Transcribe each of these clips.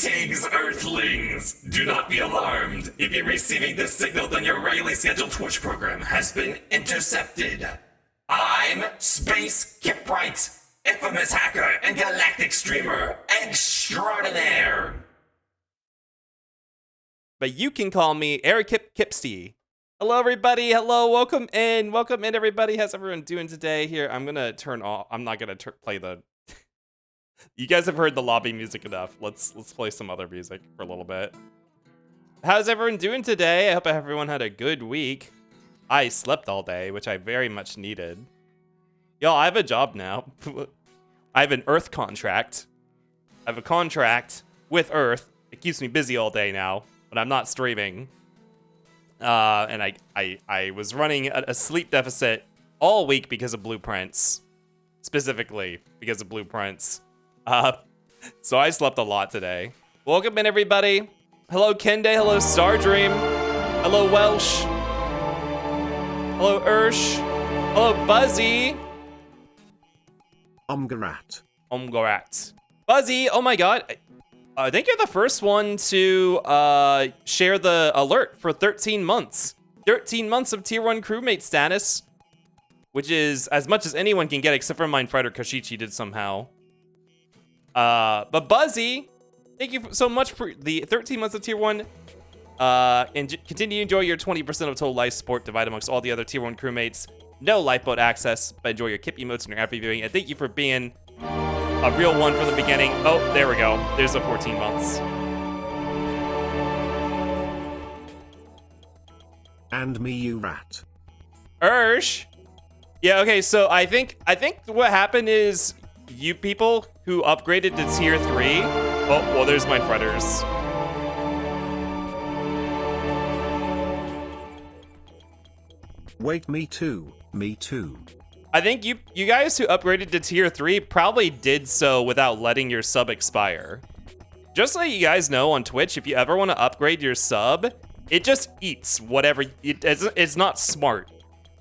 Greetings, Earthlings! Do not be alarmed. If you're receiving this signal, then your regularly scheduled Twitch program has been intercepted. I'm Space Kipwright, infamous hacker and galactic streamer extraordinaire. But you can call me Eric Kipsty. Hello, everybody. Hello, welcome in, everybody. How's everyone doing today? Here, I'm gonna turn off. I'm not gonna play the. You guys have heard the lobby music enough. Let's play some other music for a little bit. How's everyone doing today? I hope everyone had a good week. I slept all day, which I very much needed. Y'all, I have a job now. I have an Earth contract. I have a contract with Earth. It keeps me busy all day now, but I'm not streaming. And I was running a sleep deficit all week because of blueprints. Specifically because of blueprints. So I slept a lot today. Welcome in, everybody. Hello, Kende. Hello, Stardream. Hello, Welsh. Hello, Ursh. Hello, Buzzy. Omgarat. Buzzy, oh my god. I think you're the first one to share the alert for 13 months. 13 months of Tier 1 crewmate status. Which is as much as anyone can get except for Mindfighter Kashichi did somehow. But Buzzy, thank you so much for the 13 months of Tier 1. And continue to enjoy your 20% of total life support divided amongst all the other Tier 1 crewmates. No lifeboat access, but enjoy your Kip emotes and your app reviewing. And thank you for being a real one from the beginning. Oh, there we go. There's the 14 months. And me, you rat. Ursh. Yeah, okay, so I think what happened is you people who upgraded to Tier 3. Oh, well, there's my Predators. Wait, me too. I think you guys who upgraded to Tier 3 probably did so without letting your sub expire. Just so you guys know on Twitch, if you ever want to upgrade your sub, it just eats whatever. It's not smart.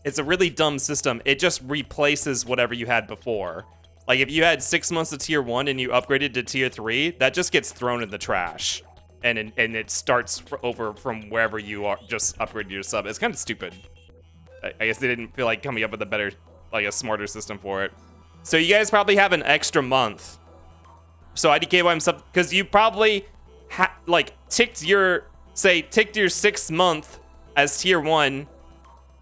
It's a really dumb system. It just replaces whatever you had before. Like if you had 6 months of Tier 1 and you upgraded to Tier 3, that just gets thrown in the trash. And it starts over from wherever you are, just upgraded your sub. It's kind of stupid. I guess they didn't feel like coming up with a better, like a smarter system for it. So you guys probably have an extra month. So IDKYM sub, because you probably ticked your 6th month as Tier 1,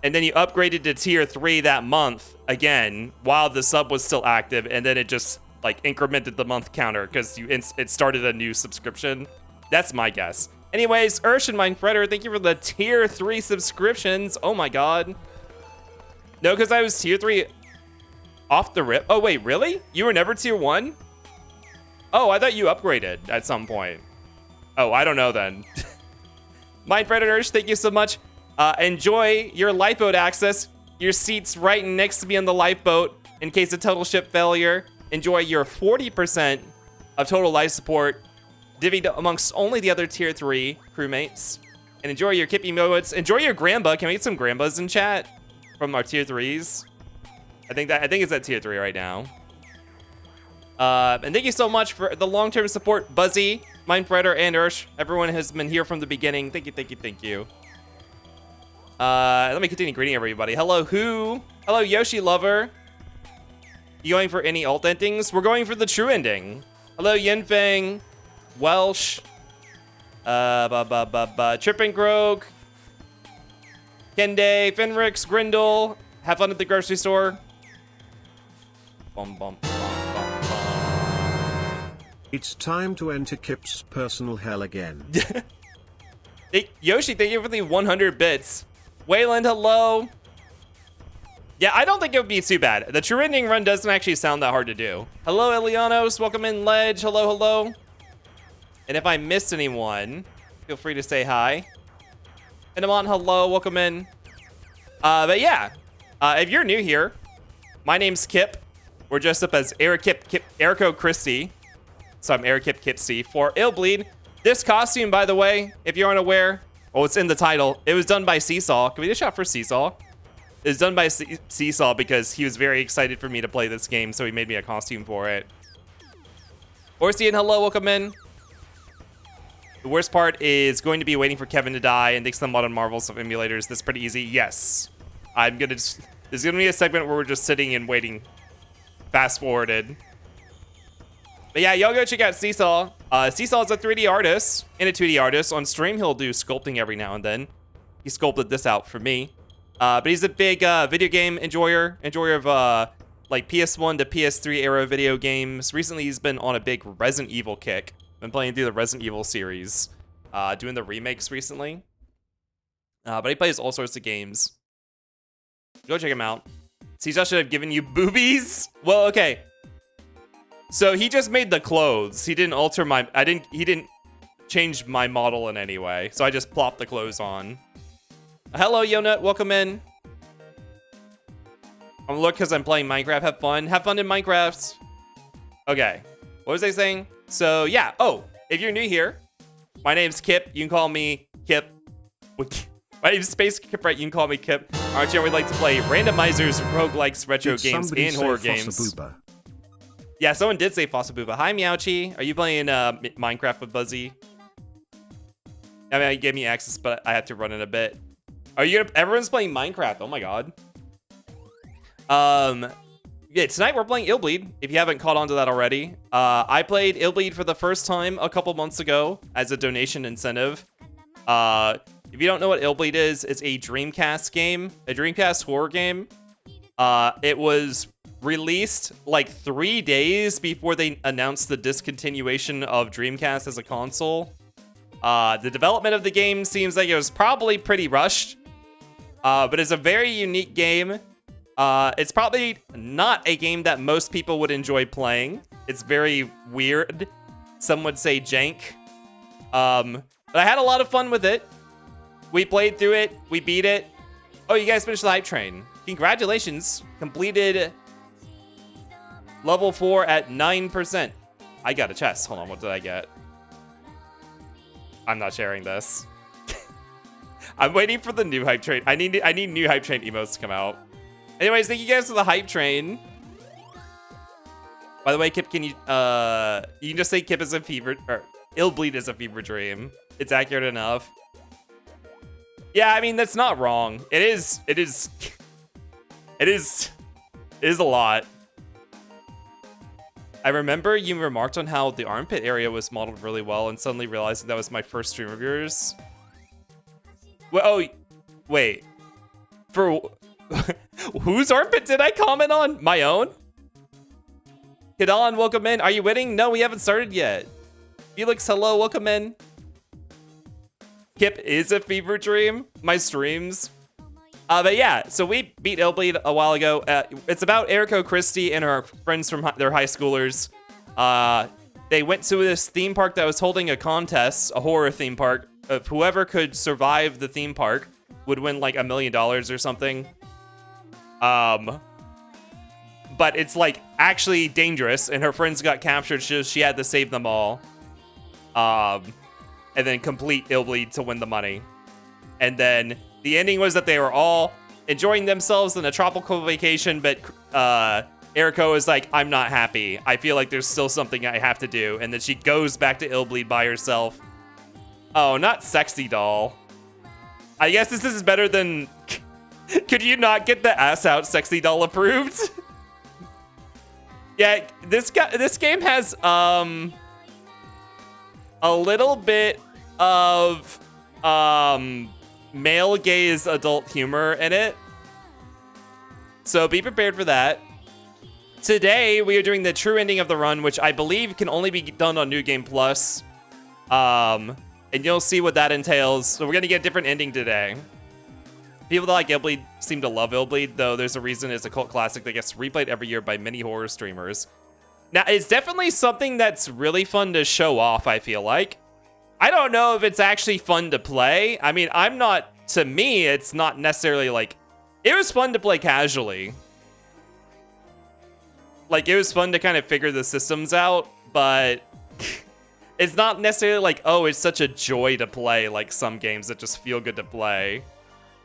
and then you upgraded to Tier 3 that month again while the sub was still active, and then it just like incremented the month counter because it started a new subscription. That's my guess. Anyways, Ursh and Mindfredder, thank you for the Tier 3 subscriptions. Oh my god. No, because I was Tier 3 off the rip. Oh, wait, really? You were never Tier 1? Oh, I thought you upgraded at some point. Oh, I don't know then. Mindfredder and Ursh, thank you so much. Enjoy your lifeboat access. Your seat's right next to me on the lifeboat in case of total ship failure. Enjoy your 40% of total life support divvied amongst only the other Tier 3 crewmates. And enjoy your Kip emotes. Enjoy your Gramba. Can we get some Grambas in chat from our Tier 3s? I think it's at Tier 3 right now. And thank you so much for the long-term support, Buzzy, Mindfredder, and Ursh. Everyone has been here from the beginning. Thank you. Let me continue greeting everybody. Hello, Who? Hello, Yoshi Lover. You going for any alt endings? We're going for the true ending. Hello, Yinfeng, Welsh, Trippin' Grog, Kende, Fenrix, Grindle. Have fun at the grocery store. Bum, bum, bum, bum, bum. It's time to enter Kip's personal hell again. Hey, Yoshi, thank you for the 100 bits. Wayland, hello. Yeah, I don't think it would be too bad. The true ending run doesn't actually sound that hard to do. Hello, Elianos. Welcome in, Ledge. Hello. And if I missed anyone, feel free to say hi. Enamon, hello. Welcome in. But yeah, if you're new here, my name's Kip. We're dressed up as Erico Christie. So I'm Eric Kipsty for Illbleed. This costume, by the way, if you aren't aware, well, it's in the title. It was done by Seesaw. Can we get a shot for Seesaw? It was done by Seesaw because he was very excited for me to play this game, so he made me a costume for it. Orsian, hello, welcome in. The worst part is going to be waiting for Kevin to die and thanks to the modern marvels of emulators. That's pretty easy. Yes. I'm gonna just... There's gonna be a segment where we're just sitting and waiting. Fast forwarded. But yeah, y'all go check out Seesaw. Seesaw is a 3D artist and a 2D artist. On stream, he'll do sculpting every now and then. He sculpted this out for me. But he's a big video game enjoyer of like PS1 to PS3 era video games. Recently, he's been on a big Resident Evil kick. Been playing through the Resident Evil series, doing the remakes recently. But he plays all sorts of games. Go check him out. Seesaw should have given you boobies. Well, okay. So he just made the clothes. He didn't alter my. He didn't change my model in any way. So I just plopped the clothes on. Hello, Yonut. Welcome in. I'm look because I'm playing Minecraft. Have fun. Have fun in Minecraft. Okay. What was I saying? So yeah. Oh, if you're new here, my name's Kip. You can call me Kip. My name's Space Kipwright. You can call me Kip. Archie, we'd like to play randomizers, roguelikes, retro games, and horror games. Yeah, someone did say Fossabooba. Hi, Meowchi. Are you playing Minecraft with Buzzy? I mean, you gave me access, but I had to run in a bit. Are you gonna? Everyone's playing Minecraft. Oh my god. Yeah, tonight we're playing Illbleed. If you haven't caught on to that already, I played Illbleed for the first time a couple months ago as a donation incentive. If you don't know what Illbleed is, it's a Dreamcast game, a Dreamcast horror game. It was released like 3 days before they announced the discontinuation of Dreamcast as a console. The development of the game seems like it was probably pretty rushed, but it's a very unique game. It's probably not a game that most people would enjoy playing. It's very weird. Some would say jank. But I had a lot of fun with it. We played through it. We beat it. Oh, you guys finished the hype train. Congratulations. Completed level 4 at 9%. I got a chest. Hold on. What did I get? I'm not sharing this. I'm waiting for the new hype train. I need new hype train emotes to come out. Anyways, thank you guys for the hype train. By the way, Kip, can you can just say Kip is a fever, or Illbleed is a fever dream. It's accurate enough. Yeah, I mean, that's not wrong. It is a lot. I remember you remarked on how the armpit area was modeled really well and suddenly realizing that was my first stream of yours. Well, oh, wait. For whose armpit did I comment on? My own? Kidan, welcome in. Are you winning? No, we haven't started yet. Felix, hello, welcome in. Kip is a fever dream. My streams. But yeah, so we beat Illbleed a while ago. It's about Eriko Christie and her friends from their high schoolers. They went to this theme park that was holding a contest, a horror theme park. Of whoever could survive the theme park would win like $1 million or something. But it's like actually dangerous, and her friends got captured, so she had to save them all. And then complete Illbleed to win the money. And then the ending was that they were all enjoying themselves in a tropical vacation, but Eriko is like, I'm not happy. I feel like there's still something I have to do. And then she goes back to Illbleed by herself. Oh, not Sexy Doll. I guess this is better than... Could you not get the ass out Sexy Doll approved? Yeah, this game has a little bit of male gaze adult humor in it. So be prepared for that. Today, we are doing the true ending of the run, which I believe can only be done on New Game Plus. And you'll see what that entails. So we're going to get a different ending today. People that like Illbleed seem to love Illbleed, though there's a reason it's a cult classic that gets replayed every year by many horror streamers. Now, it's definitely something that's really fun to show off, I feel like. I don't know if it's actually fun to play. I mean, to me, it's not necessarily like... It was fun to play casually. Like, it was fun to kind of figure the systems out, but... It's not necessarily like, oh, it's such a joy to play, like some games that just feel good to play.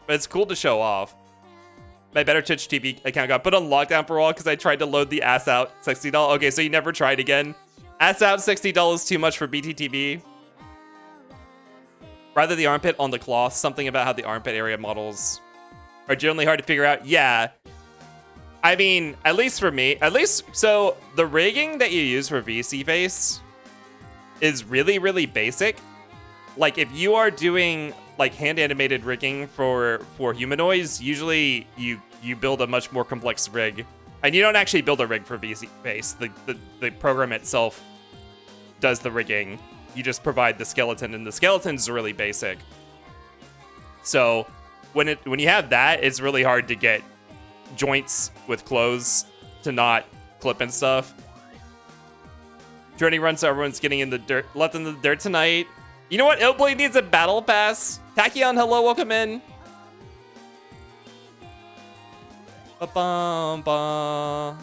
But it's cool to show off. My better Twitch TV account got put on lockdown for a while because I tried to load the ass out Sexy Doll. Okay, so you never tried again. Ass out Sexy Doll is too much for BTTV. Rather the armpit on the cloth. Something about how the armpit area models are generally hard to figure out. Yeah. I mean, at least for me, so the rigging that you use for VC face is really, really basic. Like if you are doing like hand animated rigging for humanoids, usually you build a much more complex rig. And you don't actually build a rig for VC face. The program itself does the rigging. You just provide the skeleton, and the skeleton's really basic. So when you have that, it's really hard to get joints with clothes to not clip and stuff. Journey run, so everyone's getting in the dirt, left in the dirt tonight. You know what? Illbleed needs a battle pass. Tachyon, hello, welcome in. Ba-bum-ba.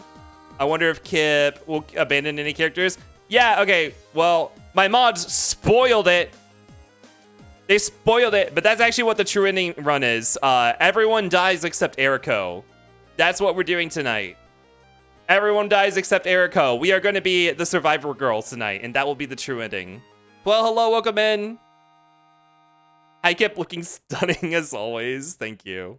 I wonder if Kip will abandon any characters. Yeah, okay, well, my mods spoiled it. They spoiled it, but that's actually what the true ending run is. Everyone dies except Eriko. That's what we're doing tonight. Everyone dies except Eriko. We are going to be the survivor girls tonight, and that will be the true ending. Well, hello, welcome in. I kept looking stunning as always. Thank you.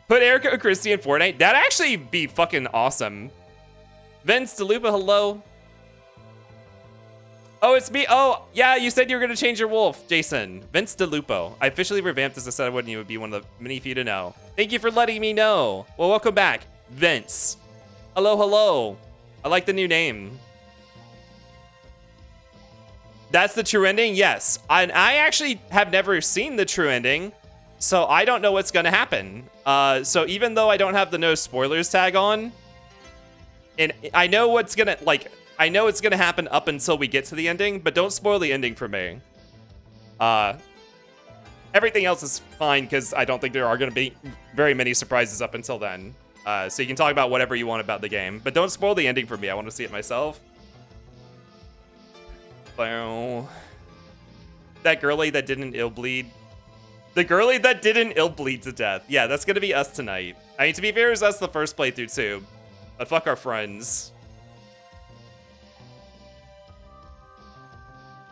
Put Eriko Christie in Fortnite. That'd actually be fucking awesome. Vince DeLupa, hello. Oh, it's me. Oh, yeah, you said you were going to change your wolf, Jason. Vince DeLupo. I officially revamped this. I said I wouldn't. You would be one of the many few to know. Thank you for letting me know. Well, welcome back, Vince. Hello, hello. I like the new name. That's the true ending? Yes. I actually have never seen the true ending, so I don't know what's going to happen. So even though I don't have the no spoilers tag on, and I know what's going to, like, I know it's gonna happen up until we get to the ending, but don't spoil the ending for me. Everything else is fine because I don't think there are gonna be very many surprises up until then. So you can talk about whatever you want about the game, but don't spoil the ending for me. I want to see it myself. That girly that didn't Illbleed. The girly that didn't Illbleed to death. Yeah, that's gonna be us tonight. I mean, to be fair, it was us the first playthrough too, but fuck our friends.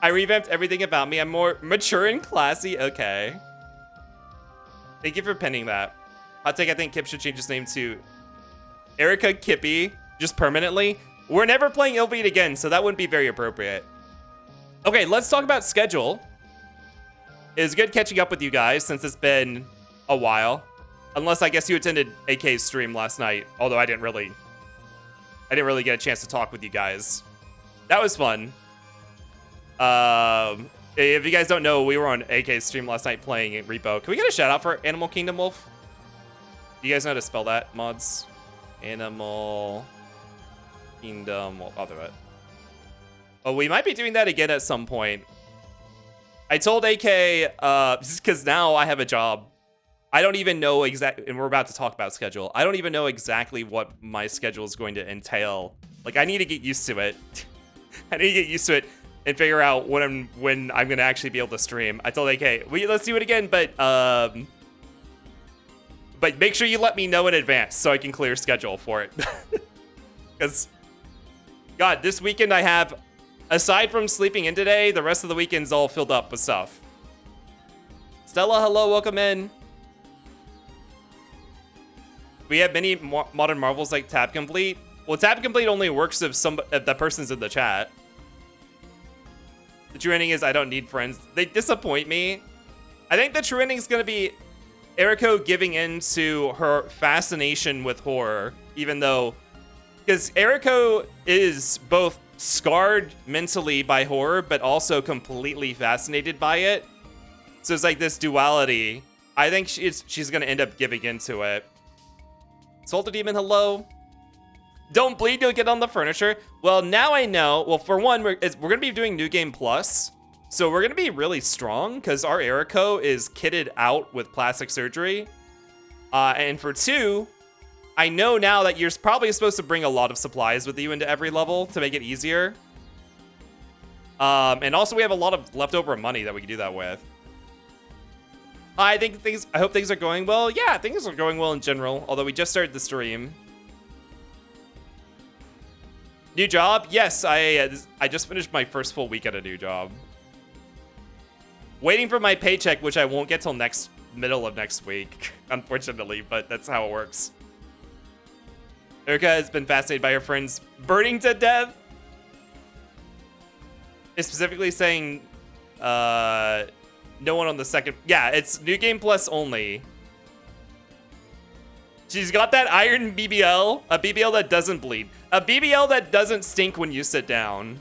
I revamped everything about me. I'm more mature and classy. Okay. Thank you for pinning that. Hot take, I think Kip should change his name to Erika Kippy, just permanently. We're never playing Illbleed again, so that wouldn't be very appropriate. Okay, let's talk about schedule. It was good catching up with you guys since it's been a while. Unless I guess you attended AK's stream last night, although I didn't really get a chance to talk with you guys. That was fun. If you guys don't know, we were on AK's stream last night playing Repo. Can we get a shout out for Animal Kingdom Wolf? Do you guys know how to spell that, mods? Animal Kingdom Wolf. I'll do it. Oh, we might be doing that again at some point. I told AK, because now I have a job. I don't even know exactly, and we're about to talk about schedule. I don't even know exactly what my schedule is going to entail. Like, I need to get used to it. I need to get used to it and figure out when I'm gonna actually be able to stream. I told AK, let's do it again, but make sure you let me know in advance so I can clear schedule for it. Because, God, this weekend I have, aside from sleeping in today, the rest of the weekend's all filled up with stuff. Stella, hello, welcome in. We have many modern marvels like Tab Complete. Well, Tab Complete only works if the person's in the chat. The true ending is I don't need friends. They disappoint me. I think the true ending is going to be Eriko giving in to her fascination with horror, even though, because Eriko is both scarred mentally by horror, but also completely fascinated by it. So it's like this duality. I think she's going to end up giving into it. Salted Demon, hello. Don't bleed, you'll get on the furniture. Well, now I know. Well, for one, we're going to be doing New Game Plus. So we're going to be really strong because our Eriko is kitted out with plastic surgery. And for two, I know now that you're probably supposed to bring a lot of supplies with you into every level to make it easier. And also we have a lot of leftover money that we can do that with. I hope things are going well. Yeah, things are going well in general, although we just started the stream. New job? Yes, I just finished my first full week at a new job. Waiting for my paycheck, which I won't get till middle of next week, unfortunately, but that's how it works. Erica has been fascinated by her friends burning to death. It's specifically saying no one on the second. Yeah, it's New Game Plus only. She's got that iron BBL, a BBL that doesn't bleed, a BBL that doesn't stink when you sit down.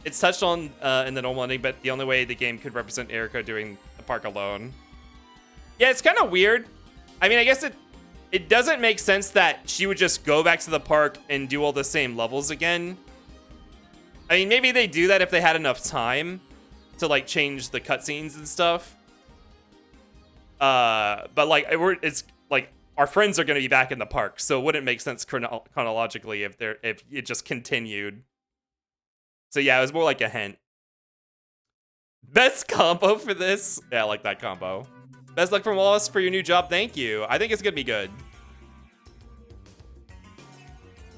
It's touched on in the normal ending, but the only way the game could represent Erica doing the park alone. Yeah, it's kind of weird. I mean, I guess it doesn't make sense that she would just go back to the park and do all the same levels again. I mean, maybe they do that if they had enough time to like change the cutscenes and stuff. But like it's like our friends are gonna be back in the park, so it wouldn't make sense chronologically if it just continued. So yeah, it was more like a hint. Best combo for this? Yeah, I like that combo. Best luck from all of us for your new job. Thank you. I think it's gonna be good.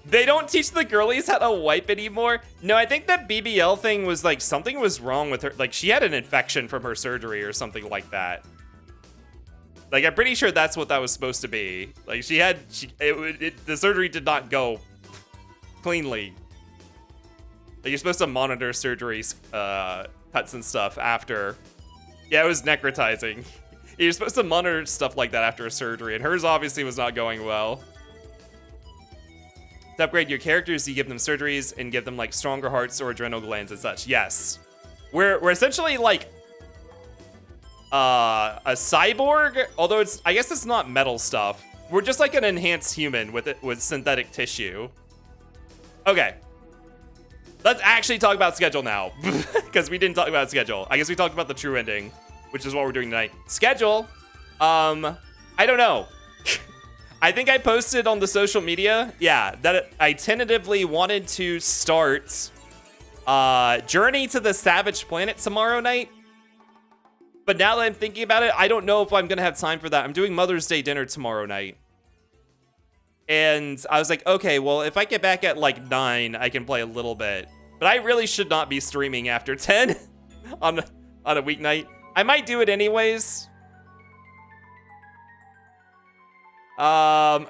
They don't teach the girlies how to wipe anymore. No, I think that BBL thing was like something was wrong with her. Like she had an infection from her surgery or something like that. Like I'm pretty sure that's what that was supposed to be. Like the surgery did not go cleanly. Like you're supposed to monitor surgeries, cuts and stuff after. Yeah, it was necrotizing. You're supposed to monitor stuff like that after a surgery, and hers obviously was not going well. To upgrade your characters, you give them surgeries and give them like stronger hearts or adrenal glands and such. Yes, we're essentially like a cyborg, although I guess it's not metal stuff. We're just like an enhanced human with synthetic tissue. Okay. Let's actually talk about schedule now, because we didn't talk about schedule. I guess we talked about the true ending, which is what we're doing tonight. Schedule, I don't know. I think I posted on the social media, yeah, that I tentatively wanted to start Journey to the Savage Planet tomorrow night. But now that I'm thinking about it, I don't know if I'm gonna have time for that. I'm doing Mother's Day dinner tomorrow night. And I was like, okay, well, if I get back at like 9, I can play a little bit. But I really should not be streaming after 10 on a weeknight. I might do it anyways. God.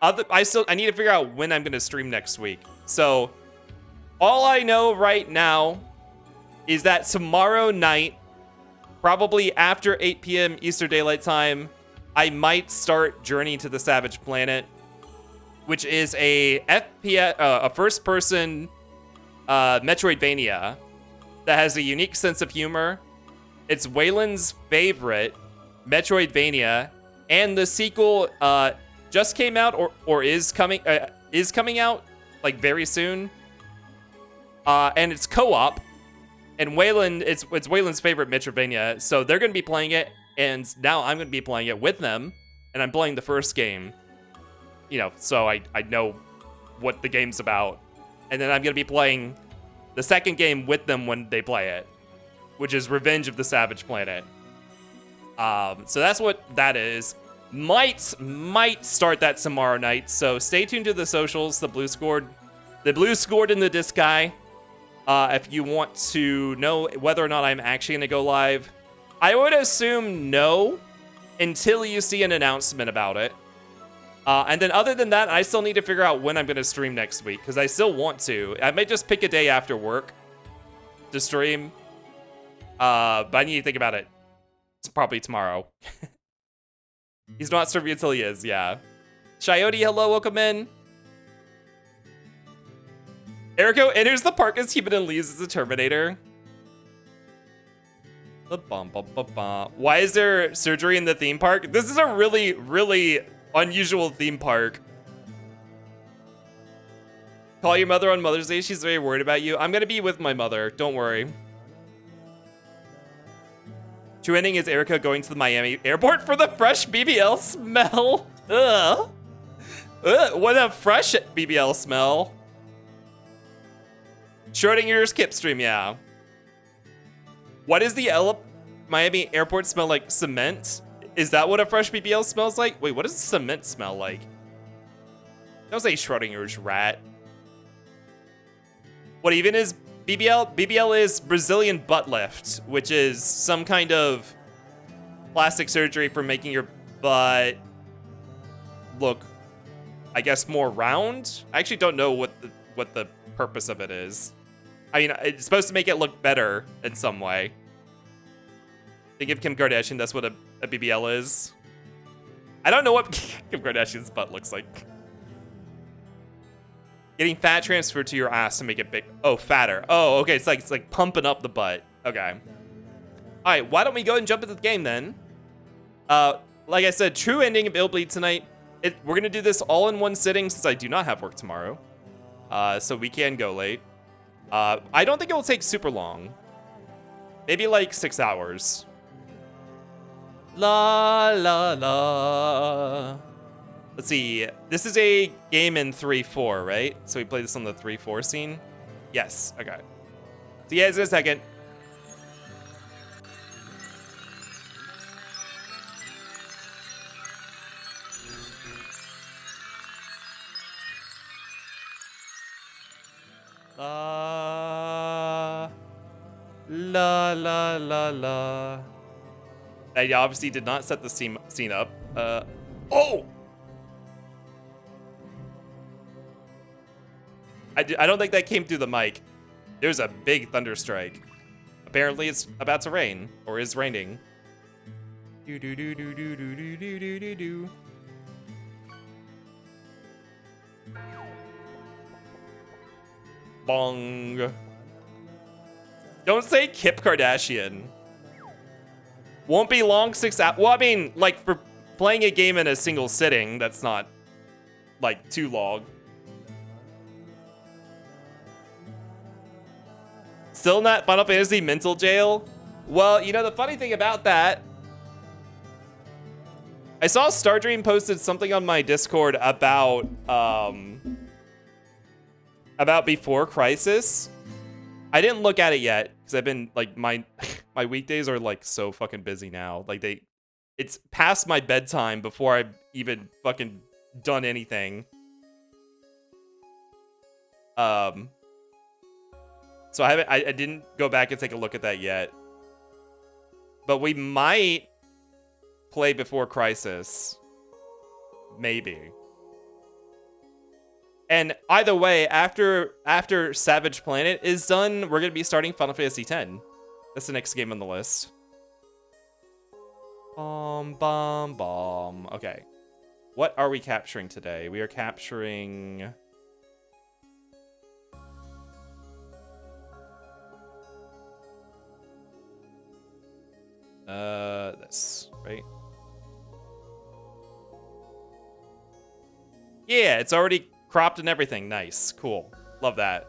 I need to figure out when I'm gonna stream next week. So, all I know right now is that tomorrow night, probably after 8 p.m. Eastern Daylight Time, I might start Journey to the Savage Planet, which is a FPS, a first-person Metroidvania that has a unique sense of humor. It's Waylon's favorite Metroidvania, and the sequel just came out or is coming out like very soon. And it's co-op, and Waylon, it's Waylon's favorite Metroidvania, so they're gonna be playing it, and now I'm gonna be playing it with them, and I'm playing the first game. You know, so I know what the game's about. And then I'm going to be playing the second game with them when they play it, which is Revenge of the Savage Planet. So that's what that is. Might start that tomorrow night. So stay tuned to the socials, the blue scored in the disc guy. If you want to know whether or not I'm actually going to go live. I would assume no until you see an announcement about it. And then other than that, I still need to figure out when I'm going to stream next week, because I still want to. I might just pick a day after work to stream. But I need to think about it. It's probably tomorrow. He's not streaming until he is, yeah. Shioty, hello, welcome in. Eriko enters the park as human and leaves as a Terminator. Why is there surgery in the theme park? This is a really, really unusual theme park. Call your mother on Mother's Day. She's very worried about you. I'm gonna be with my mother. Don't worry. True ending is Erica going to the Miami airport for the fresh BBL smell. Ugh. Ugh, what a fresh BBL smell. Schrodinger's Kip stream, yeah. What does the Miami airport smell like? Cement? Is that what a fresh BBL smells like? Wait, what does cement smell like? Don't say Schrodinger's rat. What even is BBL is Brazilian butt lift, which is some kind of plastic surgery for making your butt look, I guess, more round. I actually don't know what the purpose of it is. I mean, it's supposed to make it look better in some way. Think of Kim Kardashian, that's what a BBL is. I don't know what Kim Kardashian's butt looks like. Getting fat transferred to your ass to make it big. Oh, fatter. Oh, okay. It's like pumping up the butt. Okay. All right. Why don't we go ahead and jump into the game then? Like I said, true ending of Illbleed tonight. We're gonna do this all in one sitting since I do not have work tomorrow. So we can go late. I don't think it will take super long. Maybe like 6 hours. La la la. Let's see. This is a game in 3-4, right? So we play this on the 3-4 scene? Yes. Okay. See you guys in a second. La la la la la. I obviously did not set the scene up. Oh! I don't think that came through the mic. There's a big thunderstrike. Apparently it's about to rain, or is raining. Do do do do do do do do do do do. Bong. Don't say Kip Kardashian. Won't be long, 6 hours. Well, I mean, like, for playing a game in a single sitting, that's not, like, too long. Still not Final Fantasy mental jail? Well, you know, the funny thing about that, I saw Stardream posted something on my Discord about Before Crisis. I didn't look at it yet because I've been like my weekdays are like so fucking busy now. Like it's past my bedtime before I've even fucking done anything. So I didn't go back and take a look at that yet. But we might play Before Crisis. Maybe. And either way, after Savage Planet is done, we're going to be starting Final Fantasy X. That's the next game on the list. Bomb. Okay. What are we capturing today? We are capturing... this, right? Yeah, it's already cropped and everything. Nice. Cool. Love that.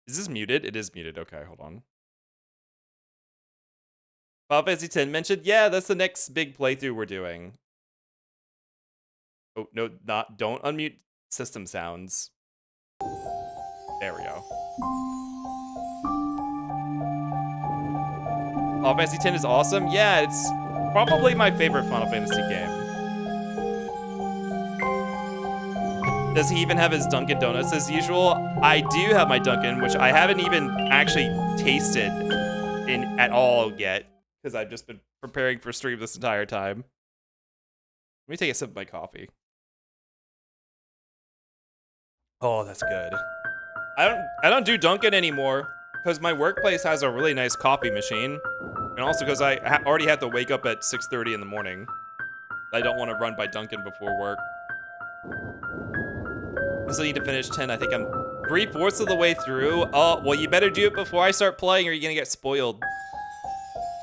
Is this muted? It is muted. Okay, hold on. Final Fantasy X mentioned. Yeah, that's the next big playthrough we're doing. Oh, no, don't unmute system sounds. There we go. Final Fantasy X is awesome. Yeah, it's probably my favorite Final Fantasy game. Does he even have his Dunkin' Donuts as usual? I do have my Dunkin', which I haven't even actually tasted at all yet, because I've just been preparing for stream this entire time. Let me take a sip of my coffee. Oh, that's good. I don't do Dunkin' anymore, because my workplace has a really nice coffee machine. And also because I already have to wake up at 6:30 in the morning. I don't want to run by Dunkin' before work. I still need to finish 10. I think I'm 3/4 of the way through. Oh, well, you better do it before I start playing or you're going to get spoiled.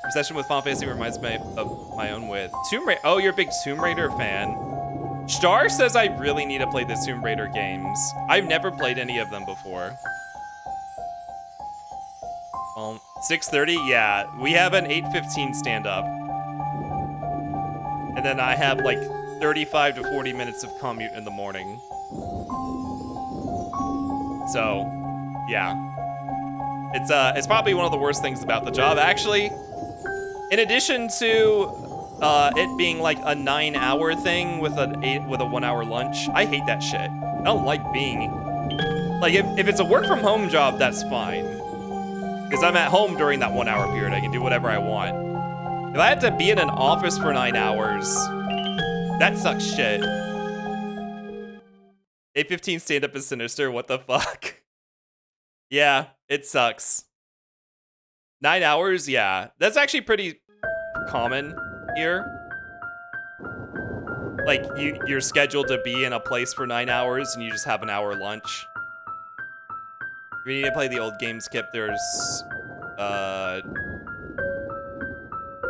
Obsession with Final Fantasy reminds me of my own with Tomb Raider. Oh, you're a big Tomb Raider fan. Star says I really need to play the Tomb Raider games. I've never played any of them before. 6:30, yeah. We have an 8:15 stand-up. And then I have like 35 to 40 minutes of commute in the morning. So, yeah. It's probably one of the worst things about the job. Actually, in addition to it being like a 9-hour thing with a 1-hour lunch, I hate that shit. I don't like being Like, if it's a work from home job, that's fine. Because I'm at home during that 1 hour period. I can do whatever I want. If I had to be in an office for 9 hours, that sucks shit. 8:15 stand-up is sinister, what the fuck? Yeah, it sucks. 9 hours, yeah. That's actually pretty common here. Like, you're scheduled to be in a place for 9 hours and you just have an hour lunch. We need to play the old game, Skip. There's,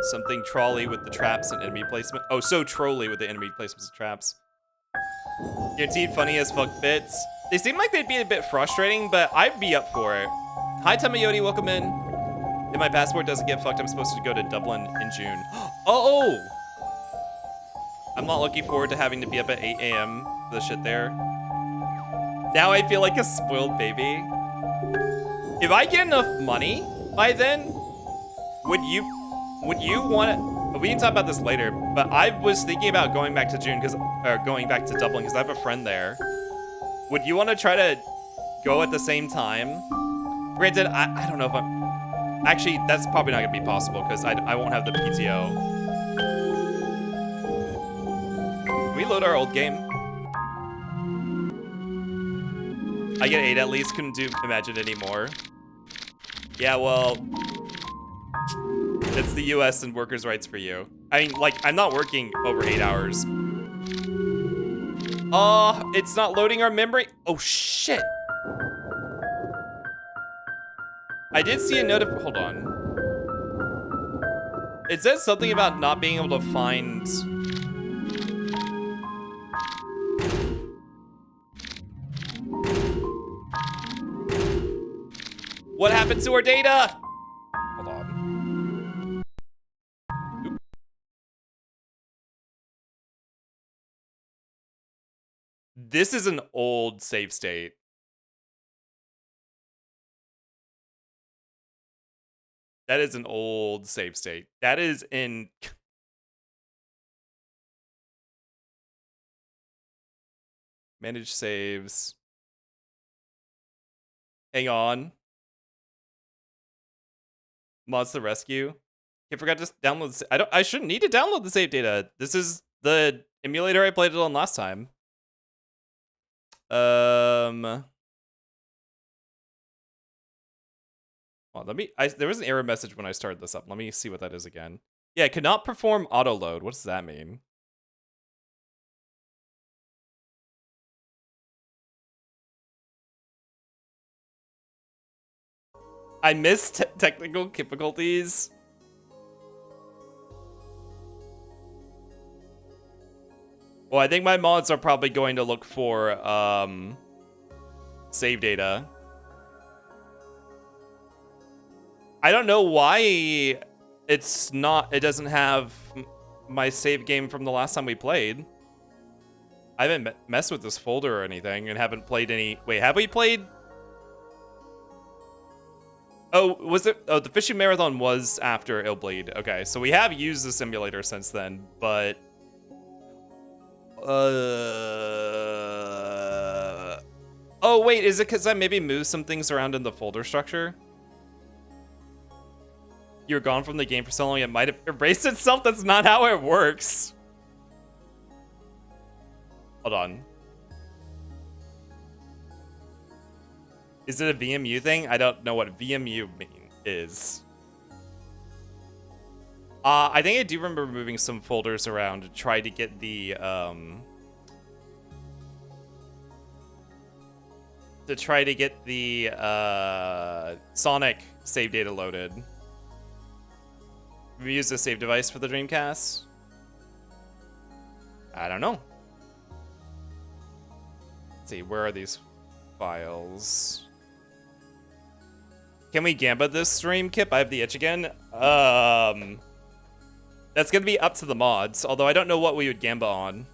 something trolley with the traps and enemy placement. Oh, so trolly with the enemy placements and traps. Guaranteed funny as fuck bits. They seem like they'd be a bit frustrating, but I'd be up for it. Hi, Tamayoti, welcome in. If my passport doesn't get fucked, I'm supposed to go to Dublin in June. Oh! I'm not looking forward to having to be up at 8 a.m. for the shit there. Now I feel like a spoiled baby. If I get enough money by then, would you want to... We can talk about this later, but I was thinking about going back to June, or going back to Dublin, because I have a friend there. Would you want to try to go at the same time? Granted, I don't know if I'm... Actually, that's probably not going to be possible, because I won't have the PTO. Can we load our old game? I get 8 at least, couldn't imagine anymore. Yeah, well... It's the US and workers' rights for you. I mean, like, I'm not working over 8 hours. Oh, it's not loading our memory. Oh, shit. I did see a hold on. It says something about not being able to find... What happened to our data? Hold on. Oop. This is an old save state. That is an old save state. That is in... Manage saves. Hang on. Mods to rescue. I forgot to download. I shouldn't need to download the save data. This is the emulator I played it on last time. Well, there was an error message when I started this up. Let me see what that is again. Yeah, it could not perform auto load. What does that mean? I missed technical difficulties. Well, I think my mods are probably going to look for save data. I don't know why it doesn't have my save game from the last time we played. I haven't messed with this folder or anything and haven't played any. Wait, have we played? Oh, was it? Oh, the fishing marathon was after Illbleed. Okay, so we have used the simulator since then, but oh wait, is it because I maybe moved some things around in the folder structure? You're gone from the game for so long, it might have erased itself. That's not how it works. Hold on. Is it a VMU thing? I don't know what VMU is. I think I do remember moving some folders around to try to get the Sonic save data loaded. We use a save device for the Dreamcast? I don't know. Let's see, where are these files? Can we Gamba this stream, Kip? I have the itch again. That's gonna be up to the mods, although I don't know what we would Gamba on.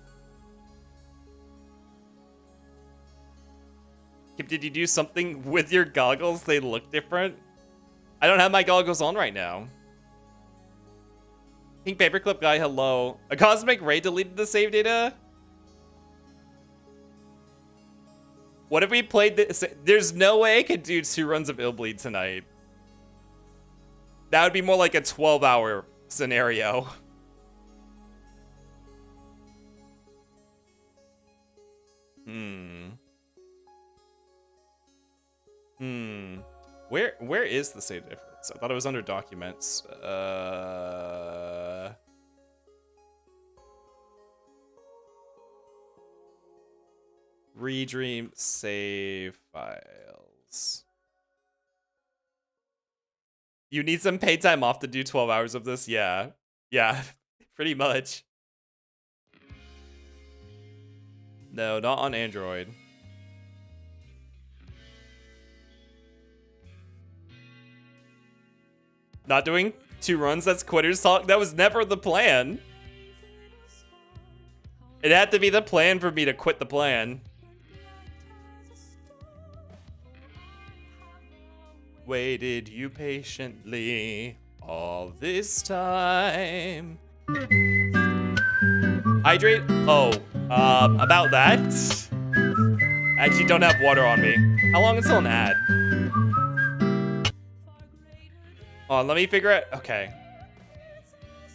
Kip, did you do something with your goggles? They look different. I don't have my goggles on right now. Pink Paperclip guy, hello. A cosmic ray deleted the save data? What if we played this? There's no way I could do 2 runs of Illbleed tonight. That would be more like a 12-hour scenario. Where is the save difference? I thought it was under documents. Redream save files. You need some paid time off to do 12 hours of this? Yeah. Yeah, pretty much. No, not on Android. Not doing 2 runs, that's quitter's talk. That was never the plan. It had to be the plan for me to quit the plan. Waited you patiently all this time. Hydrate? Oh, about that. I actually don't have water on me. How long until an ad? Oh, let me figure it. Okay.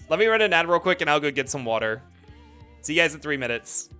Let me run an ad real quick and I'll go get some water. See you guys in 3 minutes.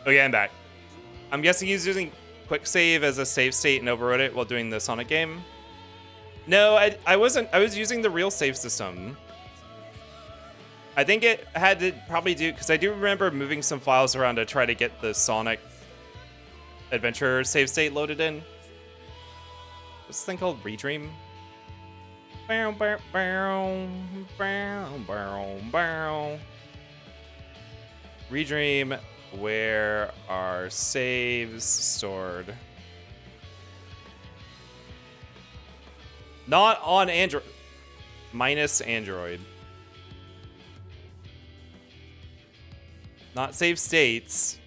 Okay, I'm back. I'm guessing he's using quick save as a save state and overrode it while doing the Sonic game. No, I wasn't. I was using the real save system. I think it had to probably do, because I do remember moving some files around to try to get the Sonic Adventure save state loaded in. What's this thing called? Redream? Bow, bow, bow, bow, bow, bow. Redream, where are saves stored? Not on Android. Minus Android. Not save states.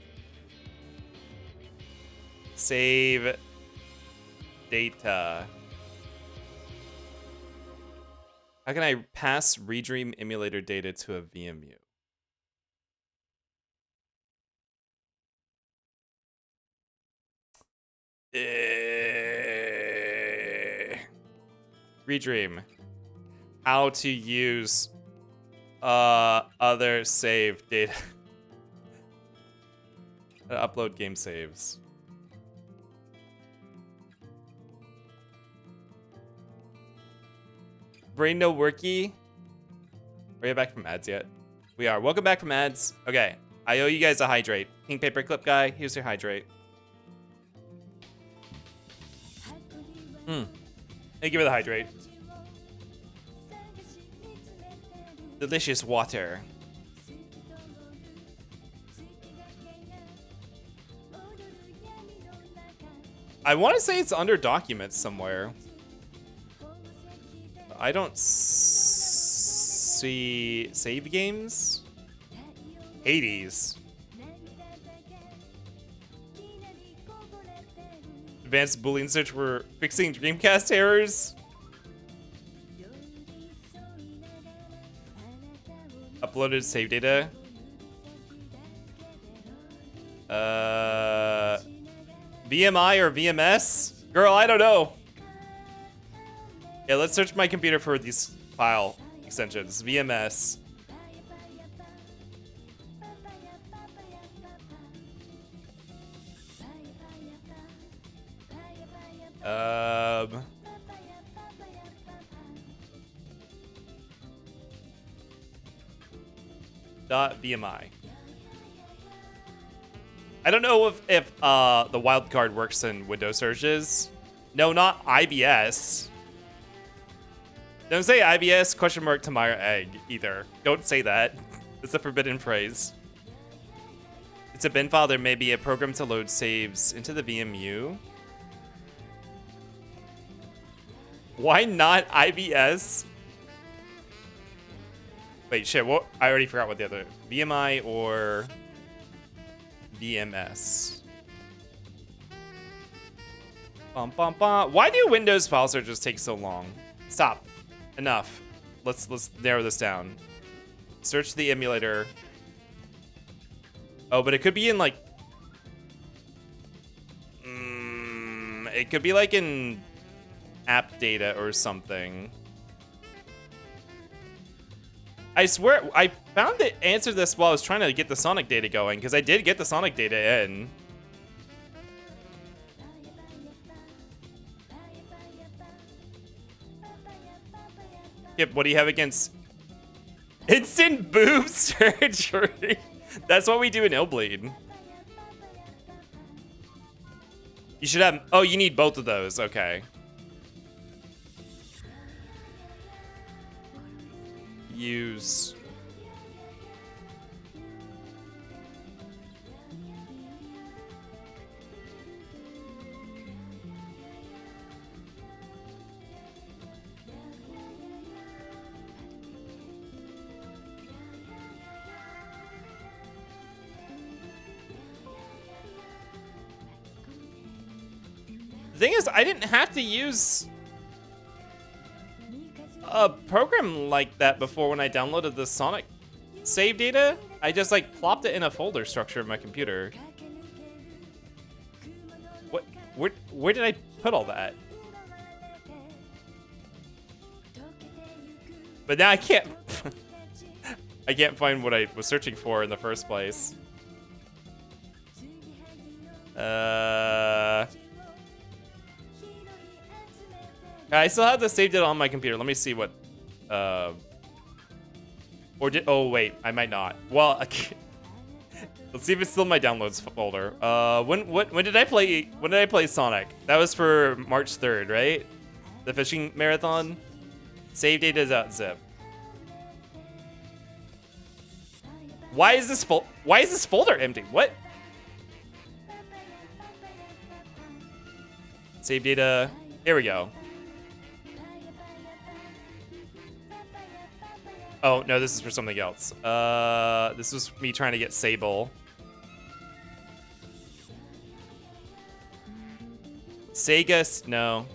Save data. How can I pass Redream emulator data to a VMU? Redream. How to use other save data. Upload game saves. Brain no worky. Are you back from ads yet? We are. Welcome back from ads. Okay. I owe you guys a hydrate. Pink paper clip guy, here's your hydrate. Thank you for the hydrate. Delicious water. I want to say it's under documents somewhere. I don't see save games. Hades. Advanced Boolean search for fixing Dreamcast errors. Uploaded save data. VMI or VMS? Girl, I don't know. Yeah, let's search my computer for these file extensions. VMS. .vmi. I don't know if the wildcard works in Windows searches. No, not IBS. Don't say IBS question mark Tamara egg either. Don't say that. It's a forbidden phrase. It's a bin file. There may be a program to load saves into the VMU. Why not IBS? Wait, shit, what? I already forgot what the other... VMI or... VMS. Bum, bum, bum. Why do Windows file searches take so long? Stop. Enough. Let's narrow this down. Search the emulator. Oh, but it could be in, like... it could be, like, in... app data or something. I swear, I found the answer to this while I was trying to get the Sonic data going, because I did get the Sonic data in. Yep, what do you have against instant boob surgery? That's what we do in Illbleed. You should have, oh, you need both of those, okay. Use the thing is, I didn't have to use a program like that before when I downloaded the Sonic save data. I just like plopped it in a folder structure of my computer. What? Where did I put all that? But now I can't. I can't find what I was searching for in the first place. I still have the saved data on my computer. Let me see what, or did, oh wait, I might not. Well, let's see if it's still in my downloads folder. When did I play Sonic? That was for March 3rd, right? The fishing marathon? Save data.zip. Why is this folder empty? What? Save data, here we go. Oh, no, this is for something else. This was me trying to get Sable. Sega, no.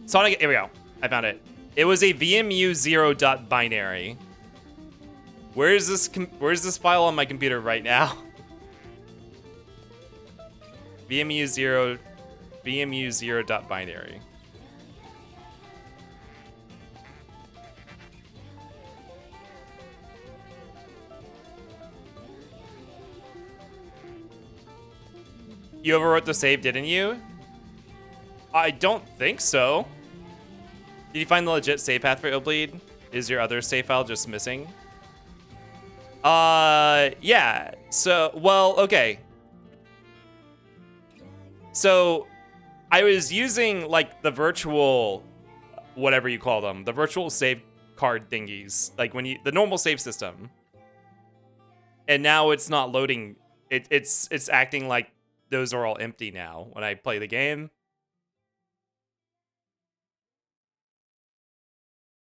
Sonic, here we go. I found it. It was a VMU0.binary. Where's this file on my computer right now? VMU0.binary. You overwrote the save, didn't you? I don't think so. Did you find the legit save path for Illbleed? Is your other save file just missing? Yeah. So, well, okay. So, I was using, like, the virtual, whatever you call them, the virtual save card thingies, like when the normal save system. And now it's not loading. It's acting like those are all empty now when I play the game.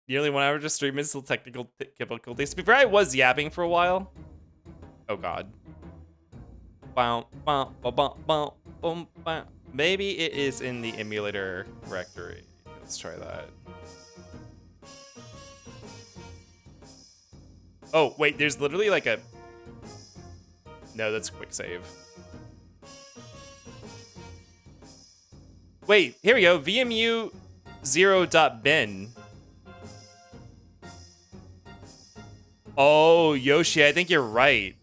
The only 1 hour just stream is still technical difficulties. Before I was yapping for a while. Oh god. Maybe it is in the emulator directory. Let's try that. Oh, wait, there's literally like a... No, that's a quick save. Wait, here we go. VMU 0.bin. Oh, Yoshi, I think you're right.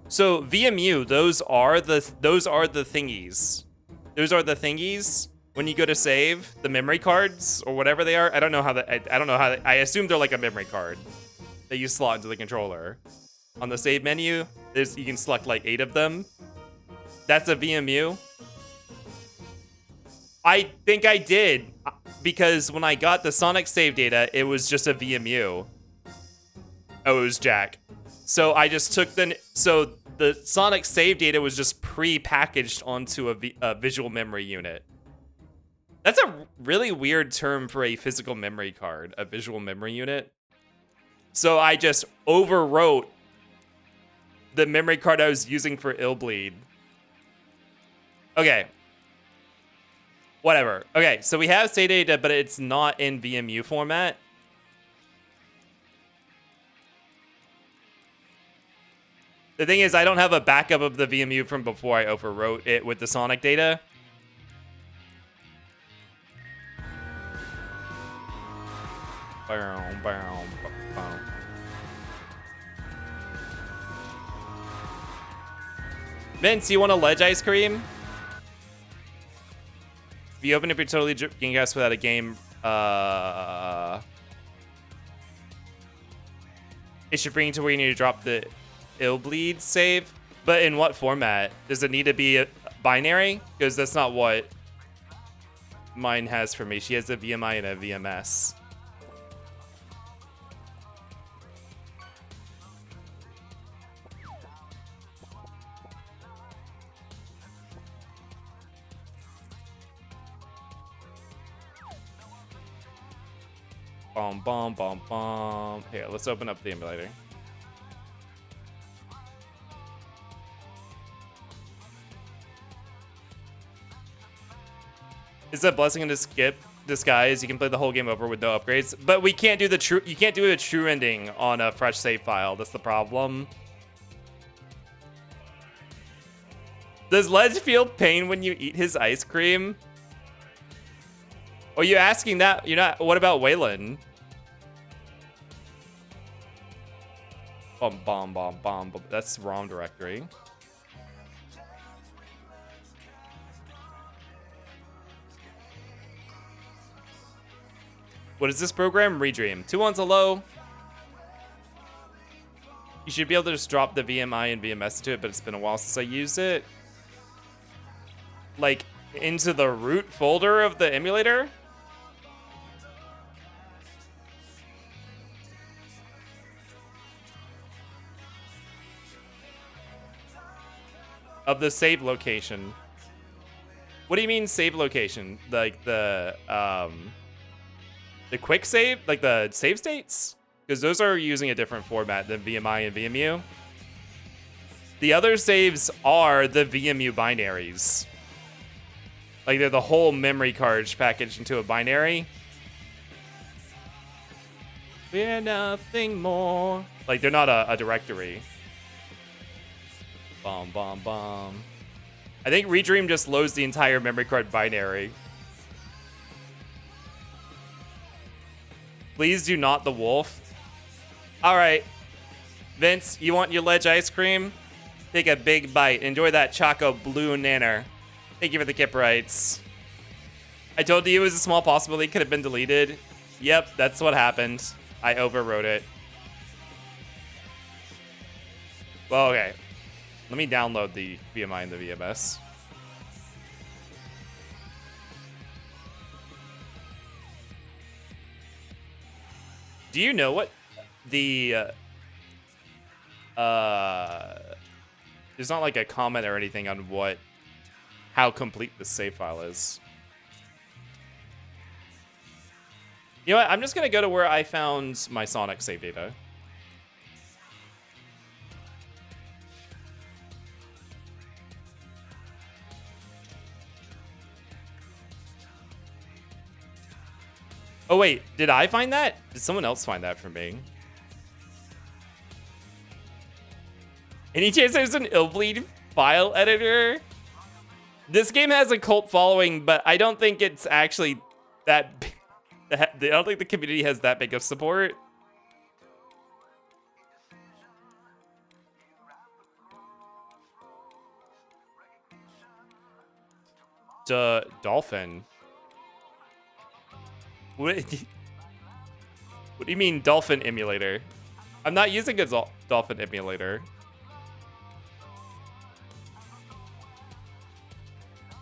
So VMU, those are the thingies. Those are the thingies when you go to save the memory cards or whatever they are. I don't know how I assume they're like a memory card that you slot into the controller. On the save menu, you can select like 8 of them. That's a VMU. I think I did because when I got the Sonic save data, it was just a VMU. Oh, it was Jack. So I just took so the Sonic save data was just pre-packaged onto a visual memory unit. That's a really weird term for a physical memory card, a visual memory unit. So I just overwrote the memory card I was using for Illbleed. Okay. Whatever. Okay, so we have save data, but it's not in VMU format. The thing is, I don't have a backup of the VMU from before I overwrote it with the Sonic data. Vince, you want a ledge ice cream? If you open up your totally Game Pass without a game, it should bring you to where you need to drop the Illbleed save. But in what format? Does it need to be a binary? Because that's not what mine has for me. She has a VMI and a VMS. Bomb, bomb, bomb, bomb. Here, let's open up the emulator. It's a blessing in disguise. You can play the whole game over with no upgrades, but we can't do the true. You can't do a true ending on a fresh save file. That's the problem. Does Ledge feel pain when you eat his ice cream? Oh, you asking that? You're not. What about Waylon? Bomb, bomb, bomb, bomb. That's wrong directory. What is this program? Redream. 2 ones a low. You should be able to just drop the VMI and VMS to it, but it's been a while since I used it. Like, into the root folder of the emulator? Of the save location. What do you mean save location? Like the quick save? Like the save states? Because those are using a different format than VMI and VMU. The other saves are the VMU binaries. Like they're the whole memory card packaged into a binary. We're nothing more. Like they're not a directory. Bomb, bomb, bomb. I think Redream just loads the entire memory card binary. Please do not the wolf. All right. Vince, you want your ledge ice cream? Take a big bite. Enjoy that Choco Blue Nanner. Thank you for the Kip rights. I told you it was a small possibility it could have been deleted. Yep, that's what happened. I overwrote it. Well, okay. Let me download the VMI and the VMS. Do you know what the... there's not like a comment or anything on how complete the save file is. You know what? I'm just going to go to where I found my Sonic save data. Oh, wait. Did I find that? Did someone else find that for me? Any chance there's an Illbleed file editor? This game has a cult following, but I don't think it's actually that big. I don't think the community has that big of support. Dolphin. What do you mean Dolphin emulator? I'm not using a Dolphin emulator.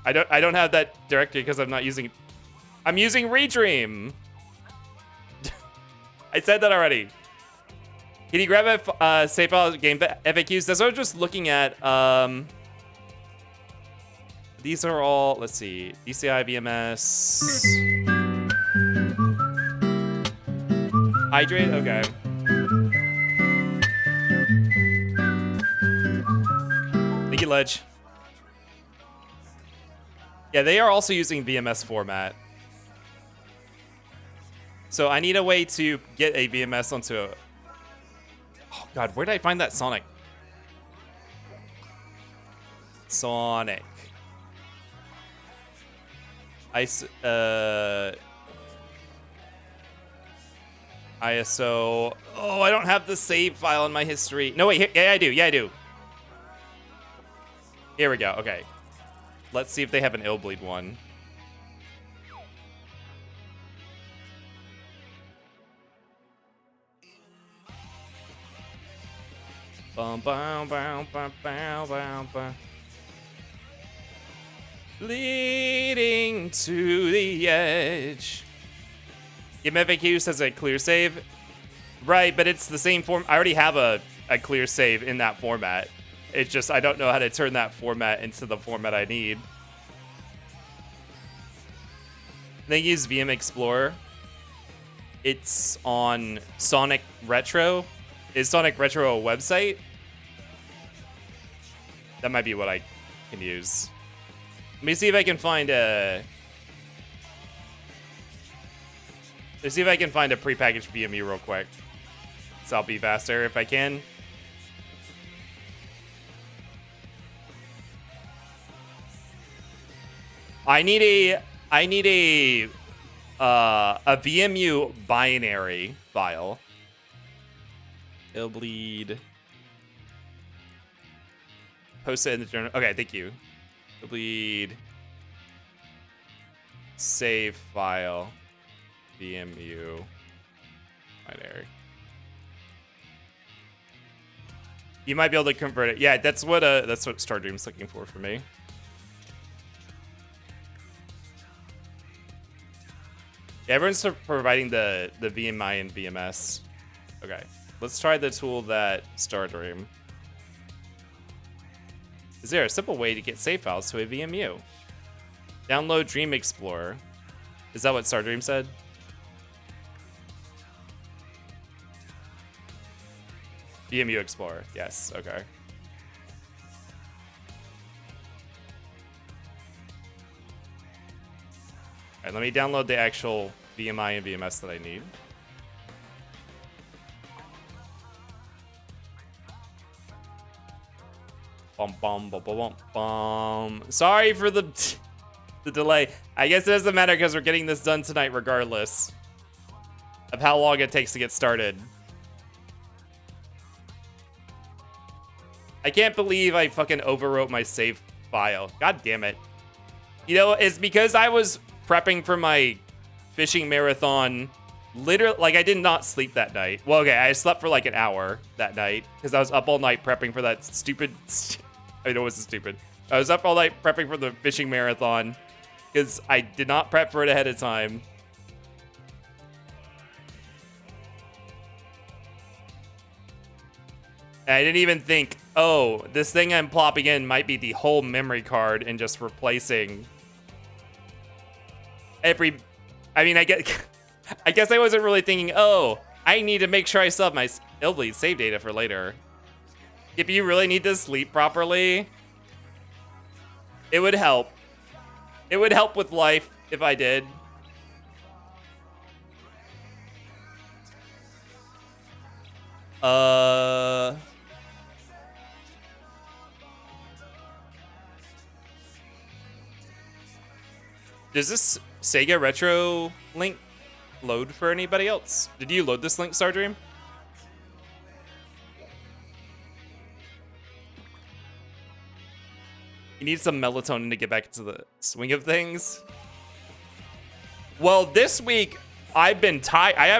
I don't have that directory because I'm not using. I'm using Redream. I said that already. Can you grab a save file game FAQs? That's what I was just looking at. These are all. Let's see. DCI VMS. Hydrate. Okay. Thank you, Ledge. Yeah, they are also using VMS format. So I need a way to get a VMS onto a... Oh, God, where did I find that Sonic? Sonic. ISO... Oh, I don't have the save file in my history. No, wait, yeah, I do. Yeah, I do. Here we go. Okay. Let's see if they have an Illbleed one. Bum, bum, bum, bum, bum, bum, bum. Leading to the edge. Game FAQ says a clear save. Right, but it's the same form. I already have a clear save in that format. It's just I don't know how to turn that format into the format I need. They use VM Explorer. It's on Sonic Retro. Is Sonic Retro a website? That might be what I can use. Let me see if I can find a... Let's see if I can find a prepackaged VMU real quick. So I'll be faster if I can. I need a VMU binary file. Illbleed. Post it in the journal. Okay, thank you. Illbleed. Save file. VMU. Binary. You might be able to convert it. Yeah, that's what Stardream's looking for me. Yeah, everyone's providing the VMI and VMS. Okay, let's try the tool that Stardream. Is there a simple way to get save files to a VMU? Download Dream Explorer. Is that what Stardream said? VMU Explorer. Yes. Okay. All right, let me download the actual VMI and VMS that I need. bum, bum, bum, bum, bum, bum. Sorry for the delay. I guess it doesn't matter because we're getting this done tonight regardless of how long it takes to get started. I can't believe I fucking overwrote my save file. God damn it. You know, it's because I was prepping for my fishing marathon. Literally, like, I did not sleep that night. Well, okay, I slept for like an hour that night because I was up all night prepping for that stupid. I know it wasn't stupid. I was up all night prepping for the fishing marathon because I did not prep for it ahead of time. And I didn't even think, oh, this thing I'm plopping in might be the whole memory card and just replacing every. I mean, I guess I wasn't really thinking, oh, I need to make sure I still have my Illbleed save data for later. If you really need to sleep properly, it would help. It would help with life if I did. Does this Sega Retro link load for anybody else? Did you load this link, Stardream? You need some melatonin to get back into the swing of things. Well, this week I've been tired. I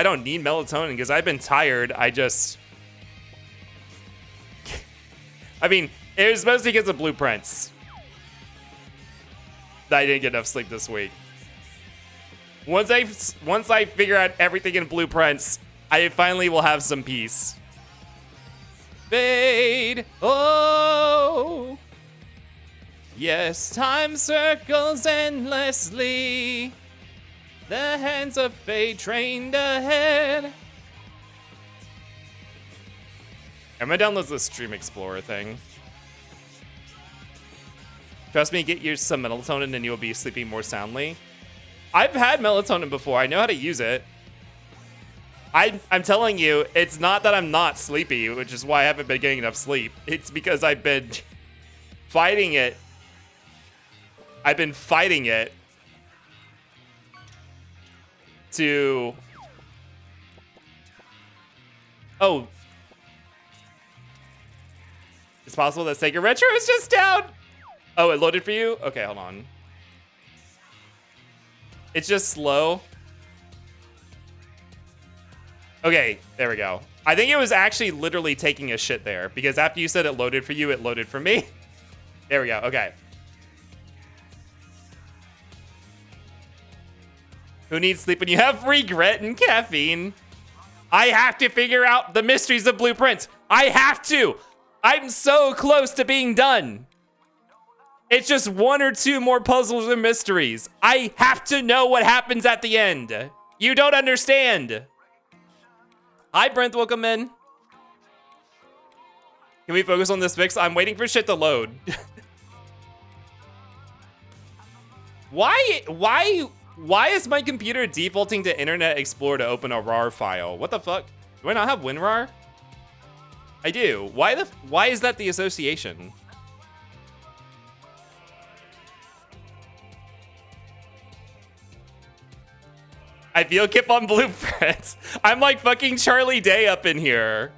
don't need melatonin because I've been tired. I mean, it was mostly because of blueprints that I didn't get enough sleep this week. Once I figure out everything in blueprints, I finally will have some peace. Fade. Oh. Yes, time circles endlessly. The hands of fate trained ahead. I'm gonna download the Stream Explorer thing. Trust me, get you some melatonin and you'll be sleeping more soundly. I've had melatonin before. I know how to use it. I'm telling you, it's not that I'm not sleepy, which is why I haven't been getting enough sleep. It's because I've been fighting it. I've been fighting it to... Oh. It's possible that Sega Retro is just down. Oh, it loaded for you? Okay, hold on. It's just slow. Okay, there we go. I think it was actually literally taking a shit there because after you said it loaded for you, it loaded for me. There we go, okay. Who needs sleep when you have regret and caffeine? I have to figure out the mysteries of blueprints. I have to. I'm so close to being done. It's just one or two more puzzles and mysteries. I have to know what happens at the end. You don't understand. Hi, Brent, welcome in. Can we focus on this fix? I'm waiting for shit to load. Why is my computer defaulting to Internet Explorer to open a RAR file? What the fuck? Do I not have WinRAR? I do. Why is that the association? I feel Kip on blueprints. I'm like fucking Charlie Day up in here.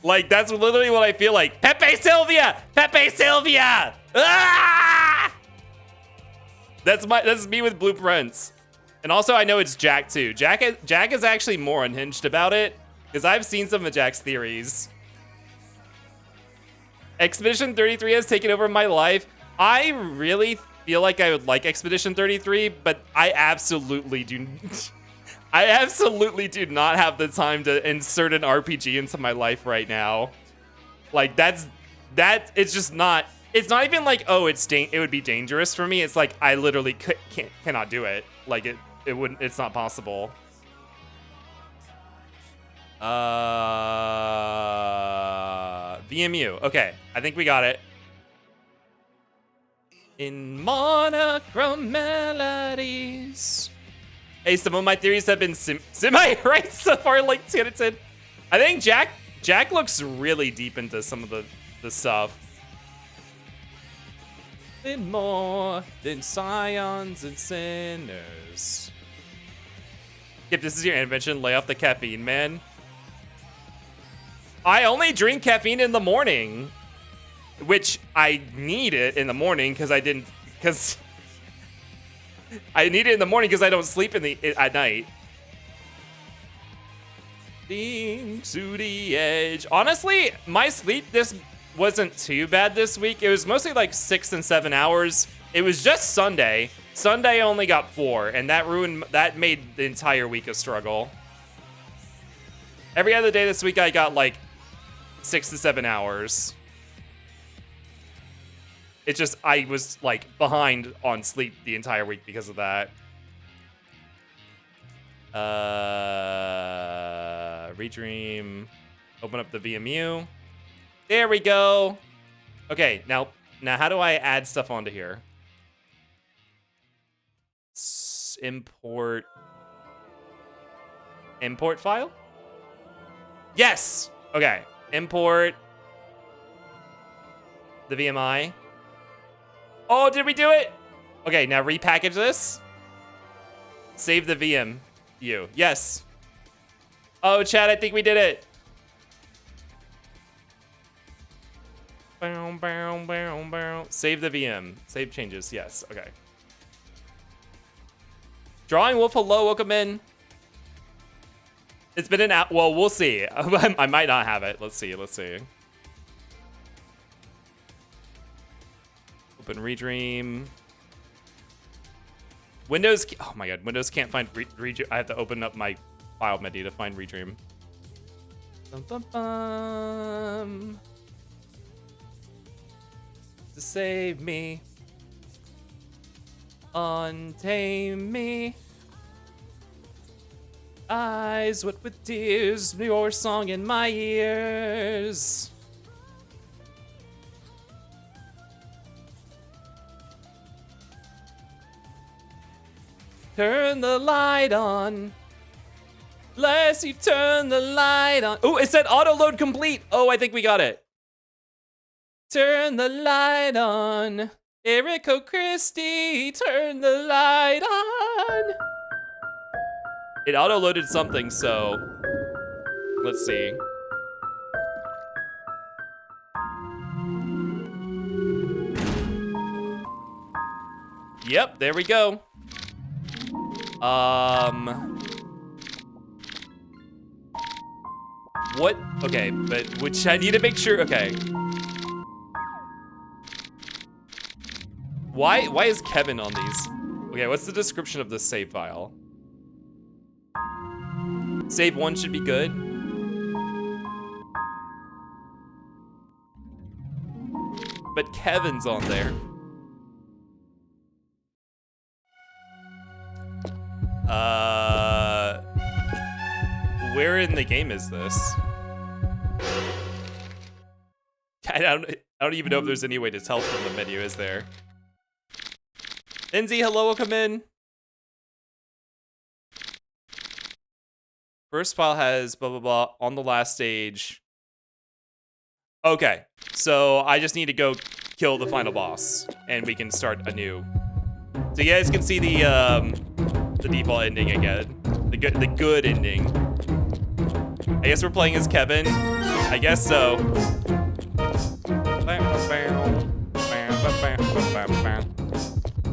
Like, that's literally what I feel like. Pepe Sylvia! Pepe Sylvia! Ah! That's me with blueprints. And also, I know it's Jack too. Jack is actually more unhinged about it because I've seen some of Jack's theories. Expedition 33 has taken over my life. I really feel like I would like Expedition 33, but I absolutely do. I absolutely do not have the time to insert an RPG into my life right now. Like it's just not. It's not even like, oh, it would be dangerous for me. It's like I literally cannot do it. Like it wouldn't. It's not possible. VMU. Okay, I think we got it. In monochrome melodies. Hey, some of my theories have been semi-right so far, like 10 out of 10. I think Jack looks really deep into some of the the stuff. And more than scions and sinners. If this is your intervention, lay off the caffeine, man. I only drink caffeine in the morning, which I need it in the morning because I need it in the morning because I don't sleep at night. To the edge. Honestly, my sleep this wasn't too bad this week. It was mostly like 6 and 7 hours. It was just Sunday. Sunday only got 4, and that made the entire week a struggle. Every other day this week I got like 6 to 7 hours. It's just I was like behind on sleep the entire week because of that. Redream. Open up the VMU. There we go. Okay, now how do I add stuff onto here? Import file? Yes. Okay. Import the VMI. Oh, did we do it? Okay, now repackage this. Save the VMU. Yes. Oh, chat, I think we did it. Save the VM. Save changes. Yes. Okay. Drawing Wolf, hello, welcome in. It's been an hour. Well, we'll see. I might not have it. Let's see. Open Redream. Windows. Oh my God. Windows can't find Redream. I have to open up my file menu to find Redream. To save me. Untame me. Eyes wet with tears, your song in my ears. Turn the light on. Lest you turn the light on. Oh, it said auto load complete. Oh, I think we got it. Turn the light on. Erico Christie, turn the light on. It auto-loaded something, so let's see. Yep, there we go. What? Okay, but which I need to make sure. Okay. Why is Kevin on these? Okay, what's the description of this save file? Save 1 should be good. But Kevin's on there. Where in the game is this? I don't even know if there's any way to tell from the menu, is there? Enzy, hello, welcome in. First file has blah, blah, blah on the last stage. Okay, so I just need to go kill the final boss and we can start anew. So you guys can see the default ending again. The good ending. I guess we're playing as Kevin. I guess so.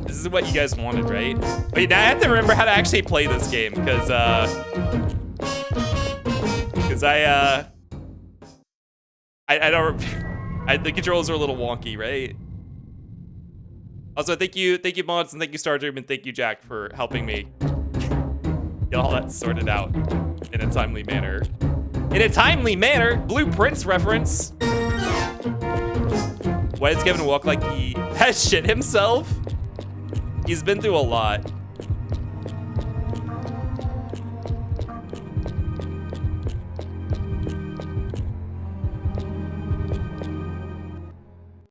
This is what you guys wanted, right? Wait, now I have to remember how to actually play this game, because I don't. The controls are a little wonky, right? Also, thank you, mods, and thank you, Stardream, and thank you, Jack, for helping me get all that sorted out in a timely manner. In a timely manner, Blueprints reference. Why does Kevin walk like he has shit himself? He's been through a lot.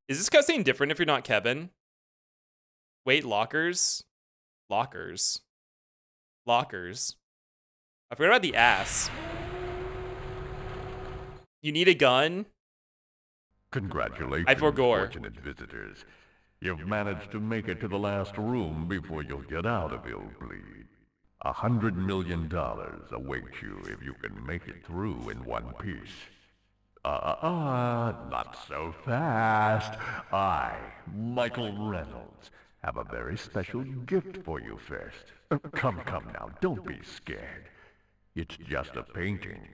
Is this cutscene different if you're not Kevin? Wait, lockers? Lockers. Lockers. I forgot about the ass. You need a gun? Congratulations, I forgore. fortunate visitors. You've managed to make it to the last room before you'll get out of Illbleed. $100 million awaits you if you can make it through in one piece. Not so fast. I, Michael Reynolds, have a very special gift for you first. Come now, don't be scared. It's just a painting.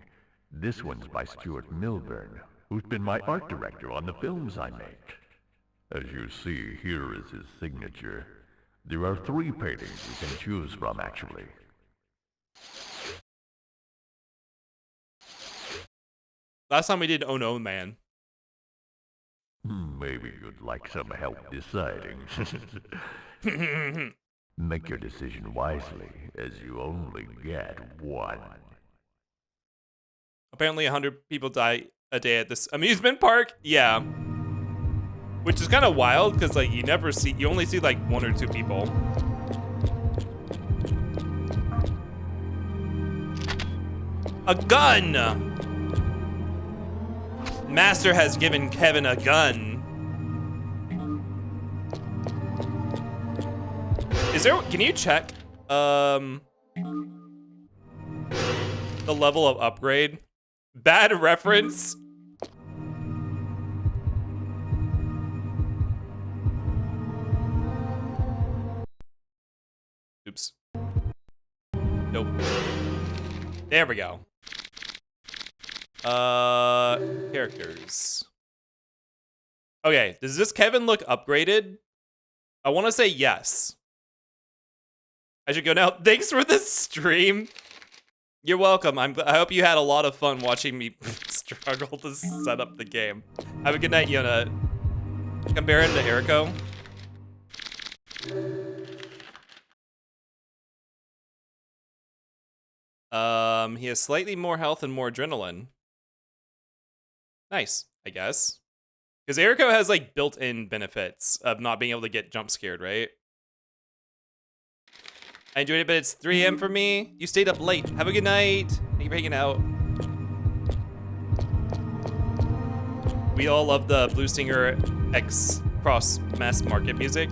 This one's by Stuart Milburn, who's been my art director on the films I make. As you see, here is his signature. There are 3 paintings you can choose from, actually. Last time we did Oh No Man. Maybe you'd like some help deciding. Make your decision wisely, as you only get one. Apparently 100 people die a day at this amusement park. Yeah. Which is kind of wild because like you only see like 1 or 2 people. A gun! Master has given Kevin a gun. Can you check the level of upgrade? Bad reference. Oops. Nope. There we go. Characters. Okay, does this Kevin look upgraded? I want to say yes. I should go now. Thanks for the stream. You're welcome. I hope you had a lot of fun watching me struggle to set up the game. Have a good night, Yona. Compare him to Eriko. He has slightly more health and more adrenaline. Nice, I guess. Because Eriko has like built-in benefits of not being able to get jump scared, right? I enjoyed it, but it's 3 AM for me. You stayed up late. Have a good night. Thank you for hanging out. We all love the Blue Stinger X Cross Mass Market music.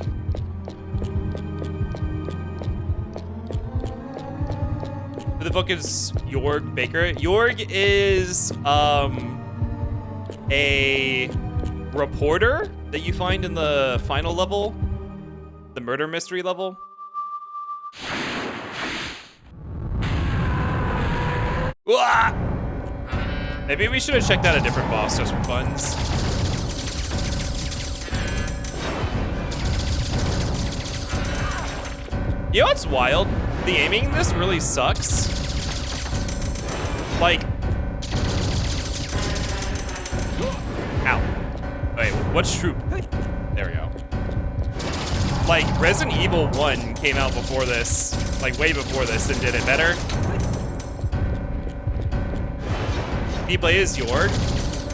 Who the fuck is Jorg Baker? Jorg is a reporter that you find in the final level, the murder mystery level. Uah! Maybe we should have checked out a different boss just for funds. You know what's wild? The aiming in this really sucks. Like, ow. Wait, what's troop? There we go. Like, Resident Evil 1 came out before this, like way before this, and did it better. Did he play as Jorg?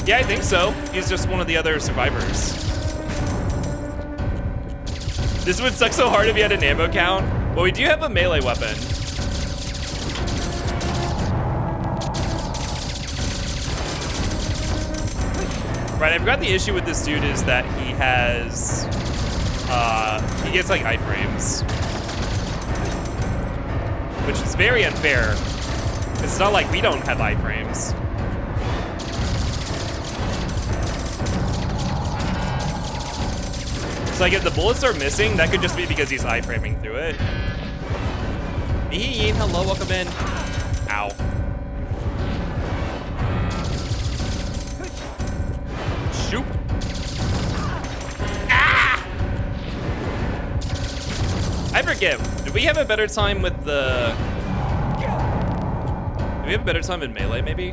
Yeah, I think so. He's just one of the other survivors. This would suck so hard if you had an ammo count. Well, we do have a melee weapon. Right, I forgot the issue with this dude is that he has, he gets like iframes. Which is very unfair. It's not like we don't have iframes. So like if the bullets are missing, that could just be because he's iframing through it. Hey, hello, welcome in. Ow. Shoot. Ah! I forget. Did we have a better time with the... Did we have a better time in melee, maybe?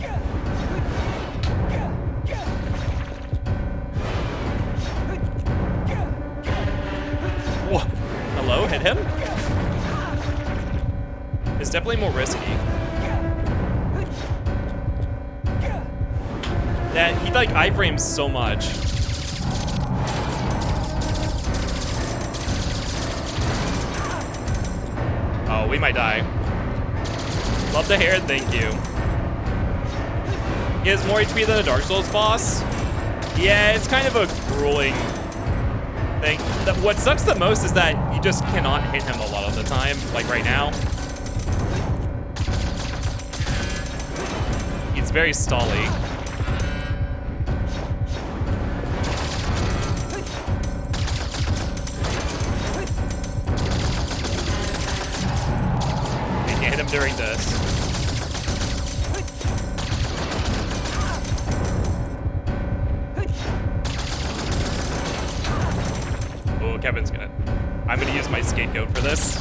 Whoa. Hello, hit him? It's definitely more risky. That he like iframes so much. Oh, we might die. Love the hair, thank you. He has more HP than a Dark Souls boss. Yeah, it's kind of a grueling thing. What sucks the most is that you just cannot hit him a lot of the time, like right now. He's very stally. You can't hit him during this. Oh, Kevin's gonna... I'm gonna use my scapegoat for this.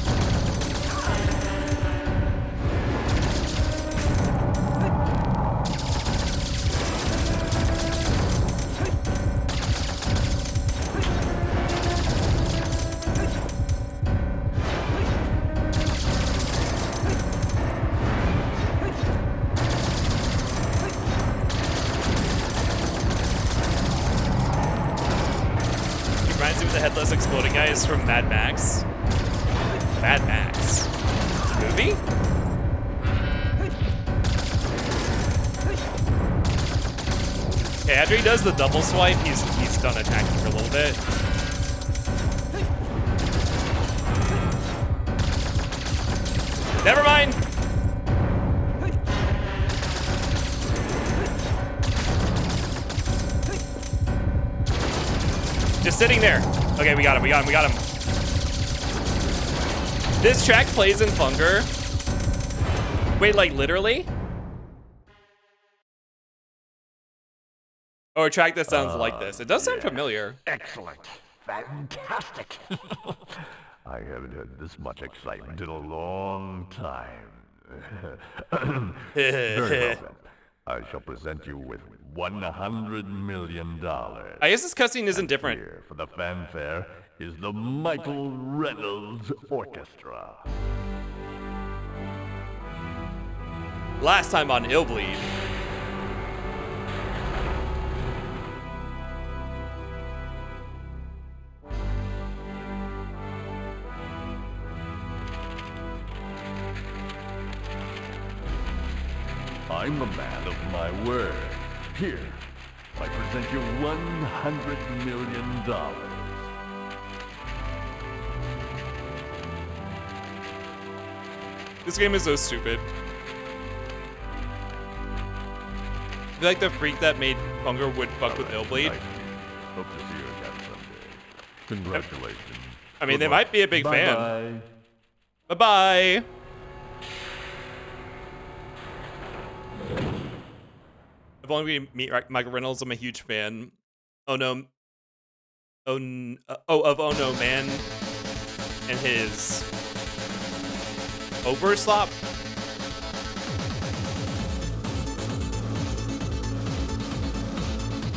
Reminds me of the headless exploding guys from Mad Max. Mad Max? The movie? Okay, after he does the double swipe, he's done attacking for a little bit. Never mind! Just sitting there. Okay, we got him, we got him, we got him. This track plays in Funger. Wait, like literally? Or a track that sounds like this. It does sound familiar. Excellent. Fantastic. I haven't had this much excitement in a long time. Very well, then. I shall present you with $100 million. I guess this cutscene isn't different. Here for the fanfare is the Michael Reynolds Orchestra. Last time on Illbleed. I'm a man of my word. Here, I present you $100 million. This game is so stupid. I feel like the freak that made Funger would fuck with Illbleed. Hope to see you again someday. Congratulations. I mean, they might be a big fan. Bye-bye. Bye-bye. If only we meet Michael Reynolds, I'm a huge fan. Oh no. Oh no man. And his overslop.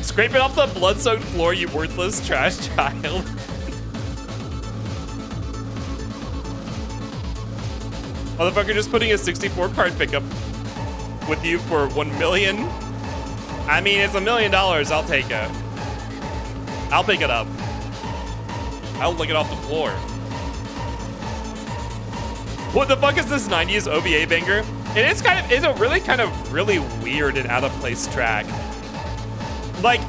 Scrape it off the blood-soaked floor, you worthless trash child. Motherfucker just putting a 64 card pickup with you for $1 million. I mean, it's $1 million. I'll take it. I'll pick it up. I'll lick it off the floor. What the fuck is this 90s OVA banger? It is kind of, it's a really weird and out of place track. Like,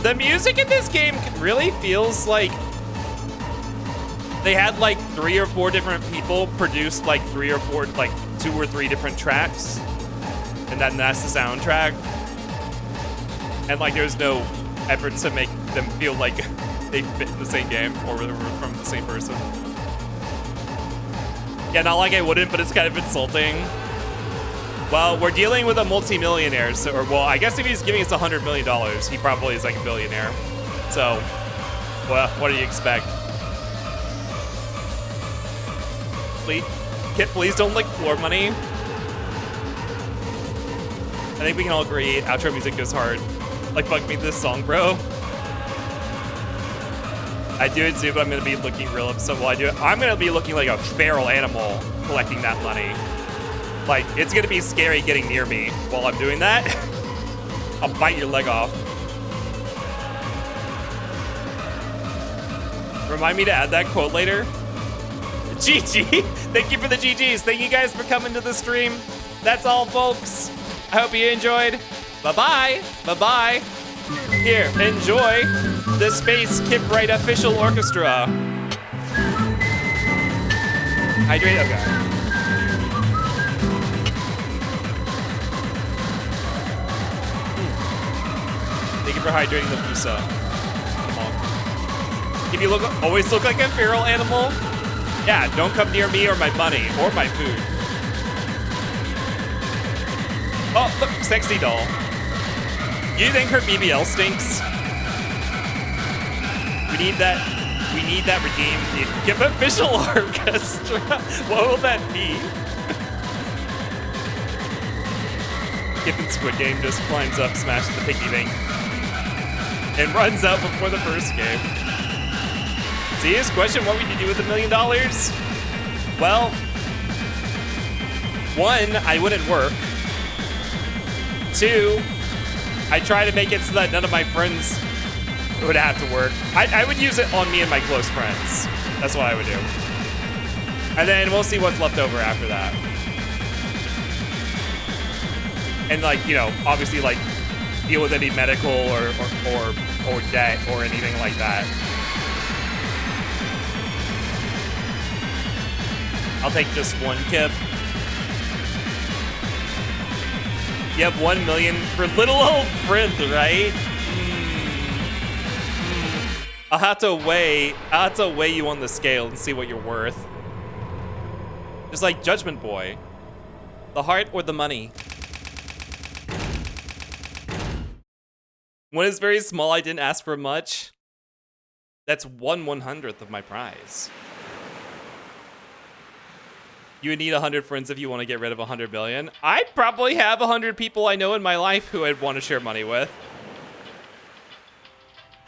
the music in this game really feels like they had like 3 or 4 different people produce like 3 or 4, like 2 or 3 different tracks. And then that's the soundtrack. And like there's no effort to make them feel like they fit in the same game or were from the same person. Yeah, not like I wouldn't, but it's kind of insulting. Well, we're dealing with a multi-millionaire, so, or well, I guess if he's giving us $100 million, he probably is like a billionaire. So, well, what do you expect? Please, Kit, please don't lick floor money. I think we can all agree outro music goes hard. Like, fuck me this song, bro. I do it too, but I'm gonna be looking real upset while I do it. I'm gonna be looking like a feral animal collecting that money. Like, it's gonna be scary getting near me while I'm doing that. I'll bite your leg off. Remind me to add that quote later. GG! Thank you for the GGs. Thank you guys for coming to the stream. That's all, folks. I hope you enjoyed. Bye-bye. Bye-bye. Here, enjoy the Space Kipwright official orchestra. Hydrate, okay. Thank you for hydrating the Fusa. Come on. If you always look like a feral animal, yeah, don't come near me or my money or my food. Oh, look, sexy doll. You think her BBL stinks? We need that redeemed. Give official orchestra. What will that be? Kip in Squid Game just climbs up, smashes the piggy bank, and runs out before the first game. Serious question, what would you do with $1 million? Well, one, I wouldn't work. Two, I try to make it so that none of my friends would have to work. I would use it on me and my close friends. That's what I would do. And then we'll see what's left over after that. And like, you know, obviously like deal with any medical or debt or anything like that. I'll take just one Kip. You have 1 million for little old Prince, right? I'll have to weigh you on the scale and see what you're worth. Just like Judgment Boy. The heart or the money? One is very small, I didn't ask for much. That's 1/100th of my prize. You would need 100 friends if you want to get rid of 100 billion. I probably have 100 people I know in my life who I'd want to share money with.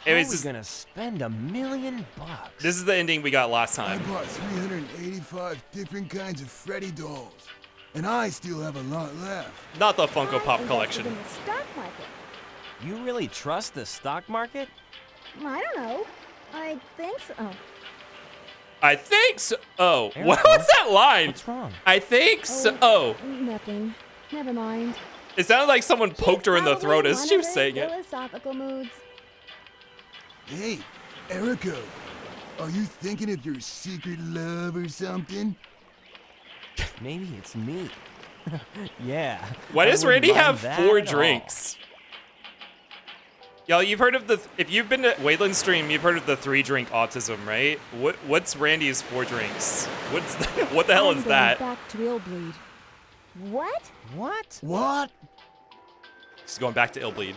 How are we gonna spend $1 million? This is the ending we got last time. I bought 385 different kinds of Freddy dolls, and I still have a lot left. Not the Funko Pop collection. In the stock market. You really trust the stock market? I don't know. I think so. I think so. Oh, Erica, what was that line? What's wrong? I think so. Oh, Nothing. Never mind. it sounded like someone poked her in the Probably throat as one she of was those saying it. philosophical moods. Hey, Erica, are you thinking of your secret love or something? Maybe it's me. Yeah. Why I does wouldn't Randy mind have that 4 at all. drinks? Y'all, you've heard of the, if you've been to Wayland's stream, you've heard of the 3-drink autism, right? What's Randy's 4 drinks? What the hell I'm is going that? Back to Illbleed. What? What? What? He's going back to Illbleed.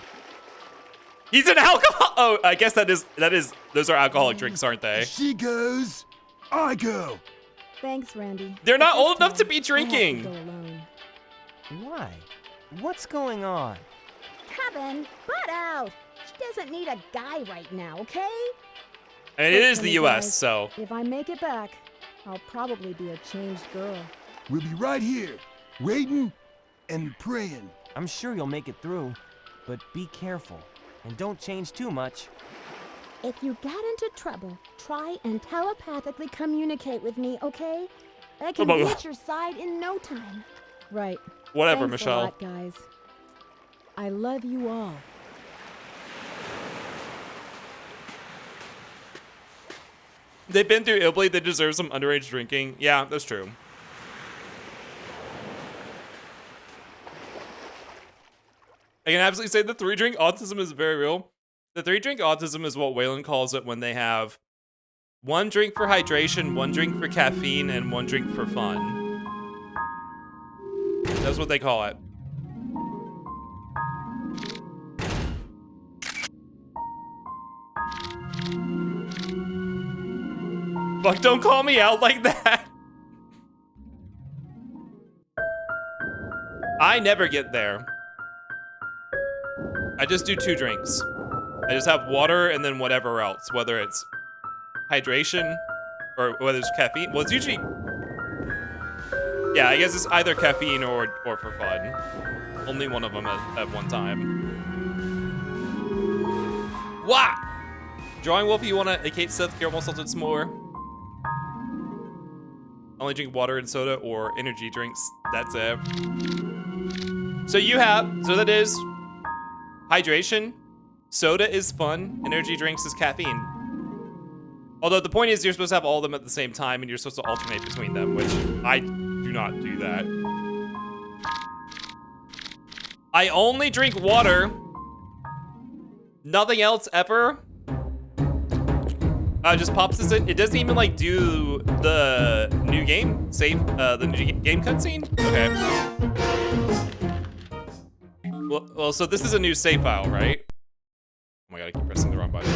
He's an alcohol. Oh, I guess those are alcoholic drinks, aren't they? She goes, I go. Thanks, Randy. They're not But this old enough to time, be I have drinking. to go alone. Why? What's going on? Kevin, butt out. She doesn't need a guy right now, okay? I mean, it is Listen, the you U.S., guys, so If I make it back, I'll probably be a changed girl. We'll be right here, waiting and praying. I'm sure you'll make it through, but be careful and don't change too much. If you get into trouble, try and telepathically communicate with me, okay? I can be at your side in no time. Right. whatever, Thanks Michelle. a lot, guys. I love you all. They've been through Illbleed, they deserve some underage drinking. Yeah, that's true. I can absolutely say the 3-drink autism is very real. The 3-drink autism is what Wayland calls it when they have 1 drink for hydration, 1 drink for caffeine, and 1 drink for fun. That's what they call it. Fuck, don't call me out like that. I never get there. I just do 2 drinks. I just have water and then whatever else, whether it's hydration or whether it's caffeine. Well, it's usually, yeah, I guess it's either caffeine or for fun. Only one of them at one time. Wah! Drawing Wolf, you want to Kate Seth caramel salted s'more? Only drink water and soda or energy drinks. That's it. So you have, so that is hydration, Soda is fun. Energy drinks is caffeine. Although the point is you're supposed to have all of them at the same time and you're supposed to alternate between them, which I do not do that. I only drink water. Nothing else ever. Just pops this in. It doesn't even like do the new game save, the new game cutscene. Okay. Well, so this is a new save file, right? Oh my god, I keep pressing the wrong button.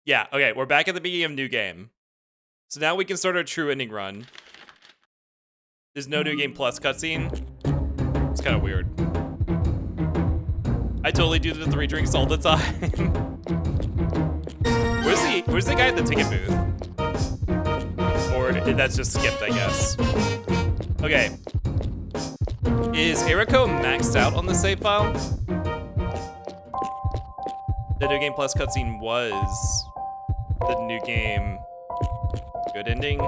Yeah, okay, we're back at the beginning of new game. So now we can start our true ending run. There's no new game plus cutscene. It's kind of weird. I totally do the 3 drinks all the time. Where's the guy at the ticket booth? Or that's just skipped, I guess. Okay. Is Eriko maxed out on the save file? The new game plus cutscene was the new game good ending.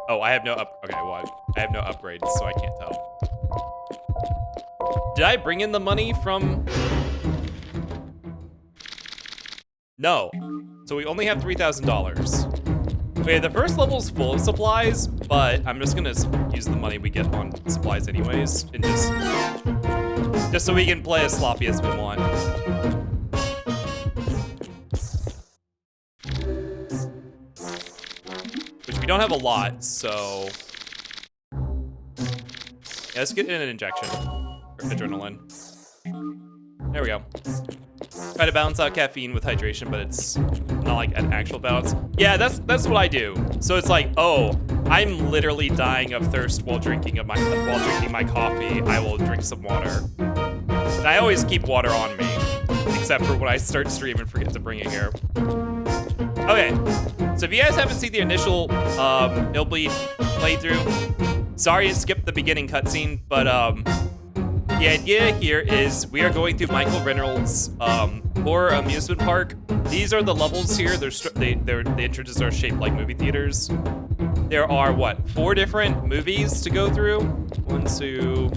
Oh, I have no okay, well, I have no upgrades, so I can't tell. Did I bring in the money from? No. So we only have $3,000. Okay, the first level's full of supplies, but I'm just gonna use the money we get on supplies anyways, and just so we can play as sloppy as we want. Which we don't have a lot, so yeah, let's get in an injection or adrenaline. There we go. Try to balance out caffeine with hydration, but it's not like an actual balance. Yeah, that's what I do. So it's like, oh, I'm literally dying of thirst while drinking my coffee. I will drink some water. And I always keep water on me, except for when I start stream and forget to bring it here. Okay, so if you guys haven't seen the initial Illbleed playthrough, sorry it skipped the beginning cutscene, but the idea here is we are going through Michael Reynolds' horror amusement park. These are the levels here. The entrances are shaped like movie theaters. There are, what, 4 different movies to go through? 1, 2,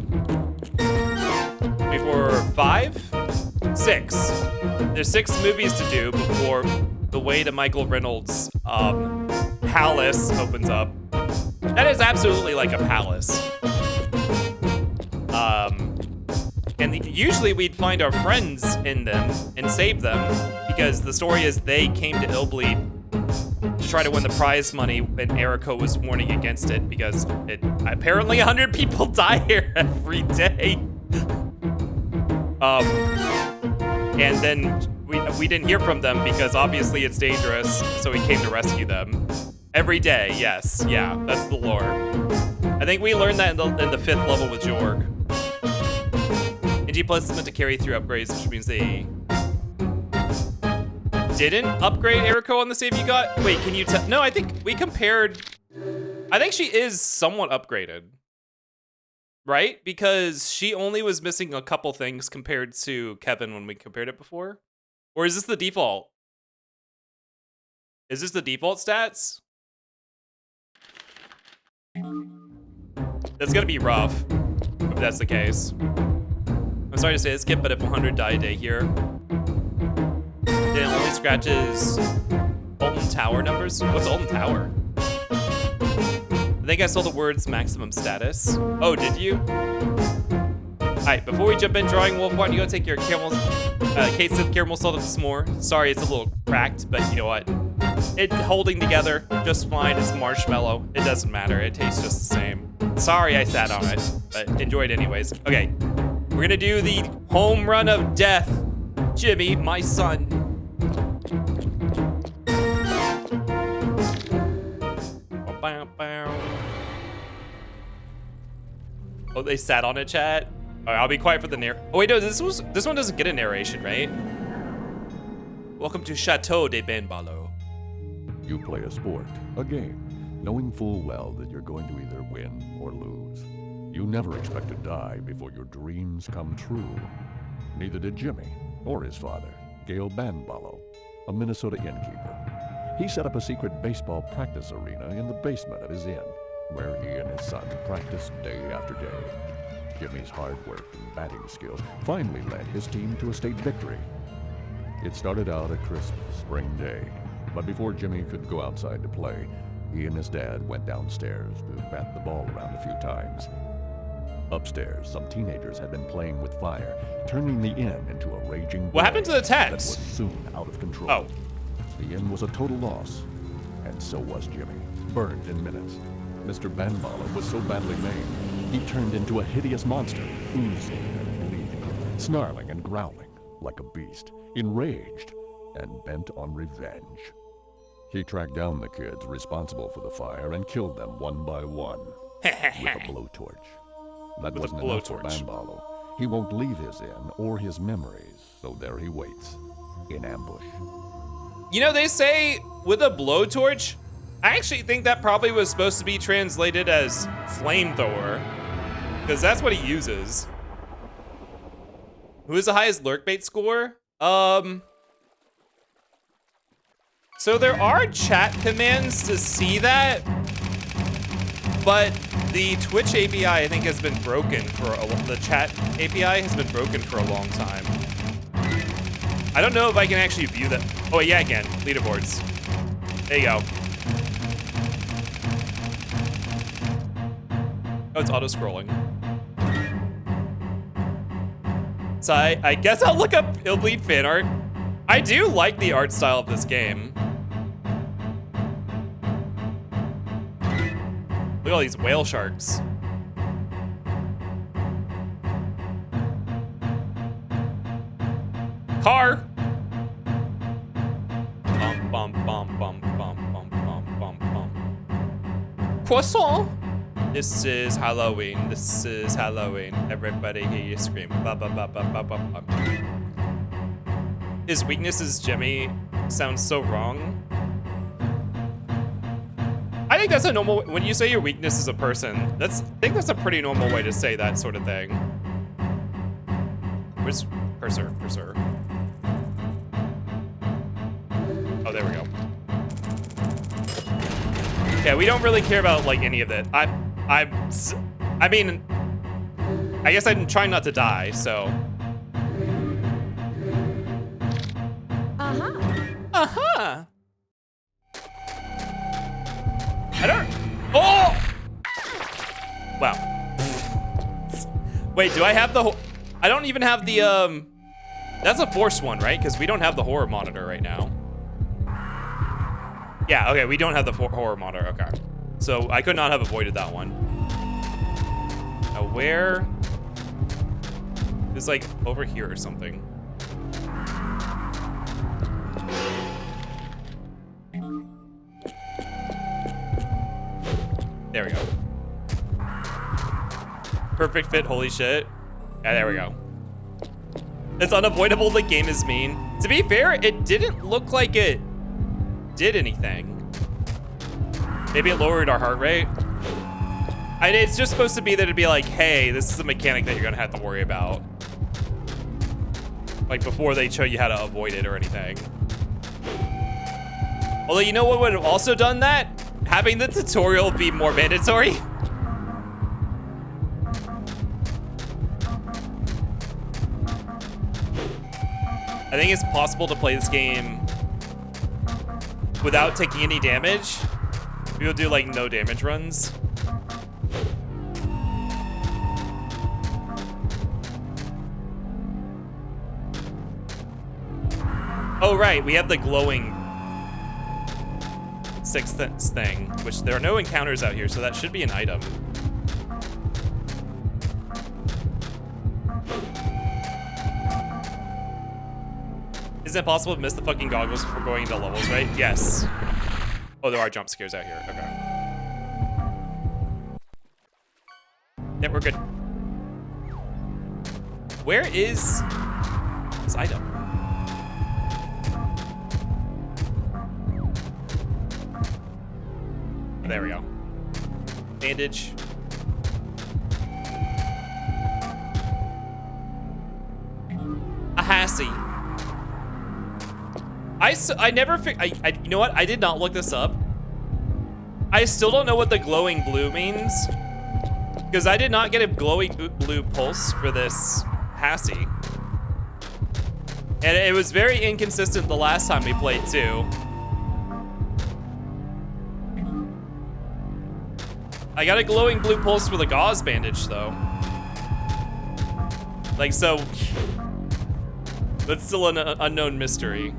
3, 4, 5? 6. There's 6 movies to do before the way to Michael Reynolds' palace opens up. That is absolutely like a palace. And usually we'd find our friends in them and save them because the story is they came to Illbleed to try to win the prize money and Eriko was warning against it because apparently 100 people die here every day. And then we didn't hear from them because obviously it's dangerous, so we came to rescue them. Every day, yes, yeah, that's the lore. I think we learned that in the 5th level with Jorg. G Plus is meant to carry through upgrades, which means they didn't upgrade Eriko on the save you got? Wait, can you tell? No, I think we compared. I think she is somewhat upgraded, right? Because she only was missing a couple things compared to Kevin when we compared it before. Or is this the default? Is this the default stats? That's gonna be rough if that's the case. I'm sorry to say this, Skip, but if 100 die a day here, then it only scratches Alton Tower numbers. What's Alton Tower? I think I saw the words maximum status. Oh, did you? Alright, before we jump in, Drawing Wolf, why don't you go take your caramel, case of caramel salted s'more. Sorry, it's a little cracked, but you know what? It's holding together just fine. It's marshmallow. It doesn't matter. It tastes just the same. Sorry I sat on it, but enjoyed anyways. Okay. We're gonna do the home run of death. Jimmy, my son. Oh, they sat on it, chat? All right, I'll be quiet for the Oh wait, no, this one doesn't get a narration, right? Welcome to Chateau de Benbalo. You play a sport, a game, knowing full well that you're going to either win or lose. You never expect to die before your dreams come true. Neither did Jimmy, or his father, Gail Banbalo, a Minnesota innkeeper. He set up a secret baseball practice arena in the basement of his inn. where he and his son practiced day after day. Jimmy's hard work and batting skills finally led his team to a state victory. It started out a crisp spring day, but before Jimmy could go outside to play, he and his dad went downstairs to bat the ball around a few times. Upstairs, some teenagers had been playing with fire, turning the inn into a raging What happened to the blaze that text? was soon out of control. Oh. The inn was a total loss, and so was Jimmy, burned in minutes. Mr. Banbala was so badly maimed, he turned into a hideous monster, oozing and bleeding, snarling and growling like a beast, enraged and bent on revenge. He tracked down the kids responsible for the fire and killed them one by one with a blowtorch. That With a wasn't enough for blowtorch. Banbalo. He won't leave his inn or his memories, so there he waits, in ambush. You know, they say with a blowtorch, I actually think that probably was supposed to be translated as flamethrower, because that's what he uses. Who is the highest lurkbait score? So there are chat commands to see that, but the Twitch API I think has been broken for the chat API has been broken for a long time. I don't know if I can actually view that. Oh yeah, again, leaderboards. There you go. Oh, it's auto scrolling. So I guess I'll look up Illbleed fan art. I do like the art style of this game. Look at all these whale sharks. Car. Bum bum bum bum bum bum bum bum bum. Croissant. This is Halloween. This is Halloween. Everybody hear you scream. Ba ba ba ba ba ba ba. His weakness is Jimmy. Sounds so wrong. I think that's a normal. When you say your weakness is a person, I think that's a pretty normal way to say that sort of thing. Where's cursor? Cursor. Oh, there we go. Yeah, we don't really care about like any of that. I mean, I guess I'm trying not to die, so. Uh-huh. I don't. Oh! Wow. Wait, do I have the? I don't even have the. That's a forced one, right? Because we don't have the horror monitor right now. Yeah. Okay, we don't have the horror monitor. Okay. So I could not have avoided that one. Now where? It's like over here or something. There we go. Perfect fit, holy shit. Yeah, there we go. It's unavoidable, the game is mean. To be fair, it didn't look like it did anything. Maybe it lowered our heart rate. It's just supposed to be that it'd be like, hey, this is a mechanic that you're gonna have to worry about. Like before they show you how to avoid it or anything. Although you know what would have also done that? Having the tutorial be more mandatory. I think it's possible to play this game without taking any damage. We'll do like no damage runs. Oh right, we have the glowing sixth thing, which there are no encounters out here, so that should be an item. Isn't it possible to miss the fucking goggles before going into levels, right? Yes. Oh, there are jump scares out here. Okay. Yeah, we're good. Where is this item? Oh, there we go. Bandage. A Hassie. I never you know what? I did not look this up. I still don't know what the glowing blue means. Because I did not get a glowing blue pulse for this Hassie. And it was very inconsistent the last time we played too. I got a glowing blue pulse for the gauze bandage though. Like, so, that's still an unknown mystery.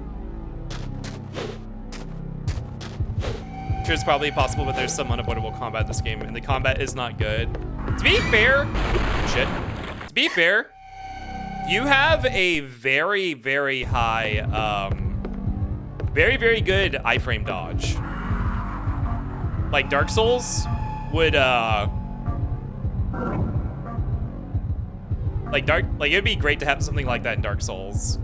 Sure, it's probably possible, but there's some unavoidable combat in this game, and the combat is not good. To be fair, to be fair, you have a very, very high, very, very good iframe dodge. Like Dark Souls would, like it'd be great to have something like that in Dark Souls.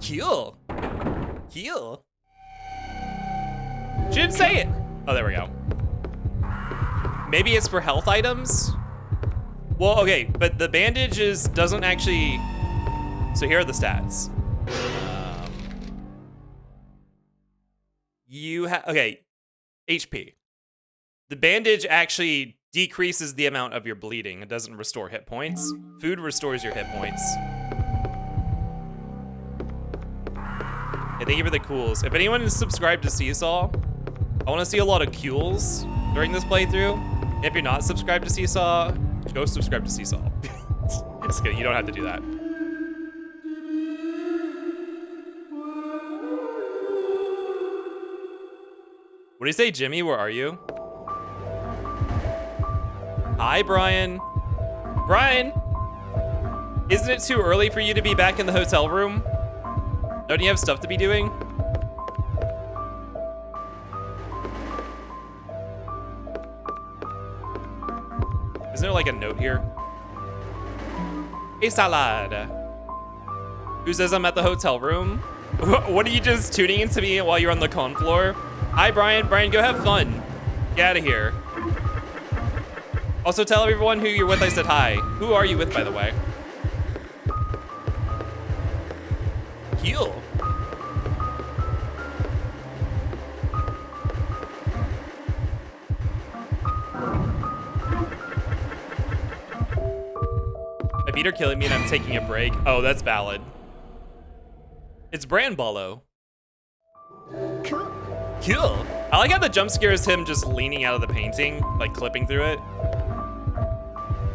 Cool. Cool. She didn't say it. Oh, there we go. Maybe it's for health items? Well, okay, but the bandages doesn't actually... So here are the stats. You have... Okay, HP. The bandage actually decreases the amount of your bleeding. It doesn't restore hit points. Food restores your hit points. Hey, thank you for the cools. If anyone is subscribed to Seesaw, I want to see a lot of cules during this playthrough. If you're not subscribed to Seesaw, go subscribe to Seesaw. Just kidding, you don't have to do that. What do you say, Jimmy? Where are you? Hi, Brian. Brian, isn't it too early for you to be back in the hotel room? Don't you have stuff to be doing? Isn't there like a note here? Hey, salad. Who says I'm at the hotel room? What are you just tuning into me while you're on the con floor? Hi, Brian. Brian, go have fun. Get out of here. Also, tell everyone who you're with I said hi. Who are you with, by the way? Heal. My feet are killing me and I'm taking a break. Oh, that's valid. It's Branbolo. Cool. Cool. I like how the jump scare is him just leaning out of the painting, like clipping through it.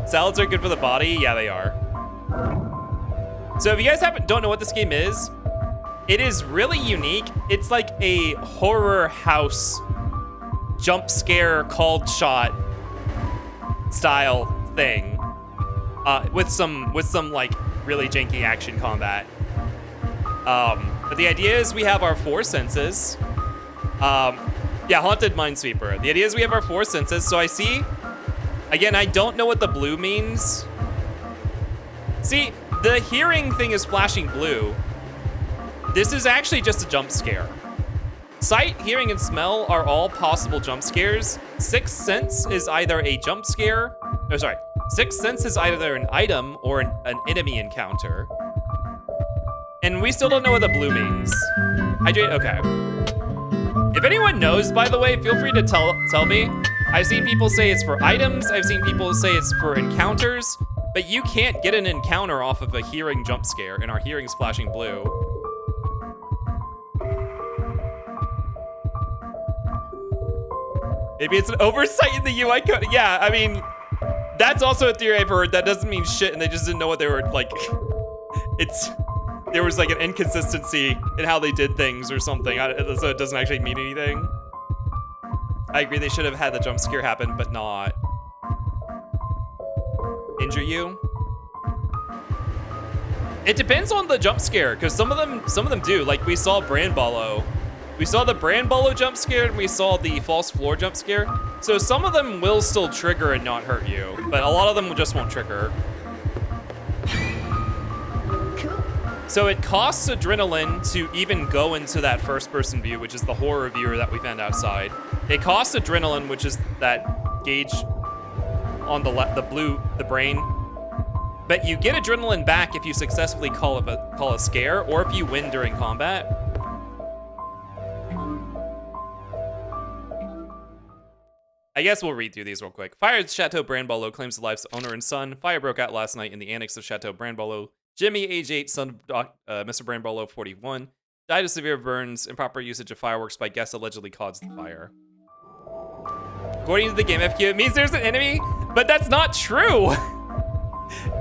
Salads are good for the body. Yeah, they are. So if you guys don't know what this game is, it is really unique. It's like a horror house jump scare called shot style thing, with some like really janky action combat. But the idea is we have our 4 senses. Yeah, Haunted Minesweeper. The idea is we have our 4 senses. So I see, again, I don't know what the blue means. See, the hearing thing is flashing blue. This is actually just a jump scare. Sight, hearing, and smell are all possible jump scares. Sixth sense is either a jump scare, oh, sorry. Sixth sense is either an item or an enemy encounter. And we still don't know what the blue means. Hydrate, okay. If anyone knows, by the way, feel free to tell me. I've seen people say it's for items, I've seen people say it's for encounters, but you can't get an encounter off of a hearing jump scare, and our hearing's flashing blue. Maybe it's an oversight in the UI code. Yeah, I mean, that's also a theory I've heard. That doesn't mean shit, and they just didn't know what they were, like, there was like an inconsistency in how they did things or something, so it doesn't actually mean anything. I agree, they should have had the jump scare happen, but not injure you. It depends on the jump scare, because some of them do. Like we saw Branbolo. We saw the Branbolo jump scare, and we saw the false floor jump scare. So some of them will still trigger and not hurt you, but a lot of them just won't trigger. So it costs adrenaline to even go into that first-person view, which is the horror viewer that we found outside. It costs adrenaline, which is that gauge on the brain. But you get adrenaline back if you successfully call a scare, or if you win during combat. I guess we'll read through these real quick. Fire at Chateau Branbolo claims the life's owner and son. Fire broke out last night in the annex of Chateau Branbolo. Jimmy, age 8, son of Mr. Branbolo, 41, died of severe burns. Improper usage of fireworks by guests allegedly caused the fire. According to the game FQ, it means there's an enemy, but that's not true.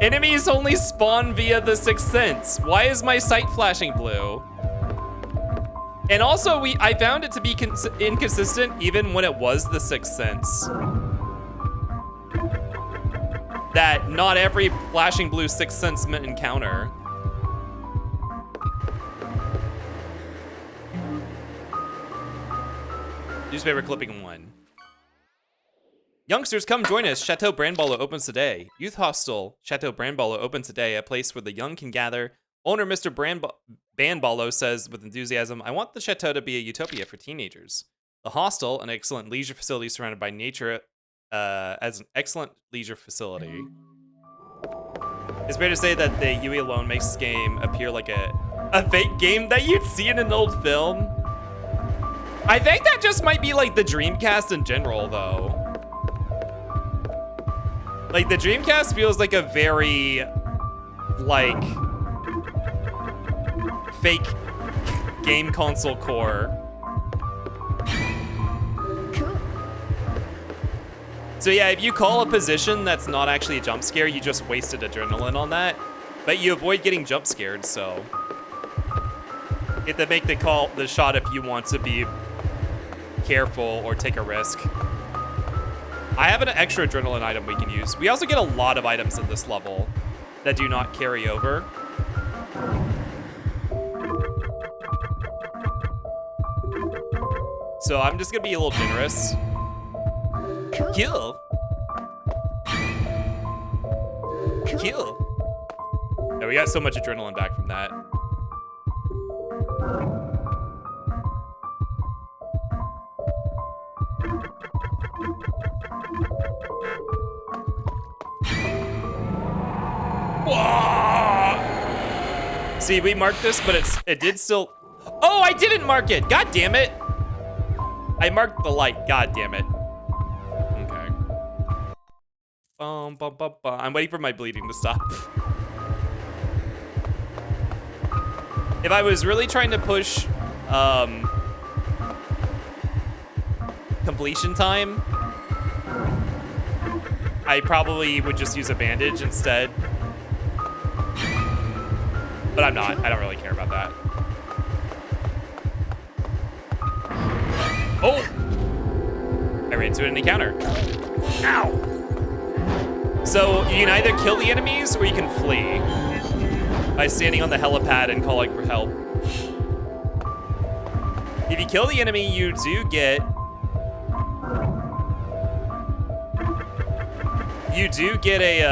Enemies only spawn via the Sixth Sense. Why is my sight flashing blue? And also, I found it to be inconsistent even when it was the Sixth Sense. That not every flashing blue Sixth Sense meant encounter. Newspaper clipping 1. Youngsters, come join us. Chateau Branbolo opens today. Youth Hostel, Chateau Branbolo opens today, a place where the young can gather. Owner Mr. Branbolo says with enthusiasm, I want the chateau to be a utopia for teenagers. The hostel, an excellent leisure facility surrounded by nature, as an excellent leisure facility. It's fair to say that the UE alone makes this game appear like a fake game that you'd see in an old film. I think that just might be like the Dreamcast in general, though. Like, the Dreamcast feels like a very, like, fake game console core. Cool. So yeah, if you call a position that's not actually a jump scare, you just wasted adrenaline on that. But you avoid getting jump scared, so. You have to make the shot if you want to be careful or take a risk. I have an extra adrenaline item we can use. We also get a lot of items in this level that do not carry over. So I'm just gonna be a little generous. Cool. Kill. Kill. Yeah, we got so much adrenaline back from that. Whoa! See, we marked this, but it did still. Oh, I didn't mark it. God damn it! I marked the light. God damn it. Okay. I'm waiting for my bleeding to stop. If I was really trying to push completion time, I probably would just use a bandage instead. But I'm not. I don't really care about that. Oh! I ran into an encounter. Ow! So you can either kill the enemies or you can flee by standing on the helipad and calling for help. If you kill the enemy, you do get a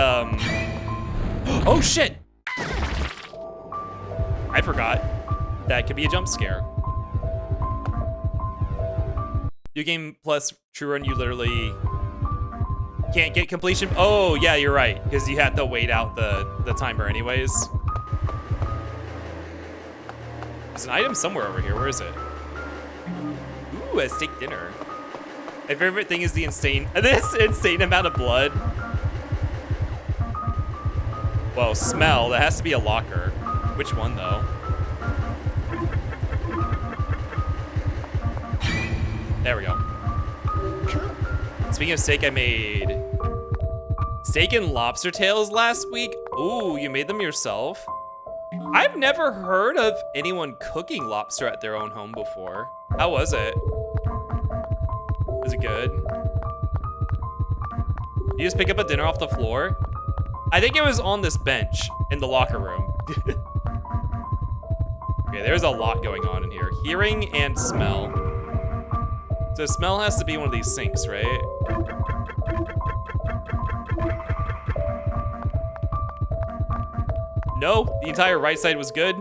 oh shit! I forgot. That could be a jump scare. New game plus true run, you literally can't get completion. Oh yeah, you're right, because you had to wait out the timer anyways. There's an item somewhere over here. Where is it? Ooh, a steak dinner. My favorite thing is this insane amount of blood. Whoa, smell. That has to be a locker. Which one, though? There we go. Speaking of steak, I made steak and lobster tails last week. Ooh, you made them yourself? I've never heard of anyone cooking lobster at their own home before. How was it? Was it good? You just pick up a dinner off the floor? I think it was on this bench in the locker room. Okay, there's a lot going on in here. Hearing and smell. So smell has to be one of these sinks, right? No, the entire right side was good.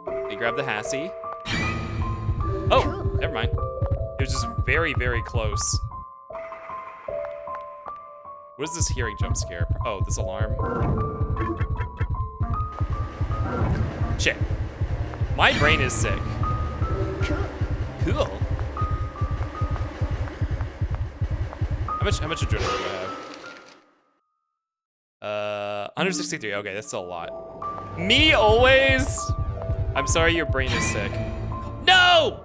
Okay, grab the Hassie. Oh, never mind. It was just very, very close. What is this hearing jump scare? Oh, this alarm. Shit. My brain is sick. Cool. How much adrenaline do I have? 163. Okay, that's still a lot. Me always. I'm sorry, your brain is sick. No!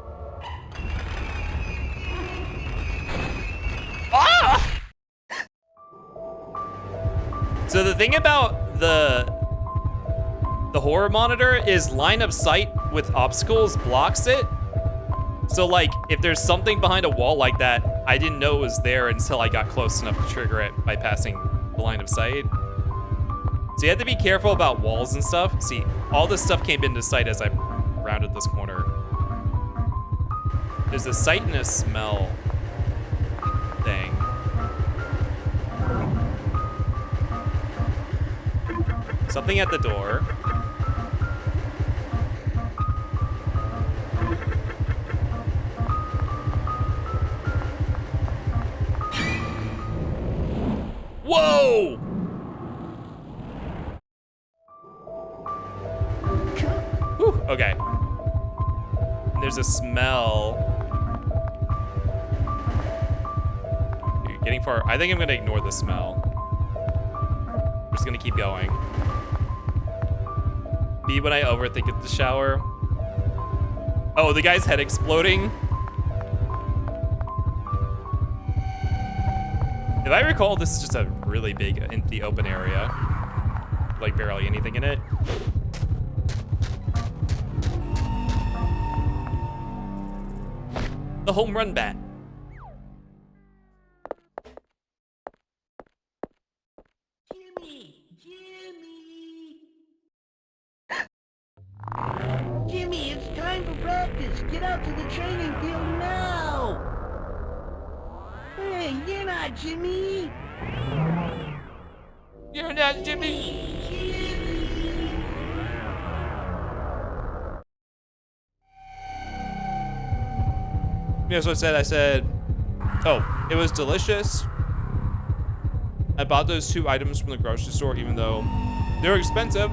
Ah! So the thing about the horror monitor is line of sight with obstacles blocks it. So like, if there's something behind a wall like that, I didn't know it was there until I got close enough to trigger it by passing the line of sight. So you have to be careful about walls and stuff. See, all this stuff came into sight as I rounded this corner. There's a sight and a smell thing. Something at the door. Whoa! Whew, okay. There's a smell. You're getting far. I think I'm gonna ignore the smell. I'm just gonna keep going. Me when I overthink at the shower. Oh, the guy's head exploding. If I recall, this is just a really big, empty, open area. Like, barely anything in it. The home run bat. Jimmy, it's time for practice. Get out to the training field now. Hey, you're not Jimmy. You're not Jimmy. Here's what I said, oh, it was delicious. I bought those 2 items from the grocery store, even though they were expensive.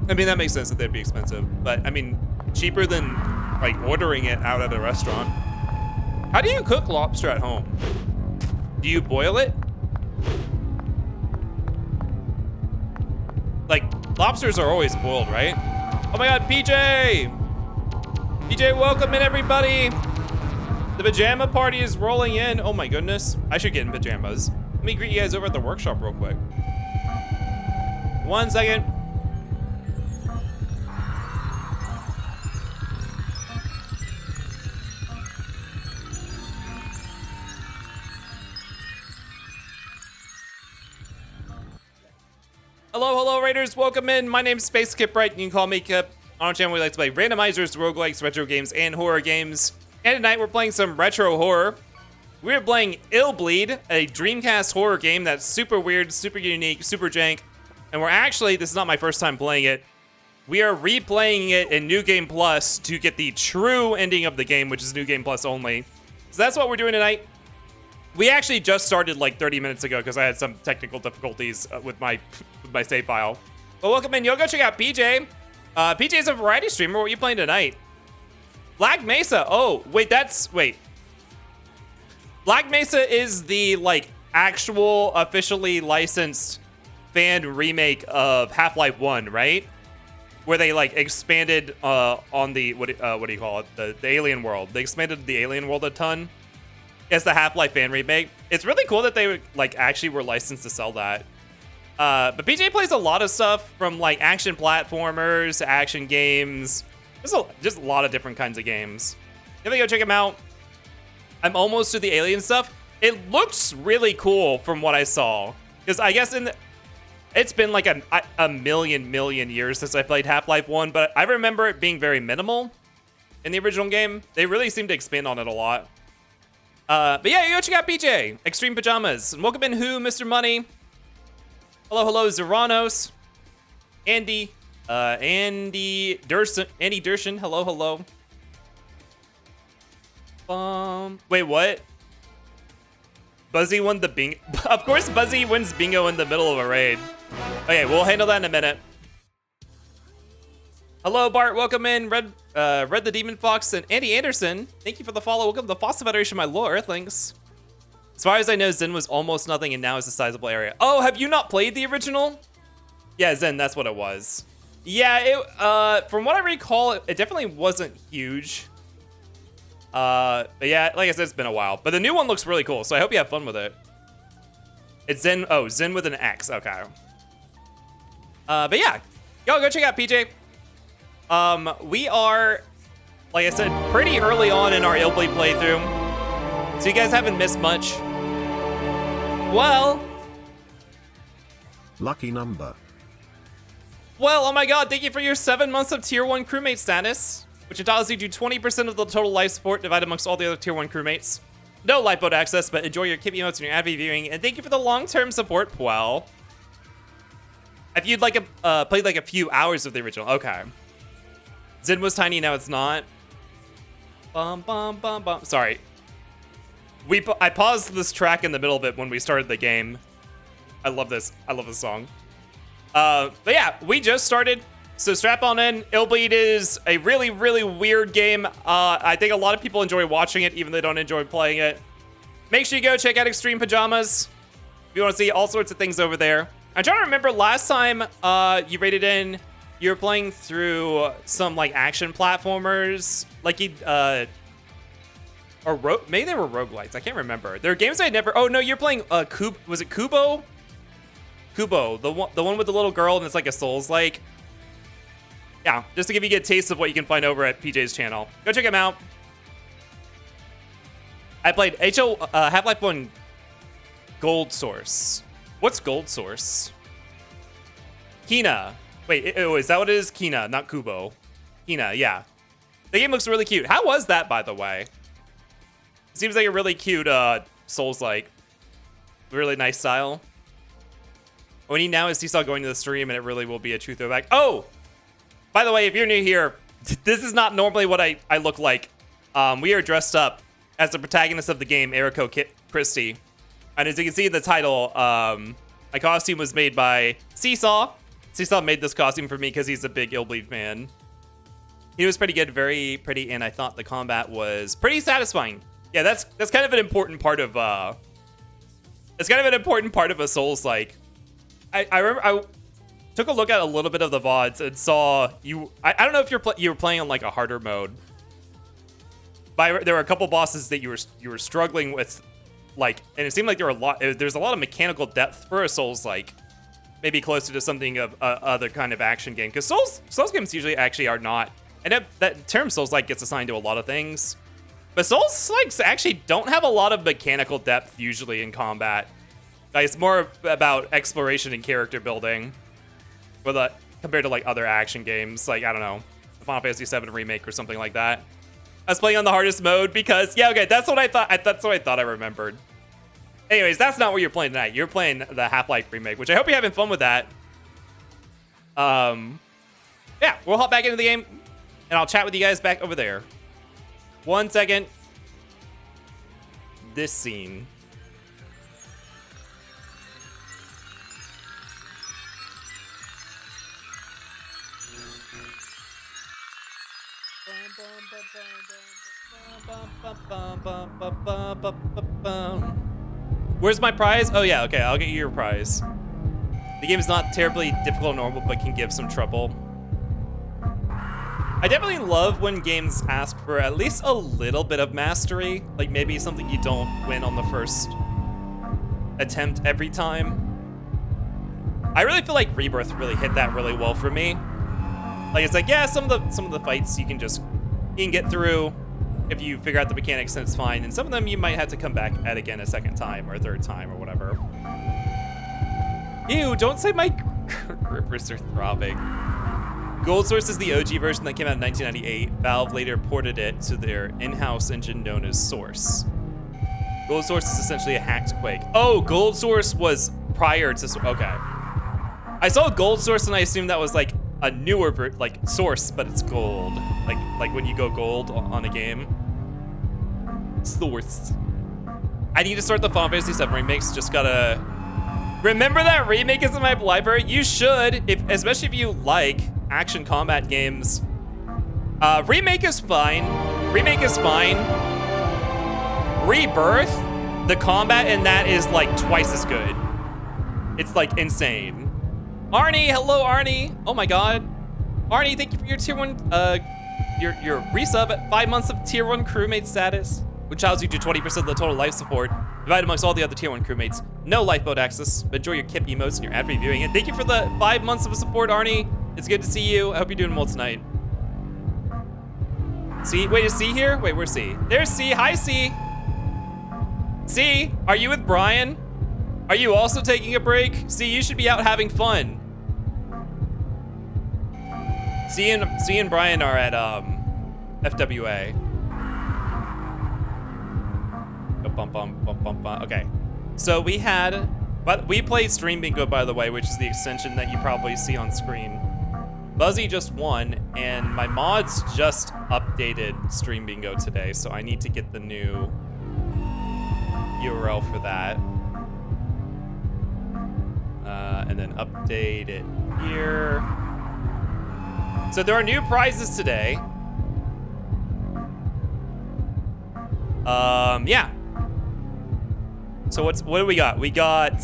I mean, that makes sense that they'd be expensive, but I mean, cheaper than like ordering it out at a restaurant. How do you cook lobster at home? Do you boil it? Like, lobsters are always boiled, right? Oh my God, PJ! PJ, welcome in, everybody! The pajama party is rolling in. Oh my goodness. I should get in pajamas. Let me greet you guys over at the workshop real quick. 1 second. Hello, Raiders. Welcome in. My name's Space Kipwright. You can call me Kip. On our channel, we like to play randomizers, roguelikes, retro games, and horror games. And tonight, we're playing some retro horror. We're playing Illbleed, a Dreamcast horror game that's super weird, super unique, super jank. And we're actually, this is not my first time playing it. We are replaying it in New Game Plus to get the true ending of the game, which is New Game Plus only. So that's what we're doing tonight. We actually just started like 30 minutes ago because I had some technical difficulties with my save file. But welcome in. Yo, go check out PJ. PJ's a variety streamer. What are you playing tonight? Black Mesa. Oh, wait, wait. Black Mesa is the like actual officially licensed fan remake of Half-Life 1, right? Where they like expanded on the what do you call it? The alien world. They expanded the alien world a ton. It's the Half-Life fan remake. It's really cool that they like actually were licensed to sell that. But PJ plays a lot of stuff from like action platformers, action games. There's just a lot of different kinds of games. Definitely go check him out. I'm almost to the alien stuff. It looks really cool from what I saw. Because I guess it's been like a million years since I played Half-Life 1, but I remember it being very minimal in the original game. They really seem to expand on it a lot. But yeah, go check out PJ, Extreme Pajamas. And welcome in who, Mr. Money. Hello, Zeranos. Andy Durson. Hello. Wait, what? Buzzy won the bingo. Of course, Buzzy wins bingo in the middle of a raid. Okay, we'll handle that in a minute. Hello, Bart. Welcome in. Red the Demon Fox and Andy Anderson. Thank you for the follow. Welcome to the Foster Federation, my Lord Earthlings. As far as I know, Zen was almost nothing and now is a sizable area. Oh, have you not played the original? Yeah, Zen, that's what it was. Yeah, from what I recall, it definitely wasn't huge. But yeah, like I said, it's been a while. But the new one looks really cool, so I hope you have fun with it. It's Zen, oh, Zen with an X, okay. But yeah, y'all go check out PJ. We are, like I said, pretty early on in our Illbleed playthrough, so you guys haven't missed much. Well, lucky number. Well, oh my god, thank you for your 7 months of Tier 1 crewmate status, which entitles you to 20% of the total life support divided amongst all the other Tier 1 crewmates. No lifeboat access, but enjoy your kit emotes and your ad viewing, and thank you for the long-term support, Puel. If you'd like played like a few hours of the original, okay. Zen was tiny, now it's not. Bum, bum, bum, bum. Sorry. I paused this track in the middle of it when we started the game. I love this. I love this song. But yeah, we just started, so strap on in. Illbleed is a really, really weird game. I think a lot of people enjoy watching it, even though they don't enjoy playing it. Make sure you go check out Extreme Pajamas if you want to see all sorts of things over there. I'm trying to remember last time you rated in, you were playing through some like action platformers, like maybe they were roguelites. I can't remember. There are games I never. Oh no, you're playing was it Kubo? Kubo, the one with the little girl, and it's like a Souls-like. Yeah, just to give you a taste of what you can find over at PJ's channel. Go check him out. I played Half-Life 1 Gold Source. What's Gold Source? Kina. Wait, is that what it is? Kina, not Kubo. Kina, yeah. The game looks really cute. How was that, by the way? It seems like a really cute Souls-like. Really nice style. What we need now is Seesaw going to the stream, and it really will be a true throwback. Oh! By the way, if you're new here, this is not normally what I look like. We are dressed up as the protagonist of the game, Eriko Christie. And as you can see in the title, my costume was made by Seesaw. Seesaw made this costume for me because he's a big Illbleed fan. He was pretty good, very pretty, and I thought the combat was pretty satisfying. Yeah, that's kind of an important part of a Souls-like. I remember I took a look at a little bit of the VODs and saw you. I don't know if you were playing on like a harder mode. But there were a couple bosses that you were struggling with, like, and it seemed like there's a lot of mechanical depth for a Souls-like. Maybe closer to something of other kind of action game, because Souls games usually actually are not. And that term Souls-like gets assigned to a lot of things, but Souls-likes actually don't have a lot of mechanical depth usually in combat. Like, it's more about exploration and character building, compared to like other action games, like I don't know, the Final Fantasy VII remake or something like that. I was playing on the hardest mode because yeah, okay, that's what I thought. That's what I thought I remembered. Anyways, that's not what you're playing tonight. You're playing the Half-Life remake, which I hope you're having fun with that. Yeah, we'll hop back into the game, and I'll chat with you guys back over there. 1 second. This scene. Where's my prize? Oh yeah, okay, I'll get you your prize. The game is not terribly difficult or normal, but can give some trouble. I definitely love when games ask for at least a little bit of mastery, like maybe something you don't win on the first attempt every time. I really feel like Rebirth really hit that really well for me. Like it's like, yeah, some of the fights you can get through if you figure out the mechanics, and it's fine. And some of them you might have to come back at again a second time or a third time or whatever. Ew, don't say my grippers are throbbing. Gold Source is the OG version that came out in 1998. Valve later ported it to their in-house engine known as Source. Gold Source is essentially a hacked Quake. Oh, Gold Source was prior to, okay. I saw Gold Source and I assumed that was like a newer like Source, but it's gold. Like when you go gold on a game. Source. I need to start the Final Fantasy VII remakes. Just gotta remember that remake is in my library. You should, especially if you like action combat games. Remake is fine. Remake is fine. Rebirth, the combat in that is like twice as good. It's like insane. Arnie, hello Arnie. Oh my god. Arnie, thank you for your tier 1, your resub, 5 months of tier 1 crewmate status, which allows you to 20% of the total life support, divided amongst all the other tier 1 crewmates. No lifeboat access, but enjoy your kip emotes and your ad-free viewing. And thank you for the 5 months of support, Arnie. It's good to see you. I hope you're doing well tonight. C, wait, is C here? Wait, where's C? There's C, hi C. C, are you with Brian? Are you also taking a break? C, you should be out having fun. C and Brian are at FWA. Okay, so we played Stream Bingo, by the way, which is the extension that you probably see on screen. Buzzy just won, and my mods just updated Stream Bingo today, so I need to get the new URL for that. And then update it here. So there are new prizes today. Yeah. So what do we got? We got...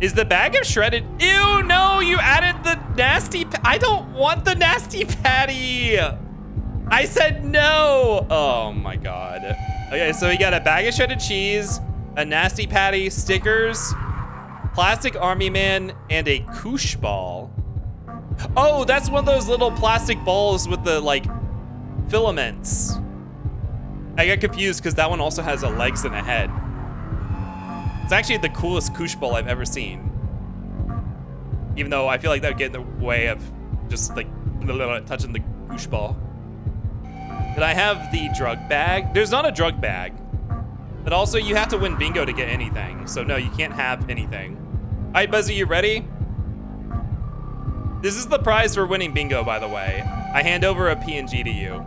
Is the bag of shredded... Ew, no, you added the nasty... I don't want the nasty patty. I said no. Oh my god. Okay, so we got a bag of shredded cheese, a nasty patty, stickers, plastic army man, and a koosh ball. Oh, that's one of those little plastic balls with the, like, filaments. I got confused because that one also has a legs and a head. It's actually the coolest koosh ball I've ever seen. Even though I feel like that would get in the way of just, like, touching the koosh ball. Did I have the drug bag? There's not a drug bag. But also, you have to win bingo to get anything. So, no, you can't have anything. All right, Buzzy, you ready? This is the prize for winning bingo, by the way. I hand over a PNG to you.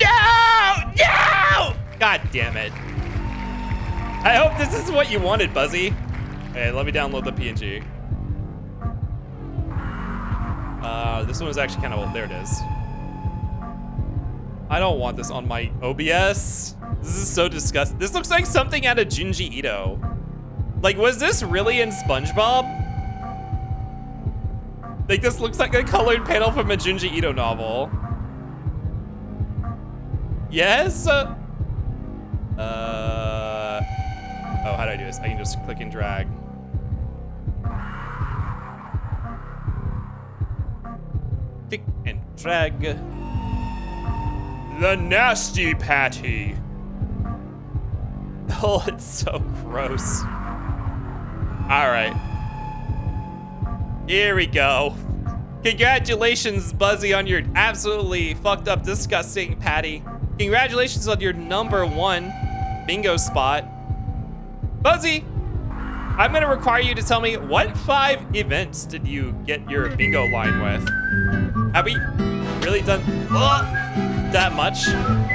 No! No! God damn it. I hope this is what you wanted, Buzzy. Okay, let me download the PNG. This one was actually kind of old. There it is. I don't want this on my OBS. This is so disgusting. This looks like something out of Junji Ito. Like, was this really in SpongeBob? Like, this looks like a colored panel from a Junji Ito novel. Yes? Oh, how do I do this? I can just click and drag. Click and drag. The nasty patty. Oh, it's so gross. All right. Here we go. Congratulations, Buzzy, on your absolutely fucked up, disgusting patty. Congratulations on your #1 bingo spot. Buzzy, I'm gonna require you to tell me what 5 events did you get your bingo line with? Have we really done that much? Oh,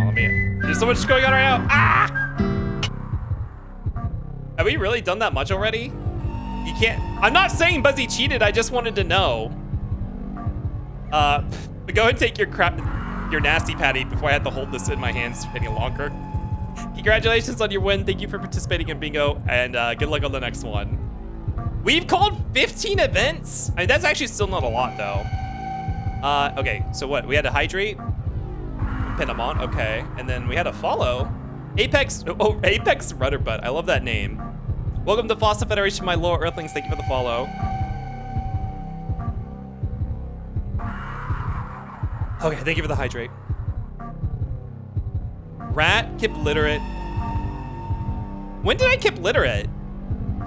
let me, there's so much going on right now. Ah! Have we really done that much already? You can't, I'm not saying Buzzy cheated, I just wanted to know. But go ahead and take your nasty patty before I have to hold this in my hands any longer. Congratulations on your win. Thank you for participating in bingo, and good luck on the next one. We've called 15 events. I mean, that's actually still not a lot though. Okay, so what? We had to hydrate, pin them on, okay. And then we had to follow. Apex, oh, Apex Rudderbutt, I love that name. Welcome to Fossa Federation, my lower earthlings. Thank you for the follow. Okay, thank you for the hydrate. Rat, kip literate. When did I kip literate?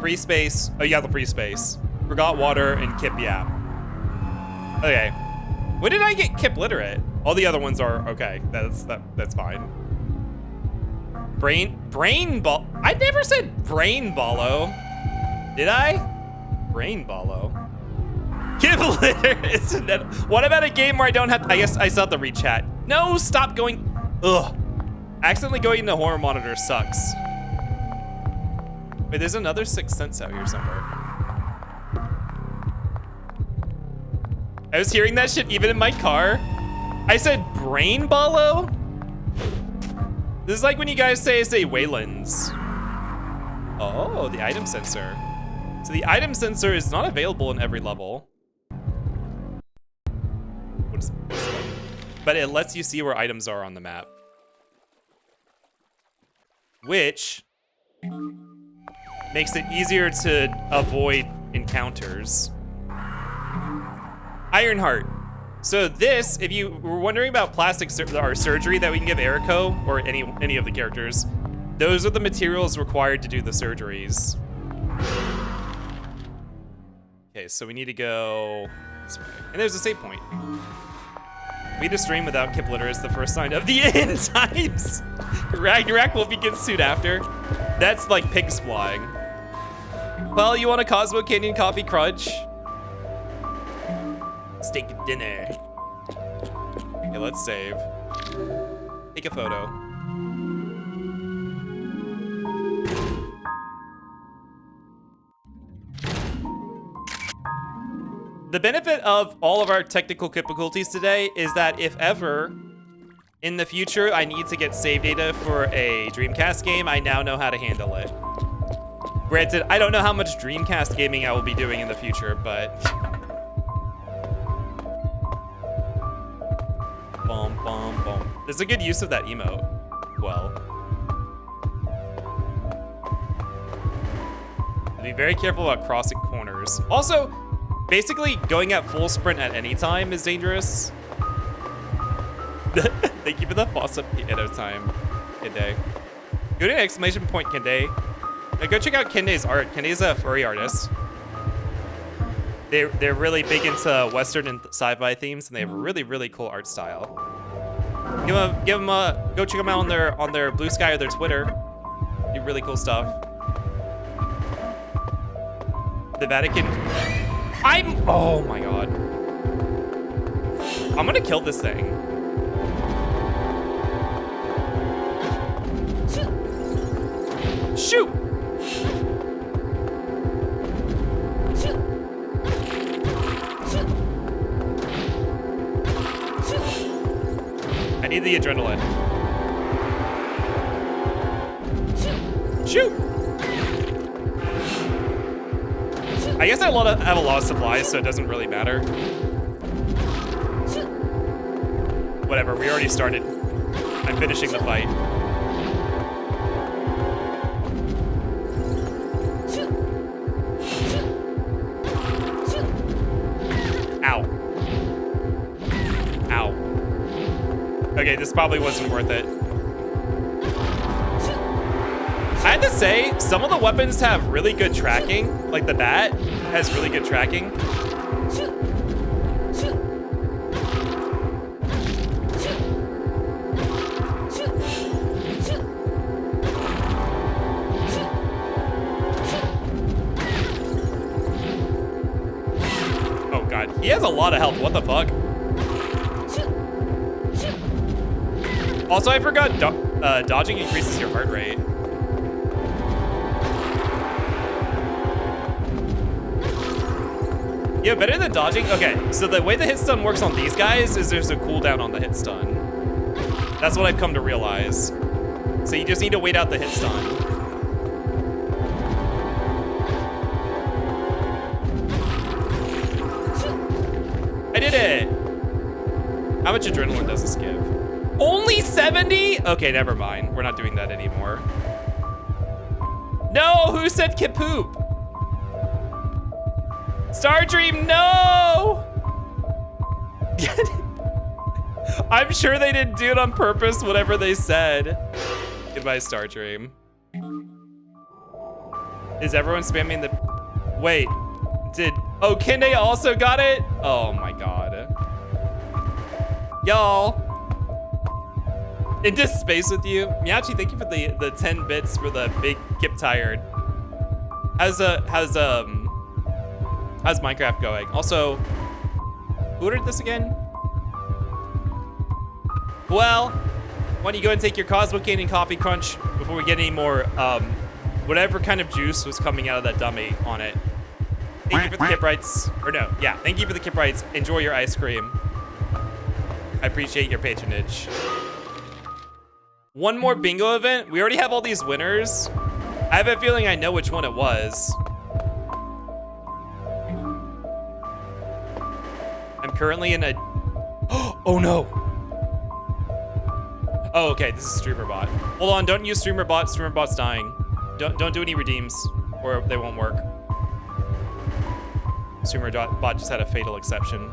Free space, oh yeah, the free space. Forgot water and kip yap. Okay. When did I get kip literate? All the other ones are okay, that's fine. Brain ball, I never said brain ballo. Did I? Brain ballo. Kip literate, what about a game where I don't have to, I guess I still have to read chat. No, stop going, ugh. Accidentally going into horror monitor sucks. Wait, there's another Sixth Sense out here somewhere. I was hearing that shit even in my car. I said brain ballo? This is like when you guys say Wayland's. Oh, the item sensor. So the item sensor is not available in every level. What is that? But it lets you see where items are on the map. Which makes it easier to avoid encounters. Ironheart. So this, if you were wondering about plastic surgery that we can give Eriko or any of the characters, those are the materials required to do the surgeries. Okay, so we need to go this way. And there's a save point. We just stream without Kip Litter is the first sign of the end times. Ragnarok will begin soon after. That's like pigs flying. Well, you want a Cosmo Canyon coffee crunch? Steak dinner. Okay, let's save. Take a photo. The benefit of all of our technical difficulties today is that if ever in the future I need to get save data for a Dreamcast game, I now know how to handle it. Granted, I don't know how much Dreamcast gaming I will be doing in the future, but... Bum, bum, bum. There's a good use of that emote. Well. Be very careful about crossing corners. Also, basically, going at full sprint at any time is dangerous. Thank you for the boss up at a time, Kende. Go to an exclamation point, Kende. Now go check out Kende's art. Kende's a furry artist. They're really big into Western and sci-fi themes, and they have a really, really cool art style. Go check them out on their Blue Sky or their Twitter. Do really cool stuff. The Vatican. Oh my god. I'm gonna kill this thing. Shoot! I need the adrenaline. Shoot! I guess I have a lot of supplies, so it doesn't really matter. Whatever, we already started. I'm finishing the fight. Ow. Ow. Okay, this probably wasn't worth it. I have to say, some of the weapons have really good tracking. Like the bat has really good tracking. Oh god, he has a lot of health. What the fuck? Also, I forgot dodging increases your heart rate. Yeah, better than dodging. Okay, so the way the hit stun works on these guys is there's a cooldown on the hit stun. That's what I've come to realize. So you just need to wait out the hit stun. I did it! How much adrenaline does this give? Only 70? Okay, never mind. We're not doing that anymore. No, who said Kipoop? Stardream, no! I'm sure they didn't do it on purpose, whatever they said. Goodbye, Stardream. Is everyone spamming the... Wait, oh, Kende also got it? Oh my god. Y'all. Into space with you. Miyachi, thank you for the 10 bits for the big Kip tired. How's Minecraft going? Also, who ordered this again? Well, why don't you go and take your Cosmo Canyon Coffee Crunch before we get any more whatever kind of juice was coming out of that dummy on it. Thank you for the Kiprites. Or no, yeah, thank you for the Kiprites. Enjoy your ice cream. I appreciate your patronage. One more bingo event? We already have all these winners. I have a feeling I know which one it was. I'm currently in a... Oh no! Oh, okay, this is StreamerBot. Hold on, don't use StreamerBot. StreamerBot's dying. Don't do any redeems, or they won't work. StreamerBot just had a fatal exception.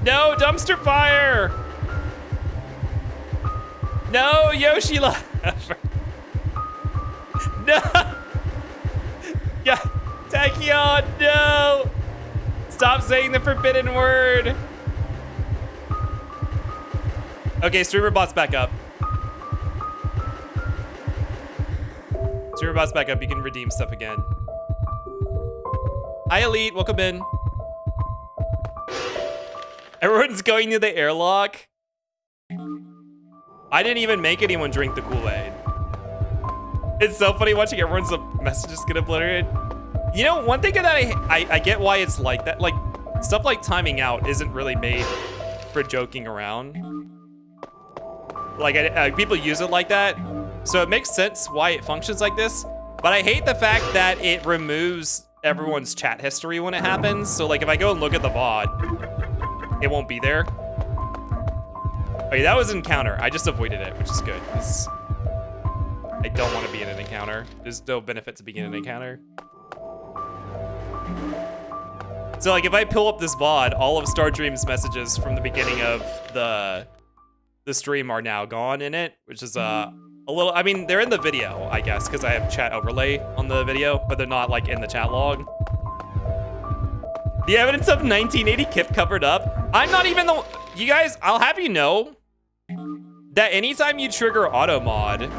No, dumpster fire! No, Yoshi left. No! Yeah, Tachyon, no! Stop saying the forbidden word. Okay, StreamerBot's back up. StreamerBot's back up. You can redeem stuff again. Hi, Elite. Welcome in. Everyone's going to the airlock. I didn't even make anyone drink the Kool-Aid. It's so funny watching everyone's messages get obliterated. You know, one thing that I get why it's like that. Like, stuff like timing out isn't really made for joking around. Like, people use it like that. So it makes sense why it functions like this. But I hate the fact that it removes everyone's chat history when it happens. So, like, if I go and look at the VOD, it won't be there. Okay, that was an encounter. I just avoided it, which is good. Because I don't want to be in an encounter. There's no benefit to being in an encounter. So, like, if I pull up this VOD, all of Stardream's messages from the beginning of the stream are now gone in it, which is a little, I mean, they're in the video, I guess, because I have chat overlay on the video, but they're not, like, in the chat log. The evidence of 1980 Kip covered up. I'm not even the, you guys, I'll have you know that anytime you trigger auto mod,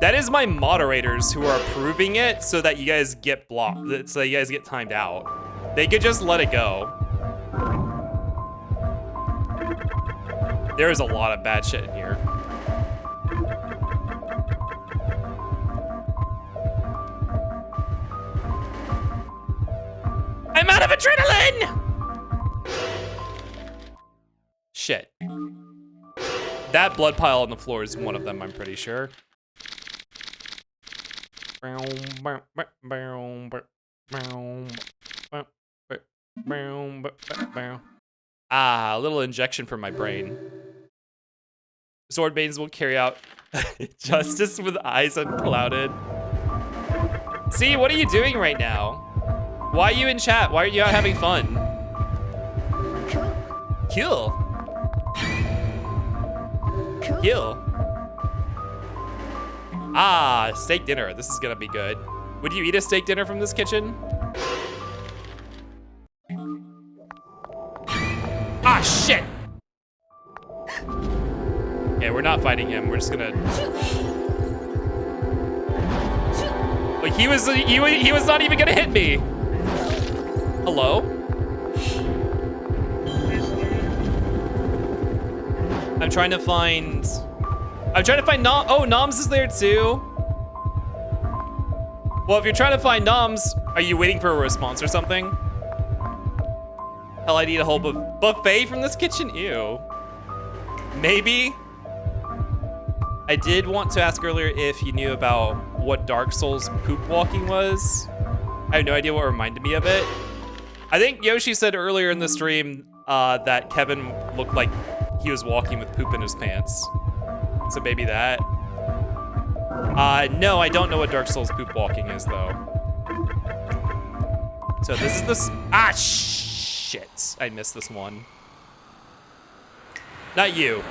that is my moderators who are approving it so that you guys get blocked, so that you guys get timed out. They could just let it go. There is a lot of bad shit in here. I'm out of adrenaline! Shit. That blood pile on the floor is one of them, I'm pretty sure. Ah, a little injection for my brain. Swordbanes will carry out justice with eyes unclouded. See, what are you doing right now? Why are you in chat? Why are you out having fun? Kill. Kill. Ah, steak dinner. This is gonna be good. Would you eat a steak dinner from this kitchen? Ah, shit. Okay, we're not fighting him. We're just gonna. Like he was not even gonna hit me. Hello? I'm trying to find Nom. Oh, Noms is there too. Well, if you're trying to find Noms, are you waiting for a response or something? Hell, I need a whole buffet from this kitchen. Ew. Maybe. I did want to ask earlier if you knew about what Dark Souls poop walking was. I have no idea what reminded me of it. I think Yoshi said earlier in the stream that Kevin looked like he was walking with poop in his pants. So maybe that. No, I don't know what Dark Souls poop walking is though. So this is ah, shit. I missed this one. Not you.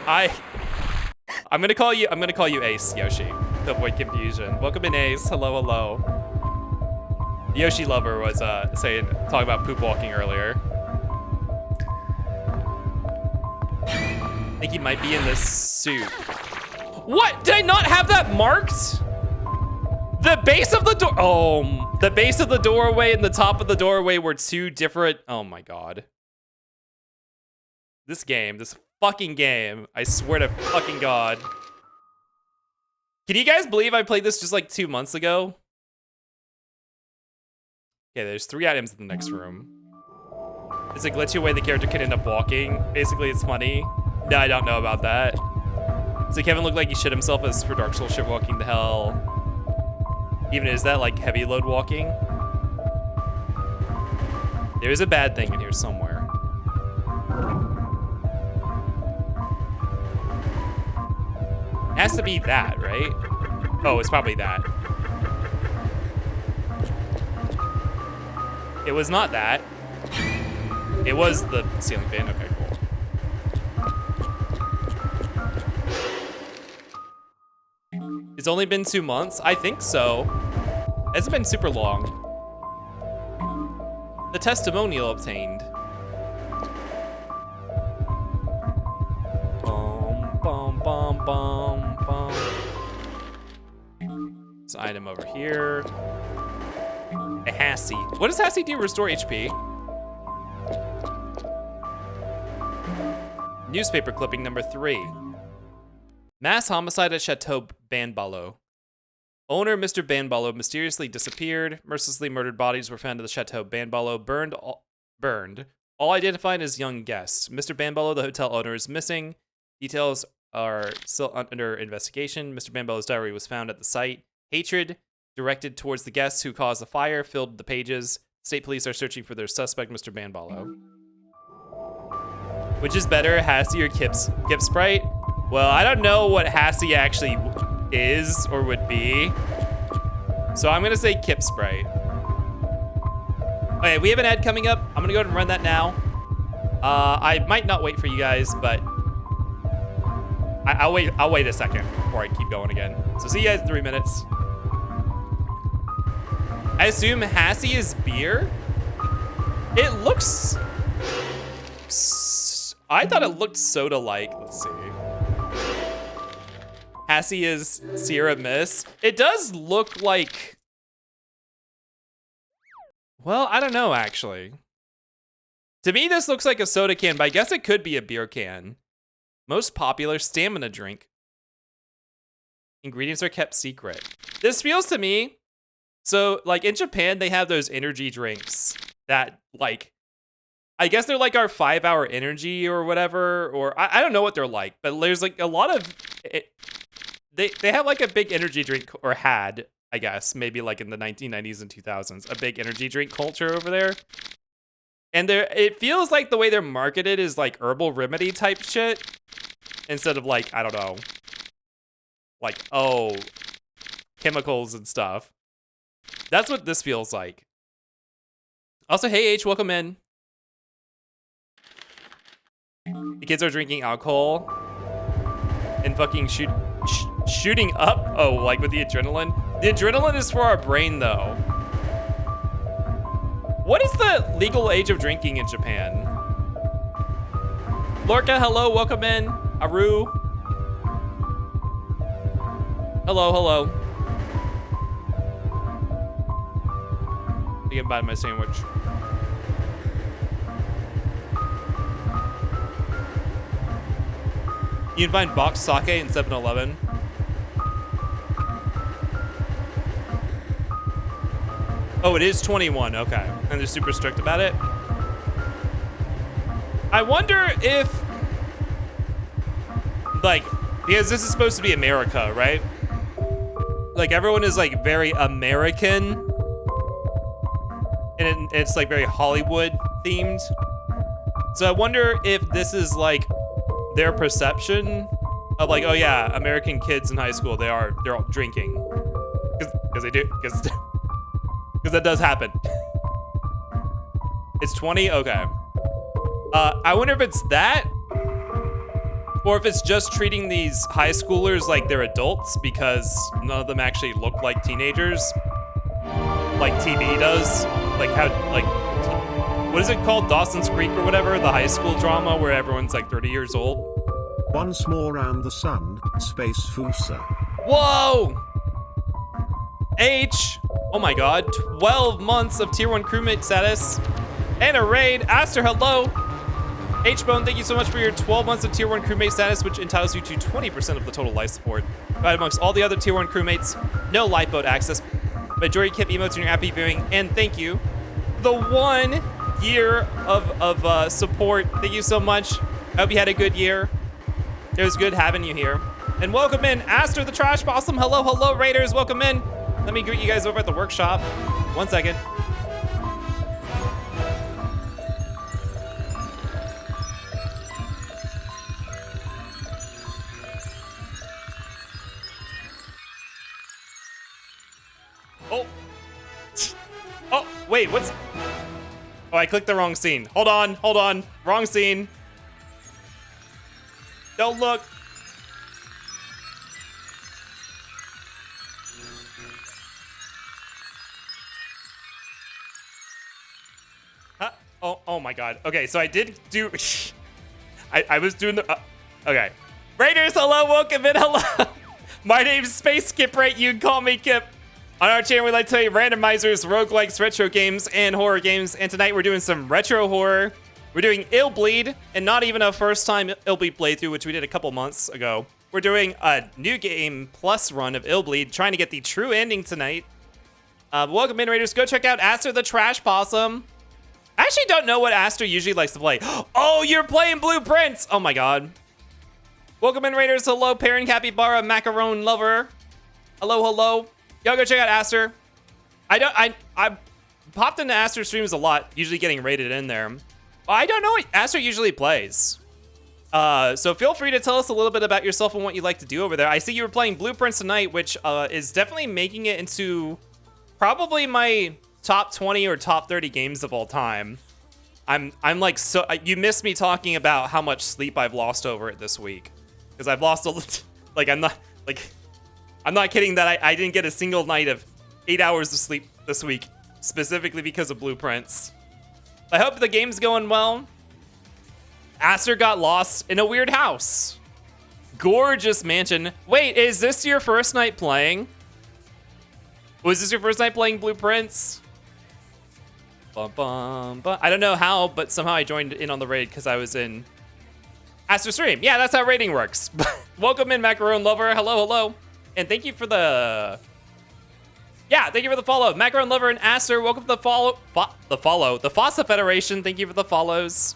I'm gonna call you Ace, Yoshi, to avoid confusion. Welcome in, Ace. Hello, hello. Yoshi Lover was talking about poop walking earlier. I think he might be in this suit. What? Did I not have that marked? The base of the door. Oh, the base of the doorway and the top of the doorway were two different. Oh my god. This game, this fucking game. I swear to fucking God. Can you guys believe I played this just like 2 months ago? Okay, there's 3 items in the next room. It's a glitchy way the character can end up walking. Basically, it's funny. No, I don't know about that. So Kevin looked like he shit himself as for Dark Souls shit walking the hell. Even is that like heavy load walking? There is a bad thing in here somewhere. It has to be that, right? Oh, it's probably that. It was not that. It was the ceiling fan. Okay, cool. It's only been 2 months? I think so. It hasn't been super long. The testimonial obtained. Bum, bum, bum, bum, bum. This item over here. A Hassie. What does Hassie do? Restore HP. Newspaper clipping number 3. Mass homicide at Chateau Banbalo. Owner Mr. Banbalo mysteriously disappeared. Mercilessly murdered bodies were found at the Chateau Banbalo. Burned. All identified as young guests. Mr. Banbalo, the hotel owner, is missing. Details are still under investigation. Mr. Banbalo's diary was found at the site. Hatred directed towards the guests who caused the fire filled the pages. State police are searching for their suspect, Mr. Banbalo. Which is better, Hassie or Kip Sprite? Well, I don't know what Hassie actually is or would be. So I'm gonna say Kip Sprite. Okay, we have an ad coming up. I'm gonna go ahead and run that now. I might not wait for you guys, but I'll wait a second before I keep going again. So see you guys in 3 minutes. I assume Hassie is beer? It looks... I thought it looked soda-like. Let's see. Hassie is Sierra Mist. It does look like... Well, I don't know, actually. To me, this looks like a soda can, but I guess it could be a beer can. Most popular stamina drink. Ingredients are kept secret. This feels to me... So, like, in Japan, they have those energy drinks that, like... I guess they're like our 5-hour energy or whatever, or I don't know what they're like, but there's like a lot of... They have like a big energy drink, or had, I guess, maybe like in the 1990s and 2000s, a big energy drink culture over there. And it feels like the way they're marketed is like herbal remedy type shit, instead of like, I don't know, like, oh, chemicals and stuff. That's what this feels like. Also, hey H, welcome in. The kids are drinking alcohol and fucking shooting up. Oh, like with the adrenaline? The adrenaline is for our brain, though. What is the legal age of drinking in Japan? Lorca, hello, welcome in. Aru. Hello, hello. You can buy my sandwich. You can find boxed sake in 7-Eleven. Oh, it is 21, okay. And they're super strict about it. I wonder if, like, because this is supposed to be America, right? Like, everyone is, like, very American. And it's, like, very Hollywood themed. So I wonder if this is, like, their perception of like, oh yeah, American kids in high school, they're all drinking. Because they do, because that does happen. It's 20, okay. I wonder if it's that, or if it's just treating these high schoolers like they're adults because none of them actually look like teenagers, like TV does. Like how, like, what is it called? Dawson's Creek or whatever? The high school drama where everyone's like 30 years old. Once more round the sun, Space Fusa. Whoa! H! Oh my god, 12 months of tier 1 crewmate status. And a raid. Aster, hello. H-Bone, thank you so much for your 12 months of Tier 1 crewmate status, which entitles you to 20% of the total life support. Right amongst all the other Tier 1 crewmates, no lifeboat access, majority kip emotes in your happy viewing, and thank you. The 1 year of support, thank you so much. I hope you had a good year. It was good having you here. And welcome in, Aster the Trash Possum. Hello, hello, Raiders, welcome in. Let me greet you guys over at the workshop. 1 second. Oh. Oh, wait, what's... Oh, I clicked the wrong scene. Hold on. Wrong scene. Don't look. Huh? Oh my god. Okay, so I did do... I was doing the... okay. Raiders, hello, welcome in, hello. My name's Space Kiprate, you can call me Kip. On our channel, we like to tell you randomizers, roguelikes, retro games, and horror games. And tonight we're doing some retro horror. We're doing Illbleed, and not even a first-time Illbleed playthrough, which we did a couple months ago. We're doing a new game plus run of Illbleed, trying to get the true ending tonight. Welcome in, Raiders. Go check out Aster the Trash Possum. I actually don't know what Aster usually likes to play. Oh, you're playing Blueprints! Oh my god. Welcome in, Raiders. Hello, Perrin Capybara Macaron Lover. Hello, hello. Y'all go check out Aster. I popped into Aster streams a lot, usually getting rated in there. I don't know what Aster usually plays. So feel free to tell us a little bit about yourself and what you like to do over there. I see you were playing Blueprints tonight, which is definitely making it into probably my top 20 or top 30 games of all time. I'm like, so you missed me talking about how much sleep I've lost over it this week. Because I've lost like, I'm not kidding that I didn't get a single night of 8 hours of sleep this week, specifically because of Blueprints. I hope the game's going well. Aster got lost in a weird house. Gorgeous mansion. Wait, is this your first night playing? Was this your first night playing Blueprints? Bum, bum, bum. I don't know how, but somehow I joined in on the raid because I was in Aster stream. Yeah, that's how raiding works. Welcome in, Macaron Lover. Hello, hello. And thank you for the... yeah, thank you for the follow. Macaron Lover and Aster, welcome to the follow. The Fossa Federation, thank you for the follows.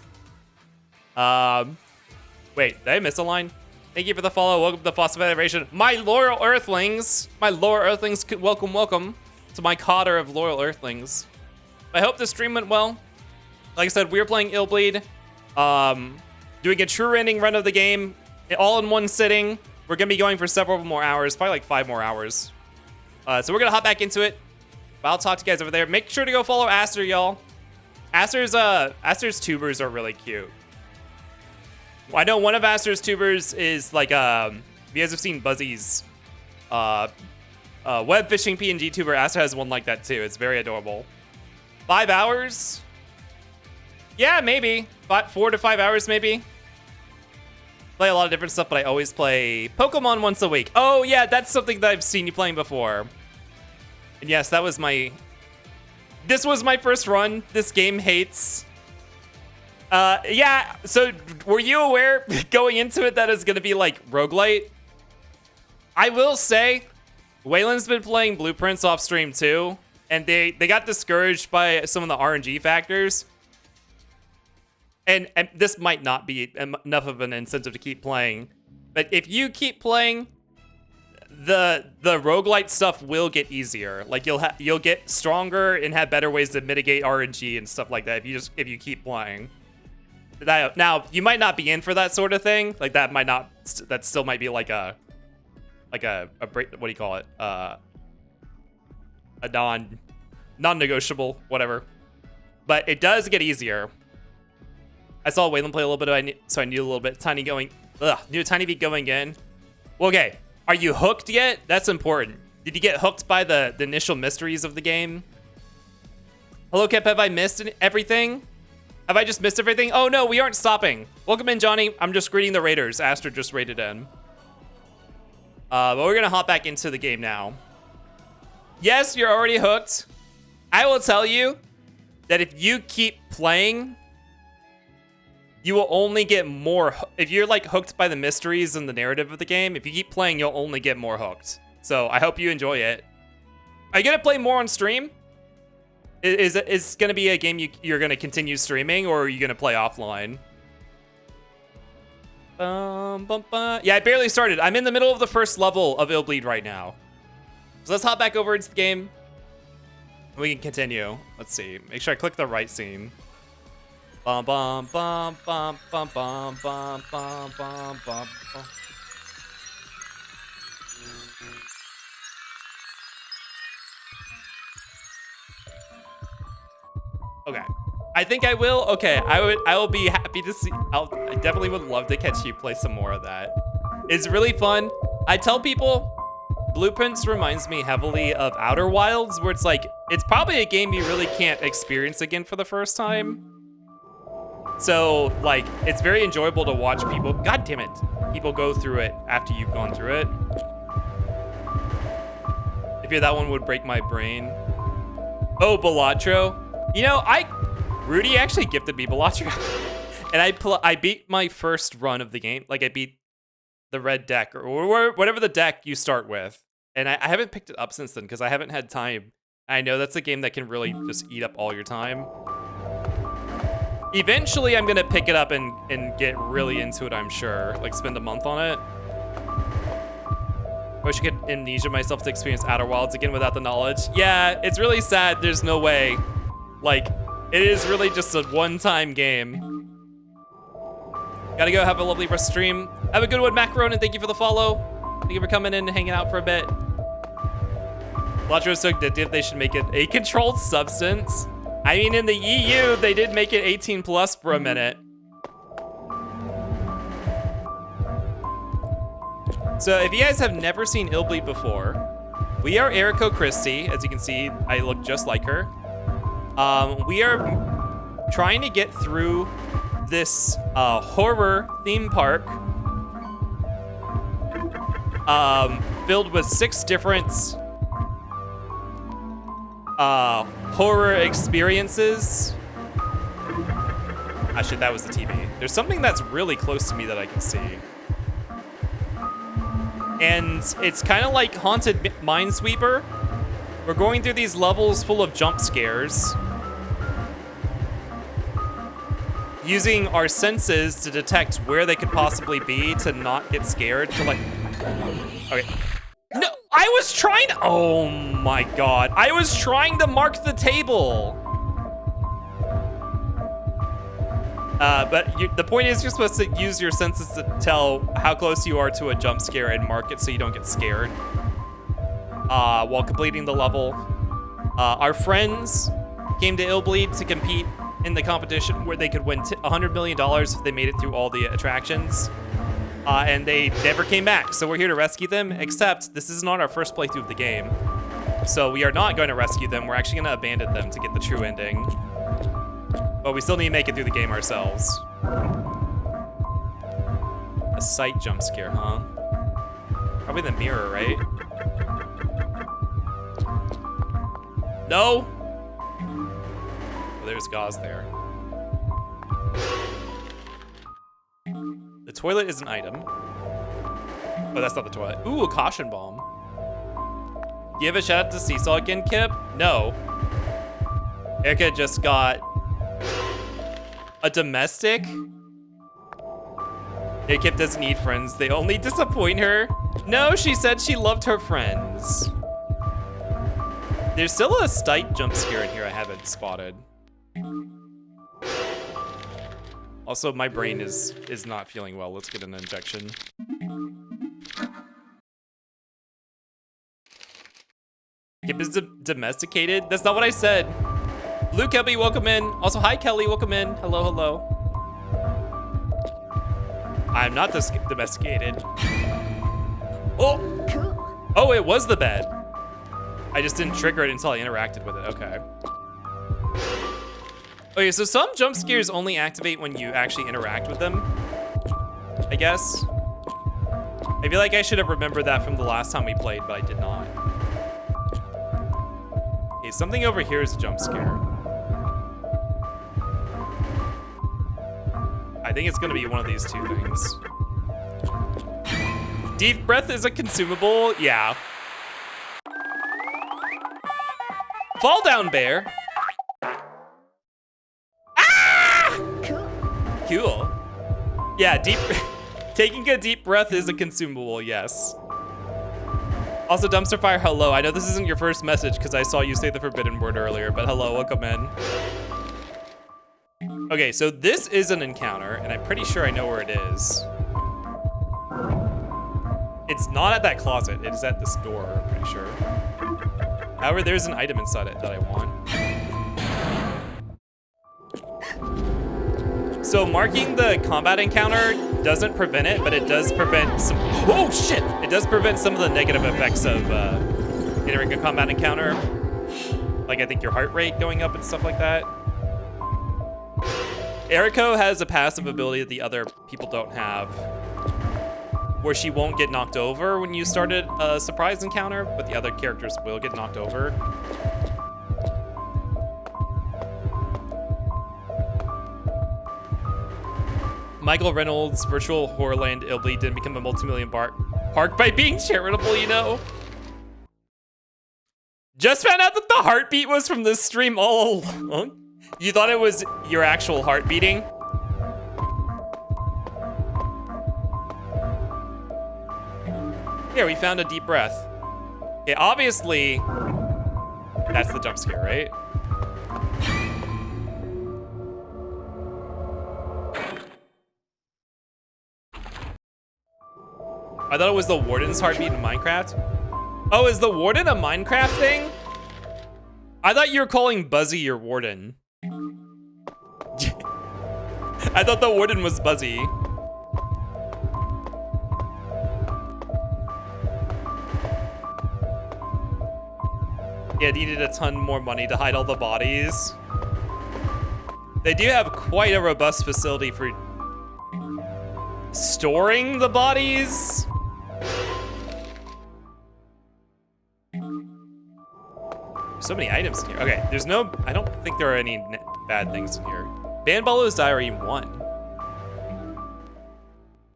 Wait, did I miss a line? Thank you for the follow. Welcome to the Fossa Federation. My loyal Earthlings. Welcome, welcome to my cotter of loyal Earthlings. I hope the stream went well. Like I said, we were playing Illbleed. Doing a true ending run of the game, all in one sitting. We're gonna be going for several more hours, probably like 5 more hours. So we're gonna hop back into it. But I'll talk to you guys over there. Make sure to go follow Aster, y'all. Aster's tubers are really cute. I know one of Aster's tubers is like, if you guys have seen Buzzy's web fishing PNG tuber, Aster has one like that too. It's very adorable. 5 hours? Yeah, maybe. 4 to 5 hours, maybe. Play a lot of different stuff, but I always play Pokemon once a week. Oh yeah, that's something that I've seen you playing before. And yes, that was this was my first run. This game hates. Yeah, so were you aware going into it that it's gonna be like roguelite? I will say, Waylon's been playing Blueprints off stream too, and they got discouraged by some of the RNG factors. And this might not be enough of an incentive to keep playing, but if you keep playing, the roguelite stuff will get easier. Like you'll get stronger and have better ways to mitigate RNG and stuff like that if you keep playing. Now you might not be in for that sort of thing. Like that still might be like a break. What do you call it? A non-negotiable, whatever. But it does get easier. I saw Waylon play a little bit, so I knew a little bit. Knew a tiny bit going in. Well, okay, are you hooked yet? That's important. Did you get hooked by the initial mysteries of the game? Hello, Kep, have I missed everything? Have I just missed everything? Oh no, we aren't stopping. Welcome in, Johnny. I'm just greeting the Raiders. Aster just raided in. But we're gonna hop back into the game now. Yes, you're already hooked. I will tell you that if you keep playing, you will only get more. If you're like hooked by the mysteries and the narrative of the game, if you keep playing, you'll only get more hooked. So I hope you enjoy it. Are you gonna play more on stream? Is it gonna be a game you're gonna continue streaming, or are you gonna play offline? Yeah, I barely started. I'm in the middle of the first level of Illbleed right now. So let's hop back over into the game. We can continue. Let's see. Make sure I click the right scene. Bum bum bum bum bum bum bum bum bum bum. Okay. I think I will. Okay, I will be happy to see. I definitely would love to catch you play some more of that. It's really fun. I tell people Blueprints reminds me heavily of Outer Wilds, where it's like, it's probably a game you really can't experience again for the first time. So, like, it's very enjoyable to watch people, god damn it, people go through it after you've gone through it. I fear that one would break my brain. Oh, Balatro. You know, Rudy actually gifted me Balatro. And I beat my first run of the game. Like, I beat the red deck, or whatever the deck you start with. And I haven't picked it up since then, because I haven't had time. I know that's a game that can really just eat up all your time. Eventually, I'm gonna pick it up and get really into it, I'm sure. Like, spend a month on it. I wish I could amnesia myself to experience Outer Wilds again without the knowledge. Yeah, it's really sad. There's no way. Like, it is really just a one-time game. Gotta go have a lovely rest stream. Have a good one, Macaron, and thank you for the follow. Thank you for coming in and hanging out for a bit. Balatro is so addictive, they should make it a controlled substance. I mean, in the EU, they did make it 18 plus for a minute. So if you guys have never seen Illbleed before, we are Eriko Christie. As you can see, I look just like her. We are trying to get through this horror theme park filled with 6 different horror experiences. Actually, that was the TV. There's something that's really close to me that I can see. And it's kind of like Haunted Minesweeper. We're going through these levels full of jump scares, using our senses to detect where they could possibly be to not get scared. To like, okay. No, I was trying to, oh my God. I was trying to mark the table. But the point is you're supposed to use your senses to tell how close you are to a jump scare and mark it so you don't get scared while completing the level. Our friends came to Illbleed to compete in the competition where they could win $100 million if they made it through all the attractions. And they never came back, so we're here to rescue them, except this is not our first playthrough of the game. So we are not going to rescue them, we're actually gonna abandon them to get the true ending. But we still need to make it through the game ourselves. A sight jump scare, huh? Probably the mirror, right? No! Well, there's gauze there. The toilet is an item. Oh, that's not the toilet. Ooh, a caution bomb. Do you have a shout out to Seesaw again, Kip? No. Erica just got a domestic? Yeah, Kip doesn't need friends. They only disappoint her. No, she said she loved her friends. There's still a sight jump scare in here I haven't spotted. Also, my brain is not feeling well. Let's get an injection. Kip is domesticated? That's not what I said. Blue Kelby, welcome in. Also, hi Kelly, welcome in. Hello, hello. I'm not domesticated. Oh! Cool. Oh, it was the bed. I just didn't trigger it until I interacted with it. Okay. Okay, so some jump scares only activate when you actually interact with them, I guess. I feel like I should have remembered that from the last time we played, but I did not. Okay, something over here is a jump scare. I think it's gonna be one of these two things. Deep breath is a consumable, yeah. Fall down, bear. Ah! Cool. Yeah, taking a deep breath is a consumable, yes. Also, Dumpster Fire, hello. I know this isn't your first message because I saw you say the forbidden word earlier, but hello, welcome in. Okay, so this is an encounter, and I'm pretty sure I know where it is. It's not at that closet. It is at this door, I'm pretty sure. However, there's an item inside it that I want. So marking the combat encounter doesn't prevent it, but it does prevent some, oh shit! It does prevent some of the negative effects of entering a combat encounter. Like I think your heart rate going up and stuff like that. Eriko has a passive ability that the other people don't have, where she won't get knocked over when you started a surprise encounter, but the other characters will get knocked over. Michael Reynolds' virtual Horrorland Illbleed didn't become a multi-million park by being charitable, you know? Just found out that the heartbeat was from this stream all along. You thought it was your actual heart beating? Here, we found a deep breath. Okay, obviously, that's the jump scare, right? I thought it was the warden's heartbeat in Minecraft. Oh, is the warden a Minecraft thing? I thought you were calling Buzzy your warden. I thought the warden was Buzzy. Yeah, needed a ton more money to hide all the bodies. They do have quite a robust facility for storing the bodies. So many items in here. Okay, there's no, I don't think there are any bad things in here. Banbolo's Diary 1.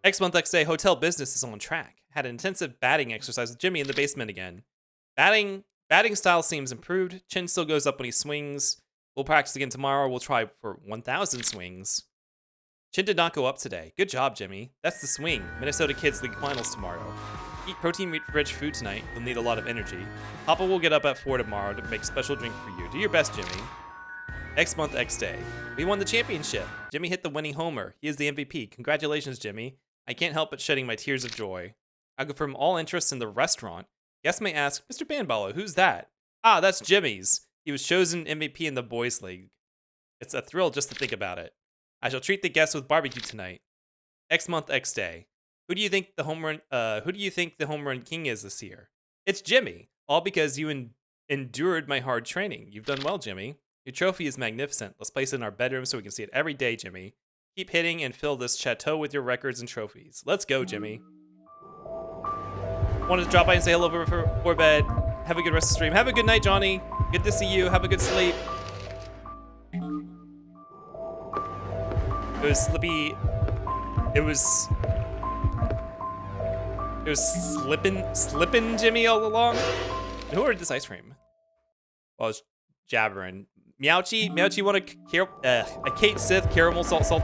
Next month, next day, hotel business is on track. Had an intensive batting exercise with Jimmy in the basement again. Batting style seems improved. Chin still goes up when he swings. We'll practice again tomorrow. We'll try for 1,000 swings. Chin did not go up today. Good job, Jimmy. That's the swing. Minnesota Kids League Finals tomorrow. Eat protein-rich food tonight. You'll need a lot of energy. Papa will get up at 4 tomorrow to make a special drink for you. Do your best, Jimmy. Next month, X day. We won the championship. Jimmy hit the winning homer. He is the MVP. Congratulations, Jimmy. I can't help but shedding my tears of joy. I confirm all interests in the restaurant. Guests may ask, Mr. Banbalo, who's that? Ah, that's Jimmy's. He was chosen MVP in the boys' league. It's a thrill just to think about it. I shall treat the guests with barbecue tonight. X month, X day. Who do you think the home run king is this year? It's Jimmy. All because you endured my hard training. You've done well, Jimmy. Your trophy is magnificent. Let's place it in our bedroom so we can see it every day, Jimmy. Keep hitting and fill this chateau with your records and trophies. Let's go, Jimmy. Wanted to drop by and say hello before bed. Have a good rest of the stream. Have a good night, Johnny. Good to see you. Have a good sleep. It was Slippy. It was slippin' Jimmy all along. Who ordered this ice cream? Well, it's jabbering. Meowchi, want a Kate Sith caramel salt.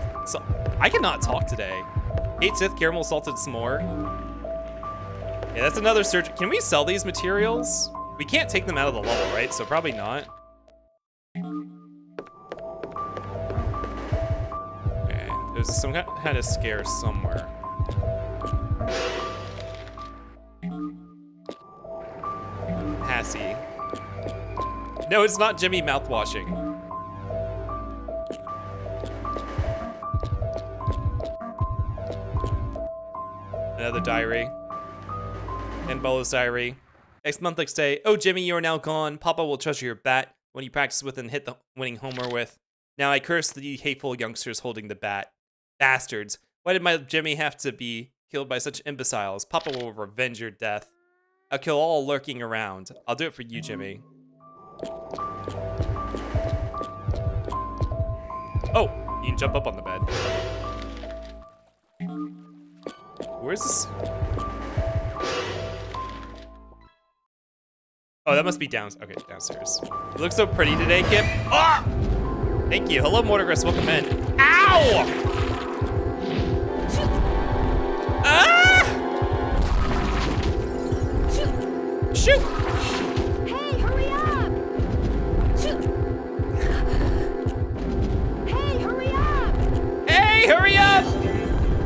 I cannot talk today. Kate Sith caramel salted s'more. Yeah, that's another search. Can we sell these materials? We can't take them out of the level, right? So probably not. Okay, there's some kind of scare somewhere. Passy. No, it's not Jimmy mouthwashing. Another diary. And Bolo's diary. Next month, next day. Oh, Jimmy, you are now gone. Papa will treasure your bat when you practice with and hit the winning homer with. Now I curse the hateful youngsters holding the bat. Bastards. Why did my Jimmy have to be killed by such imbeciles? Papa will revenge your death. I'll kill all lurking around. I'll do it for you, Jimmy. Oh, you can jump up on the bed. where's this? Oh, that must be okay, downstairs. You look so pretty today, Kip. Ah! Thank you. Hello, Mortigress. Welcome in. Ow! Ah! Shoot! Hey, hurry up! Hey, hurry up! Hey, hurry up!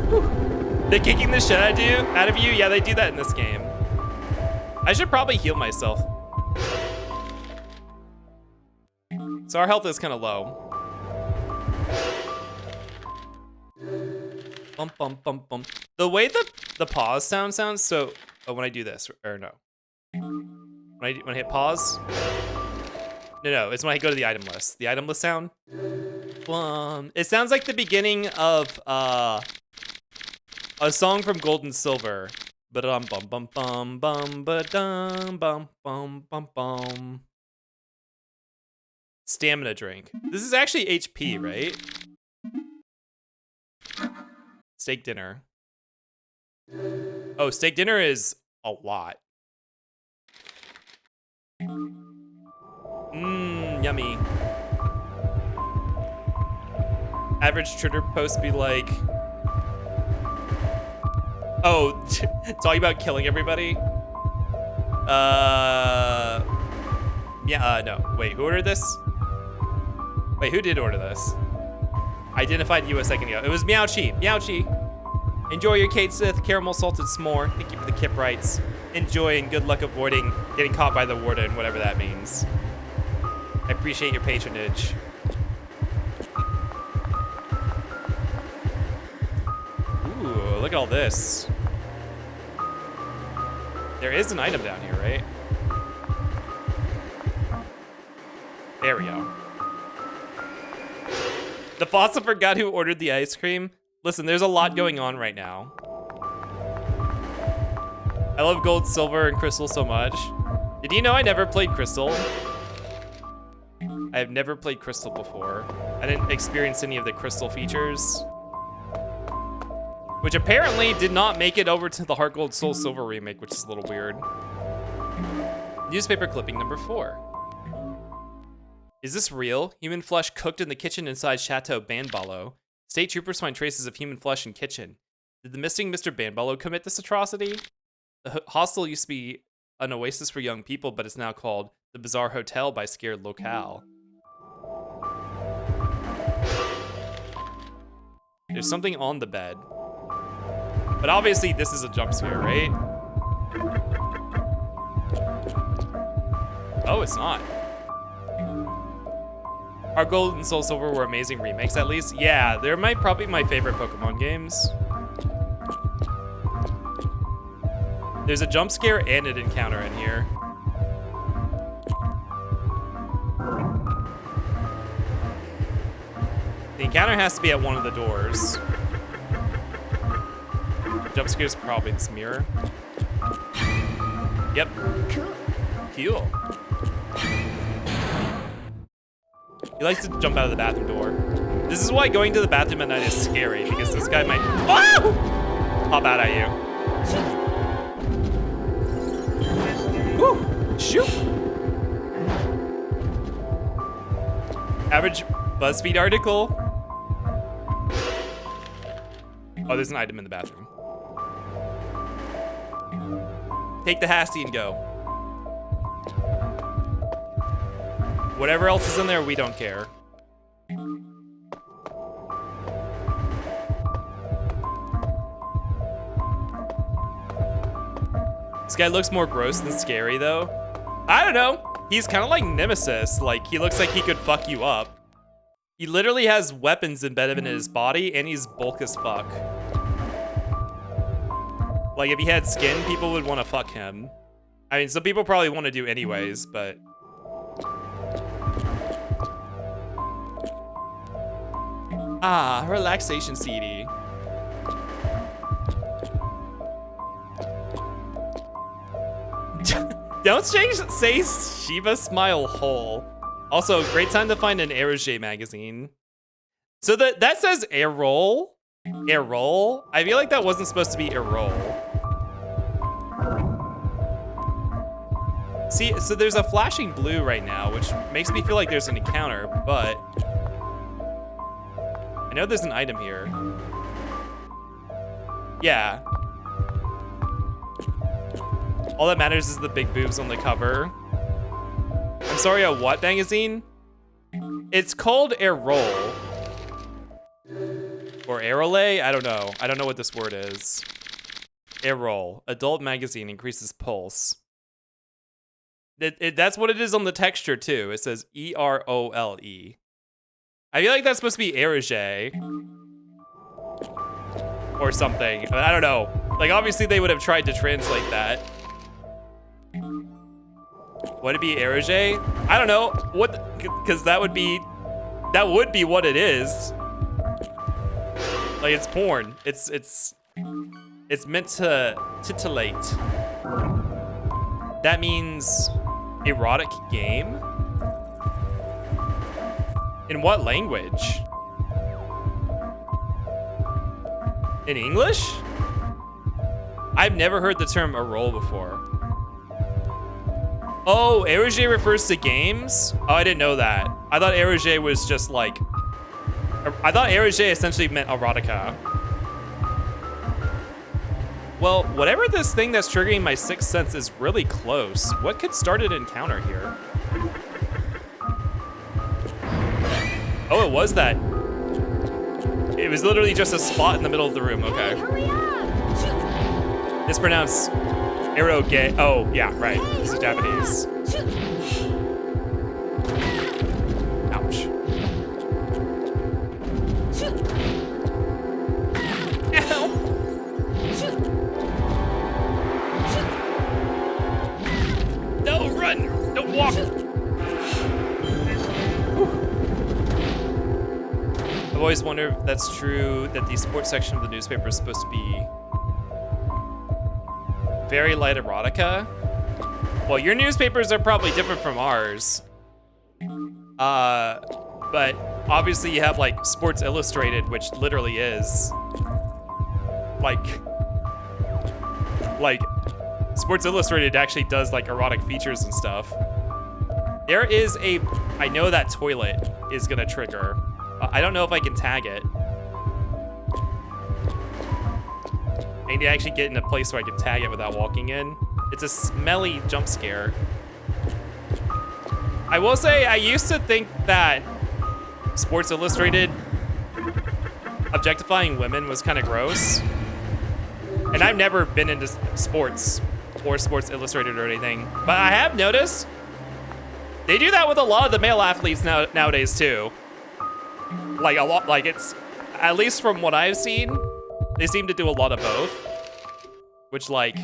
Whew. They're kicking the shit out of you? Yeah, they do that in this game. I should probably heal myself. So our health is kind of low. Bump, bump, bump, bump. The way the pause sounds so... Oh, when I do this, or no. When I hit pause? No, it's when I go to the item list. The item list sound. It sounds like the beginning of a song from Gold and Silver. Ba-dum bum bum bum bum ba-dum bum bum bum bum. Stamina drink. This is actually HP, right? Steak dinner. Oh, steak dinner is a lot. Yummy. Average Twitter post be like, oh, talking about killing everybody? No. Wait, who ordered this? Wait, who did order this? Identified you a second ago. It was Meowchi. Meowchi. Enjoy your Kate Sith caramel salted s'more. Thank you for the Kip rights. Enjoy and good luck avoiding getting caught by the warden, whatever that means. I appreciate your patronage. Ooh, look at all this. There is an item down here, right? There we go. The Fossa forgot who ordered the ice cream. Listen, there's a lot going on right now. I love gold, silver, and crystal so much. Did you know I never played crystal? I have never played crystal before. I didn't experience any of the crystal features. Which apparently did not make it over to the Heart Gold Soul Silver remake, which is a little weird. Newspaper clipping number 4. Is this real? Human flesh cooked in the kitchen inside Chateau Banbalo. State troopers find traces of human flesh in kitchen. Did the missing Mr. Banbalo commit this atrocity? The hostel used to be an oasis for young people, but it's now called the Bizarre Hotel by Scared Locale. There's something on the bed. But obviously this is a jump scare, right? Oh, it's not. Our Gold and Soul Silver were amazing remakes, at least. Yeah, they're probably my favorite Pokemon games. There's a jump scare and an encounter in here. The encounter has to be at one of the doors. Jump scare is probably this mirror. Yep. Cool. He likes to jump out of the bathroom door. This is why going to the bathroom at night is scary, because this guy might pop out at you. Woo! Shoot! Average BuzzFeed article. Oh, there's an item in the bathroom. Take the hasty and go. Whatever else is in there, we don't care. This guy looks more gross than scary, though. I don't know. He's kind of like Nemesis. Like, he looks like he could fuck you up. He literally has weapons embedded in his body, and he's bulk as fuck. Like, if he had skin, people would want to fuck him. I mean, some people probably want to do anyways, but... Ah, relaxation CD. Don't say Shiva Smile Hole. Also, great time to find an Aerosjay magazine. So that says Aerol. Errol? I feel like that wasn't supposed to be Errol. See, so there's a flashing blue right now, which makes me feel like there's an encounter, but I know there's an item here. Yeah. All that matters is the big boobs on the cover. I'm sorry, a what magazine? It's called Errol. Or Erole? I don't know. I don't know what this word is. Errol. Adult magazine increases pulse. That's what it is on the texture, too. It says E-R-O-L-E. I feel like that's supposed to be Erige. Or something. I don't know. Like, obviously they would have tried to translate that. Would it be Erige? I don't know. What? Because that would be what it is. Like, it's porn. It's meant to titillate. That means erotic game? In what language? In English? I've never heard the term Errol before. Oh, Erige refers to games? Oh, I didn't know that. I thought Erige was just like... I thought Erige essentially meant erotica. Well, whatever this thing that's triggering my sixth sense is really close. What could start an encounter here? Oh, it was that. It was literally just a spot in the middle of the room. Okay. Hurry up! It's pronounced eroge. Oh, yeah, right. This is Japanese. Ouch. Ow. No, run! Don't walk! I've always wondered if that's true, that the sports section of the newspaper is supposed to be very light erotica. Well, your newspapers are probably different from ours. But obviously you have like Sports Illustrated, which literally is like Sports Illustrated actually does like erotic features and stuff. There is a, I know that toilet is gonna trigger. I don't know if I can tag it. I need to actually get in a place where I can tag it without walking in. It's a smelly jump scare. I will say, I used to think that Sports Illustrated objectifying women was kind of gross. And I've never been into sports or Sports Illustrated or anything. But I have noticed they do that with a lot of the male athletes nowadays too. Like a lot, like it's, at least from what I've seen, they seem to do a lot of both. Which like,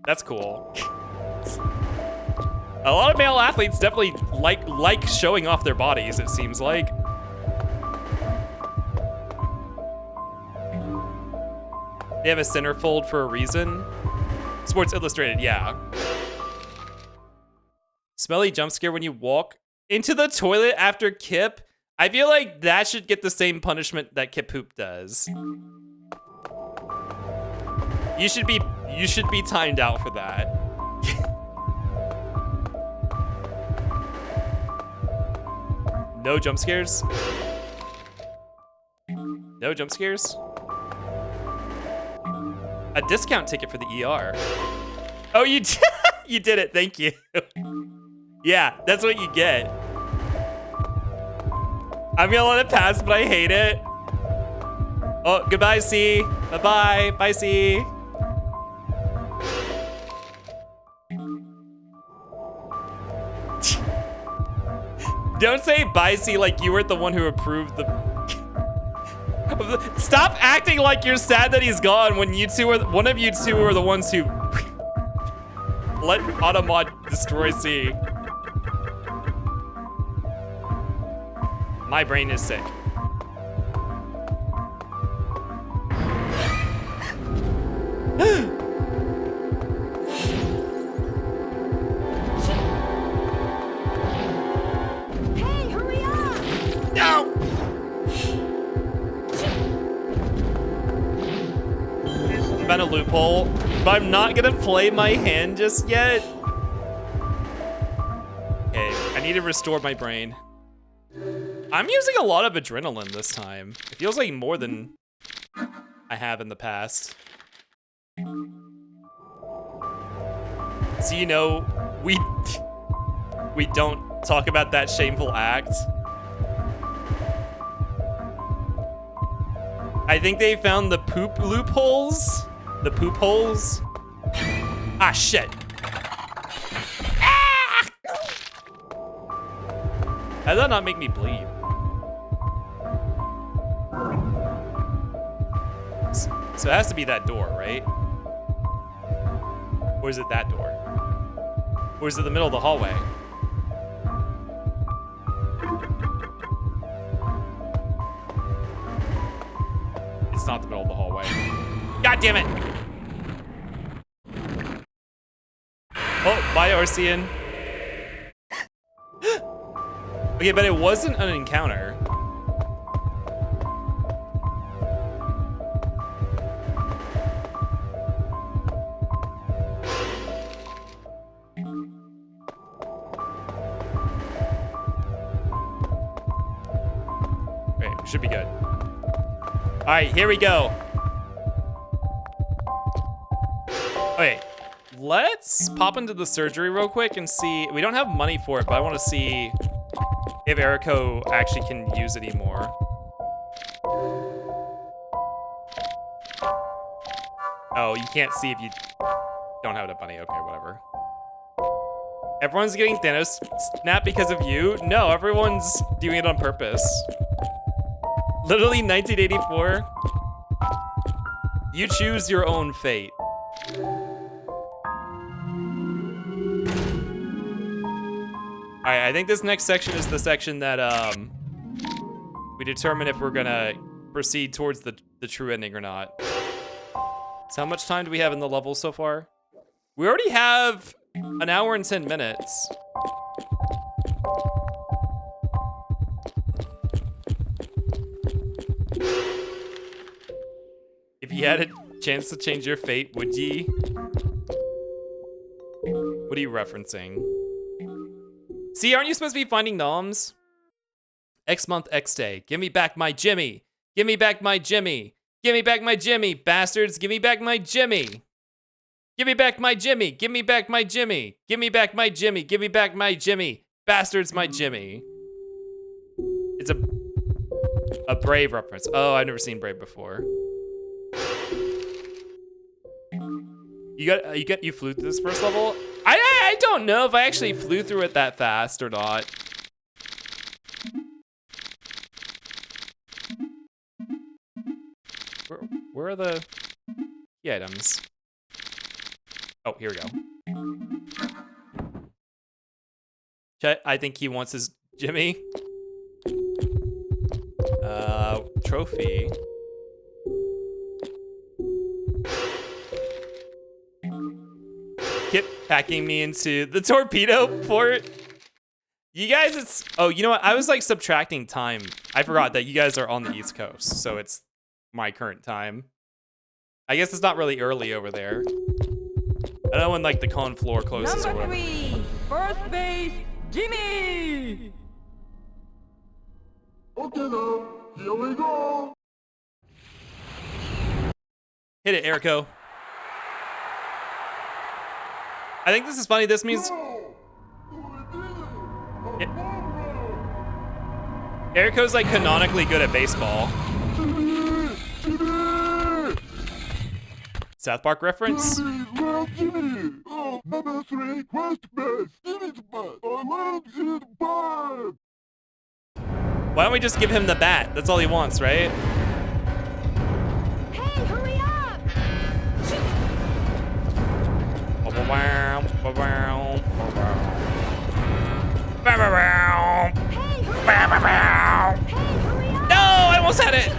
that's cool. A lot of male athletes definitely like showing off their bodies, it seems like. They have a centerfold for a reason. Sports Illustrated, yeah. Smelly jump scare when you walk into the toilet after Kip. I feel like that should get the same punishment that Kip Poop does. You should be timed out for that. No jump scares? No jump scares? A discount ticket for the ER. Oh, you did, you did it, thank you. Yeah, that's what you get. I'm gonna let it pass, but I hate it. Oh, goodbye, C. Bye-bye, bye, C. Don't say bye, C, like you were the one who approved the... Stop acting like you're sad that he's gone when you two are, one of you two are the ones who let Automod destroy C. My brain is sick. Hey, hurry up! No! found a loophole, but I'm not gonna play my hand just yet. Okay, I need to restore my brain. I'm using a lot of adrenaline this time. It feels like more than I have in the past. So you know, we don't talk about that shameful act. I think they found the poop loopholes. The poop holes. Ah, shit. Ah! How did that not make me bleed? So it has to be that door, right? Or is it that door? Or is it the middle of the hallway? It's not the middle of the hallway. God damn it! Oh, bye, Orsian. Okay, but it wasn't an encounter. Great, should be good. All right, here we go. Okay, let's pop into the surgery real quick and see. We don't have money for it, but I want to see if Eriko actually can use it anymore. Oh, you can't see if you don't have enough money. Okay, whatever. Everyone's getting Thanos snap because of you? No, everyone's doing it on purpose. Literally 1984. You choose your own fate. Alright, I think this next section is the section that we determine if we're gonna proceed towards the true ending or not. So how much time do we have in the level so far? We already have an hour and 10 minutes. If you had a chance to change your fate, would ye? What are you referencing? See, aren't you supposed to be finding noms? X month, X day. Give me back my Jimmy. Give me back my Jimmy. Give me back my Jimmy, bastards. Give me back my Jimmy. Give me back my Jimmy. Give me back my Jimmy. Give me back my Jimmy. Give me back my Jimmy. Bastards, my Jimmy. It's a Brave reference. Oh, I've never seen Brave before. You flew through this first level? I don't know if I actually flew through it that fast or not. Where are the key items? Oh, here we go. Chet, I think he wants his Jimmy. Trophy. Keep packing me into the torpedo port. You guys, it's... Oh, you know what? I was like subtracting time. I forgot that you guys are on the East Coast, so it's my current time. I guess it's not really early over there. I know when like the con floor closes or whatever. Number 3, first base, Jimmy! Okay now, here we go. Hit it, Eriko. I think this is funny. This means... Eriko's like canonically good at baseball. South Park reference? Number 3, first base, Jimmy's bat. I love his bat. Why don't we just give him the bat? That's all he wants, right? Hey, hurry up! Hey, hurry up! No, I almost had it.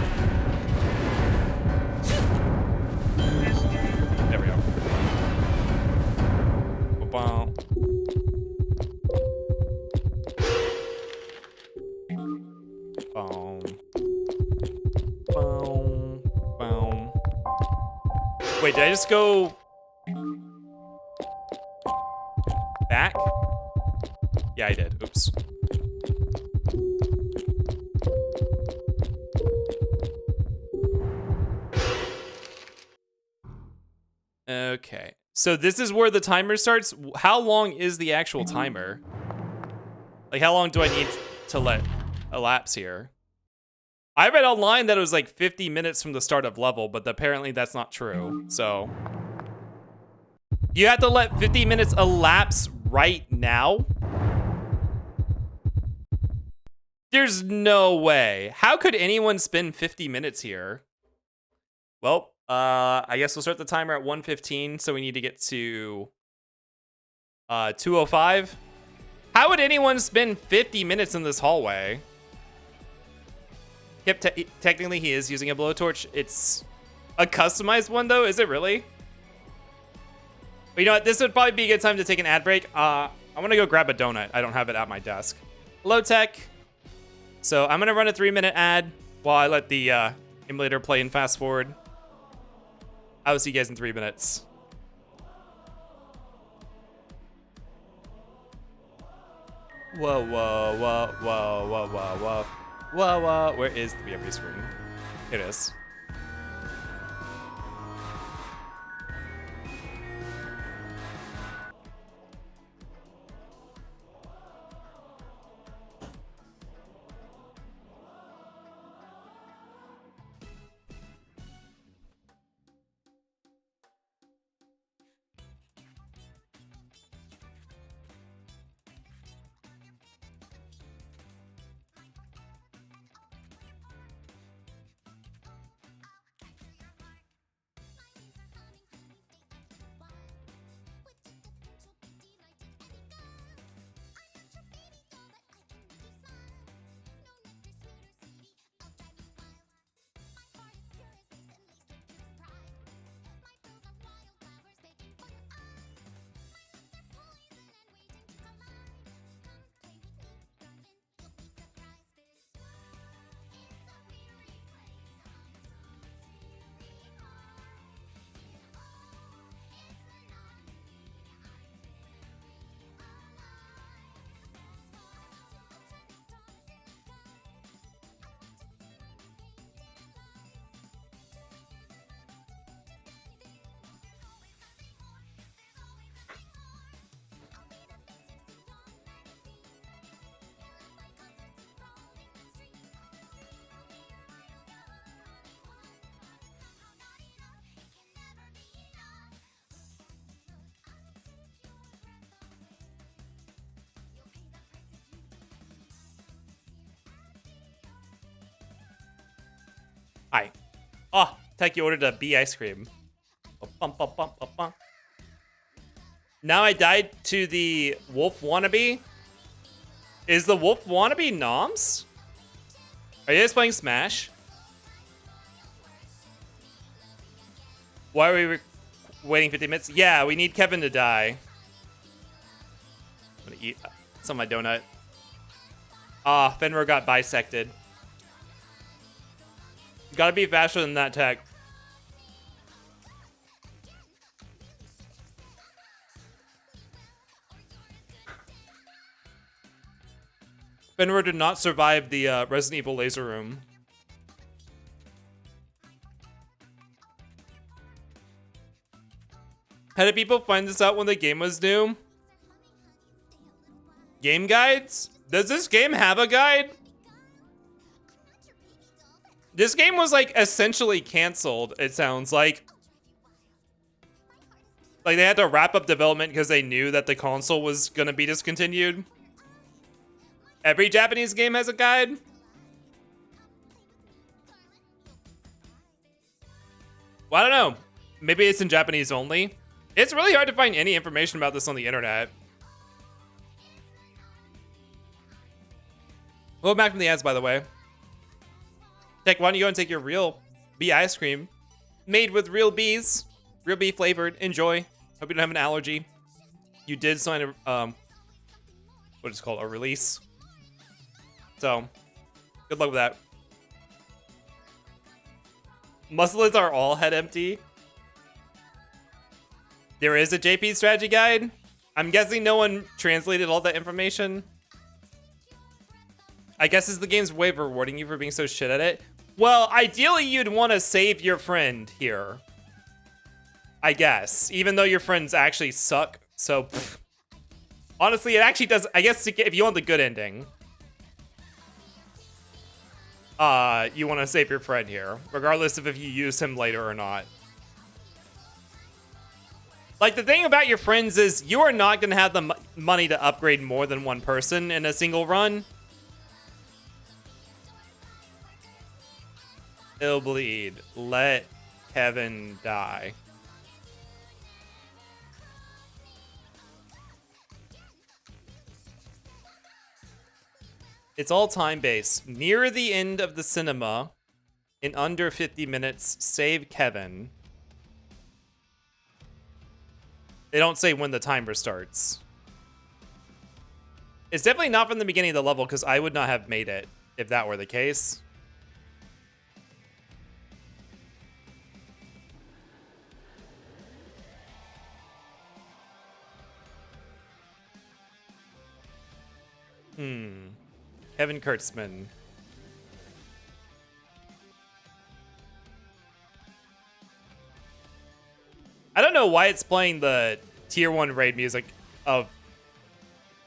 There we go. Boom. Boom. Boom. Boom. Wait, did I just go back? Yeah, I did. Oops. Okay. So this is where the timer starts. How long is the actual timer? Like, how long do I need to let elapse here? I read online that it was like 50 minutes from the start of level, but apparently that's not true. So you have to let 50 minutes elapse right now? There's no way. How could anyone spend 50 minutes here? Well, I guess we'll start the timer at 1:15, so we need to get to 2:05. How would anyone spend 50 minutes in this hallway? Yep, technically he is using a blowtorch. It's a customized one, though. Is it really? But you know what? This would probably be a good time to take an ad break. I want to go grab a donut. I don't have it at my desk. Hello, tech. So I'm going to run a 3-minute ad while I let the emulator play and fast forward. I will see you guys in 3 minutes. Whoa, whoa, whoa, whoa, whoa, whoa, whoa. Whoa, whoa. Where is the BRB screen? Here it is. Hi. Oh, Tech, you ordered a bee ice cream. Now I died to the wolf wannabe. Is the wolf wannabe noms? Are you guys playing Smash? Why are we waiting 50 minutes? Yeah, we need Kevin to die. I'm gonna eat some of my donut. Ah, Fenrir got bisected. Gotta be faster than that, Tech. Fenrir did not survive the Resident Evil laser room. How did people find this out when the game was new? Game guides? Does this game have a guide? This game was like essentially canceled, it sounds like. Like they had to wrap up development because they knew that the console was gonna be discontinued. Every Japanese game has a guide. Well, I don't know. Maybe it's in Japanese only. It's really hard to find any information about this on the internet. Welcome back from the ads, by the way. Tech, why don't you go and take your real bee ice cream made with real bees, real bee flavored. Enjoy. Hope you don't have an allergy. You did sign a what is it called, a release. So, good luck with that. Muscles are all head empty. There is a JP strategy guide. I'm guessing no one translated all that information. I guess is the game's way of rewarding you for being so shit at it. Well, ideally you'd want to save your friend here. I guess, even though your friends actually suck. So, pff. Honestly, it actually does. I guess if you want the good ending, you want to save your friend here, regardless of if you use him later or not. Like, the thing about your friends is you are not going to have the money to upgrade more than one person in a single run. Illbleed, let Kevin die. It's all time-based. Near the end of the cinema, in under 50 minutes, save Kevin. They don't say when the timer starts. It's definitely not from the beginning of the level, because I would not have made it if that were the case. Kevin Kurtzman. I don't know why it's playing the tier 1 raid music of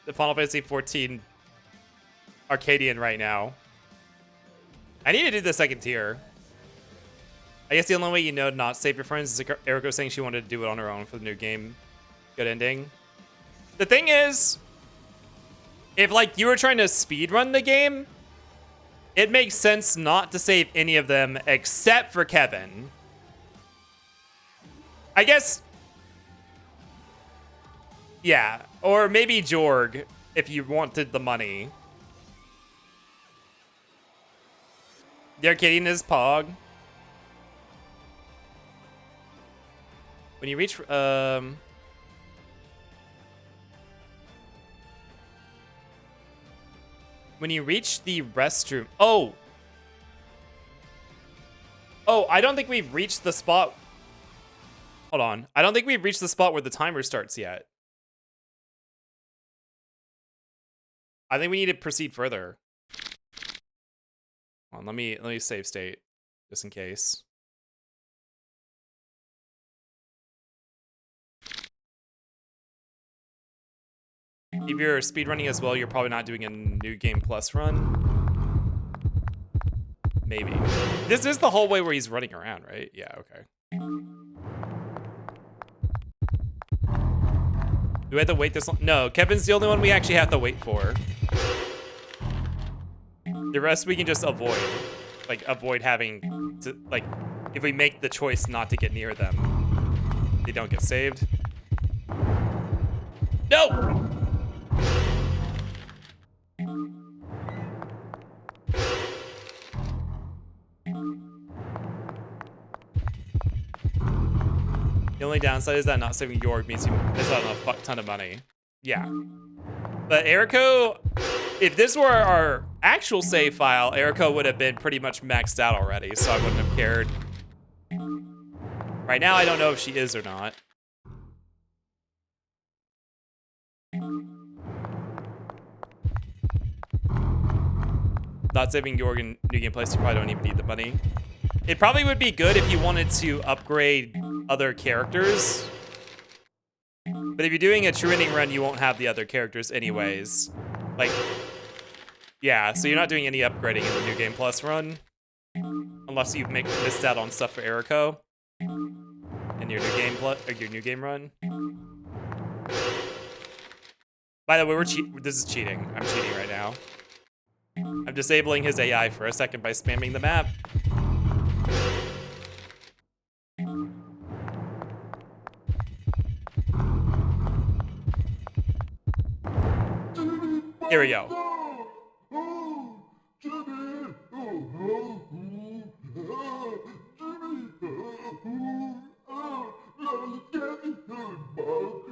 the Final Fantasy XIV Arcadian right now. I need to do the second tier. I guess the only way you know to not save your friends is Eriko saying she wanted to do it on her own for the new game. Good ending. The thing is, if, like, you were trying to speedrun the game, it makes sense not to save any of them except for Kevin. I guess... yeah, or maybe Jorg, if you wanted the money. The Arcadian is Pog. When you reach... when you reach the restroom... Oh! Oh, I don't think we've reached the spot... Hold on. I don't think we've reached the spot where the timer starts yet. I think we need to proceed further. Hold on, let me save state, just in case. If you're speedrunning as well, you're probably not doing a New Game Plus run. Maybe. This is the whole way where he's running around, right? Yeah, okay. Do we have to wait this long? No, Kevin's the only one we actually have to wait for. The rest we can just avoid. Like, avoid having to, like, if we make the choice not to get near them, they don't get saved. No! The only downside is that not saving Jorg means you miss out on a fuck ton of money. Yeah. But Eriko, if this were our actual save file, Eriko would have been pretty much maxed out already, so I wouldn't have cared. Right now, I don't know if she is or not. Not saving Jorg in New Game Plus, you probably don't even need the money. It probably would be good if you wanted to upgrade other characters. But if you're doing a true ending run, you won't have the other characters anyways. Like, yeah, so you're not doing any upgrading in the New Game Plus run. Unless you've missed out on stuff for Eriko in your New Game run. By the way, this is cheating. I'm cheating right now. I'm disabling his AI for a second by spamming the map. Here we go.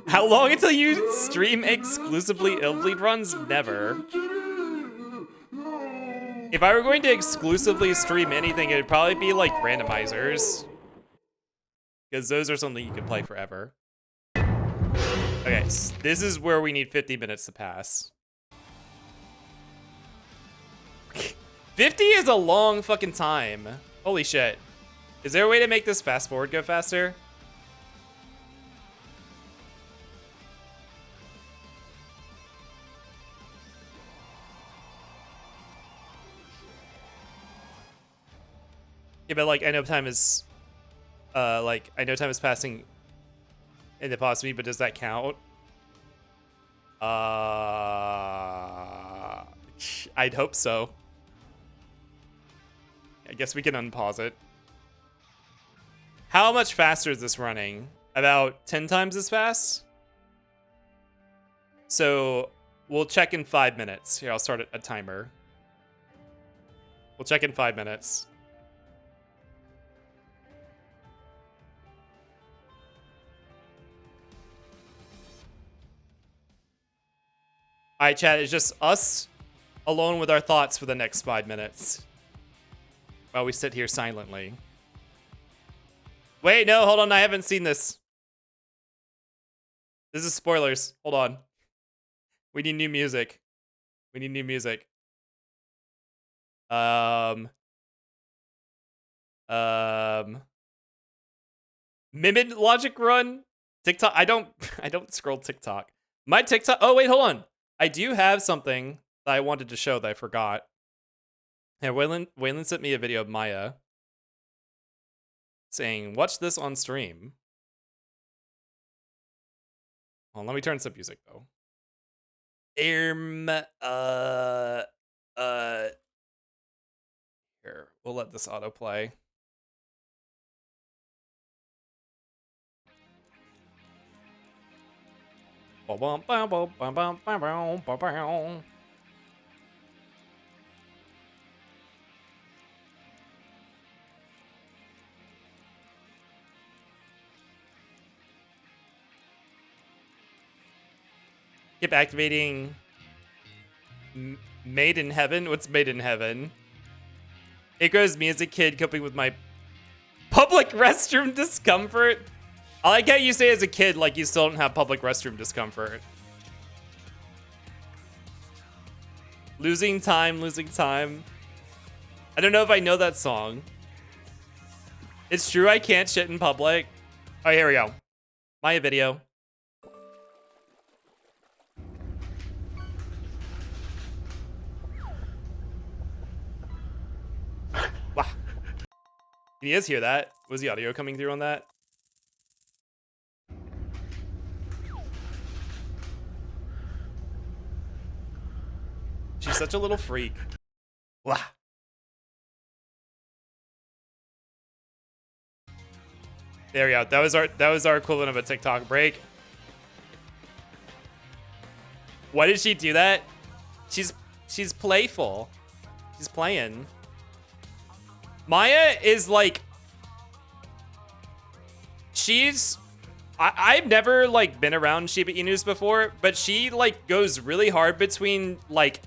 How long until you stream exclusively Illbleed runs? Never. If I were going to exclusively stream anything, it'd probably be like randomizers. Because those are something you can play forever. Okay, so this is where we need 50 minutes to pass. 50 is a long fucking time. Holy shit. Is there a way to make this fast forward go faster? Yeah, but like I know time is I know time is passing in the pause me, but does that count? I'd hope so. I guess we can unpause it. How much faster is this running? About 10 times as fast? So we'll check in 5 minutes. Here, I'll start a timer. We'll check in 5 minutes. All right, chat, it's just us alone with our thoughts for the next 5 minutes while we sit here silently. Wait, no, hold on. I haven't seen this. This is spoilers. Hold on. We need new music. We need new music. Mimid logic run? TikTok. I don't scroll TikTok. My TikTok. Oh, wait, hold on. I do have something that I wanted to show that I forgot. Yeah, Waylon sent me a video of Maya saying, watch this on stream. Well, let me turn some music though. Here, we'll let this autoplay. Keep activating Made in Heaven. What's Made in Heaven? It grows me as a kid coping with my public restroom discomfort. I like how you say as a kid like you still don't have public restroom discomfort. Losing time, losing time. I don't know if I know that song. It's true I can't shit in public. Oh, here we go. Maya video. Wow. Can you guys hear that? Was the audio coming through on that? She's such a little freak. Wow. There we go. That was our equivalent of a TikTok break. Why did she do that? She's playful. She's playing. Maya is like, I've never like been around Shiba Inus before, but she like goes really hard between like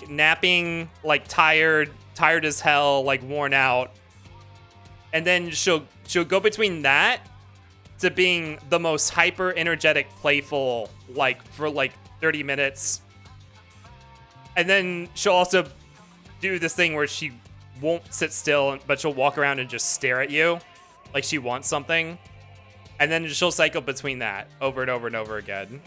napping, like tired as hell, like worn out. And then she'll go between that to being the most hyper energetic, playful, like for like 30 minutes. And then she'll also do this thing where she won't sit still, but she'll walk around and just stare at you like she wants something. And then she'll cycle between that over and over and over again.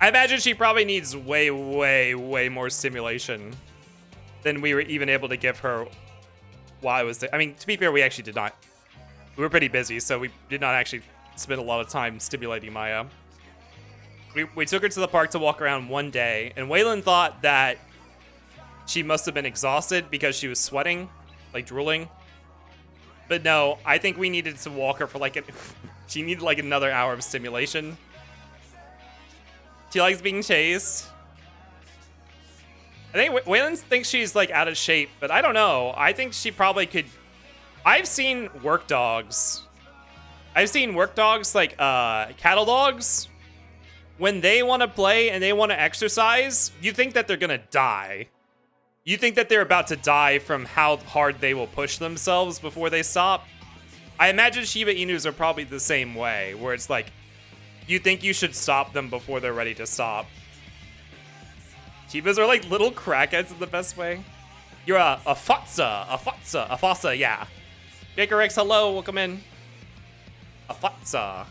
I imagine she probably needs way, way, way more stimulation than we were even able to give her while I was there. I mean, to be fair, we actually did not. We were pretty busy, so we did not actually spend a lot of time stimulating Maya. We took her to the park to walk around one day, and Waylon thought that she must have been exhausted because she was sweating, like drooling. But no, I think we needed to walk her for like she needed like another hour of stimulation. She likes being chased. I think Waylon thinks she's like out of shape, but I don't know. I think she probably could. I've seen work dogs. I've seen work dogs like cattle dogs. When they want to play and they want to exercise, you think that they're gonna die. You think that they're about to die from how hard they will push themselves before they stop? I imagine Shiba Inus are probably the same way, where it's like, you think you should stop them before they're ready to stop. Shibas are like little crackheads in the best way. You're a Fotsa, yeah. Baker X, hello, welcome in. A Fotsa.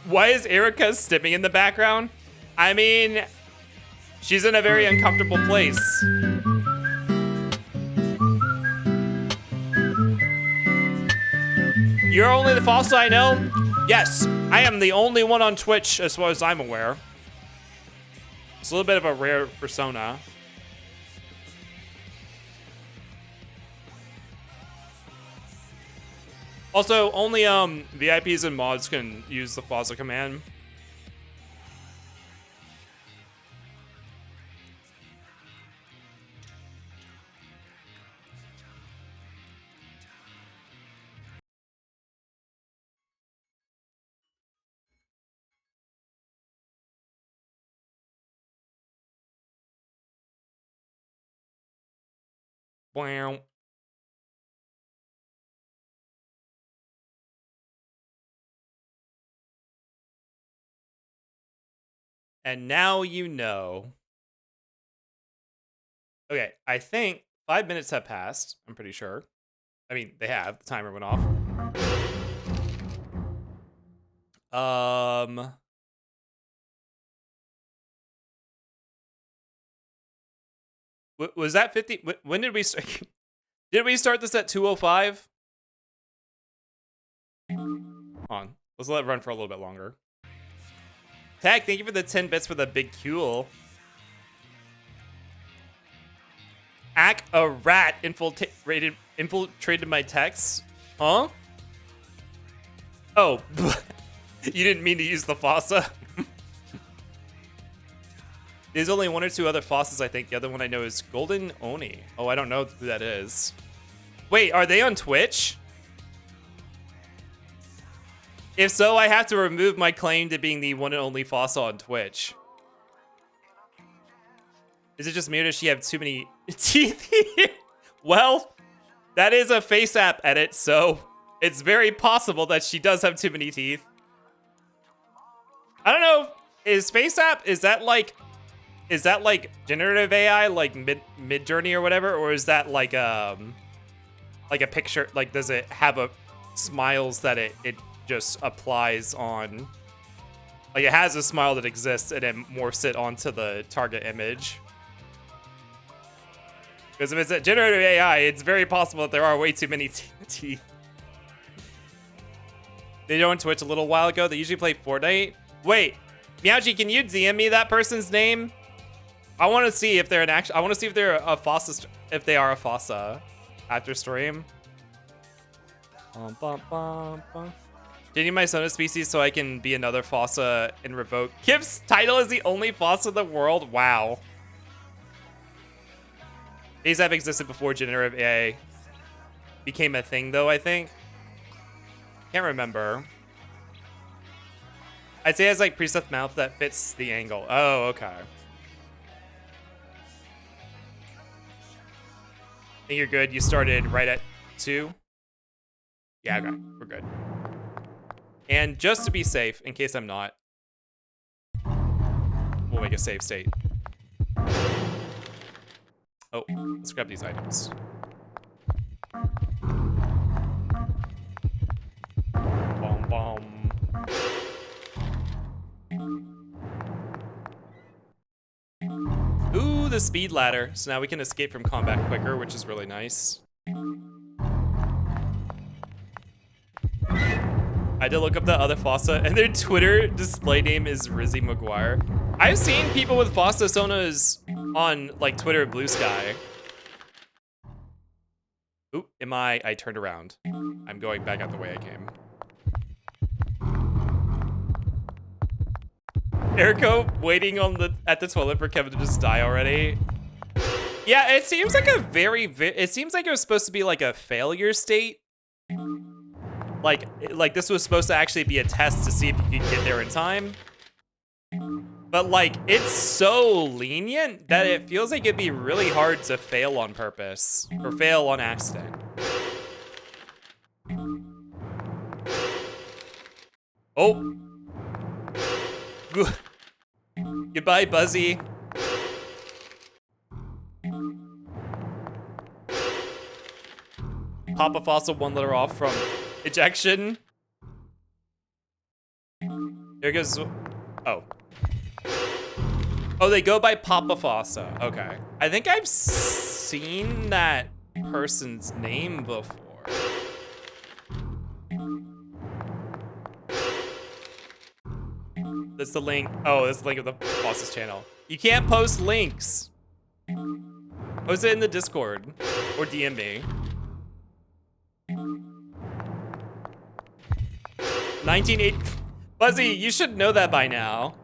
Why is Erica stimming in the background? I mean, she's in a very uncomfortable place. You're only the Fossa I know? Yes, I am the only one on Twitch as far as I'm aware. It's a little bit of a rare persona. Also, only VIPs and mods can use the Fossa command. Wow. And now you know. Okay, I think 5 minutes have passed. I'm pretty sure. I mean, they have. The timer went off. Was that 50? When did we start? Did we start this at 2:05? Hold on. Let's let it run for a little bit longer. Tag, thank you for the 10 bits for the big Kuhl. Ack, a rat infiltrated my texts. Huh? Oh, you didn't mean to use the Fossa. There's only one or two other Fossas, I think. The other one I know is Golden Oni. Oh, I don't know who that is. Wait, are they on Twitch? If so, I have to remove my claim to being the one and only Fossa on Twitch. Is it just me or does she have too many teeth here? Well, that is a face app edit, so it's very possible that she does have too many teeth. I don't know. Is face app, is that like generative AI, like Mid-Journey or whatever, or is that like a picture? Like, does it have a smiles that it just applies on? Like, it has a smile that exists and it morphs it onto the target image. Because if it's a generative AI, it's very possible that there are way too many teeth. They joined Twitch a little while ago. They usually play Fortnite. Wait, Meowji, can you DM me that person's name? I want to see if they're an I want to see if they're a Fossa. If they are a Fossa after stream. Changing my Sona species so I can be another Fossa and revoke. Kip's title is the only Fossa in the world. Wow. These have existed before generative AI became a thing, though, I think. Can't remember. I'd say it has like preset mouth that fits the angle. Oh, okay. I think you're good. You started right at 2. Yeah, okay. We're good. And just to be safe, in case I'm not, we'll make a save state. Oh, let's grab these items. Bom, bom. Ooh, the speed ladder. So now we can escape from combat quicker, which is really nice. I did look up the other Fossa, and their Twitter display name is Rizzy McGuire. I've seen people with Fossa Sonas on like Twitter Blue Sky. Oop, I turned around. I'm going back out the way I came. Erico waiting on at the toilet for Kevin to just die already. Yeah, it seems like a it seems like it was supposed to be like a failure state. Like this was supposed to actually be a test to see if you could get there in time. But But like, it's so lenient that it feels like it'd be really hard to fail on purpose or fail on accident. Oh. Goodbye, Buzzy. Papa Fossil 1 letter off from ejection. There goes. Oh. Oh, they go by Papa Fossa. Okay. I think I've seen that person's name before. That's the link. Oh, that's the link of the boss's channel. You can't post links. Post it in the Discord or DM me. 1980. Buzzy, you should know that by now.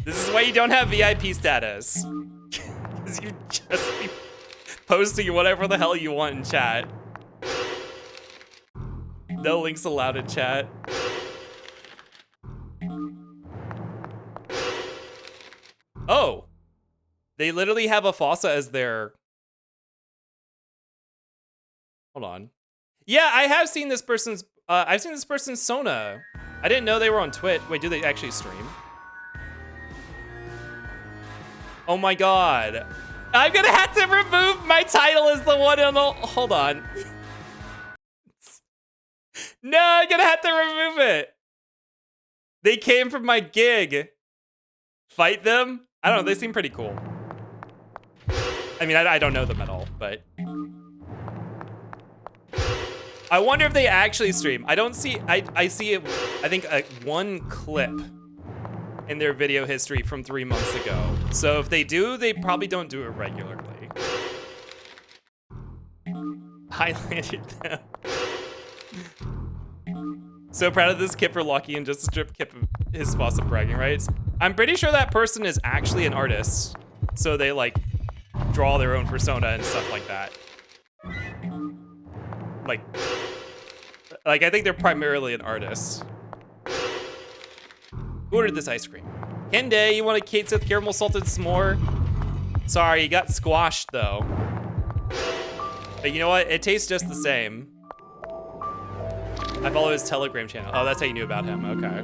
This is why you don't have VIP status. Because you just be posting whatever the hell you want in chat. No links allowed in chat. Oh. They literally have a Fossa as their... Hold on. Yeah, I have seen this person's... I've seen this person's Sona. I didn't know they were on Twitch. Wait, do they actually stream? Oh my god. I'm gonna have to remove my title as the one on the... Hold on. No, I'm gonna have to remove it. They came from my gig. Fight them? I don't know, they seem pretty cool. I mean, I don't know them at all, but... I wonder if they actually stream. I don't see... I see it, I think, one clip in their video history from 3 months ago. So if they do, they probably don't do it regularly. Highlighted them. So proud of this Kip for Lucky and just strip Kip of his Fossa bragging rights. I'm pretty sure that person is actually an artist. So they like draw their own persona and stuff like that. Like I think they're primarily an artist. Who ordered this ice cream? Kende, you want a Kate Sith caramel salted s'more? Sorry, you got squashed though. But you know what? It tastes just the same. I follow his Telegram channel. Oh, that's how you knew about him. Okay.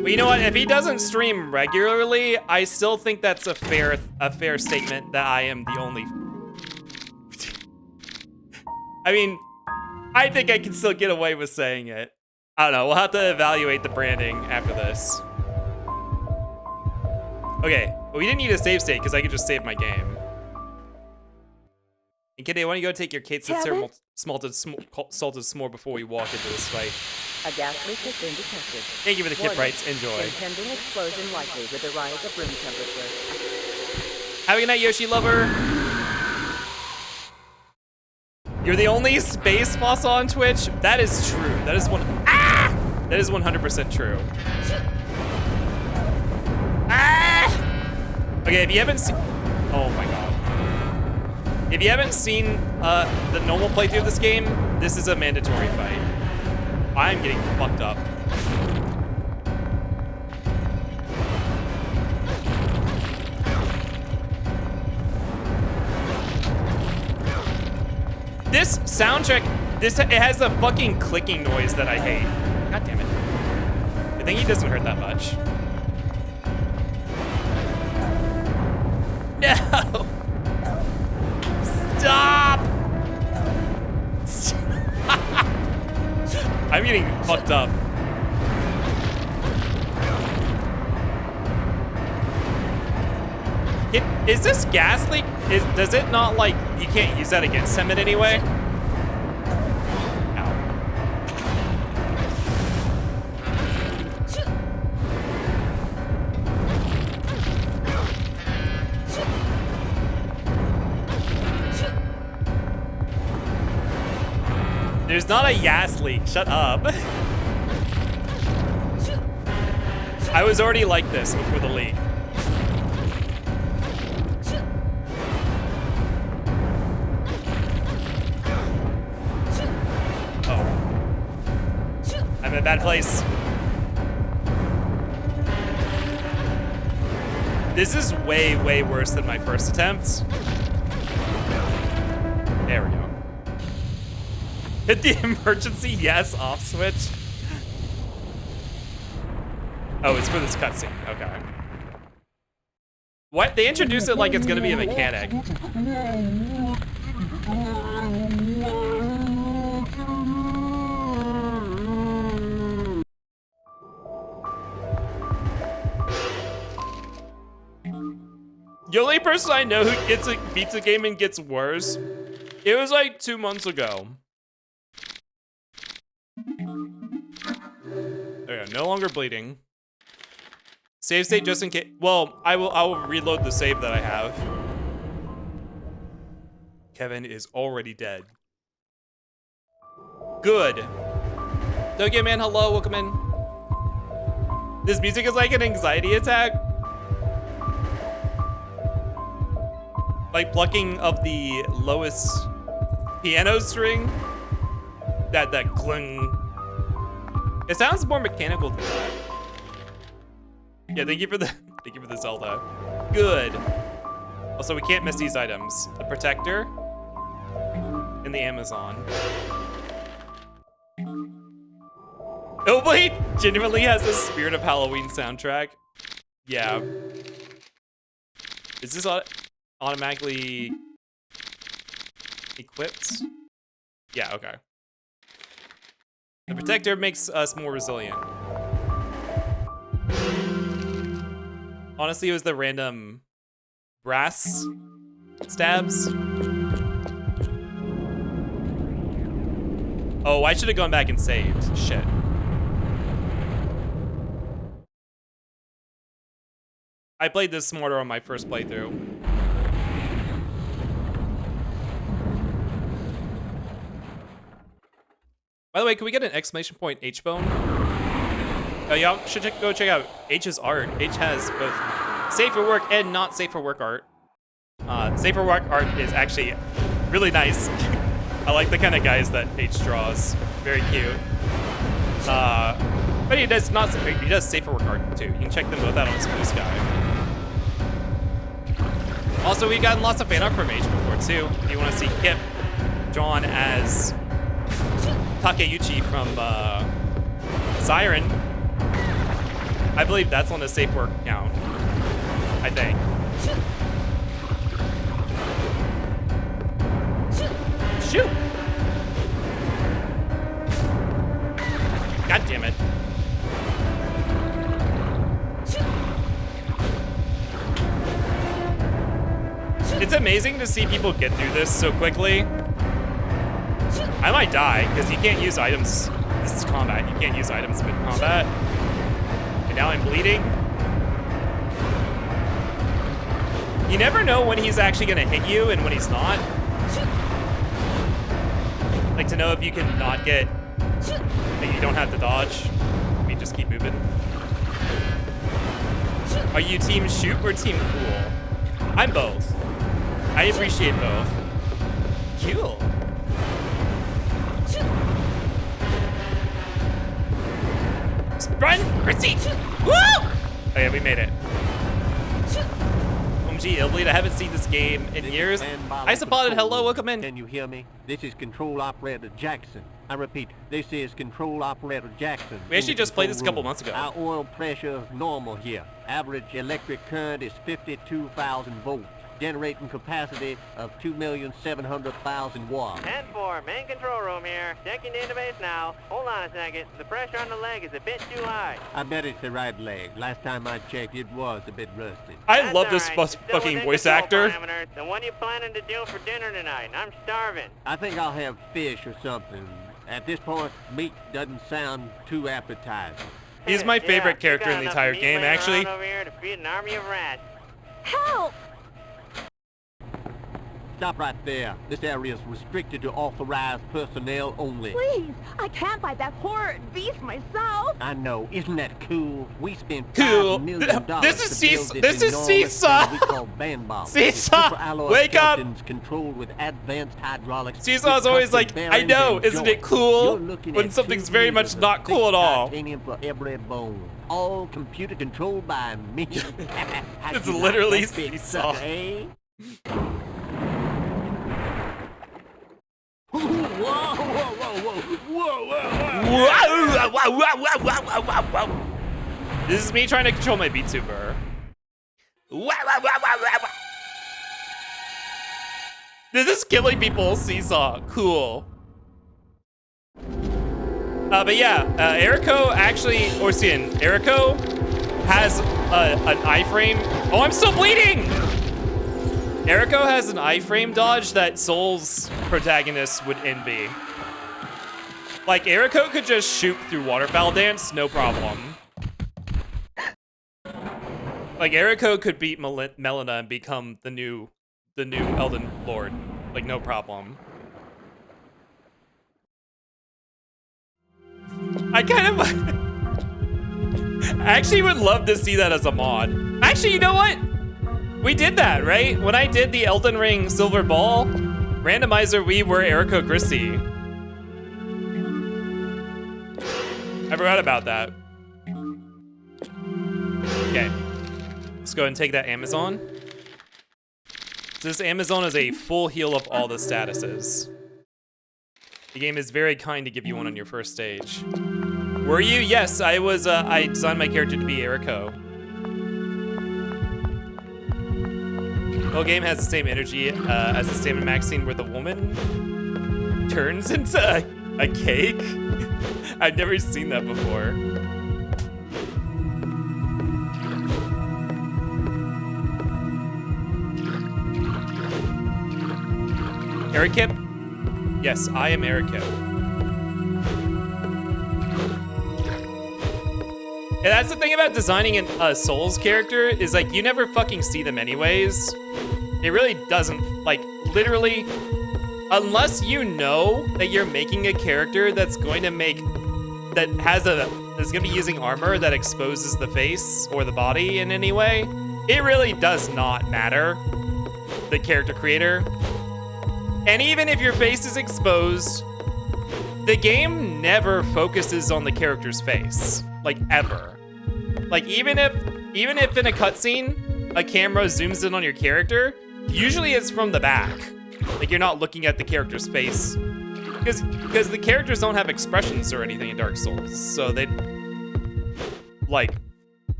Well, you know what? If he doesn't stream regularly, I still think that's a fair statement that I am the only. I mean, I think I can still get away with saying it. I don't know. We'll have to evaluate the branding after this. Okay. Well, we didn't need a save state because I could just save my game. And Kitty, why don't you go take your Kate Sith salted s'more before we walk into this fight? A gas leak has been detected. Thank you for the Kip rights. Enjoy. Impending explosion likely with a rise of room temperature. Have a good night, Yoshi lover. You're the only space Fossa on Twitch? That is true. That is That is 100% true. Okay, if you haven't seen... Oh my god. If you haven't seen the normal playthrough of this game, this is a mandatory fight. I'm getting fucked up. This soundtrack, it has a fucking clicking noise that I hate. God damn it. I think he doesn't hurt that much. No! Stop! I'm getting fucked up. Is this gas leak? Does it not like, you can't use that against him in any way? Ow. There's not a gas leak, shut up. I was already like this before the leak. I'm in a bad place. This is way, way worse than my first attempt. There we go. Hit the emergency yes off switch. Oh, it's for this cutscene. Okay. What? They introduce it like it's gonna be a mechanic. The only person I know who beats a game and gets worse, it was like 2 months ago. There we go, no longer bleeding. Save state just in case. Well, I will reload the save that I have. Kevin is already dead. Good. Tokyo Man, hello, welcome in. This music is like an anxiety attack. Like plucking of the lowest piano string. That cling. It sounds more mechanical than that. Yeah, thank you for the Zelda. Good. Also, we can't miss these items. The protector and the Amazon. Illbleed genuinely has a Spirit of Halloween soundtrack. Yeah. Is this automatically equipped? Yeah, okay. The protector makes us more resilient. Honestly, it was the random brass stabs. Oh, I should have gone back and saved. Shit. I played this smarter on my first playthrough. By the way, can we get an exclamation point H-bone? Oh, y'all should go check out H's art. H has both safe for work and not safe for work art. Safe for work art is actually really nice. I like the kind of guys that H draws. Very cute. But he does safe for work art too. You can check them both out on Blue Sky. Also, we've gotten lots of fan art from H before too. If you want to see Kip drawn as Takeuchi from Siren, I believe that's on the safe work account. I think. Shoot! God damn it. It's amazing to see people get through this so quickly. I might die, because you can't use items. This is combat. You can't use items mid-combat. And now I'm bleeding. You never know when he's actually going to hit you and when he's not. Like, to know if you can not get... Like, you don't have to dodge. I mean, just keep moving. Are you team shoot or team cool? I'm both. I appreciate both. Cool. Run, Chrissy! Woo! Oh yeah, we made it. OMG, Illbleed, I haven't seen this game in years. I suppotted, hello, welcome in. Can you hear me? This is Control Operator Jackson. I repeat, this is Control Operator Jackson. We actually just played this a couple months ago. Our oil pressure is normal here. Average electric current is 52,000 volts. Generating capacity of 2,700,000 watts. 10-4, main control room here. Checking database now. Hold on a second. The pressure on the leg is a bit too high. I bet it's the right leg. Last time I checked, it was a bit rusty. I love this fucking voice actor. So what are you planning to do for dinner tonight? I'm starving. I think I'll have fish or something. At this point, meat doesn't sound too appetizing. He's my favorite character in the entire game, actually. Over here to feed an army of rats. Help! Stop right there. This area is restricted to authorized personnel only. Please, I can't fight that horrid beast myself. I know. Isn't that cool? We spent Cool. $5 million This is to build this is Seesaw. we call band bombs. Seesaw, wake up. Controlled with advanced hydraulics. Seesaw's always like, I know, isn't it cool? When something's very much not cool at all. For every bone. all computer controlled by me. It's literally Seesaw. Eh? Whoa, whoa, whoa, whoa, whoa. This is me trying to control my VTuber. This is killing people, Seesaw. Cool. But yeah, Eriko actually, Eriko has an iframe. Oh, I'm still bleeding! Eriko has an iframe dodge that Soul's protagonists would envy. Like, Eriko could just shoot through Waterfowl Dance, no problem. Like, Eriko could beat Melina and become the new Elden Lord. Like, no problem. I kind of... I actually would love to see that as a mod. Actually, you know what? We did that, right? When I did the Elden Ring Silver Ball randomizer, we were Eriko Christie. I forgot about that. Okay. Let's go ahead and take that Amazon. So this Amazon is a full heal of all the statuses. The game is very kind to give you one on your first stage. Were you? Yes, I was. I designed my character to be Eriko. The whole game has the same energy as the Stamina Max scene where the woman turns into a cake. I've never seen that before. Erikip? Yes, I am Eriko. And that's the thing about designing a Souls character, is like, you never fucking see them anyways. It really doesn't, like, literally, unless you know that you're making a character that's going to that's gonna be using armor that exposes the face or the body in any way, it really does not matter, the character creator. And even if your face is exposed, the game never focuses on the character's face, like ever. Like even if in a cutscene, a camera zooms in on your character, usually it's from the back. Like you're not looking at the character's face, because the characters don't have expressions or anything in Dark Souls, so they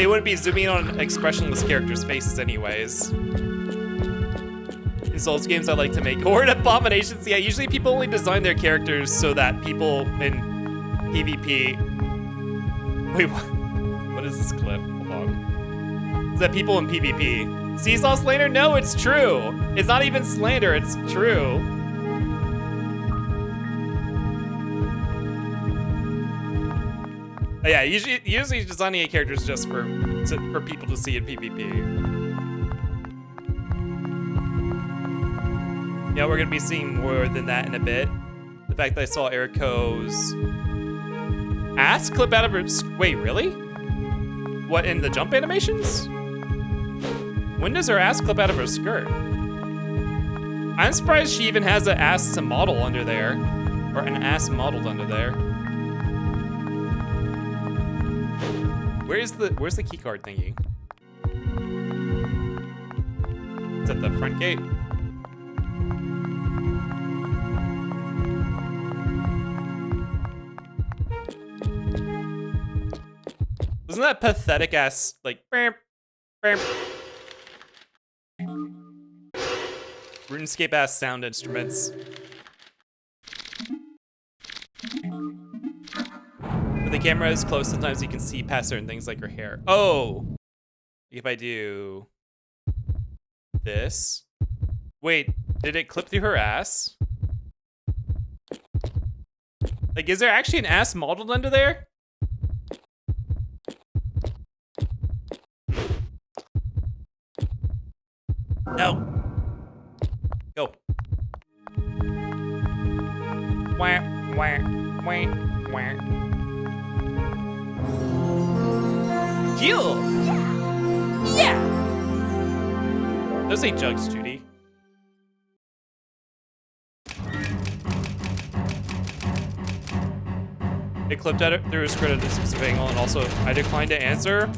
wouldn't be zooming in on expressionless characters' faces anyways. In Souls games, I like to make horde abominations. Yeah, usually people only design their characters so that people in PvP... Wait, what is this clip? Hold on. Is that people in PvP? Seesaw slander? No, it's true. It's not even slander, it's true. But yeah, usually designing a character is just for people to see in PvP. Yeah, we're gonna be seeing more than that in a bit. The fact that I saw Eriko's ass clip out of her... Wait, really? What, in the jump animations? When does her ass clip out of her skirt? I'm surprised she even has an ass to model under there. Or an ass modeled under there. Where's the keycard thingy? Is that the front gate? Wasn't that pathetic ass, like, bam, bam. RuneScape ass sound instruments. When the camera is close, sometimes you can see past certain things like her hair. Oh! If I do this. Wait, did it clip through her ass? Like, is there actually an ass modeled under there? No. Go. Wah, wah, wah, wah. Heal! Yeah! Don't say jugs, Judy. clipped at it through a script at a specific angle, and also I declined to answer.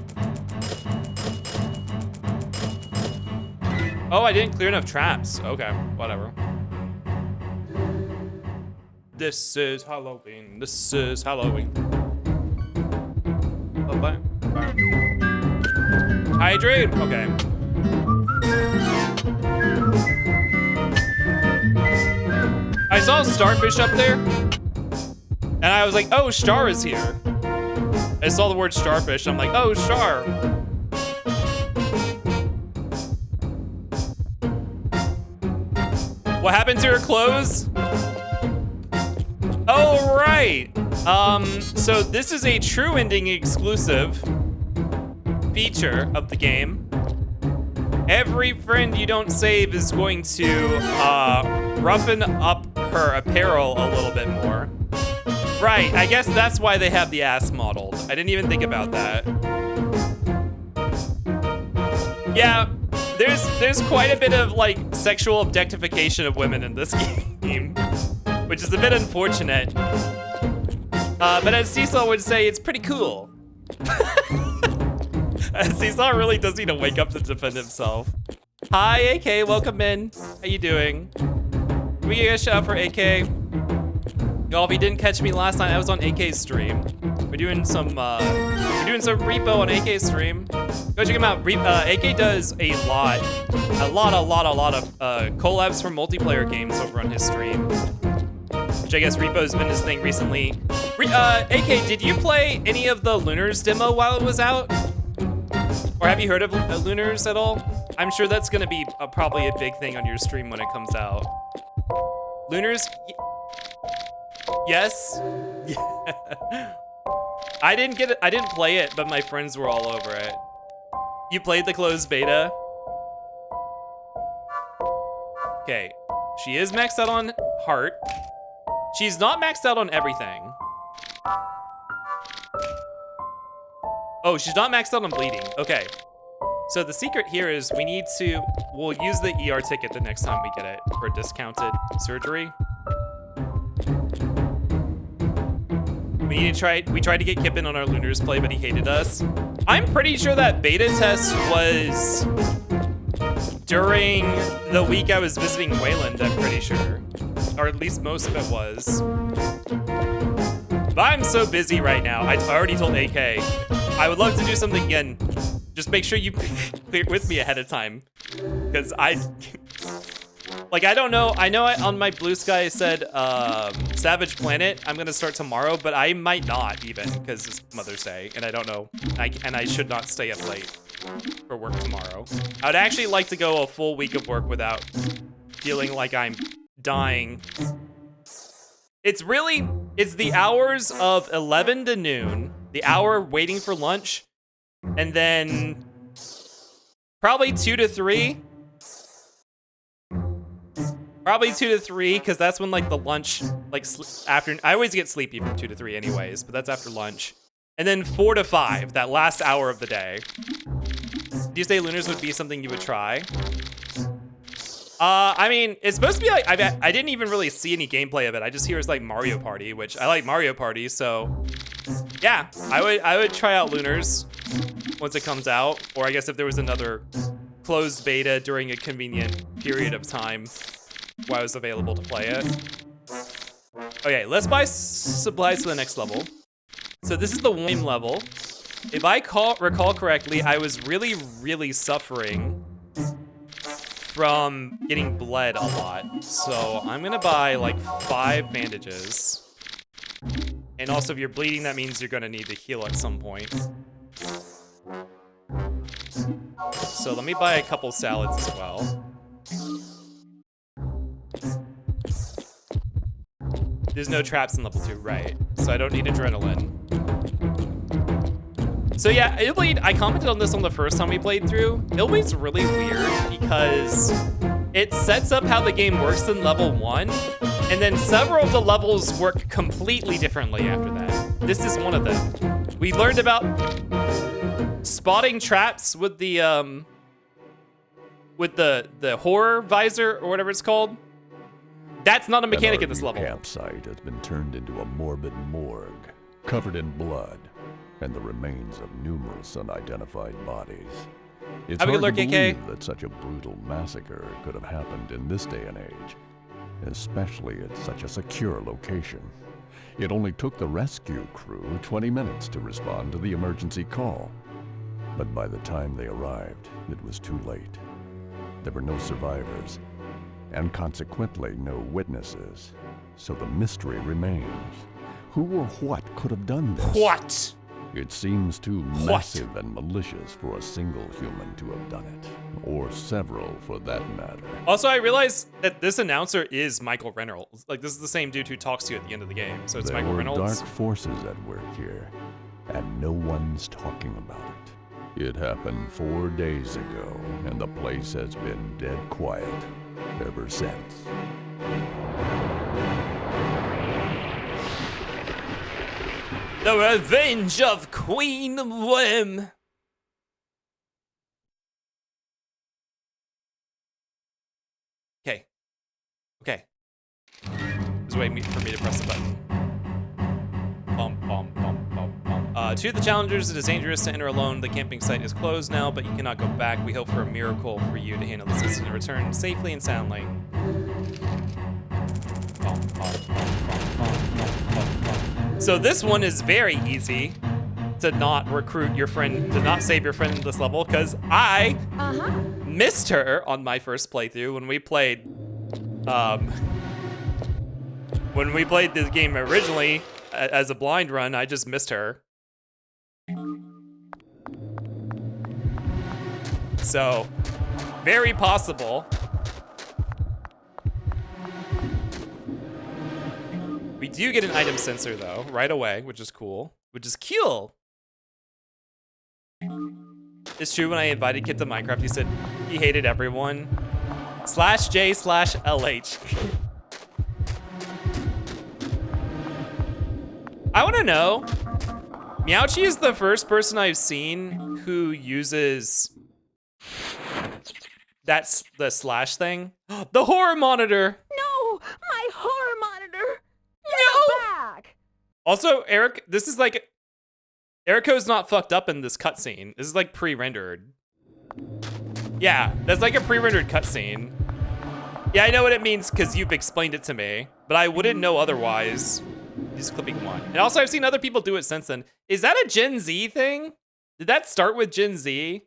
Oh, I didn't clear enough traps. Okay, whatever. This is Halloween. This is Halloween. Bye-bye. Hydrate. Okay. I saw a starfish up there, and I was like, oh, Star is here. I saw the word starfish, and I'm like, oh, Star. What happened to her clothes? Oh, right. So this is a true ending exclusive feature of the game. Every friend you don't save is going to roughen up her apparel a little bit more. Right, I guess that's why they have the ass modeled. I didn't even think about that. Yeah, there's quite a bit of like sexual objectification of women in this game, which is a bit unfortunate. But as Seesaw would say, it's pretty cool. Seesaw really does need to wake up to defend himself. Hi, AK, welcome in. How you doing? Can we get a shout out for AK? Y'all, if you didn't catch me last night, I was on AK's stream. We're doing some repo on AK's stream. Go check him out. AK does a lot of collabs for multiplayer games over on his stream, which I guess repo's been his thing recently. AK, did you play any of the Lunars demo while it was out? Or have you heard of Lunars at all? I'm sure that's gonna be probably a big thing on your stream when it comes out. Lunars? Yes? I didn't play it, but my friends were all over it. You played the closed beta? Okay, she is maxed out on heart. She's not maxed out on everything. Oh, she's not maxed out on bleeding. Okay. So the secret here is we'll use the ER ticket the next time we get it for discounted surgery. We tried to get Kip in on our Lunars play, but he hated us. I'm pretty sure that beta test was during the week I was visiting Wayland, I'm pretty sure. Or at least most of it was. But I'm so busy right now. I already told AK. I would love to do something again. Just make sure you clear with me ahead of time. Because I don't know. I know on my Blue Sky I said Savage Planet. I'm going to start tomorrow, but I might not even because it's Mother's Day and I don't know. And I should not stay up late for work tomorrow. I would actually like to go a full week of work without feeling like I'm dying. It's the hours of 11 to noon, the hour waiting for lunch, and then probably 2 to 3. Probably 2 to 3, because that's when like the lunch, like after, I always get sleepy from 2 to 3 anyways, but that's after lunch. And then 4 to 5, that last hour of the day. Do you say Lunars would be something you would try? I mean, it's supposed to be like, I didn't even really see any gameplay of it. I just hear it's like Mario Party, which I like Mario Party, so yeah, I would try out Lunars once it comes out, or I guess if there was another closed beta during a convenient period of time while I was available to play it. Okay, let's buy supplies to the next level. So this is the Wayne level. If I recall correctly, I was really suffering from getting bled a lot. So I'm gonna buy like 5 bandages. And also if you're bleeding, that means you're gonna need to heal at some point. So let me buy a couple salads as well. There's no traps in level 2, right? So I don't need adrenaline. So yeah, Illbleed, I commented on this on the first time we played through. Illbleed's really weird because it sets up how the game works in level 1, and then several of the levels work completely differently after that. This is one of them. We learned about spotting traps with the horror visor or whatever it's called. That's not a mechanic in this level. Campsite has been turned into a morbid morgue. covered in blood and the remains of numerous unidentified bodies. It's Have a good hard to look, AK. believe that such a brutal massacre could have happened in this day and age, especially at such a secure location. It only took the rescue crew 20 minutes to respond to the emergency call. But by the time they arrived, it was too late. There were no survivors, and consequently no witnesses. So the mystery remains. Who or what could have done this? What? It seems too massive and malicious for a single human to have done it, or several for that matter. Also, I realized that this announcer is Michael Reynolds. Like, this is the same dude who talks to you at the end of the game, so it's Michael Reynolds. Dark forces at work here, and no one's talking about it. It happened 4 days ago, and the place has been dead quiet ever since. The Revenge of Queen Worm. Okay. Okay. Just waiting for me to press the button. Bum, bum, bum, bum, bum. To the challengers, it is dangerous to enter alone. The camping site is closed now, but you cannot go back. We hope for a miracle for you to handle this incident and return safely and soundly. Bum, bum, bum, bum, bum, bum, bum, bum. So this one is very easy to not recruit your friend, to not save your friend in this level, because I missed her on my first playthrough when we played, this game originally as a blind run. I just missed her. So, very possible. We do get an item sensor though, right away, which is cool. Which is cool. It's true, when I invited Kit to Minecraft, he said he hated everyone. /J/LH. I wanna know, Meowchi is the first person I've seen who uses that's the slash thing. The horror monitor. No, my horror monitor. No. Back. Also, Eric, this is like, Erico's not fucked up in this cutscene. This is like pre-rendered. Yeah, that's like a pre-rendered cutscene. Yeah, I know what it means because you've explained it to me, but I wouldn't know otherwise. Just clipping one. And also, I've seen other people do it since then. Is that a Gen Z thing? Did that start with Gen Z?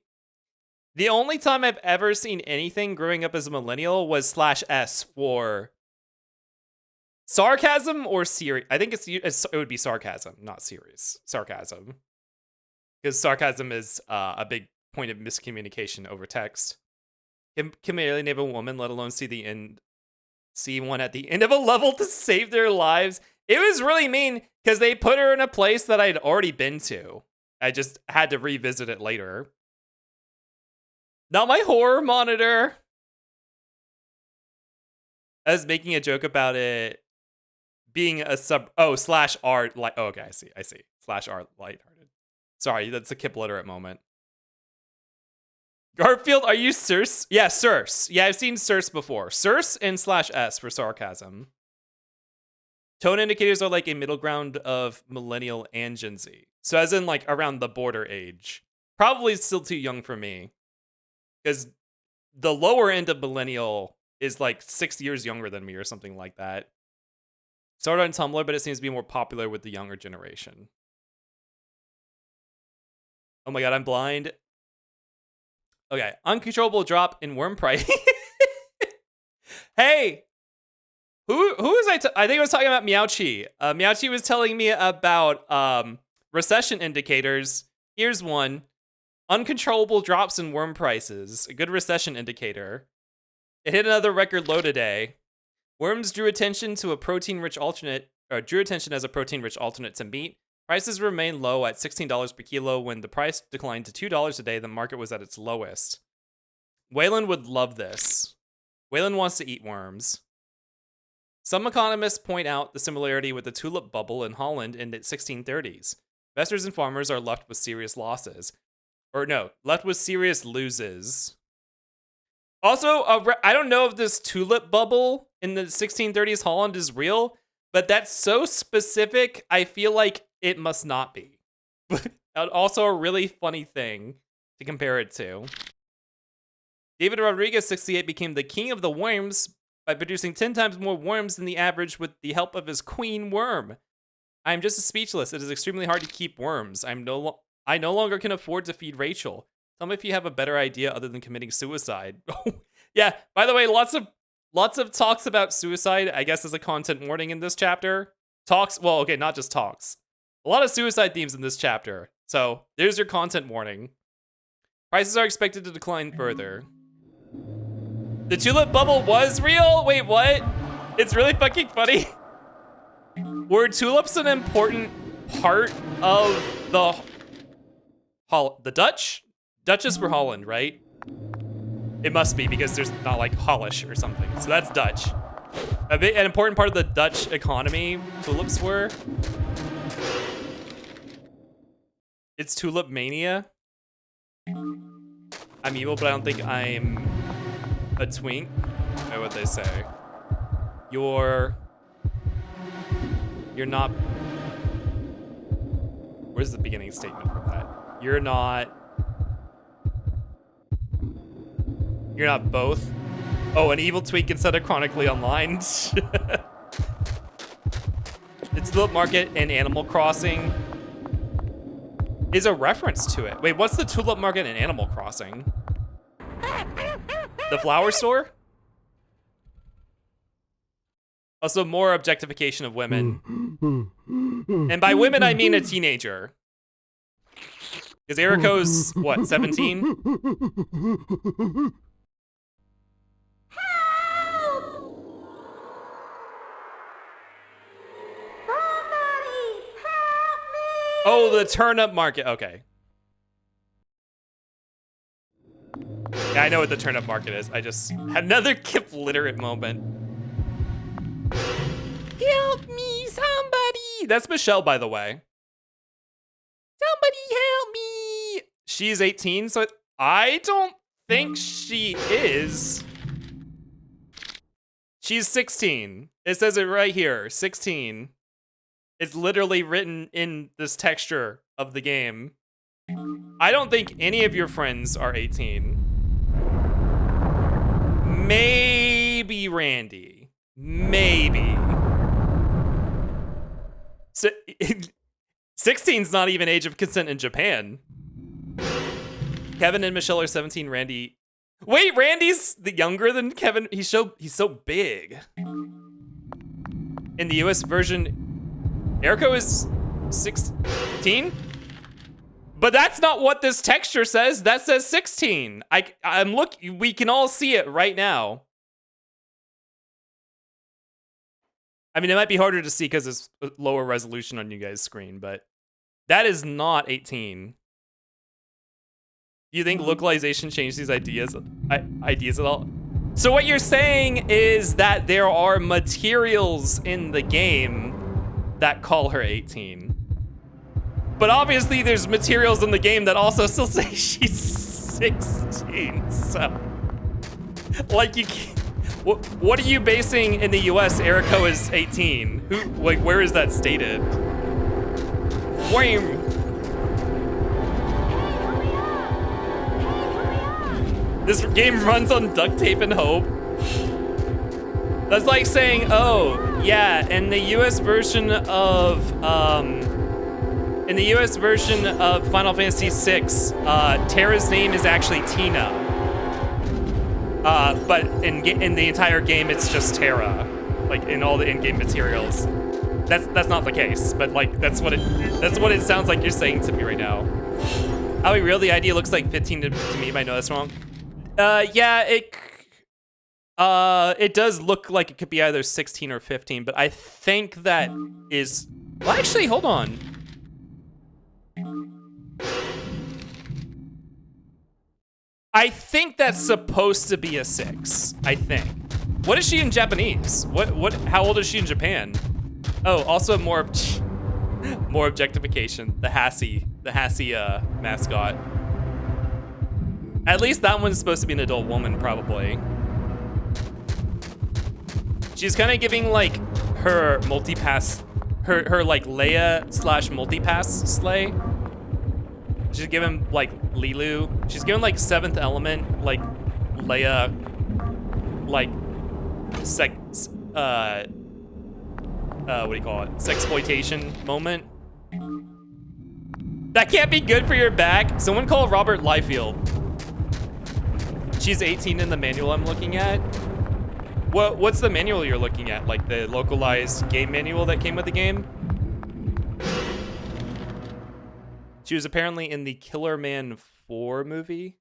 The only time I've ever seen anything growing up as a millennial was /S for sarcasm or serious. I think it would be sarcasm, not serious. Sarcasm. Because sarcasm is a big point of miscommunication over text. Can barely name a woman, let alone see one at the end of a level to save their lives. It was really mean because they put her in a place that I'd already been to. I just had to revisit it later. Not my horror monitor. I was making a joke about it being a /R light. Oh, okay, I see. /R lighthearted. Sorry, that's a Kip literate moment. Garfield, are you Circe? Yeah, Circe. Yeah, I've seen Circe before. Circe and /S for sarcasm. Tone indicators are like a middle ground of millennial and Gen Z. So as in like around the border age. Probably still too young for me. Because the lower end of millennial is like 6 years younger than me or something like that. Started on Tumblr, but it seems to be more popular with the younger generation. Oh my god, I'm blind. Okay, uncontrollable drop in worm price. Hey! Who was I think I was talking about Meowchi. Meowchi was telling me about recession indicators. Here's one. Uncontrollable drops in worm prices. A good recession indicator. It hit another record low today. Worms drew attention as a protein-rich alternate to meat. Prices remain low at $16 per kilo. When the price declined to $2 today, the market was at its lowest. Waylon would love this. Waylon wants to eat worms. Some economists point out the similarity with the tulip bubble in Holland in the 1630s. Investors and farmers are left with serious losses. Or no, left with serious loses. Also, I don't know if this tulip bubble in the 1630s Holland is real, but that's so specific, I feel like it must not be. But also a really funny thing to compare it to. David Rodriguez, 68, became the king of the worms by producing 10 times more worms than the average with the help of his queen worm. I am just speechless. It is extremely hard to keep worms. I no longer can afford to feed Rachel. Tell me if you have a better idea other than committing suicide. Yeah, by the way, lots of talks about suicide, I guess, as a content warning in this chapter. Talks, well, okay, not just talks. A lot of suicide themes in this chapter. So, there's your content warning. Prices are expected to decline further. The tulip bubble was real? Wait, what? It's really fucking funny. Were tulips an important part of the Dutch? Duchess for Holland, right? It must be, because there's not like Hollish or something. So that's Dutch. An important part of the Dutch economy, tulips were. It's tulip mania. I'm evil, but I don't think I'm a twink. I know what they say. You're not. Where's the beginning statement from that? You're not both. Oh, an evil twink instead of chronically online. It's Tulip Market and Animal Crossing is a reference to it. Wait, what's the Tulip Market and Animal Crossing? The flower store? Also, more objectification of women. And by women, I mean a teenager. Because Eriko's, what, 17? Oh, the turnip market. Okay. Yeah, I know what the turnip market is. I just had another Kip literate moment. Help me, somebody. That's Michelle, by the way. Somebody help me. She's 18, so I don't think she is. She's 16. It says it right here, 16. It's literally written in this texture of the game. I don't think any of your friends are 18. Maybe Randy. Maybe. So, 16's not even age of consent in Japan. Kevin and Michelle are 17. Randy. Wait, Randy's the younger than Kevin. He's so big. In the US version, Eriko is 16? But that's not what this texture says. That says 16. I'm looking, we can all see it right now. I mean, it might be harder to see because it's lower resolution on you guys' screen, but that is not 18. Do you think localization changed these ideas at all? So what you're saying is that there are materials in the game that call her 18. But obviously there's materials in the game that also still say she's 16, so. Like, you can't, what are you basing in the US Eriko is 18? Where is that stated? Wham! This game runs on duct tape and hope. That's like saying, oh, yeah, in the US version of Final Fantasy VI, Terra's name is actually Tina. But in the entire game, it's just Terra, like in all the in-game materials. That's not the case, but like that's what it sounds like you're saying to me right now. Are we real? The idea looks like 15 to me, but I know that's wrong. Yeah, it does look like it could be either 16 or 15, but I think that is... Well, actually, hold on. I think that's supposed to be a 6, I think. What is she in Japanese? How old is she in Japan? Oh, also more objectification. The Hassie mascot. At least that one's supposed to be an adult woman, probably. She's kind of giving like her multipass her like Leia slash multipass slay. She's given like Lilu. She's given like 7th element, like Leia, like what do you call it? Sexploitation moment. That can't be good for your back. Someone call Robert Liefeld. She's 18 in the manual I'm looking at. What's the manual you're looking at? Like the localized game manual that came with the game? She was apparently in the Killer Man 4 movie.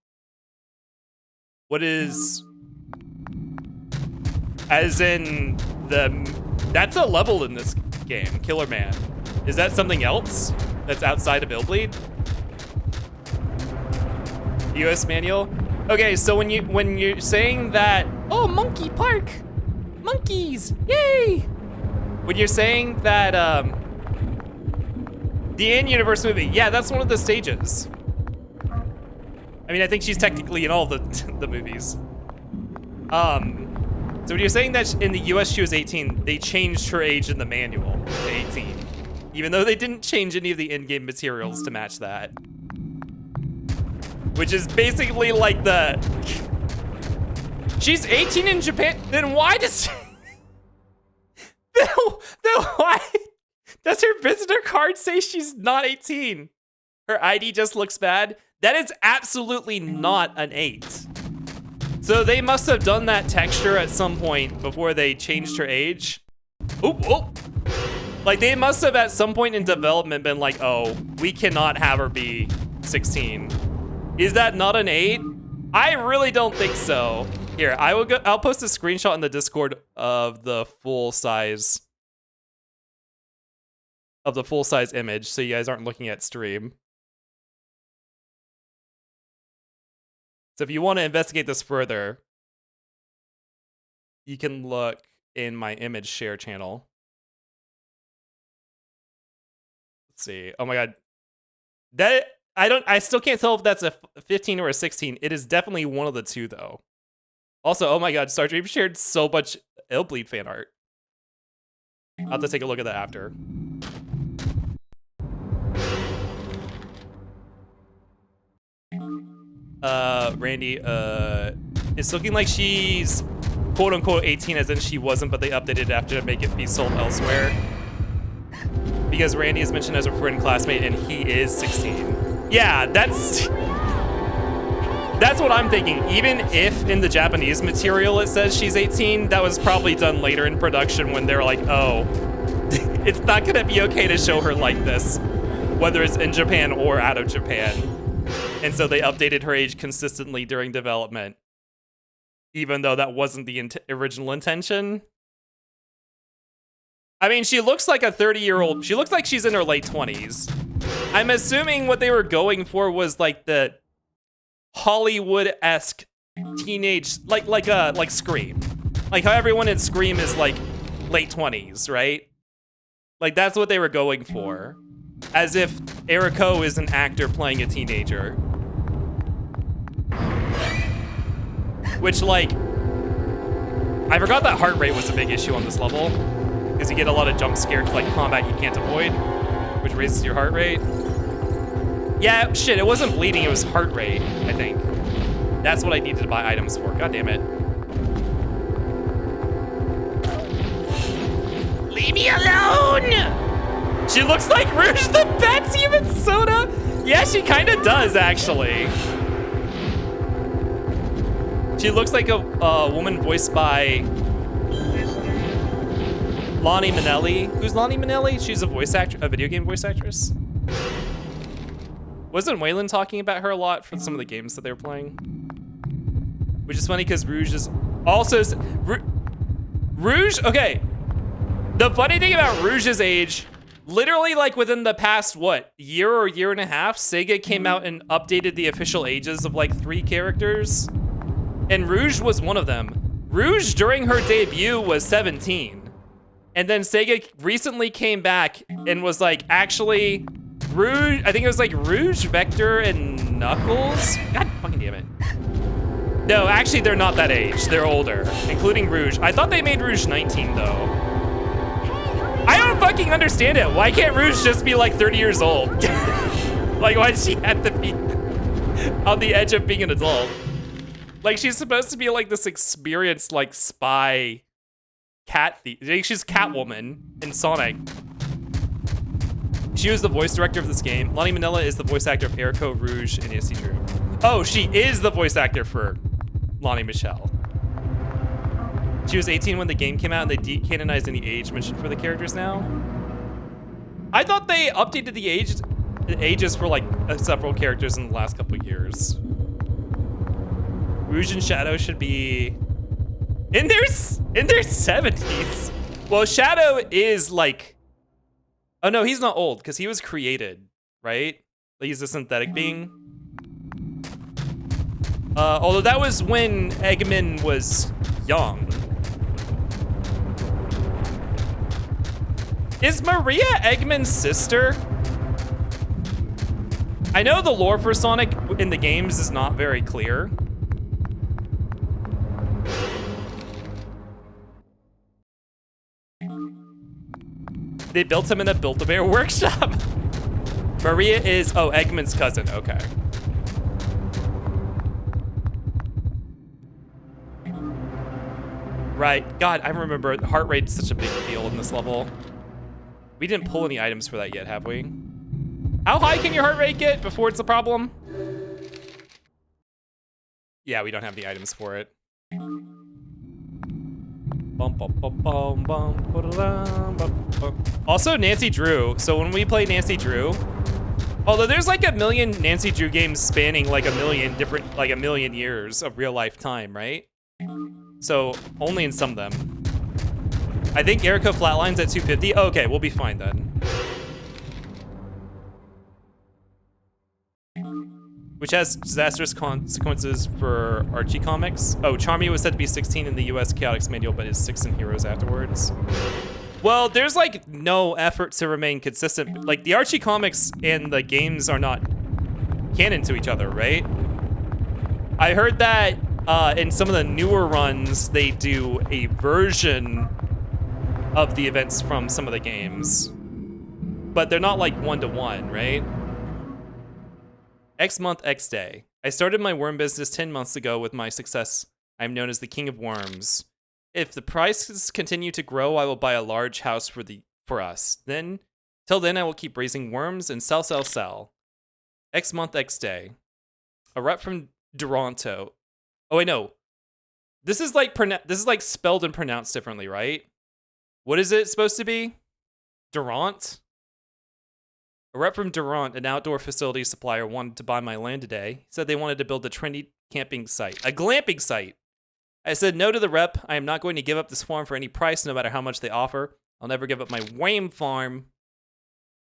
What is... As in that's a level in this game, Killer Man. Is that something else that's outside of Illbleed? US manual? Okay, so when you're saying that, oh, Monkey Park, monkeys, yay! When you're saying that the in-universe movie, yeah, that's one of the stages. I mean, I think she's technically in all the movies. So when you're saying that in the US she was 18, they changed her age in the manual to 18. Even though they didn't change any of the in-game materials to match that. Which is basically like the... She's 18 in Japan, then why does... then why does her visitor card say she's not 18? Her ID just looks bad? That is absolutely not an 8. So they must have done that texture at some point before they changed her age. Oh. Like they must have at some point in development been like, oh, we cannot have her be 16. Is that not an 8? I really don't think so. Here, I'll post a screenshot in the Discord of the full size image so you guys aren't looking at stream. So if you want to investigate this further, you can look in my image share channel. Let's see. Oh my god. I still can't tell if that's a 15 or a 16. It is definitely one of the two though. Also, oh my god, Stardream shared so much Illbleed fan art. I'll have to take a look at that after. Randy, it's looking like she's quote-unquote 18, as in she wasn't, but they updated it after to make it be sold elsewhere. Because Randy is mentioned as a friend classmate, and he is 16. Yeah, that's what I'm thinking. Even if in the Japanese material it says she's 18, that was probably done later in production when they're like, oh, it's not gonna be okay to show her like this, whether it's in Japan or out of Japan. And so they updated her age consistently during development, even though that wasn't the original intention. I mean, she looks like a 30-year-old. She looks like she's in her late 20s. I'm assuming what they were going for was like the Hollywood-esque teenage, like Scream. Like how everyone in Scream is like late 20s, right? Like that's what they were going for. As if Eriko is an actor playing a teenager. Which, like, I forgot that heart rate was a big issue on this level. Because you get a lot of jump scare to, like, combat you can't avoid, which raises your heart rate. Yeah, shit, it wasn't bleeding, it was heart rate, I think. That's what I needed to buy items for, god damn it. Leave me alone! She looks like Rouge the Bat's human soda. Yeah, she kind of does, actually. She looks like a woman voiced by Lonnie Manelli. Who's Lonnie Manelli? She's a voice actor, a video game voice actress. Wasn't Waylon talking about her a lot for some of the games that they were playing? Which is funny because Rouge is also Rouge. Okay, the funny thing about Rouge's age. Literally, like, within the past, what, year or year and a half, Sega came out and updated the official ages of, like, 3 characters. And Rouge was one of them. Rouge, during her debut, was 17. And then Sega recently came back and was like, actually, Rouge, I think it was, like, Rouge, Vector, and Knuckles? God fucking damn it. No, actually, they're not that age. They're older, including Rouge. I thought they made Rouge 19, though. I don't don't fucking understand it. Why can't Rouge just be like 30 years old? Like, why does she have to be on the edge of being an adult? Like, she's supposed to be like this experienced like spy cat thief. She's Catwoman in Sonic. She was the voice director of this game. Lonnie Manila is the voice actor of Erico, Rouge, and Nancy Drew. Oh, she is the voice actor for Lonnie Michelle. She was 18 when the game came out, and they decanonized any age mentioned for the characters now. I thought they updated the ages for like several characters in the last couple of years. Rouge and Shadow should be in their 70s. Well, Shadow is like, oh no, he's not old because he was created, right? He's a synthetic being. Although that was when Eggman was young. Is Maria Eggman's sister? I know the lore for Sonic in the games is not very clear. They built him in a Build-A-Bear workshop. Maria is, oh, Eggman's cousin, okay. Right, God, I remember heart rate's such a big deal in this level. We didn't pull any items for that yet, have we? How high can your heart rate get before it's a problem? Yeah, we don't have the items for it. Also, Nancy Drew. So when we play Nancy Drew, although there's like a million Nancy Drew games spanning like a million years of real life time, right? So only in some of them. I think Erica flatlines at 250. Oh, okay, we'll be fine then. Which has disastrous consequences for Archie comics. Oh, Charmy was said to be 16 in the US Chaotix manual, but is 6 in Heroes afterwards. Well, there's like no effort to remain consistent. Like the Archie comics and the games are not canon to each other, right? I heard that in some of the newer runs, they do a version of the events from some of the games, but they're not like one-to-one, right? X month, X day. I started my worm business 10 months ago with my success. I am known as the king of worms. If the prices continue to grow, I will buy a large house for us. Till then, I will keep raising worms and sell. X month, X day. A rep from Duranto. Oh, wait, no. This is like spelled and pronounced differently, right? What is it supposed to be? Durant? A rep from Durant, an outdoor facility supplier, wanted to buy my land today. He said they wanted to build a trendy camping site, a glamping site. I said no to the rep. I am not going to give up this farm for any price, no matter how much they offer. I'll never give up my worm farm.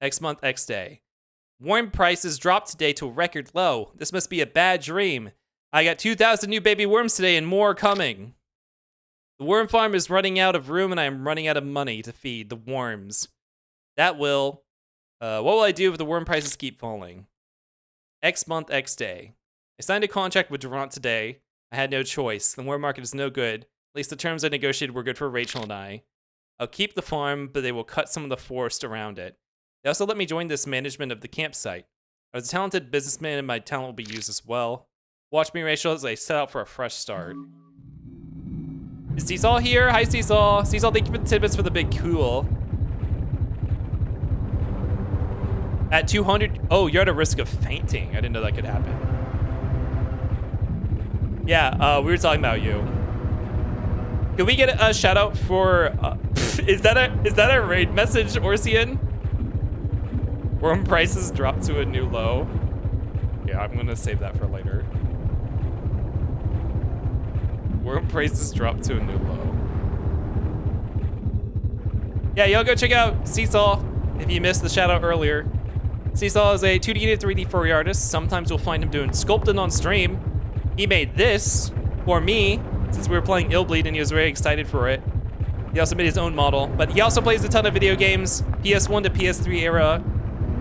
X month, X day. Worm prices dropped today to a record low. This must be a bad dream. I got 2,000 new baby worms today and more coming. The worm farm is running out of room and I am running out of money to feed the worms. What will I do if the worm prices keep falling? X month, X day. I signed a contract with Durant today. I had no choice. The worm market is no good. At least the terms I negotiated were good for Rachel and I. I'll keep the farm, but they will cut some of the forest around it. They also let me join this management of the campsite. I was a talented businessman and my talent will be used as well. Watch me, Rachel, as I set out for a fresh start. Is Seesaw here? Hi, Seesaw. Seesaw, thank you for the tidbits for the big cool. At 200, oh, you're at a risk of fainting. I didn't know that could happen. Yeah, we were talking about you. Can we get a shout out for, is that a raid message, Orsian? Worm prices dropped to a new low. Yeah, I'm gonna save that for later. Worm prices dropped to a new low. Yeah, y'all go check out Seesaw if you missed the shout out earlier. Seesaw is a 2D to 3D furry artist. Sometimes you'll find him doing sculpting on stream. He made this for me since we were playing Illbleed and he was very excited for it. He also made his own model, but he also plays a ton of video games, PS1 to PS3 era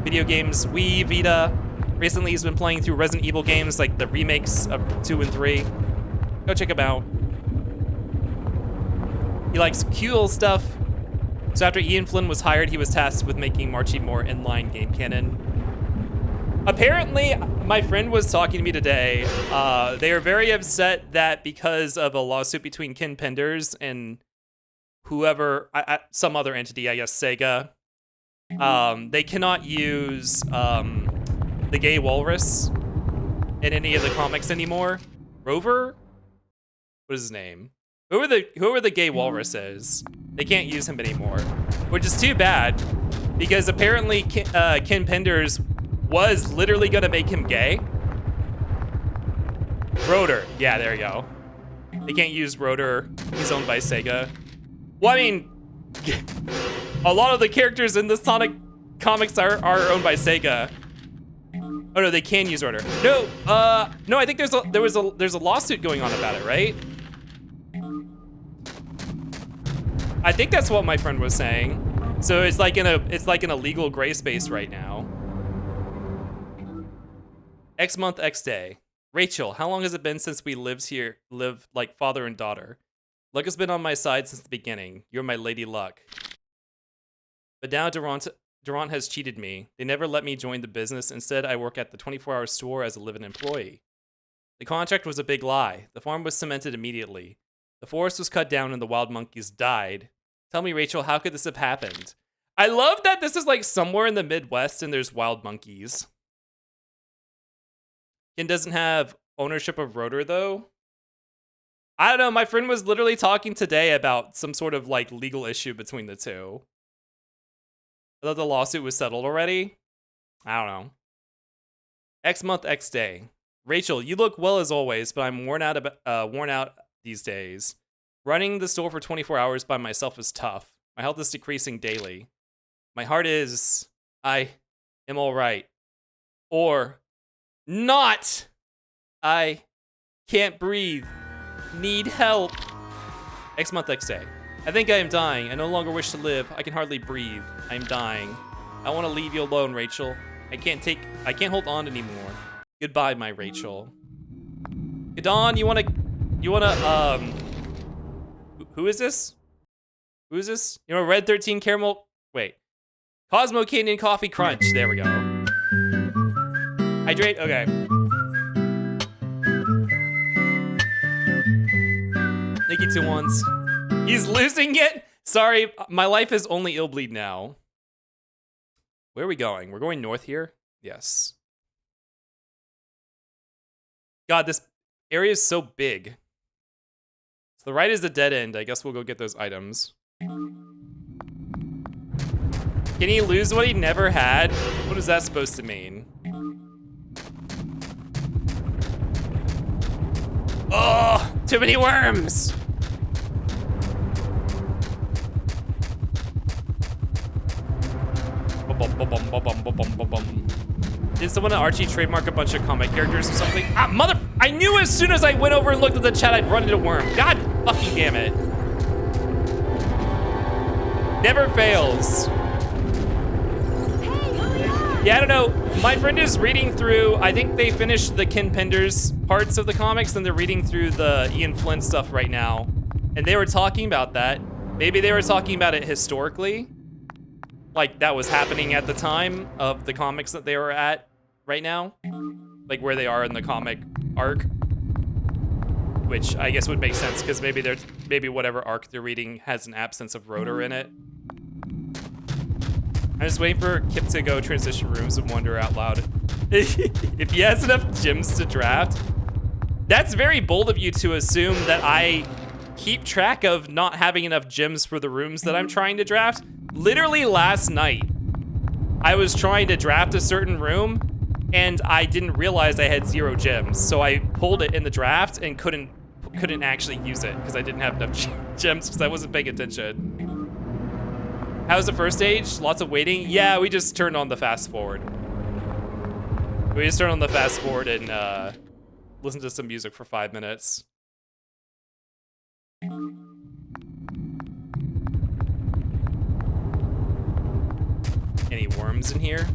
video games, Wii, Vita. Recently he's been playing through Resident Evil games like the remakes of 2 and 3. Go check him out. He likes cool stuff. So after Ian Flynn was hired, he was tasked with making Marchie more inline game canon. Apparently, my friend was talking to me today. They are very upset that because of a lawsuit between Ken Penders and whoever, some other entity, I guess Sega, they cannot use the gay walrus in any of the comics anymore. Rover? What is his name? Whoever the gay walrus is, they can't use him anymore, which is too bad because apparently Ken Penders was literally gonna make him gay. Rotor, yeah, there you go. They can't use Rotor. He's owned by Sega. Well, I mean, a lot of the characters in the Sonic comics are owned by Sega. Oh no, they can use Rotor. No, no, I think there's a lawsuit going on about it, right? I think that's what my friend was saying. So it's like in a legal gray space right now. X month, X day. Rachel, how long has it been since we lived like father and daughter? Luck has been on my side since the beginning. You're my lady luck. But now Durant has cheated me. They never let me join the business. Instead, I work at the 24-hour store as a live-in employee. The contract was a big lie. The farm was cemented immediately. The forest was cut down and the wild monkeys died. Tell me, Rachel, how could this have happened? I love that this is like somewhere in the Midwest and there's wild monkeys. Ken doesn't have ownership of Rotor, though. I don't know. My friend was literally talking today about some sort of like legal issue between the two. I thought the lawsuit was settled already. I don't know. X month, X day. Rachel, you look well as always, but I'm worn out these days. Running the store for 24 hours by myself is tough. My health is decreasing daily. My heart is, I am all right. Or not. I can't breathe. Need help. X month, X day. I think I am dying. I no longer wish to live. I can hardly breathe. I am dying. I want to leave you alone, Rachel. I can't hold on anymore. Goodbye, my Rachel. Dawn, you wanna, who is this? Who is this? You know, Red 13 Caramel, wait. Cosmo Canyon Coffee Crunch, there we go. Hydrate, okay. Thank you, 2 ones. He's losing it? Sorry, my life is only Illbleed now. Where are we going? We're going north here? Yes. God, this area is so big. So the right is the dead end. I guess we'll go get those items. Can he lose what he never had? What is that supposed to mean? Oh, too many worms! Did someone at Archie trademark a bunch of comic characters or something? Ah, mother! I knew as soon as I went over and looked at the chat I'd run into Worm. God fucking damn it. Never fails. Yeah, I don't know. My friend is reading through, I think they finished the Ken Penders parts of the comics and they're reading through the Ian Flynn stuff right now. And they were talking about that. Maybe they were talking about it historically. Like that was happening at the time of the comics that they were at right now. Like where they are in the comic arc. Which I guess would make sense because maybe whatever arc they're reading has an absence of Rotor in it. I'm just waiting for Kip to go transition rooms and wonder out loud if he has enough gems to draft. That's very bold of you to assume that I keep track of not having enough gems for the rooms that I'm trying to draft. Literally last night, I was trying to draft a certain room and I didn't realize I had 0 gems. So I pulled it in the draft and couldn't actually use it because I didn't have enough gems because I wasn't paying attention. How's the first stage? Lots of waiting? Yeah, we just turned on the fast forward. We just turned on the fast forward and listened to some music for 5 minutes. Any worms in here?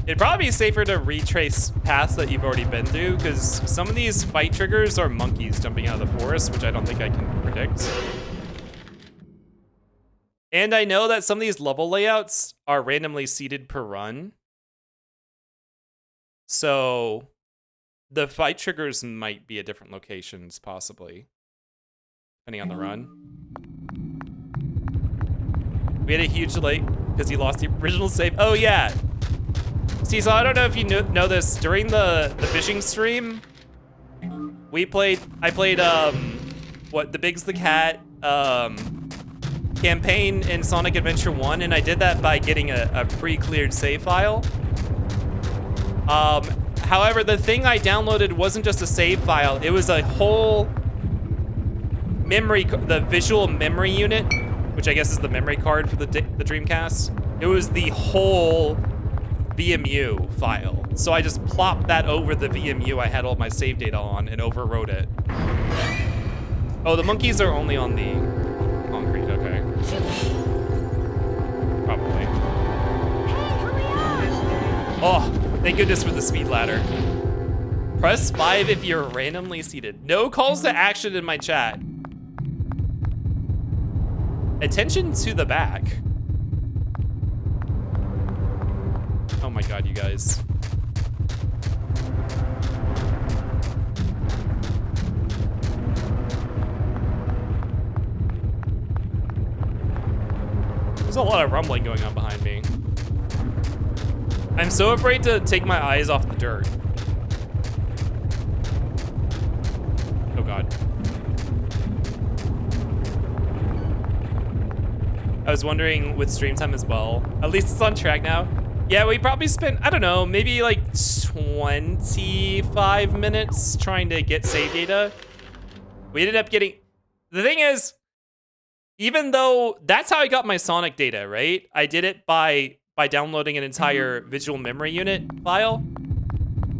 It'd probably be safer to retrace paths that you've already been through because some of these fight triggers are monkeys jumping out of the forest, which I don't think I can predict. And I know that some of these level layouts are randomly seeded per run. So the fight triggers might be at different locations, possibly, depending on the run. We had a huge delay because he lost the original save. Oh, yeah. See, so I don't know if you know this. During the fishing stream, I played, The Big's the Cat campaign in Sonic Adventure 1, and I did that by getting a pre-cleared save file. However, the thing I downloaded wasn't just a save file. It was a whole the visual memory unit, which I guess is the memory card for the Dreamcast. It was the whole VMU file. So I just plopped that over the VMU I had all my save data on and overwrote it. Oh, the monkeys are only on the concrete, okay. Probably. Oh, thank goodness for the speed ladder. Press 5 if you're randomly seated. No calls to action in my chat. Attention to the back. Oh my god, you guys. There's a lot of rumbling going on behind me. I'm so afraid to take my eyes off the dirt. Oh god. I was wondering with stream time as well. At least it's on track now. Yeah, we probably spent, I don't know, maybe like 25 minutes trying to get save data. We ended up getting, the thing is, even though that's how I got my Sonic data, right? I did it by downloading an entire visual memory unit file.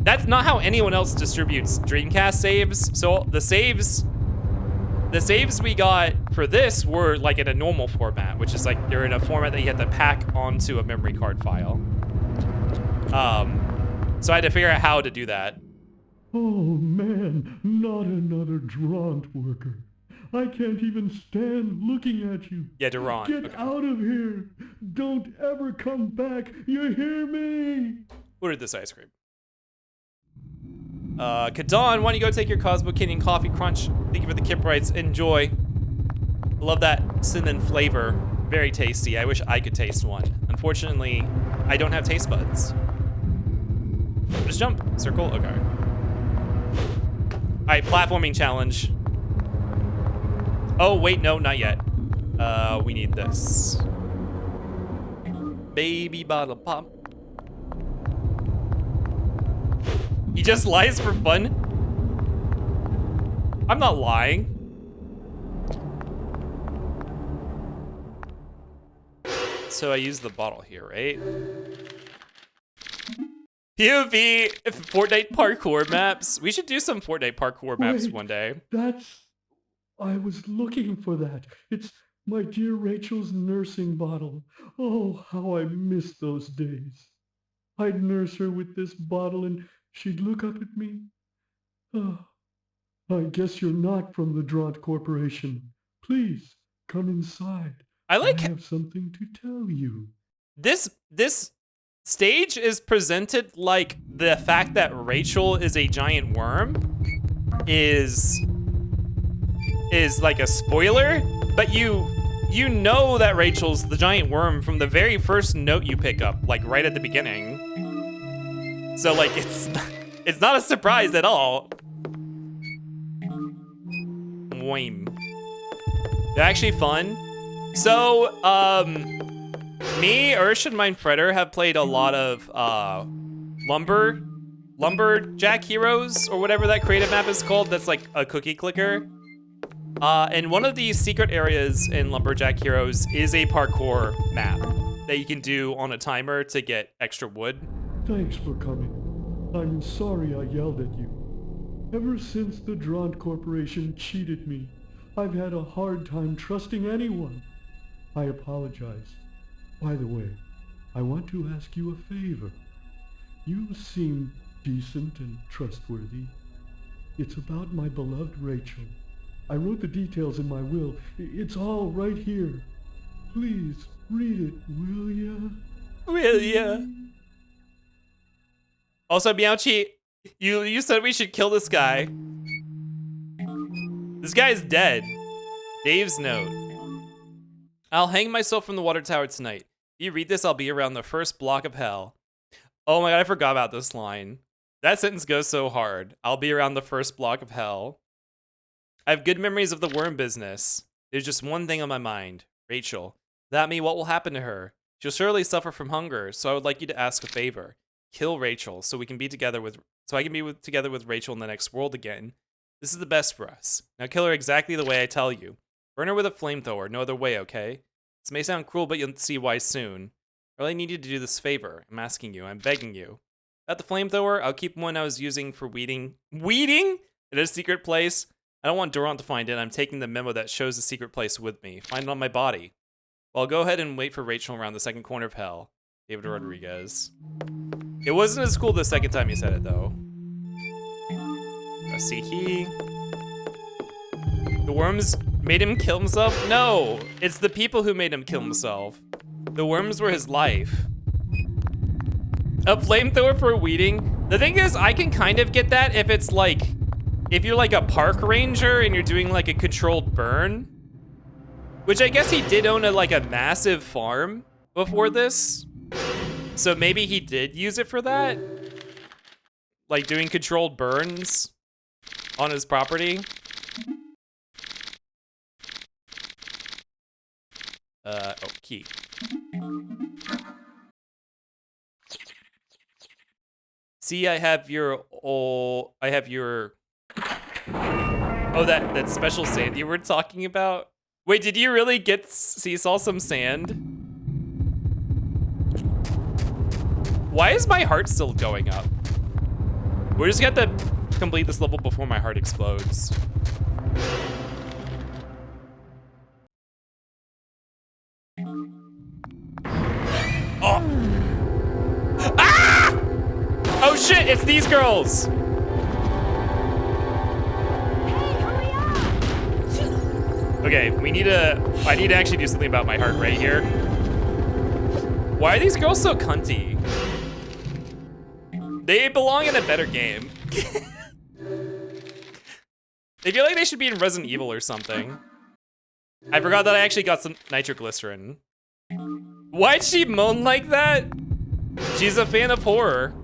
That's not how anyone else distributes Dreamcast saves. So the saves we got for this were like in a normal format, which is like they're in a format that you have to pack onto a memory card file. So I had to figure out how to do that. Oh man, not another Durant worker. I can't even stand looking at you. Yeah, Durant. Get out of here. Don't ever come back. You hear me? Ordered this ice cream. Kadon, why don't you go take your Cosmo Canyon coffee crunch? Thank you for the Kip Rights. Enjoy. Love that cinnamon flavor. Very tasty. I wish I could taste one. Unfortunately, I don't have taste buds. Just jump. Circle? Okay. Alright, platforming challenge. Oh, wait, no, not yet. We need this. Baby bottle pop. He just lies for fun? I'm not lying. So I use the bottle here, right? POV Fortnite parkour maps. We should do some Fortnite parkour maps one day. I was looking for that. It's my dear Rachel's nursing bottle. Oh, how I miss those days. I'd nurse her with this bottle and she'd look up at me. Oh, I guess you're not from the Draught Corporation. Please, come inside. I have something to tell you. This stage is presented like the fact that Rachel is a giant worm is like a spoiler, but you know that Rachel's the giant worm from the very first note you pick up, like right at the beginning. So like it's not a surprise at all. Wham. They're actually fun. So me, Ursh, and Mindfredder have played a lot of Lumberjack Heroes, or whatever that creative map is called. That's like a cookie clicker. And one of these secret areas in Lumberjack Heroes is a parkour map that you can do on a timer to get extra wood. Thanks for coming. I'm sorry I yelled at you. Ever since the Draught Corporation cheated me, I've had a hard time trusting anyone. I apologize. By the way, I want to ask you a favor. You seem decent and trustworthy. It's about my beloved Rachel. I wrote the details in my will. It's all right here. Please, read it, will ya? Will ya? Also, Meowchi, you said we should kill this guy. This guy is dead. Dave's note. I'll hang myself from the water tower tonight. If you read this, I'll be around the first block of hell. Oh my god, I forgot about this line. That sentence goes so hard. I'll be around the first block of hell. I have good memories of the worm business. There's just one thing on my mind. Rachel. Without me, what will happen to her? She'll surely suffer from hunger, so I would like you to ask a favor. Kill Rachel, so I can be together with Rachel in the next world again. This is the best for us. Now kill her exactly the way I tell you. Burn her with a flamethrower, no other way, okay? This may sound cruel, but you'll see why soon. I really need you to do this favor. I'm asking you, I'm begging you. At the flamethrower, I'll keep one I was using for weeding. Weeding? At a secret place? I don't want Durant to find it. I'm taking the memo that shows the secret place with me. Find it on my body. Well, I'll go ahead and wait for Rachel around the second corner of hell. David Rodriguez. It wasn't as cool the second time you said it, though. Let's see, the worms made him kill himself? No, it's the people who made him kill himself. The worms were his life. A flamethrower for weeding? The thing is, I can kind of get that if it's like, if you're like a park ranger and you're doing like a controlled burn. Which I guess he did own like a massive farm before this. So maybe he did use it for that. Like doing controlled burns on his property. Oh, key. See, I have your oh, that special sand you were talking about. Wait, did you really get Seesaw some sand? Why is my heart still going up? We're just gonna have to complete this level before my heart explodes. Oh! Ah! Oh shit, it's these girls! Okay, I need to actually do something about my heart rate here. Why are these girls so cunty? They belong in a better game. They feel like they should be in Resident Evil or something. I forgot that I actually got some nitroglycerin. Why'd she moan like that? She's a fan of horror.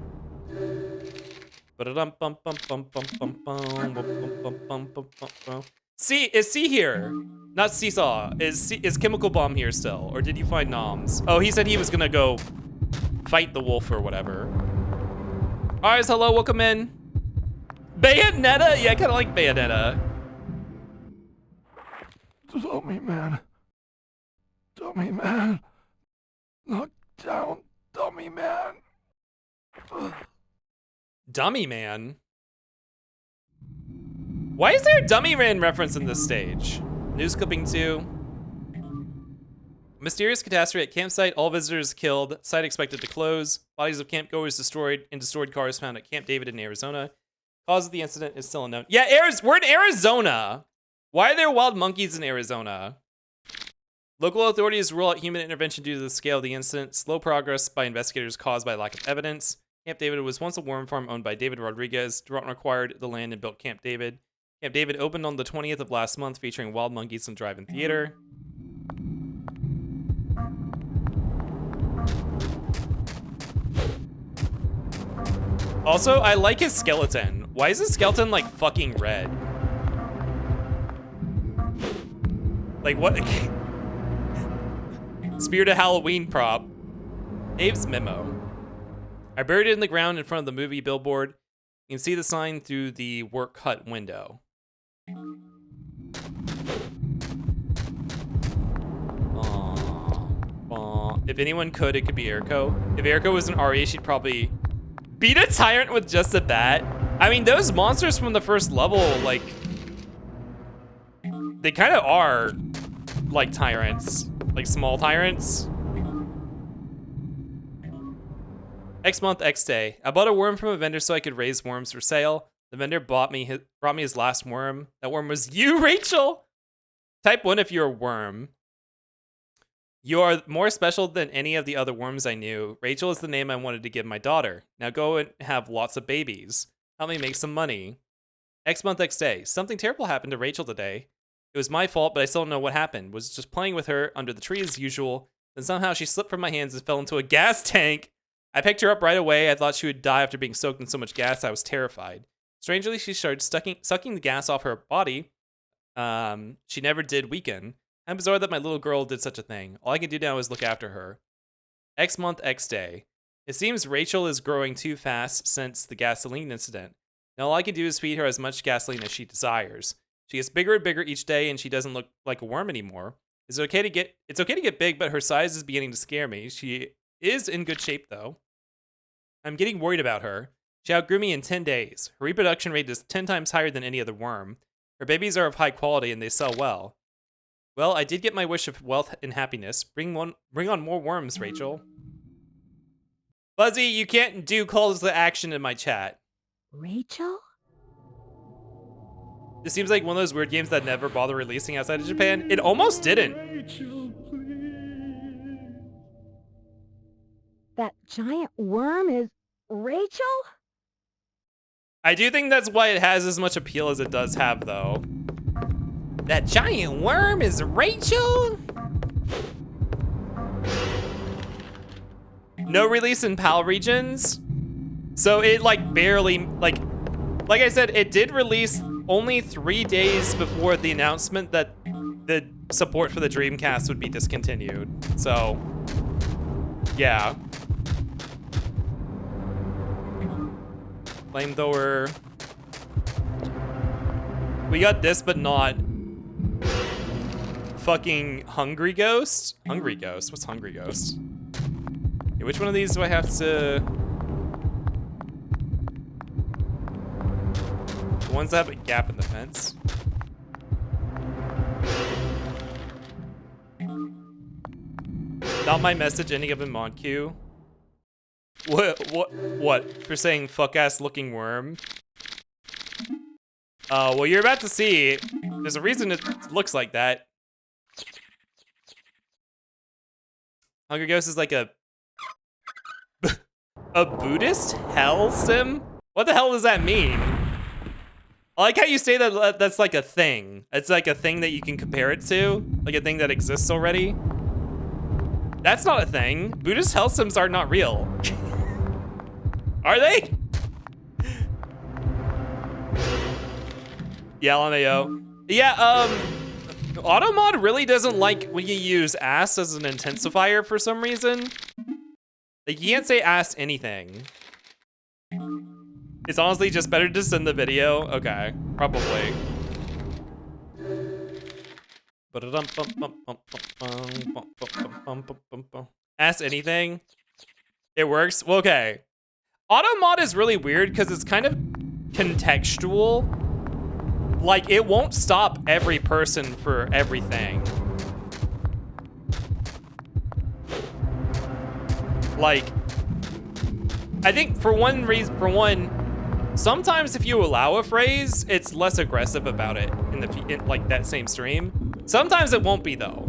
See, is C here? Not Seesaw. Is Chemical Bomb here still? Or did you find Noms? Oh, he said he was gonna go fight the wolf or whatever. Alright, hello, welcome in. Bayonetta? Yeah, I kinda like Bayonetta. Dummy man. Dummy man. Knock down, dummy man. Dummy man? Why is there a Dummy Man reference in this stage? News clipping 2. Mysterious catastrophe at campsite. All visitors killed. Site expected to close. Bodies of campgoers destroyed and destroyed cars found at Camp David in Arizona. Cause of the incident is still unknown. Yeah, we're in Arizona. Why are there wild monkeys in Arizona? Local authorities rule out human intervention due to the scale of the incident. Slow progress by investigators caused by lack of evidence. Camp David was once a worm farm owned by David Rodriguez. Durant acquired the land and built Camp David. Camp David opened on the 20th of last month, featuring wild monkeys and drive-in theater. Also, I like his skeleton. Why is his skeleton like fucking red? Like what? Spirit of Halloween prop. Dave's memo. I buried it in the ground in front of the movie billboard. You can see the sign through the work hut window. If anyone could, it could be Eriko. If Eriko was an RE, she'd probably beat a tyrant with just a bat. I mean, those monsters from the first level, like, they kind of are like tyrants, like small tyrants. X month, X day. I bought a worm from a vendor so I could raise worms for sale. The vendor brought me his last worm. That worm was you, Rachel. Type 1 if you're a worm. You are more special than any of the other worms I knew. Rachel is the name I wanted to give my daughter. Now go and have lots of babies. Help me make some money. X month, X day. Something terrible happened to Rachel today. It was my fault, but I still don't know what happened. Was just playing with her under the tree as usual. Then somehow she slipped from my hands and fell into a gas tank. I picked her up right away. I thought she would die after being soaked in so much gas. I was terrified. Strangely, she started sucking the gas off her body. She never did weaken. I'm bizarre that my little girl did such a thing. All I can do now is look after her. X month, X day. It seems Rachel is growing too fast since the gasoline incident. Now all I can do is feed her as much gasoline as she desires. She gets bigger and bigger each day, and she doesn't look like a worm anymore. It's okay to get big, but her size is beginning to scare me. She is in good shape, though. I'm getting worried about her. She outgrew me in 10 days. Her reproduction rate is 10 times higher than any other worm. Her babies are of high quality, and they sell well. Well, I did get my wish of wealth and happiness. Bring on more worms, Rachel. Fuzzy, you can't do calls to action in my chat. Rachel? This seems like one of those weird games that never bother releasing outside of Japan. It almost didn't. Rachel, please. That giant worm is Rachel? I do think that's why it has as much appeal as it does have, though. That giant worm is Rachel? No release in PAL regions. So it like barely, like I said, it did release only 3 days before the announcement that the support for the Dreamcast would be discontinued. So, yeah. Flamethrower. We got this, but not fucking Hungry Ghost? Hungry Ghost? What's Hungry Ghost? Okay, which one of these do I have to... The ones that have a gap in the fence. Not my message ending up in mod queue. What? For saying fuck-ass looking worm? Well, you're about to see. There's a reason it looks like that. Hungry Ghost is like a Buddhist hell sim? What the hell does that mean? I like how you say that that's like a thing. It's like a thing that you can compare it to, like a thing that exists already. That's not a thing. Buddhist hell sims are not real. Are they? Yeah, LMAO. Yeah, Automod really doesn't like when you use ass as an intensifier for some reason. Like, you can't say ass anything. It's honestly just better to send the video. Okay, probably. Ask anything. It works. Well, okay. Automod is really weird because it's kind of contextual. Like, it won't stop every person for everything. Like, I think for one reason, sometimes if you allow a phrase, it's less aggressive about it in like that same stream. Sometimes it won't be though.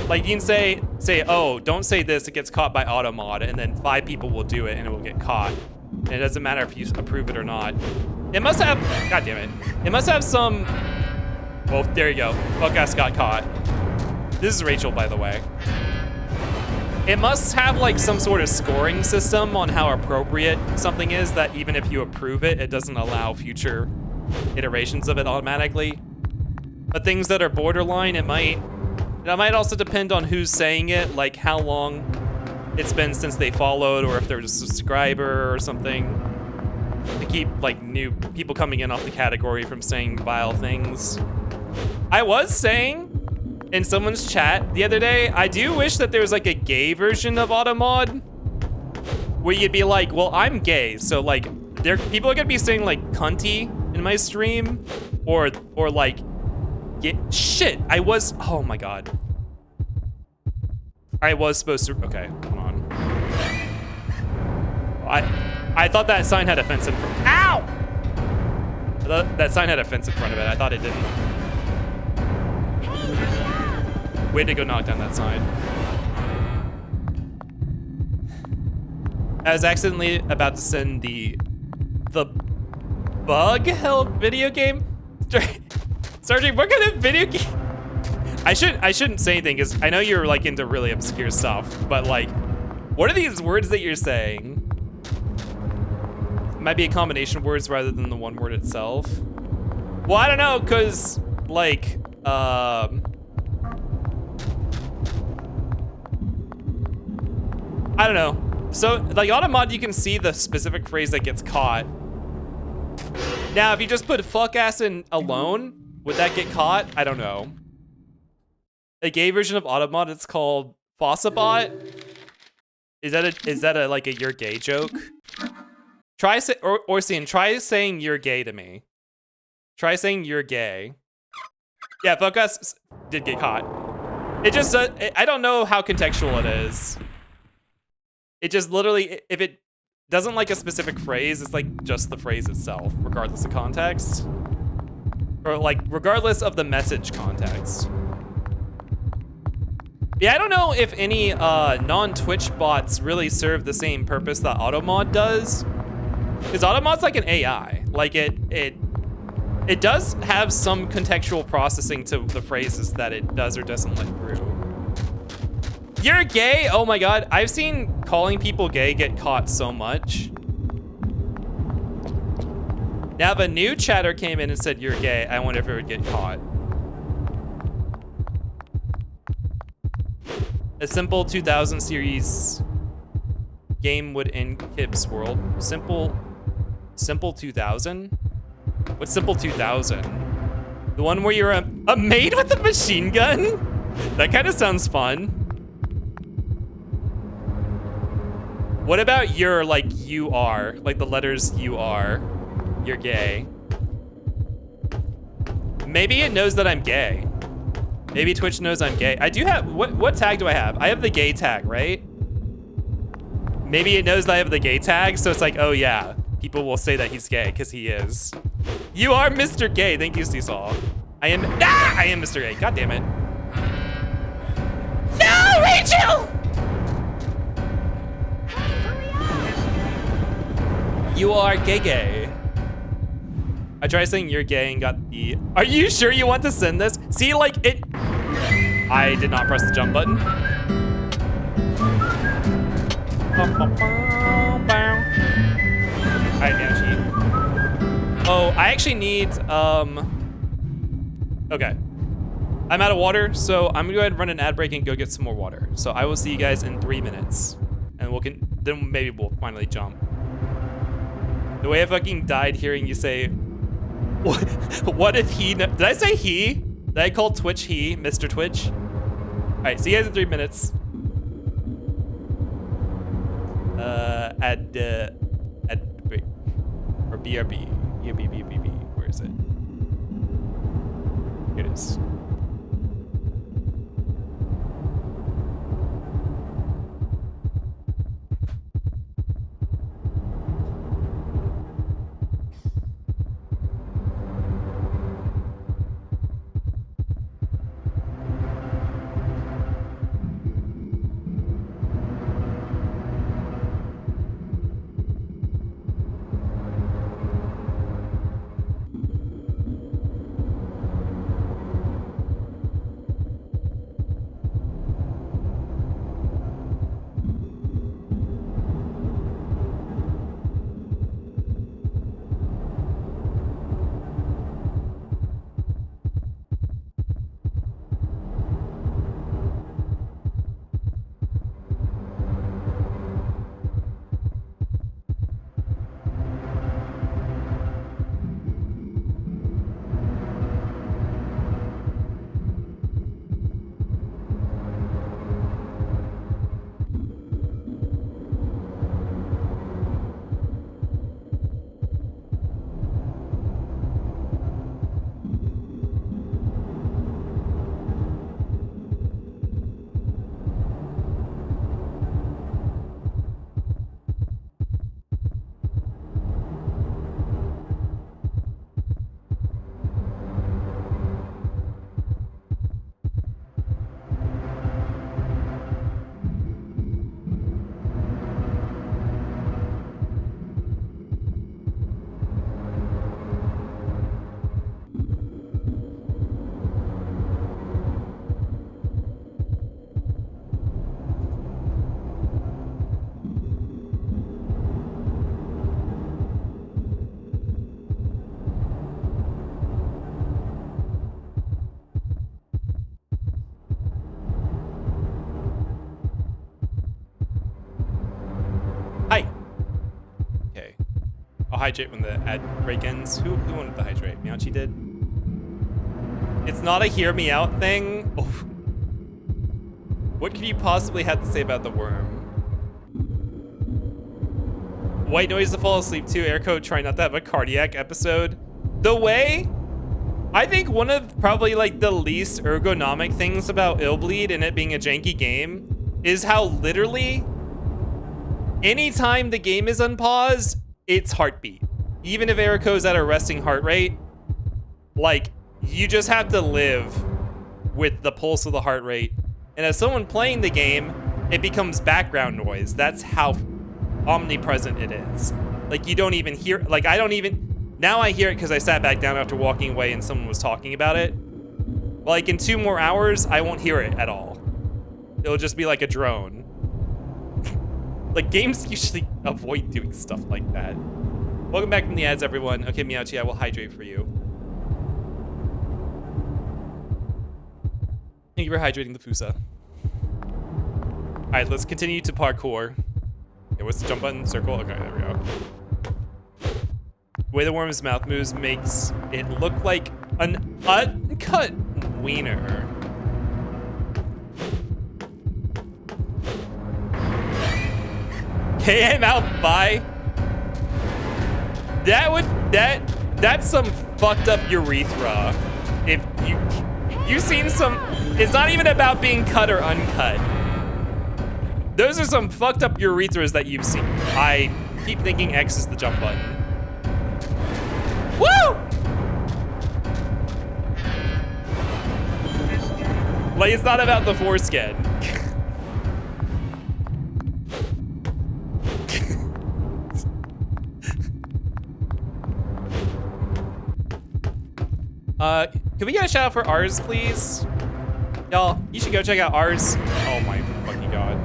Like you can say, oh, don't say this, it gets caught by Automod, and then 5 people will do it and it will get caught. And it doesn't matter if you approve it or not. It must have, god damn it. It must have some, well, there you go. Fuck-ass got caught. This is Rachel, by the way. It must have like some sort of scoring system on how appropriate something is that even if you approve it, it doesn't allow future iterations of it automatically. But things that are borderline, it might also depend on who's saying it, like how long it's been since they followed or if they're just a subscriber or something. To keep like new people coming in off the category from saying vile things. I was saying in someone's chat the other day, I do wish that there was like a gay version of Automod where you'd be like, well, I'm gay, so like people are gonna be saying like cunty in my stream or like shit. Oh my god. I was supposed to, okay, hold on. I thought that sign had a fence in front. Ow! I thought that sign had a fence in front of it. I thought it didn't. Way to go knock down that sign. I was accidentally about to send the bug hell video game. Sergeant, what kind of video game? I shouldn't say anything because I know you're like into really obscure stuff, but like, what are these words that you're saying? It might be a combination of words rather than the one word itself. Well, I don't know, cause like, I don't know. So, like, on a mod, you can see the specific phrase that gets caught. Now, if you just put fuck ass in alone, would that get caught? I don't know. A gay version of Automod, it's called Fossabot. Is that a like a you're gay joke? Try saying you're gay to me. Try saying you're gay. Yeah, fuck us did get caught. It just, I don't know how contextual it is. It just literally, if it doesn't like a specific phrase, it's like just the phrase itself, regardless of context. Or like, regardless of the message context. Yeah, I don't know if any non-Twitch bots really serve the same purpose that Automod does. Because Automod's like an AI. Like it does have some contextual processing to the phrases that it does or doesn't let through. You're gay? Oh my god, I've seen calling people gay get caught so much. Now if a new chatter came in and said you're gay, I wonder if it would get caught. A simple 2000 series game would end Kip's world. Simple 2000? What's Simple 2000? The one where you're a maid with a machine gun? That kind of sounds fun. What about your, like, you are? Like the letters you are. You're gay. Maybe it knows that I'm gay. Maybe Twitch knows I'm gay. I do have, what tag do I have? I have the gay tag, right? Maybe it knows that I have the gay tag, so it's like, oh yeah. People will say that he's gay, because he is. You are Mr. Gay. Thank you, Seesaw. I am Mr. Gay. God damn it. No, Rachel! You are gay. I tried saying you're gay and got the... Are you sure you want to send this? See, like, it... I did not press the jump button. Alright, Banshee. Oh, I actually need, okay. I'm out of water, so I'm gonna go ahead and run an ad break and go get some more water. So I will see you guys in 3 minutes. And then maybe we'll finally jump. The way I fucking died hearing you say, what if he, did I say he? Did I call Twitch he, Mr. Twitch? All right, see you guys in 3 minutes. Wait, or BRB, BRB, where is it? Here it is. I'll hydrate when the ad break ends. Who wanted to hydrate? Miauchi did. It's not a hear me out thing. Oh. What could you possibly have to say about the worm? White noise to fall asleep too. Airco, try not to have a cardiac episode. The way, I think one of probably like the least ergonomic things about Illbleed and it being a janky game is how literally anytime the game is unpaused, it's heartbeat. Even if Airco's at a resting heart rate, like you just have to live with the pulse of the heart rate. And as someone playing the game, it becomes background noise. That's how omnipresent it is. Like you don't even hear, like I don't even, now I hear it because I sat back down after walking away and someone was talking about it. Like in 2 more hours, I won't hear it at all. It'll just be like a drone. Like games usually avoid doing stuff like that. Welcome back from the ads, everyone. Okay, Miauchi, I will hydrate for you. Thank you for hydrating the Fusa. All right, let's continue to parkour. Okay, what's the jump button? Circle? Okay, there we go. The way the worm's mouth moves makes it look like an uncut wiener. Okay, I'm out. Bye. That's some fucked up urethra. If you've seen some, it's not even about being cut or uncut. Those are some fucked up urethras that you've seen. I keep thinking X is the jump button. Woo! Like it's not about the foreskin. Can we get a shout out for ours, please? Y'all, you should go check out ours. Oh my fucking god.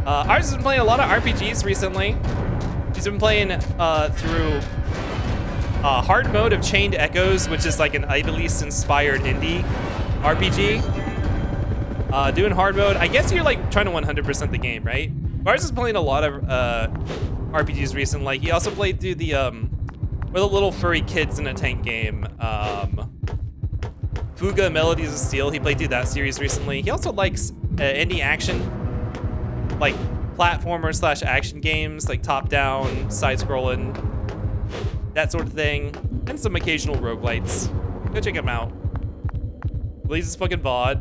Ours has been playing a lot of RPGs recently. He's been playing through hard mode of Chained Echoes, which is like an Iblis inspired indie RPG. Doing hard mode. I guess you're like trying to 100% the game, right? Ours is playing a lot of RPGs recently. He also played through the where the little furry kids in a tank game. Fuga Melodies of Steel. He played through that series recently. He also likes indie action, like platformer / action games, like top-down, side-scrolling, that sort of thing, and some occasional roguelites. Go check him out. Releases fucking VOD.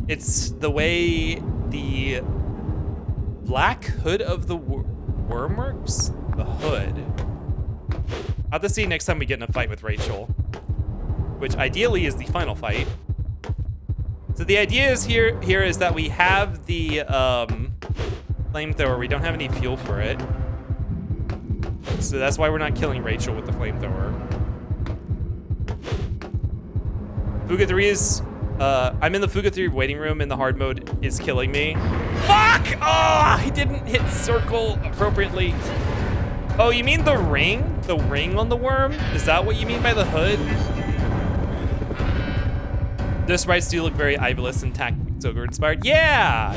It's the way the black hood of the worm works. The hood. I'll have to see next time we get in a fight with Rachel, which ideally is the final fight. So the idea is here is that we have the flamethrower. We don't have any fuel for it, so that's why we're not killing Rachel with the flamethrower. Fuga 3 is I'm in the Fuga 3 waiting room, and the hard mode is killing me. Fuck! Oh, I didn't hit circle appropriately. Oh, you mean the ring? The ring on the worm? Is that what you mean by the hood? The sprites do look very Iblis and Tactics Ogre inspired. Yeah!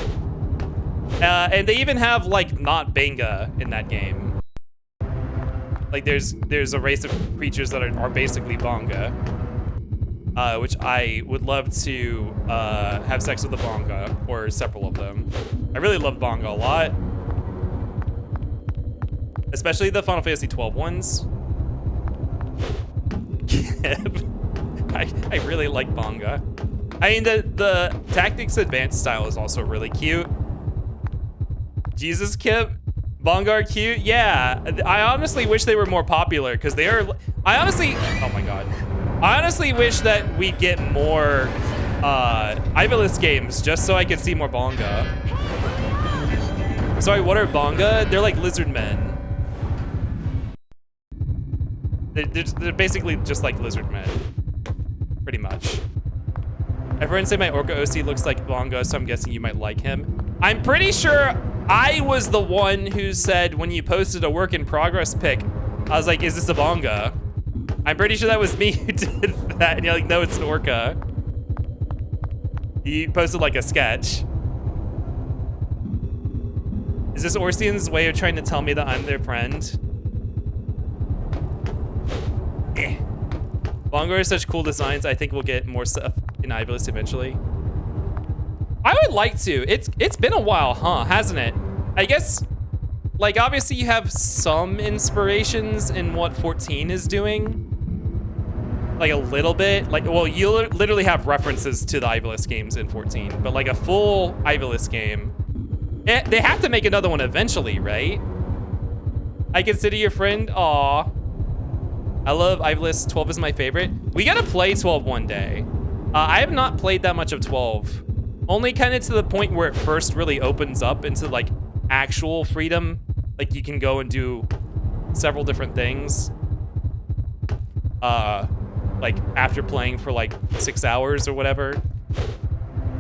And they even have, like, not Benga in that game. Like, there's a race of creatures that are basically Bonga. Which I would love to have sex with a Bonga, or several of them. I really love Bonga a lot. Especially the Final Fantasy XII ones. I really like Bonga. I mean, the Tactics Advanced style is also really cute. Jesus, Kip, Bonga are cute? Yeah, I honestly wish they were more popular, because they are, I honestly, oh my god. I honestly wish that we get more Iblis games, just so I could see more Bonga. Sorry, what are Bonga? They're like lizard men. They're basically just like lizard men, pretty much. Everyone say my Orca OC looks like Bonga, so I'm guessing you might like him. I'm pretty sure I was the one who said when you posted a work in progress pic, I was like, is this a Bonga? I'm pretty sure that was me who did that, and you're like, no, it's an Orca. He posted like a sketch. Is this Orsian's way of trying to tell me that I'm their friend? Eh. Bongo are such cool designs. I think we'll get more stuff in Ivalice eventually. I would like to. It's been a while, huh? Hasn't it? I guess, like, obviously you have some inspirations in what 14 is doing. Like a little bit. Like, well, you literally have references to the Ivalice games in 14, but like a full Ivalice game. They have to make another one eventually, right? I consider your friend. Aw. I love Ivalice. 12 is my favorite. We gotta play 12 one day. I have not played that much of 12. Only kind of to the point where it first really opens up into like actual freedom. Like you can go and do several different things. Like after playing for like 6 hours or whatever.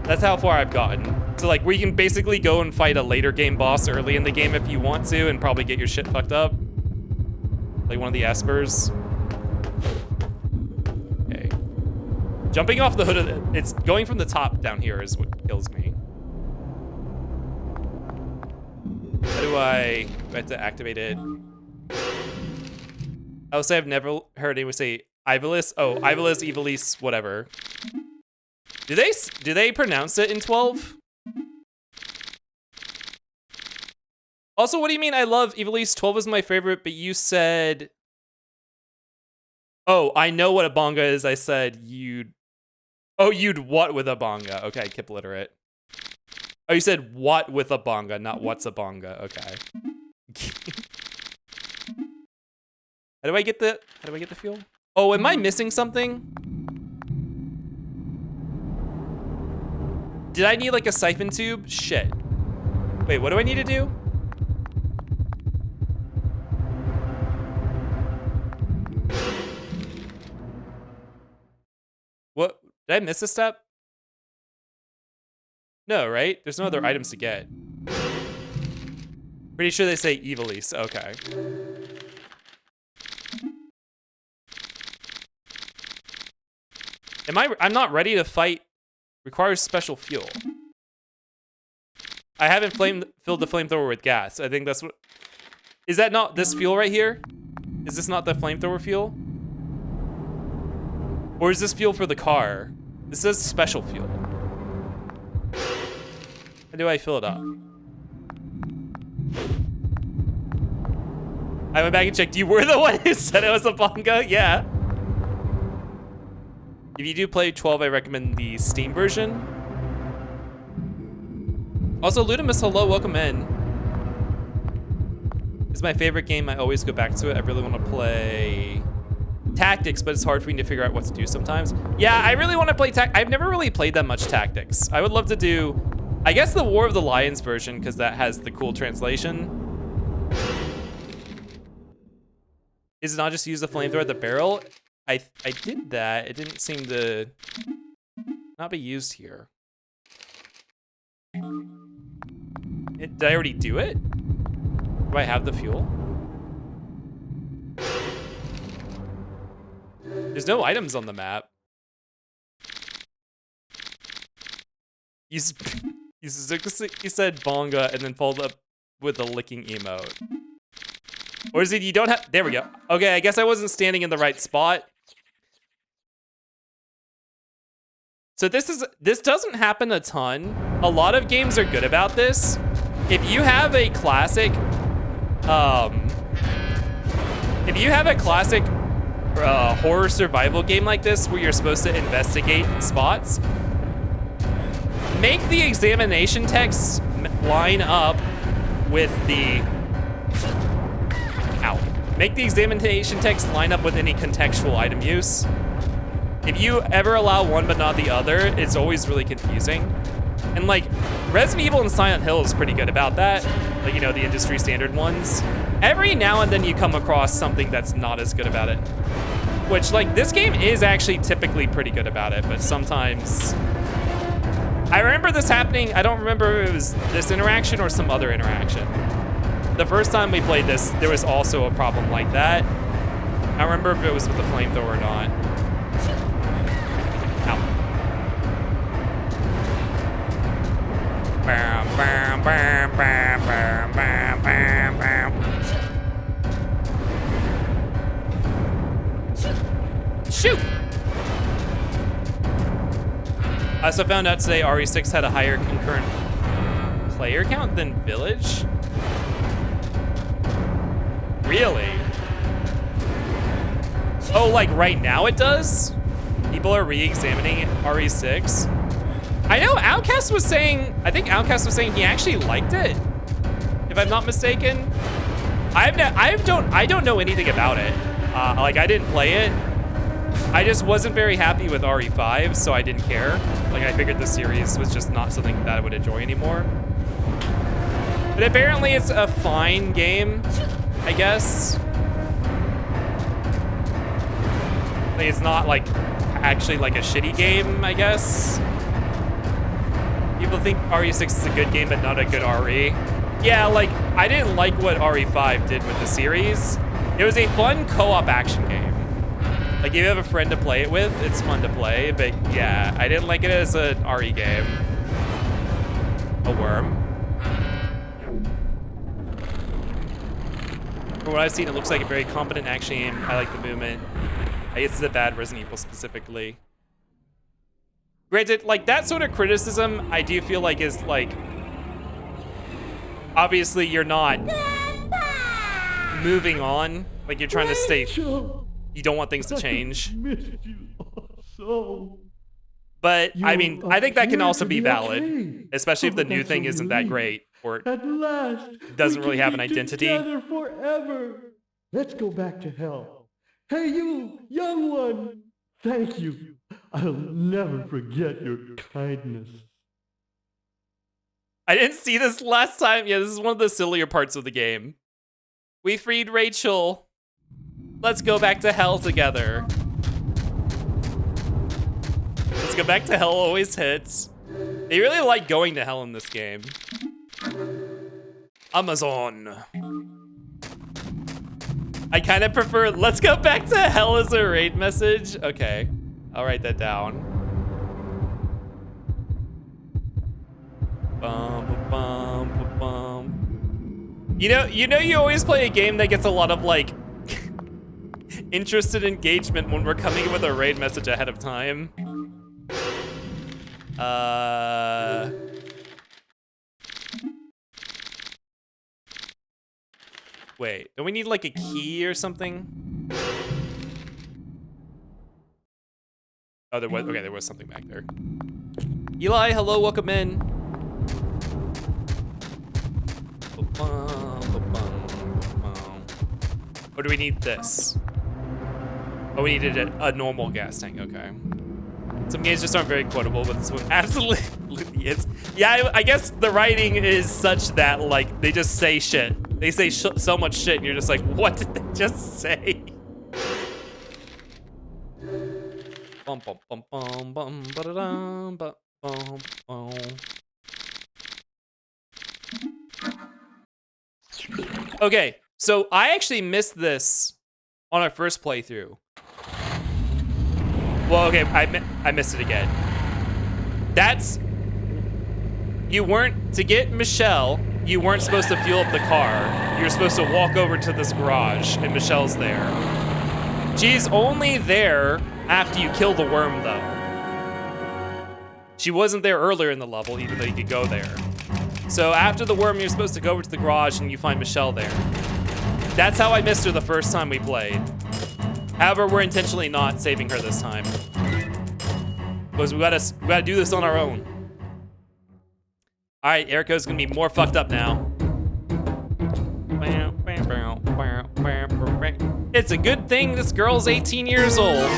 That's how far I've gotten. So like where you can basically go and fight a later game boss early in the game if you want to and probably get your shit fucked up. Like one of the espers. Okay. Jumping off the hood of it's going from the top down here is what kills me. How do I have to activate it? I would say I've never heard anyone say Ivalice. Oh, Ivalice, Ivalice, whatever. Do they pronounce it in 12? Also, what do you mean I love Ivalice? 12 is my favorite, but you said... Oh, I know what a bonga is. I said you'd... Oh, you'd what with a bonga. Okay, Kip literate. Oh, you said what with a bonga, not what's a bonga. Okay. How do I get the fuel? Oh, am I missing something? Did I need like a siphon tube? Shit. Wait, what do I need to do? What? Did I miss a step? No, right? There's no other items to get. Pretty sure they say Ivalice. Okay. I'm not ready to fight. Requires special fuel. I haven't filled the flamethrower with gas. I think that's what... Is that not this fuel right here? Is this not the flamethrower fuel? Or is this fuel for the car? This says special fuel. How do I fill it up? I went back and checked. You were the one who said it was a bonga? Yeah. If you do play 12, I recommend the Steam version. Also, Ludimus, hello, welcome in. It's my favorite game. I always go back to it. I really want to play Tactics, but it's hard for me to figure out what to do sometimes. Yeah, I really want to play I've never really played that much Tactics. I would love to do, I guess, the War of the Lions version, because that has the cool translation. Is it not just use the flamethrower at the barrel? I did that. It didn't seem to not be used here. Did I already do it? Do I have the fuel? There's no items on the map. You said bonga and then followed up with a licking emote. Or is it you don't have... There we go. Okay, I guess I wasn't standing in the right spot. So this doesn't happen a ton. A lot of games are good about this. If you have a classic, horror survival game like this where you're supposed to investigate spots, make the examination text line up with the Make the examination text line up with any contextual item use. If you ever allow one but not the other, it's always really confusing. And like, Resident Evil and Silent Hill is pretty good about that. Like, you know, the industry standard ones. Every now and then you come across something that's not as good about it. Which, like, this game is actually typically pretty good about it, but sometimes... I remember this happening, I don't remember if it was this interaction or some other interaction. The first time we played this, there was also a problem like that. I don't remember if it was with the flamethrower or not. Ow. Bam, bam, bam, bam, bam, bam. I also found out today RE6 had a higher concurrent player count than Village. Really? Oh, like right now it does? People are re-examining RE6. I know Outcast was saying, I think Outcast was saying he actually liked it, if I'm not mistaken. I don't know anything about it. Like I didn't play it. I just wasn't very happy with RE5, so I didn't care. Like I figured the series was just not something that I would enjoy anymore. But apparently it's a fine game, I guess. Like it's not like actually like a shitty game, I guess. People think RE6 is a good game, but not a good RE. Yeah, like I didn't like what RE5 did with the series. It was a fun co-op action game. Like if you have a friend to play it with, it's fun to play, but yeah, I didn't like it as an RE game. A worm. From what I've seen, it looks like a very competent action game. I like the movement. I guess it's a bad Resident Evil specifically. Granted, like that sort of criticism, I do feel like is like, obviously you're not moving on. Like you're trying to stay, you don't want things to change. But I mean, I think that can also be valid, especially if the new thing isn't that great or it doesn't really have an identity. Forever. Let's go back to hell. Hey, you, young one. Thank you. I'll never forget your kindness. I didn't see this last time. Yeah, this is one of the sillier parts of the game. We freed Rachel. Let's go back to hell together. Let's go back to hell always hits. They really like going to hell in this game. Amazon. I kind of prefer let's go back to hell as a raid message. Okay, I'll write that down. Bum, bum, bum, bum. You always play a game that gets a lot of like interested engagement when we're coming with a raid message ahead of time. Wait, don't we need like a key or something? Oh, there was, okay, there was something back there. Eli, hello, welcome in. Or do we need this? Oh, we needed a normal gas tank, okay. Some games just aren't very quotable, but this one absolutely is. Yeah, I guess the writing is such that like they just say shit. They say so much shit, and you're just like, what did they just say? Bum bum bum bum bum ba-da-dum, bum bum. Okay, so I actually missed this on our first playthrough. Well, okay, I missed it again. To get Michelle, you weren't supposed to fuel up the car. You were supposed to walk over to this garage, and Michelle's there. She's only there after you kill the worm, though. She wasn't there earlier in the level, even though you could go there. So after the worm, you're supposed to go over to the garage, and you find Michelle there. That's how I missed her the first time we played. However, we're intentionally not saving her this time. Because we gotta do this on our own. All right, Erica's gonna be more fucked up now. It's a good thing this girl's 18 years old.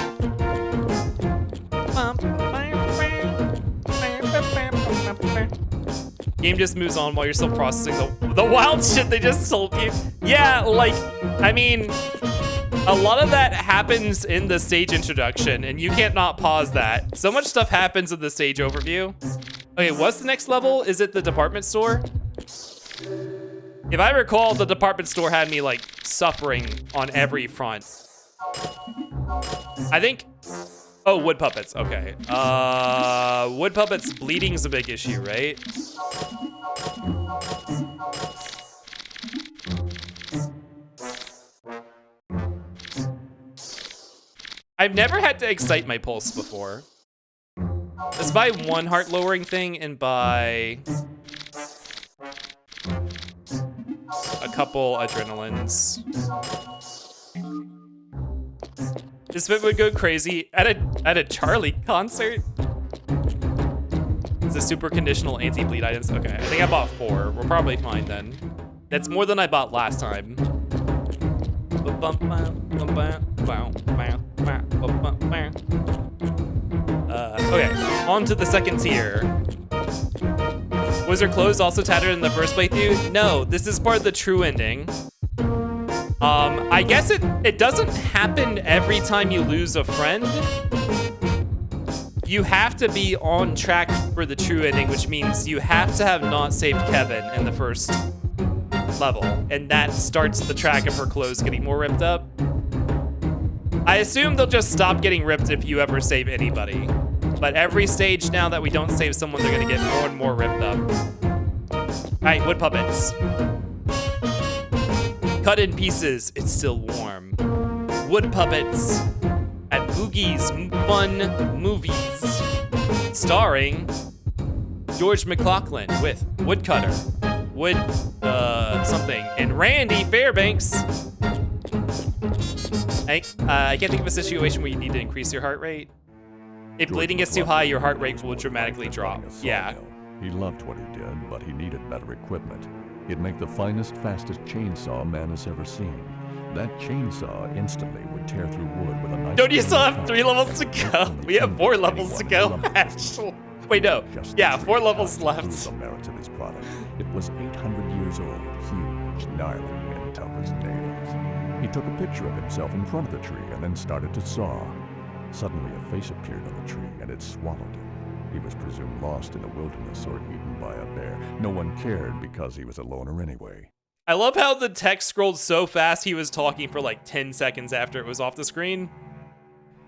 Game just moves on while you're still processing the wild shit they just told you. Yeah, like, I mean, a lot of that happens in the stage introduction, and you can't not pause that. So much stuff happens in the stage overview. Okay, what's the next level? Is it the department store? If I recall, the department store had me, like, suffering on every front. I think... Oh, wood puppets, okay. Wood puppets, bleeding's a big issue, right? I've never had to excite my pulse before. Let's buy one heart lowering thing and buy a couple adrenalines. This bit would go crazy at a Charlie concert. It's a super conditional anti-bleed items. Okay, I think I bought 4. We're probably fine then. That's more than I bought last time. Okay, on to the second tier. Was her clothes also tattered in the first playthrough? No, this is part of the true ending. I guess it doesn't happen every time you lose a friend. You have to be on track for the true ending, which means you have to have not saved Kevin in the first level, and that starts the track of her clothes getting more ripped up. I assume they'll just stop getting ripped if you ever save anybody. But every stage now that we don't save someone, they're gonna get more and more ripped up. Alright, wood puppets. Cut in pieces, it's still warm. Wood puppets at Boogie's Fun Movies. Starring George McLaughlin with Woodcutter, Wood something, and Randy Fairbanks. I can't think of a situation where you need to increase your heart rate. If bleeding gets too high, your heart rate will dramatically drop. Yeah. He loved what he did, but he needed better equipment. He'd make the finest, fastest chainsaw man has ever seen. That chainsaw instantly would tear through wood with a nice... Don't you still have 3 levels to go? We have 4 levels to go, actually. Wait, no. Yeah, 4 levels left. The merits of his product. It was 800 years old, huge, gnarly, and tough as nails. He took a picture of himself in front of the tree and then started to saw. Suddenly a face appeared on the tree and it swallowed him. He was presumed lost in the wilderness or eaten by a bear. No one cared because he was a loner anyway. I love how the text scrolled so fast he was talking for like 10 seconds after it was off the screen.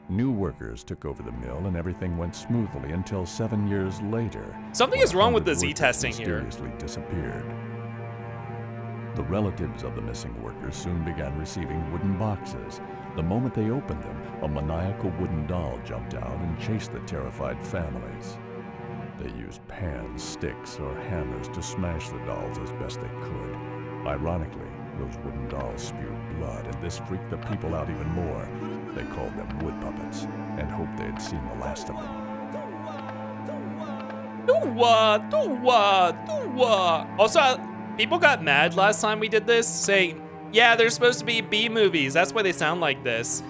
New workers took over the mill and everything went smoothly until 7 years later. Something is wrong with the Z-testing here. Mysteriously disappeared. The relatives of the missing workers soon began receiving wooden boxes. The moment they opened them, a maniacal wooden doll jumped out and chased the terrified families. They used pans, sticks, or hammers to smash the dolls as best they could. Ironically, those wooden dolls spewed blood, and this freaked the people out even more. They called them wood puppets and hoped they had seen the last of them. Also, people got mad last time we did this, saying, yeah, they're supposed to be B movies. That's why they sound like this.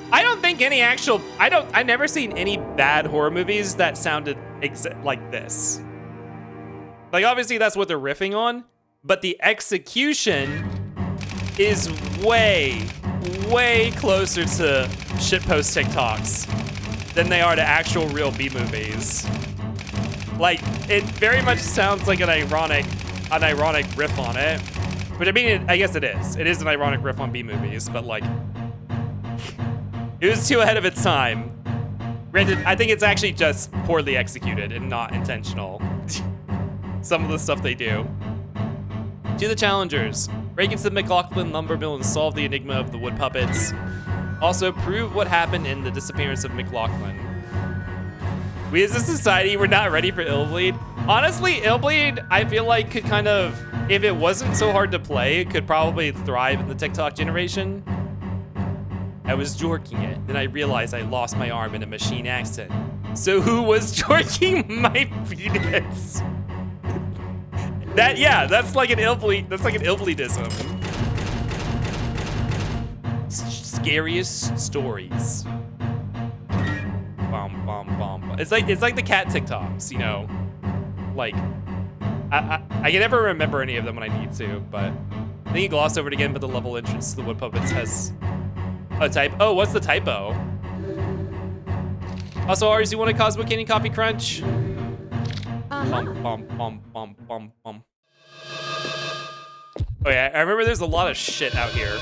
I don't think any actual, I've never seen any bad horror movies that sounded like this. Like, obviously that's what they're riffing on, but the execution is way, way closer to shitpost TikToks than they are to actual real B movies. Like, it very much sounds like an ironic riff on it. Which, I mean, I guess it is. It is an ironic riff on B movies, but like, it was too ahead of its time. Granted, I think it's actually just poorly executed and not intentional. Some of the stuff they do. To the challengers, break into the McLaughlin lumber mill and solve the enigma of the wood puppets. Also, prove what happened in the disappearance of McLaughlin. We as a society, we're not ready for Illbleed. Honestly, Illbleed, I feel like could kind of, if it wasn't so hard to play, it could probably thrive in the TikTok generation. I was jorking it, then I realized I lost my arm in a machine accident. So who was jorking my penis? That's like an Illbleed, that's like an Illbleedism. Scariest stories. Bum, bum, bum. It's like the cat TikToks, you know? Like, I can never remember any of them when I need to, but I think you gloss over it again, but the level entrance to the wood puppets has a type. Oh, what's the typo? Also, Ars, you want a Cosmo Candy Coffee Crunch? Bum, bum, bum, bum, bum, bum. Oh yeah, I remember there's a lot of shit out here.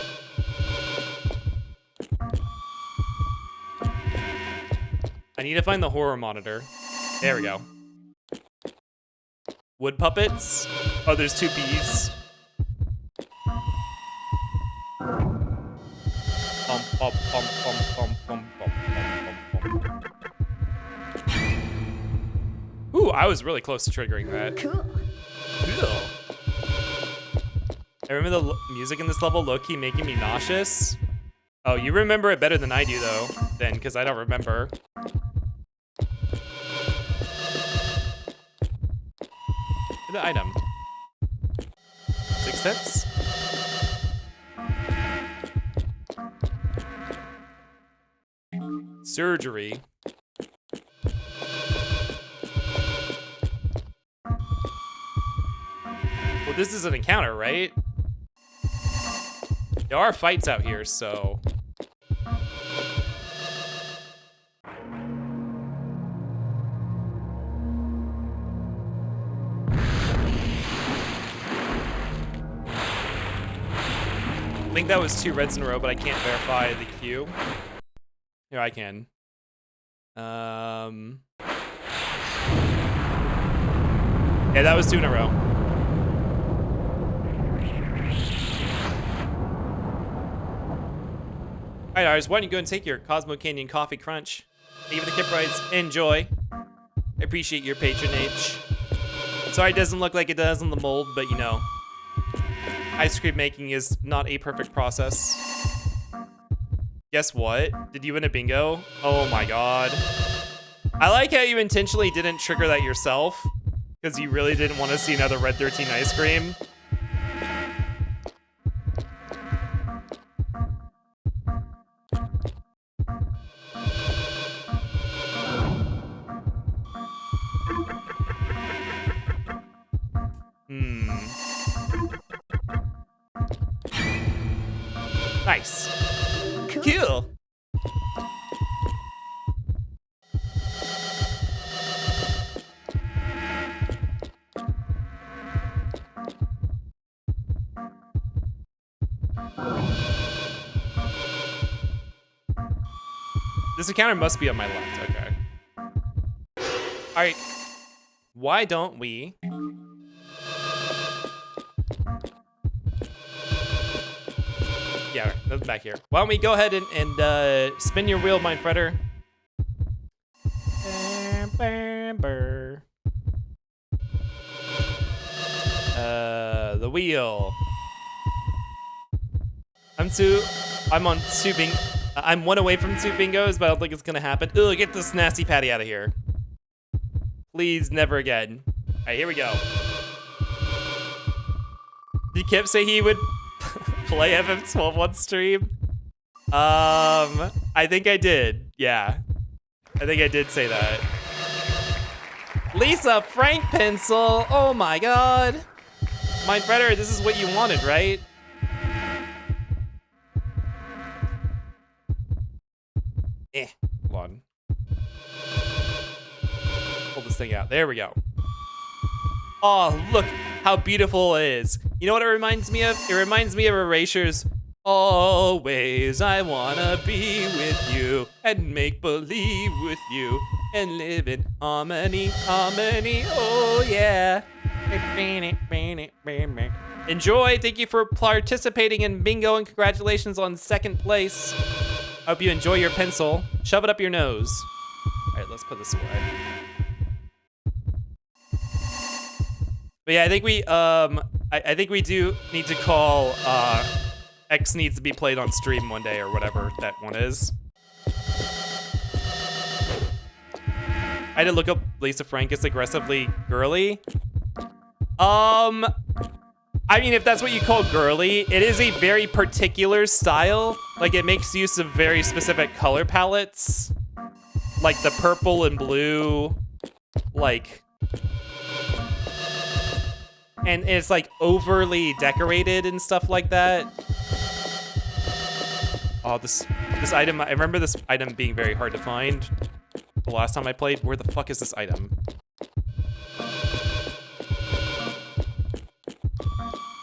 I need to find the horror monitor. There we go. Wood puppets. Oh, there's 2 bees. Bum, bum, bum, bum, bum, bum, bum, bum, bum. I was really close to triggering that. Cool. Cool. I remember the music in this level low-key making me nauseous. Oh, you remember it better than I do, though, then, because I don't remember. The item. 6 cents? Surgery. Well, this is an encounter, right? There are fights out here, so... I think that was 2 reds in a row, but I can't verify the queue. Here, I can. Yeah, that was 2 in a row. All right, Ars, why don't you go and take your Cosmo Canyon Coffee Crunch? Thank you for the Kip Rides. Enjoy. I appreciate your patronage. Sorry it doesn't look like it does on the mold, but you know, ice cream making is not a perfect process. Guess what? Did you win a bingo? Oh my god. I like how you intentionally didn't trigger that yourself, because you really didn't want to see another Red 13 ice cream. Nice. Cool. This encounter must be on my left, okay. All right, why don't we? Yeah, nothing back here. Why don't we go ahead and spin your wheel, Mind Fretter? The wheel. I'm on 2 I'm 1 away from 2 bingos, but I don't think it's gonna happen. Ugh, get this nasty patty out of here. Please, never again. All right, here we go. Did Kip say he would play FF12 on stream? I think I did. Yeah, I think I did say that. Lisa Frank pencil. Oh my god. Mind Fretter, this is what you wanted, right? Hold on. Pull this thing out. There we go. Oh, look how beautiful it is. You know what it reminds me of? It reminds me of Erasure's Always I wanna be with you and make believe with you and live in harmony, harmony, oh yeah. Enjoy, thank you for participating in bingo and congratulations on 2nd place. I hope you enjoy your pencil. Shove it up your nose. All right, let's put this away. But yeah, I think we I think we do need to call X needs to be played on stream one day or whatever that one is. I had to look up Lisa Frank is aggressively girly. I mean, if that's what you call girly, it is a very particular style. Like, it makes use of very specific color palettes. Like the purple and blue, like... And it's like overly decorated and stuff like that. Oh, this item, I remember this item being very hard to find the last time I played. Where the fuck is this item?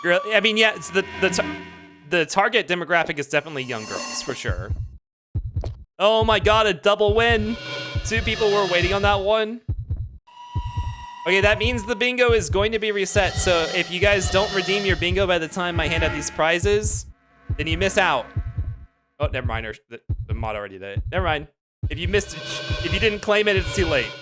I mean, yeah, it's the target demographic is definitely young girls, for sure. Oh my god, a double win! 2 people were waiting on that one. Okay, that means the bingo is going to be reset, so if you guys don't redeem your bingo by the time I hand out these prizes, then you miss out. Oh, never mind, the mod already did it. Never mind. If you missed it, if you didn't claim it, it's too late.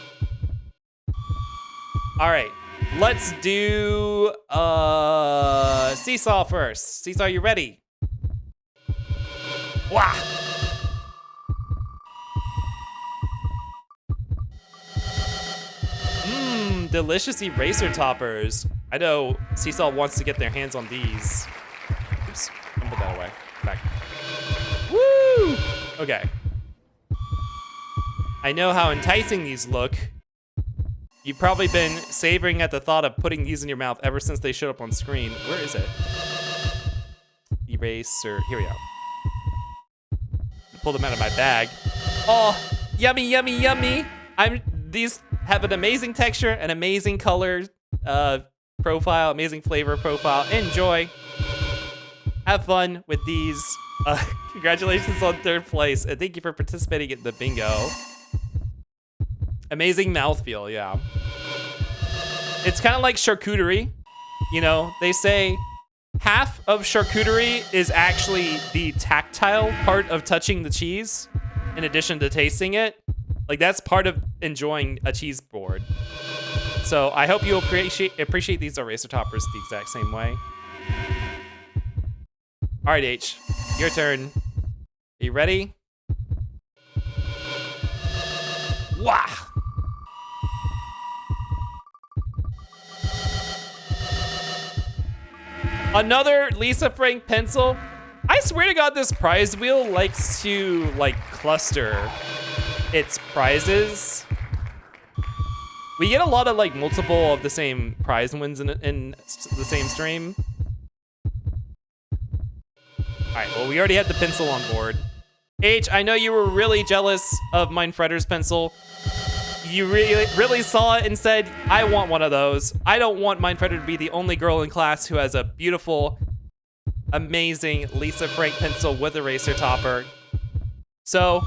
All right, let's do Seesaw first. Seesaw, you ready? Wah! Mmm, delicious eraser toppers. I know Seesaw wants to get their hands on these. Oops, I'll put that away. Back. Woo! Okay. I know how enticing these look. You've probably been savoring at the thought of putting these in your mouth ever since they showed up on screen. Where is it? Eraser. Here we go. Pull them out of my bag. Oh, yummy, yummy, yummy. These have an amazing texture, an amazing color profile, amazing flavor profile. Enjoy. Have fun with these. Congratulations on 3rd place, and thank you for participating in the bingo. Amazing mouthfeel, yeah. It's kind of like charcuterie. You know, they say half of charcuterie is actually the tactile part of touching the cheese, in addition to tasting it. Like, that's part of enjoying a cheese board. So I hope you appreciate these eraser toppers the exact same way. All right, H, your turn. Are you ready? Wah! Another Lisa Frank pencil. I swear to God, this prize wheel likes to like cluster its prizes. We get a lot of like multiple of the same prize wins in the same stream. All right, well, we already had the pencil on board. H, I know you were really jealous of Mindfredder's pencil. You really saw it and said, I want one of those. I don't want Mindfredder to be the only girl in class who has a beautiful, amazing Lisa Frank pencil with eraser topper. So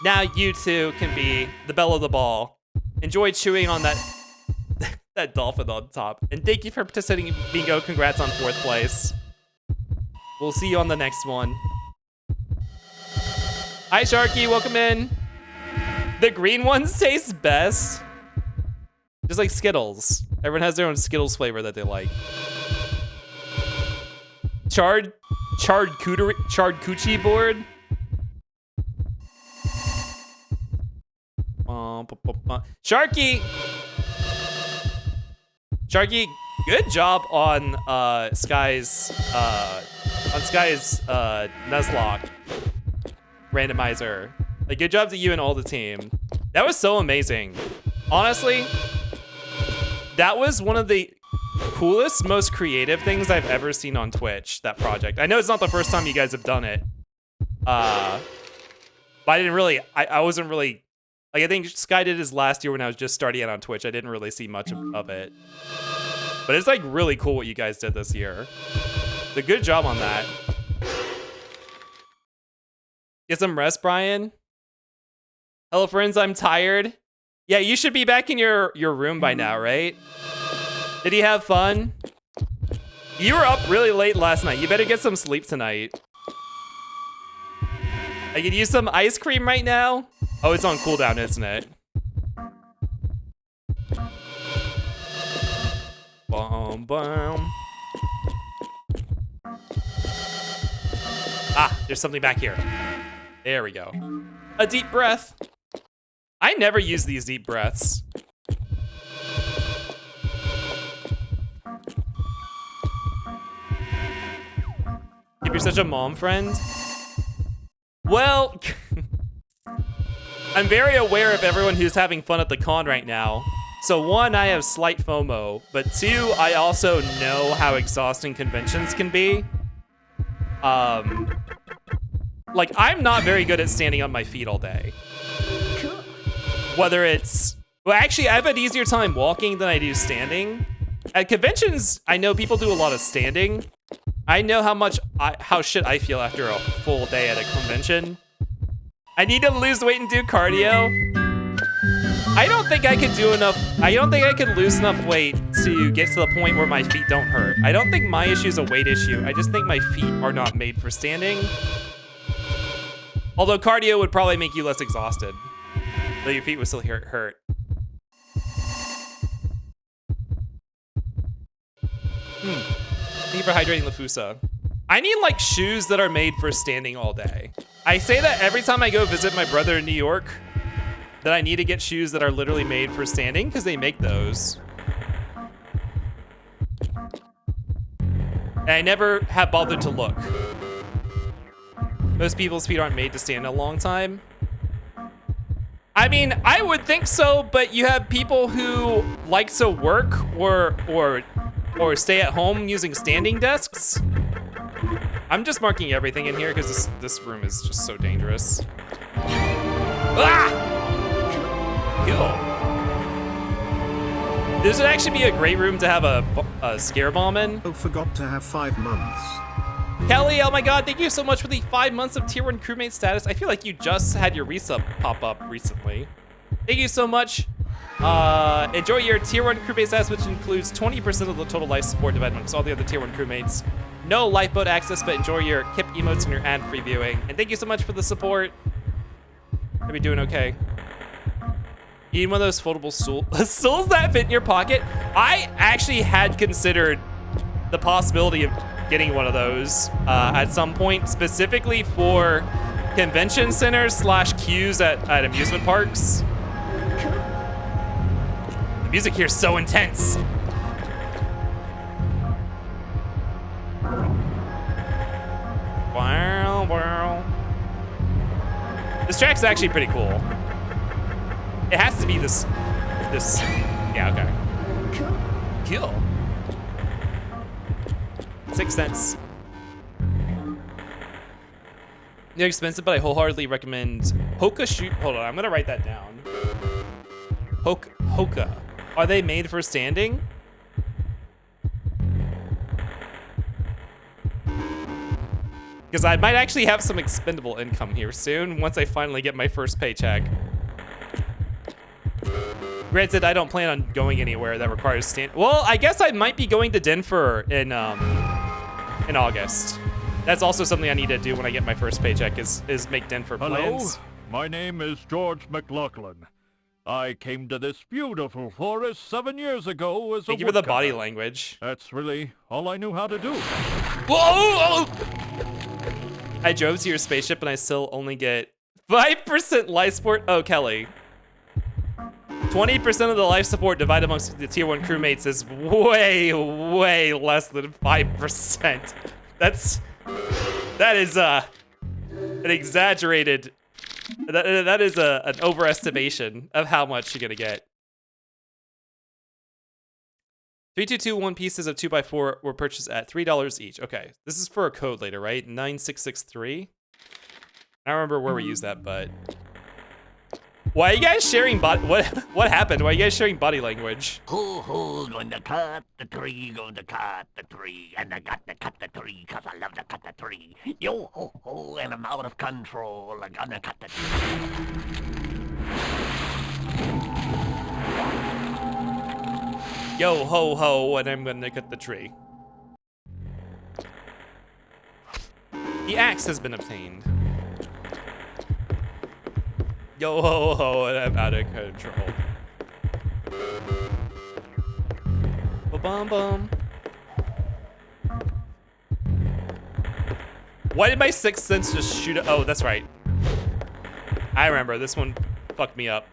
now you two can be the belle of the ball. Enjoy chewing on that that dolphin on top. And thank you for participating in bingo. Congrats on 4th place. We'll see you on the next one. Hi, Sharky. Welcome in. The green ones taste best. Just like Skittles. Everyone has their own Skittles flavor that they like. Charred coochie board. Sharky, good job on Sky's Nuzlocke randomizer. Like, good job to you and all the team. That was so amazing. Honestly, that was one of the coolest, most creative things I've ever seen on Twitch, that project. I know it's not the first time you guys have done it. But I didn't really, I wasn't really, like, I think Sky did his last year when I was just starting out on Twitch. I didn't really see much of it. But it's like really cool what you guys did this year. So good job on that. Get some rest, Brian. Hello, friends, I'm tired. Yeah, you should be back in your room by now, right? Did he have fun? You were up really late last night. You better get some sleep tonight. I could use some ice cream right now. Oh, it's on cooldown, isn't it? Boom, boom. Ah, there's something back here. There we go. A deep breath. I never use these deep breaths. If you're such a mom friend. Well, I'm very aware of everyone who's having fun at the con right now. So 1, I have slight FOMO, but 2, I also know how exhausting conventions can be. Like, I'm not very good at standing on my feet all day. Whether it's, well, actually, I have an easier time walking than I do standing. At conventions, I know people do a lot of standing. I know how shit I feel after a full day at a convention. I need to lose weight and do cardio. I don't think I could do enough. I don't think I could lose enough weight to get to the point where my feet don't hurt. I don't think my issue is a weight issue. I just think my feet are not made for standing. Although cardio would probably make you less exhausted, though your feet would still hurt. Thank you for hydrating Lafusa. I need like shoes that are made for standing all day. I say that every time I go visit my brother in New York, that I need to get shoes that are literally made for standing because they make those. And I never have bothered to look. Most people's feet aren't made to stand a long time. I mean, I would think so, but you have people who like to work or stay at home using standing desks. I'm just marking everything in here because this room is just so dangerous. Ah! Cool. This would actually be a great room to have a scare bomb in. Oh, forgot to have 5 months. Kelly, oh my god, thank you so much for the 5 months of tier 1 crewmate status. I feel like you just had your resub pop up recently. Thank you so much. Enjoy your tier 1 crewmate status, which includes 20% of the total life support divided amongst all the other tier 1 crewmates. No lifeboat access, but enjoy your KIP emotes and your ad-free viewing. And thank you so much for the support. Are we doing okay? You need one of those foldable stools that fit in your pocket. I actually had considered the possibility of getting one of those at some point, specifically for convention centers / queues at amusement parks. The music here is so intense. Wow, wow. This track's actually pretty cool. It has to be this, yeah, okay. Cool. 6 cents. They're expensive, but I wholeheartedly recommend Hoka shoe. Hold on, I'm gonna write that down. Hoka. Are they made for standing? Because I might actually have some expendable income here soon once I finally get my first paycheck. Granted, I don't plan on going anywhere that requires stand. Well, I guess I might be going to Denver in August. That's also something I need to do when I get my first paycheck is make Denver plans. Hello, my name is George McLaughlin. I came to this beautiful forest 7 years ago as a Thank you for the body woodcutter. language. That's really all I knew how to do. Whoa! I drove to your spaceship and I still only get 5% life support. Oh, Kelly. 20% of the life support divided amongst the tier 1 crewmates is way, way less than 5%. That is an exaggerated, that is an overestimation of how much you're gonna get. 3221 pieces of 2x4 were purchased at $3 each. Okay, this is for a code later, right? 9663. I don't remember where we used that, but why are you guys sharing body? What happened? Why are you guys sharing body language? Who's going to cut the tree, going to cut the tree, and I got to cut the tree, cause I love to cut the tree. Yo ho ho, and I'm out of control, I'm gonna cut the tree. Yo ho ho, and I'm gonna cut the tree. The axe has been obtained. Yo ho ho, and I'm out of control. Ba-bum bum. Why did my sixth sense just shoot? Oh, that's right. I remember this one fucked me up.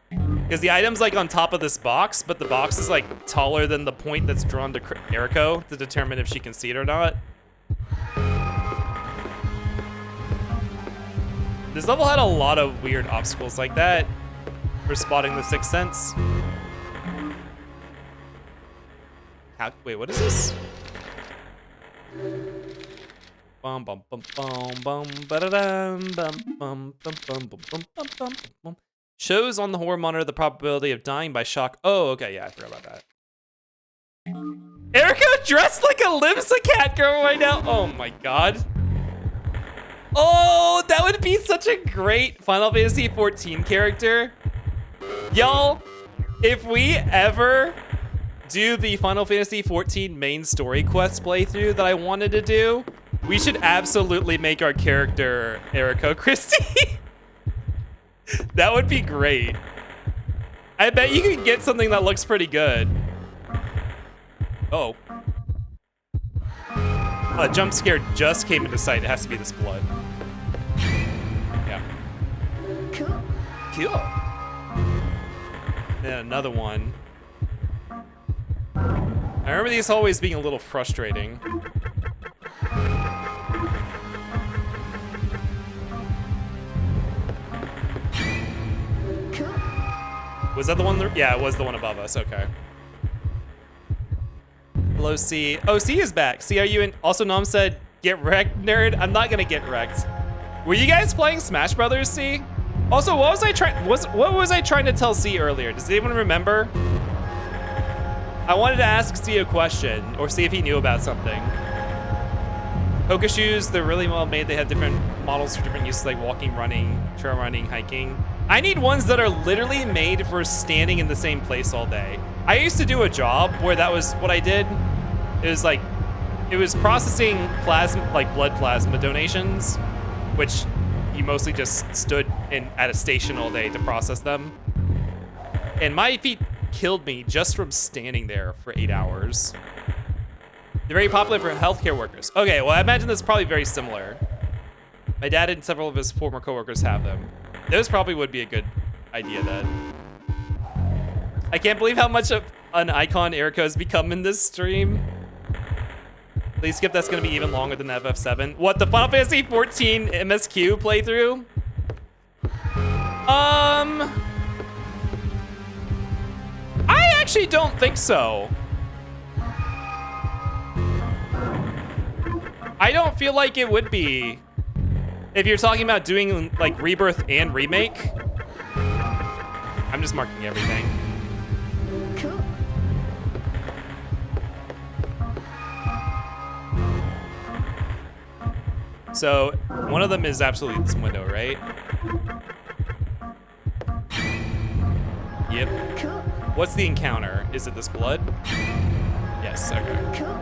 Because the item's like on top of this box, but the box is like taller than the point that's drawn to Eriko to determine if she can see it or not. This level had a lot of weird obstacles like that for spotting the sixth sense. Wait, what is this? Bum bum bum bum bum ba-da-dum bum bum bum bum bum bum bum bum. Shows on the horror monitor the probability of dying by shock. Oh, okay, yeah, I forgot about that. Eriko dressed like a Limsa cat girl right now. Oh my god. Oh, that would be such a great Final Fantasy XIV character. Y'all, if we ever do the Final Fantasy XIV main story quest playthrough that I wanted to do, we should absolutely make our character Eriko Christie. That would be great. I bet you could get something that looks pretty good. Oh. a jump scare just came into sight, it has to be this blood. Yeah. Cool. Cool. Then another one. I remember these hallways being a little frustrating. Cool. Was that the one? Yeah, it was the one above us. Okay. Hello, C. Oh, C is back. C, are you in? Also, Nom said, get wrecked, nerd. I'm not gonna get wrecked. Were you guys playing Smash Brothers, C? Also, what was I trying to tell C earlier? Does anyone remember? I wanted to ask C a question, or see if he knew about something. Hoka shoes, they're really well made. They have different models for different uses, like walking, running, trail running, hiking. I need ones that are literally made for standing in the same place all day. I used to do a job where that was what I did. It was processing plasma, like blood plasma donations, which you mostly just stood at a station all day to process them. And my feet killed me just from standing there for 8 hours. They're very popular for healthcare workers. Okay, well, I imagine that's probably very similar. My dad and several of his former coworkers have them. Those probably would be a good idea then. I can't believe how much of an icon Erica has become in this stream. Please skip, that's gonna be even longer than FF7. What, the Final Fantasy 14 MSQ playthrough? I actually don't think so. I don't feel like it would be. If you're talking about doing like Rebirth and Remake. I'm just marking everything. Cool. So one of them is absolutely this window, right? Yep. Cool. What's the encounter? Is it this blood? Yes, okay. Cool.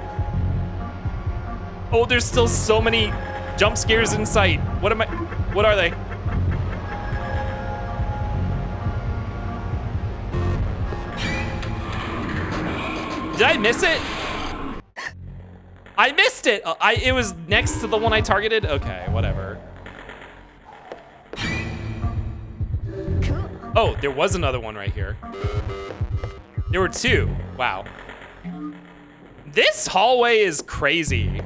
Oh, there's still so many jump scares in sight. What are they? Did I miss it? I missed it. It was next to the one I targeted. Okay, whatever. Cool. Oh, there was another one right here. There were two. Wow. This hallway is crazy.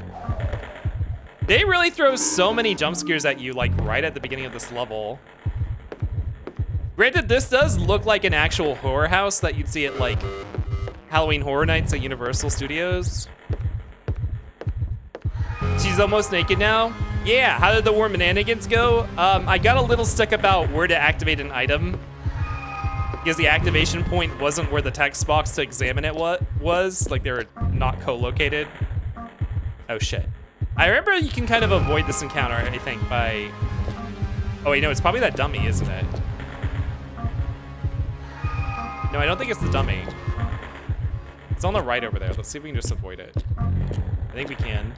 They really throw so many jump scares at you, like right at the beginning of this level. Granted, this does look like an actual horror house that you'd see at like Halloween Horror Nights at Universal Studios. She's almost naked now. Yeah, how did the war shenanigans go? I got a little stuck about where to activate an item because the activation point wasn't where the text box to examine it was. Like they were not co-located. Oh shit. I remember you can kind of avoid this encounter, I think, by... Oh wait, no, it's probably that dummy, isn't it? No, I don't think it's the dummy. It's on the right over there. Let's see if we can just avoid it. I think we can.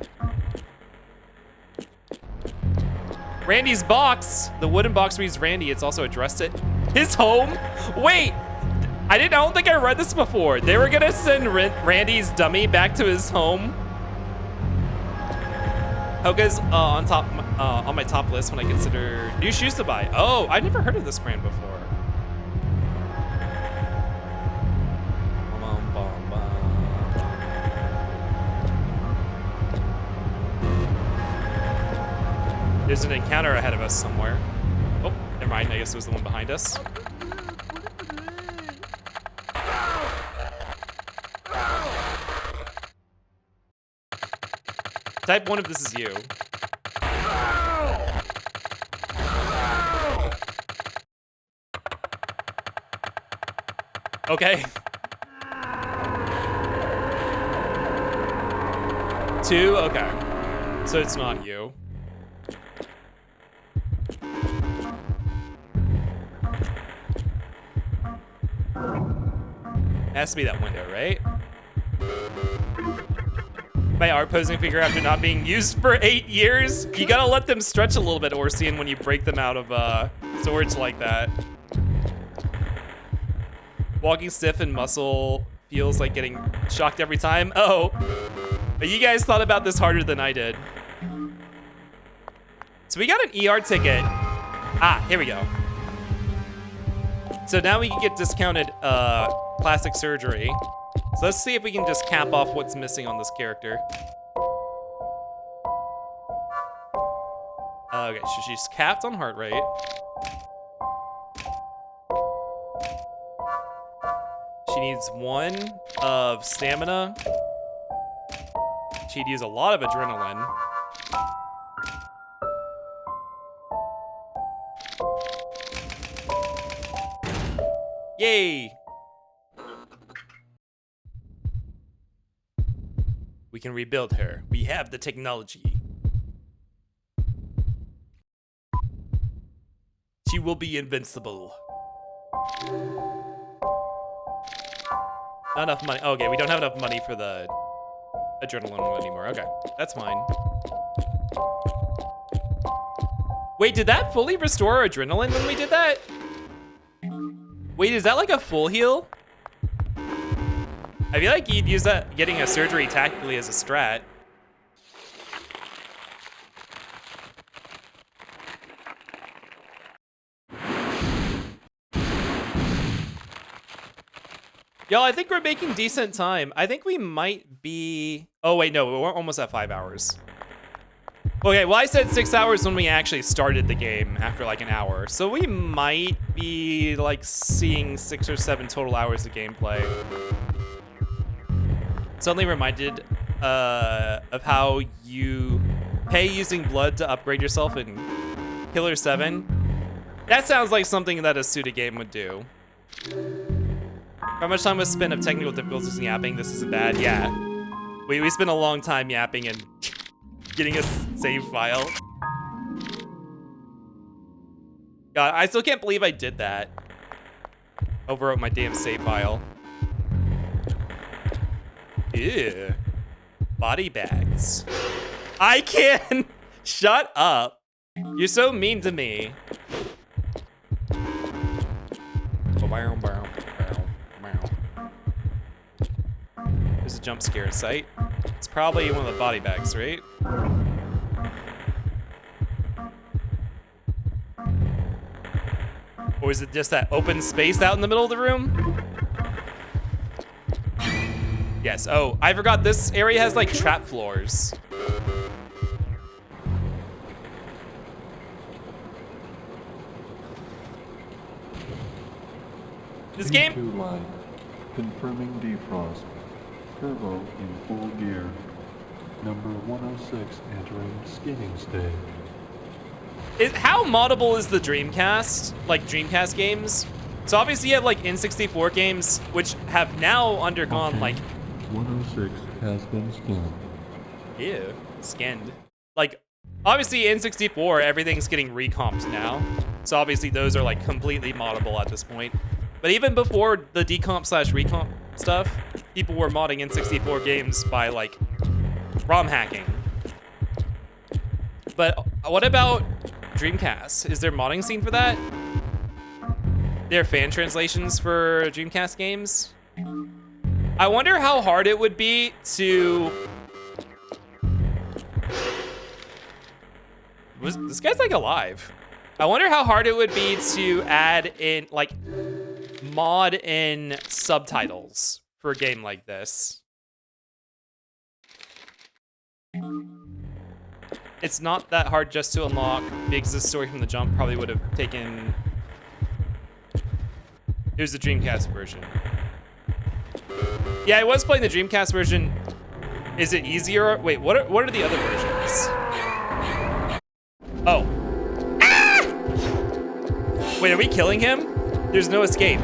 Randy's box! The wooden box reads Randy. It's also addressed at his home. Wait! I don't think I read this before. They were gonna send Randy's dummy back to his home. Hoka's on my top list when I consider new shoes to buy. Oh, I never heard of this brand before. There's an encounter ahead of us somewhere. Oh, never mind. I guess it was the one behind us. Type 1 if this is you. Okay. 2? Okay. So it's not you. It has to be that window, right? My art posing figure after not being used for 8 years? You gotta let them stretch a little bit, Orsian, when you break them out of swords like that. Walking stiff and muscle feels like getting shocked every time. Oh. But you guys thought about this harder than I did. So we got an ER ticket. Ah, here we go. So now we can get discounted plastic surgery. So let's see if we can just cap off what's missing on this character. Okay, so she's capped on heart rate. She needs 1 of stamina. She'd use a lot of adrenaline. Yay! We can rebuild her. We have the technology. She will be invincible. Not enough money. Okay, we don't have enough money for the adrenaline one anymore. Okay, that's fine. Wait, did that fully restore our adrenaline when we did that? Wait, is that like a full heal? I feel like you'd use that getting a surgery tactically as a strat. Y'all, I think we're making decent time. I think we might be... Oh, wait, no, we're almost at 5 hours. Okay, well, I said 6 hours when we actually started the game after like an hour. So we might be like seeing 6 or 7 total hours of gameplay. Suddenly reminded of how you pay using blood to upgrade yourself in Killer 7. That sounds like something that a Suda game would do. How much time was spent of technical difficulties and yapping? This isn't bad. Yeah. We spent a long time yapping and getting a save file. God, I still can't believe I did that. Overwrote my damn save file. Ew. Body bags. I can. Shut up. You're so mean to me. There's a jump scare in sight. It's probably one of the body bags, right? Or is it just that open space out in the middle of the room? Yes, oh, I forgot this area has like trap floors. This game? T2 line, confirming defrost. Turbo in full gear. Number 106 entering skinning stage. How moddable is the Dreamcast? Like Dreamcast games? So obviously you have like N64 games, which have now undergone like... 106 has been skinned. Ew, skinned. Like, obviously N64, everything's getting recomped now. So obviously those are like completely moddable at this point. But even before the decomp/recomp stuff, people were modding N64 games by like ROM hacking. But what about Dreamcast? Is there a modding scene for that? There are fan translations for Dreamcast games? I wonder how hard it would be to... This guy's like alive. I wonder how hard it would be to add in, like, mod in subtitles for a game like this. It's not that hard just to unlock. Biggs' story from the jump probably would have taken... Here's the Dreamcast version. Yeah, I was playing the Dreamcast version. Is it easier? Wait, what are the other versions? Oh. Ah! Wait, are we killing him? There's no escape.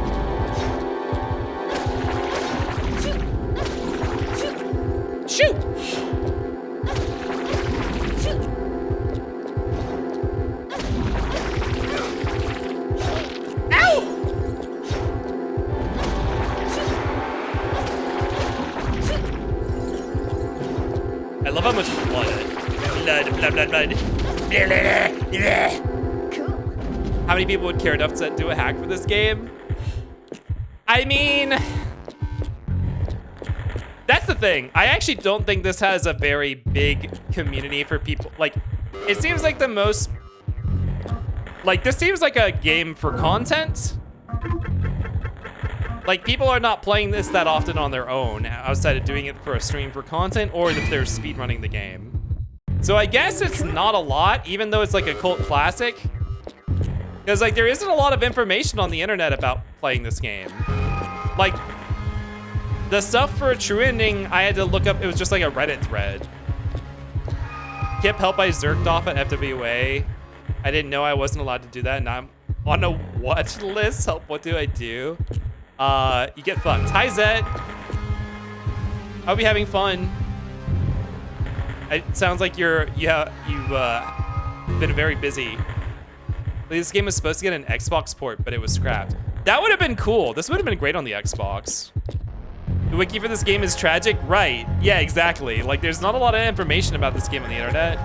Shoot! Ow! I love how much blood. Cool. How many people would care enough to do a hack for this game? I mean, That's the thing. I actually don't think this has a very big community for people. Like, it seems like the most... Like, this seems like a game for content. Like, people are not playing this that often on their own, outside of doing it for a stream for content, or if they're speedrunning the game. So I guess it's not a lot, even though it's like a cult classic. Because, like, there isn't a lot of information on the internet about playing this game. Like, the stuff for a true ending, I had to look up, it was just like a Reddit thread. Kip helped by zerked off at FWA. I didn't know I wasn't allowed to do that, and I'm on a watch list. Help, what do I do? You get fucked. Hi, Zet. I'll be having fun. It sounds like you've been very busy. This game was supposed to get an Xbox port, but it was scrapped. That would have been cool. This would have been great on the Xbox. The wiki for this game is tragic? Right. Yeah, exactly. Like, there's not a lot of information about this game on the internet.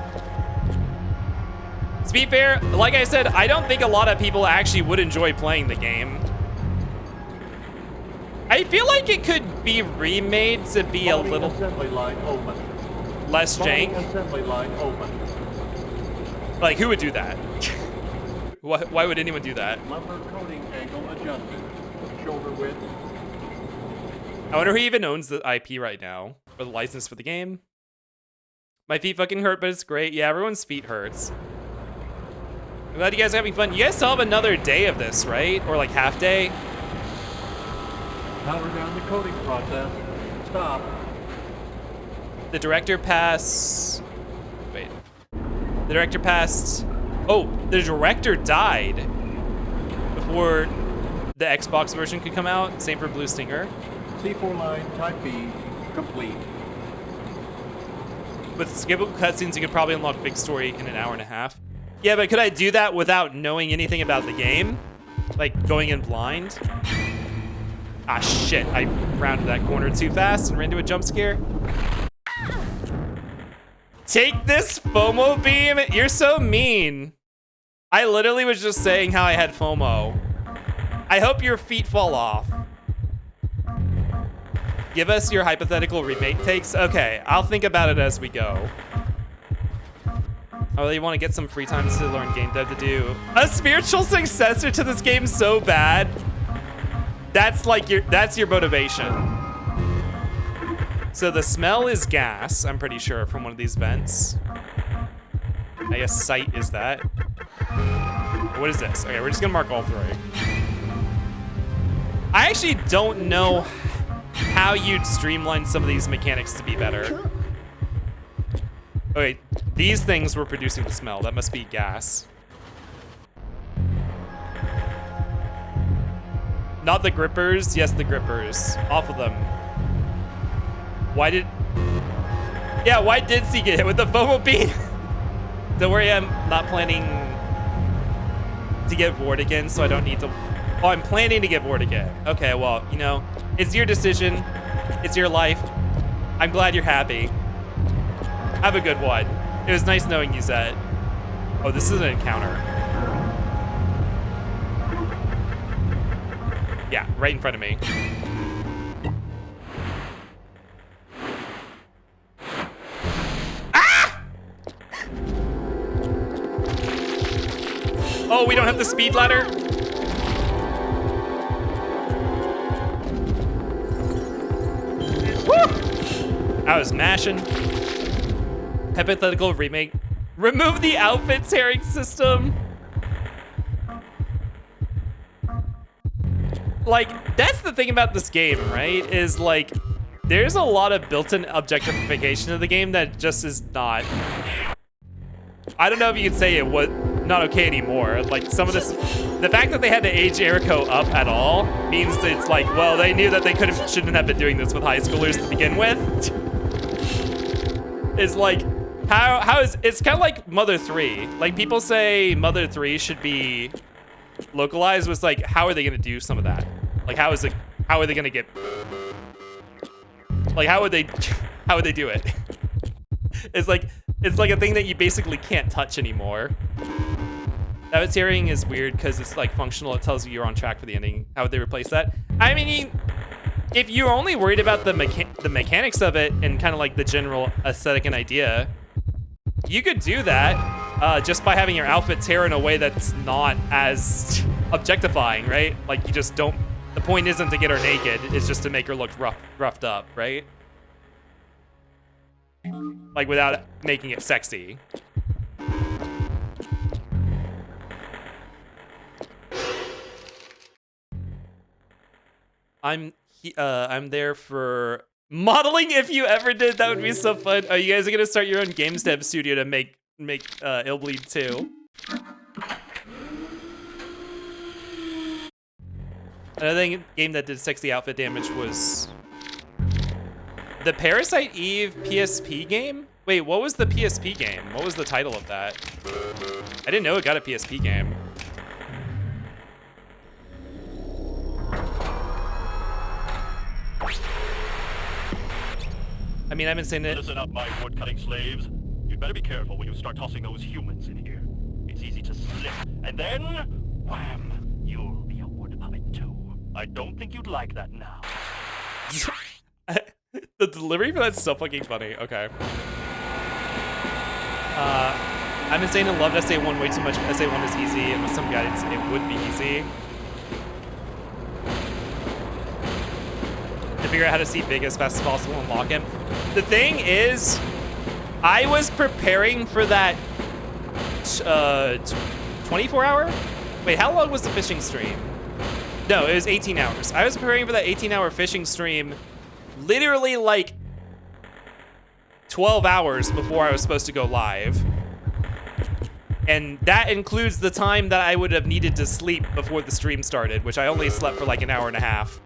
To be fair, like I said, I don't think a lot of people actually would enjoy playing the game. I feel like it could be remade to be a little less jank. Assembly line open. Like, who would do that? Why would anyone do that? Lumber coating angle adjusted. Shoulder width. I wonder who even owns the IP right now, or the license for the game. My feet fucking hurt, but it's great. Yeah, everyone's feet hurts. I'm glad you guys are having fun. You guys still have another day of this, right? Or like half day? Power down the coding process. Stop. The director passed... Wait. The director passed... Oh, the director died before the Xbox version could come out. Same for Blue Stinger. C4 line type B complete. With skippable cutscenes, you could probably unlock big story in an hour and a half. Yeah, but could I do that without knowing anything about the game? Like, going in blind? Ah, shit. I rounded that corner too fast and ran into a jump scare. Take this, FOMO beam. You're so mean. I literally was just saying how I had FOMO. I hope your feet fall off. Give us your hypothetical remake takes. Okay, I'll think about it as we go. I really want to get some free time to learn game dev to do a spiritual successor to this game so bad. That's like that's your motivation. So the smell is gas, I'm pretty sure, from one of these vents. I guess sight is that. What is this? Okay, we're just gonna mark all three. I actually don't know how you'd streamline some of these mechanics to be better. Okay, these things were producing the smell. That must be gas. Not the grippers. Yes, the grippers. Off of them. Why did C get hit with the FOMO beam? Don't worry, I'm not planning to get bored again, so I don't need to. Oh, I'm planning to get bored again. Okay, well, you know, it's your decision. It's your life. I'm glad you're happy. Have a good one. It was nice knowing you, Zed. Oh, this is an encounter. Yeah, right in front of me. Ah! Oh, we don't have the speed ladder? Woo! I was mashing. Hypothetical remake. Remove the outfit tearing system. Like, that's the thing about this game, right? Is like, there's a lot of built-in objectification of the game that just is not. I don't know if you could say it was not okay anymore. Like, some of this, the fact that they had to age Erico up at all means that it's like, well, they knew that they shouldn't have been doing this with high schoolers to begin with. It's like, how is, it's kind of like Mother 3. Like, people say Mother 3 should be localized. Was like, how are they gonna do some of that? Like, how are they gonna get, like, how would they do it? It's like a thing that you basically can't touch anymore. That tearing is weird because it's like functional. It tells you you're on track for the ending. How would they replace that? I mean, if you're only worried about the the mechanics of it and kind of like the general aesthetic and idea, you could do that just by having your outfit tear in a way that's not as objectifying, right? Like you just don't, the point isn't to get her naked, it's just to make her look roughed up, right? Like without making it sexy. I'm there for modeling. If you ever did, that would be so fun. Oh, you guys are gonna start your own games dev studio to make Illbleed 2. Another game that did sexy outfit damage was the Parasite Eve PSP game. Wait, what was the PSP game? What was the title of that? I didn't know it got a PSP game. I mean, I've been saying it. Listen up, my wood-cutting slaves. You'd better be careful when you start tossing those humans in here. It's easy to slip, and then, wham, you'll be a wood puppet too. I don't think you'd like that now. The delivery for that's so fucking funny. Okay. I've been saying I loved SA1 way too much. SA1 is easy, and with some guidance, it would be easy. To figure out how to see Big as fast as possible and lock him. The thing is, I was preparing for that 24-hour? Wait, how long was the fishing stream? No, it was 18 hours. I was preparing for that 18-hour fishing stream literally like 12 hours before I was supposed to go live. And that includes the time that I would have needed to sleep before the stream started, which I only slept for like an hour and a half.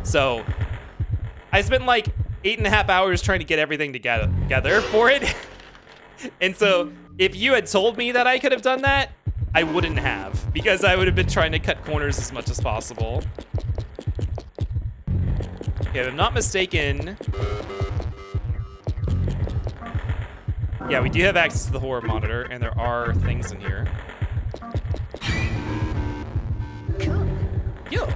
So I spent like 8.5 hours trying to get everything together for it. And so if you had told me that I could have done that, I wouldn't have, because I would have been trying to cut corners as much as possible. Okay, if I'm not mistaken. Yeah, we do have access to the horror monitor, and there are things in here. Cool. Yo.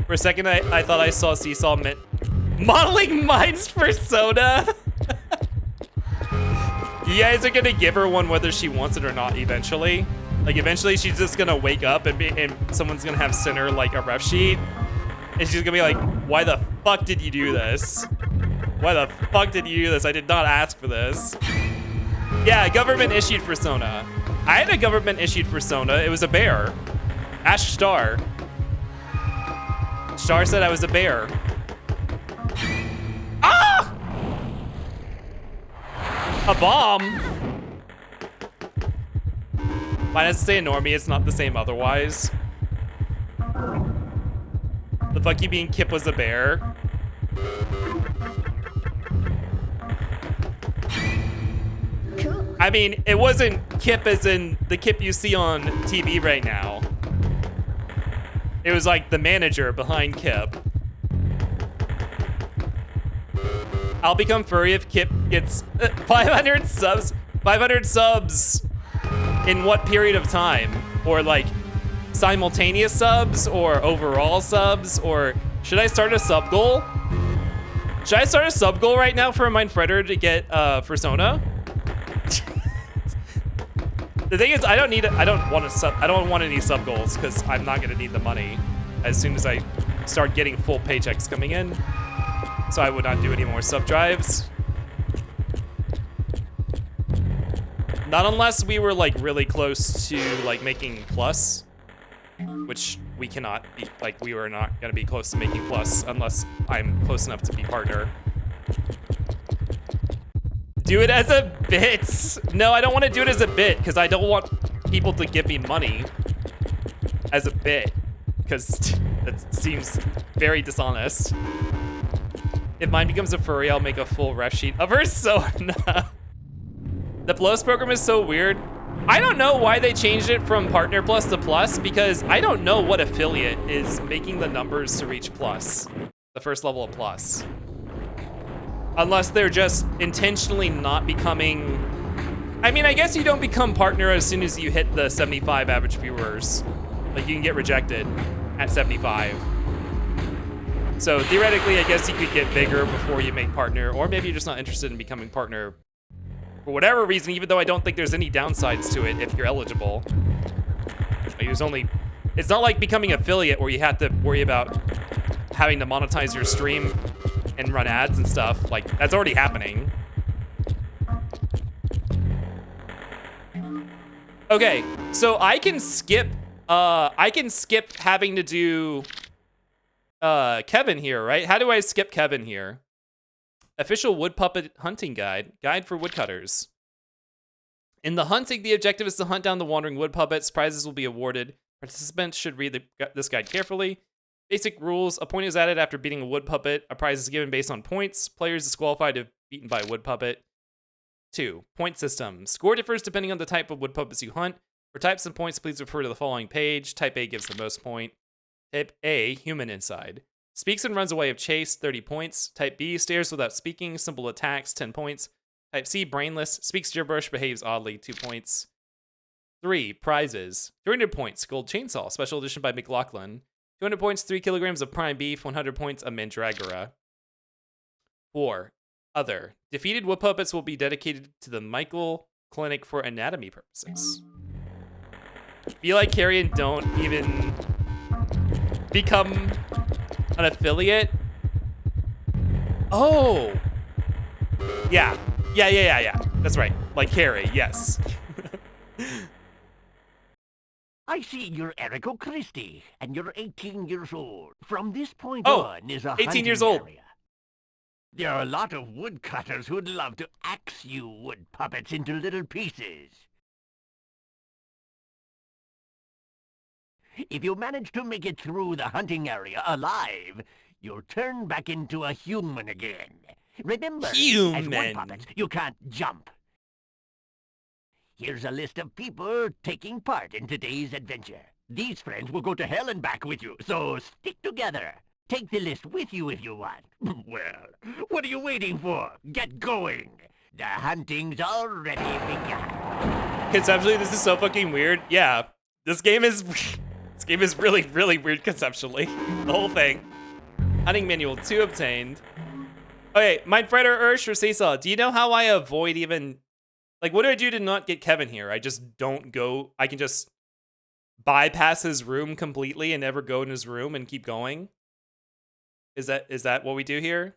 For a second, I thought I saw Seesaw meant modeling Mine's persona. You guys are gonna give her one whether she wants it or not eventually. Like eventually she's just gonna wake up and someone's gonna have sent her like a ref sheet. And she's gonna be like, why the fuck did you do this? Why the fuck did you do this? I did not ask for this. Yeah, government issued persona. I had a government issued persona. It was a bear. Ash Star. Star said I was a bear. Ah! A bomb? Why does it say normie? It's not the same otherwise. The fuck you mean Kip was a bear? Cool. I mean, it wasn't Kip as in the Kip you see on TV right now. It was like the manager behind Kip. I'll become furry if Kip gets 500 subs. 500 subs in what period of time? Or like simultaneous subs or overall subs? Or should I start a sub goal? Should I start a sub goal right now for Mindfredder to get persona? The thing is, I don't want any sub goals because I'm not gonna need the money as soon as I start getting full paychecks coming in. So I would not do any more sub drives. Not unless we were like really close to like making plus, which we cannot be, like we were not gonna be close to making plus unless I'm close enough to be partner. Do it as a bit. No, I don't want to do it as a bit because I don't want people to give me money as a bit because that seems very dishonest. If mine becomes a furry, I'll make a full ref sheet of her persona. The Plus program is so weird. I don't know why they changed it from Partner Plus to Plus because I don't know what affiliate is making the numbers to reach Plus, the first level of Plus. Unless they're just intentionally not becoming... I mean, I guess you don't become partner as soon as you hit the 75 average viewers. Like, you can get rejected. at 75. So theoretically, I guess you could get bigger before you make partner, or maybe you're just not interested in becoming partner for whatever reason, even though I don't think there's any downsides to it if you're eligible. Like, it's not like becoming affiliate where you have to worry about having to monetize your stream and run ads and stuff. Like, that's already happening. Okay, so I can skip having to do Kevin here, right? How do I skip Kevin here? Official wood puppet hunting guide for woodcutters. In the hunting, the objective is to hunt down the wandering wood puppets. Prizes will be awarded. Participants should read this guide carefully. Basic rules: a point is added after beating a wood puppet. A prize is given based on points. Players disqualified if beaten by a wood puppet. 2. Point system. Score differs depending on the type of wood puppets you hunt. For types and points, please refer to the following page. Type A gives the most point. Type A, human inside. Speaks and runs away of chase, 30 points. Type B, stares without speaking, simple attacks, 10 points. Type C, brainless, speaks gibberish, behaves oddly, 2 points. 3. Prizes. 300 points, gold chainsaw, special edition by McLaughlin. 200 points, 3 kilograms of prime beef, 100 points, a mandragora. 4. Other. Defeated wood puppets will be dedicated to the Michael Clinic for anatomy purposes. Feel like Carrie and don't even become an affiliate. Oh. Yeah. That's right. Like Carrie, yes. I see you're Erico Christie, and you're 18 years old. From this point on is a 18 years old. Area. There are a lot of woodcutters who'd love to axe you wood puppets into little pieces. If you manage to make it through the hunting area alive, you'll turn back into a human again. Remember, as wood puppets, you can't jump. Here's a list of people taking part in today's adventure. These friends will go to hell and back with you, so stick together. Take the list with you if you want. Well, what are you waiting for? Get going. The hunting's already begun. Conceptually, this is so fucking weird. Yeah, this game is really, really weird conceptually. The whole thing. Hunting manual 2 obtained. Okay, mein Freder Ursh or Seesaw, do you know how I avoid even... Like, what do I do to not get Kevin here? I just don't go... I can just bypass his room completely and never go in his room and keep going? Is that what we do here?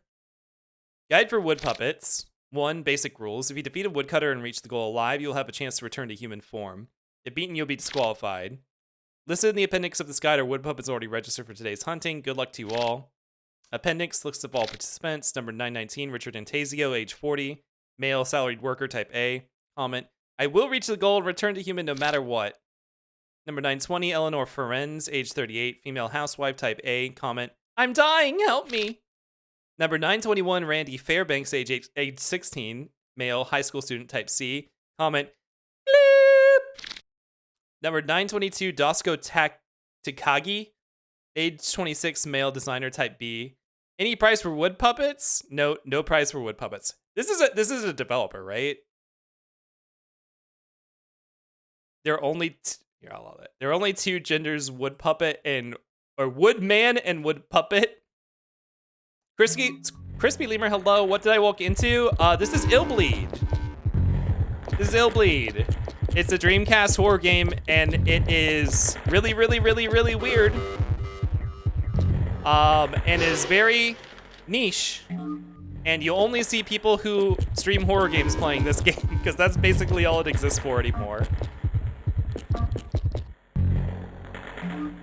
Guide for wood puppets. 1. Basic rules. If you defeat a woodcutter and reach the goal alive, you'll have a chance to return to human form. If beaten, you'll be disqualified. Listed in the appendix of this guide are wood puppets already registered for today's hunting. Good luck to you all. Appendix, list of all participants. Number 919, Richard Antasio, age 40. Male, salaried worker, type A. Comment, I will reach the goal and return to human no matter what. Number 920, Eleanor Ferenz, age 38. Female housewife, type A. Comment, I'm dying, help me. Number 921, Randy Fairbanks, age 16. Male, high school student, type C. Comment, bleep. Number 922, Dosko Takagi, age 26, male, designer, type B. Any prize for wood puppets? No prize for wood puppets. This is a developer, right? There are only here, I love it. There are only 2 genders, wood puppet or woodman and wood puppet. Crispy Lemur, hello. What did I walk into? This is Illbleed. This is Illbleed. It's a Dreamcast horror game, and it is really, really, really, really weird. And is very niche. And you only see people who stream horror games playing this game, because that's basically all it exists for anymore.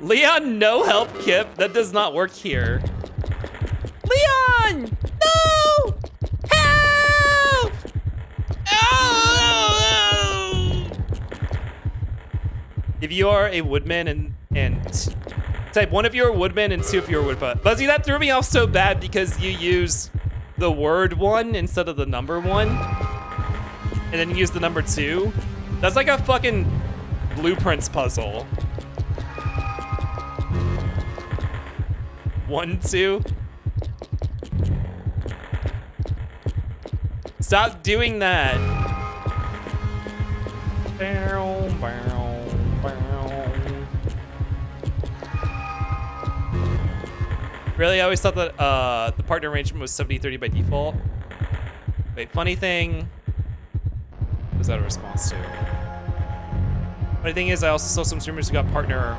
Leon, no help, Kip. That does not work here. Leon! No! Help! Oh! If you are a woodman and type 1 if you're a woodman and 2 if you're a woodpuppet. Buzzy, that threw me off so bad because you use the word 1 instead of the number 1. And then you use the number 2. That's like a fucking blueprints puzzle. 1, 2. Stop doing that. Really? I always thought that the partner arrangement was 70-30 by default. Wait, funny thing. What was that a response to? Funny thing is, I also saw some streamers who got partner.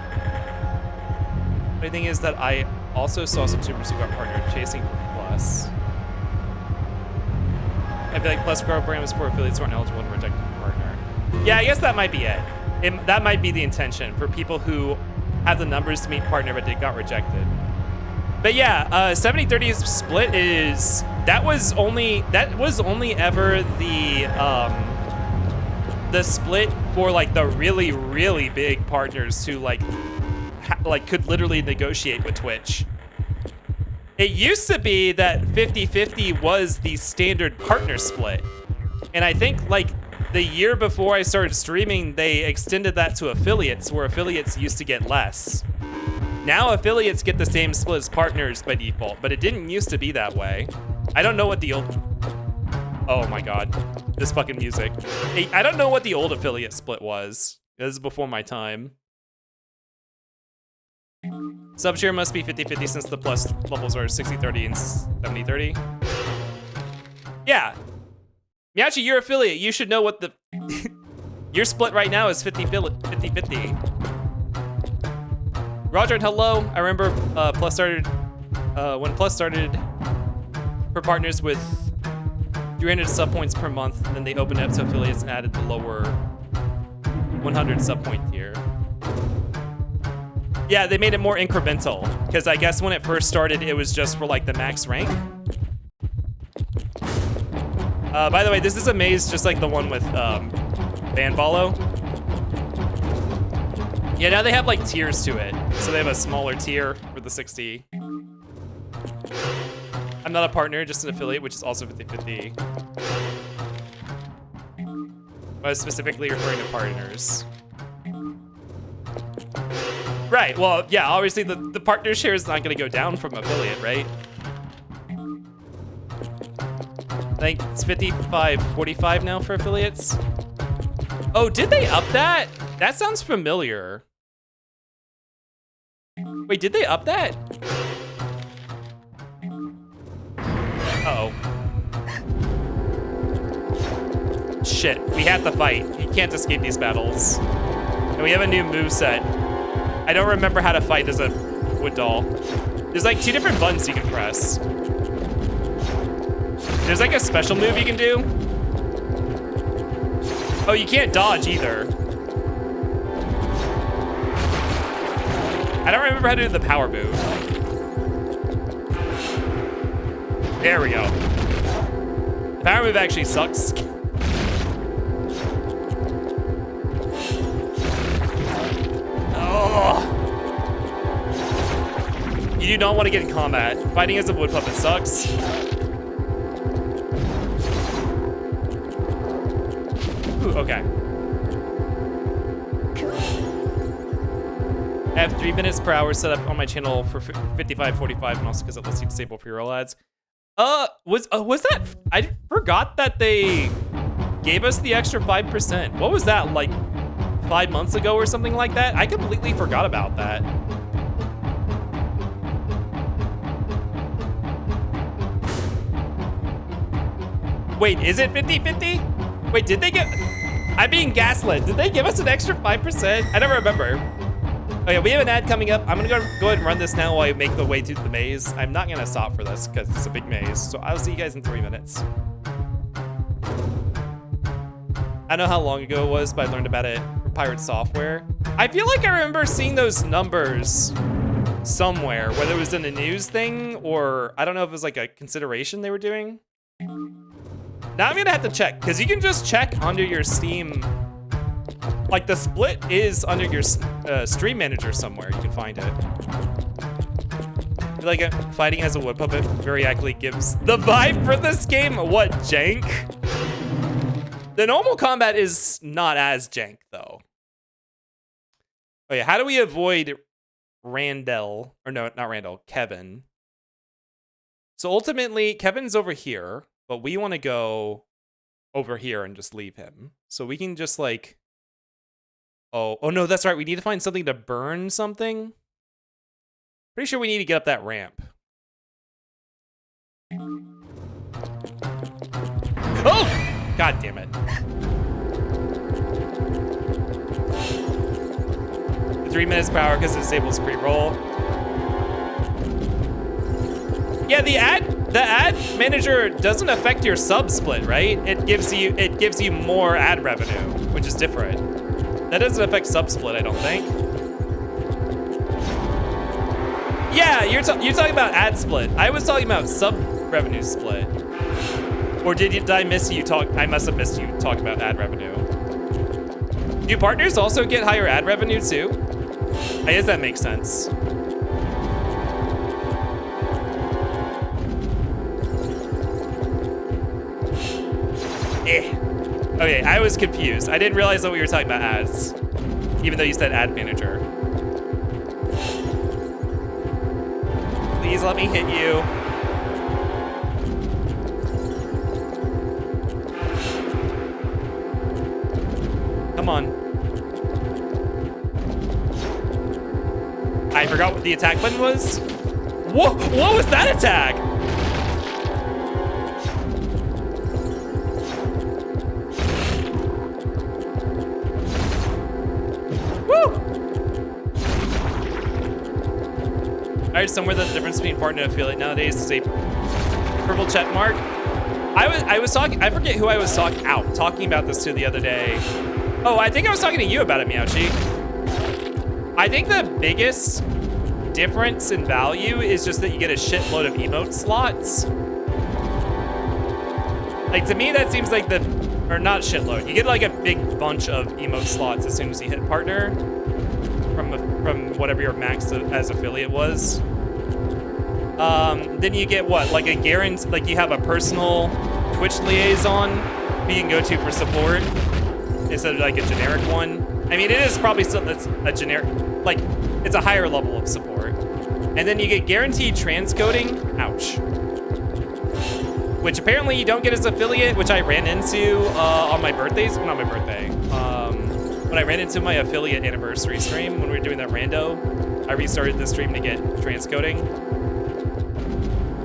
Funny thing is that I also saw some streamers who got partner chasing for Plus. I feel like Plus program is for affiliates who aren't eligible and rejected partner. Yeah, I guess that might be it. That might be the intention for people who have the numbers to meet partner but they got rejected. But yeah, 70-30 split is that was only ever the split for like the really big partners who like could literally negotiate with Twitch. It used to be that 50-50 was the standard partner split. And I think like the year before I started streaming, they extended that to affiliates where affiliates used to get less. Now affiliates get the same split as partners by default, but it didn't used to be that way. I don't know what the old... Oh my god, this fucking music. I don't know what the old affiliate split was. This is before my time. Subshare must be 50-50 since the plus levels are 60-30 and 70-30. Yeah. Miyachi, you're affiliate. You should know what the... Your split right now is 50-50. Roger, hello. I remember Plus started... when Plus started for partners with 300 sub points per month, then they opened up to affiliates and added the lower 100 sub point tier. Yeah, they made it more incremental, because I guess when it first started, it was just for like the max rank. By the way, this is a maze just like the one with Banballo. Yeah, now they have like tiers to it. So they have a smaller tier for the 60. I'm not a partner, just an affiliate, which is also 50-50. I was specifically referring to partners. Right, well, yeah, obviously the partner share is not gonna go down from affiliate, right? I think it's 55-45 now for affiliates. Oh, did they up that? That sounds familiar. Wait, did they up that? Uh-oh. Shit, we have to fight. You can't escape these battles. And we have a new moveset. I don't remember how to fight as a wood doll. There's like 2 different buttons you can press. There's like a special move you can do. Oh, you can't dodge either. I don't remember how to do the power move. There we go. The power move actually sucks. Oh. You do not want to get in combat. Fighting as a wood puppet sucks. Ooh, okay. I have 3 minutes per hour set up on my channel for 55-45, and also because it lets you disable pre-roll ads. Was that? I forgot that they gave us the extra 5%. What was that, like 5 months ago or something like that? I completely forgot about that. Wait, is it 50-50? Wait, did they get... I'm being gaslit. Did they give us an extra 5%? I don't remember. Okay, we have an ad coming up. I'm gonna go ahead and run this now while I make the way to the maze. I'm not gonna stop for this because it's a big maze. So I'll see you guys in 3 minutes. I don't know how long ago it was, but I learned about it from Pirate Software. I feel like I remember seeing those numbers somewhere, whether it was in a news thing or I don't know if it was like a consideration they were doing. Now I'm gonna have to check, because you can just check under your Steam. Like the split is under your stream manager somewhere. You can find it. I feel like fighting as a wood puppet very accurately gives the vibe for this game. What, jank? The normal combat is not as jank though. Oh yeah, how do we avoid Randall? Or no, not Randall, Kevin. So ultimately, Kevin's over here, but we want to go over here and just leave him. So we can just like... Oh no, that's right. We need to find something to burn something. Pretty sure we need to get up that ramp. God damn it. The 3 minutes per hour because it disables pre-roll. Yeah, the ad manager doesn't affect your sub split, right? It gives you more ad revenue, which is different. That doesn't affect sub split, I don't think. Yeah, you're talking about ad split. I was talking about sub revenue split. Or did I miss you talk? I must have missed you talk about ad revenue. Do partners also get higher ad revenue too? I guess that makes sense. Okay, I was confused. I didn't realize that we were talking about ads, even though you said ad manager. Please let me hit you. Come on. I forgot what the attack button was. What was that attack? I heard somewhere that the difference between partner and affiliate nowadays is a purple check mark. I was talking, I forget who I was talking about this to the other day. Oh, I think I was talking to you about it, Meowchi. I think the biggest difference in value is just that you get a shitload of emote slots. Like, to me, that seems like or not shitload. You get like a big bunch of emote slots as soon as you hit partner from whatever your max as affiliate was. Then you get what? Like a guarantee, like you have a personal Twitch liaison who you can go to for support instead of like a generic one. I mean, it is probably still a generic, like it's a higher level of support. And then you get guaranteed transcoding. Ouch. Which apparently you don't get as affiliate, which I ran into on my birthdays. Not my birthday. When I ran into my affiliate anniversary stream when we were doing that rando, I restarted the stream to get transcoding.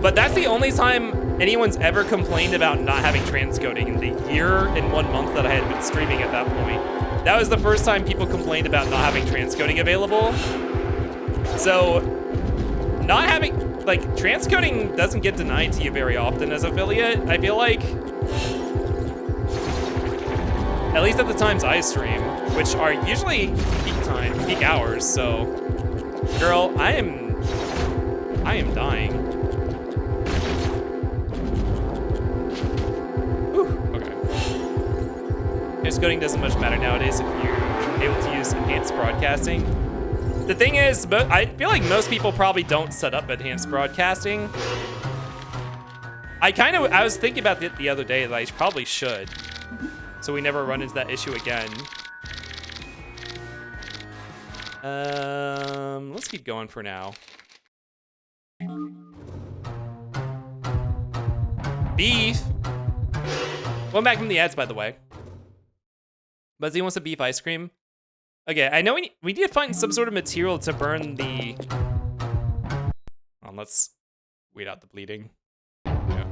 But that's the only time anyone's ever complained about not having transcoding in the year and 1 month that I had been streaming at that point. That was the first time people complained about not having transcoding available. So, not having, like, transcoding doesn't get denied to you very often as affiliate. I feel like, at least at the times I stream, which are usually peak hours, so, girl, I am dying. Whew, okay. Transcoding doesn't much matter nowadays if you're able to use enhanced broadcasting. The thing is, I feel like most people probably don't set up enhanced broadcasting. I was thinking about it the other day that I probably should, so we never run into that issue again. Let's keep going for now. Beef. Going back from the ads, by the way. Buzzy wants a beef ice cream. Okay, I know we need to find some sort of material to burn the... let's wait out the bleeding. Yeah.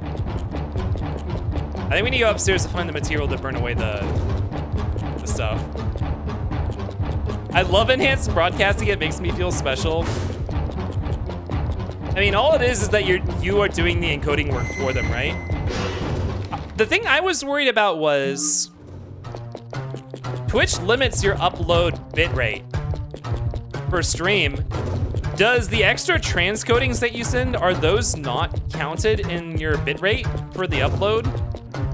I think we need to go upstairs to find the material to burn away the stuff. I love enhanced broadcasting. It makes me feel special. I mean, all it is that you are doing the encoding work for them, right? The thing I was worried about was Twitch limits your upload bitrate per stream. Does the extra transcodings that you send, are those not counted in your bitrate for the upload?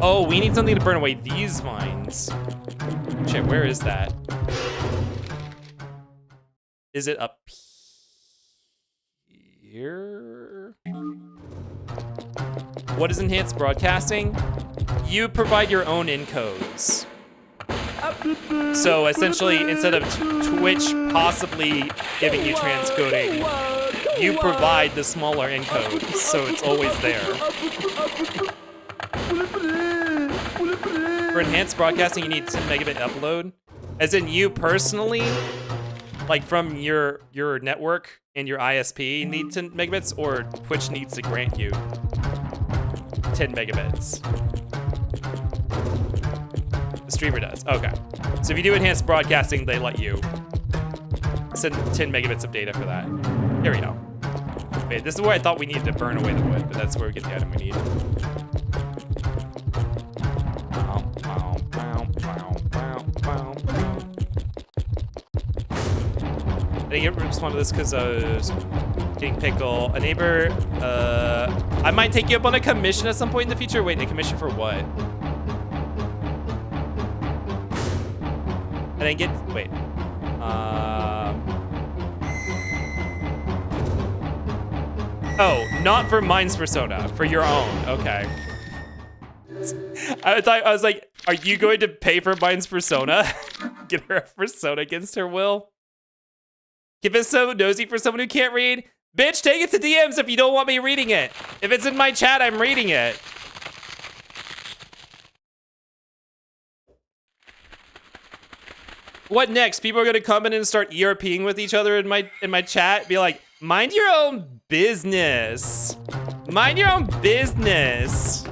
Oh, we need something to burn away these vines. Shit, where is that? Is it up here? What is enhanced broadcasting? You provide your own encodes. So essentially, instead of Twitch possibly giving you transcoding, you provide the smaller encodes, so it's always there. For enhanced broadcasting, you need 10 megabit upload. As in you personally, like from your network and your ISP need 10 megabits, or Twitch needs to grant you 10 megabits. Streamer does. Okay. So if you do enhanced broadcasting, they let you send 10 megabits of data for that. Here we go. Wait, this is where I thought we needed to burn away the wood, but that's where we get the item we need. I didn't respond to this because I was getting pickle. A neighbor, I might take you up on a commission at some point in the future. Wait, a commission for what? I didn't get, wait. Oh, not for Mine's Persona, for your own, okay. I was like, are you going to pay for Mine's Persona? Get her a persona against her will? If it's so nosy for someone who can't read, bitch, take it to DMs if you don't want me reading it. If it's in my chat, I'm reading it. What next? People are gonna come in and start ERPing with each other in my chat. Be like, mind your own business. Mind your own business.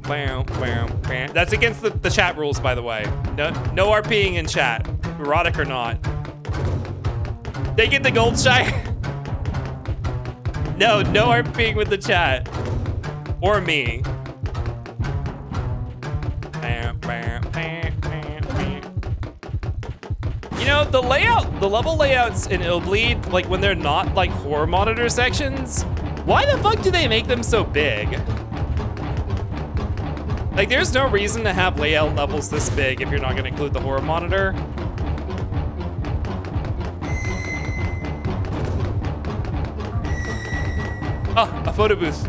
That's against the chat rules, by the way. No RPing in chat, erotic or not. They get the gold shire. No RPing with the chat or me. You know, the level layouts in Illbleed, like when they're not like horror monitor sections, why the fuck do they make them so big? Like, there's no reason to have layout levels this big if you're not gonna include the horror monitor. Oh, a photo booth.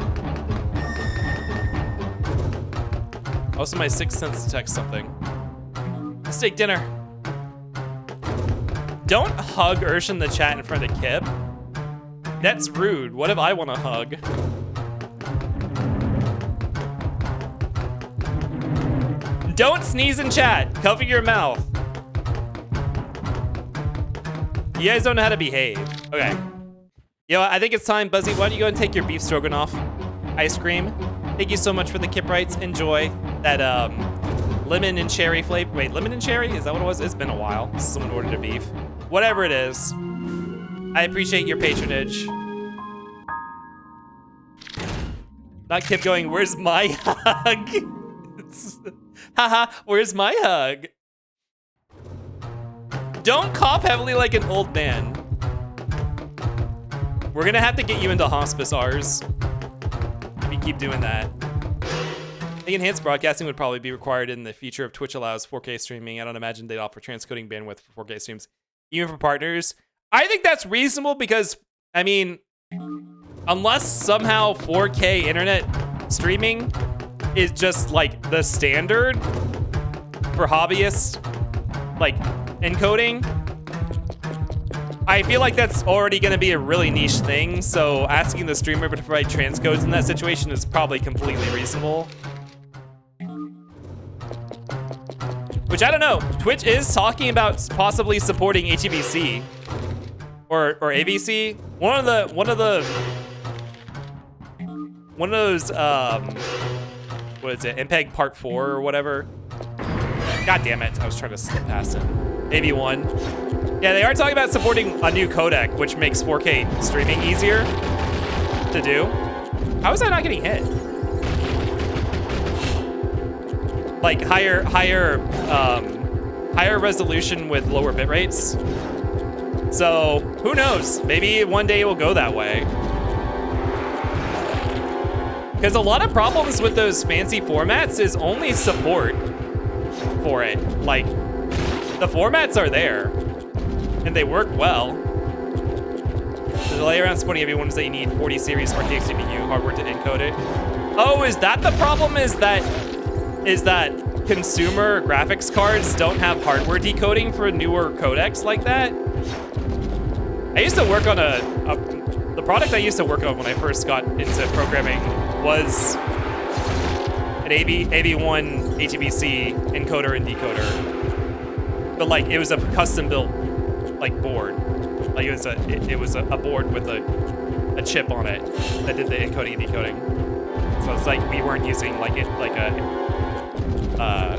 Also, my sixth sense detects something. Steak dinner. Don't hug Ursh in the chat in front of Kip. That's rude. What if I want to hug? Don't sneeze in chat. Cover your mouth. You guys don't know how to behave. Okay. Yo, I think it's time, Buzzy. Why don't you go and take your beef stroganoff ice cream? Thank you so much for the Kip Rights. Enjoy that lemon and cherry flavor. Wait, lemon and cherry? Is that what it was? It's been a while. Someone ordered a beef. Whatever it is. I appreciate your patronage. Not Kip going, where's my hug? Haha, where's my hug? Don't cough heavily like an old man. We're gonna have to get you into hospice R's if you keep doing that. I think enhanced broadcasting would probably be required in the future if Twitch allows 4K streaming. I don't imagine they'd offer transcoding bandwidth for 4K streams, even for partners. I think that's reasonable because, I mean, unless somehow 4K internet streaming is just like the standard for hobbyists, like encoding, I feel like that's already going to be a really niche thing, so asking the streamer to provide transcodes in that situation is probably completely reasonable. Which, I don't know, Twitch is talking about possibly supporting HEVC or AVC. One of those what is it, MPEG Part 4 or whatever. God damn it, I was trying to slip past it. AB1. Yeah, they are talking about supporting a new codec, which makes 4K streaming easier to do. How is that not getting hit? Like higher resolution with lower bit rates. So who knows? Maybe one day it will go that way. Because a lot of problems with those fancy formats is only support for it. Like, the formats are there, and they work well. The delay around supporting everyone is that you need 40 series RTX CPU hardware to encode it. Oh, is that the problem? Is that consumer graphics cards don't have hardware decoding for newer codecs like that? I used to work on the product I used to work on when I first got into programming was an AB1 HEVC encoder and decoder, but like it was a custom built like board. Like it was a board with a chip on it that did the encoding and decoding. So it's like we weren't using like a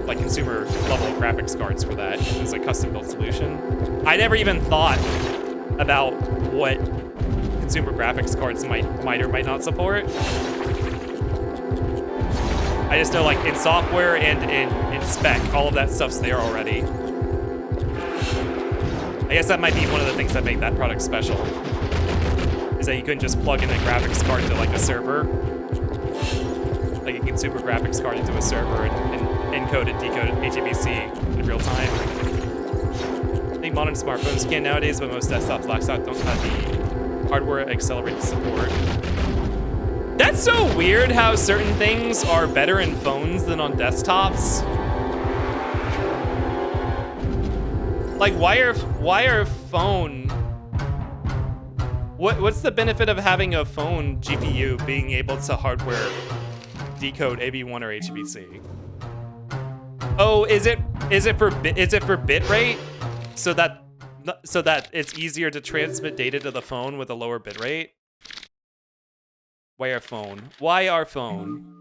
like consumer level graphics cards for that. It's a custom built solution. I never even thought about what consumer graphics cards might or might not support. I just know like in software and in spec, all of that stuff's there already. I guess that might be one of the things that make that product special, is that you couldn't just plug in a graphics card into like a server, like a consumer graphics card into a server and encode and decode HEVC in real time. I think modern smartphones can nowadays, but most desktops, laptops don't have the hardware accelerated support. That's so weird how certain things are better in phones than on desktops. Like, why are phone? What's the benefit of having a phone GPU being able to hardware decode AV1 or HEVC? Oh, is it for bit rate, so that it's easier to transmit data to the phone with a lower bit rate? Why our phone? Why our phone?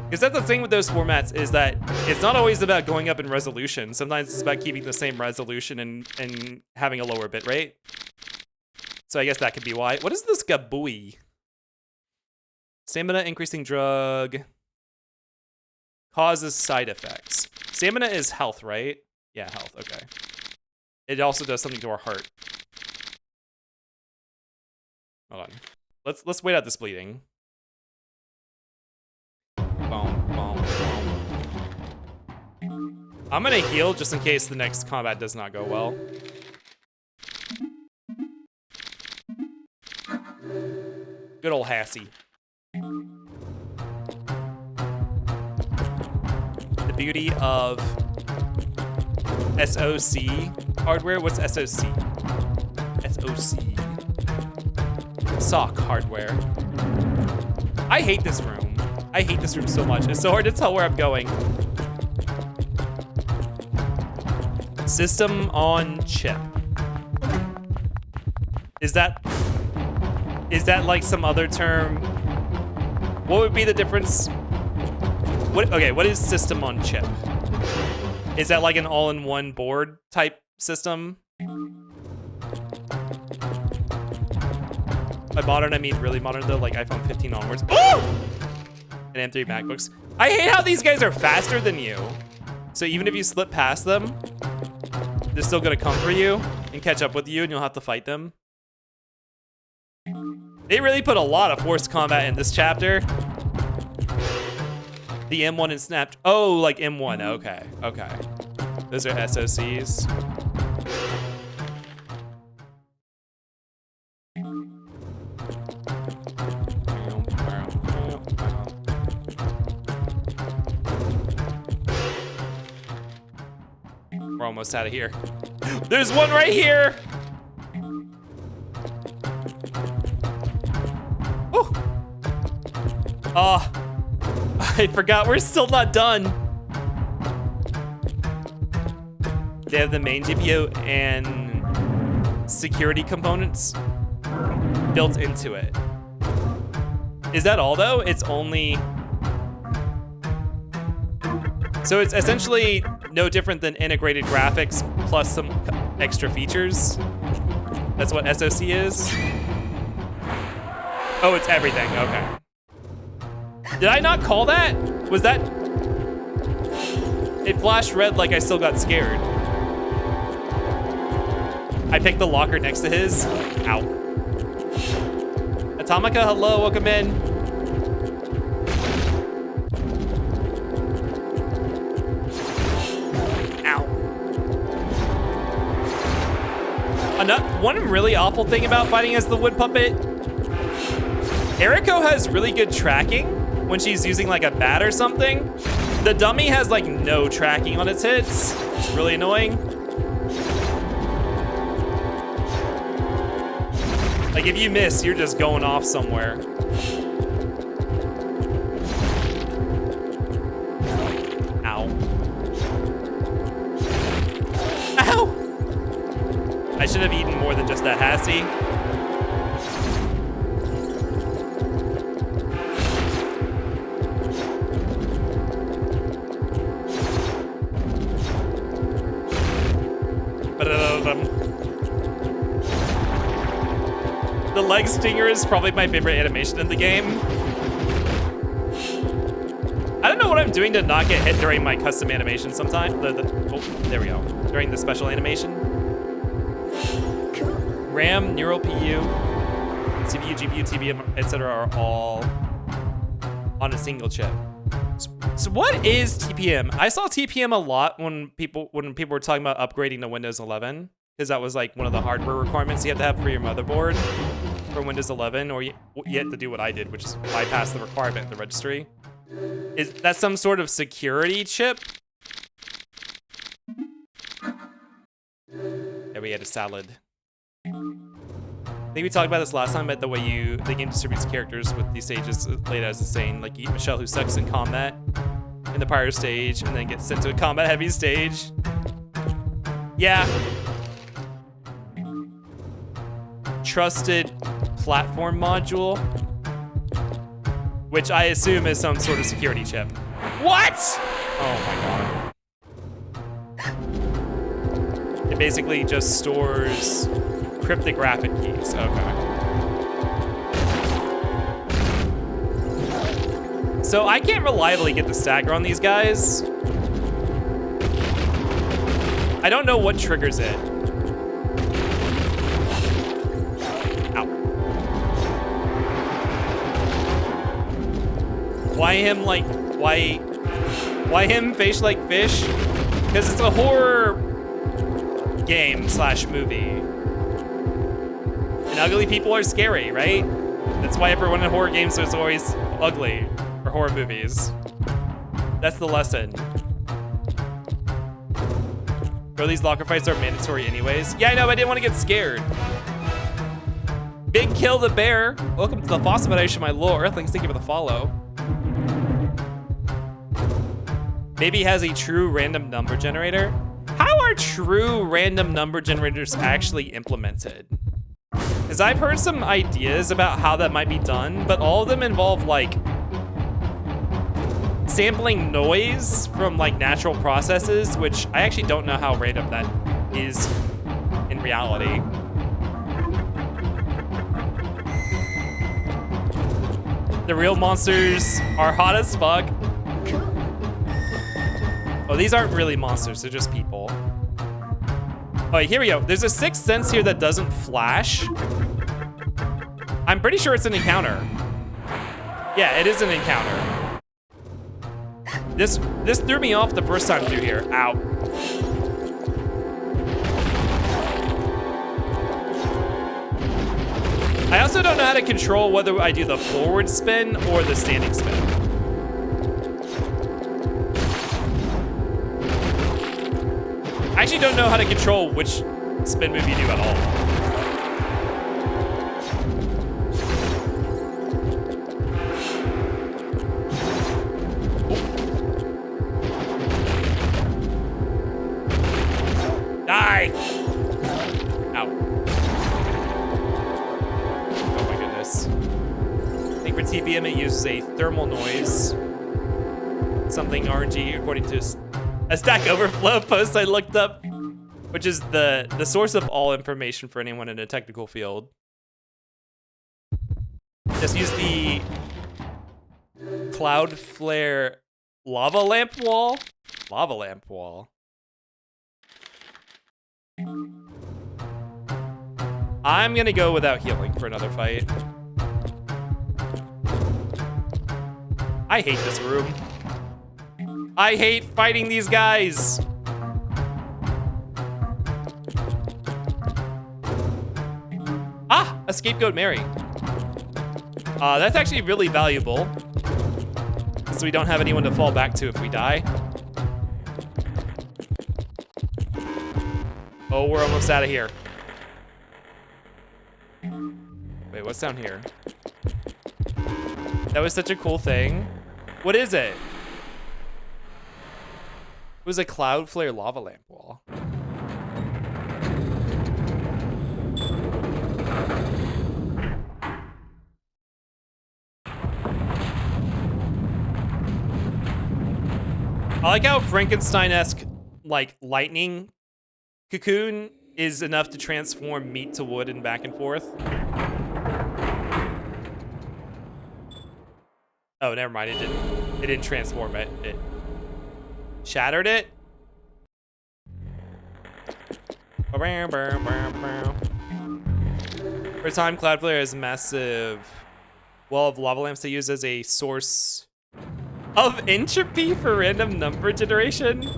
Because that's the thing with those formats, is that it's not always about going up in resolution. Sometimes it's about keeping the same resolution and having a lower bit rate. So I guess that could be why. What is this gabui? Stamina increasing drug causes side effects. Stamina is health, right? Yeah, health, okay. It also does something to our heart. Hold on. Let's wait out this bleeding. Boom, boom, boom. I'm gonna heal just in case the next combat does not go well. Good old Hassie. The beauty of SoC hardware. What's SoC? SoC. SoC hardware. I hate this room. I hate this room so much. It's so hard to tell where I'm going. System on chip. Is that like some other term? What would be the difference? What is system on chip? Is that like an all-in-one board type system? By modern, I mean really modern though, like iPhone 15 onwards. Oh! And M3 MacBooks. I hate how these guys are faster than you. So even if you slip past them, they're still gonna come for you and catch up with you, and you'll have to fight them. They really put a lot of forced combat in this chapter. The M1 and Snap. Oh, like M1. Okay, okay. Those are SoCs. We're almost out of here. There's one right here. Oh. I forgot we're still not done. They have the main GPU and security components built into it. Is that all though? It's only... So it's essentially no different than integrated graphics plus some extra features. That's what SoC is. Oh, it's everything, okay. Did I not call that? Was that? It flashed red like I still got scared. I picked the locker next to his. Ow. Atomica, hello, welcome in. Ow. One really awful thing about fighting as the wood puppet, Eriko has really good tracking when she's using like a bat or something. The dummy has like no tracking on its hits. It's really annoying. Like if you miss, you're just going off somewhere. Ow. Ow! I should have eaten more than just that Hassie. leg stinger is probably my favorite animation in the game. I don't know what I'm doing to not get hit during my custom animation sometime. Oh, there we go. During the special animation. RAM, neural PU, CPU, GPU, TBM, etc. are all on a single chip. So what is TPM? I saw TPM a lot when people were talking about upgrading to Windows 11, because that was like one of the hardware requirements you have to have for your motherboard for Windows 11, or you have to do what I did, which is bypass the requirement in the registry. Is that some sort of security chip? Yeah, we had a salad. I think we talked about this last time, about the way the game distributes characters with these stages laid out as insane. Like you eat Michelle, who sucks in combat in the prior stage, and then gets sent to a combat heavy stage. Yeah. Trusted platform module, which I assume is some sort of security chip. What? Oh my god. It basically just stores cryptographic keys. Okay. So I can't reliably get the stagger on these guys. I don't know what triggers it. Ow. Why him like, why him fish like fish? Because it's a horror game / movie. And ugly people are scary, right? That's why everyone in horror games is always ugly, or horror movies. That's the lesson. Bro, these locker fights are mandatory anyways. Yeah, I know, but I didn't want to get scared. Big Kill the Bear. Welcome to the Fossification, my little Earthlings. Thank you for the follow. Maybe has a true random number generator. How are true random number generators actually implemented? Because I've heard some ideas about how that might be done, but all of them involve like sampling noise from like natural processes, which I actually don't know how random that is in reality. The real monsters are hot as fuck. Oh, these aren't really monsters, they're just people. Oh, here we go. There's a sixth sense here that doesn't flash. I'm pretty sure it's an encounter. Yeah, it is an encounter. This threw me off the first time through here. Ow. I also don't know how to control whether I do the forward spin or the standing spin. I actually don't know how to control which spin move you do at all. Die! Ow. Oh my goodness. I think for TPM it uses a thermal noise. Something RNG according to a Stack Overflow post I looked up, which is the source of all information for anyone in a technical field. Just use the Cloudflare lava lamp wall. Lava lamp wall. I'm gonna go without healing for another fight. I hate this room. I hate fighting these guys. Ah, a scapegoat Mary. That's actually really valuable, so we don't have anyone to fall back to if we die. Oh, we're almost out of here. Wait, what's down here? That was such a cool thing. What is it? It was a Cloudflare lava lamp wall. I like how Frankenstein-esque, like, lightning cocoon is enough to transform meat to wood and back and forth. Oh, never mind. It didn't transform it. It shattered it. For time, Cloudflare has a massive wall of lava lamps they use as a source of entropy for random number generation.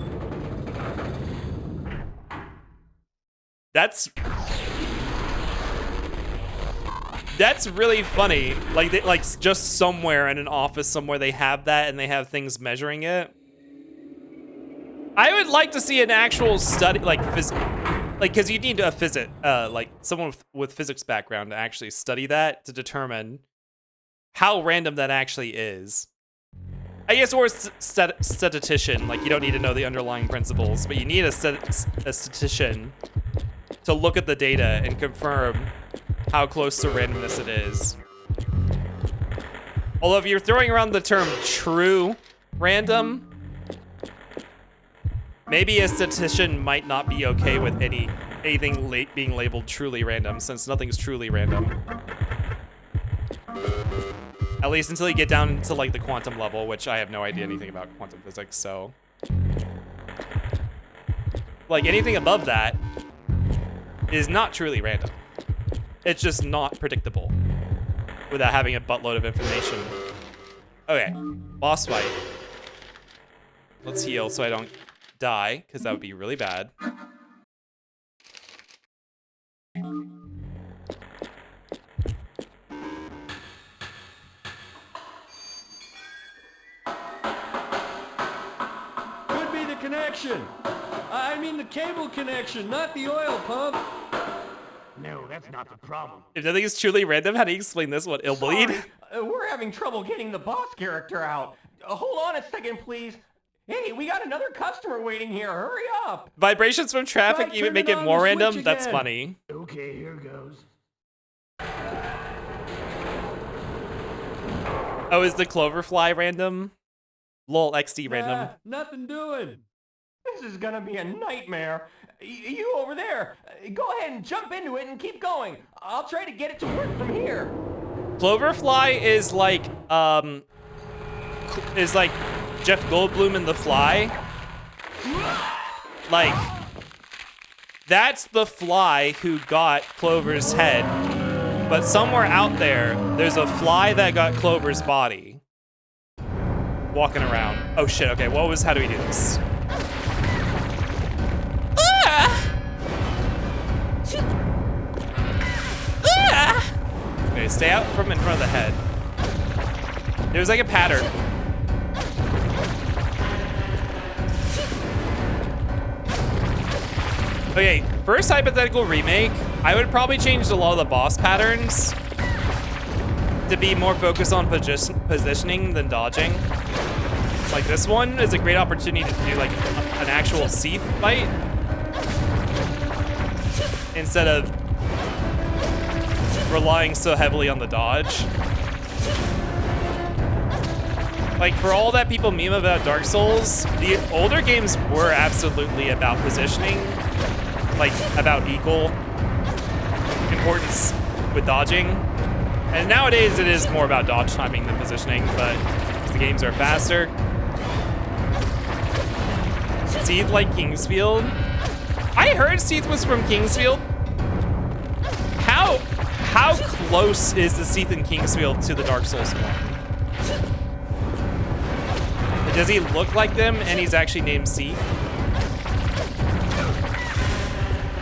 That's really funny. Like just somewhere in an office somewhere they have that and they have things measuring it. I would like to see an actual study, because you need a like someone with physics background to actually study that to determine how random that actually is. I guess, or a statistician. Like, you don't need to know the underlying principles, but you need a statistician to look at the data and confirm how close to randomness it is. Although if you're throwing around the term true random, maybe a statistician might not be okay with anything being labeled truly random, since nothing's truly random. At least until you get down to like the quantum level, which I have no idea anything about quantum physics, so. Like anything above that is not truly random. It's just not predictable without having a buttload of information. Okay, boss fight. Let's heal so I don't die, because that would be really bad. Could be the connection. I mean the cable connection, not the oil pump. No, that's not the problem. If nothing is truly random, how do you explain this? What, Illbleed? We're having trouble getting the boss character out. Hold on a second, please. Hey, we got another customer waiting here. Hurry up. Vibrations from traffic even make it more random? That's funny. Okay, here goes. Oh, is the Cloverfly random? Lol, XD random. Nothing doing. This is gonna be a nightmare. You over there, go ahead and jump into it and keep going. I'll try to get it to work from here. Cloverfly is like Jeff Goldblum in The Fly. Like, that's the fly who got Clover's head. But somewhere out there's a fly that got Clover's body. Walking around. Oh shit, okay, how do we do this? Okay, stay out from in front of the head. There's like a pattern. Okay, first hypothetical remake, I would probably change a lot of the boss patterns to be more focused on positioning than dodging. Like this one is a great opportunity to do like an actual Seath fight instead of relying so heavily on the dodge. Like, for all that people meme about Dark Souls, the older games were absolutely about positioning, like about equal importance with dodging. And nowadays it is more about dodge timing than positioning, but the games are faster. Seath like Kingsfield? I heard Seath was from Kingsfield. How close is the Seath in Kingsfield to the Dark Souls one? Does he look like them and he's actually named Seath?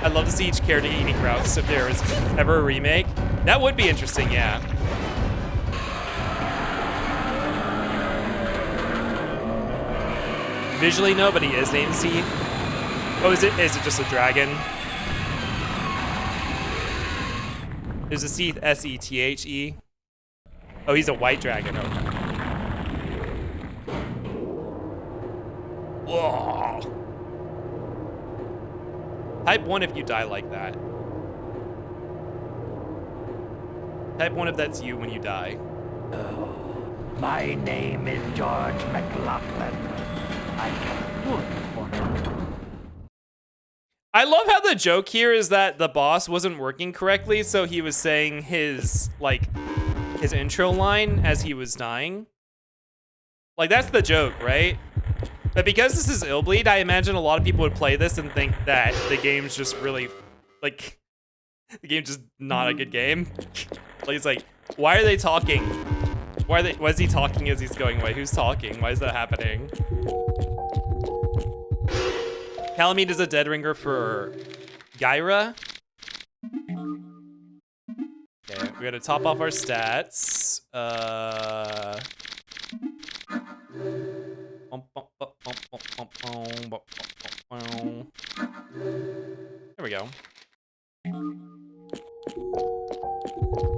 I'd love to see each character eating routes if there was ever a remake. That would be interesting, yeah. Visually, no, but he is named Seath. Oh, is it just a dragon? There's a Seath, S-E-T-H-E. Oh, he's a white dragon, okay. Whoa. Type 1 if you die like that. Type 1 if that's you when you die. Oh, my name is George McLaughlin. I can work for him. I love how the joke here is that the boss wasn't working correctly, so he was saying his intro line as he was dying. Like, that's the joke, right? But because this is Illbleed, I imagine a lot of people would play this and think that the game's just really, like, the game's just not a good game. Like, it's like, why are they talking? Why is he talking as he's going away? Who's talking? Why is that happening? Calamine is a dead ringer for Gyra. Okay, we gotta top off our stats. There we go.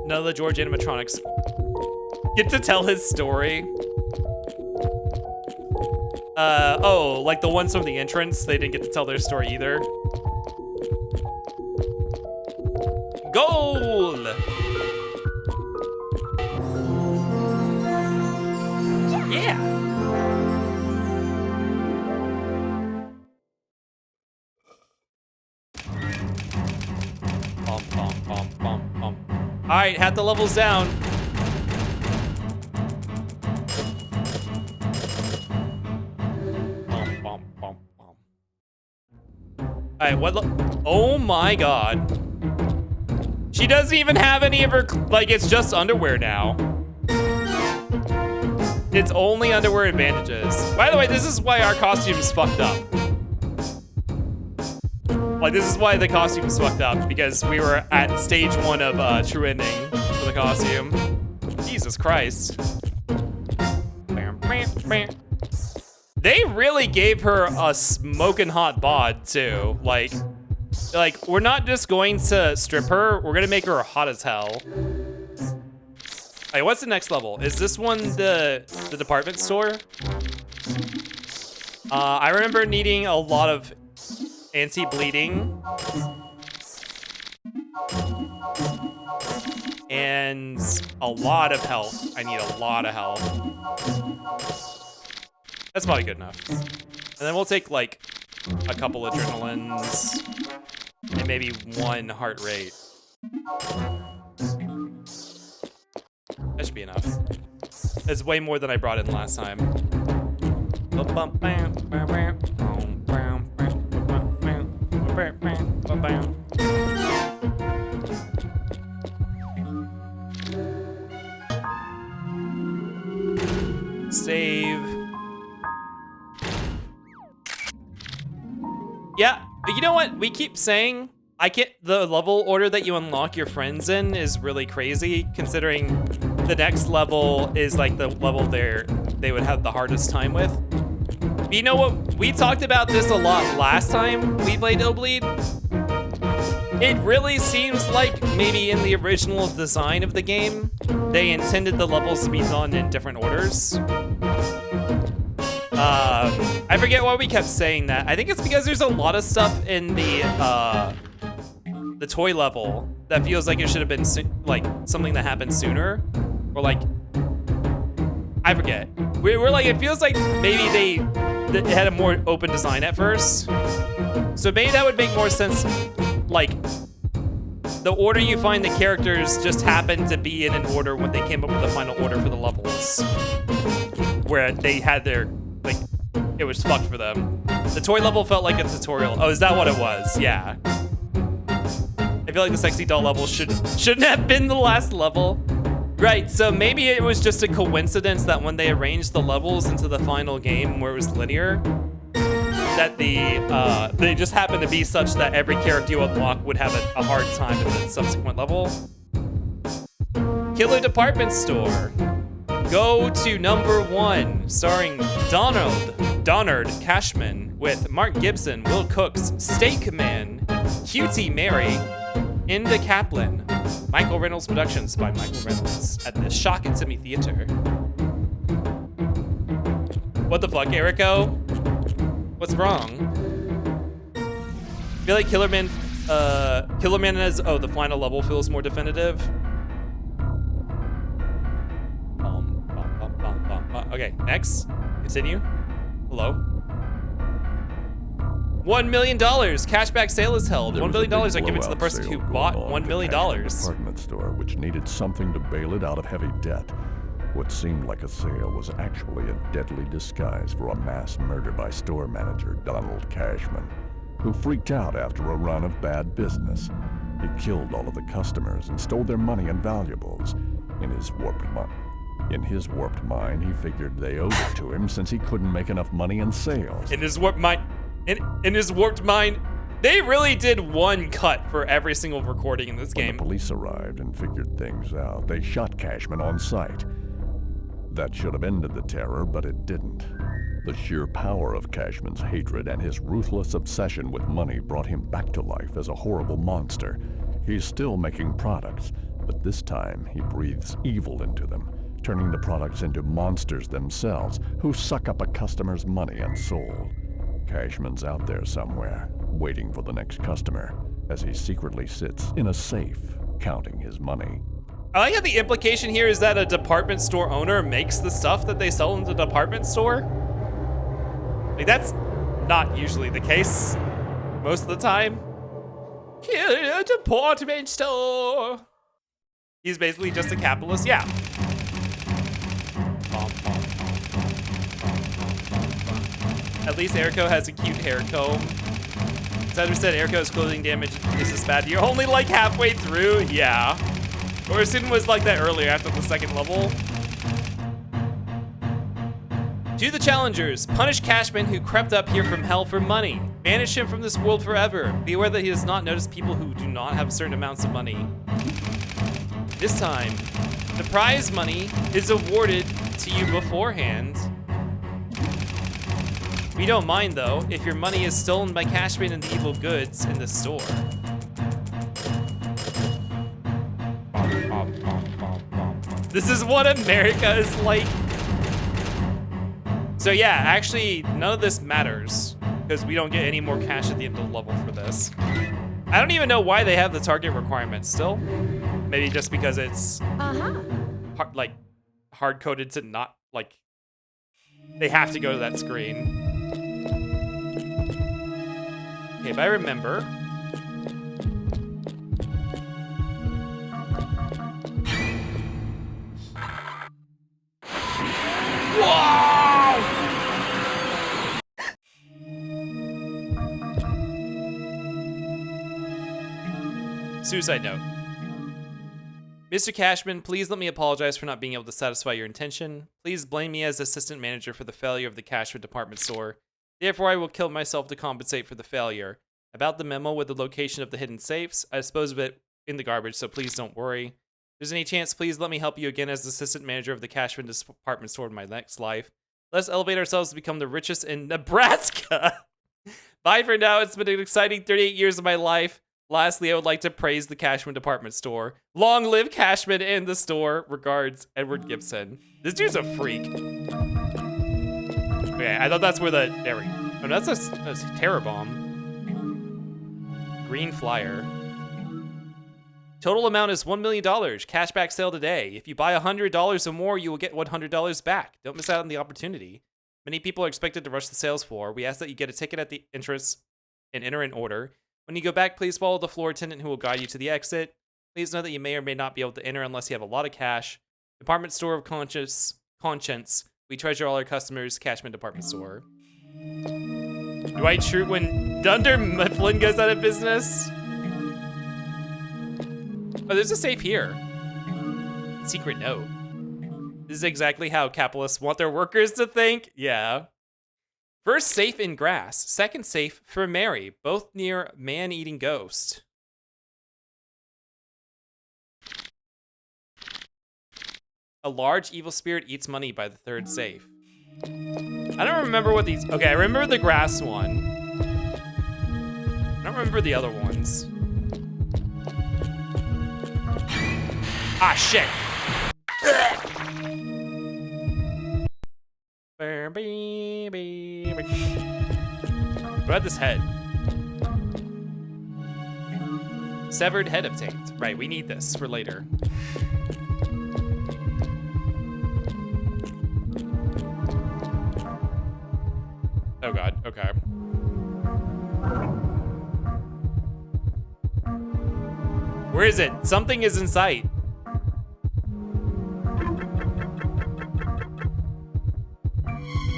None of the George animatronics get to tell his story. Oh, like the ones from the entrance, they didn't get to tell their story either. Goal! Yeah! All right, hat the levels down. All right, oh my God. She doesn't even have any of her, like, it's just underwear now. It's only underwear and bandages. By the way, this is why our costume's fucked up. Like, this is why the costume's fucked up, because we were at stage 1 of true ending for the costume. Jesus Christ. They really gave her a smoking hot bod too. Like, we're not just going to strip her, we're gonna make her hot as hell. Hey, what's the next level? Is this one the department store? I remember needing a lot of anti-bleeding. And a lot of health. I need a lot of health. That's probably good enough. And then we'll take like a couple adrenalines and maybe 1 heart rate. That should be enough. It's way more than I brought in last time. Save. Yeah, but you know what? We keep saying the level order that you unlock your friends in is really crazy, considering the next level is like the level they would have the hardest time with. But you know what? We talked about this a lot last time we played Illbleed. It really seems like maybe in the original design of the game, they intended the levels to be done in different orders. I forget why we kept saying that. I think it's because there's a lot of stuff in the toy level that feels like it should have been like something that happened sooner, or like, I forget. We're like, it feels like maybe they had a more open design at first. So maybe that would make more sense. Like, the order you find the characters just happened to be in an order when they came up with the final order for the levels, where they had their, like, it was fucked for them. The toy level felt like a tutorial. Oh, is that what it was? Yeah. I feel like the sexy doll level shouldn't have been the last level. Right, so maybe it was just a coincidence that when they arranged the levels into the final game where it was linear, that they just happened to be such that every character you unlock would have a hard time in the subsequent level. Killer Department Store. Go to number 1, starring Donard Cashman with Mark Gibson, Will Cooks, Steak Man, Cutie Mary, Inda Kaplan, Michael Reynolds Productions by Michael Reynolds at the Shock and Simi Theater. What the fuck, Erico? What's wrong? I feel like Killerman as, oh, the final level feels more definitive. Okay, next. Continue. Hello. $1 million cashback sale is held. $1 million are given to the person who bought $1 million. Department store, which needed something to bail it out of heavy debt. What seemed like a sale was actually a deadly disguise for a mass murder by store manager Donald Cashman, who freaked out after a run of bad business. He killed all of the customers and stole their money and valuables. In his warped mind, he figured they owed it to him since he couldn't make enough money in sales. In his warped mind, they really did one cut for every single recording in this game. When the police arrived and figured things out, they shot Cashman on sight. That should have ended the terror, but it didn't. The sheer power of Cashman's hatred and his ruthless obsession with money brought him back to life as a horrible monster. He's still making products, but this time he breathes evil into them, turning the products into monsters themselves who suck up a customer's money and soul. Cashman's out there somewhere, waiting for the next customer, as he secretly sits in a safe, counting his money. I like how the implication here is that a department store owner makes the stuff that they sell in the department store. Like, that's not usually the case most of the time. Here in a department store. He's basically just a capitalist, yeah. At least Eriko has a cute hair comb. As I said, Eriko's clothing damage is this bad. You're only like halfway through, yeah. Orson was like that earlier after the second level. To the challengers, punish Cashman who crept up here from hell for money. Banish him from this world forever. Be aware that he does not notice people who do not have certain amounts of money. This time, the prize money is awarded to you beforehand. We don't mind though, if your money is stolen by Cashman and the evil goods in the store. This is what America is like. So yeah, actually, none of this matters because we don't get any more cash at the end of the level for this. I don't even know why they have the target requirement still. Maybe just because it's hard-coded to not, like, they have to go to that screen. Okay, if I remember. Whoa! Suicide note. Mr. Cashman, please let me apologize for not being able to satisfy your intention. Please blame me as assistant manager for the failure of the Cashman department store. Therefore, I will kill myself to compensate for the failure. About the memo with the location of the hidden safes, I dispose of it in the garbage, so please don't worry. If there's any chance, please let me help you again as assistant manager of the Cashman department store in my next life. Let's elevate ourselves to become the richest in Nebraska. Bye for now. It's been an exciting 38 years of my life. Lastly, I would like to praise the Cashman department store. Long live Cashman and the store. Regards, Edward Gibson. This dude's a freak. Okay, I thought that's where the... There we go. Oh, that's a terror bomb. Green flyer. Total amount is $1 million. Cashback sale today. If you buy $100 or more, you will get $100 back. Don't miss out on the opportunity. Many people are expected to rush the sales floor. We ask that you get a ticket at the entrance and enter an order. When you go back, please follow the floor attendant who will guide you to the exit. Please know that you may or may not be able to enter unless you have a lot of cash. Department store of conscience. We treasure all our customers. Cashman department store. Dwight Schrute when Dunder Mifflin goes out of business. Oh, there's a safe here. Secret note. This is exactly how capitalists want their workers to think. Yeah. First safe in grass. Second safe for Mary. Both near man-eating ghost. A large evil spirit eats money by the third safe. I don't remember what these... Okay, I remember the grass one. I don't remember the other ones. Ah, shit. What about this head? Severed head obtained. Right, we need this for later. Oh god, okay. Where is it? Something is in sight.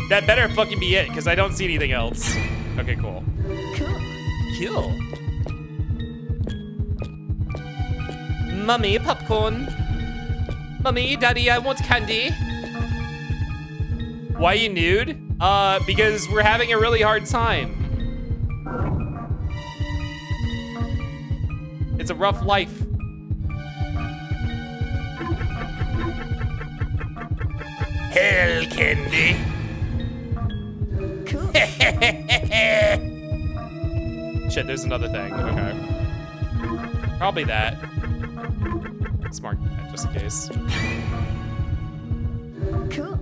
That better fucking be it, because I don't see anything else. Okay, cool. Cool. Mummy, popcorn. Mummy, daddy, I want candy. Why you nude? Because we're having a really hard time. It's a rough life. Hell candy. Shit, there's another thing. Okay. Probably that. Smart, just in case. Cool.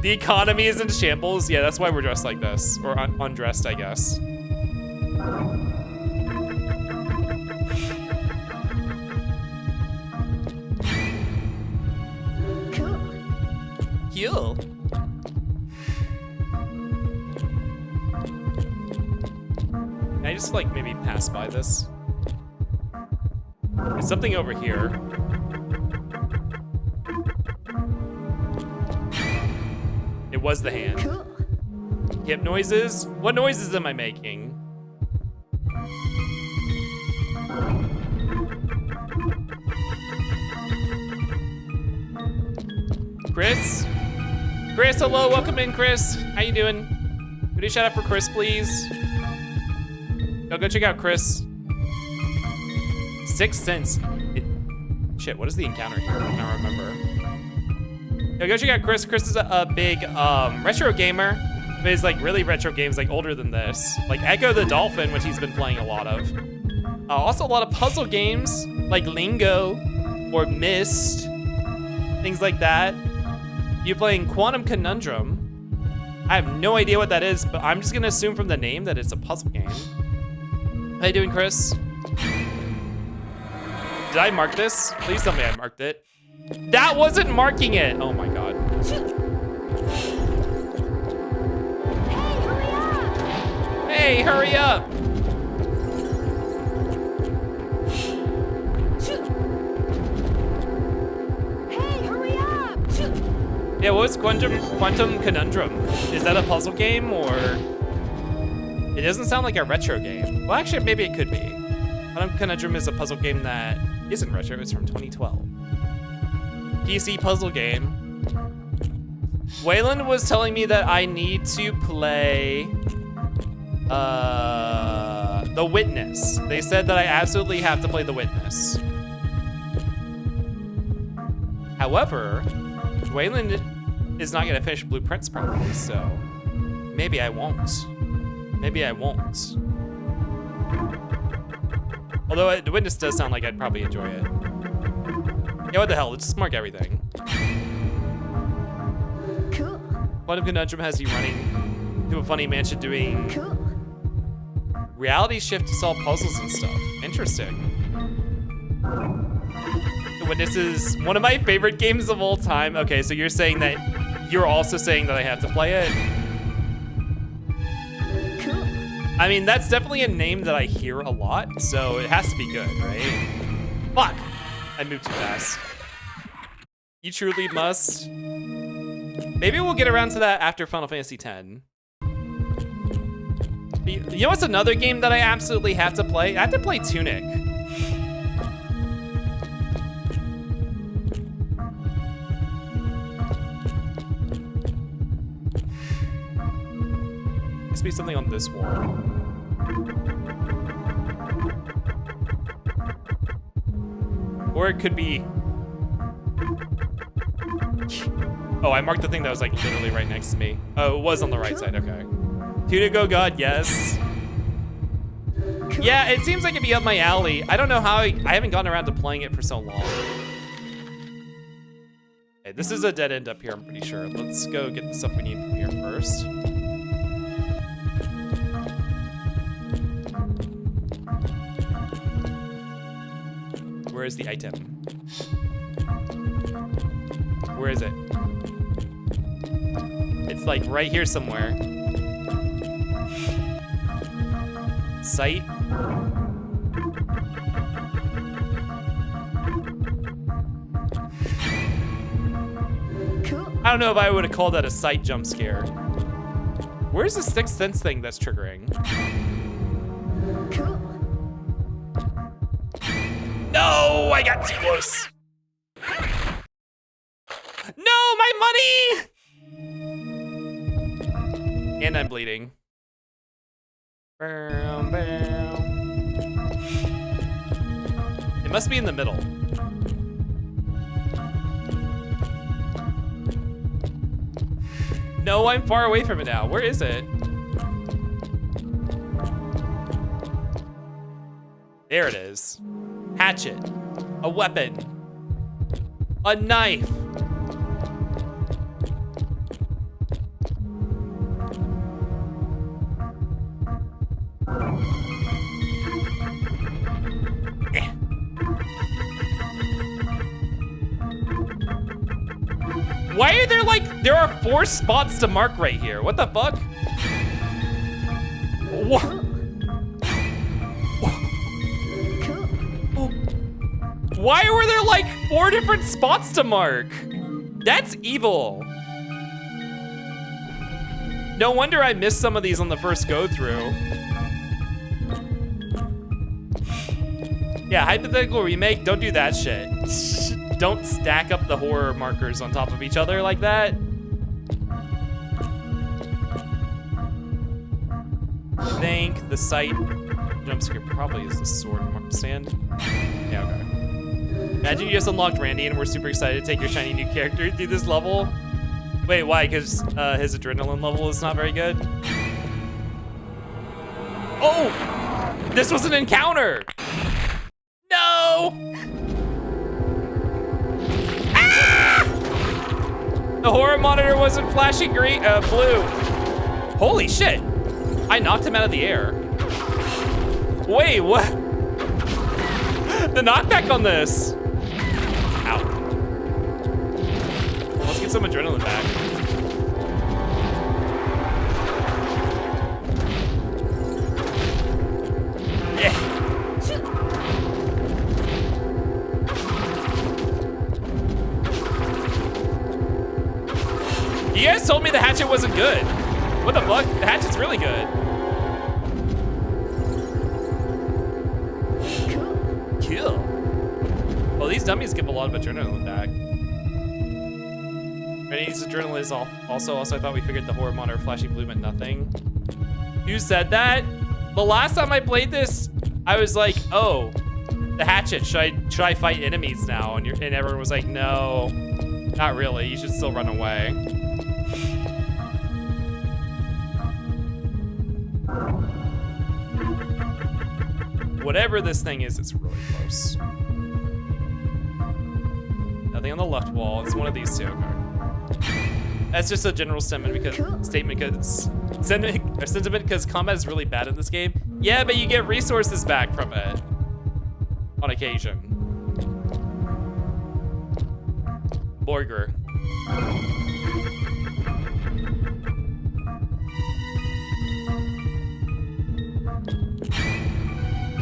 The economy is in shambles. Yeah, that's why we're dressed like this. Or undressed, I guess. Cool. Can I just, like, maybe pass by this? There's something over here. It was the hand. Cool. Hip noises? What noises am I making? Chris? Chris, hello, welcome in, Chris. How you doing? Could you shout out for Chris, please? No, go check out Chris. 6 cents. Shit, what is the encounter here? I don't remember. No, go check out Chris. Chris is a big retro gamer. But he's like really retro games, like older than this. Like Echo the Dolphin, which he's been playing a lot of. Also a lot of puzzle games, like Lingo or Myst. Things like that. You playing Quantum Conundrum. I have no idea what that is, but I'm just gonna assume from the name that it's a puzzle game. How you doing, Chris? Did I mark this? Please tell me I marked it. That wasn't marking it! Oh my god. Hey, hurry up! Yeah, what was Quantum Conundrum? Is that a puzzle game, or? It doesn't sound like a retro game. Well, actually, maybe it could be. Quantum Conundrum is a puzzle game that isn't retro, it's from 2012. PC puzzle game. Waylon was telling me that I need to play The Witness. They said that I absolutely have to play The Witness. However, Waylon is not gonna finish Blueprints probably, so maybe I won't. Maybe I won't. Although The Witness does sound like I'd probably enjoy it. Yeah, what the hell? Let's just mark everything. Cool. Quantum Conundrum has you running to a funny mansion doing reality shift to solve puzzles and stuff. Interesting. The Witness is one of my favorite games of all time. Okay, so you're saying that you're also saying that I have to play it? Cool. I mean, that's definitely a name that I hear a lot, so it has to be good, right? Fuck! I moved too fast. You truly must. Maybe we'll get around to that after Final Fantasy X. You know what's another game that I absolutely have to play? I have to play Tunic. Must be something on this wall. Or it could be... Oh, I marked the thing that was like literally right next to me. Oh, it was on the right side, okay. Tunic, oh god, yes. Yeah, it seems like it'd be up my alley. I don't know how, I haven't gotten around to playing it for so long. Okay, this is a dead end up here, I'm pretty sure. Let's go get the stuff we need from here first. Where is the item? Where is it? It's like right here somewhere. Sight. Cool. I don't know if I would have called that a sight jump scare. Where's the sixth sense thing that's triggering? Cool. No, I got too close. No, my money! And I'm bleeding. Bam, bam. It must be in the middle. No, I'm far away from it now. Where is it? There it is. Hatchet. A weapon. A knife. Why are there there are 4 spots to mark right here? What the fuck? What? Why were there 4 different spots to mark? That's evil. No wonder I missed some of these on the first go through. Yeah, hypothetical remake, don't do that shit. Don't stack up the horror markers on top of each other like that. I think the site jump scare probably is the sword stand. Yeah, okay. Imagine you just unlocked Randy and we're super excited to take your shiny new character through this level. Wait, why? Because his adrenaline level is not very good? Oh! This was an encounter! No! Ah! The horror monitor wasn't flashing green, blue. Holy shit! I knocked him out of the air. Wait, what? The knockback on this. Ow. Let's get some adrenaline back. Yeah. You guys told me the hatchet wasn't good. What the fuck? The hatchet's really good. Cool. Well, these dummies give a lot of adrenaline back. Randy's adrenaline is also, I thought we figured the horror monitor flashing blue meant nothing. Who said that? The last time I played this, I was like, oh, the hatchet, should I fight enemies now? And everyone was like, no, not really. You should still run away. Whatever this thing is, it's really close. Nothing on the left wall. It's one of these two. Okay. That's just a general sentiment because combat is really bad in this game. Yeah, but you get resources back from it on occasion. Borger.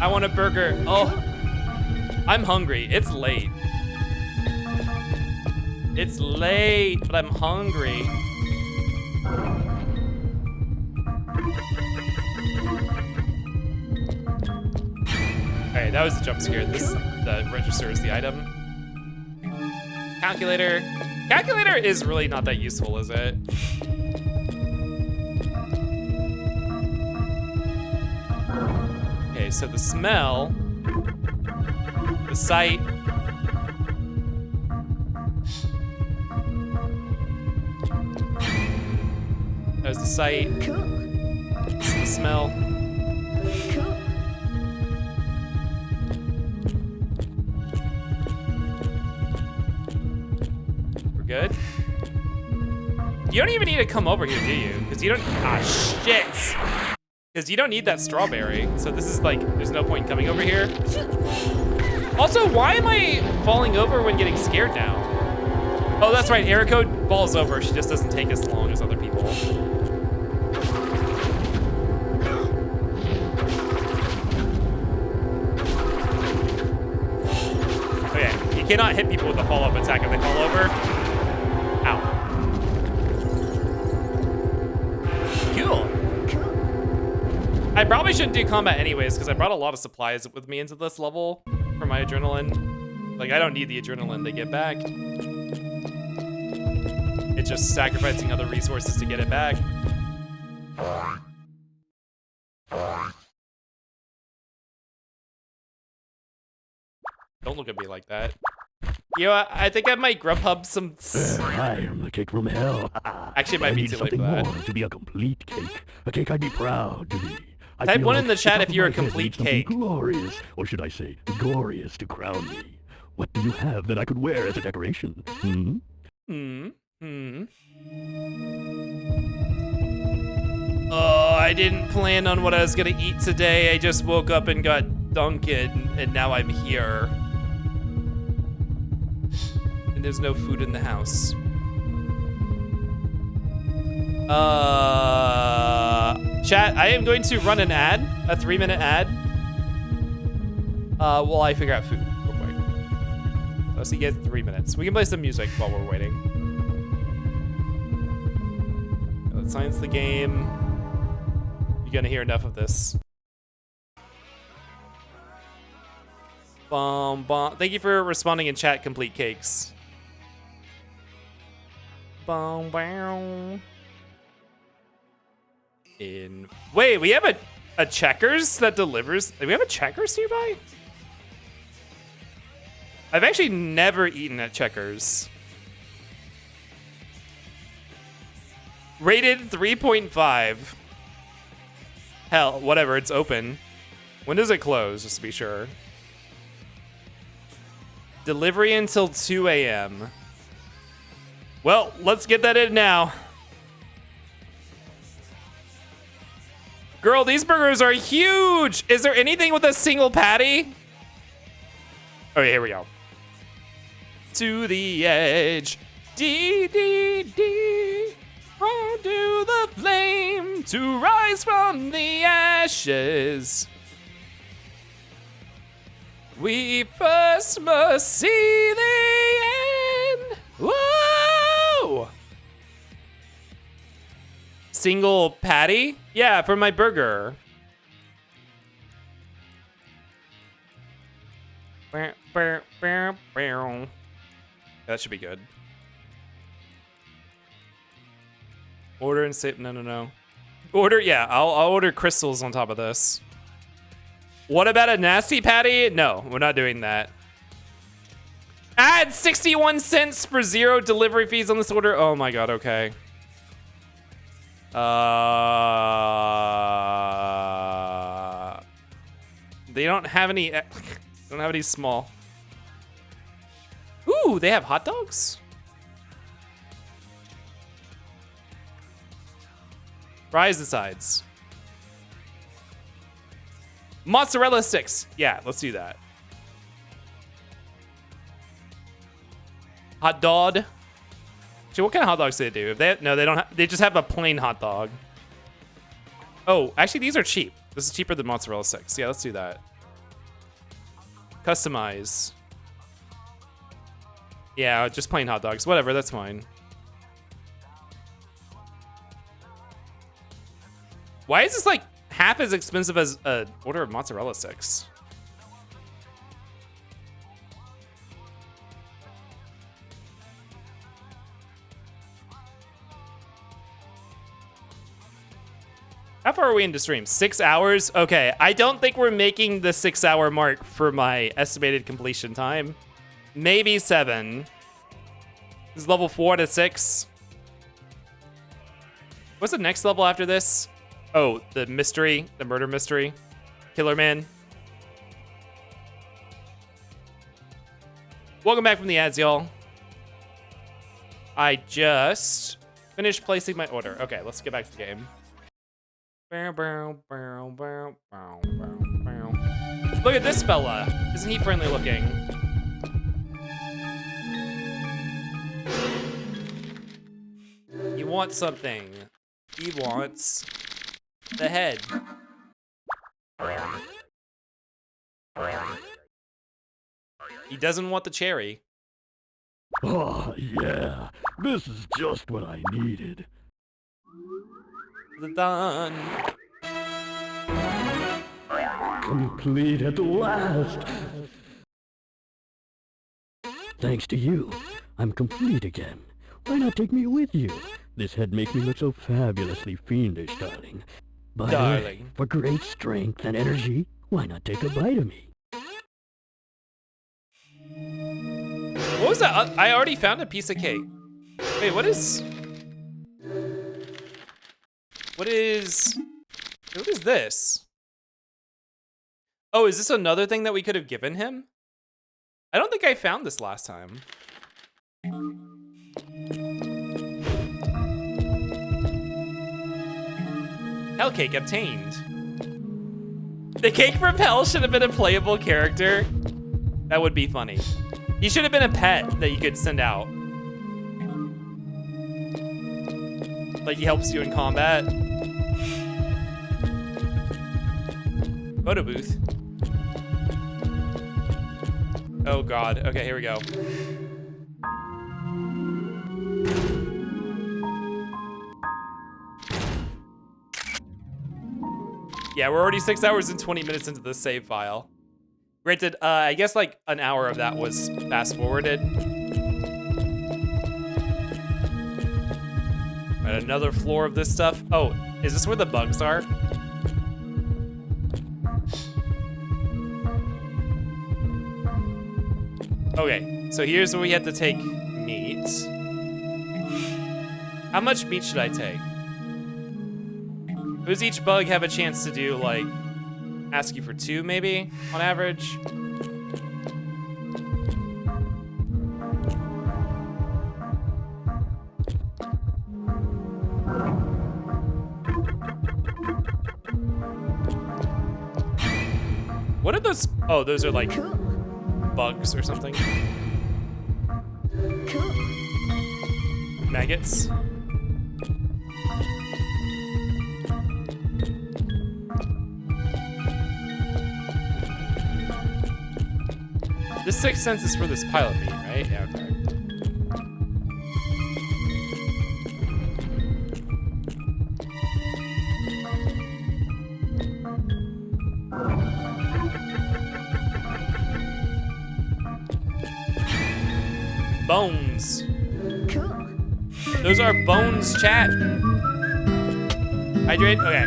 I want a burger. Oh, I'm hungry. It's late. It's late, but I'm hungry. Okay, that was the jump scare. The register is the item. Calculator. Calculator is really not that useful, is it? Okay, so the smell, the sight, that was the sight, this is the smell. We're good? You don't even need to come over here, do you? Because you don't, shit. Because you don't need that strawberry. So this is there's no point in coming over here. Also, why am I falling over when getting scared now? Oh, that's right, Eriko falls over. She just doesn't take as long as other people. Okay, you cannot hit people with a follow-up attack if they fall over. Ow. Cool. I probably shouldn't do combat anyways, because I brought a lot of supplies with me into this level for my adrenaline. Like, I don't need the adrenaline to get back. It's just sacrificing other resources to get it back. Don't look at me like that. You know, I think I might Grubhub some... I am the cake from hell. Actually, it might be too late for that. More to be a complete cake. A cake I'd be proud to be. Type 1 in the chat if you're a complete cake. Glorious, or should I say, glorious to crown me. What do you have that I could wear as a decoration? Oh, I didn't plan on what I was gonna eat today. I just woke up and got Dunkin', and now I'm here. And there's no food in the house. Chat, I am going to run an ad, a 3-minute ad, while I figure out food real quick. So I'll see you guys in 3 minutes. We can play some music while we're waiting. Let's science the game. You're gonna hear enough of this. Thank you for responding in chat, complete cakes. Wait, we have a Checkers that delivers. Do we have a Checkers nearby? I've actually never eaten at Checkers. Rated 3.5. Hell, whatever, it's open. When does it close, just to be sure? Delivery until 2 a.m. Well, let's get that in now. Girl, these burgers are huge! Is there anything with a single patty? Okay, here we go. To the edge. D. Round to the flame to rise from the ashes. We first must see the end. Whoa! Single patty? Yeah, for my burger. That should be good. Order and save. No. Order, yeah, I'll order crystals on top of this. What about a nasty patty? No, we're not doing that. Add 61 cents for 0 delivery fees on this order. Oh my god, okay. They don't have any. Don't have any small. Ooh, they have hot dogs? Fries the sides. Mozzarella sticks. Yeah, let's do that. Hot dog. Actually, what kind of hot dogs do they do? If they no, they don't. They just have a plain hot dog. Oh, actually, these are cheap. This is cheaper than mozzarella sticks. Yeah, let's do that. Customize. Yeah, just plain hot dogs. Whatever, that's fine. Why is this like half as expensive as an order of mozzarella sticks? How far are we into stream? 6 hours? Okay, I don't think we're making the 6-hour mark for my estimated completion time. Maybe 7. This is level 4 to 6. What's the next level after this? Oh, the mystery, the murder mystery. Killer Man. Welcome back from the ads, y'all. I just finished placing my order. Okay, let's get back to the game. Look at this fella. Isn't he friendly looking? He wants something. He wants the head. He doesn't want the cherry. Oh, yeah. This is just what I needed. Done. Complete at last! Thanks to you, I'm complete again. Why not take me with you? This head makes me look so fabulously fiendish, darling. By the way, for great strength and energy, why not take a bite of me? What was that? I already found a piece of cake. Wait, what is this? Oh, is this another thing that we could have given him? I don't think I found this last time. Hell cake obtained. The cake from hell should have been a playable character. That would be funny. He should have been a pet that you could send out. Like he helps you in combat. Photo booth. Oh God, okay, here we go. Yeah, we're already 6 hours and 20 minutes into the save file. Granted, I guess like an hour of that was fast forwarded. Right, another floor of this stuff. Oh, is this where the bugs are? Okay, so here's where we have to take meat. How much meat should I take? Does each bug have a chance to do, like, ask you for 2, maybe, on average? What are those? Oh, those are, like, bugs or something. Maggots. This sixth sense is for this pilot meat, right? Yeah, okay. Bones. Cool. Those are bones, chat. Hydrate? Okay.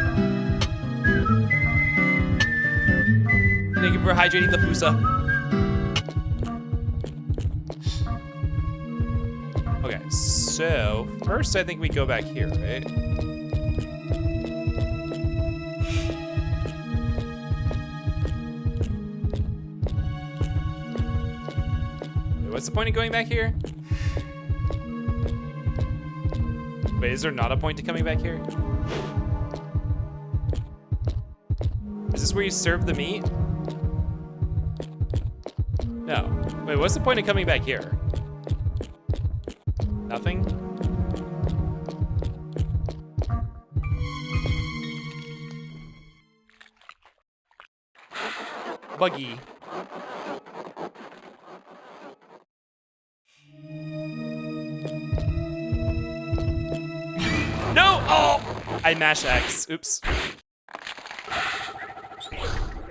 Thank you for hydrating the Fusa. Okay, so first I think we go back here, right? Wait, what's the point of going back here? Wait, is there not a point to coming back here? Is this where you serve the meat? No. Wait, what's the point of coming back here? Nothing? Buggy. No! Oh! I mashed X. Oops.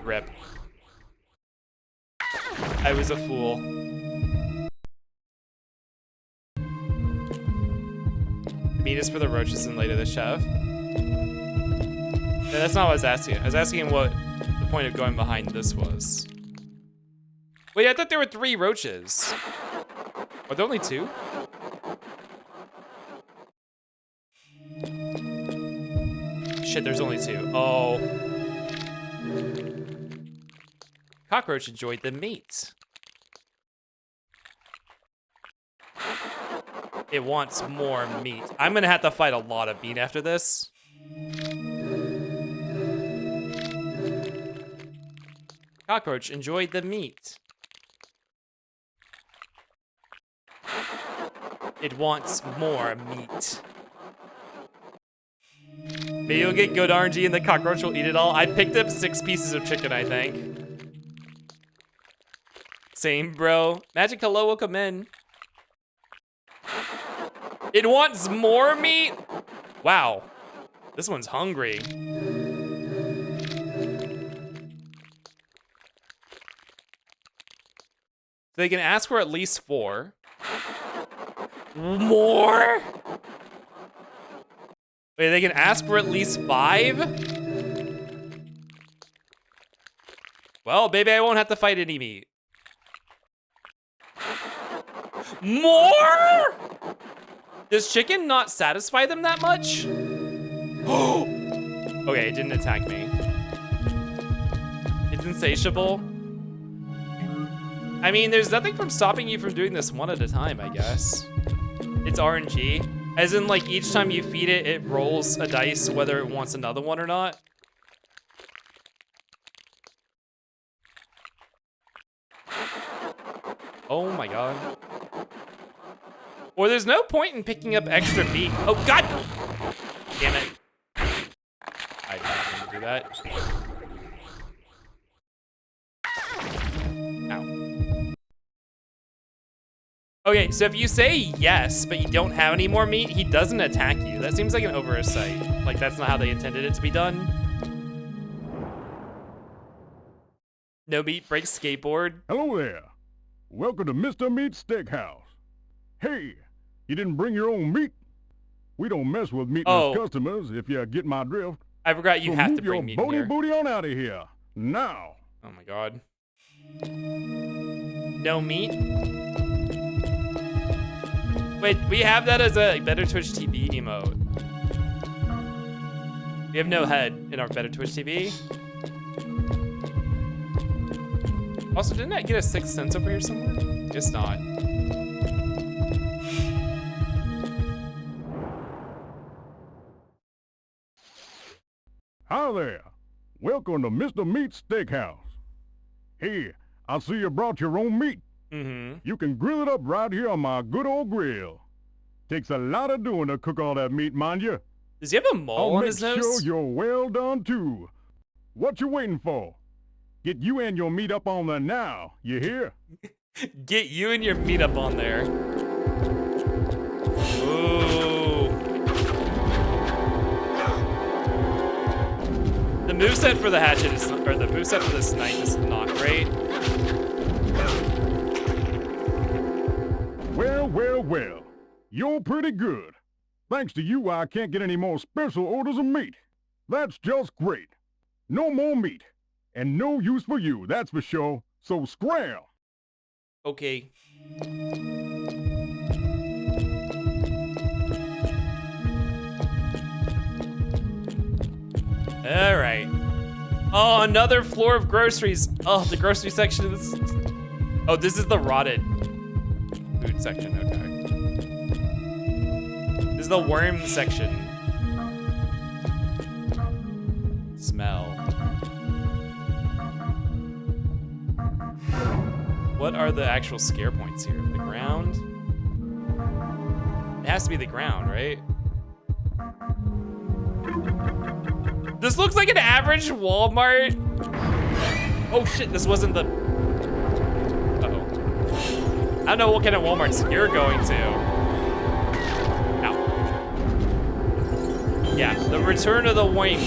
Rip. I was a fool. Meat is for the roaches and later the chef. No, that's not what I was asking. I was asking what the point of going behind this was. Wait, I thought there were 3 roaches. Are there only 2? Shit, there's only 2. Oh. Cockroach enjoyed the meat. It wants more meat. I'm gonna have to fight a lot of meat after this. Cockroach enjoyed the meat. It wants more meat. Maybe you'll get good RNG and the cockroach will eat it all. I picked up 6 pieces of chicken, I think. Same, bro. Magic Hello, welcome in. It wants more meat? Wow. This one's hungry. They can ask for at least 4. More? Wait, they can ask for at least 5? Well, maybe I won't have to fight any meat. More? Does chicken not satisfy them that much? Okay, it didn't attack me. It's insatiable. I mean, there's nothing from stopping you from doing this one at a time, I guess. It's RNG. As in, like, each time you feed it, it rolls a dice whether it wants another one or not. Oh my god. Or there's no point in picking up extra meat. Oh god! Damn it. I didn't mean to do that. Ow. Okay, so if you say yes, but you don't have any more meat, he doesn't attack you. That seems like an oversight. Like, that's not how they intended it to be done. No meat breaks skateboard. Hello there. Welcome to Mr. Meat Steakhouse. Hey, you didn't bring your own meat? We don't mess with meatless customers, if you get my drift. I forgot you have to bring meat meat in here. Move your booty on out of here, now. Oh my god. No meat? Wait, we have that as a Better Twitch TV emote. We have no head in our Better Twitch TV. Also, didn't I get a 6th sense over here somewhere? Guess not. Hi there. Welcome to Mr. Meat Steakhouse. Hey, I see you brought your own meat. Mm-hmm. You can grill it up right here on my good old grill. Takes a lot of doing to cook all that meat, mind you. Does he have a mole on his nose? I'll make sure you're well done, too. What you waiting for? Get you and your meat up on there now, you hear? Get you and your meat up on there. Ooh. The moveset for the hatchet is, or the moveset for this knife is not great. Well, well, well. You're pretty good. Thanks to you, I can't get any more special orders of meat. That's just great. No more meat. And no use for you, that's for sure. So scram. Okay. All right. Oh, another floor of groceries. Oh, the grocery section is... Oh, this is the rotted food section, okay. This is the worm section. Smell. What are the actual scare points here? The ground? It has to be the ground, right? This looks like an average Walmart. Oh shit, this wasn't the... Uh-oh. I don't know what kind of Walmarts you're going to. Ow. Yeah, the return of the worm.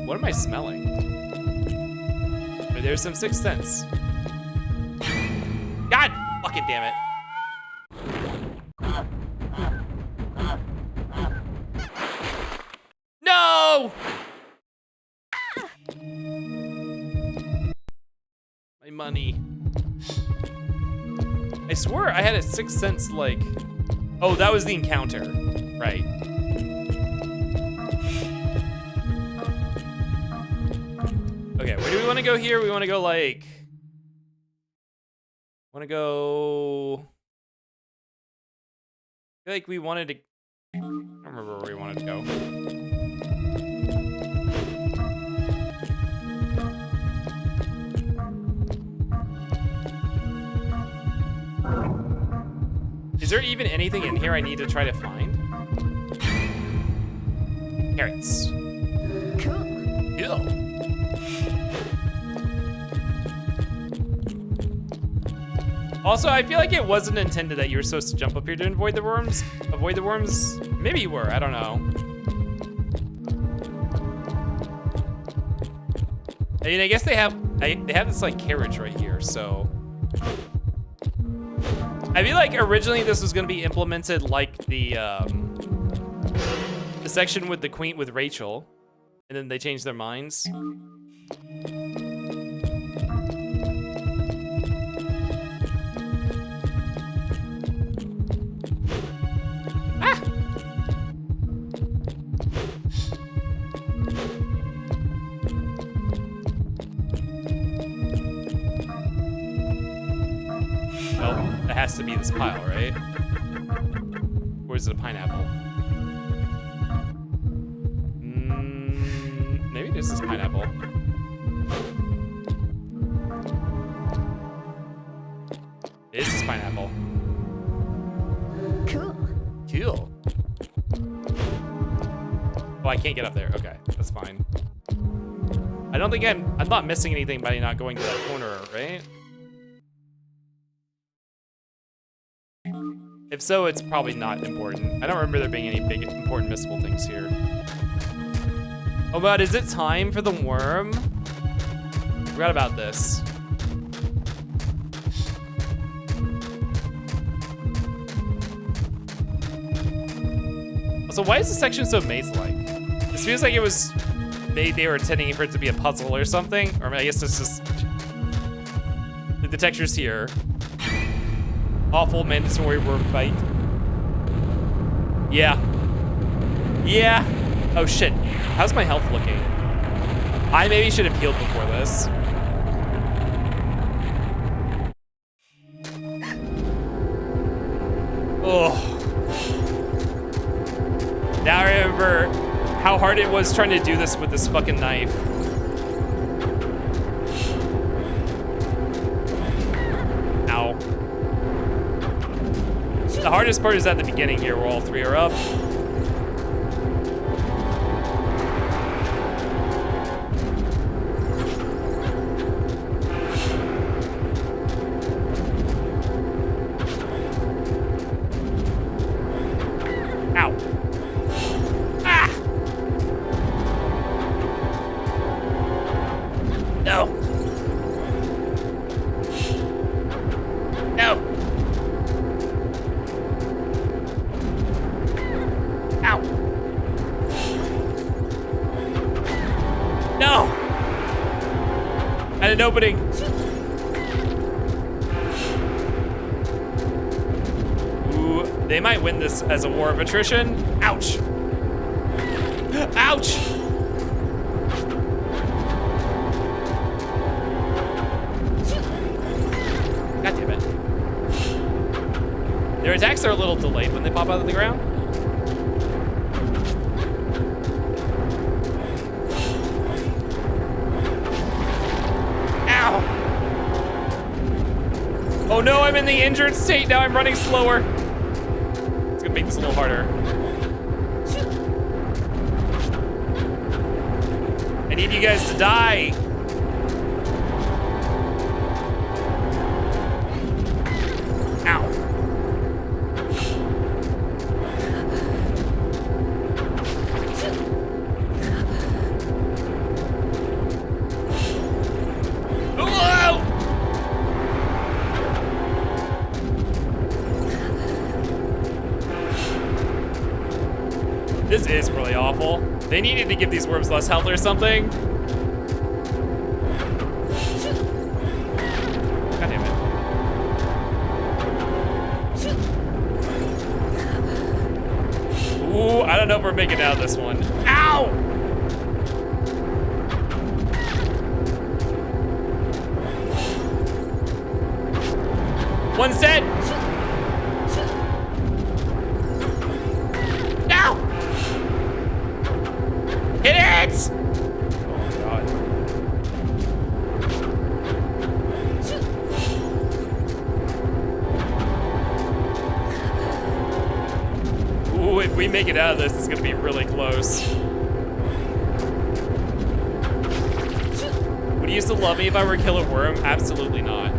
What am I smelling? There's some 6th sense. God fucking damn it. No! My money. I swear I had a 6th sense, like... Oh, that was the encounter. Right. Okay, where do we want to go here? We want to go, like... Want to go... I feel like we wanted to... I don't remember where we wanted to go. Is there even anything in here I need to try to find? Carrots. Cool. Ew. Also, I feel like it wasn't intended that you were supposed to jump up here to avoid the worms. Avoid the worms? Maybe you were, I don't know. I mean, I guess they have they have this like carriage right here, so I feel like originally this was gonna be implemented like the section with the Queen with Rachel, and then they changed their minds. Ah! Well, it has to be this pile, right? Or is it a pineapple? Maybe this is pineapple. This is pineapple. Cool. Cool. Oh, I can't get up there. Okay, that's fine. I don't think I'm not missing anything by not going to that corner, right? If so, it's probably not important. I don't remember there being any big important missable things here. Oh, but is it time for the worm? Forgot about this. Also, why is this section so maze-like? This feels like it was they were intending for it to be a puzzle or something. Or I guess it's just the texture's here. Awful mandatory worm fight. Yeah. Yeah. Oh shit. How's my health looking? I maybe should have healed before this. Oh. Now I remember how hard it was trying to do this with this fucking knife. Ow. The hardest part is at the beginning here where all three are up. Ow. Ah! No. No. Ow. No. And an opening. Ooh, they might win this as a war of attrition. Ouch. Ouch. God damn it. Their attacks are a little delayed when they pop out of the ground. Ow! Oh no, I'm in the injured state. Now I'm running slower. It's gonna make this a little harder. I need you guys to die. Ow. Whoa! This is really awful. They needed to give these worms less health or something. God damn it. Ooh, I don't know if we're making it out of this one. Ow! One's dead. No! Hit it! Oh my god. Ooh, if we make it out of this, it's gonna be really close. Would you used to love me if I were to kill a worm? Absolutely not.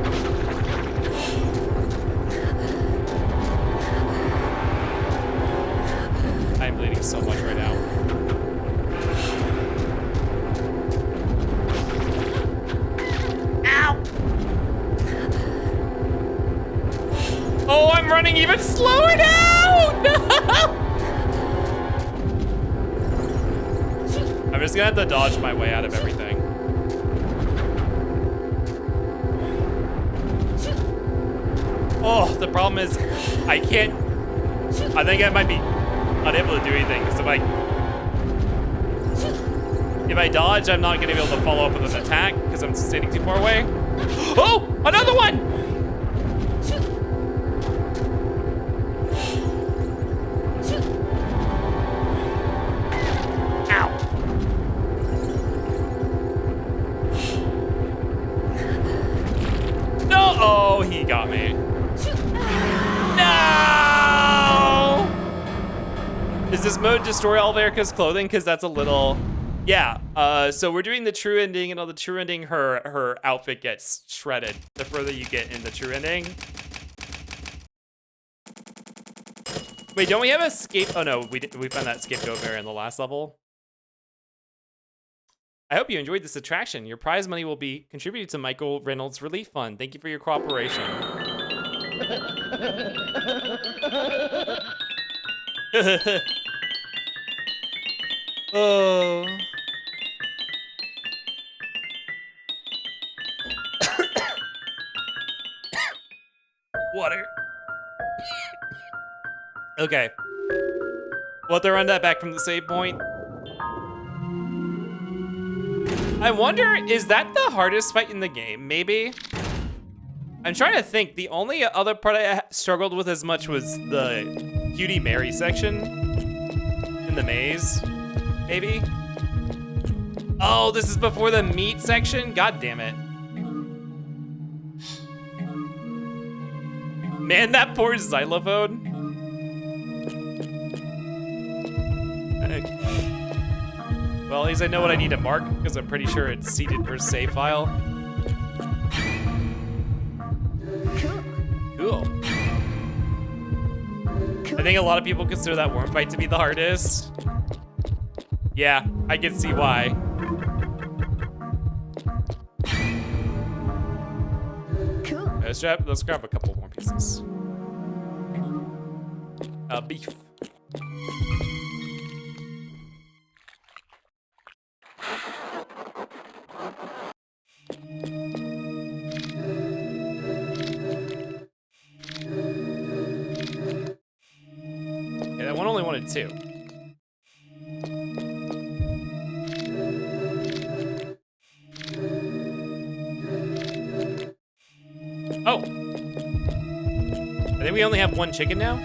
I'm bleeding so much right now. running even slower now! No! I'm just gonna have to dodge my way out of everything. Oh, the problem is I can't. I think I might be unable to do anything because if I dodge, I'm not gonna be able to follow up with an attack because I'm standing too far away. Oh, another one! Ow! No! Oh, he got me. No! Is this mode destroy all of Erica's clothing? Because that's a little... Yeah, so we're doing the true ending, and on the true ending, her outfit gets shredded the further you get in the true ending. Wait, don't we have a scape? Oh no, we found that scapegoat bear in the last level. I hope you enjoyed this attraction. Your prize money will be contributed to Michael Reynolds Relief Fund. Thank you for your cooperation. Oh. Water. Okay. We'll have to run that back from the save point. I wonder, is that the hardest fight in the game? Maybe? I'm trying to think. The only other part I struggled with as much was the Cutie Mary section in the maze. Maybe? Oh, this is before the meat section? God damn it. Man, that poor xylophone. Well, at least I know what I need to mark, because I'm pretty sure it's seeded per save file. Cool. I think a lot of people consider that worm fight to be the hardest. Yeah, I can see why. Let's grab a couple more pieces. Beef. Yeah, that one only wanted 2. Oh. I think we only have 1 chicken now.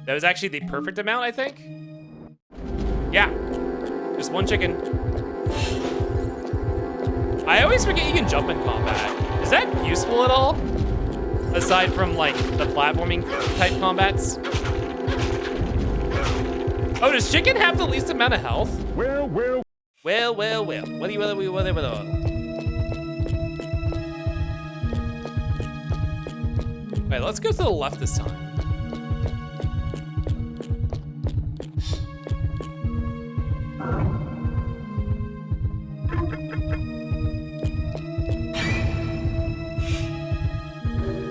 That was actually the perfect amount, I think. Yeah. Just 1 chicken. I always forget you can jump in combat. Is that useful at all? Aside from, like, the platforming type combats? Oh, does chicken have the least amount of health? Well. Well. What do you... Wait, let's go to the left this time.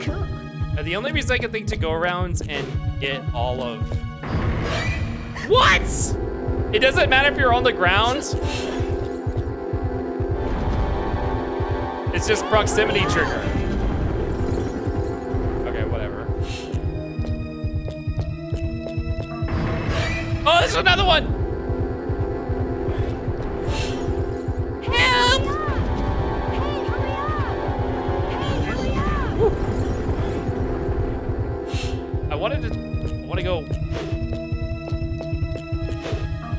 Cool. The only reason I can think to go around and get all of... What? It doesn't matter if you're on the ground? It's just proximity trigger. Oh, there's another one! Help! I want to go.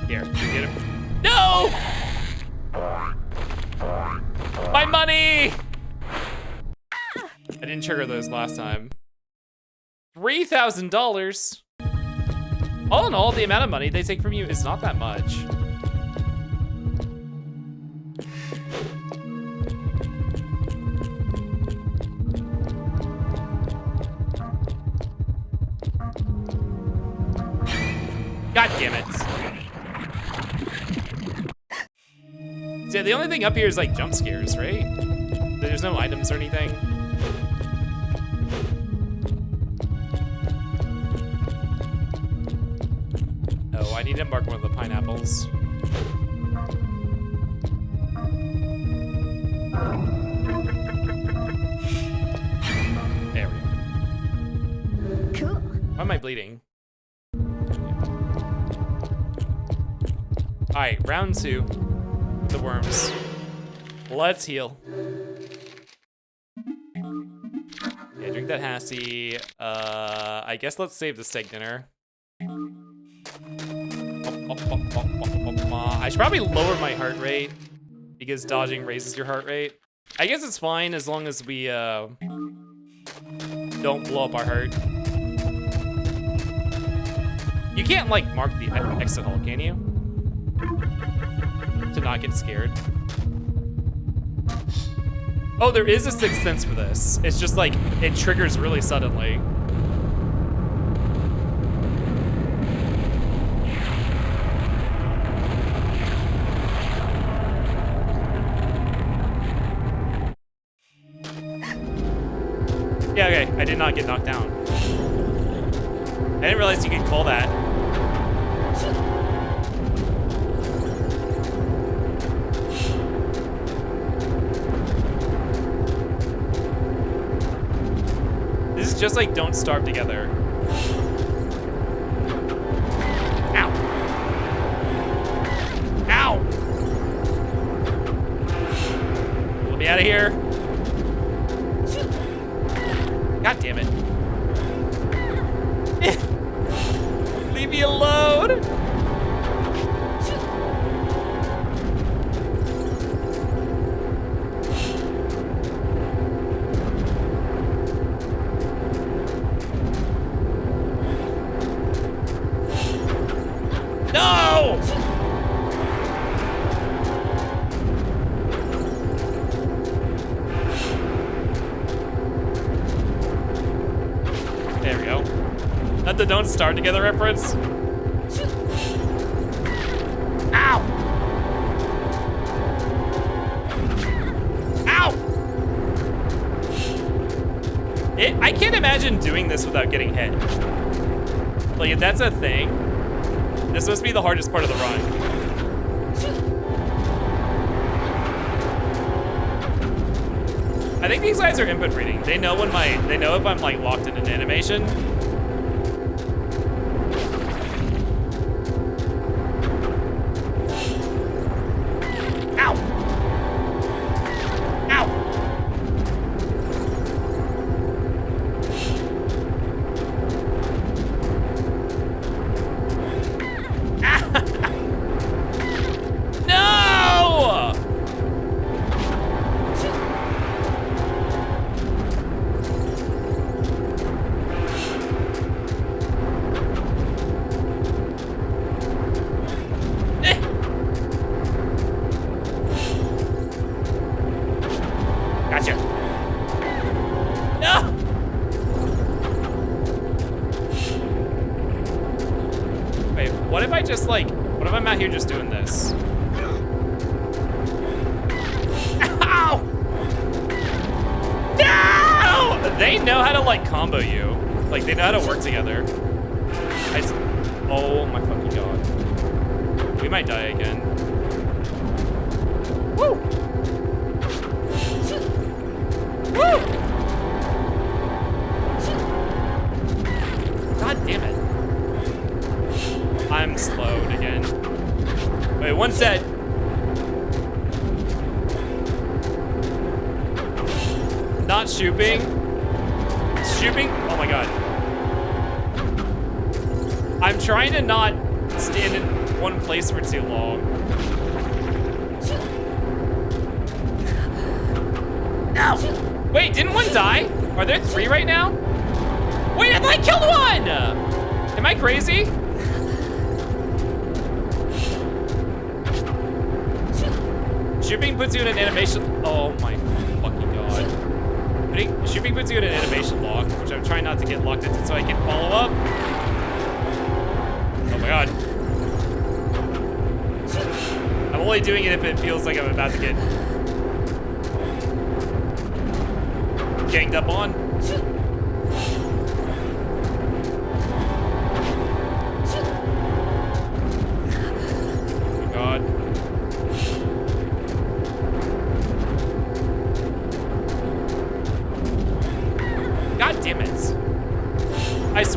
Here, get him. No! My money! I didn't trigger those last time. $3,000. All in all, the amount of money they take from you is not that much. God damn it. See, the only thing up here is like jump scares, right? There's no items or anything. can't mark one of the pineapples. There we go. Cool. Why am I bleeding? Alright, round 2. The worms. Let's heal. Yeah, drink that Hassie. I guess let's save the steak dinner. I should probably lower my heart rate because dodging raises your heart rate. I guess it's fine as long as we don't blow up our heart. You can't like mark the exit hole, can you? To not get scared. Oh, there is a sixth sense for this. It's just like it triggers really suddenly. Yeah, okay, I did not get knocked down. I didn't realize you could call that. This is just like don't starve together. Ow. Ow. Let me out of here. God damn it. Leave me alone. No! There we go. Not the don't starve together reference. Ow! Ow! I can't imagine doing this without getting hit. Like, if that's a thing, this must be the hardest part of the run. I think these guys are input reading. They know when they know if I'm like locked in an animation. Ow! Ow! No! Gotcha. No! Wait, what if I just like, what if I'm out here just doing this? Ow! No! They know how to like combo you. Like they know how to work together. Oh my fucking god. We might die again. Woo! Woo! God damn it. I'm slowed again. Wait, one's dead. Not shooting. Shooting? Oh my god. I'm trying to not stand in one place for too long. No! Wait, didn't one die? Are there 3 right now? Wait, I thought I killed one! Am I crazy? Shooting puts you in an animation. Oh my fucking god. Shooting puts you in an animation lock, which I'm trying not to get locked into so I can follow up. Oh my god. I'm only doing it if it feels like I'm about to get ganged up on.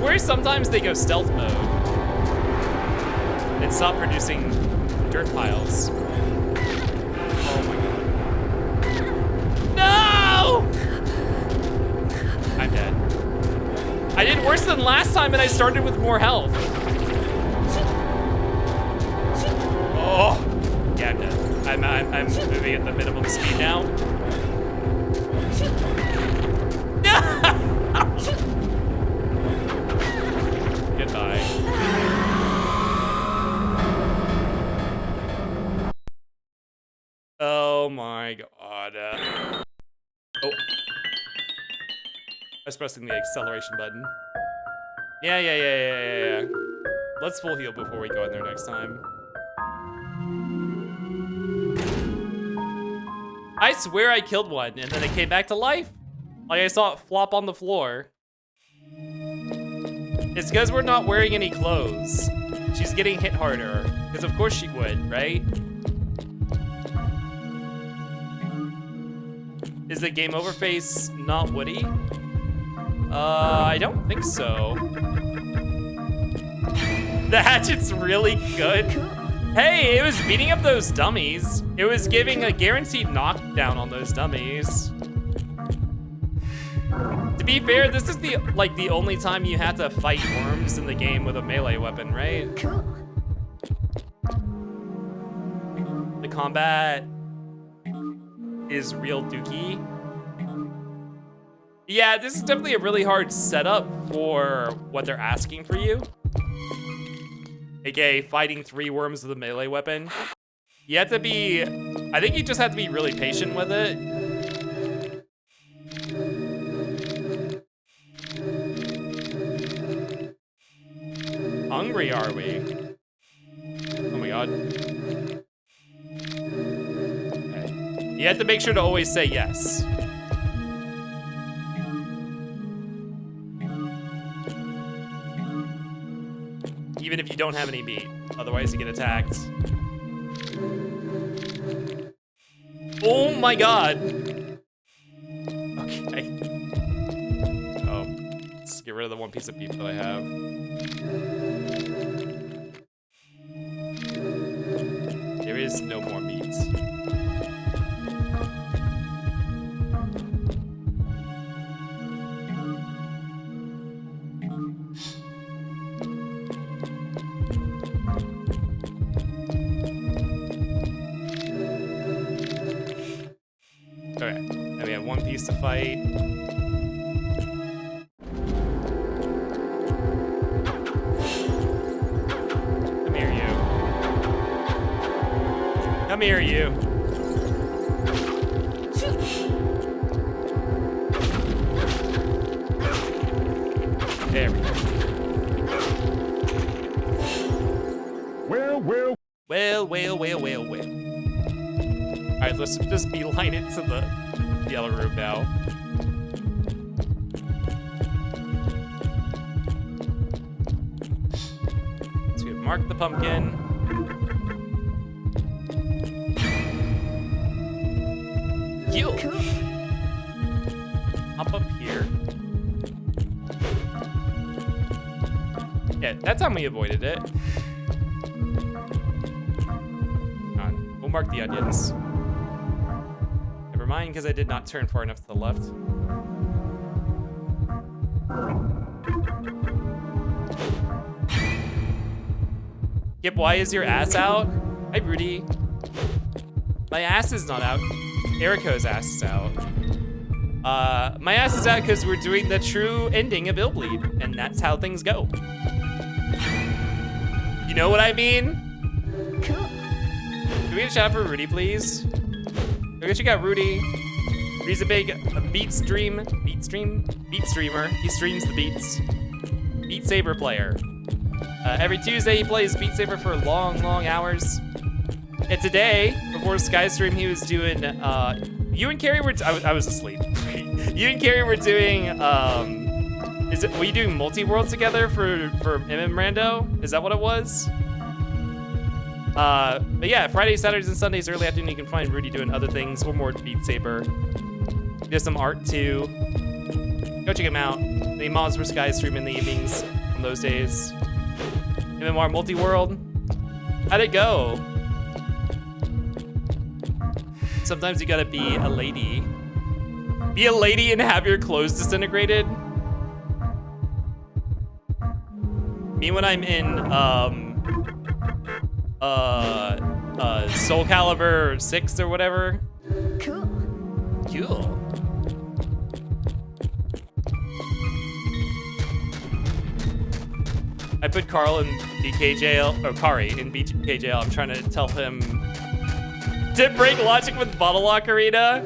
swear sometimes they go stealth mode and stop producing dirt piles. Oh my god. No! I'm dead. I did worse than last time and I started with more health. Oh. Yeah, I'm dead. I'm moving at the minimum speed now. Goodbye. Oh my god. Oh. I was pressing the acceleration button. Yeah. Let's full heal before we go in there next time. I swear I killed one and then it came back to life. Like I saw it flop on the floor. It's because we're not wearing any clothes. She's getting hit harder. Because of course she would, right? Is the game over face not Woody? I don't think so. The hatchet's really good. Hey, it was beating up those dummies. It was giving a guaranteed knockdown on those dummies. To be fair, this is the only time you have to fight worms in the game with a melee weapon, right? The combat is real dookie. Yeah, this is definitely a really hard setup for what they're asking for you. AKA fighting 3 worms with a melee weapon. You have to be, I think you just have to be really patient with it. Hungry are we? Oh my god. Okay. You have to make sure to always say yes. Even if you don't have any meat, otherwise you get attacked. Oh my god. Okay. Oh, let's get rid of the one piece of beef that I have. There is no more meat. Okay, now we have one piece to fight. Come here, you. Come here, you. There we go. Well. All right, let's just beeline it to the yellow room now. So we mark the pumpkin. You up here. Yeah, that time we avoided it. Come on, we'll mark the onions. Never mind, because I did not turn far enough to the left. Yep, why is your ass out? Hi, Rudy. My ass is not out. Erico's ass is out. My ass is out because we're doing the true ending of Illbleed, and that's how things go. You know what I mean? Can we get a shout out for Rudy, please? I guess you got Rudy. Rudy's a big beat streamer. He streams the beats. Beat Saber player. Every Tuesday he plays Beat Saber for long hours. And today, before Skystream, he was doing, you and Carrie were, I was asleep. You and Carrie were doing, were you doing multi-world together for MM Rando? Is that what it was? But yeah, Fridays, Saturdays, and Sundays, early afternoon, you can find Rudy doing other things or more Beat Saber. He does some art too. Go check him out. The Mods vs. Sky stream in the evenings on those days. MMR Multi-World. How'd it go? Sometimes you gotta be a lady. Be a lady and have your clothes disintegrated. Me when I'm in Soul Calibur 6 or whatever. Cool. Cool. I put Carl in BK jail, or Kari in BK jail. I'm trying to tell him to break logic with Bottle Ocarina.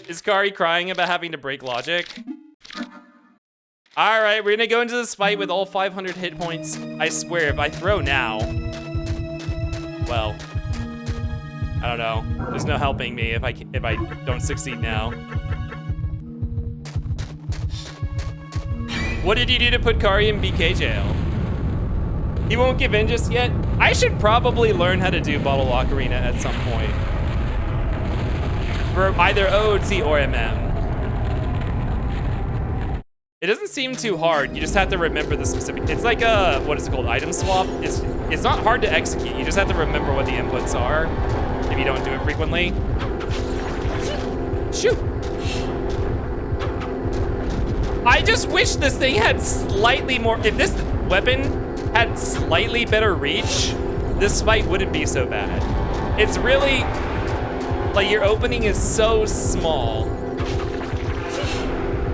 Is Kari crying about having to break logic? All right, we're gonna go into this fight with all 500 hit points. I swear, if I throw now, well, I don't know. There's no helping me if I don't succeed now. What did you do to put Kari in BK jail? He won't give in just yet. I should probably learn how to do Bottle Ocarina at some point. For either OOC or MM. It doesn't seem too hard. You just have to remember the specific. It's like a, what is it called? Item swap. It's not hard to execute. You just have to remember what the inputs are if you don't do it frequently. Shoot. I just wish this thing had slightly more. If this weapon had slightly better reach, this fight wouldn't be so bad. It's really, like, your opening is so small.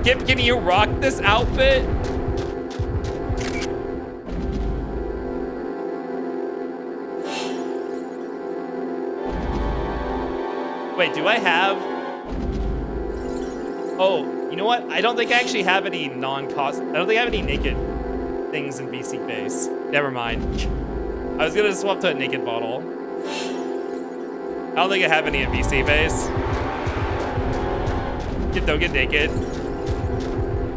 Kip, can you rock this outfit? Wait, do I have? Oh, you know what? I don't think I actually have any non-cost. I don't think I have any naked things in VC base. Never mind. I was gonna swap to a naked bottle. I don't think I have any in VC base. Don't get naked.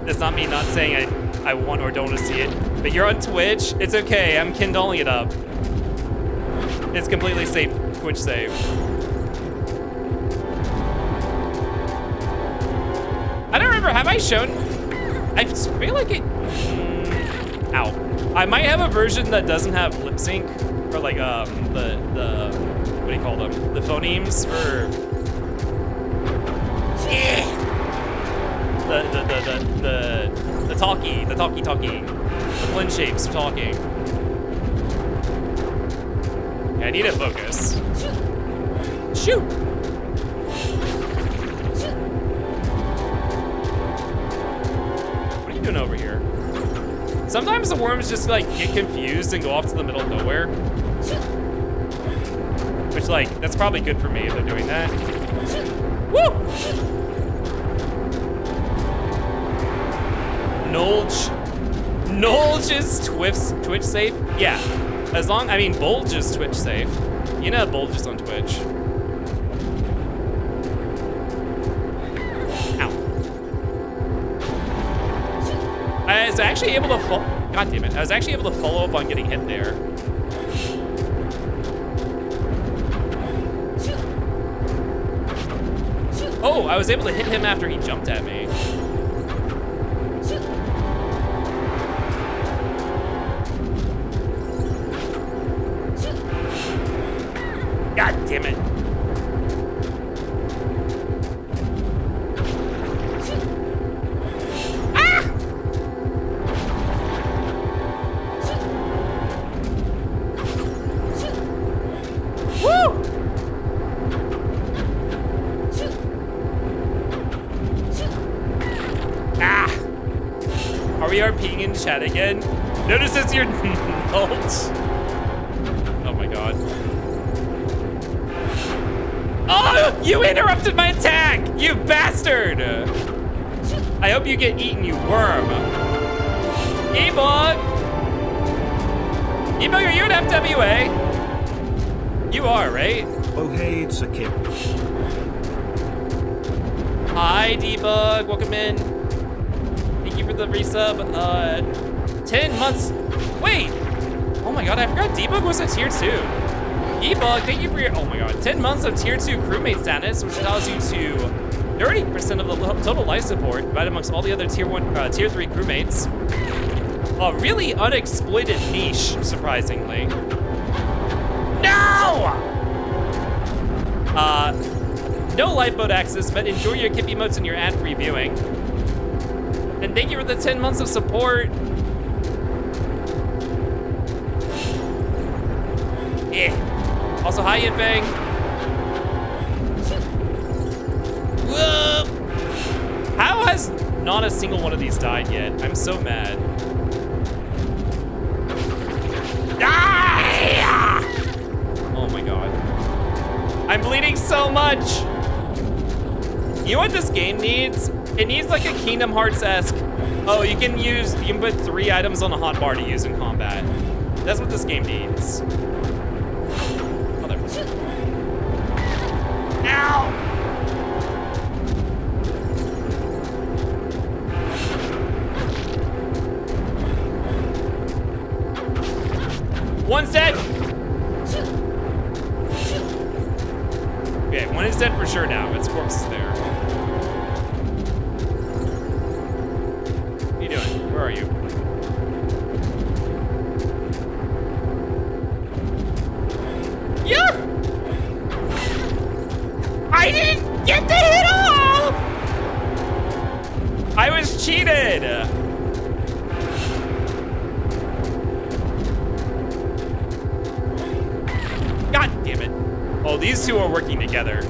That's not me not saying I want or don't want to see it. But you're on Twitch. It's okay. I'm Kindling it up. It's completely safe. Twitch save. I don't remember. Have I shown? I feel like it. Ow. I might have a version that doesn't have lip sync for like the what do you call them? The phonemes for. The talkie. The blend shapes for talking. Yeah, I need to focus. Shoot! What are you doing over here? Sometimes the worms just like get confused and go off to the middle of nowhere. Which, like, that's probably good for me if they're doing that. Woo! Nulge is Twitch safe? Yeah. As long, I mean, Bulge is Twitch safe. You know Bulge is on Twitch. Ow. I was actually able to God damn it. I was actually able to follow up on getting hit there. Oh, I was able to hit him after he jumped at me. God damn it. Ah! Woo! Ah! Are we RPing in chat again? Notices your nulge. Oh my god. Oh, you interrupted my attack, you bastard! I hope you get eaten, you worm. E-Bug! E-Bug, are you an FWA? You are, right? Oh hey, it's a kid. Hi, D-Bug, welcome in. Thank you for the resub. 10 months, wait! Oh my god, I forgot D-Bug was a tier 2. E-Bug, thank you for your, oh my god, 10 months of tier 2 crewmate status, which allows you to 30% of the total life support, divided amongst all the other tier 3 crewmates. A really unexploited niche, surprisingly. No! No lifeboat access, but enjoy your Kip emotes and your ad-free viewing. And thank you for the 10 months of support. Also, hi, Yinfeng. Whoa! How has not a single one of these died yet? I'm so mad. Oh my god. I'm bleeding so much. You know what this game needs? It needs like a Kingdom Hearts-esque. Oh, you can put 3 items on a hotbar to use in combat. That's what this game needs. Ow! One's dead! Okay, one is dead for sure now. Its corpse is there. What are you doing? Where are you? Yeah! I didn't get the hit off! I was cheated! God damn it. Oh, these two are working together.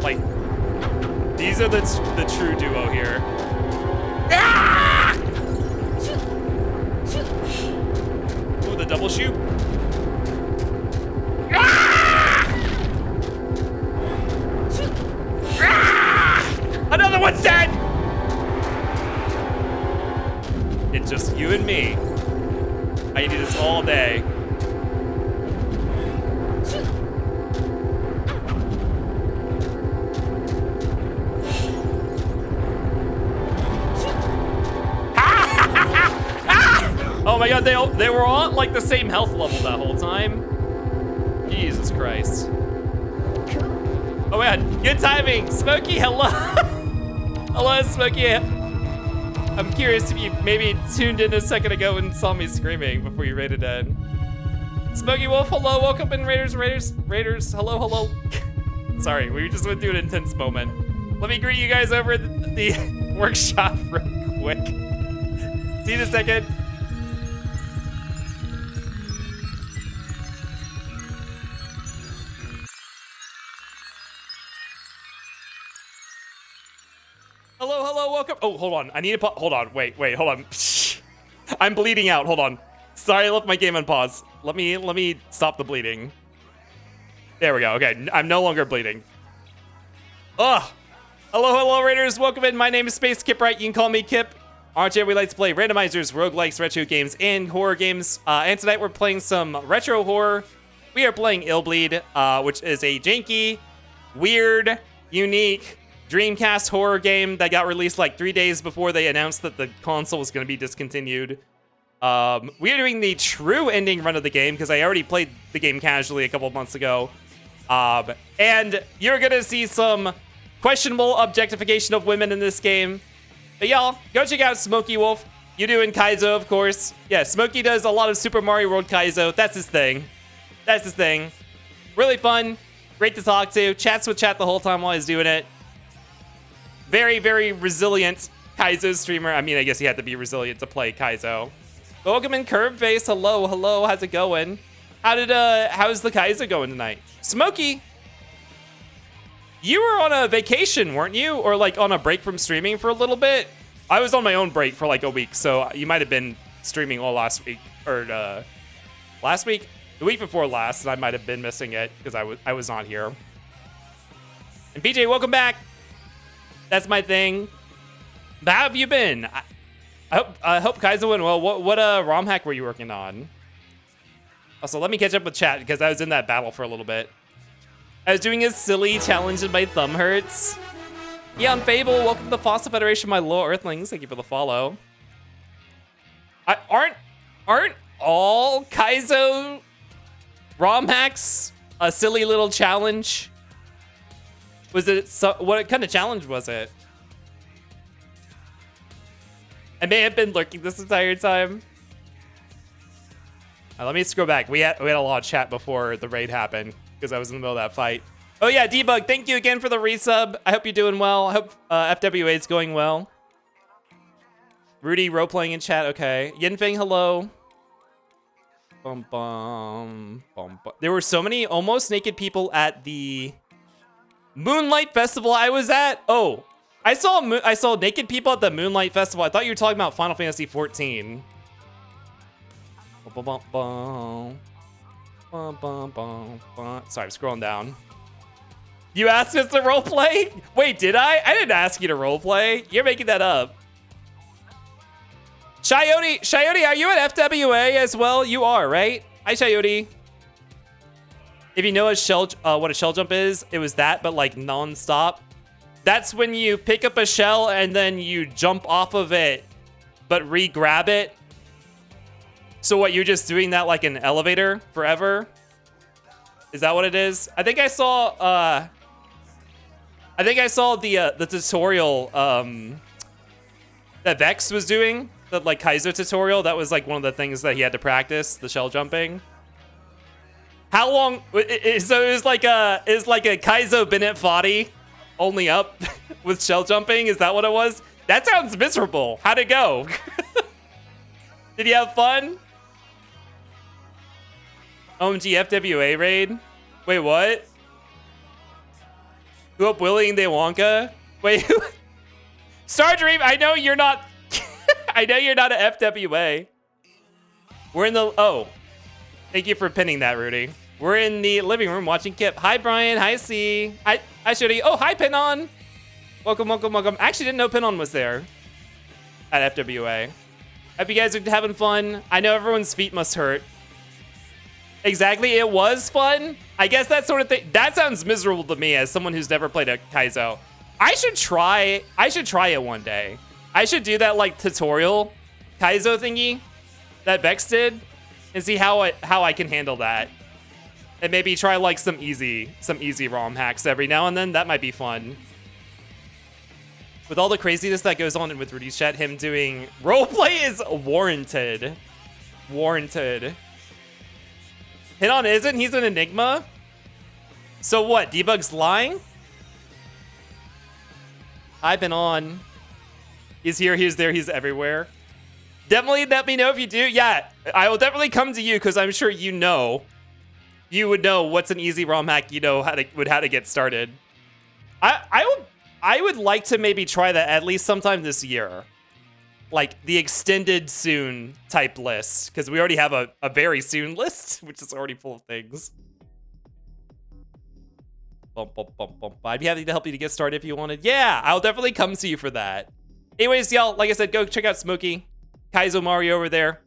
Like, these are the true duo here. Ah! Ooh, the double shoot. Another one's dead! It's just you and me. I do this all day. Oh my god, they were all at like the same health level that whole time. Jesus Christ. Oh my god, good timing. Smokey, hello. Hello, Smokey. I'm curious if you maybe tuned in a second ago and saw me screaming before you raided in. Smokey Wolf, hello, welcome in Raiders, hello. Sorry, we just went through an intense moment. Let me greet you guys over at the workshop real quick. See you in a second. Hello, welcome. Oh, hold on. I need to hold on. Wait, hold on. I'm bleeding out. Hold on. Sorry, I left my game on pause. Let me stop the bleeding. There we go. Okay, I'm no longer bleeding. Ugh. Hello, Raiders. Welcome in. My name is Space Kipright. You can call me Kip. RJ, we like to play randomizers, roguelikes, retro games, and horror games. And tonight we're playing some retro horror. We are playing Illbleed, which is a janky, weird, unique Dreamcast horror game that got released like 3 days before they announced that the console was going to be discontinued. We are doing the true ending run of the game because I already played the game casually a couple of months ago. And you're going to see some questionable objectification of women in this game. But y'all, go check out Smokey Wolf. You doing Kaizo, of course. Yeah, Smokey does a lot of Super Mario World Kaizo. That's his thing. Really fun. Great to talk to. Chats with chat the whole time while he's doing it. Very, very resilient Kaizo streamer. I mean, I guess he had to be resilient to play Kaizo. Welcome in Curved Face. Hello. How's it going? How's the Kaizo going tonight? Smokey, you were on a vacation, weren't you? Or like on a break from streaming for a little bit? I was on my own break for like a week, so you might have been streaming all last week or last week, the week before last, and I might have been missing it because I was not here. And PJ, welcome back. That's my thing. But how have you been? I hope Kaizo went well. What ROM hack were you working on? Also, let me catch up with chat because I was in that battle for a little bit. I was doing a silly challenge and my thumb hurts. Yeah, on Fable, welcome to the Fossil Federation, my little Earthlings. Thank you for the follow. Aren't all Kaizo ROM hacks a silly little challenge? Was it what kind of challenge was it? I may have been lurking this entire time. Let me scroll back. We had a lot of chat before the raid happened because I was in the middle of that fight. Oh yeah, Debug, thank you again for the resub. I hope you're doing well. I hope FWA is going well. Rudy role-playing in chat, okay. Yinfeng, hello. Bum, bum, bum, bum. There were so many almost naked people at the Moonlight Festival I was at. Oh, I saw naked people at the Moonlight Festival. I thought you were talking about Final Fantasy 14. Bum, bum, bum, bum, bum, bum, bum. Sorry, I'm scrolling down. You asked us to roleplay? Wait, did I? I didn't ask you to roleplay. You're making that up. Shayoti, are you at FWA as well? You are, right? Hi, Shayoti. If you know what a shell jump is, it was that, but like non-stop. That's when you pick up a shell and then you jump off of it, but re-grab it. So what, you're just doing that like an elevator forever? Is that what it is? I think I saw the tutorial that Vex was doing, the like Kaizo tutorial. That was like one of the things that he had to practice, the shell jumping. How long? So it was like a Kaizo Bennett Foddy, only up with shell jumping. Is that what it was? That sounds miserable. How'd it go? Did you have fun? OMG FWA raid? Wait, what? Who up Willie and De Wonka? Wait, Star Dream, I know you're not I know you're not at FWA. We're in the oh. Thank you for pinning that, Rudy. We're in the living room watching Kip. Hi Brian, hi C. Hi Shody. Oh, hi Pinon. Welcome, welcome, welcome. I actually didn't know Pinon was there at FWA. Hope you guys are having fun. I know everyone's feet must hurt. Exactly, it was fun. I guess that sort of thing. That sounds miserable to me as someone who's never played a Kaizo. I should try it one day. I should do that like tutorial Kaizo thingy that Vex did and see how I can handle that. And maybe try like some easy ROM hacks every now and then. That might be fun. With all the craziness that goes on with Rudy's chat, him doing roleplay is warranted. Warranted. Hinon isn't? He's an enigma? So what? Debug's lying? I've been on. He's here, he's there, he's everywhere. Definitely let me know if you do. Yeah, I will definitely come to you because I'm sure you know. You would know what's an easy ROM hack, you know how to get started. I would like to maybe try that at least sometime this year. Like the extended soon type list, because we already have a very soon list, which is already full of things. Bump, bump, bump, bump. I'd be happy to help you to get started if you wanted. Yeah, I'll definitely come to you for that. Anyways, y'all, like I said, go check out Smokey, Kaizo Mario over there.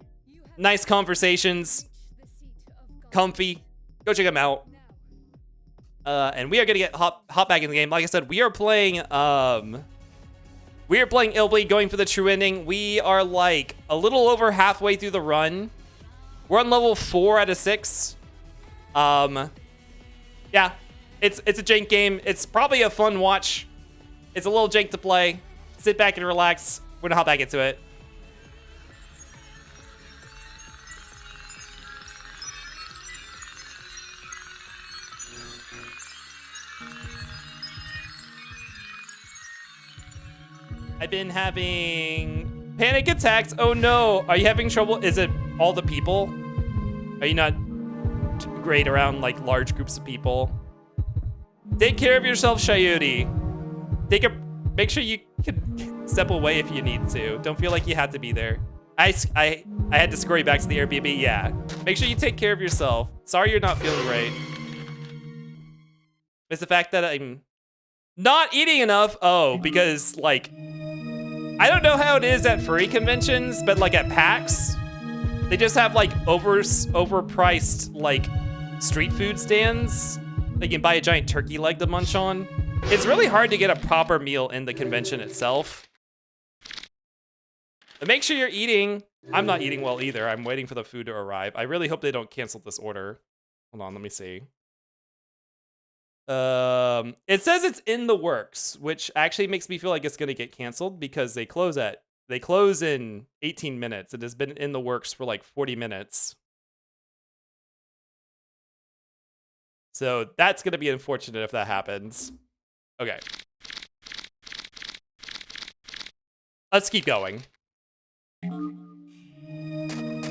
Nice conversations, comfy. Go check them out. And we are gonna hop back in the game. Like I said, we are playing Illbleed, going for the true ending. We are like a little over halfway through the run. We're on level 4 out of 6. Yeah, it's a jank game. It's probably a fun watch. It's a little jank to play. Sit back and relax. We're gonna hop back into it. I've been having panic attacks. Oh no, are you having trouble? Is it all the people? Are you not great around like large groups of people? Take care of yourself, Shayudi. Make sure you can step away if you need to. Don't feel like you have to be there. I had to scurry back to the Airbnb. Yeah, make sure you take care of yourself. Sorry you're not feeling right. It's the fact that I'm not eating enough. Oh, because like, I don't know how it is at furry conventions, but like at PAX, they just have like overpriced like street food stands. They can buy a giant turkey leg to munch on. It's really hard to get a proper meal in the convention itself. But make sure you're eating. I'm not eating well either. I'm waiting for the food to arrive. I really hope they don't cancel this order. Hold on, let me see. It says it's in the works, which actually makes me feel like it's gonna get canceled because they close in 18 minutes. It has been in the works for like 40 minutes. So that's gonna be unfortunate if that happens. Okay. Let's keep going.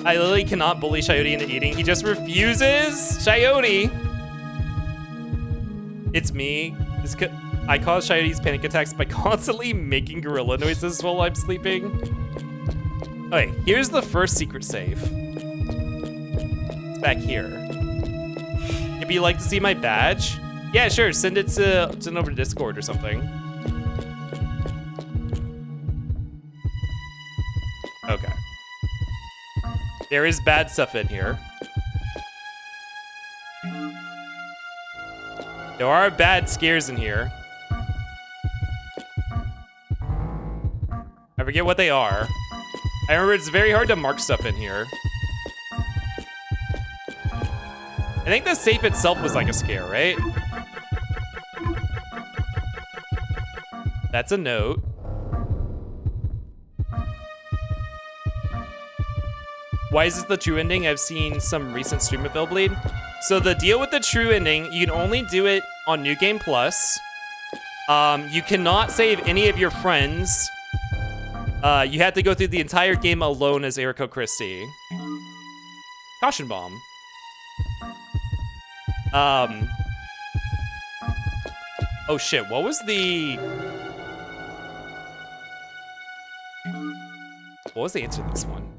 I literally cannot bully Coyote into eating. He just refuses. Coyote! It's me. I cause Coyote's panic attacks by constantly making gorilla noises while I'm sleeping. Okay, here's the first secret save. It's back here. If you'd like to see my badge, yeah, sure, send it over to Discord or something. Okay. There is bad stuff in here. There are bad scares in here. I forget what they are. I remember it's very hard to mark stuff in here. I think the safe itself was like a scare, right? That's a note. Why is this the true ending? I've seen some recent stream of Illbleed. So the deal with the true ending, you can only do it on New Game Plus. You cannot save any of your friends. You have to go through the entire game alone as Eriko Christie. Caution bomb. Oh shit, what was the... What was the answer to this one?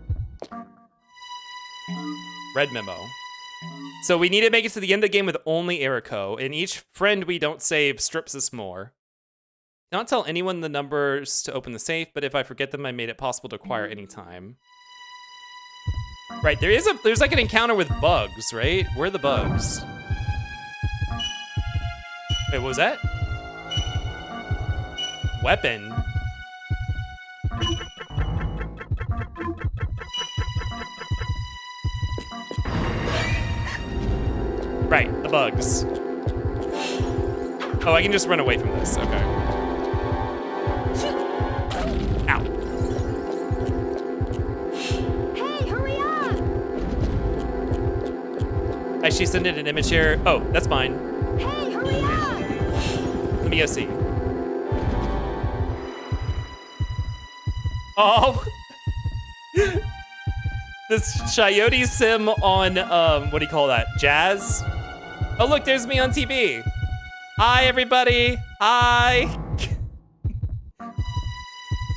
Red memo. So we need to make it to the end of the game with only Eriko, and each friend we don't save strips us more. Don't tell anyone the numbers to open the safe, but if I forget them, I made it possible to acquire anytime. Right, there's like an encounter with bugs, right? Where are the bugs? Wait, what was that? Weapon. Right, the bugs. Oh, I can just run away from this. Okay. Ow. Hey, hurry up! I actually sent it an image here. Oh, that's fine. Hey, hurry up! Let me go see. Oh! This Coyote sim on, what do you call that? Jazz? Oh, look, there's me on TV. Hi, everybody. Hi.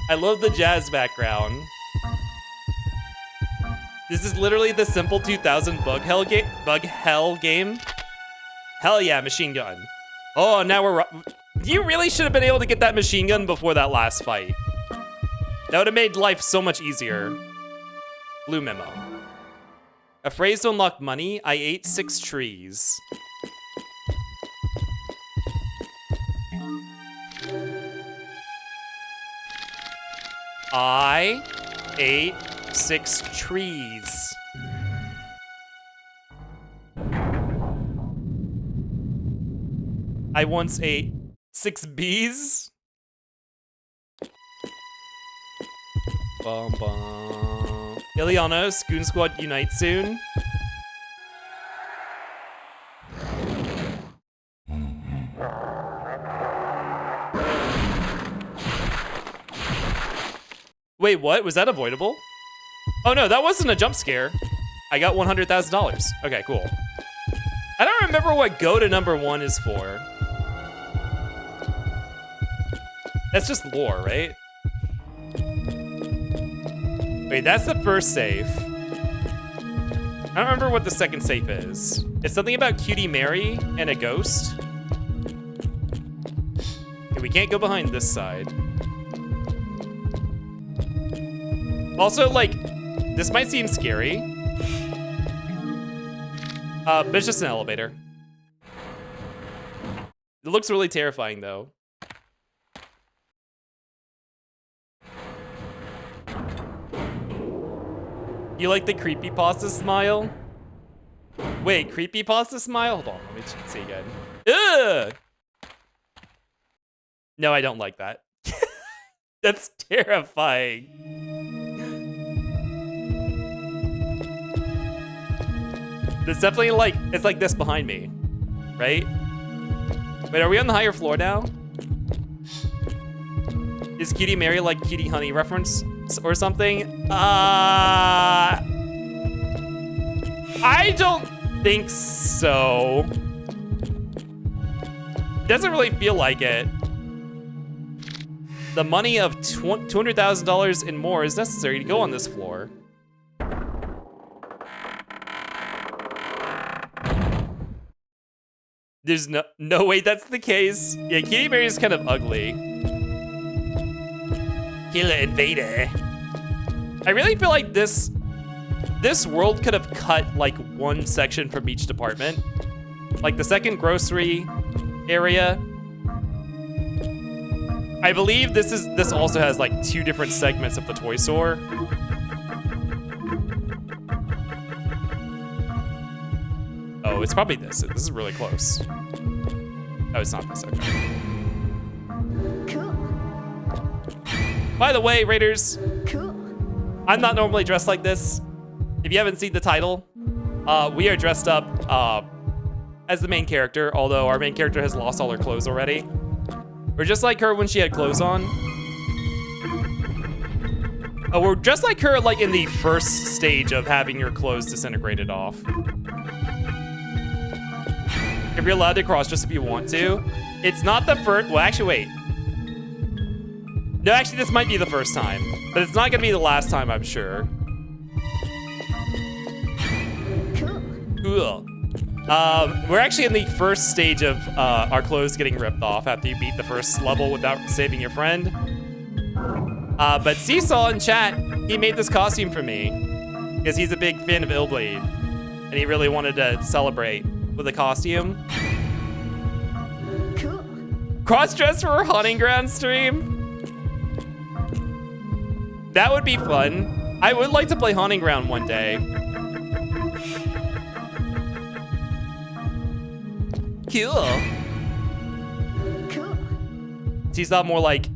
I love the jazz background. This is literally the simple 2000 bug hell game. Hell yeah, machine gun. Oh, now we're... You really should have been able to get that machine gun before that last fight. That would have made life so much easier. Blue memo. A phrase to unlock money. I ate 6 trees. I ate 6 trees. I once ate 6 bees. Bum bum. Ileana, Scoon Squad unite soon. Wait, what? Was that avoidable? Oh no, that wasn't a jump scare. I got $100,000. Okay, cool. I don't remember what go to number 1 is for. That's just lore, right? Wait, that's the first safe. I don't remember what the second safe is. It's something about Cutie Mary and a ghost. Okay, we can't go behind this side. Also, like, this might seem scary. But it's just an elevator. It looks really terrifying, though. You like the creepypasta smile? Wait, creepypasta smile? Hold on, let me see again. Ugh! No, I don't like that. That's terrifying. It's definitely like, it's like this behind me, right? Wait, are we on the higher floor now? Is Cutie Mary like Cutie Honey reference or something? I don't think so. Doesn't really feel like it. The money of $200,000 and more is necessary to go on this floor. There's no way that's the case. Yeah, Cutie Mary is kind of ugly. Killer Invader. I really feel like this world could have cut like one section from each department. Like the second grocery area. I believe this also has like 2 different segments of the toy store. Oh, it's probably this. This is really close. Oh, it's not this. Okay. Cool. By the way, Raiders. Cool. I'm not normally dressed like this. If you haven't seen the title, we are dressed up as the main character, although our main character has lost all her clothes already. We're just like her when she had clothes on. Oh, we're just like her like in the first stage of having your clothes disintegrated off. If you're allowed to cross just if you want to. It's not the first, well actually wait. No, actually this might be the first time, but it's not gonna be the last time, I'm sure. Cool. We're actually in the first stage of our clothes getting ripped off after you beat the first level without saving your friend. But Seesaw in chat, he made this costume for me because he's a big fan of Illbleed and he really wanted to celebrate with a costume. Cool. Cross-dress for a Haunting Ground stream? That would be fun. I would like to play Haunting Ground one day. Cool. Cool. Seesaw more like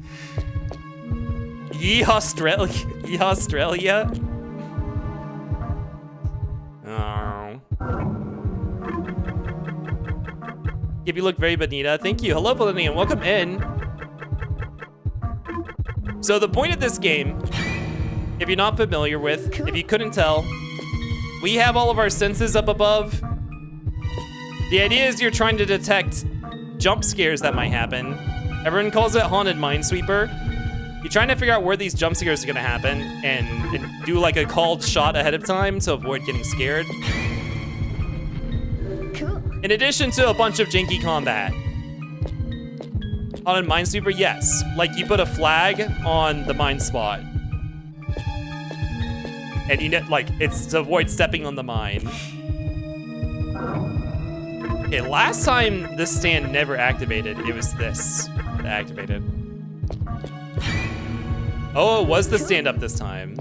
Ye Australia. Ye Australia. Oh. If you look very bonita, thank you. Hello, Valenian, and welcome in. So the point of this game, if you're not familiar with, if you couldn't tell, we have all of our senses up above. The idea is you're trying to detect jump scares that might happen. Everyone calls it Haunted Minesweeper. You're trying to figure out where these jump scares are gonna happen and do like a called shot ahead of time to avoid getting scared. Cool. In addition to a bunch of janky combat. Haunted Minesweeper, yes. Like you put a flag on the mine spot. And you know, like it's to avoid stepping on the mine. Okay, last time this stand never activated, it was this that activated. Oh, it was the stand up this time.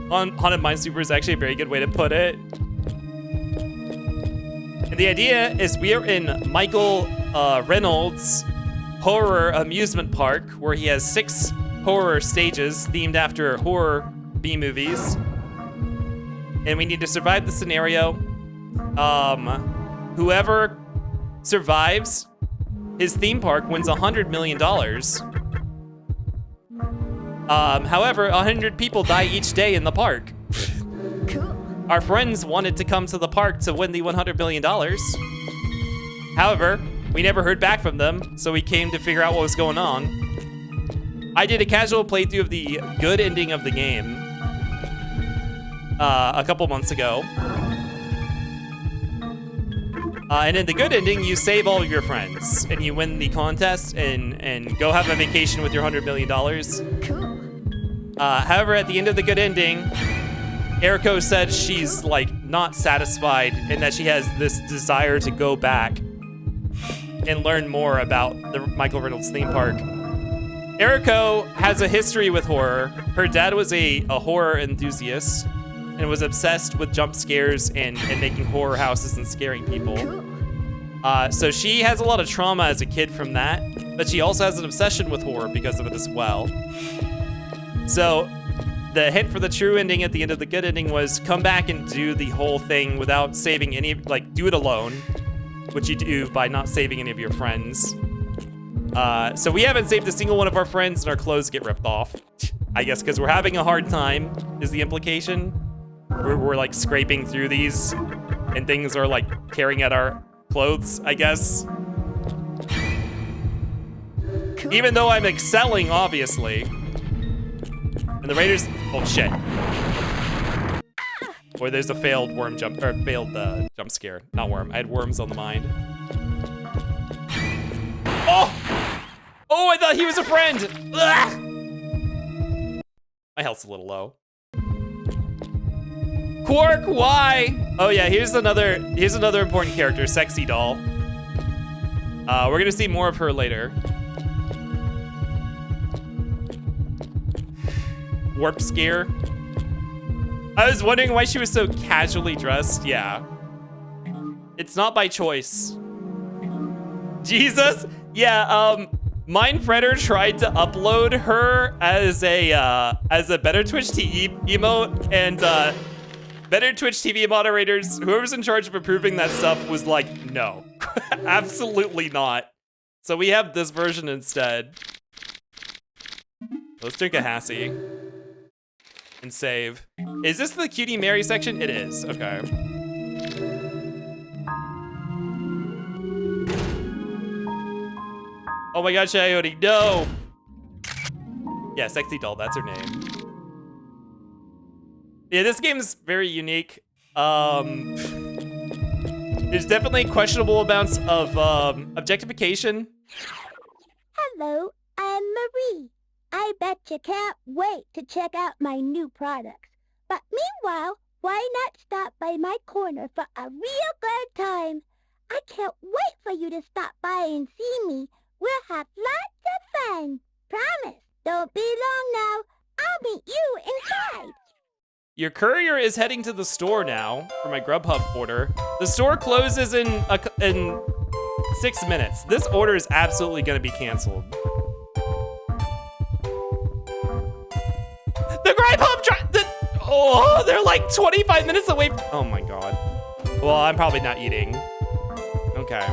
Haunted Minesweeper is actually a very good way to put it. And the idea is we are in Michael Reynolds' horror amusement park, where he has 6 horror stages themed after horror B-movies. And we need to survive the scenario. Whoever survives his theme park wins $100 million. However, 100 people die each day in the park. Cool. Our friends wanted to come to the park to win the $100 million. However, we never heard back from them, so we came to figure out what was going on. I did a casual playthrough of the good ending of the game a couple months ago. And in the good ending, you save all of your friends and you win the contest and go have a vacation with your $100 million. Cool. However, at the end of the good ending, Eriko said she's like not satisfied and that she has this desire to go back and learn more about the Michael Reynolds theme park. Eriko has a history with horror. Her dad was a horror enthusiast and was obsessed with jump scares and making horror houses and scaring people. Cool. So she has a lot of trauma as a kid from that, but she also has an obsession with horror because of it as well. So the hint for the true ending at the end of the good ending was come back and do the whole thing without saving any, like do it alone, which you do by not saving any of your friends. So we haven't saved a single one of our friends and our clothes get ripped off. I guess because we're having a hard time is the implication. We're like scraping through these and things are like tearing at our clothes, I guess. Even though I'm excelling, obviously. And the Raiders, oh shit. Or there's a failed worm jump, or failed jump scare. Not worm, I had worms on the mind. Oh! Oh, I thought he was a friend! Ugh! My health's a little low. Quark, why? Oh yeah, here's another important character, Sexy Doll. We're gonna see more of her later. Warp scare. I was wondering why she was so casually dressed. Yeah. It's not by choice. Jesus? Yeah, Mindfredder tried to upload her as a Better Twitch TV emote, and Better Twitch TV moderators, whoever's in charge of approving that stuff was like, no, absolutely not. So we have this version instead. Let's drink a Hassie and save. Is this the Cutie Mary section? It is, okay. Oh my god, Coyote, no! Yeah, Sexy Doll, that's her name. Yeah, this game is very unique. There's definitely questionable amounts of objectification. Hello, I'm Marie. I bet you can't wait to check out my new products. But meanwhile, why not stop by my corner for a real good time? I can't wait for you to stop by and see me. We'll have lots of fun. Promise. Don't be long now. I'll meet you inside. Your courier is heading to the store now for my Grubhub order. The store closes in 6 minutes. This order is absolutely gonna be canceled. The Grubhub oh, they're like 25 minutes away. Oh my god. Well, I'm probably not eating. Okay.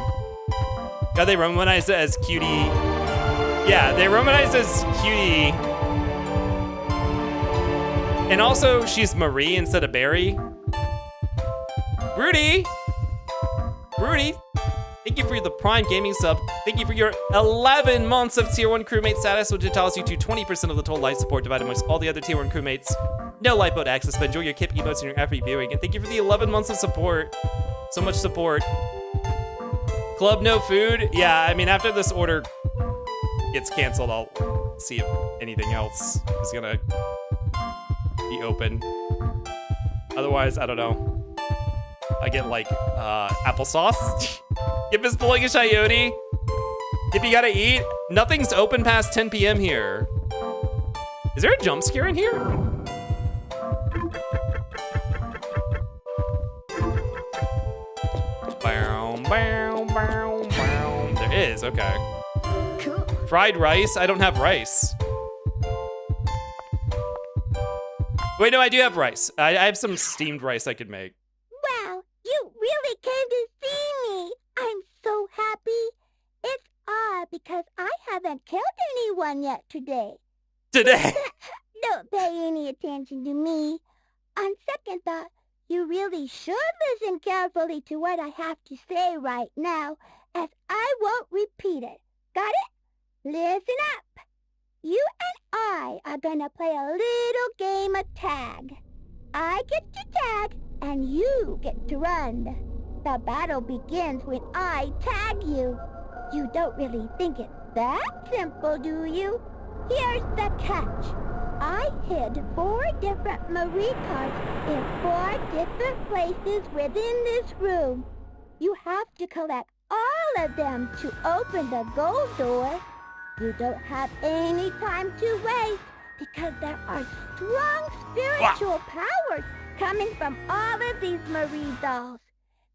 Yeah, they romanize it as Cutie. Yeah, they romanize it as Cutie. And also, she's Marie instead of Barry. Rudy! Rudy, thank you for the Prime Gaming sub. Thank you for your 11 months of Tier 1 crewmate status, which entitles you to 20% of the total life support divided amongst all the other Tier 1 crewmates. No lifeboat access, but enjoy your Kip emotes and your every viewing. And thank you for the 11 months of support. So much support. Club no food? Yeah, I mean, after this order gets canceled, I'll see if anything else is gonna be open. Otherwise, I don't know. I get like applesauce. Yip is pulling a Coyote. If you gotta eat, nothing's open past 10 p.m. here. Is there a jump scare in here? Bow, bow, bow, bow. There is, okay. Cool. Fried rice? I don't have rice. Wait, no, I do have rice. I have some steamed rice I could make. Wow, you really came to see me. I'm so happy. It's odd because I haven't killed anyone yet today. Today? Don't pay any attention to me. On second thought, you really should listen carefully to what I have to say right now, as I won't repeat it. Got it? Listen up. You and I are gonna play a little game of tag. I get to tag, and you get to run. The battle begins when I tag you. You don't really think it's that simple, do you? Here's the catch. I hid 4 different Marie cards in 4 different places within this room. You have to collect all of them to open the gold door. You don't have any time to waste because there are strong spiritual powers coming from all of these Marie dolls.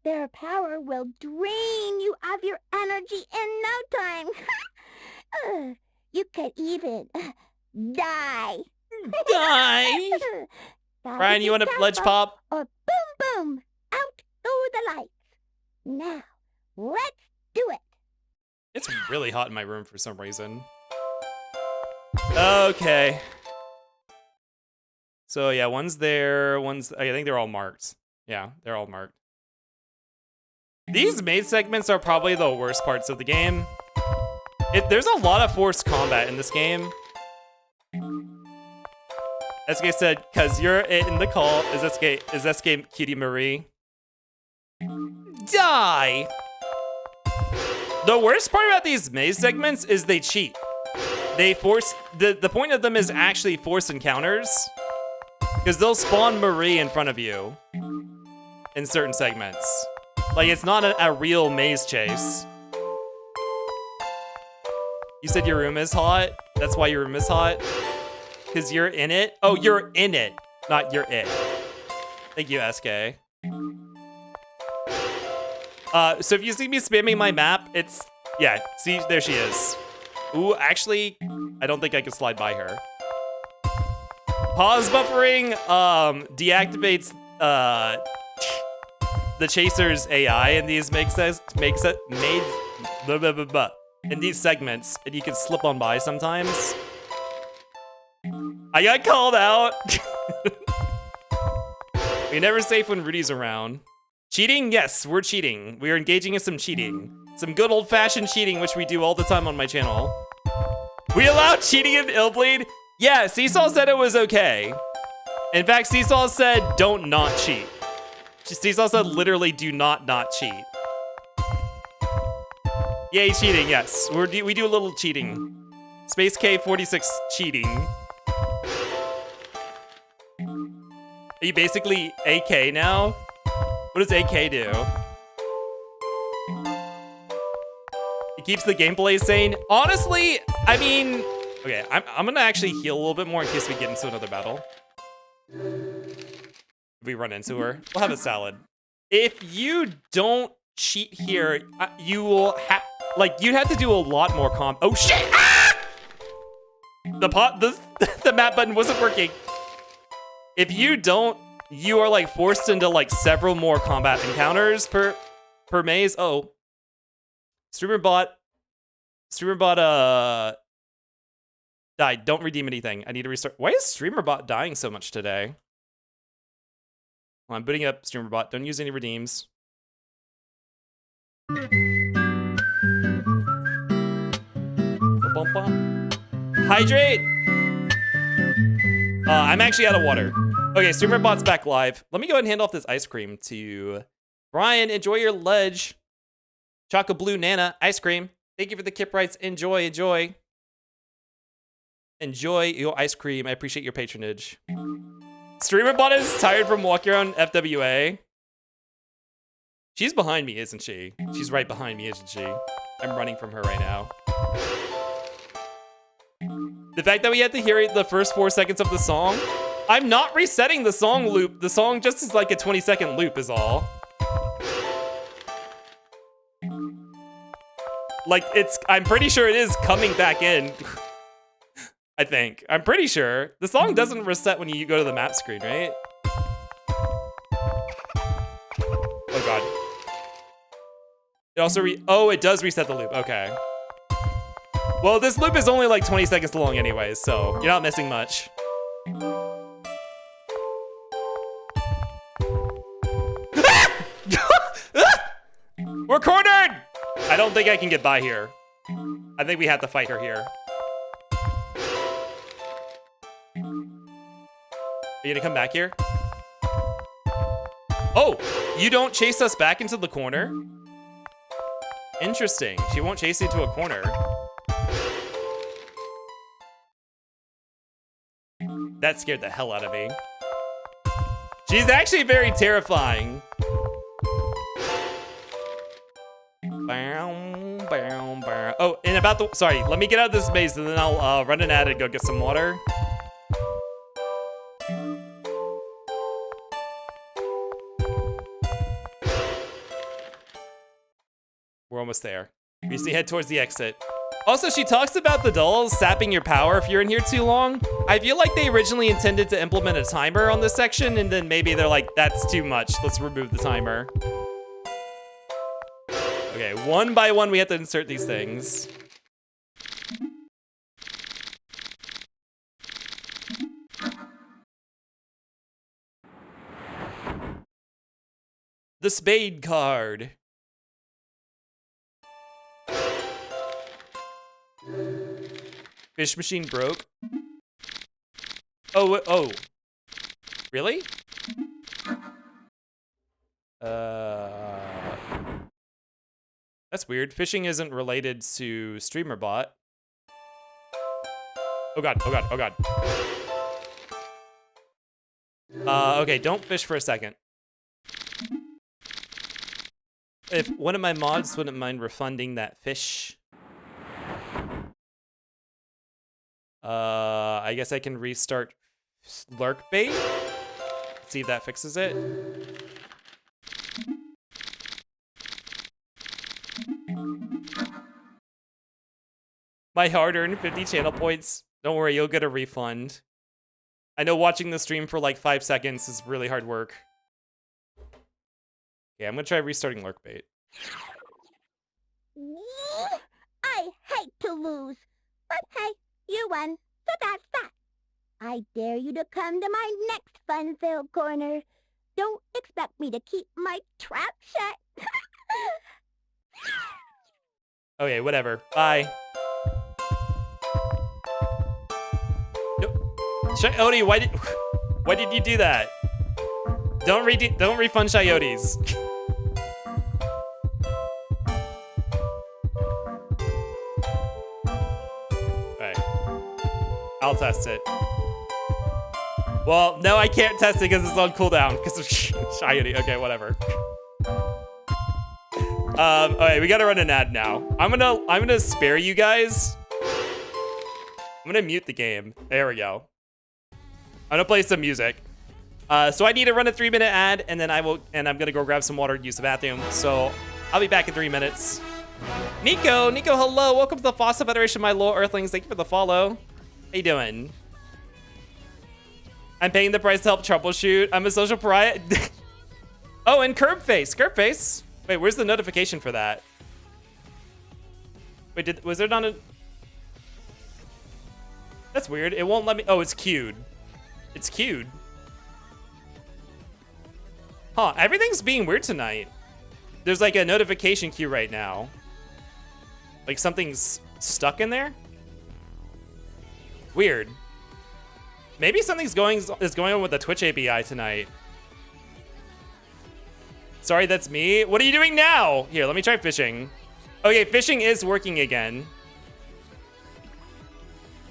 Their power will drain you of your energy in no time. You could even die. Die? Brian, you want a ledge pop? Or boom, boom, out through the lights. Now, let's do it. It's really hot in my room for some reason. Okay. So yeah, one's there, I think they're all marked. Yeah, they're all marked. These maze segments are probably the worst parts of the game. There's a lot of forced combat in this game. SK said, "Cause you're in the call." Is SK Kitty Marie? Die! The worst part about these maze segments is they cheat. They force... The point of them is actually force encounters. Because they'll spawn Marie in front of you. In certain segments. Like, it's not a real maze chase. You said your room is hot? That's why your room is hot? Because you're in it? Oh, you're in it, not you're it. Thank you, SK. So if you see me spamming my map, it's... Yeah, see, there she is. Ooh, actually, I don't think I can slide by her. Pause buffering deactivates the chaser's AI in these in these segments, and you can slip on by sometimes. I got called out. We're never safe when Rudy's around. Cheating? Yes, we're cheating. We are engaging in some cheating. Some good old-fashioned cheating, which we do all the time on my channel. We allow cheating in Illbleed? Yeah, Seesaw said it was okay. In fact, Seesaw said, don't not cheat. Seesaw said, literally, do not cheat. Yay, cheating, yes. We do a little cheating. Space K46 cheating. Are you basically AK now? What does AK do? It keeps the gameplay sane. Honestly, I mean... Okay, I'm gonna actually heal a little bit more in case we get into another battle. If we run into her, we'll have a salad. If you don't cheat here, you will have... Like, you'd have to do a lot more Oh, shit! Ah! The map button wasn't working. If you don't, you are, like, forced into, like, several more combat encounters per maze. Oh. Streamerbot, died. Don't redeem anything. I need to restart. Why is Streamerbot dying so much today? Well, I'm booting up Streamerbot. Don't use any redeems. Hydrate! I'm actually out of water. Okay, Streamerbot's back live. Let me go ahead and hand off this ice cream to Brian. Enjoy your ledge. Choco Blue Nana ice cream. Thank you for the Kip Rights. Enjoy, enjoy. Enjoy your ice cream. I appreciate your patronage. Streamerbot is tired from walking around FWA. She's behind me, isn't she? She's right behind me, isn't she? I'm running from her right now. The fact that we had to hear the first 4 seconds of the song, I'm not resetting the song loop. The song just is like a 20-second loop is all. Like, I'm pretty sure it is coming back in. I think. I'm pretty sure. The song doesn't reset when you go to the map screen, right? Oh, God. It also it does reset the loop. Okay. Well, this loop is only like 20 seconds long anyways, so you're not missing much. We're cornered! I don't think I can get by here. I think we have to fight her here. Are you gonna come back here? Oh, you don't chase us back into the corner? Interesting. She won't chase you into a corner. That scared the hell out of me. She's actually very terrifying. Oh, and about the... Sorry, let me get out of this maze and then I'll run an ad and go get some water. We're almost there. We just need to head towards the exit. Also, she talks about the dolls sapping your power if you're in here too long. I feel like they originally intended to implement a timer on this section, and then maybe they're like, that's too much. Let's remove the timer. Okay, one by one, we have to insert these things. The spade card. Fish machine broke. Oh. Really? That's weird. Fishing isn't related to StreamerBot. Oh god. Okay, don't fish for a second. If one of my mods wouldn't mind refunding that fish. I guess I can restart lurk bait. See if that fixes it. My hard-earned 50 channel points. Don't worry, you'll get a refund. I know watching the stream for like 5 seconds is really hard work. Yeah, I'm gonna try restarting lurk bait. I hate to lose, but hey, you won, so that's that. I dare you to come to my next fun-filled corner. Don't expect me to keep my trap shut. Okay, whatever. Bye. Nope. Shioty, why did you do that? Don't refund Shioties. Alright. I'll test it. Well, no, I can't test it because it's on cooldown because of Shioty. Okay, whatever. Okay, we gotta run an ad now. I'm gonna spare you guys. I'm gonna mute the game. There we go. I'm gonna play some music. So I need to run a 3-minute ad, and then I'm gonna go grab some water and use the bathroom. So I'll be back in 3 minutes. Nico, hello. Welcome to the Fossil Federation, my little Earthlings. Thank you for the follow. How you doing? I'm paying the price to help troubleshoot. I'm a social pariah. Oh, and Curbface. Wait, where's the notification for that? Wait, was there not a... That's weird. It won't let me... Oh, it's queued. It's queued. Huh, everything's being weird tonight. There's like a notification queue right now. Like something's stuck in there? Weird. Maybe something's going on with the Twitch API tonight. Sorry, that's me. What are you doing now? Here, let me try fishing. Okay, fishing is working again.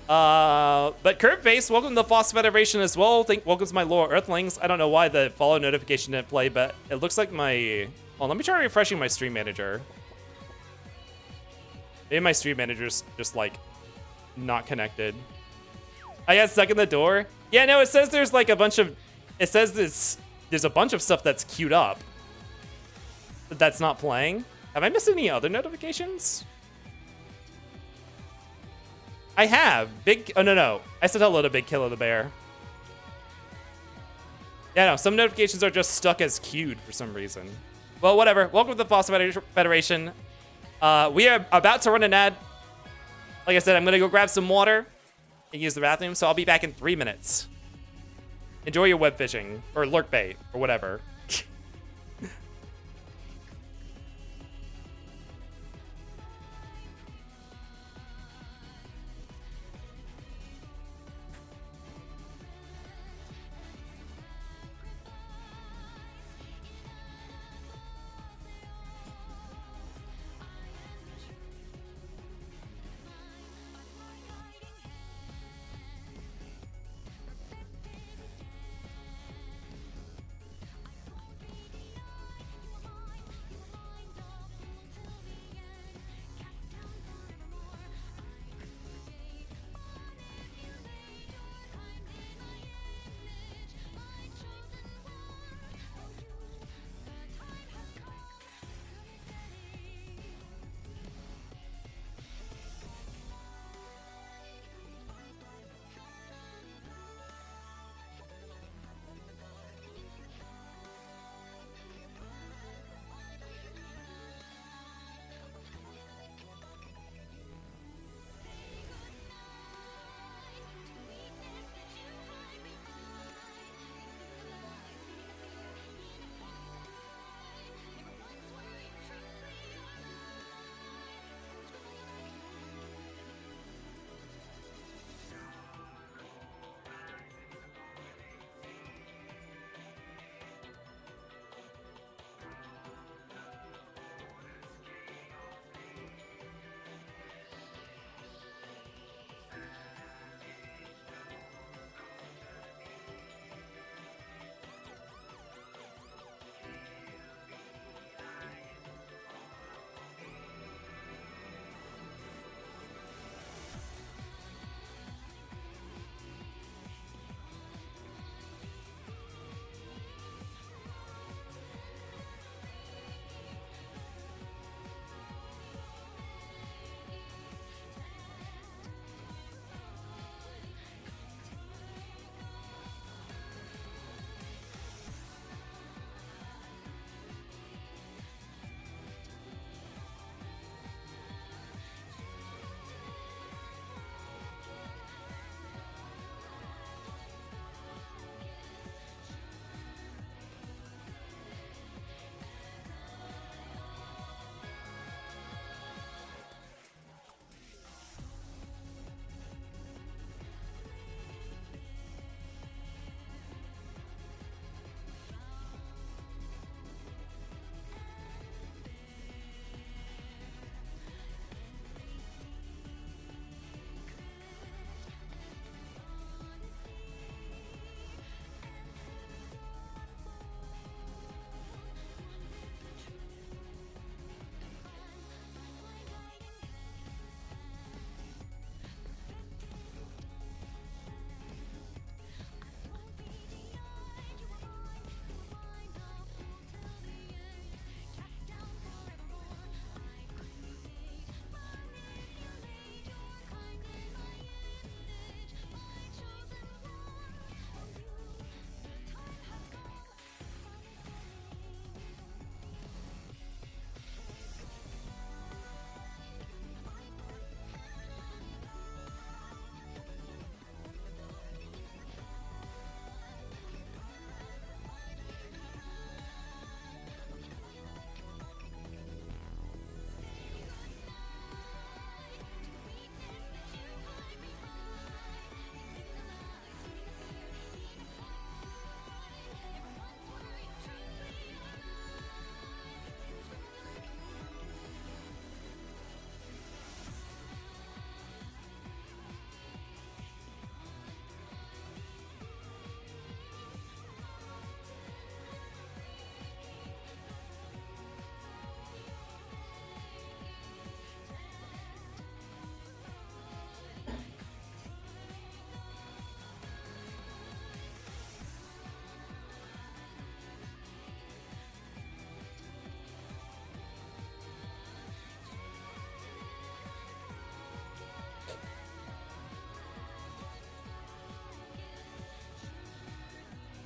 But Curbface, welcome to the Fossil Federation as well. Welcome to my lower Earthlings. I don't know why the follow notification didn't play, but it looks like my... Oh, let me try refreshing my stream manager. Maybe my stream manager's just like not connected. I got stuck in the door. Yeah, no, it says there's like a bunch of... It says there's a bunch of stuff that's queued up. That's not playing. Have I missed any other notifications? I have. Oh, no. I said hello to Big Killer the Bear. Yeah, no, some notifications are just stuck as queued for some reason. Well, whatever. Welcome to the Fossil Federation. We are about to run an ad. Like I said, I'm going to go grab some water and use the bathroom, so I'll be back in 3 minutes. Enjoy your web fishing, or lurk bait, or whatever.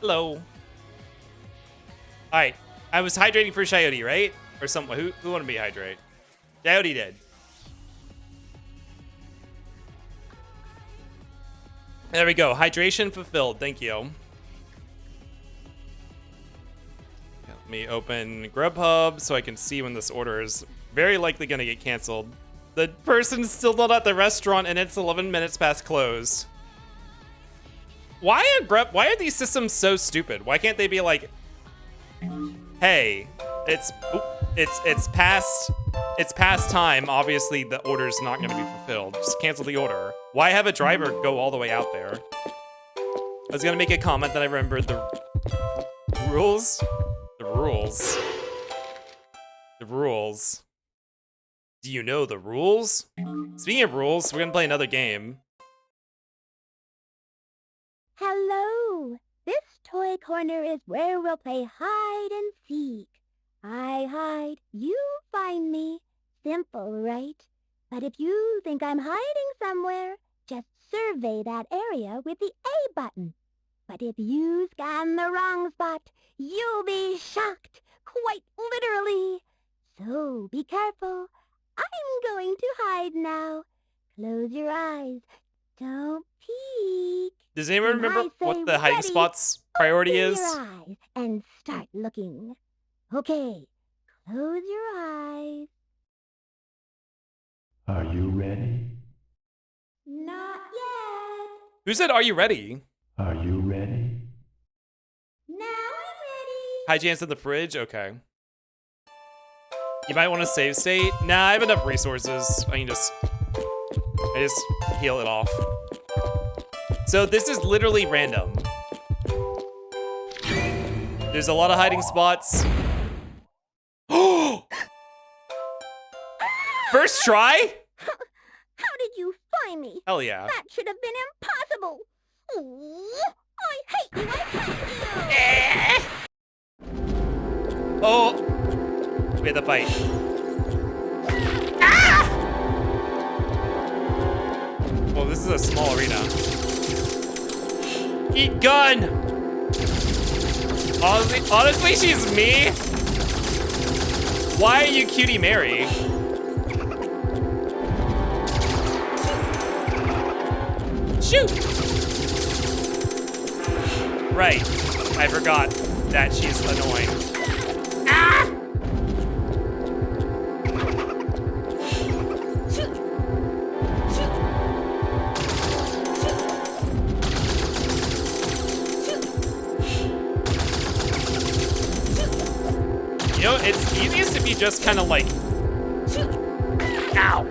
Hello. Alright. I was hydrating for Coyote, right? Or someone. Who wanted me to hydrate? Coyote did. There we go. Hydration fulfilled. Thank you. Let me open Grubhub so I can see when this order is very likely going to get canceled. The person's still not at the restaurant and it's 11 minutes past close. Why are these systems so stupid? Why can't they be like, hey, it's past time. Obviously, the order's not going to be fulfilled. Just cancel the order. Why have a driver go all the way out there? I was going to make a comment that I remembered the rules. The rules. The rules. Do you know the rules? Speaking of rules, we're going to play another game. Hello. This toy corner is where we'll play hide and seek. I hide, you find me. Simple, right? But if you think I'm hiding somewhere, just survey that area with the A button. But if you scan the wrong spot, you'll be shocked, quite literally. So be careful. I'm going to hide now. Close your eyes. Don't peek. Does anyone remember what the hiding spot's priority is? Open your eyes and start looking. Okay, close your eyes. Are you ready? Not yet. Who said, are you ready? Are you ready? Now I'm ready. High chance in the fridge? Okay. You might want to save state. Nah, I have enough resources. I just heal it off. So this is literally random. There's a lot of hiding spots. First try? How did you find me? Hell yeah. That should have been impossible. Oh, I hate you. I hate you. Oh. We had the fight. Ah! Well, this is a small arena. Eat gun! Honestly, she's me. Why are you Cutie Mary? Shoot! Right. I forgot that she's annoying. Ah! You know, it's easiest if you just kind of like... Ow!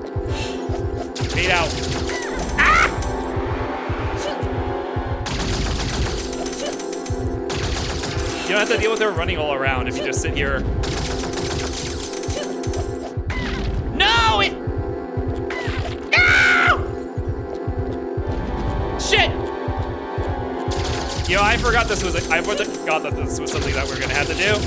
Fade out. Ah! You don't have to deal with her running all around if you just sit here. No! No! Shit! You know, I forgot this was I forgot that this was something that we were gonna have to do.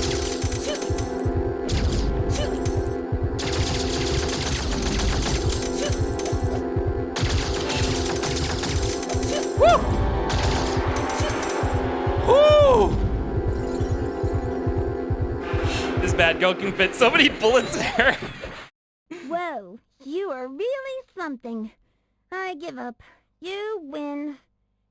This bad girl can fit so many bullets in her. Whoa, you are really something. I give up. You win.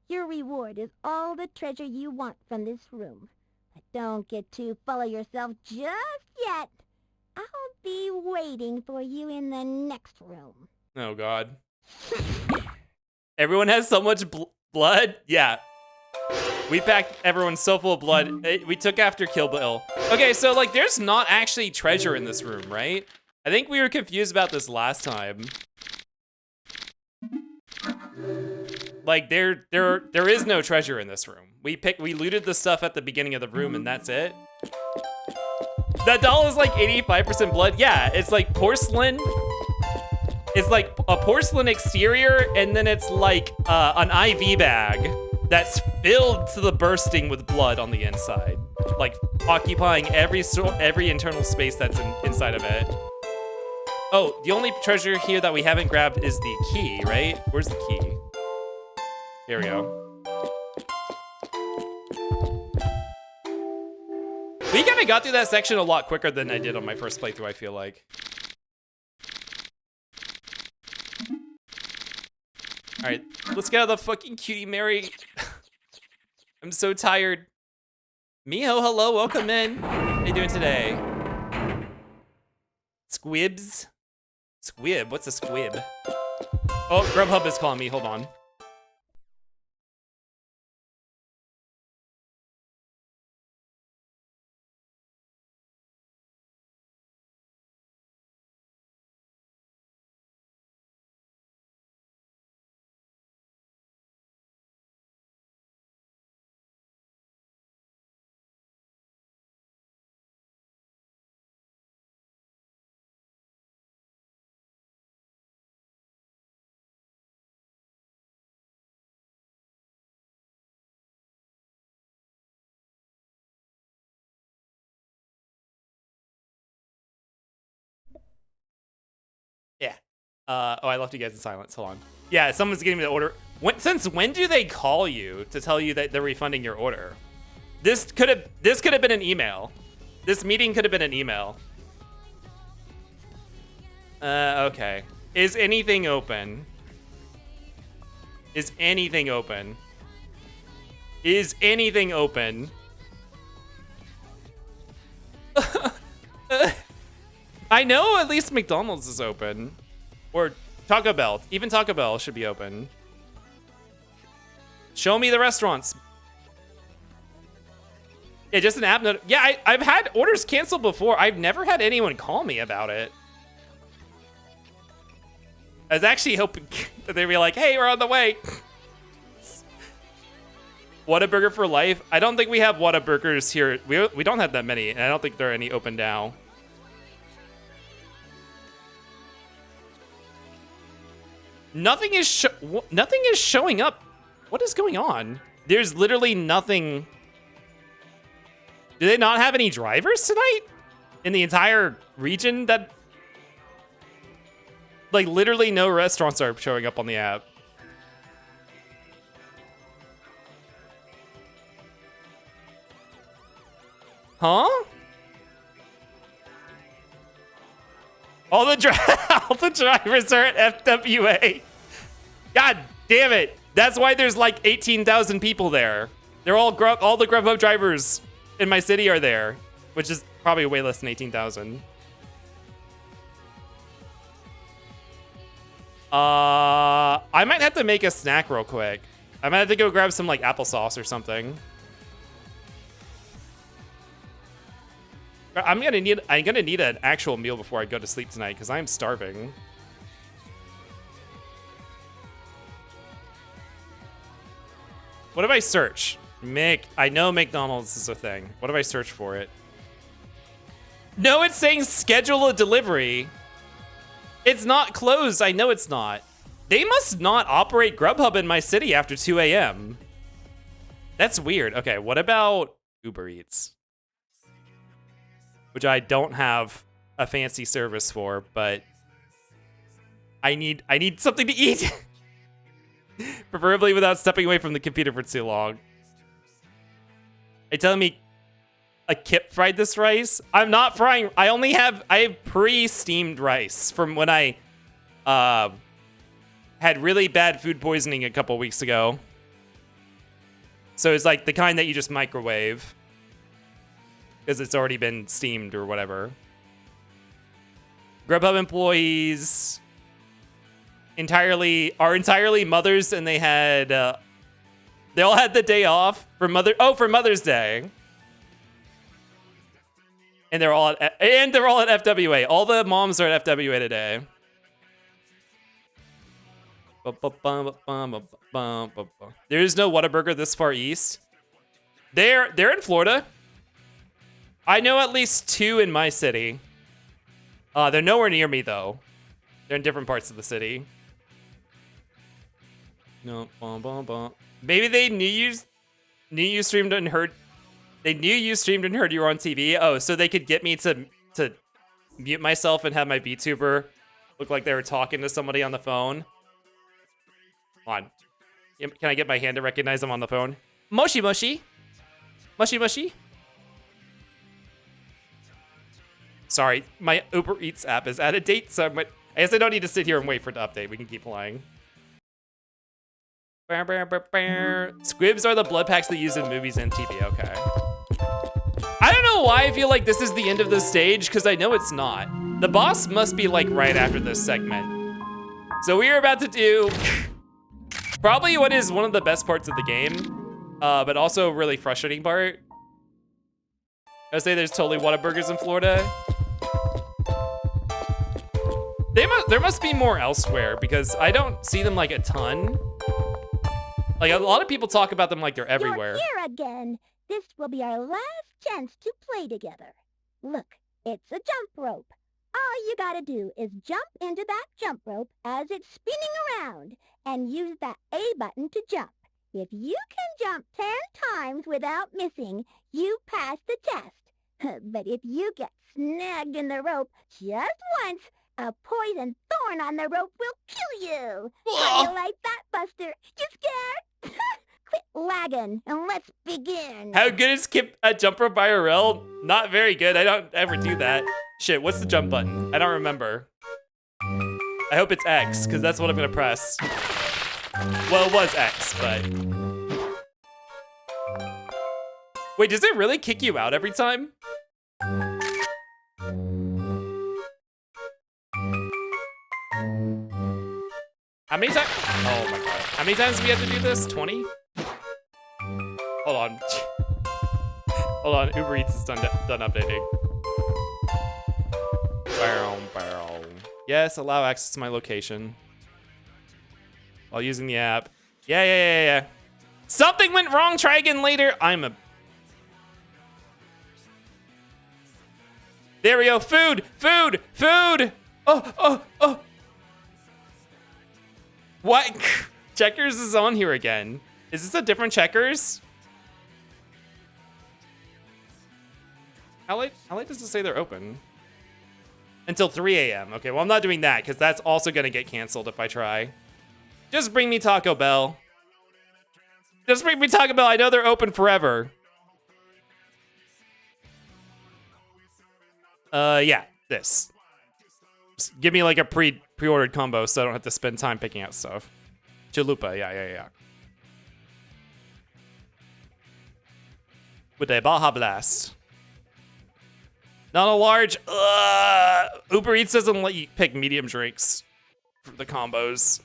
Your reward is all the treasure you want from this room. But don't get too full of yourself just yet. I'll be waiting for you in the next room. Oh, God. Everyone has so much blood? Yeah. We packed everyone so full of blood. We took after Kill Bill. Okay, so, like, there's not actually treasure in this room, right? I think we were confused about this last time. Like, there is no treasure in this room. We looted the stuff at the beginning of the room, and that's it. That doll is, like, 85% blood. Yeah, it's, like, porcelain. It's, like, a porcelain exterior, and then it's, like, an IV bag that's filled to the bursting with blood on the inside, like occupying every internal space that's inside of it. Oh, the only treasure here that we haven't grabbed is the key, right? Where's the key? Here we go. We kind of got through that section a lot quicker than I did on my first playthrough, I feel like. Alright, let's get out of the fucking cutie Mary. I'm so tired. Miho, hello, welcome in. How you doing today? Squibs? Squib? What's a squib? Oh, Grubhub is calling me, hold on. Yeah. Oh, I left you guys in silence. Hold on. Yeah, someone's getting me the order. Since when do they call you to tell you that they're refunding your order? This could have been an email. This meeting could have been an email. Okay. Is anything open? Is anything open? Is anything open? I know at least McDonald's is open. Or Taco Bell. Even Taco Bell should be open. Show me the restaurants. Yeah, just an app note. Yeah, I've had orders canceled before. I've never had anyone call me about it. I was actually hoping that they'd be like, hey, we're on the way. Whataburger for life. I don't think we have Whataburgers here. We don't have that many, and I don't think there are any open now. Nothing is showing up. What is going on? There's literally nothing. Do they not have any drivers tonight in the entire region? That, like, literally no restaurants are showing up on the app. Huh? All the drivers are at FWA. God damn it. That's why there's like 18,000 people there. They're all the Grubhub drivers in my city are there, which is probably way less than 18,000. I might have to make a snack real quick. I might have to go grab some like applesauce or something. I'm gonna need an actual meal before I go to sleep tonight because I'm starving. What if I search? I know McDonald's is a thing. What if I search for it? No, it's saying schedule a delivery. It's not closed. I know it's not. They must not operate Grubhub in my city after 2 a.m. That's weird. Okay, what about Uber Eats? Which I don't have a fancy service for, but I need something to eat. Preferably without stepping away from the computer for too long. Are you telling me a Kip fried this rice? I'm not frying. I have pre-steamed rice from when I had really bad food poisoning a couple weeks ago. So it's like the kind that you just microwave because it's already been steamed or whatever. Grubhub employees are entirely mothers, and they all had the day off for Mother's Day. And they're all at FWA. All the moms are at FWA today. There is no Whataburger this far east. They're in Florida. I know at least 2 in my city. They're nowhere near me though. They're in different parts of the city. No, maybe they knew you streamed and heard. They knew you streamed and heard you were on TV. Oh, so they could get me to mute myself and have my VTuber look like they were talking to somebody on the phone. Come on. Can I get my hand to recognize them on the phone? Moshi Moshi. Moshi Moshi. Sorry, my Uber Eats app is out of date, so I guess I don't need to sit here and wait for it to update. We can keep playing. Squibs are the blood packs they use in movies and TV. Okay. I don't know why I feel like this is the end of the stage, because I know it's not. The boss must be like right after this segment. So we are about to do probably what is one of the best parts of the game, but also a really frustrating part. I say there's totally Whataburgers in Florida. There must be more elsewhere because I don't see them like a ton. Like a lot of people talk about them like they're everywhere. You're here again. This will be our last chance to play together. Look, it's a jump rope. All you gotta do is jump into that jump rope as it's spinning around and use that A button to jump. If you can jump 10 times without missing, you pass the test. But if you get snagged in the rope just once, a poison thorn on the rope will kill you. How do you like that, Buster? You scared? Quit lagging and let's begin. How good is Kip at jump rope IRL? Not very good. I don't ever do that. Shit, what's the jump button? I don't remember. I hope it's X, because that's what I'm gonna press. Well, it was X, but... Wait, does it really kick you out every time? How many times? Oh my god. How many times do we have to do this? 20? Hold on. Hold on, Uber Eats is done updating. Barrel. Yes, allow access to my location. While using the app. Yeah. Something went wrong, try again later. There we go, food! Oh. What? Checkers is on here again. Is this a different Checkers? How late does it say they're open? Until 3 a.m. Okay, well, I'm not doing that because that's also going to get canceled if I try. Just bring me Taco Bell. Just bring me Taco Bell. I know they're open forever. Yeah, this. Just give me like a pre-ordered combo so I don't have to spend time picking out stuff. Chalupa, yeah. With a Baja Blast. Not a large. Uber Eats doesn't let you pick medium drinks for the combos.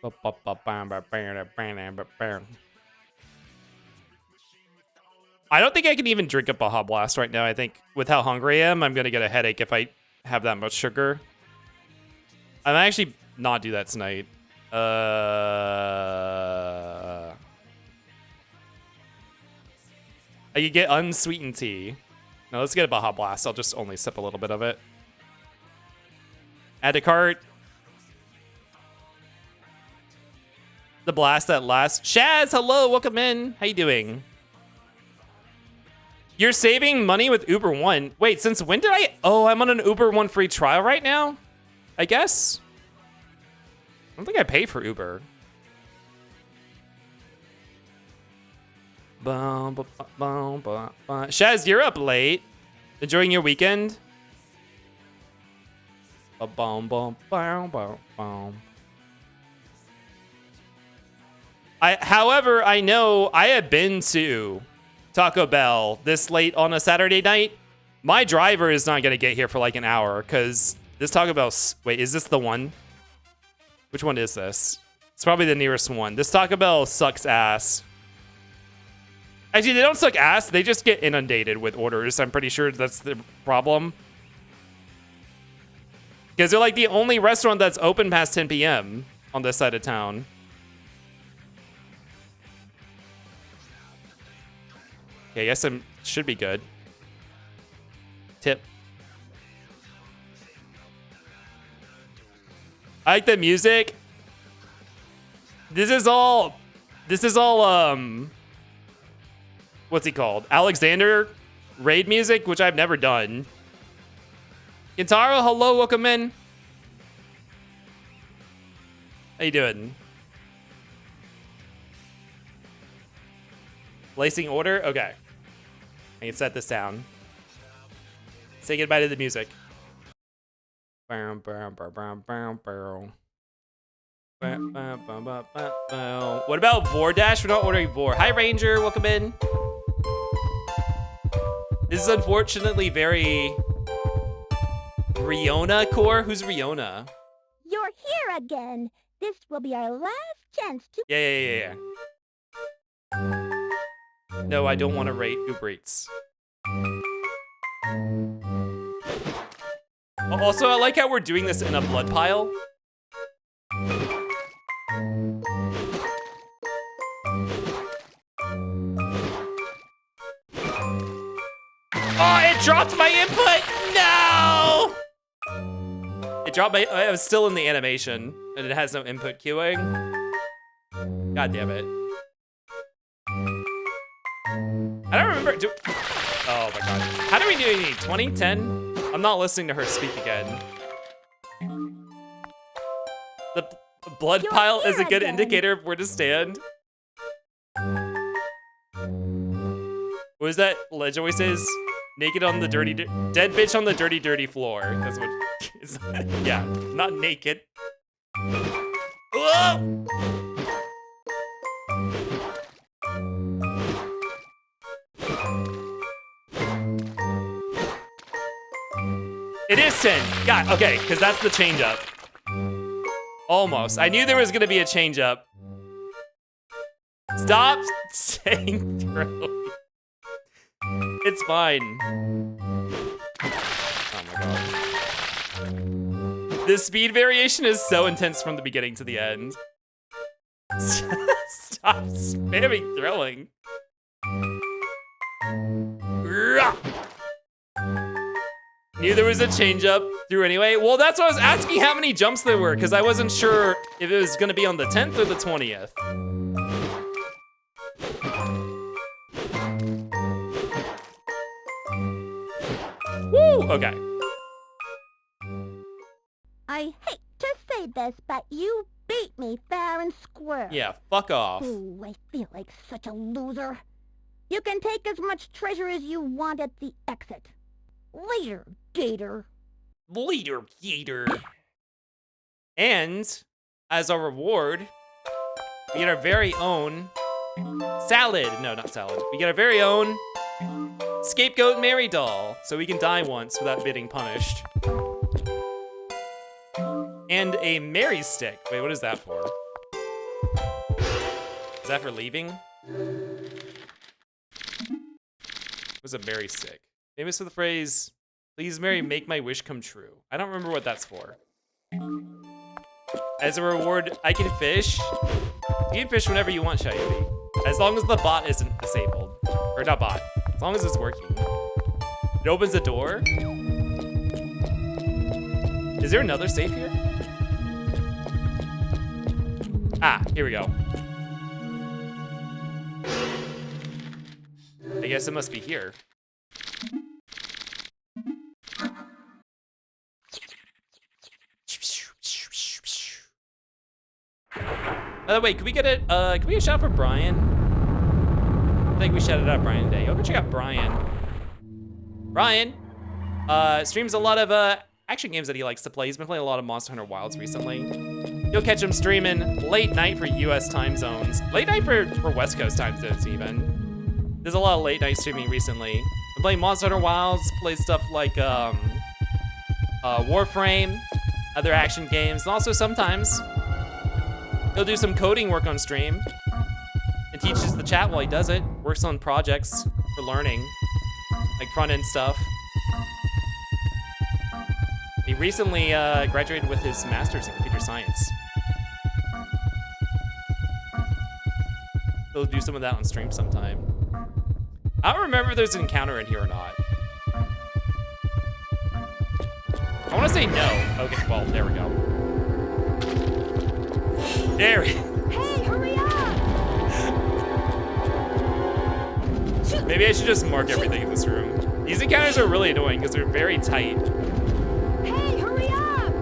I don't think I can even drink a Baja Blast right now. I think with how hungry I am, I'm gonna get a headache if I have that much sugar. I might actually not do that tonight. I could get unsweetened tea. No, let's get a Baja Blast. I'll just only sip a little bit of it. Add to cart. The blast that lasts. Shaz, hello, welcome in. How you doing? You're saving money with Uber One. Wait, since when did I? Oh, I'm on an Uber One free trial right now, I guess. I don't think I pay for Uber. Shaz, you're up late. Enjoying your weekend? However, I know I have been to Taco Bell this late on a Saturday night. My driver is not going to get here for like an hour because this Taco Bell... Wait, is this the one? Which one is this? It's probably the nearest one. This Taco Bell sucks ass. Actually, they don't suck ass. They just get inundated with orders. I'm pretty sure that's the problem. Because they're like the only restaurant that's open past 10 p.m. on this side of town. Okay, I guess I should be good. Tip. I like the music. This is all what's he called? Alexander raid music, which I've never done. Gintaro, hello, welcome in. How you doing? Placing order? Okay. I can set this down. Say goodbye to the music. What about Vordash? We're not ordering Vor. Hi, Ranger. Welcome in. This is unfortunately very Riona core. Who's Riona? You're here again. This will be our last chance to... Yeah. No, I don't want to rate Uber Eats. Also, I like how we're doing this in a blood pile. Oh, it dropped my input! No! It dropped my... I was still in the animation, and it has no input queuing. God damn it. I don't remember... Oh my god. How do we do it? 20? 10? I'm not listening to her speak again. The blood pile is a good indicator of where to stand. What is that? Ledge always says, naked on the dirty... Dead bitch on the dirty, dirty floor. That's what... It's, yeah, not naked. Whoa! It is 10. God, okay, because that's the change up. Almost. I knew there was going to be a change up. Stop saying throw. It's fine. Oh my god. The speed variation is so intense from the beginning to the end. Stop spamming throwing. Knew there was a change up through anyway. Well, that's why I was asking how many jumps there were, because I wasn't sure if it was going to be on the 10th or the 20th. Woo! Okay. I hate to say this, but you beat me fair and square. Yeah, fuck off. Ooh, I feel like such a loser. You can take as much treasure as you want at the exit. Later, Gator. Later, Gator. And, as a reward, we get our very own salad. No, not salad. We get our very own Scapegoat Mary doll, so we can die once without getting punished. And a Mary stick. Wait, what is that for? Is that for leaving? What's a Mary stick? Famous for the phrase, "Please, Mary, make my wish come true." I don't remember what that's for. As a reward, I can fish. You can fish whenever you want, Shayubi. As long as the bot isn't disabled. Or not bot. As long as it's working. It opens the door. Is there another safe here? Ah, here we go. I guess it must be here. By the way, can we get a shout for Brian? I think we shouted out Brian today. Go check out Brian. Brian streams a lot of action games that he likes to play. He's been playing a lot of Monster Hunter Wilds recently. You'll catch him streaming late night for US time zones. Late night for West Coast time zones even. There's a lot of late night streaming recently. Been playing Monster Hunter Wilds, played stuff like Warframe, other action games, and also sometimes he'll do some coding work on stream and teaches the chat while he does it. Works on projects for learning, like front-end stuff. He recently graduated with his master's in computer science. He'll do some of that on stream sometime. I don't remember if there's an encounter in here or not. I want to say no. Okay, well, there we go. There we go. Hey, hurry up! Maybe I should just mark everything in this room. These encounters are really annoying because they're very tight. Hey, hurry up!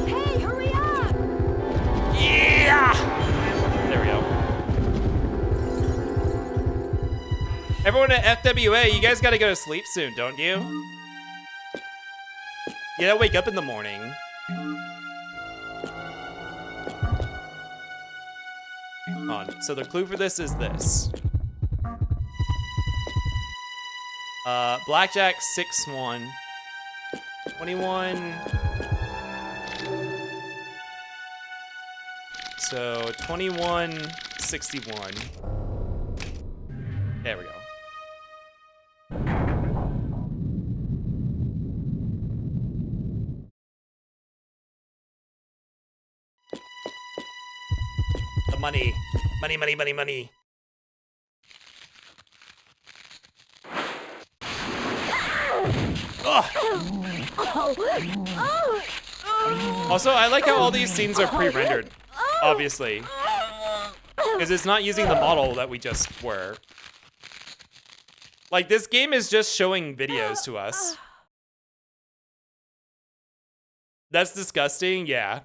Hey, hurry up! Yeah! There we go. FWA, you guys gotta go to sleep soon, don't you? You gotta wake up in the morning. Hold on. So the clue for this is this. Blackjack 6-1. 21. So 2161. There we go. The money. Money, money, money, money. Also, I like how all these scenes are pre-rendered, obviously. Because it's not using the model that we just were. Like, this game is just showing videos to us. That's disgusting, yeah.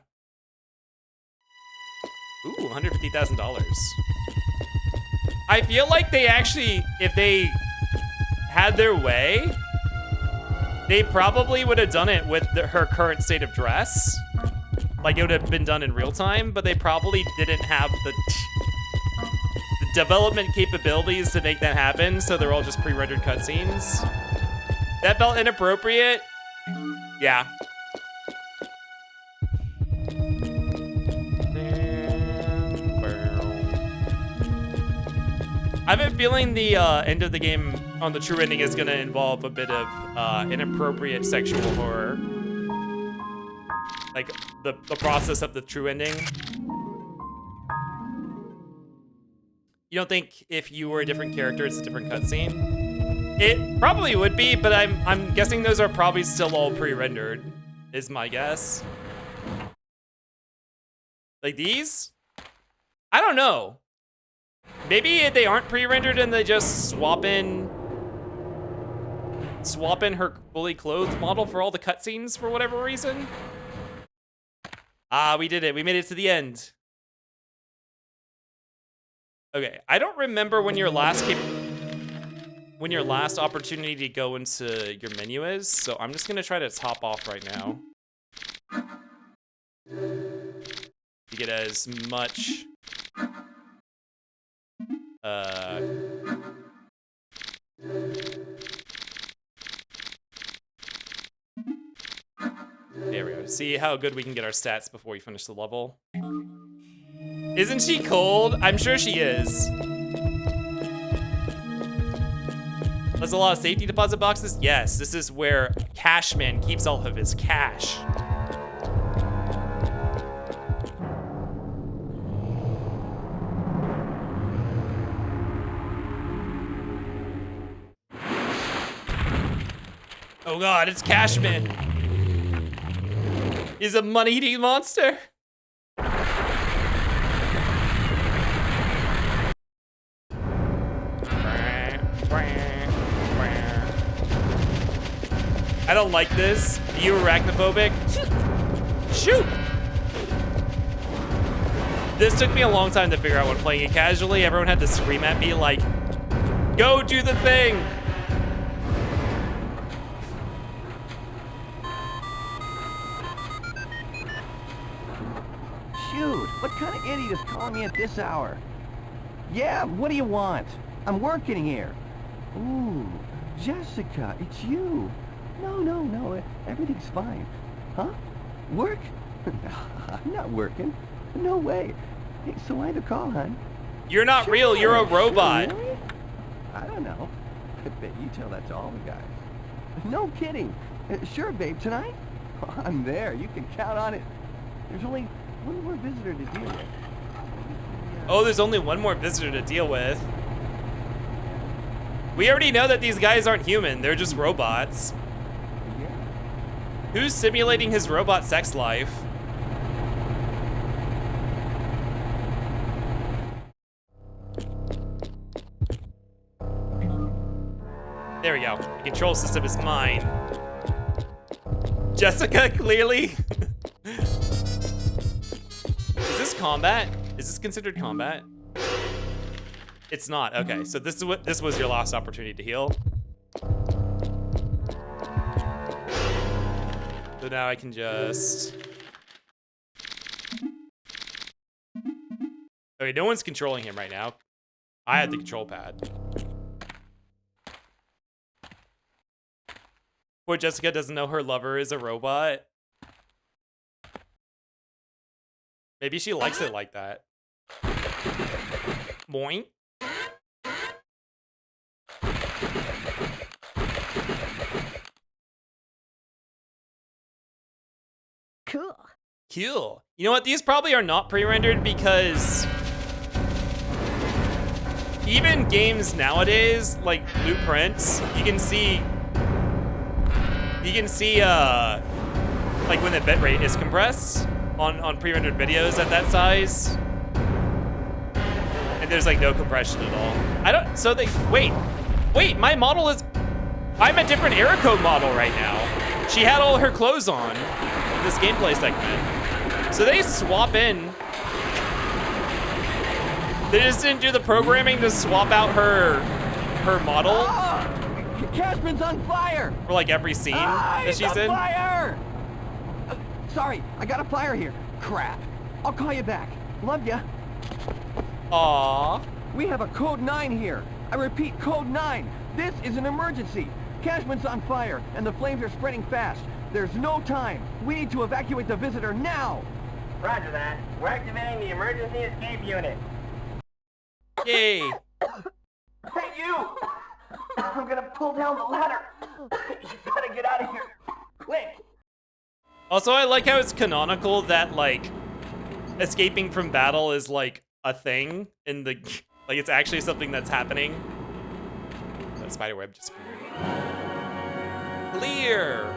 Ooh, $150,000. I feel like they actually, if they had their way, they probably would have done it with her current state of dress. Like, it would have been done in real time, but they probably didn't have the development capabilities to make that happen, so they're all just pre-rendered cutscenes. That felt inappropriate. Yeah. I have a feeling the end of the game on the true ending is going to involve a bit of inappropriate sexual horror. Like, the process of the true ending. You don't think if you were a different character, it's a different cutscene? It probably would be, but I'm guessing those are probably still all pre-rendered, is my guess. Like these? I don't know. Maybe they aren't pre-rendered and they just swap in her fully clothed model for all the cutscenes for whatever reason. Ah, we did it. We made it to the end. Okay, I don't remember when your last opportunity to go into your menu is, so I'm just gonna try to top off right now. To get as much there we go. See how good we can get our stats before we finish the level. Isn't she cold? I'm sure she is. There's a lot of safety deposit boxes? Yes, this is where Cashman keeps all of his cash. Oh god, it's Cashman. He's a money-eating monster. I don't like this. Are you arachnophobic? Shoot! This took me a long time to figure out when playing it casually. Everyone had to scream at me like, go do the thing! Shoot, what kind of idiot is calling me at this hour? Yeah, what do you want? I'm working here. Ooh, Jessica, it's you. No, everything's fine. Huh? Work? I'm not working. No way. Hey, so why the call, hon? You're not real, you're a robot. Sure, really? I don't know. I bet you tell that to all the guys. No kidding. Sure, babe, tonight? I'm there, you can count on it. There's only one more visitor to deal with. Oh, there's only one more visitor to deal with. We already know that these guys aren't human, they're just robots. Who's simulating his robot sex life? There we go. The control system is mine. Jessica, clearly. Is this combat? Is this considered combat? It's not. Okay, so this was your last opportunity to heal. So now I can just... Okay, no one's controlling him right now. I have the control pad. Poor Jessica doesn't know her lover is a robot. Maybe she likes it like that. Boing. Cool. Cool. You know what? These probably are not pre-rendered because even games nowadays, like Blueprints, you can see like when the bitrate is compressed on pre-rendered videos at that size. And there's like no compression at all. So wait, my model is, I'm a different error code model right now. She had all her clothes on in this gameplay segment. So they swap in. They just didn't do the programming to swap out her model. Cashman's on fire! For like every scene that she's in. Fire! Sorry, I got a fire here. Crap. I'll call you back. Love ya. Aww. We have a code 9 here. I repeat, code 9. This is an emergency. Cashman's on fire, and the flames are spreading fast. There's no time. We need to evacuate the visitor now. Roger that. We're activating the emergency escape unit. Yay. Hey, you! I'm gonna pull down the ladder. You gotta get out of here. Quick! Also, I like how it's canonical that, like, escaping from battle is, like, a thing in the... Like, it's actually something that's happening. That spiderweb just appeared. Clear!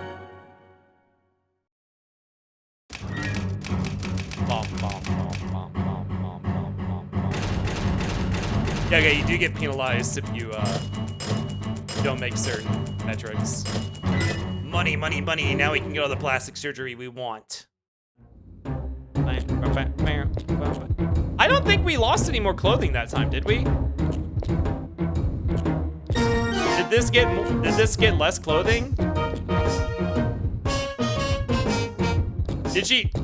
Yeah, okay, you do get penalized if you, don't make certain metrics. Money, money, money. Now we can get all the plastic surgery we want. I don't think we lost any more clothing that time, did we? Did this get less clothing?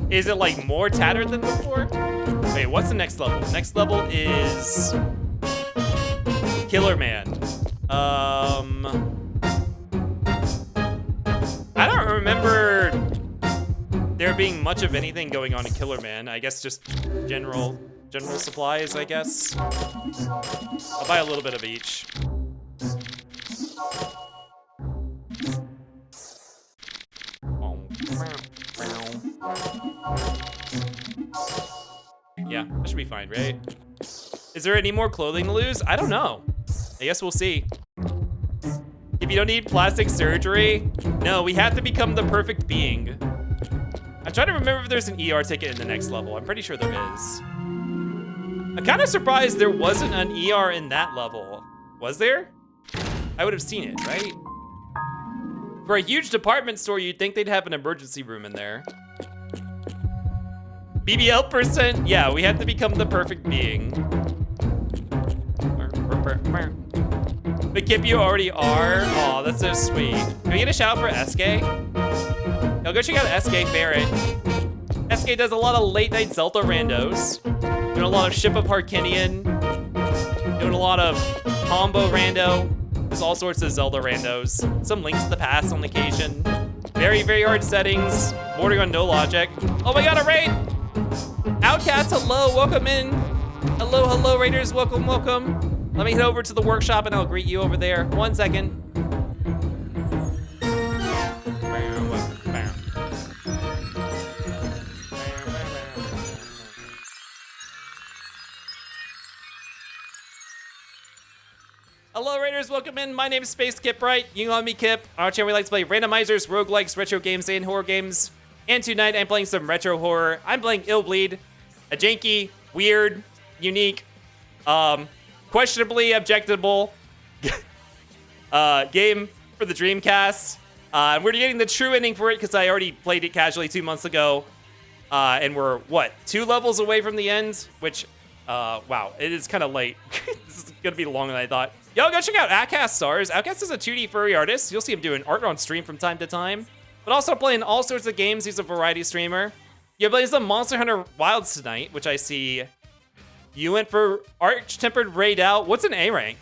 Is it like more tattered than before? Wait, what's the next level? Next level is Killer Man. I don't remember there being much of anything going on in Killer Man. I guess just general supplies, I guess. I'll buy a little bit of each. Yeah, that should be fine, right? Is there any more clothing to lose? I don't know. I guess we'll see. If you don't need plastic surgery, no, we have to become the perfect being. I'm trying to remember if there's an ER ticket in the next level. I'm pretty sure there is. I'm kind of surprised there wasn't an ER in that level. Was there? I would have seen it, right? For a huge department store, you'd think they'd have an emergency room in there. BBL %? Yeah, we have to become the perfect being. But Kip, you already are? Aw, that's so sweet. Can we get a shout out for SK? No, go check out SK Barrett. SK does a lot of late night Zelda randos. Doing a lot of Ship of Harkinian. Doing a lot of combo rando. There's all sorts of Zelda randos. Some Links to the Past on occasion. Very, very hard settings. Bordering on no logic. Oh my god, a raid! Outcast, hello, welcome in. Hello, hello, raiders, welcome, welcome. Let me head over to the workshop and I'll greet you over there. 1 second. Hello, Raiders, welcome in. My name is Space Kipbright. You can call me Kip. On our channel, we like to play randomizers, roguelikes, retro games, and horror games. And tonight, I'm playing some retro horror. I'm playing Illbleed, a janky, weird, unique, questionably objectable game for the Dreamcast. We're getting the true ending for it because I already played it casually 2 months ago. And we're, what, 2 levels away from the end? Which, wow, it is kind of late. This is gonna be longer than I thought. Yo, go check out Outcast Stars. Outcast is a 2D furry artist. You'll see him doing art on stream from time to time, but also playing all sorts of games. He's a variety streamer. Yeah, plays some Monster Hunter Wilds tonight, which I see you went for Arch-Tempered Raid Out. What's an A rank?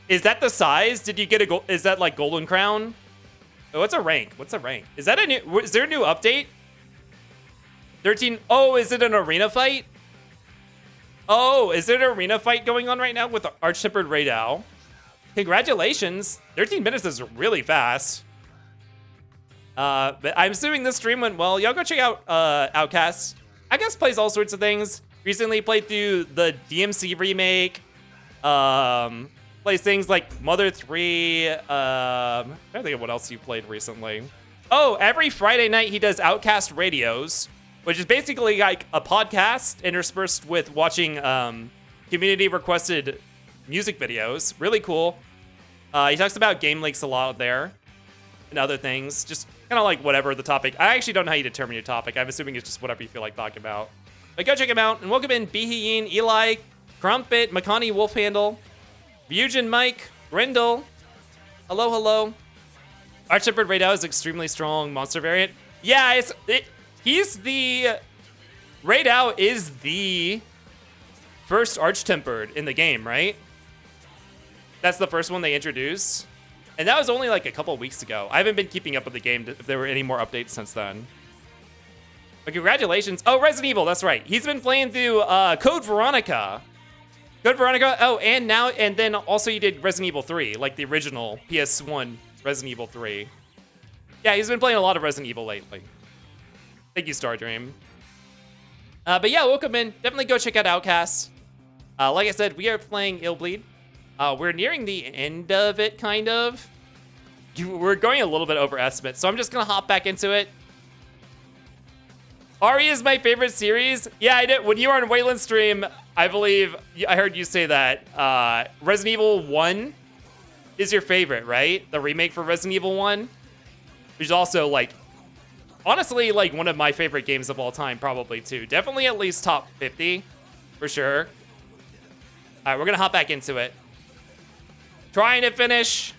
Is that the size? Did you get a gold? Is that like Golden Crown? Oh, what's a rank? What's a rank? Is that a new? Is there a new update? 13. Oh, is it an arena fight? Oh, is there an arena fight going on right now with Arch-Tempered Raid Out? Congratulations. 13 minutes is really fast. But I'm assuming this stream went well. Y'all go check out Outcast. Outcast plays all sorts of things. Recently played through the DMC remake. Plays things like Mother 3. I don't think of what else you played recently. Oh, every Friday night he does Outcast Radios, which is basically like a podcast interspersed with watching community requested music videos. Really cool. He talks about game leaks a lot there and other things. Just kind of like whatever the topic. I actually don't know how you determine your topic. I'm assuming it's just whatever you feel like talking about. But go check him out. And welcome in Beheyin, Eli, Crumpet, Makani Wolfhandle, Bujin Mike, Grindel. Hello, hello. Arch-Tempered Raid Out is extremely strong monster variant. Yeah, he's the... Raid Out is the first Arch-Tempered in the game, right? That's the first one they introduced. And that was only like a couple weeks ago. I haven't been keeping up with the game if there were any more updates since then. But congratulations. Oh, Resident Evil, that's right. He's been playing through Code Veronica. Code Veronica, oh, and then also you did Resident Evil 3, like the original PS1 Resident Evil 3. Yeah, he's been playing a lot of Resident Evil lately. Thank you, Stardream. But yeah, welcome in. Definitely go check out Outcast. Like I said, we are playing Illbleed. We're nearing the end of it, kind of. We're going a little bit over estimate, so I'm just gonna hop back into it. Ari is my favorite series. Yeah, I did. When you were on Wayland's stream, I believe I heard you say that Resident Evil 1 is your favorite, right? The remake for Resident Evil 1, which is also like, honestly, like one of my favorite games of all time, probably too. Definitely at least top 50, for sure. All right, we're gonna hop back into it. Trying to finish.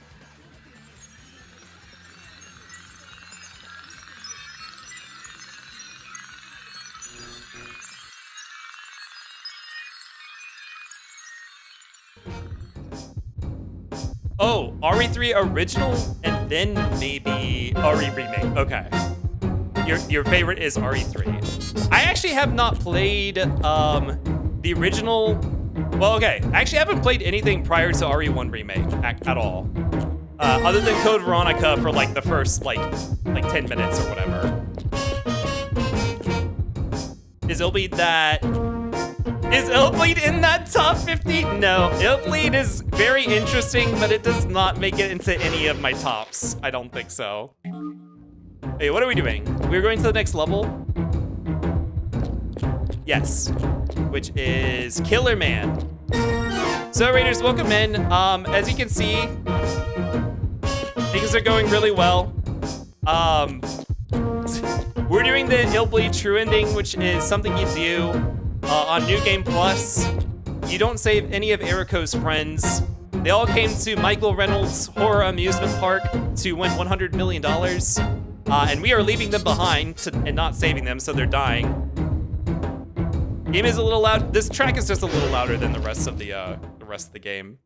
Oh, RE3 original and then maybe RE remake. Okay. Your favorite is RE3. I actually have not played the original. Well, okay. I actually haven't played anything prior to RE1 remake at all. Other than Code Veronica for like the first like 10 minutes or whatever. Is Illbleed that? Is Illbleed in that top 50? No, Illbleed is very interesting, but it does not make it into any of my tops. I don't think so. Hey, what are we doing? We're going to the next level? Yes, which is Killer Man. So Raiders, welcome in. As you can see, things are going really well. We're doing the Illbleed True Ending, which is something you do on New Game Plus. You don't save any of Eriko's friends. They all came to Michael Reynolds' horror amusement park to win $100 million. And we are leaving them behind and not saving them, so they're dying. Game is a little loud. This track is just a little louder than the rest of the game.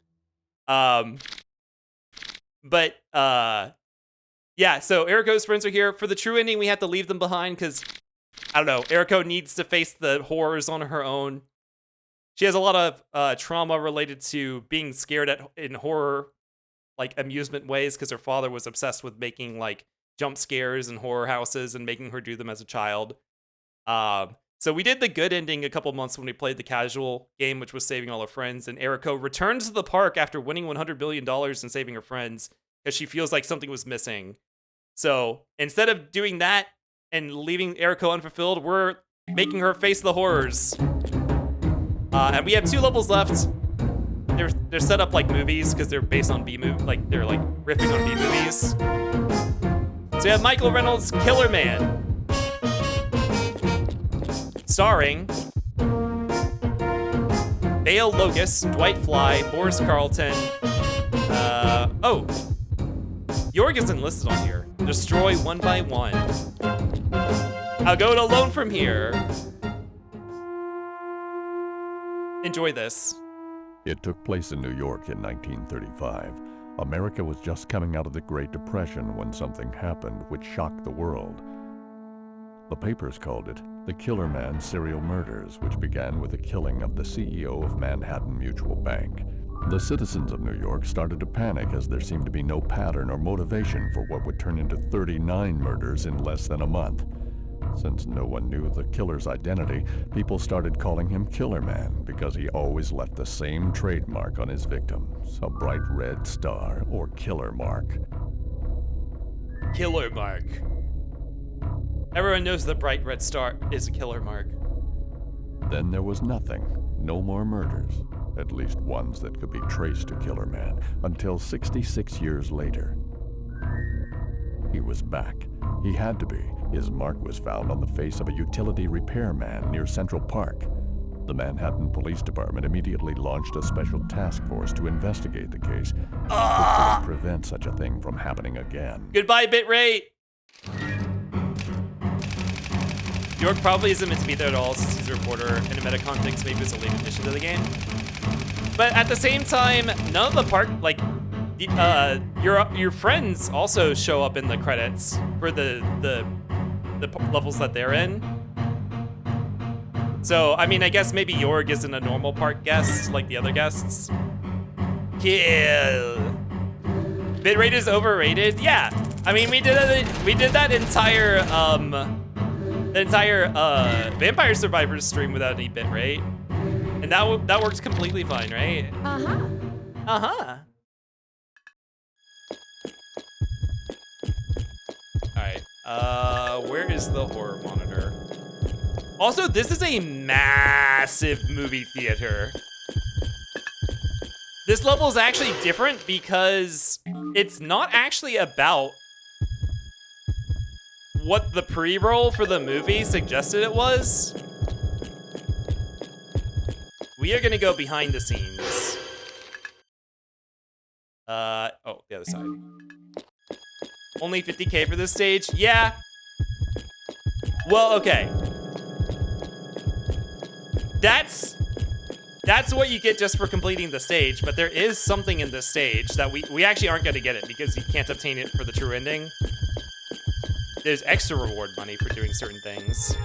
Yeah, so Eriko's friends are here. For the true ending, we have to leave them behind because, I don't know, Eriko needs to face the horrors on her own. She has a lot of trauma related to being scared in horror, like, amusement ways because her father was obsessed with making, like, jump scares in horror houses and making her do them as a child. So we did the good ending a couple months when we played the casual game, which was saving all her friends, and Eriko returns to the park after winning $100 billion and saving her friends because she feels like something was missing. So instead of doing that and leaving Eriko unfulfilled, we're making her face the horrors. And we have 2 levels left. They're set up like movies because they're based on B-movie, like they're like riffing on B-movies. So you have Michael Reynolds' Killer Man, Bale Locust, Dwight Fly, Boris Carlton. Oh. Jorg isn't listed on here. Destroy one by one. I'll go it alone from here. Enjoy this. It took place in New York in 1935. America was just coming out of the Great Depression when something happened which shocked the world. The papers called it the Killer Man Serial Murders, which began with the killing of the CEO of Manhattan Mutual Bank. The citizens of New York started to panic as there seemed to be no pattern or motivation for what would turn into 39 murders in less than a month. Since no one knew the killer's identity, people started calling him Killer Man because he always left the same trademark on his victims, a bright red star or killer mark. Killer mark. Everyone knows the bright red star is a killer mark. Then there was nothing. No more murders. At least ones that could be traced to Killer Man, until 66 years later. He was back. He had to be. His mark was found on the face of a utility repairman near Central Park. The Manhattan Police Department immediately launched a special task force to investigate the case, to prevent such a thing from happening again. Goodbye, bitrate! York probably isn't meant to be there at all since he's a reporter, and in meta context maybe it's a late addition to the game. But at the same time, none of the part, like, your friends also show up in the credits for the levels that they're in. So, I mean, I guess maybe Jorg isn't a normal park guest like the other guests. Kill. Bitrate is overrated? Yeah. I mean, we did that entire Vampire Survivors stream without any bitrate. And that works completely fine, right? Uh-huh. Uh-huh. Alright, where is the horror monitor? Also, this is a massive movie theater. This level is actually different because it's not actually about what the pre-roll for the movie suggested it was. We are gonna go behind the scenes. Oh, the other side. Only 50K for this stage? Yeah. Well, okay. That's what you get just for completing the stage, but there is something in this stage that we actually aren't gonna get it because you can't obtain it for the true ending. There's extra reward money for doing certain things.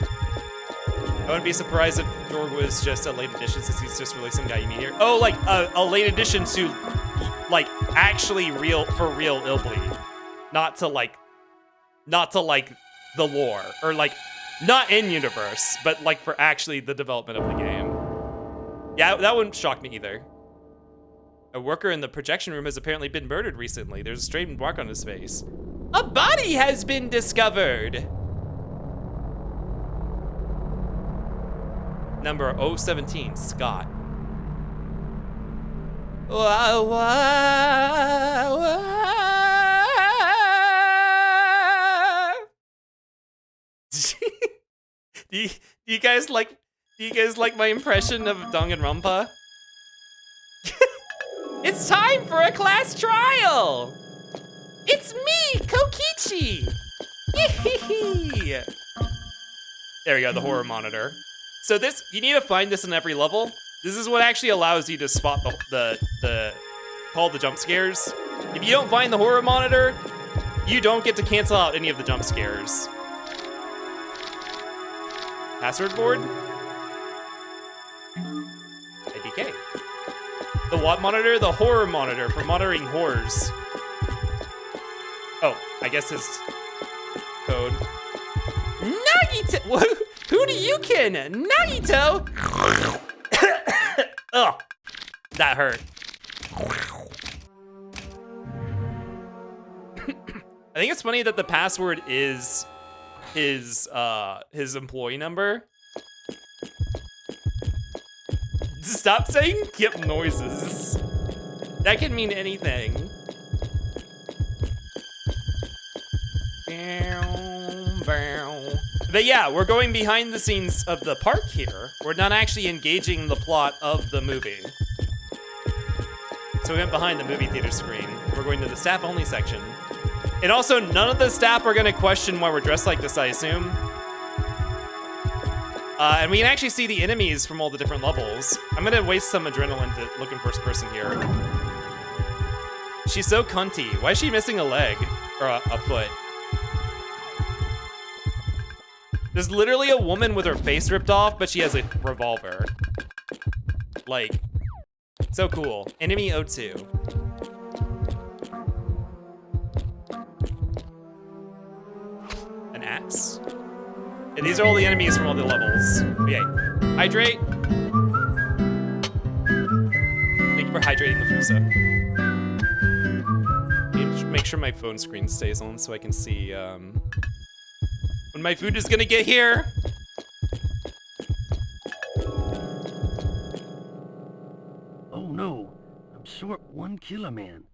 I wouldn't be surprised if Jorg was just a late addition since he's just releasing Guy You Meet Here. Oh, like a late addition to, like, actually for real Illbleed. Not to like the lore, or like, not in universe, but like for actually the development of the game. Yeah, that wouldn't shock me either. A worker in the projection room has apparently been murdered recently. There's a straightened mark on his face. A body has been discovered. Number 017, Scott. Wow, wow, wow. Do you guys like my impression of Danganronpa? It's time for a class trial. It's me, Kokichi. There we go, the horror monitor. So this, you need to find this in every level. This is what actually allows you to spot call the jump scares. If you don't find the horror monitor, you don't get to cancel out any of the jump scares. Password board? APK. The what monitor? The horror monitor for monitoring horrors. Oh, I guess his code. Nagito! Who do you kin? Nagito! Oh, that hurt. I think it's funny that the password is his employee number. Stop saying kip noises. That can mean anything. But yeah, we're going behind the scenes of the park here. We're not actually engaging the plot of the movie. So we went behind the movie theater screen. We're going to the staff-only section. And also, none of the staff are gonna question why we're dressed like this, I assume. And we can actually see the enemies from all the different levels. I'm gonna waste some adrenaline to look in first person here. She's so cunty. Why is she missing a leg? Or a foot? There's literally a woman with her face ripped off, but she has a revolver. Like, so cool. Enemy O2. An axe? Yeah, these are all the enemies from all the levels. Okay. Hydrate. Thank you for hydrating the Fusa. Make sure my phone screen stays on so I can see when my food is gonna get here. Oh no, I'm short 1 killer, man.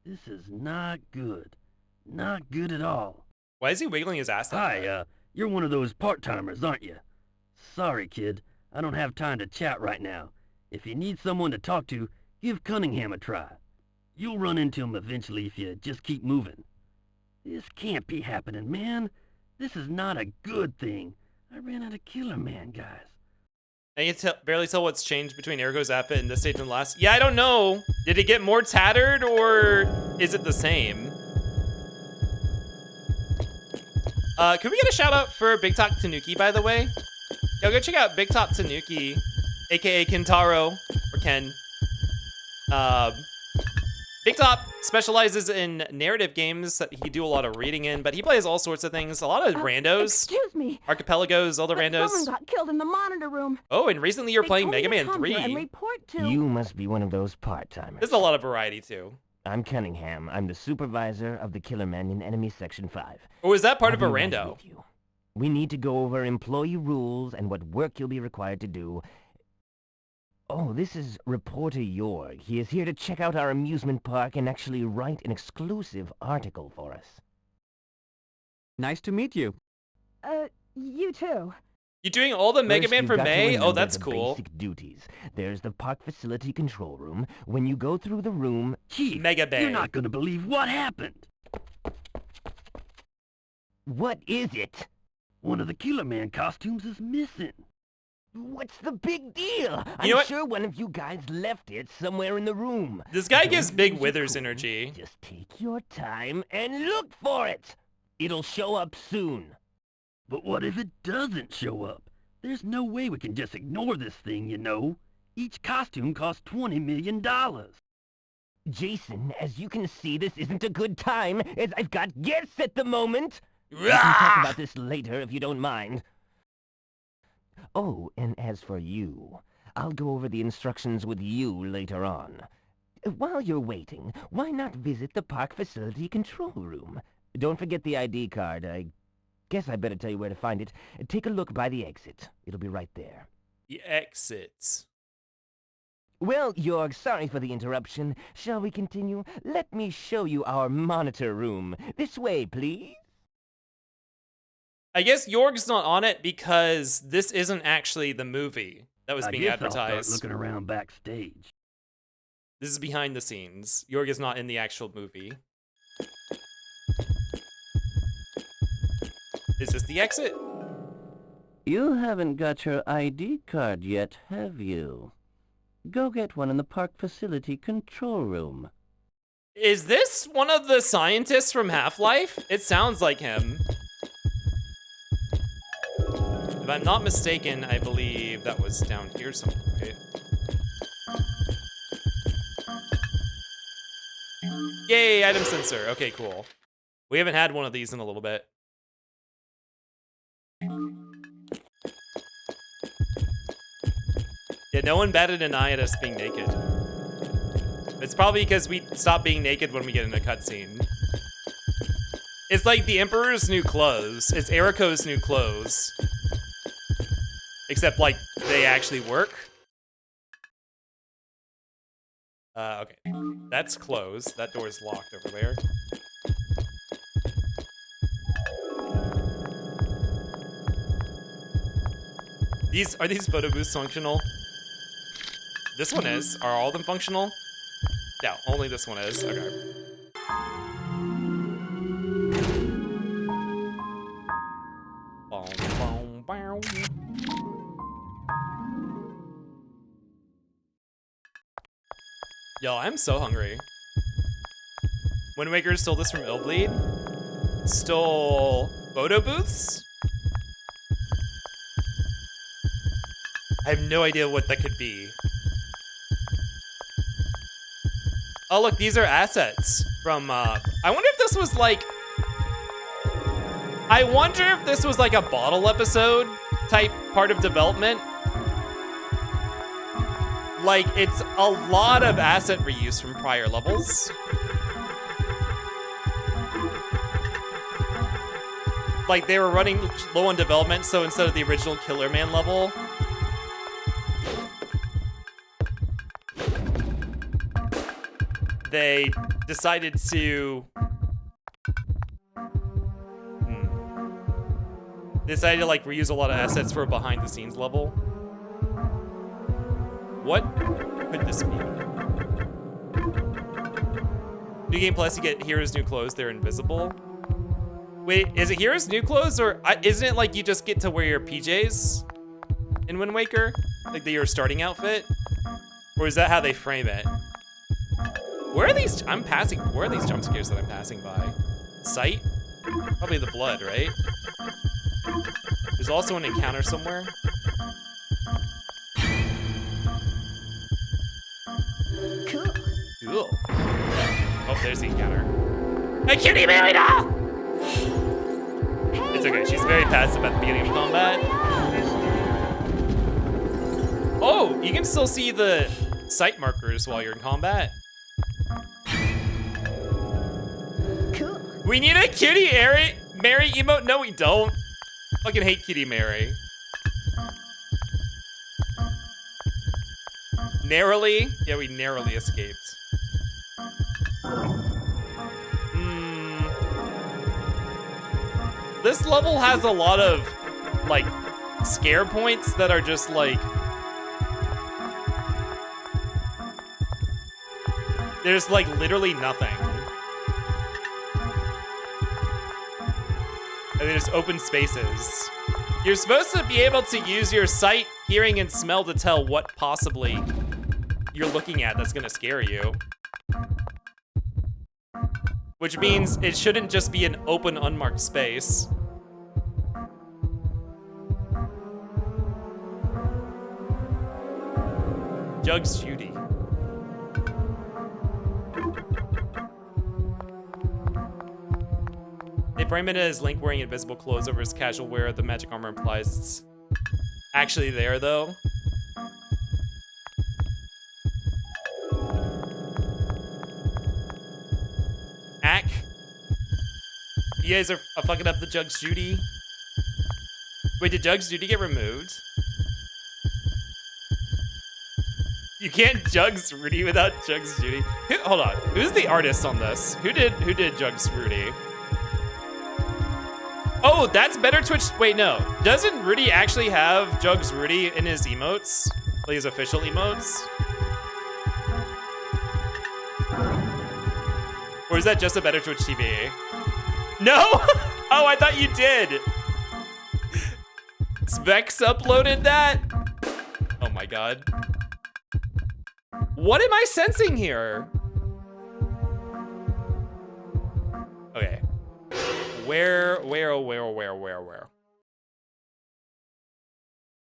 This is not good. Not good at all. Why is he wiggling his ass like that? Hi, you're one of those part-timers, aren't you? Sorry, kid. I don't have time to chat right now. If you need someone to talk to, give Cunningham a try. You'll run into him eventually if you just keep moving. This can't be happening, man. This is not a good thing. I ran out of killer man, guys. I can barely tell what's changed between Ergo Zappa and this stage and the last. Yeah, I don't know. Did it get more tattered or is it the same? Can we get a shout out for Big Top Tanuki, by the way? Yo, go check out Big Top Tanuki, aka Kentaro, or Ken. Big Top specializes in narrative games that he do a lot of reading in, but he plays all sorts of things. A lot of randos. Excuse me. Archipelagos, all the randos. Someone got killed in the monitor room. Oh, and recently you're playing Mega Man 3. And report to... You must be one of those part-timers. There's a lot of variety, too. I'm Cunningham. I'm the supervisor of the Killer Men in Enemy Section 5. Oh, is that part of a I'll be right rando? with you. We need to go over employee rules and what work you'll be required to do. Oh, this is Reporter Jorg. He is here to check out our amusement park and actually write an exclusive article for us. Nice to meet you. You too. You doing all the Mega First, Man you've for got to May? Oh, remember that's the cool. Basic duties. There's the park facility control room. When you go through the room, Chief, Mega Bay. You're not gonna believe what happened. what is it? One of the Killer Man costumes is missing. What's the big deal? You know I'm what? sure one of you guys left it somewhere in the room. This guy Don't gives big lose Withers your cool. energy. Just take your time and look for it. It'll show up soon. But what if it doesn't show up? There's no way we can just ignore this thing, you know. Each costume costs $20 million. Jason, as you can see, this isn't a good time, as I've got guests at the moment. We can talk about this later if you don't mind. Oh, and as for you, I'll go over the instructions with you later on. While you're waiting, why not visit the park facility control room? Don't forget the ID card. I guess I better tell you where to find it. Take a look by the exit. It'll be right there. The exits. Well, Jorg, sorry for the interruption. Shall we continue? Let me show you our monitor room. This way, please. I guess Jorg's not on it because this isn't actually the movie that was being I'll start advertised. looking around backstage. This is behind the scenes. Jorg is not in the actual movie. Is this the exit? You haven't got your ID card yet, have you? Go get one in the park facility control room. Is this one of the scientists from Half-Life? It sounds like him. If I'm not mistaken, I believe that was down here somewhere, right? Yay, item sensor. Okay, cool. We haven't had one of these in a little bit. Yeah, no one batted an eye at us being naked. It's probably because we stop being naked when we get in a cutscene. It's like the Emperor's new clothes. It's Eriko's new clothes. Except, like, they actually work. Okay. That's closed. That door's locked over there. Are these photo booths functional? This one is. Are all of them functional? Yeah, only this one is. Okay. Boom, boom, boom. Yo, I'm so hungry. Wind Waker stole this from Illbleed. Stole photo booths? I have no idea what that could be. Oh, look, these are assets from, I wonder if this was like... I wonder if this was like a bottle episode type part of development. Like, it's a lot of asset reuse from prior levels. Like, they were running low on development, so instead of the original Killer Man level, they decided to... They decided to, like, reuse a lot of assets for a behind-the-scenes level. What could this be? New Game Plus, you get Heroes New Clothes. They're invisible. Wait, is it Heroes New Clothes, or isn't it like you just get to wear your PJs in Wind Waker? Like your starting outfit? Or is that how they frame it? Where are these? Where are these jump scares that I'm passing by? Sight? Probably the blood, right? There's also an encounter somewhere. Cool. Oh, there's the encounter. Hey, cutie Mary doll! It's okay, she's very passive at the beginning of combat. Oh, you can still see the sight markers while you're in combat. Cool. We need a cutie Mary emote? No, we don't. Fucking hate cutie Mary. Narrowly? Yeah, we narrowly escaped. This level has a lot of, like, scare points that are just, like... There's, like, literally nothing. And there's open spaces. You're supposed to be able to use your sight, hearing, and smell to tell what possibly you're looking at that's gonna scare you. Which means it shouldn't just be an open, unmarked space. Jugs Judy. They frame it as Link wearing invisible clothes over his casual wear. The magic armor implies it's actually there, though. Ack. You guys are fucking up the Jugs Judy. Wait, did Jugs Judy get removed? You can't Jugs Rudy without Jugs Judy. Hold on, who's the artist on this? Who did Jugs Rudy? Oh, that's better Twitch. Wait, no. Doesn't Rudy actually have Jugs Rudy in his emotes? Like his official emotes? Or is that just a better Twitch TV? No? Oh, I thought you did. Specs uploaded that? Oh my god. What am I sensing here? Okay. Where?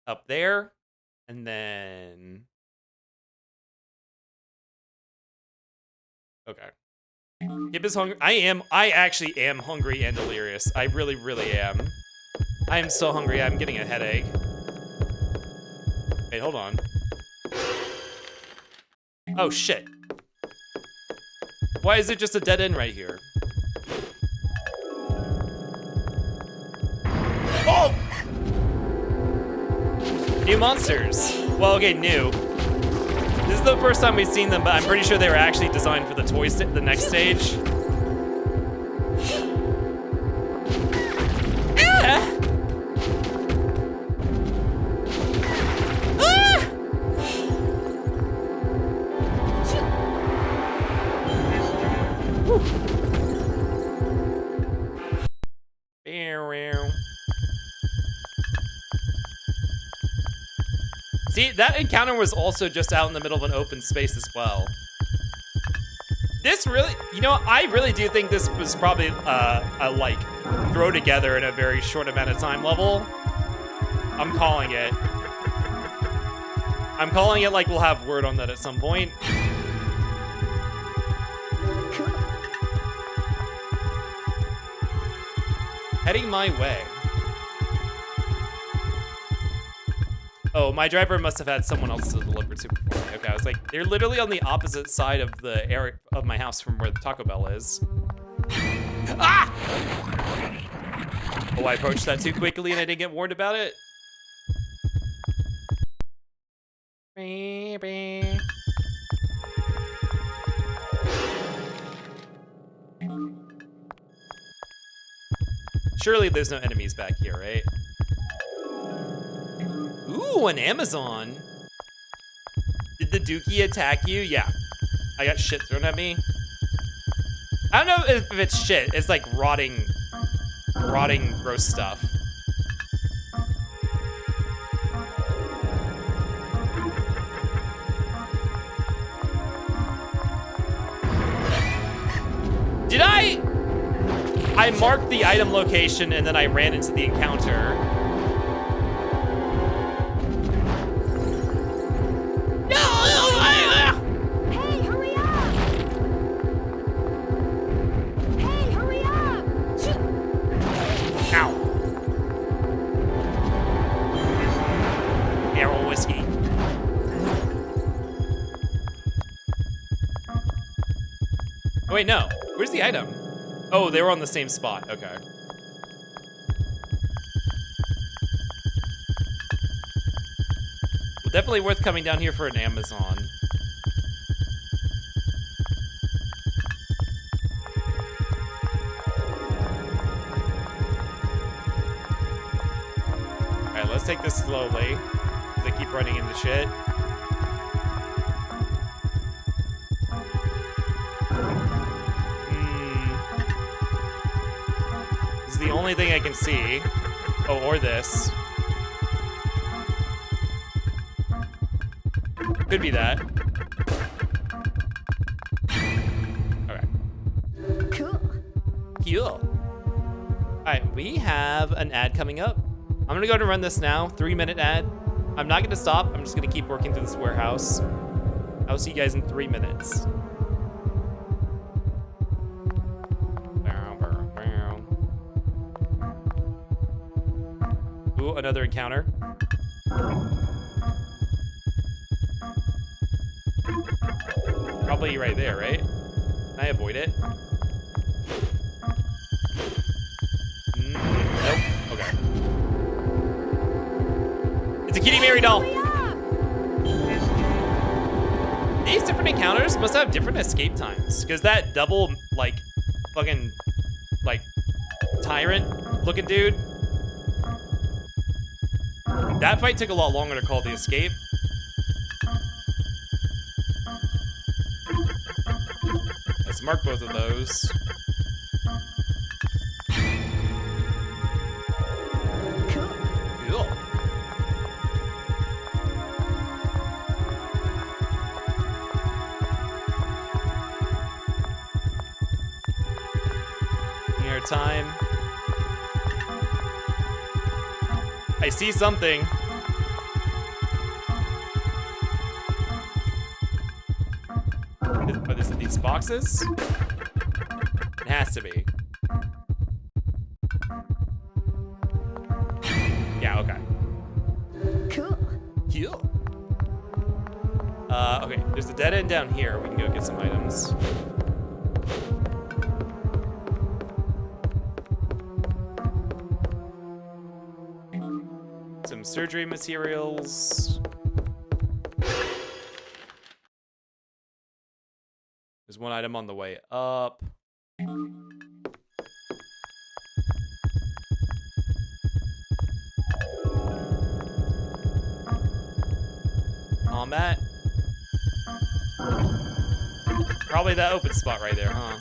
Up there, and then... Okay. Kip is hungry. I actually am hungry and delirious. I really, really am. I am so hungry, I'm getting a headache. Wait, hold on. Oh, shit. Why is it just a dead end right here? Oh! New monsters. Well, okay, new. This is the first time we've seen them, but I'm pretty sure they were actually designed for the the next stage. See, that encounter was also just out in the middle of an open space as well. This really, you know, I really do think this was probably a like throw together in a very short amount of time level. I'm calling it. I'm calling it like we'll have word on that at some point. Heading my way. Oh, my driver must have had someone else to deliver to before me. Okay, I was like, they're literally on the opposite side of the area of my house from where the Taco Bell is. Ah! Oh, I approached that too quickly and I didn't get warned about it. Surely there's no enemies back here, right? Ooh, an Amazon. Did the Dookie attack you? Yeah. I got shit thrown at me. I don't know if it's shit. It's like rotting, gross stuff. Did I marked the item location and then I ran into the encounter. Oh, wait, no. Where's the item? Oh, they were on the same spot. Okay. Well, definitely worth coming down here for an Amazon. All right, let's take this slowly. They keep running into shit. The only thing I can see. Oh, or this. Could be that. Okay. Cool. Cool. Alright, we have an ad coming up. I'm gonna go ahead and run this now. 3-minute ad. I'm not gonna stop. I'm just gonna keep working through this warehouse. I'll see you guys in 3 minutes. Ooh, another encounter. Probably right there, right? Can I avoid it? Nope. Okay. It's a Kitty Mary doll. These different encounters must have different escape times, because that double, like, fucking, like, tyrant-looking dude. That fight took a lot longer to call the escape. Let's mark both of those. Cool. Near time. I see something. Are these boxes? It has to be. Yeah, okay. Cool. Cool. Okay, there's a dead end down here. We can go get some items. Some surgery materials. There's one item on the way up. Combat. Probably that open spot right there, huh?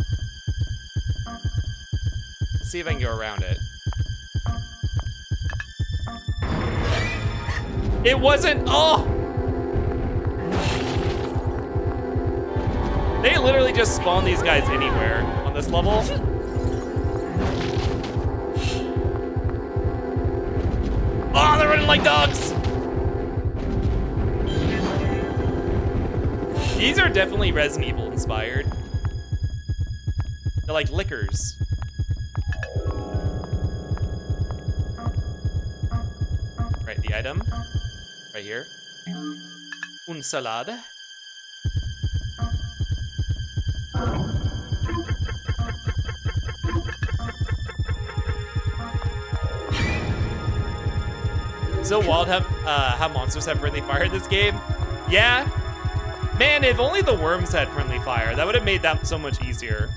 Let's see if I can go around it. It wasn't. Oh! They literally just spawn these guys anywhere on this level. Oh, they're running like dogs! These are definitely Resident Evil inspired. They're like liquors. Right, the item. Right here. Un salad. So wild how monsters have friendly fire in this game. Yeah. Man, if only the worms had friendly fire, that would have made that so much easier.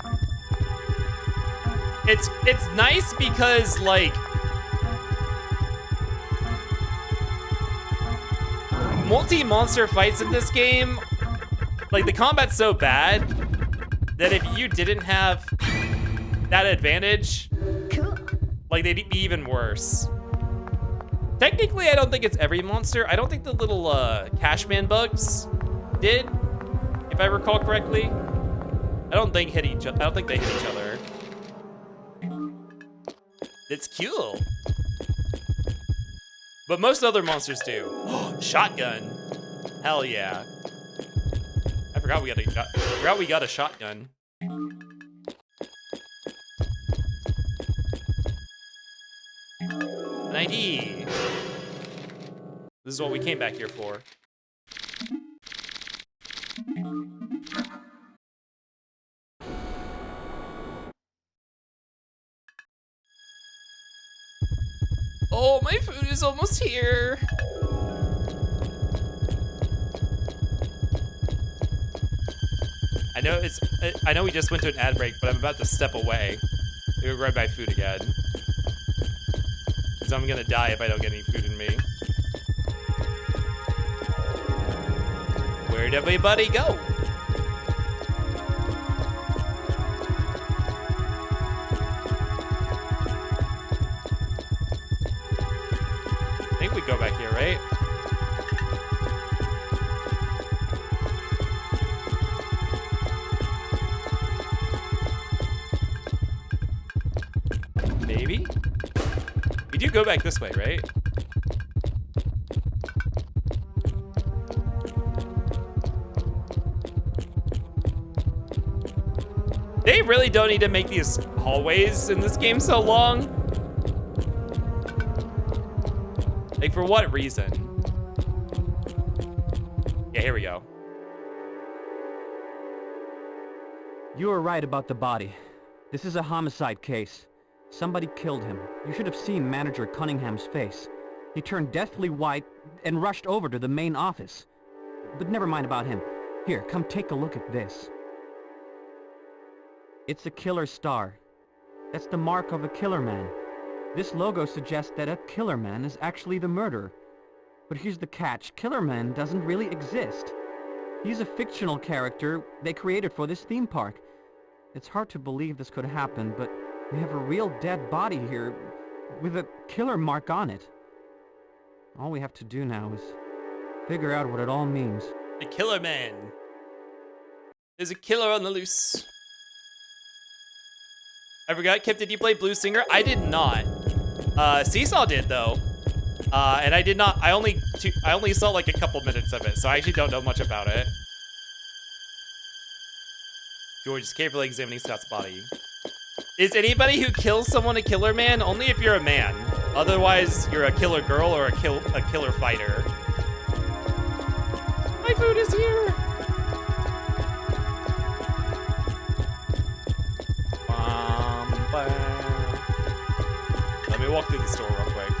It's nice because like multi-monster fights in this game, like the combat's so bad that if you didn't have that advantage, like they'd be even worse. Technically, I don't think it's every monster. I don't think the little Cashman bugs did, if I recall correctly. I don't think they hit each other. It's cool. But most other monsters do. Shotgun. Hell yeah. I forgot we got a shotgun. An ID. This is what we came back here for. Oh, my food is almost here. I know we just went to an ad break, but I'm about to step away. Maybe grab my food again. Because I'm gonna die if I don't get any food in me. Where'd everybody go? I think we go back here, right? Maybe? We do go back this way, right? They really don't need to make these hallways in this game so long. Like, for what reason? Yeah, here we go. You were right about the body. This is a homicide case. Somebody killed him. You should have seen Manager Cunningham's face. He turned deathly white and rushed over to the main office. But never mind about him. Here, come take a look at this. It's a killer star. That's the mark of a killer man. This logo suggests that a killer man is actually the murderer. But here's the catch. Killer Man doesn't really exist. He's a fictional character they created for this theme park. It's hard to believe this could happen, but we have a real dead body here with a killer mark on it. All we have to do now is figure out what it all means. A killer man. There's a killer on the loose. I forgot, Kip, did you play Blue Singer? I did not. Seesaw did though. And I did not, I only saw like a couple minutes of it, so I actually don't know much about it. George is carefully examining Scott's body. Is anybody who kills someone a killer man? Only if you're a man. Otherwise, you're a killer girl or a killer fighter. My food is here. Let me walk through the store real quick.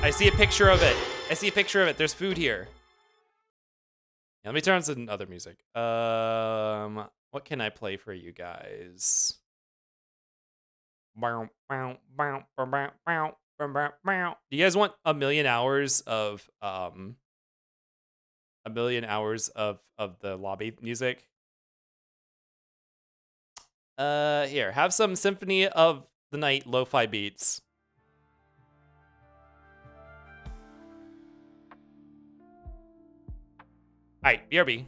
I see a picture of it. I see a picture of it. There's food here. Yeah, let me turn on some other music. What can I play for you guys? Do you guys want a million hours of the lobby music? Here, have some Symphony of the Night lo-fi beats. Alright, BRB.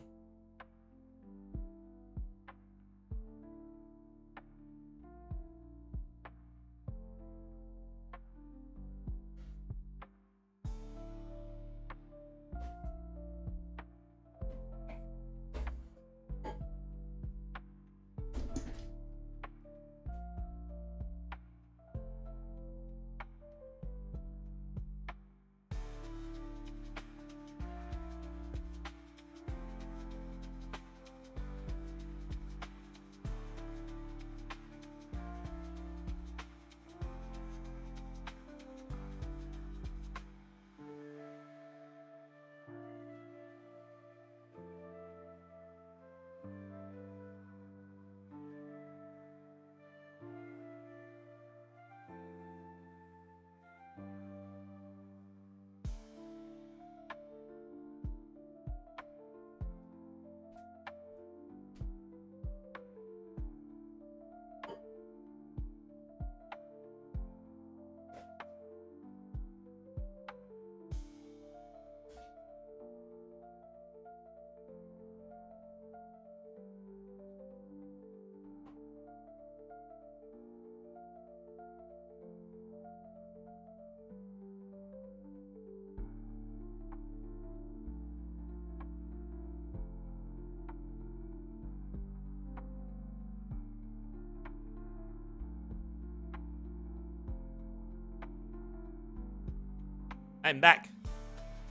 I'm back.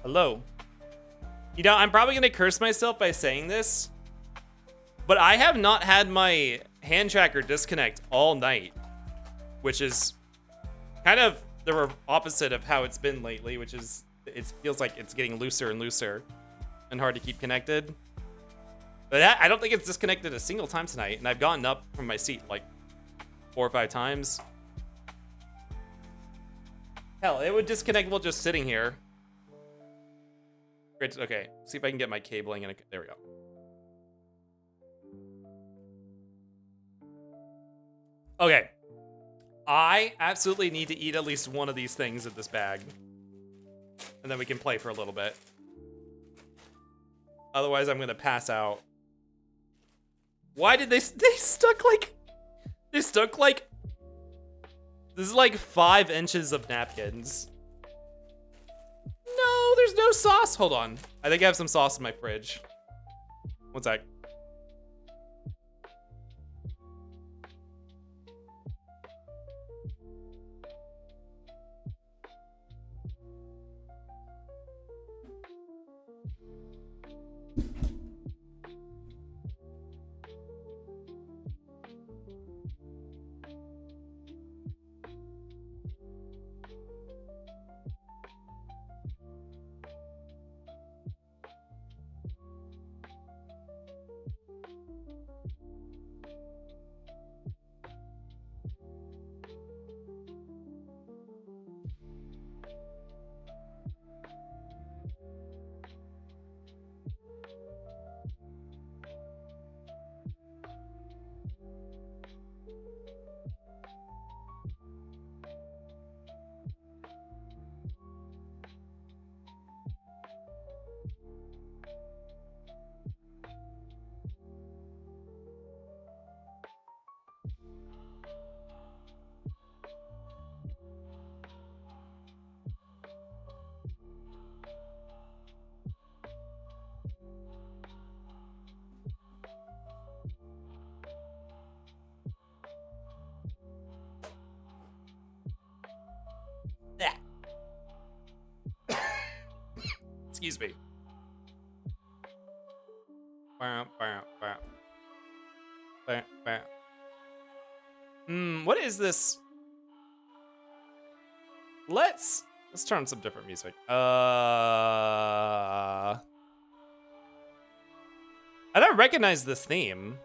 Hello. You know, I'm probably gonna curse myself by saying this, but I have not had my hand tracker disconnect all night, which is kind of the opposite of how it's been lately, which is it feels like it's getting looser and looser and hard to keep connected. But I don't think it's disconnected a single time tonight, and I've gotten up from my seat like 4 or 5 times. Hell, it would disconnect while just sitting here. Great. Okay, see if I can get my cabling in. There we go. Okay. I absolutely need to eat at least one of these things in this bag. And then we can play for a little bit. Otherwise, I'm gonna pass out. Why did they stuck like... They stuck like... This is like 5 inches of napkins. No, there's no sauce. Hold on. I think I have some sauce in my fridge. One sec. Excuse me. What is this? Let's turn on some different music. I don't recognize this theme.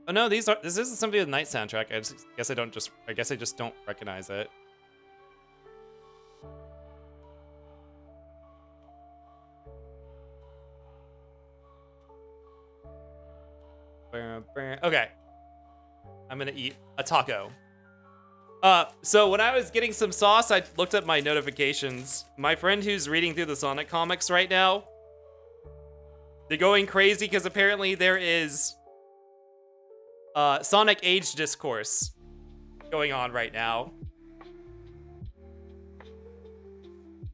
Oh no, this isn't something with the night soundtrack. I guess I just don't recognize it. Okay. I'm gonna eat a taco. So when I was getting some sauce, I looked at my notifications. My friend who's reading through the Sonic comics right now They're going crazy because apparently there is Sonic age discourse going on right now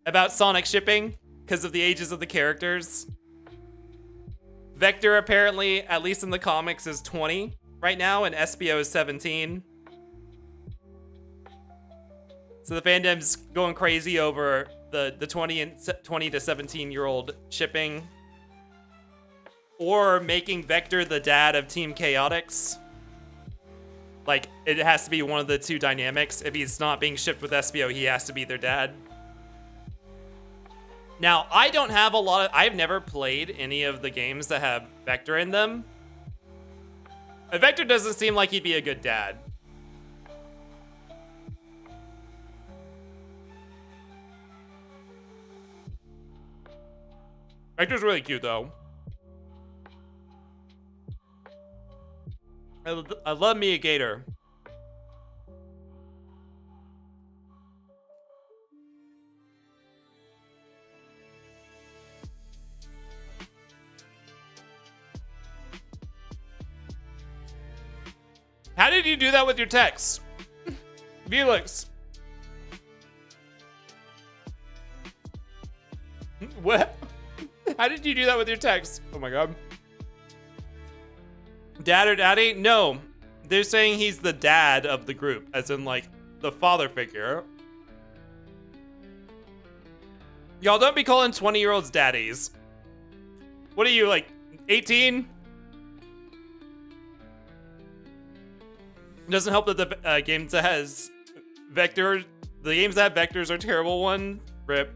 about Sonic shipping because of the ages of the characters. Vector apparently, at least in the comics, is 20 right now, and Espio is 17. So the fandom's going crazy over the 20 to 17-year-old shipping, or making Vector the dad of Team Chaotix. Like, it has to be one of the two dynamics. If he's not being shipped with Espio, he has to be their dad. Now, I don't have a lot of... I've never played any of the games that have Vector in them. Vector doesn't seem like he'd be a good dad. Vector's really cute, though. I love me a gator. How did you do that with your text? Felix. What? How did you do that with your text? Oh my god. Dad or daddy? No. They're saying he's the dad of the group, as in, like, the father figure. Y'all don't be calling 20-year-olds daddies. What are you, like, 18? It doesn't help that the games that has Vector... The games that have Vectors are terrible one. Rip.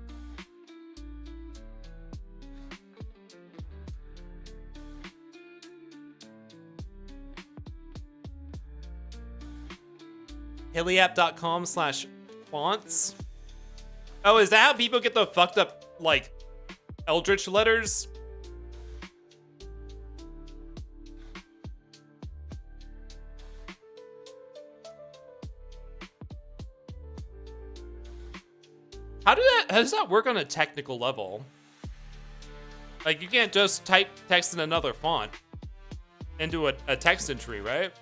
Hillyap.com/fonts. Oh, is that how people get the fucked up, like, Eldritch letters? How does that work on a technical level? Like, you can't just type text in another font into a text entry, right?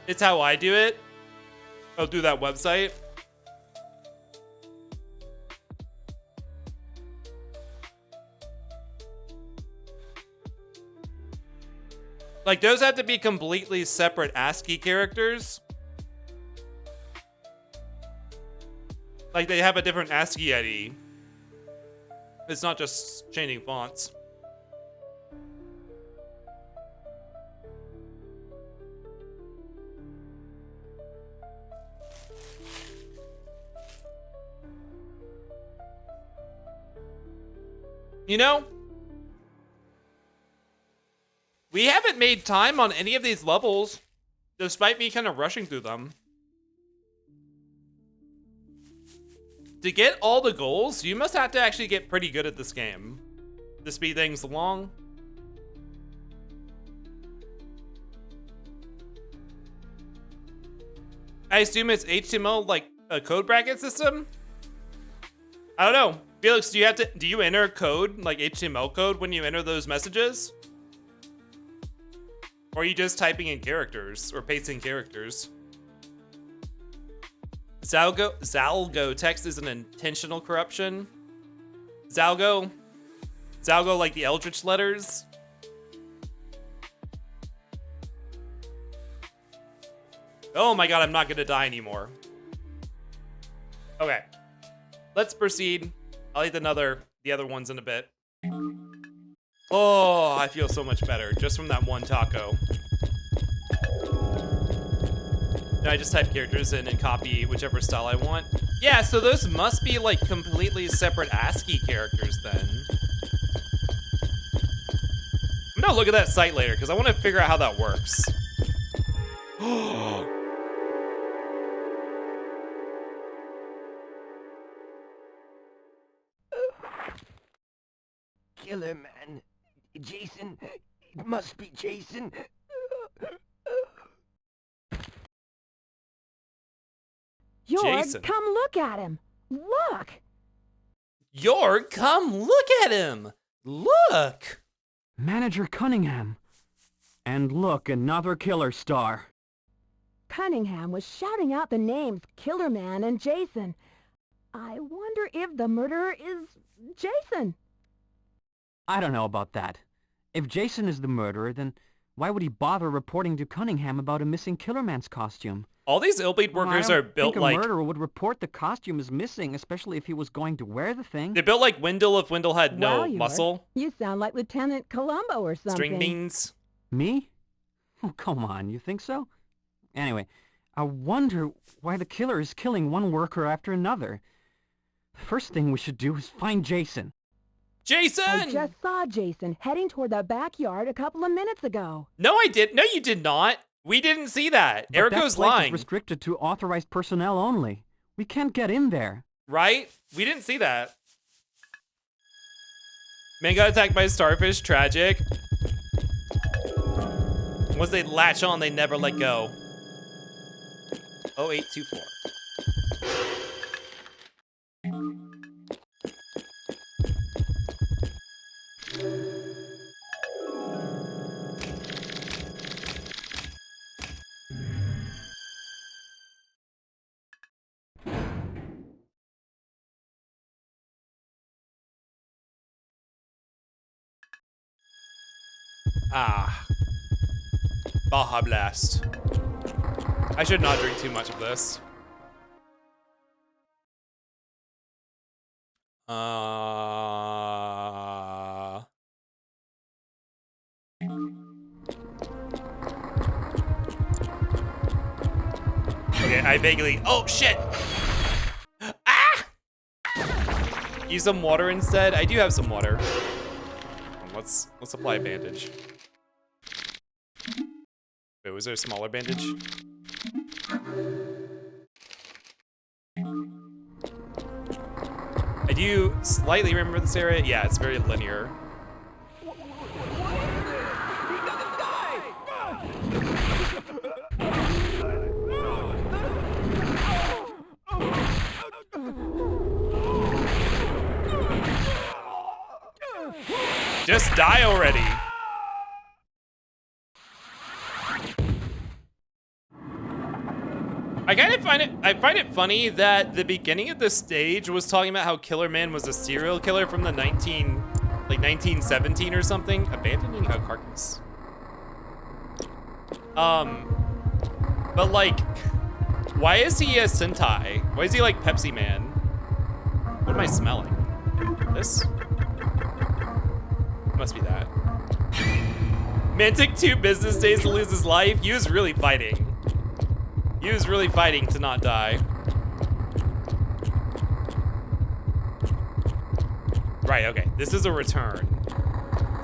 It's how I do it. Oh, through that website. Like, those have to be completely separate ASCII characters. Like, they have a different ASCII ID. It's not just changing fonts. You know, we haven't made time on any of these levels, despite me kind of rushing through them. To get all the goals, you must have to actually get pretty good at this game to speed things along. I assume it's HTML, like a code bracket system? I don't know. Felix, do you enter code, like HTML code, when you enter those messages? Or are you just typing in characters or pasting characters? Zalgo text is an intentional corruption. Zalgo like the Eldritch letters. Oh my god, I'm not gonna die anymore. Okay, let's proceed. I'll eat the other ones in a bit. Oh, I feel so much better just from that one taco. Now I just type characters in and copy whichever style I want. Yeah, so those must be like completely separate ASCII characters then. I'm gonna look at that site later because I want to figure out how that works. Killer man. Jason. It must be Jason. Jason. come look at him. Look. York, come look at him. Look. Manager Cunningham. And look, another killer star. Cunningham was shouting out the names Killer Man and Jason. I wonder if the murderer is Jason. I don't know about that. If Jason is the murderer, then why would he bother reporting to Cunningham about a missing Killer Man's costume? All these Illbleed workers are built think like... a murderer would report the costume is missing, especially if he was going to wear the thing. They're built like Wendell if Wendell had no Wow, muscle. You sound like Lieutenant Columbo or something. String beans. Me? Oh, come on, you think so? Anyway, I wonder why the killer is killing one worker after another. The first thing we should do is find Jason. Jason! I just saw Jason heading toward the backyard a couple of minutes ago. No, I did. No, you did not. We didn't see that. But Erico's that place lying. is restricted to authorized personnel only. We can't get in there. Right? We didn't see that. Man got attacked by a starfish. Tragic. Once they latch on, they never let go. 0824. Ah. Baja Blast. I should not drink too much of this. Okay, I vaguely... Oh, shit! Ah! Use some water instead? I do have some water. Let's apply a bandage. Wait, was there a smaller bandage? I do slightly remember this area. Yeah, it's very linear. Just die already. I find it funny that the beginning of the stage was talking about how Killer Man was a serial killer from the 1917 or something. Abandoning a carcass. But like, why is he a Sentai? Why is he like Pepsi Man? What am I smelling? This? Must be that. Man took 2 business days to lose his life. He was really fighting. He was really fighting to not die. Right, okay. This is a return.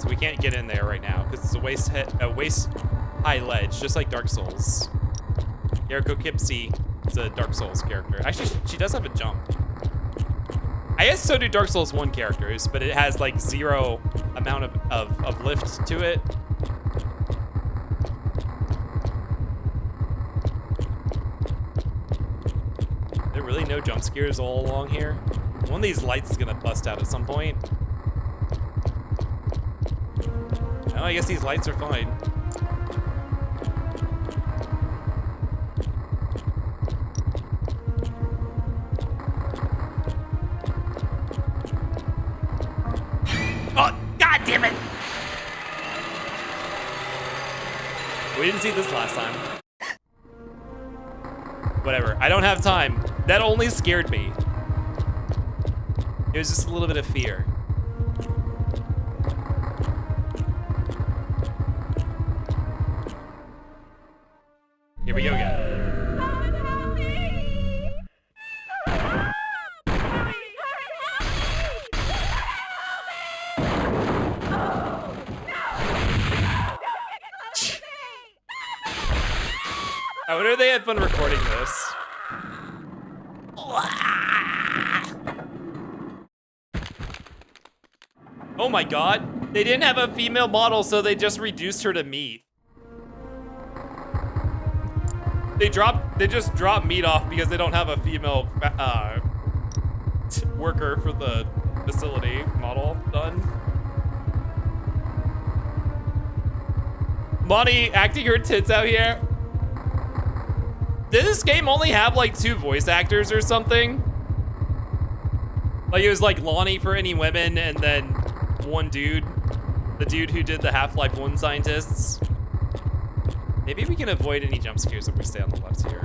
So we can't get in there right now because it's a waist high ledge, just like Dark Souls. Eriko Kipsy is a Dark Souls character. Actually, she does have a jump. I guess so do Dark Souls 1 characters, but it has like 0 amount of lift to it. There really no jump scares all along here? One of these lights is gonna bust out at some point. No, I guess these lights are fine. Oh, God damn it! We didn't see this last time. Whatever, I don't have time. That only scared me. It was just a little bit of fear. Here we go again. I wonder if they had fun recording this. Oh my god. They didn't have a female model, so they just reduced her to meat. They just drop meat off because they don't have a female worker for the facility model done. Monty acting her tits out here. Did this game only have like 2 voice actors or something? Like it was like Lonnie for any women and then one dude. The dude who did the Half-Life 1 scientists. Maybe we can avoid any jump scares if we stay on the left here.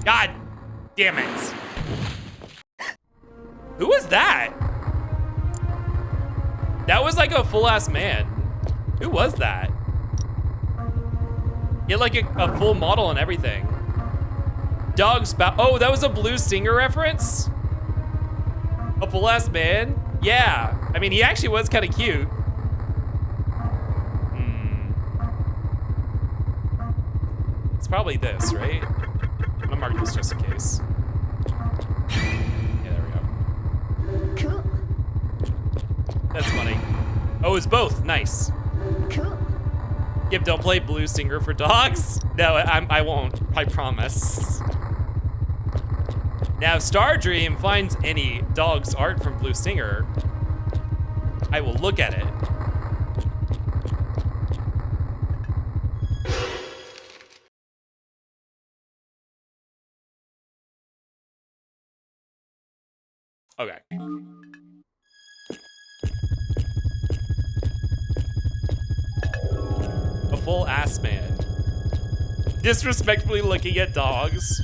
God damn it. Who was that? That was like a full-ass man. Who was that? He had like a full model and everything. Dog spout. Oh, that was a Blue Stinger reference? A full-ass man? Yeah. I mean, he actually was kind of cute. It's probably this, right? I'm gonna mark this just in case. Yeah, there we go. Cool. That's funny. Oh, it's both. Nice. Cool. Yep, don't play Blue Stinger for dogs. No, I won't. I promise. Now, if Stardream finds any dog's art from Blue Stinger, I will look at it. Okay. A full ass man. Disrespectfully looking at dogs.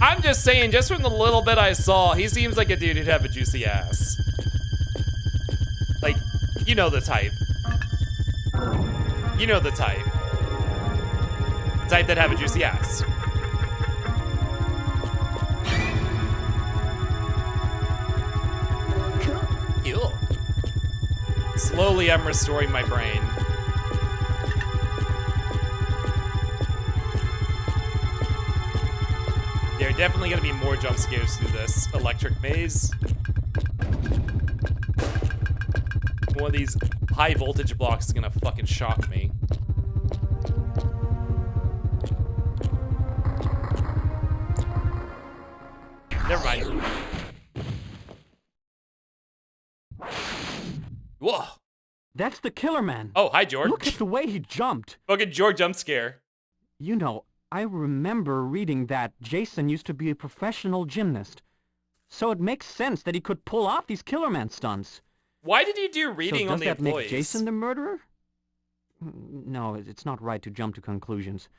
I'm just saying, just from the little bit I saw, he seems like a dude who'd have a juicy ass. Like, you know the type. You know the type. The type that have a juicy ass. Cool. Slowly, I'm restoring my brain. There are definitely gonna be more jump scares through this electric maze. One of these high voltage blocks is gonna fucking shock me. Never mind. Whoa. That's the killer man. Oh, hi, George. Look at the way he jumped. Fucking George jump scare. You know, I remember reading that Jason used to be a professional gymnast. So it makes sense that he could pull off these killer man stunts. Why did you do reading on the employees? Does that make Jason the murderer? No, it's not right to jump to conclusions.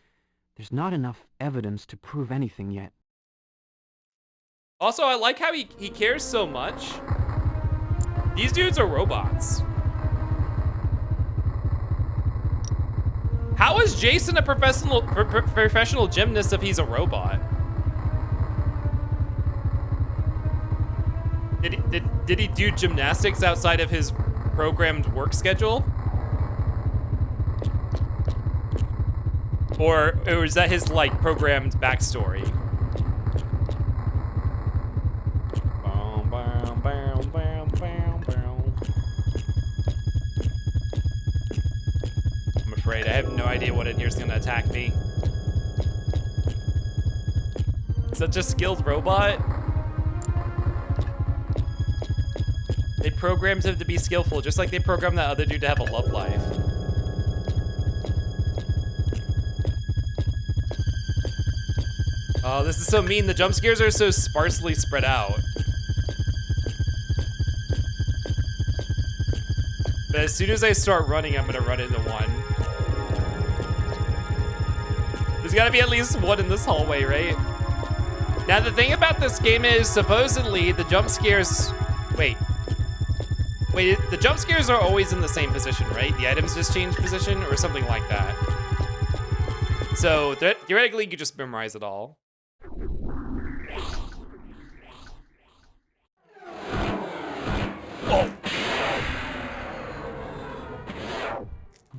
There's not enough evidence to prove anything yet. Also, I like how he cares so much. These dudes are robots. How is Jason a professional gymnast if he's a robot? Did he do gymnastics outside of his programmed work schedule? Or is that his like programmed backstory? I'm afraid I have no idea what in here is gonna attack me. Such a skilled robot. They programmed him to be skillful, just like they programmed that other dude to have a love life. Oh, this is so mean. The jump scares are so sparsely spread out. But as soon as I start running, I'm gonna run into one. There's gotta be at least one in this hallway, right? Now, the thing about this game is, supposedly, the jump scares... Wait, the jump scares are always in the same position, right? The items just change position or something like that. So, theoretically, you could just memorize it all. Oh.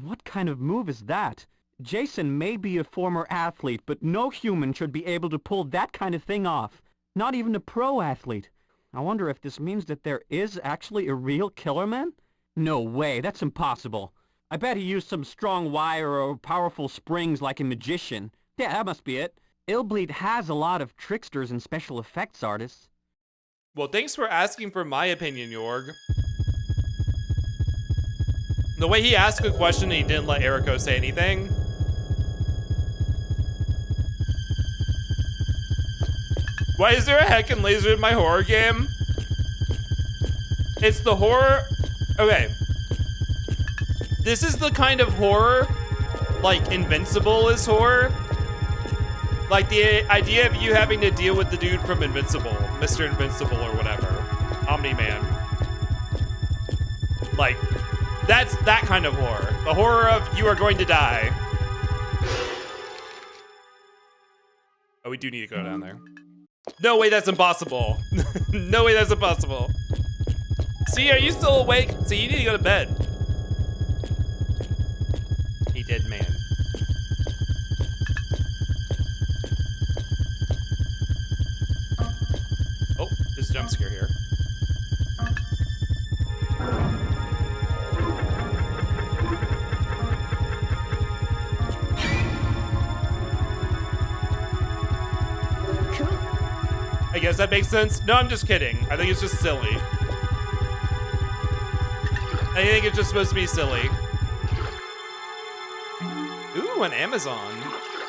What kind of move is that? Jason may be a former athlete, but no human should be able to pull that kind of thing off. Not even a pro athlete. I wonder if this means that there is actually a real killer man? No way, that's impossible. I bet he used some strong wire or powerful springs like a magician. Yeah, that must be it. Illbleed has a lot of tricksters and special effects artists. Well, thanks for asking for my opinion, Jorg. The way he asked a question and he didn't let Eriko say anything. Why is there a heckin' laser in my horror game? It's the horror... Okay. This is the kind of horror, like Invincible is horror. Like the idea of you having to deal with the dude from Invincible, Mr. Invincible or whatever, Omni-Man. Like, that's that kind of horror. The horror of you are going to die. Oh, we do need to go down there. No way, that's impossible. No way, that's impossible. See, are you still awake? See, you need to go to bed. He did, man. Oh, there's a jump scare here. I guess that makes sense. No, I'm just kidding. I think it's just silly. I think it's just supposed to be silly. Ooh, an Amazon.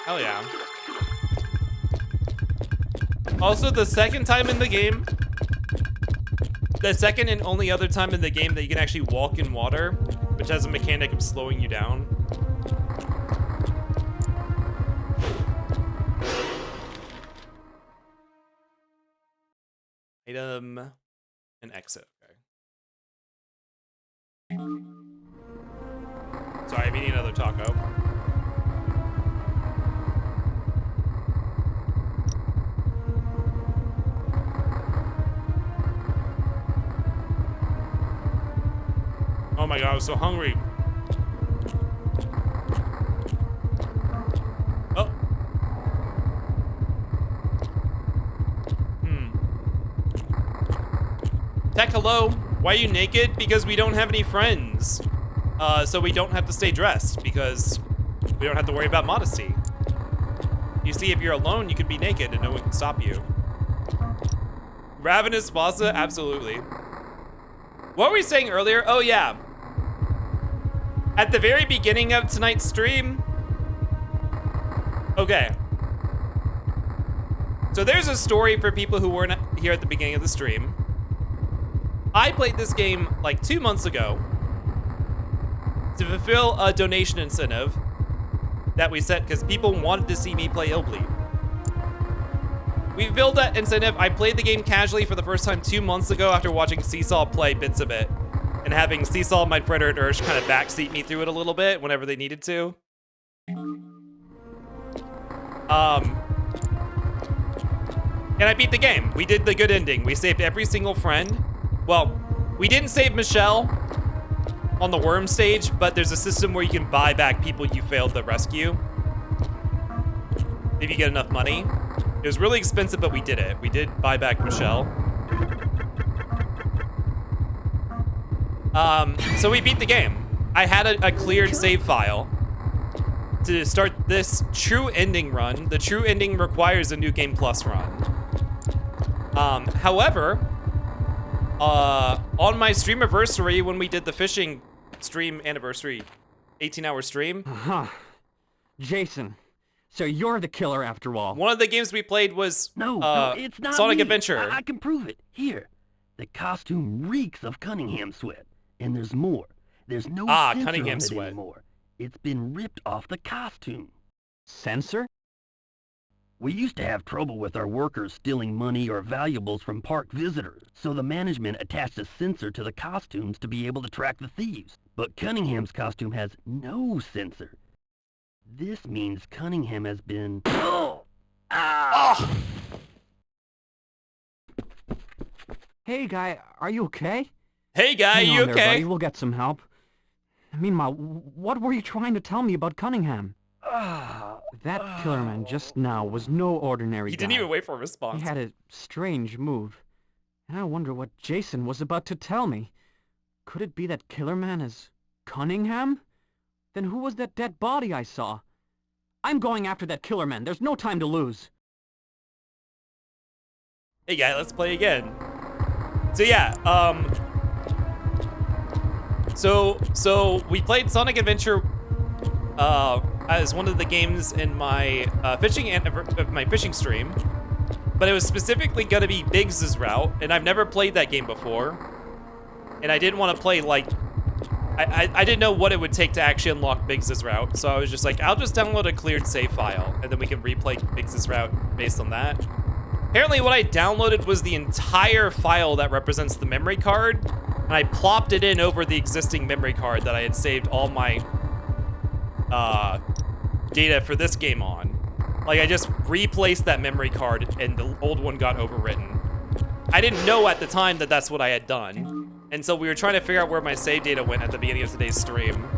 Hell yeah. Also, the second time in the game, the second and only other time in the game that you can actually walk in water, which has a mechanic of slowing you down. Item and exit. Okay. Sorry, I'm eating another taco. Oh my god, I was so hungry. Oh. Tech, hello. Why are you naked? Because we don't have any friends. So we don't have to stay dressed because we don't have to worry about modesty. You see, if you're alone, you could be naked and no one can stop you. Ravenous Plaza? Absolutely. What were we saying earlier? Oh yeah. At the very beginning of tonight's stream. Okay. So there's a story for people who weren't here at the beginning of the stream. I played this game like 2 months ago to fulfill a donation incentive that we set because people wanted to see me play Illbleed. We fulfilled that incentive. I played the game casually for the first time 2 months ago after watching Seesaw play bits of it and having Seesaw, my friend, and Ursh kind of backseat me through it a little bit whenever they needed to. And I beat the game. We did the good ending. We saved every single friend. Well, we didn't save Michelle on the worm stage, but there's a system where you can buy back people you failed to rescue if you get enough money. It was really expensive, but we did it. We did buy back Michelle. So we beat the game. I had a cleared save file to start this true ending run. The true ending requires a New Game Plus run. However, on my stream anniversary, when we did the fishing stream anniversary, 18-hour stream. Jason, so you're the killer after all. One of the games we played was No, it's not Sonic me. Adventure. I can prove it. Here, the costume reeks of Cunningham sweat, and there's more. There's no sensor Cunningham on it sweat. anymore. It's been ripped off the costume. Sensor? We used to have trouble with our workers stealing money or valuables from park visitors, so the management attached a sensor to the costumes to be able to track the thieves. But Cunningham's costume has no sensor. This means Cunningham has been... Hey, guy, are you okay? Hey, guy, Hang you on there, okay? buddy. We'll get some help. Meanwhile, what were you trying to tell me about Cunningham? That killer man just now was no ordinary He guy. didn't even wait for a response. He had a strange move. And I wonder what Jason was about to tell me. Could it be that killer man is Cunningham? Then who was that dead body I saw? I'm going after that killer man. There's no time to lose. Hey guy, let's play again. So yeah, so we played Sonic Adventure as one of the games in my fishing stream, but it was specifically gonna be Biggs's route, and I've never played that game before, and I didn't want to play like I didn't know what it would take to actually unlock Biggs's route, so I was just like, I'll just download a cleared save file, and then we can replay Biggs's route based on that. Apparently what I downloaded was the entire file that represents the memory card, and I plopped it in over the existing memory card that I had saved all my data for this game on. Like, I just replaced that memory card, and the old one got overwritten. I didn't know at the time that that's what I had done, and so we were trying to figure out where my save data went at the beginning of today's stream.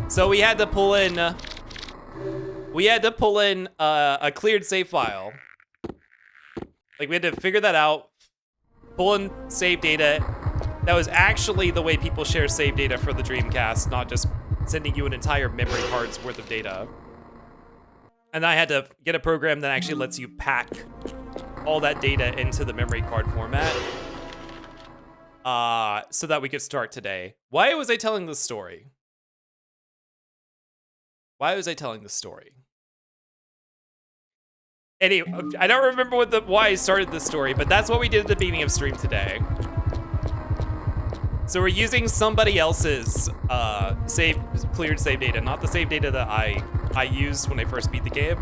So we had to pull in a cleared save file. Like, we had to figure that out, pull in save data. That was actually the way people share save data for the Dreamcast, not just sending you an entire memory card's worth of data. And I had to get a program that actually lets you pack all that data into the memory card format, so that we could start today. Why was I telling this story? Why was I telling this story? Anyway, I don't remember why I started this story, but that's what we did at the beginning of stream today. So we're using somebody else's cleared save data, not the save data that I used when I first beat the game.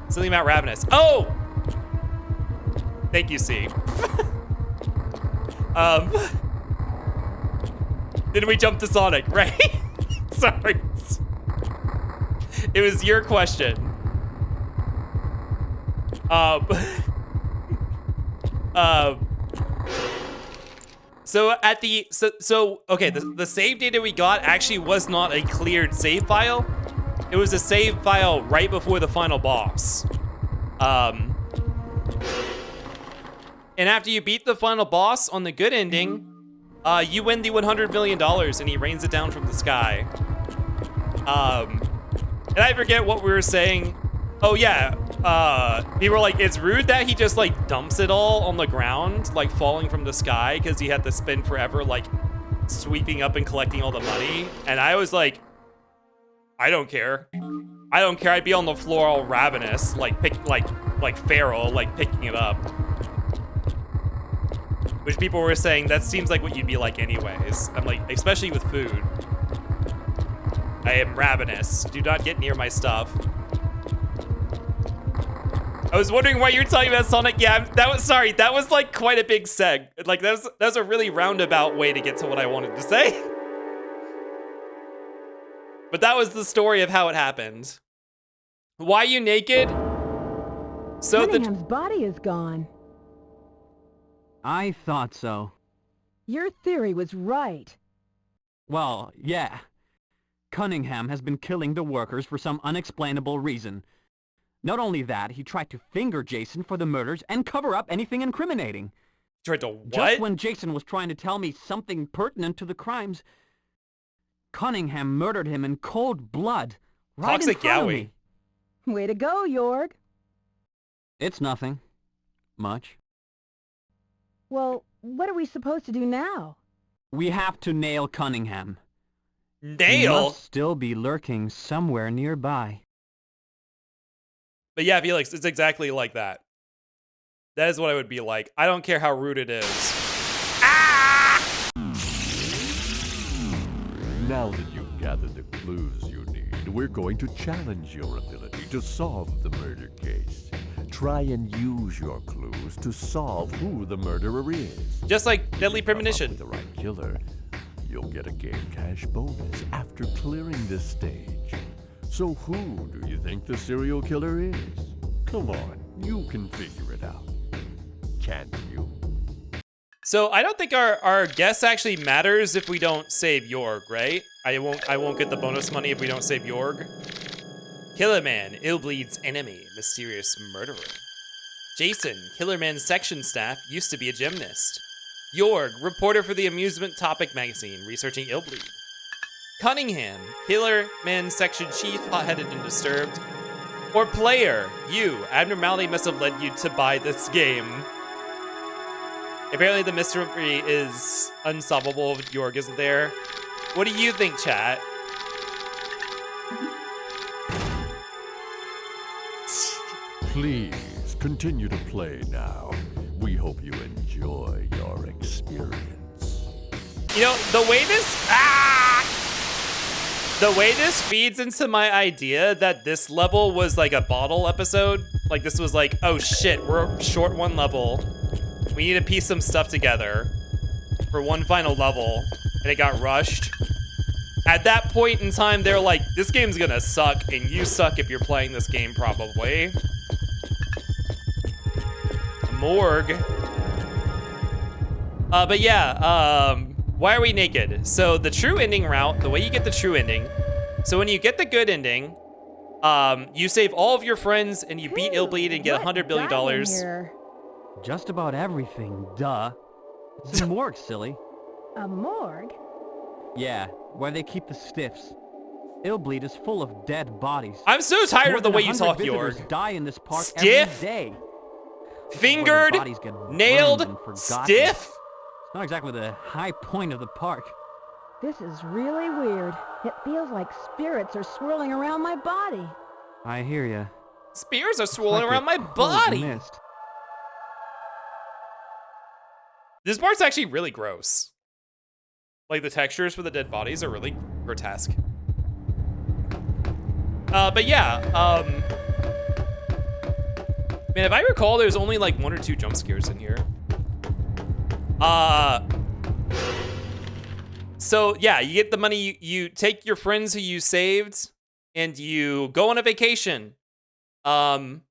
Something about Ravenous. Oh! Thank you, C. Then we jump to Sonic, right? Sorry. It was your question. So at the okay, the save data we got actually was not a cleared save file. It was a save file right before the final boss. And after you beat the final boss on the good ending, you win the $100 million and he rains it down from the sky. And I forget what we were saying. Oh yeah, we were like, it's rude that he just like dumps it all on the ground, like falling from the sky, because he had to spend forever like sweeping up and collecting all the money. And I was like, I don't care. I don't care. I'd be on the floor all ravenous, like feral, like picking it up. Which people were saying that seems like what you'd be like anyways. I'm like, especially with food. I am ravenous. Do not get near my stuff. I was wondering why you're talking about Sonic. Yeah, that was like quite a big seg. Like that was a really roundabout way to get to what I wanted to say. But that was the story of how it happened. Why are you naked? So Cunningham's body is gone. I thought so. Your theory was right. Well, yeah. Cunningham has been killing the workers for some unexplainable reason. Not only that, he tried to finger Jason for the murders and cover up anything incriminating. Tried to what? Just when Jason was trying to tell me something pertinent to the crimes, Cunningham murdered him in cold blood, right in front of me. Way to go, Jorg. It's nothing. Much. Well, what are we supposed to do now? We have to nail Cunningham. Nail? He must still be lurking somewhere nearby. But yeah, Felix, it's exactly like that. That is what I would be like. I don't care how rude it is. Ah! Now that you've gathered the clues you need, we're going to challenge your ability to solve the murder case. Try and use your clues to solve who the murderer is. Just like Deadly Premonition. If you come up with the right killer, you'll get a game cash bonus after clearing this stage. So who do you think the serial killer is? Come on, you can figure it out. Can't you? So I don't think our guess actually matters if we don't save Jorg, right? I won't get the bonus money if we don't save Jorg. Killerman, Illbleed's enemy, mysterious murderer. Jason, Killerman's section staff, used to be a gymnast. Jorg, reporter for the amusement topic magazine, researching Illbleed. Cunningham, Killer Man Section Chief, hot-headed and disturbed. Or player, you, abnormality must have led you to buy this game. Apparently the mystery is unsolvable if Jorg isn't there. What do you think, chat? Please, continue to play now. We hope you enjoy your experience. You know, the way this feeds into my idea that this level was like a bottle episode. Like this was like, oh shit, we're short one level. We need to piece some stuff together for one final level, and it got rushed. At that point in time, they're like, this game's gonna suck, and you suck if you're playing this game, probably. Morgue. But yeah, why are we naked? So the true ending route, the way you get the true ending, so when you get the good ending, you save all of your friends and you beat Illbleed and get $100 billion. Just about everything, duh. It's a morgue, silly. A morgue? Yeah, where they keep the stiffs. Illbleed is full of dead bodies. I'm so tired of the way you talk, Jorg. Die in this park stiff, every day. Fingered, nailed, stiff. It's not exactly the high point of the park. This is really weird. It feels like spirits are swirling around my body. I hear ya. Spirits are swirling around my body. Mist. This part's actually really gross. Like the textures for the dead bodies are really grotesque. But yeah, man, if I recall, there's only like 1 or 2 jump scares in here. So yeah, you get the money, you take your friends who you saved, and you go on a vacation. But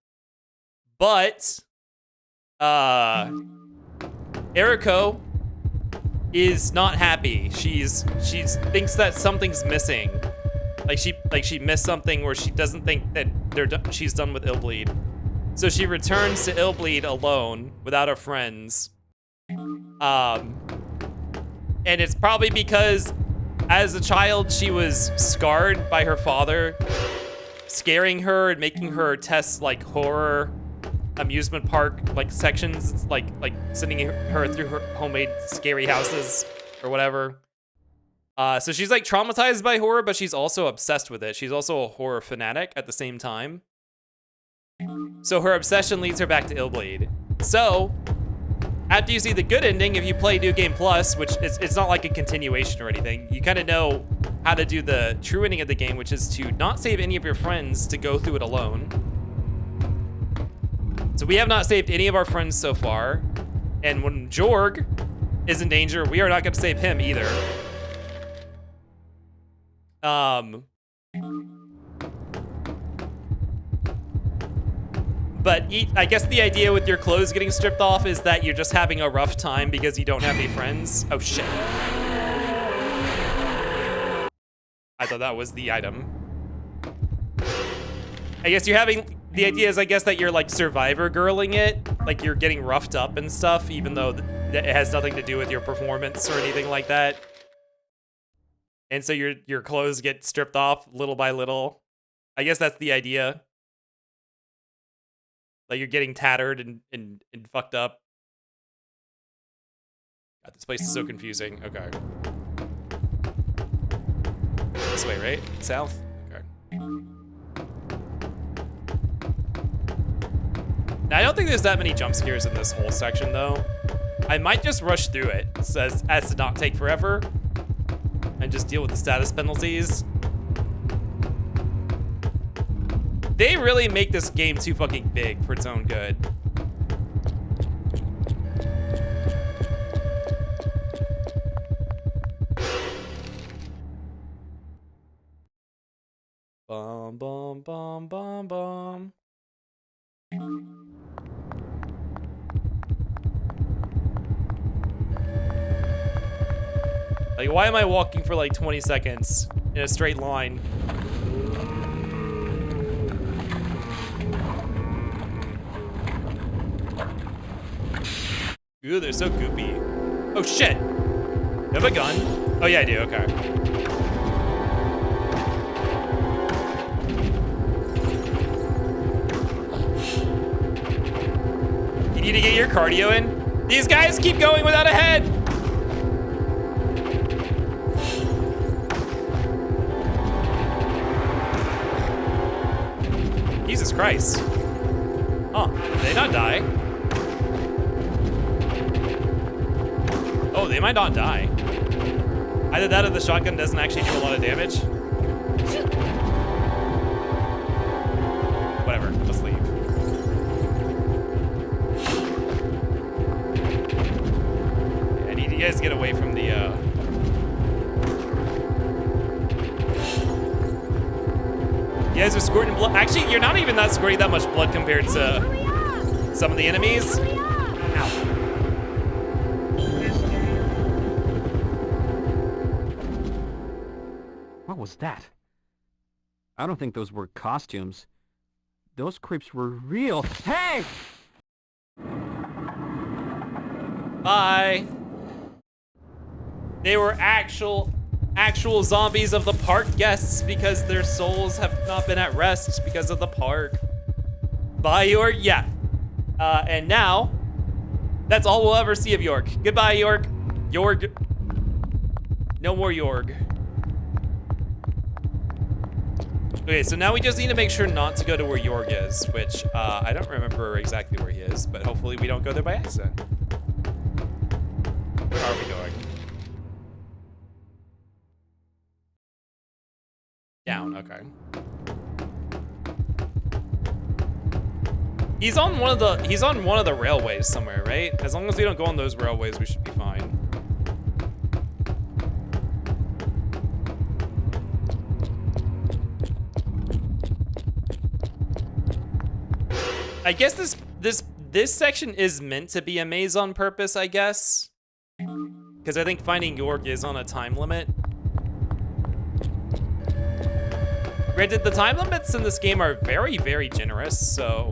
Eriko is not happy. She's thinks that something's missing. Like she missed something, or she doesn't think that she's done with Illbleed. So she returns to Illbleed alone without her friends. And it's probably because as a child she was scarred by her father scaring her and making her test like horror amusement park like sections. It's like sending her through her homemade scary houses or whatever. So she's like traumatized by horror, but she's also obsessed with it. She's also a horror fanatic at the same time. So her obsession leads her back to Illbleed. So after you see the good ending, if you play New Game Plus, which it's not like a continuation or anything, you kind of know how to do the true ending of the game, which is to not save any of your friends to go through it alone. So we have not saved any of our friends so far. And when Jorg is in danger, we are not going to save him either. But I guess the idea with your clothes getting stripped off is that you're just having a rough time because you don't have any friends. Oh shit. I thought that was the item. I guess you're having, the idea is I guess that you're like survivor girling it. Like you're getting roughed up and stuff, even though it has nothing to do with your performance or anything like that. And so your clothes get stripped off little by little. I guess that's the idea. Like you're getting tattered and fucked up. God, this place is so confusing. Okay. This way, right? South? Okay. Now, I don't think there's that many jump scares in this whole section, though. I might just rush through it as to not take forever and just deal with the status penalties. They really make this game too fucking big for its own good. Bum, bum, bum, bum, bum. Like, why am I walking for like 20 seconds in a straight line? Ooh, they're so goopy. Oh shit! You have a gun? Oh yeah, I do, okay. need to get your cardio in. These guys keep going without a head. Jesus Christ. Huh, did they not die? Oh, they might not die. Either that or the shotgun doesn't actually do a lot of damage. Whatever, let's leave. I need you guys to get away from the, You guys are squirting blood. Actually, you're not even that squirting that much blood compared to some of the enemies. Ow. What was that? I don't think those were costumes. Those creeps were real. Hey! Bye. They were actual zombies of the park guests because their souls have not been at rest because of the park. Bye, York. Yeah. And now, that's all we'll ever see of York. Goodbye, York. York. No more York. Okay, so now we just need to make sure not to go to where York is, which I don't remember exactly where he is, but hopefully we don't go there by accident. Where are we going? Down, okay. He's on one of the railways somewhere, right? As long as we don't go on those railways, we should be fine. I guess this section is meant to be a maze on purpose, I guess. Because I think finding York is on a time limit. Granted, the time limits in this game are very, very generous, so...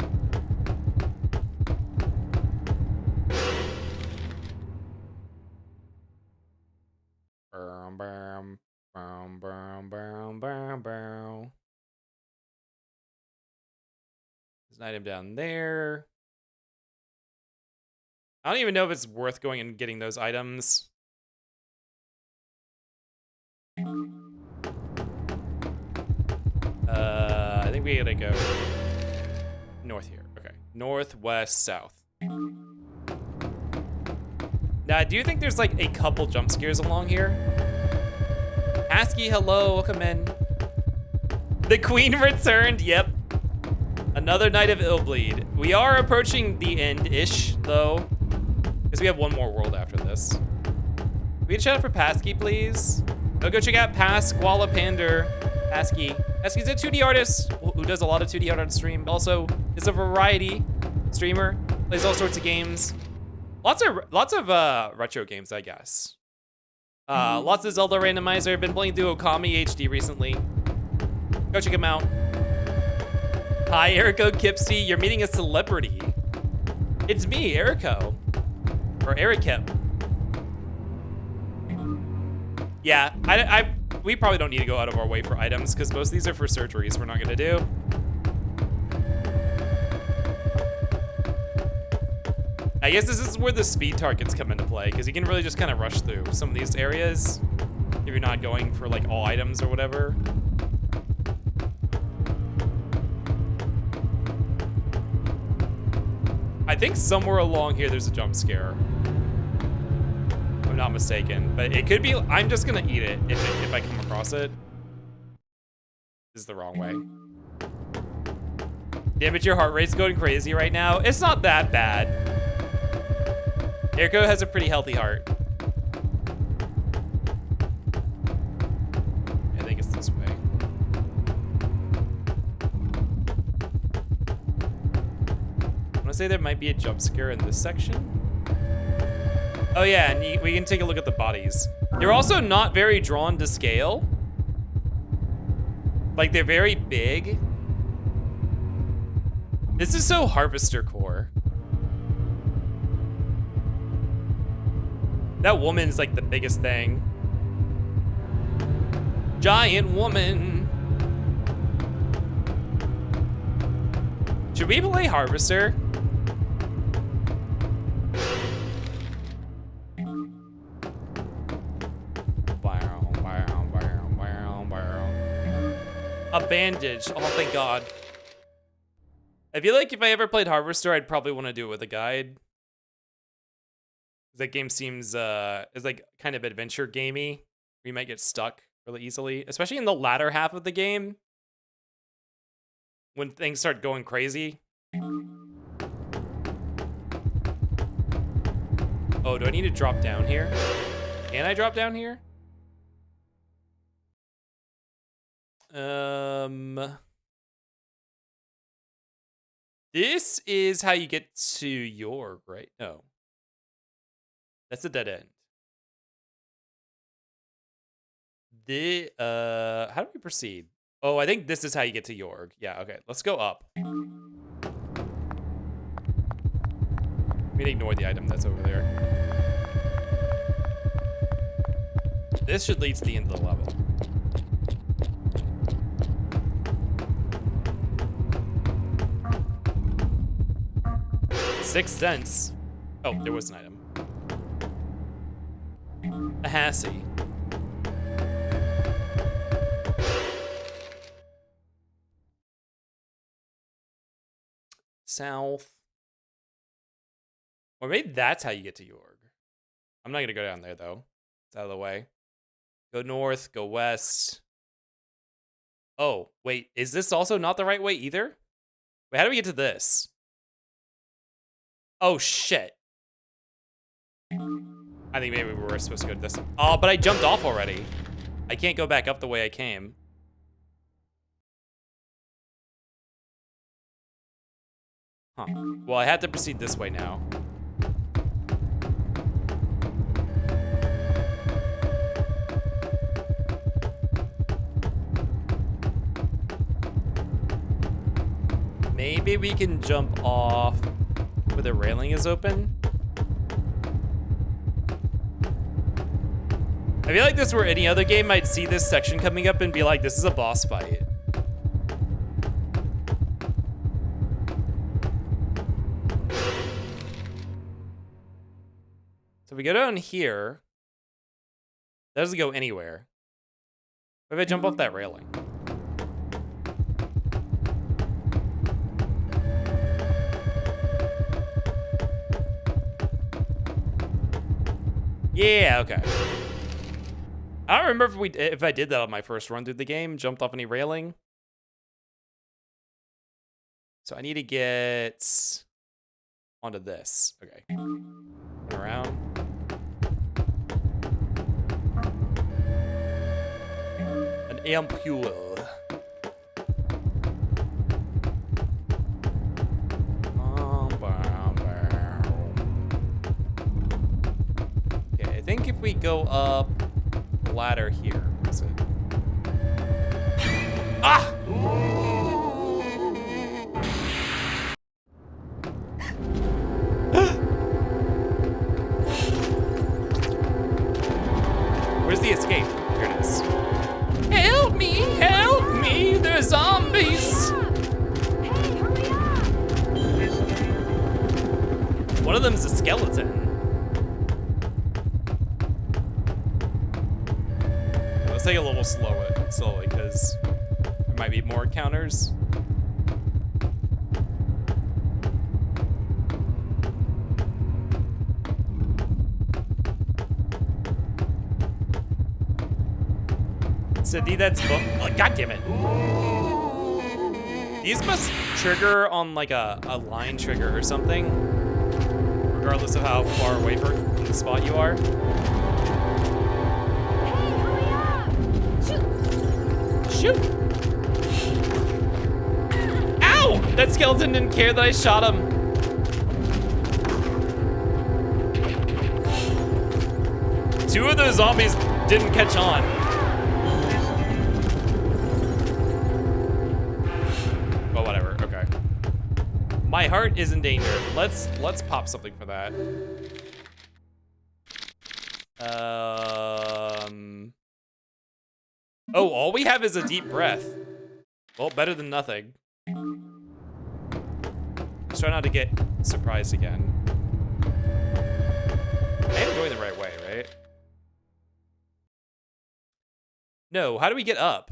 There's an item down there. I don't even know if it's worth going and getting those items. I think we gotta go north here. Okay, north, west, south. Now, I do think there's like a couple jump scares along here. Asky, hello, welcome in. The queen returned, yep. Another night of Illbleed. We are approaching the end-ish, though, because we have one more world after this. We can shout out for Pasky, please. Go check out Pasquala Pander. Pasky. Pasky's a 2D artist who does a lot of 2D art on stream. Also, is a variety streamer. Plays all sorts of games. Lots of retro games, I guess. Lots of Zelda randomizer. Been playing through Okami HD recently. Go check him out. Hi, Erico Kipsy. You're meeting a celebrity. It's me, Erico. Or Ericip. Yeah, we probably don't need to go out of our way for items because most of these are for surgeries we're not gonna do. I guess this is where the speed targets come into play because you can really just kind of rush through some of these areas if you're not going for like all items or whatever. I think somewhere along here there's a jump scare. If I'm not mistaken, but it could be. I'm just gonna eat it if I come across it. This is the wrong way. Damn it, your heart rate's going crazy right now. It's not that bad. Erico has a pretty healthy heart. I think it's this way. I want to say there might be a jump scare in this section. Oh yeah, and we can take a look at the bodies. They're also not very drawn to scale. Like, they're very big. This is so Harvester core. That woman's like the biggest thing. Giant woman. Should we play Harvester? A bandage. Oh, thank God. I feel like if I ever played Harvester, I'd probably want to do it with a guide. That game seems is like kind of adventure gamey. You might get stuck really easily, especially in the latter half of the game when things start going crazy. Oh, do I need to drop down here? Can I drop down here? This is how you get to York, right? No. That's a dead end. How do we proceed? Oh, I think this is how you get to York. Yeah, okay. Let's go up. Let me ignore the item that's over there. This should lead to the end of the level. $0.06. Oh, there was an item. A Hassie. South. Or maybe that's how you get to York. I'm not gonna go down there though. It's out of the way. Go north, go west. Oh, wait, is this also not the right way either? Wait, how do we get to this? Oh, shit. I think maybe we were supposed to go to this. Oh, but I jumped off already. I can't go back up the way I came. Huh. Well, I had to proceed this way now. Maybe we can jump off where the railing is open. I feel like this were any other game, I'd see this section coming up and be like, this is a boss fight. So we go down here. That doesn't go anywhere. What if I jump off that railing? Yeah, okay. I don't remember if I did that on my first run through the game, jumped off any railing. So I need to get onto this. Okay. Turn around. An ampule. Okay, I think if we go up the ladder here, where is it? Ah! Where's the escape? Here it is. Help me, they're zombies. Hey, hurry up! One of them's a skeleton. Let's take it a little slowly, because there might be more encounters. Cindy, that's oh, God damn it. These must trigger on like a line trigger or something, regardless of how far away from the spot you are. Hey, hurry up! Shoot! Ow! That skeleton didn't care that I shot him. Two of those zombies didn't catch on. My heart is in danger. Let's pop something for that. Oh, all we have is a deep breath. Well, better than nothing. Let's try not to get surprised again. I am going the right way, right? No, how do we get up?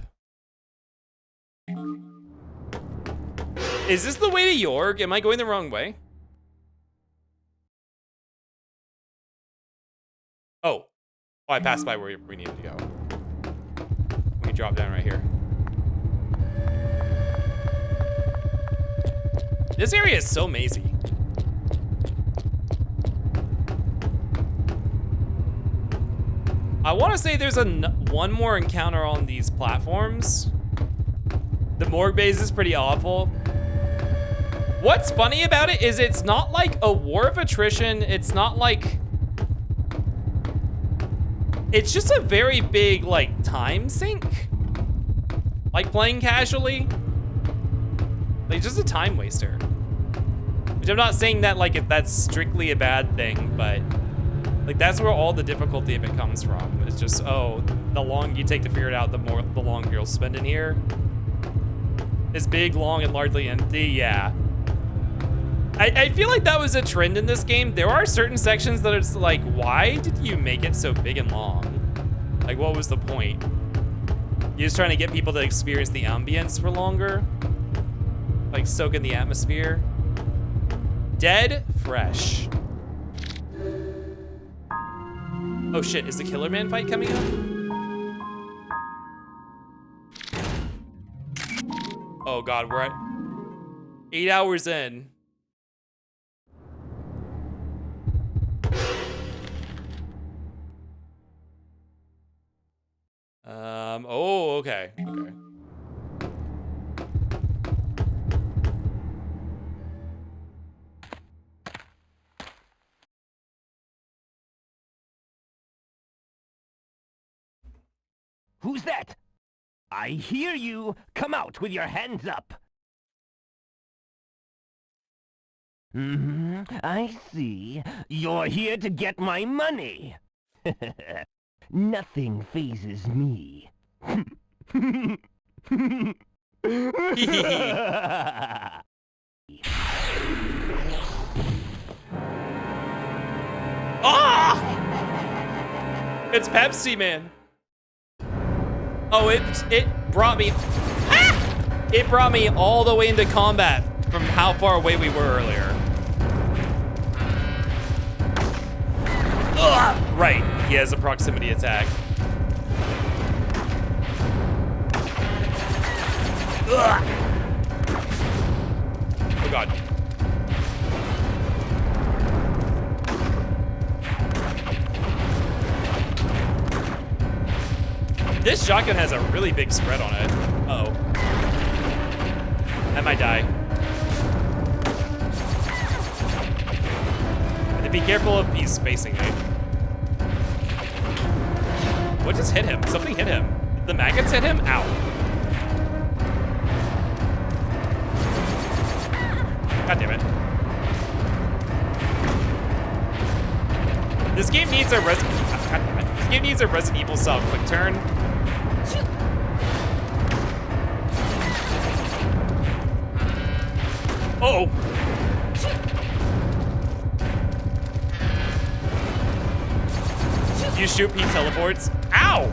Is this the way to York? Am I going the wrong way? Oh. Oh, I passed by where we needed to go. We can drop down right here. This area is so mazy. I want to say there's one more encounter on these platforms. The morgue base is pretty awful. What's funny about it is it's not like a war of attrition. It's not like... It's just a very big, like, time sink. Like playing casually. Like, just a time waster. Which I'm not saying that, like, if that's strictly a bad thing, but... Like, that's where all the difficulty of it comes from. It's just, oh, the longer you take to figure it out, the longer you'll spend in here. It's big, long, and largely empty, yeah. I feel like that was a trend in this game. There are certain sections that it's like, why did you make it so big and long? Like, what was the point? You're just trying to get people to experience the ambience for longer? Like, soak in the atmosphere? Dead fresh. Oh shit, is the Killer Man fight coming up? Oh god, we're at 8 hours in. Oh, okay. Okay. Who's that? I hear you. Come out with your hands up. I see. You're here to get my money. Nothing phases me. Ah! It's Pepsi Man. Oh, it brought me. Ah! It brought me all the way into combat from how far away we were earlier. Ugh! Right, he has a proximity attack. Ugh! Oh god. This shotgun has a really big spread on it. Uh-oh. I might die. And be careful if he's facing me. What just hit him? Something hit him. The maggots hit him? Ow. God damn it. This game needs a This game needs a Resident Evil style quick turn. Uh-oh. You shoot, he teleports. Ow!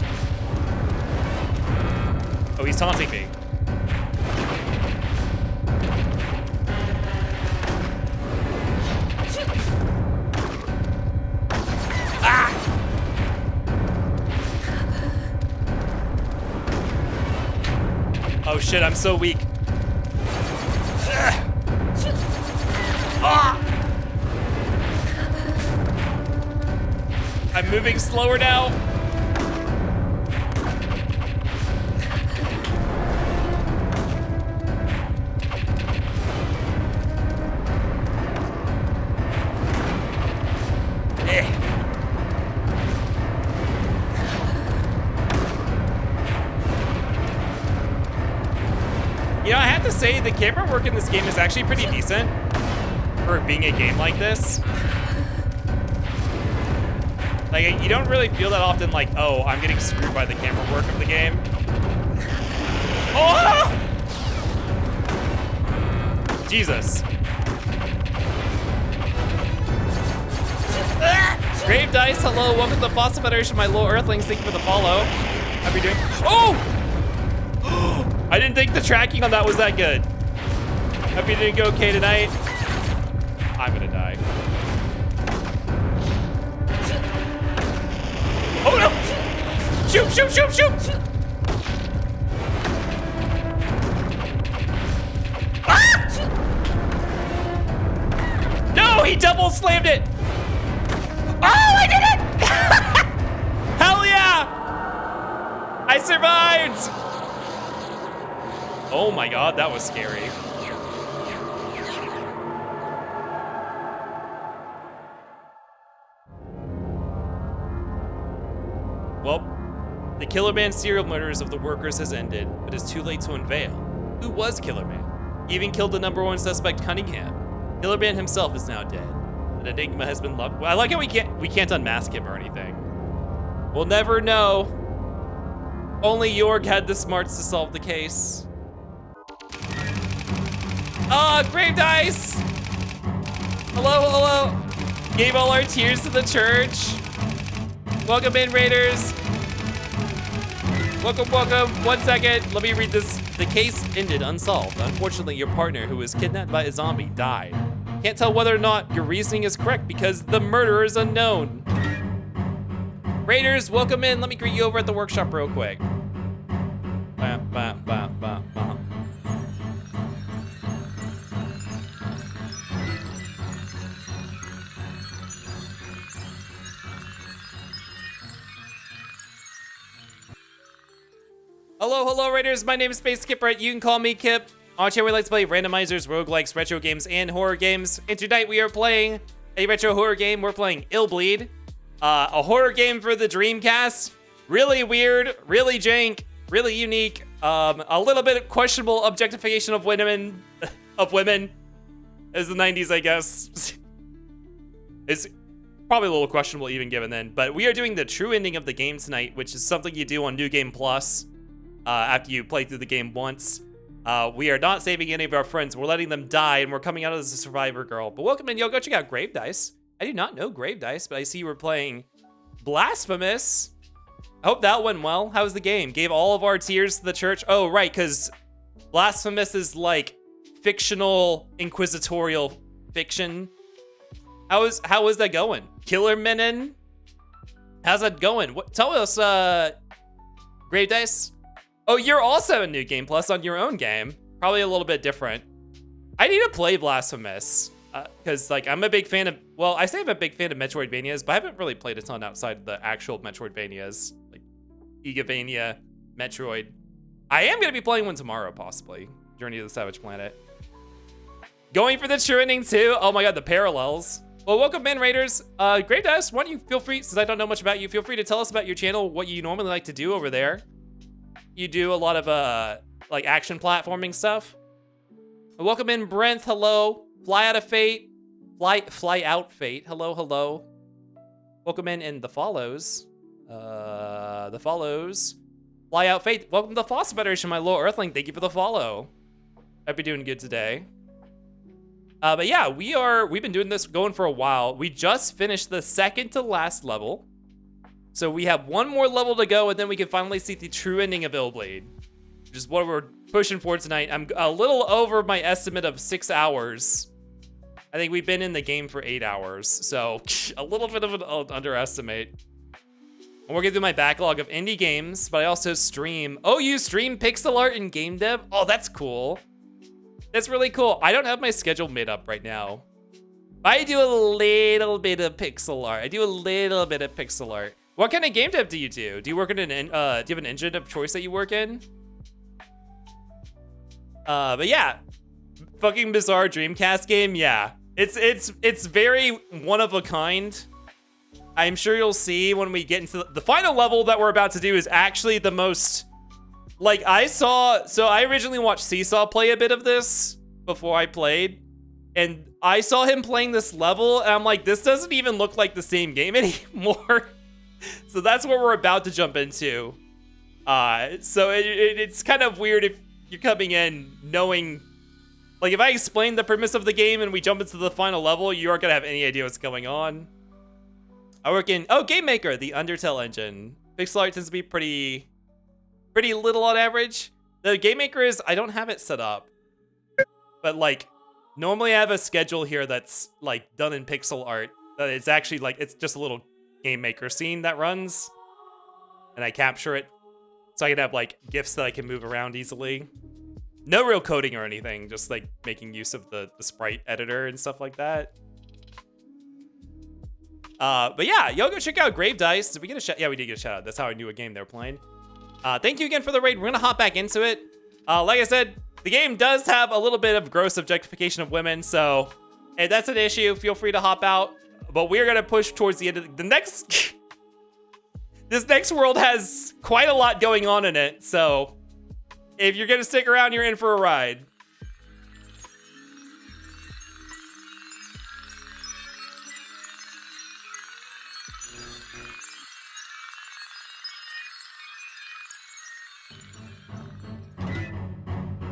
Oh, he's taunting me. Ah! Oh shit, I'm so weak. Ah! I'm moving slower now. You know, I have to say, the camera work in this game is actually pretty decent for being a game like this. Like, you don't really feel that often like, oh, I'm getting screwed by the camera work of the game. Oh! Jesus. Grave Dice, hello, welcome to the Fossil Federation, my little earthlings, thank you for the follow. How are you doing? Oh! I didn't think the tracking on that was that good. Hope you didn't go okay tonight. I'm gonna die. Oh no! Shoot, shoot, shoot, shoot! Ah! No, he double slammed it! Oh, I did it! Hell yeah! I survived! Oh my god, that was scary. Well, the Killer Man serial murders of the workers has ended, but it's too late to unveil. Who was Killer Man? He even killed the #1 suspect, Cunningham. Killer Man himself is now dead. An enigma has been locked. I like how we can't unmask him or anything. We'll never know. Only Jorg had the smarts to solve the case. Ah, grave dice! Hello, hello. Gave all our tears to the church. Welcome in, Raiders. Welcome, welcome. 1 second, let me read this. The case ended unsolved. Unfortunately, your partner, who was kidnapped by a zombie, died. Can't tell whether or not your reasoning is correct because the murderer is unknown. Raiders, welcome in. Let me greet you over at the workshop real quick. Bah, bah, bah, bah, bah. Hello, hello, Raiders. My name is Space Kipper. You can call me Kip. On channel, we like to play randomizers, roguelikes, retro games, and horror games. And tonight we are playing a retro horror game. We're playing Illbleed, a horror game for the Dreamcast. Really weird, really jank, really unique. A little bit of questionable objectification of women, as the 90s, I guess. It's probably a little questionable even given then. But we are doing the true ending of the game tonight, which is something you do on New Game Plus. After you play through the game once. We are not saving any of our friends. We're letting them die, and we're coming out as a survivor girl. But welcome in, yo, go check out Grave Dice. I do not know Grave Dice, but I see you were playing Blasphemous. I hope that went well. How was the game? Gave all of our tears to the church. Oh, right, because Blasphemous is like fictional, inquisitorial fiction. How is that going? Killer Menin? How's that going? Tell us, Grave Dice. Oh, you're also in New Game Plus on your own game. Probably a little bit different. I need to play Blasphemous. Because, like, I'm a big fan of... Well, I say I'm a big fan of Metroidvanias, but I haven't really played a ton outside of the actual Metroidvanias. Like, Igavania, Metroid. I am going to be playing one tomorrow, possibly. Journey to the Savage Planet. Going for the true ending, too. Oh my god, the parallels. Well, welcome in, Raiders. Grave Dice, why don't you feel free, since I don't know much about you, feel free to tell us about your channel, what you normally like to do over there. You do a lot of, like, action platforming stuff. Welcome in, Brent. Hello. Fly Out of Fate. Fly Out Fate. Hello, hello. Welcome in The Follows. The Follows. Fly Out Fate. Welcome to the Fossil Federation, my little Earthling. Thank you for the follow. Hope you're doing good today. But yeah, we've been doing this going for a while. We just finished the second to last level. So we have one more level to go, and then we can finally see the true ending of Illbleed, which is what we're pushing for tonight. I'm a little over my estimate of 6 hours. I think we've been in the game for 8 hours, so a little bit of an underestimate. I'm working through my backlog of indie games, but I also stream. Oh, you stream pixel art and game dev? Oh, that's cool. That's really cool. I don't have my schedule made up right now. I do a little bit of pixel art. What kind of game dev do you do? Do you work in an do you have an engine of choice that you work in? But yeah, fucking bizarre Dreamcast game. Yeah, it's very one of a kind. I'm sure you'll see when we get into the final level that we're about to do is actually the most, like, so I originally watched Seesaw play a bit of this before I played, and I saw him playing this level, and I'm like, this doesn't even look like the same game anymore. So that's what we're about to jump into. So it's kind of weird if you're coming in knowing, like, if I explain the premise of the game and we jump into the final level, you aren't gonna have any idea what's going on. I work in, Game Maker, the Undertale engine. Pixel art tends to be pretty little on average. The Game Maker is, I don't have it set up. But like, normally I have a schedule here that's like done in pixel art. That it's actually like, it's just a little game maker scene that runs. And I capture it. So I can have like GIFs that I can move around easily. No real coding or anything, just like making use of the sprite editor and stuff like that. But yeah, y'all go check out Grave Dice. Did we get a shout? Yeah, we did get a shout out. That's how I knew what game they were playing. Thank you again for the raid. We're gonna hop back into it. Like I said, the game does have a little bit of gross objectification of women, so if that's an issue, feel free to hop out. But we're gonna push towards the end of the next. This next world has quite a lot going on in it, so if you're gonna stick around, you're in for a ride.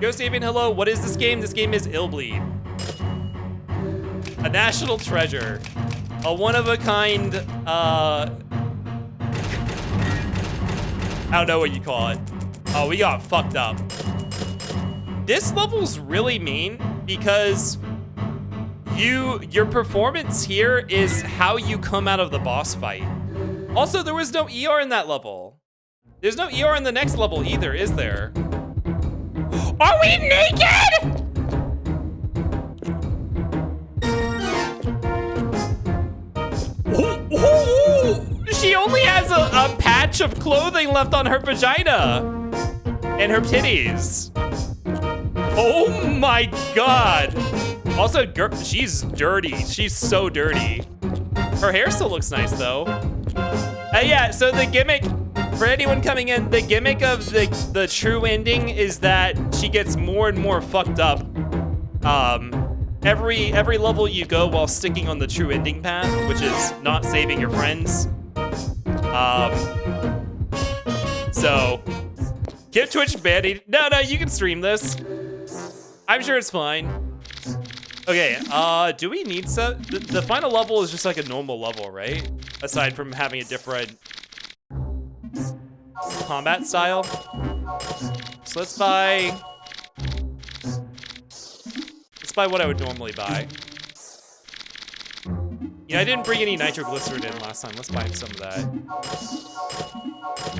Go Steven, hello. What is this game? This game is Illbleed. A national treasure. A one-of-a-kind, I don't know what you call it. Oh, we got fucked up. This level's really mean because your performance here is how you come out of the boss fight. Also, there was no ER in that level. There's no ER in the next level either, is there? Are we naked? She only has a patch of clothing left on her vagina and her titties. Oh my god. Also, she's dirty. She's so dirty. Her hair still looks nice though. Yeah, so the gimmick, for anyone coming in, the gimmick of the true ending is that she gets more and more fucked up. Every level you go while sticking on the true ending path, which is not saving your friends. So, get Twitch banned. No, you can stream this. I'm sure it's fine. Okay, do we need the final level is just like a normal level, right? Aside from having a different combat style. So let's buy what I would normally buy. Yeah, I didn't bring any nitroglycerin in last time. Let's buy some of that.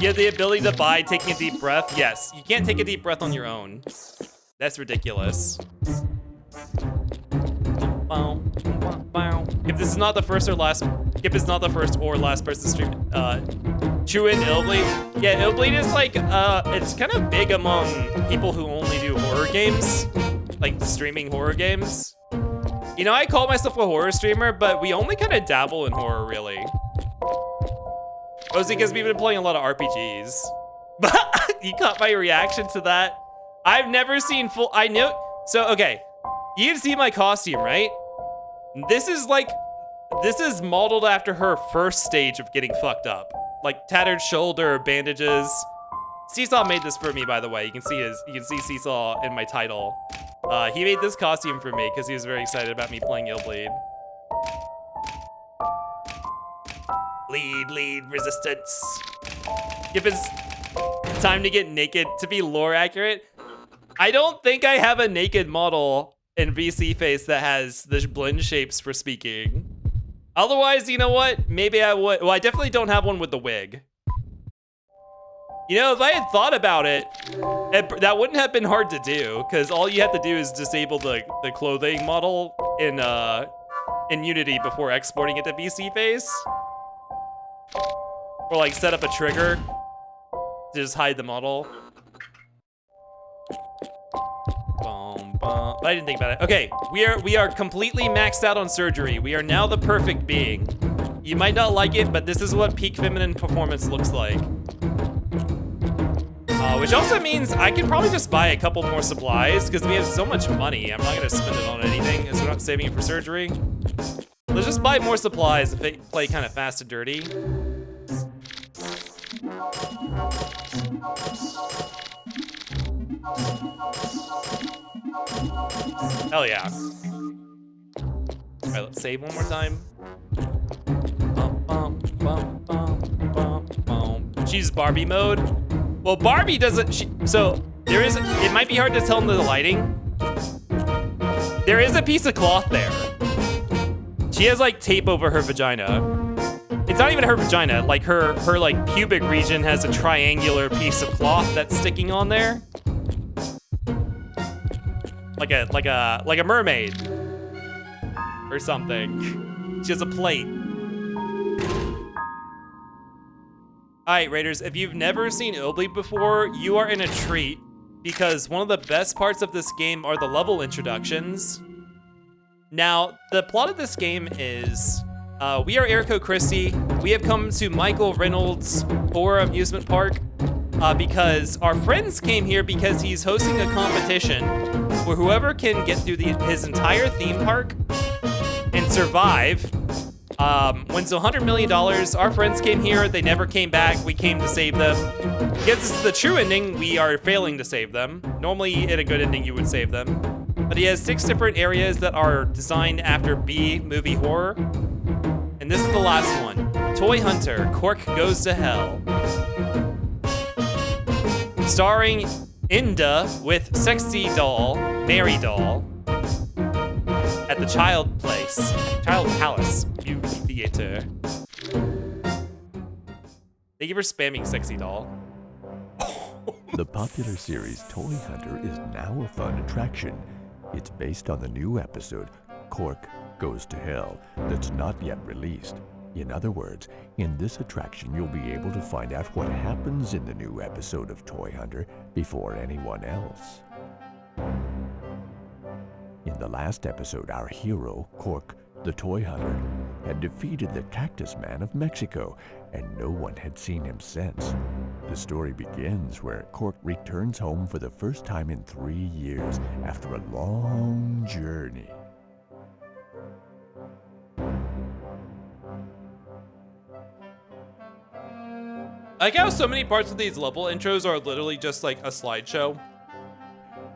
You have the ability to buy taking a deep breath. Yes, you can't take a deep breath on your own. That's ridiculous. If this is not the first or last, if it's not the first or last person stream, True in Illbleed. Yeah, Illbleed is like, it's kind of big among people who only do horror games, like streaming horror games. You know, I call myself a horror streamer, but we only kind of dabble in horror, really. Mostly because we've been playing a lot of RPGs. But you caught my reaction to that. I've never seen full, I know, so okay. You can see my costume, right? This is modeled after her first stage of getting fucked up. Like tattered shoulder, bandages. Seesaw made this for me, by the way. You can see Seesaw in my title. He made this costume for me because he was very excited about me playing Illbleed. Lead, resistance. If it's time to get naked, to be lore accurate, I don't think I have a naked model in VC Face that has the blend shapes for speaking. Otherwise, you know what? Maybe I would. Well, I definitely don't have one with the wig. You know, if I had thought about it, that wouldn't have been hard to do, because all you have to do is disable the clothing model in Unity before exporting it to VC Face. Or like set up a trigger to just hide the model. But I didn't think about it. Okay, we are completely maxed out on surgery. We are now the perfect being. You might not like it, but this is what peak feminine performance looks like. Which also means I can probably just buy a couple more supplies because we have so much money. I'm not gonna spend it on anything because we're not saving it for surgery. Let's just buy more supplies and play kind of fast and dirty. Hell yeah. All right, let's save one more time. She's Barbie mode. Well, Barbie doesn't, so there is, it might be hard to tell in the lighting, There is a piece of cloth there. She has like tape over her vagina. It's not even her vagina, like her like pubic region has a triangular piece of cloth that's sticking on there. Like a mermaid or something. She has a plate. All right, Raiders, if you've never seen Illbleed before, you are in a treat because one of the best parts of this game are the level introductions. Now, the plot of this game is we are Erico Christie. We have come to Michael Reynolds' horror amusement park because our friends came here because he's hosting a competition where whoever can get through his entire theme park and survive wins $100 million. Our friends came here. They never came back. We came to save them. Because this is the true ending, we are failing to save them. Normally, in a good ending, you would save them. But he has 6 different areas that are designed after B-movie horror. And this is the last one. Toy Hunter, Cork Goes to Hell. Starring Inda with Sexy Doll, Mary Doll, at the Child Palace Movie Theater. Thank you for spamming Sexy Doll. The popular series Toy Hunter is now a fun attraction. It's based on the new episode, Cork Goes to Hell, that's not yet released. In other words, in this attraction you'll be able to find out what happens in the new episode of Toy Hunter before anyone else. In the last episode, our hero, Cork, the Toy Hunter, had defeated the Cactus Man of Mexico, and no one had seen him since. The story begins where Cork returns home for the first time in 3 years after a long journey. I like how so many parts of these level intros are literally just like a slideshow.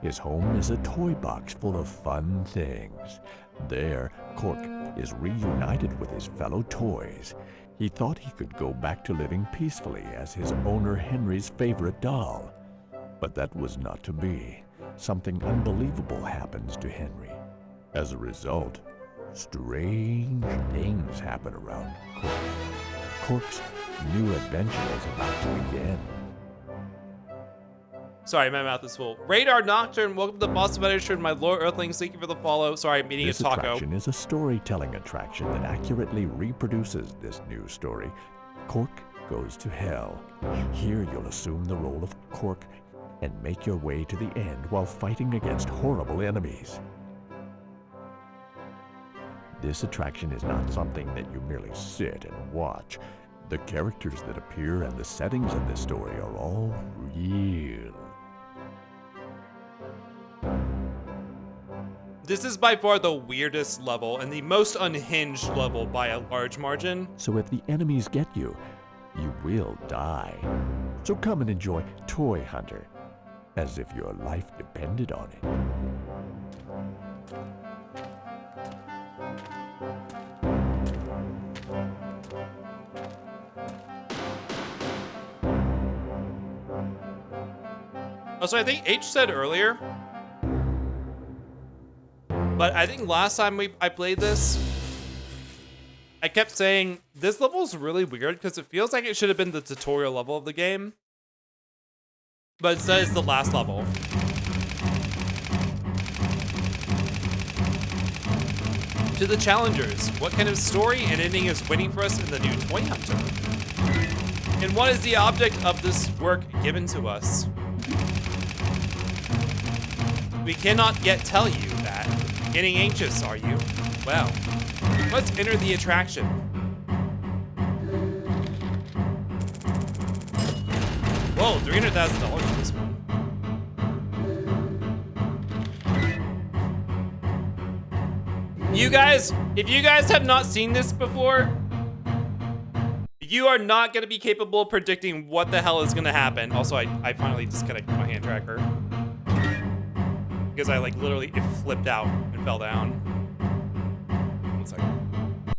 His home is a toy box full of fun things. There, Cork is reunited with his fellow toys. He thought he could go back to living peacefully as his owner Henry's favorite doll. But that was not to be. Something unbelievable happens to Henry. As a result, strange things happen around Cork. Cork's new adventure is about to begin. Sorry, my mouth is full. Radar Nocturne, welcome to the Boss of Edition, my Lord Earthlings. Thank you for the follow. Sorry, I'm eating a taco. This attraction is a storytelling attraction that accurately reproduces this new story. Cork Goes to Hell. Here you'll assume the role of Cork and make your way to the end while fighting against horrible enemies. This attraction is not something that you merely sit and watch. The characters that appear and the settings in this story are all real. This is by far the weirdest level and the most unhinged level by a large margin. So if the enemies get you, you will die. So come and enjoy Toy Hunter, as if your life depended on it. Also, I think H said earlier, but I think last time I played this, I kept saying, this level is really weird because it feels like it should have been the tutorial level of the game, but instead it's the last level. To the challengers, what kind of story and ending is waiting for us in the new Toy Hunter? And what is the object of this work given to us? We cannot yet tell you that. Getting anxious, are you? Well, let's enter the attraction. Whoa, $300,000 for this one. You guys, if you guys have not seen this before, you are not going to be capable of predicting what the hell is going to happen. Also, I finally disconnected my hand tracker. Because I like literally, it flipped out and fell down. 1 second.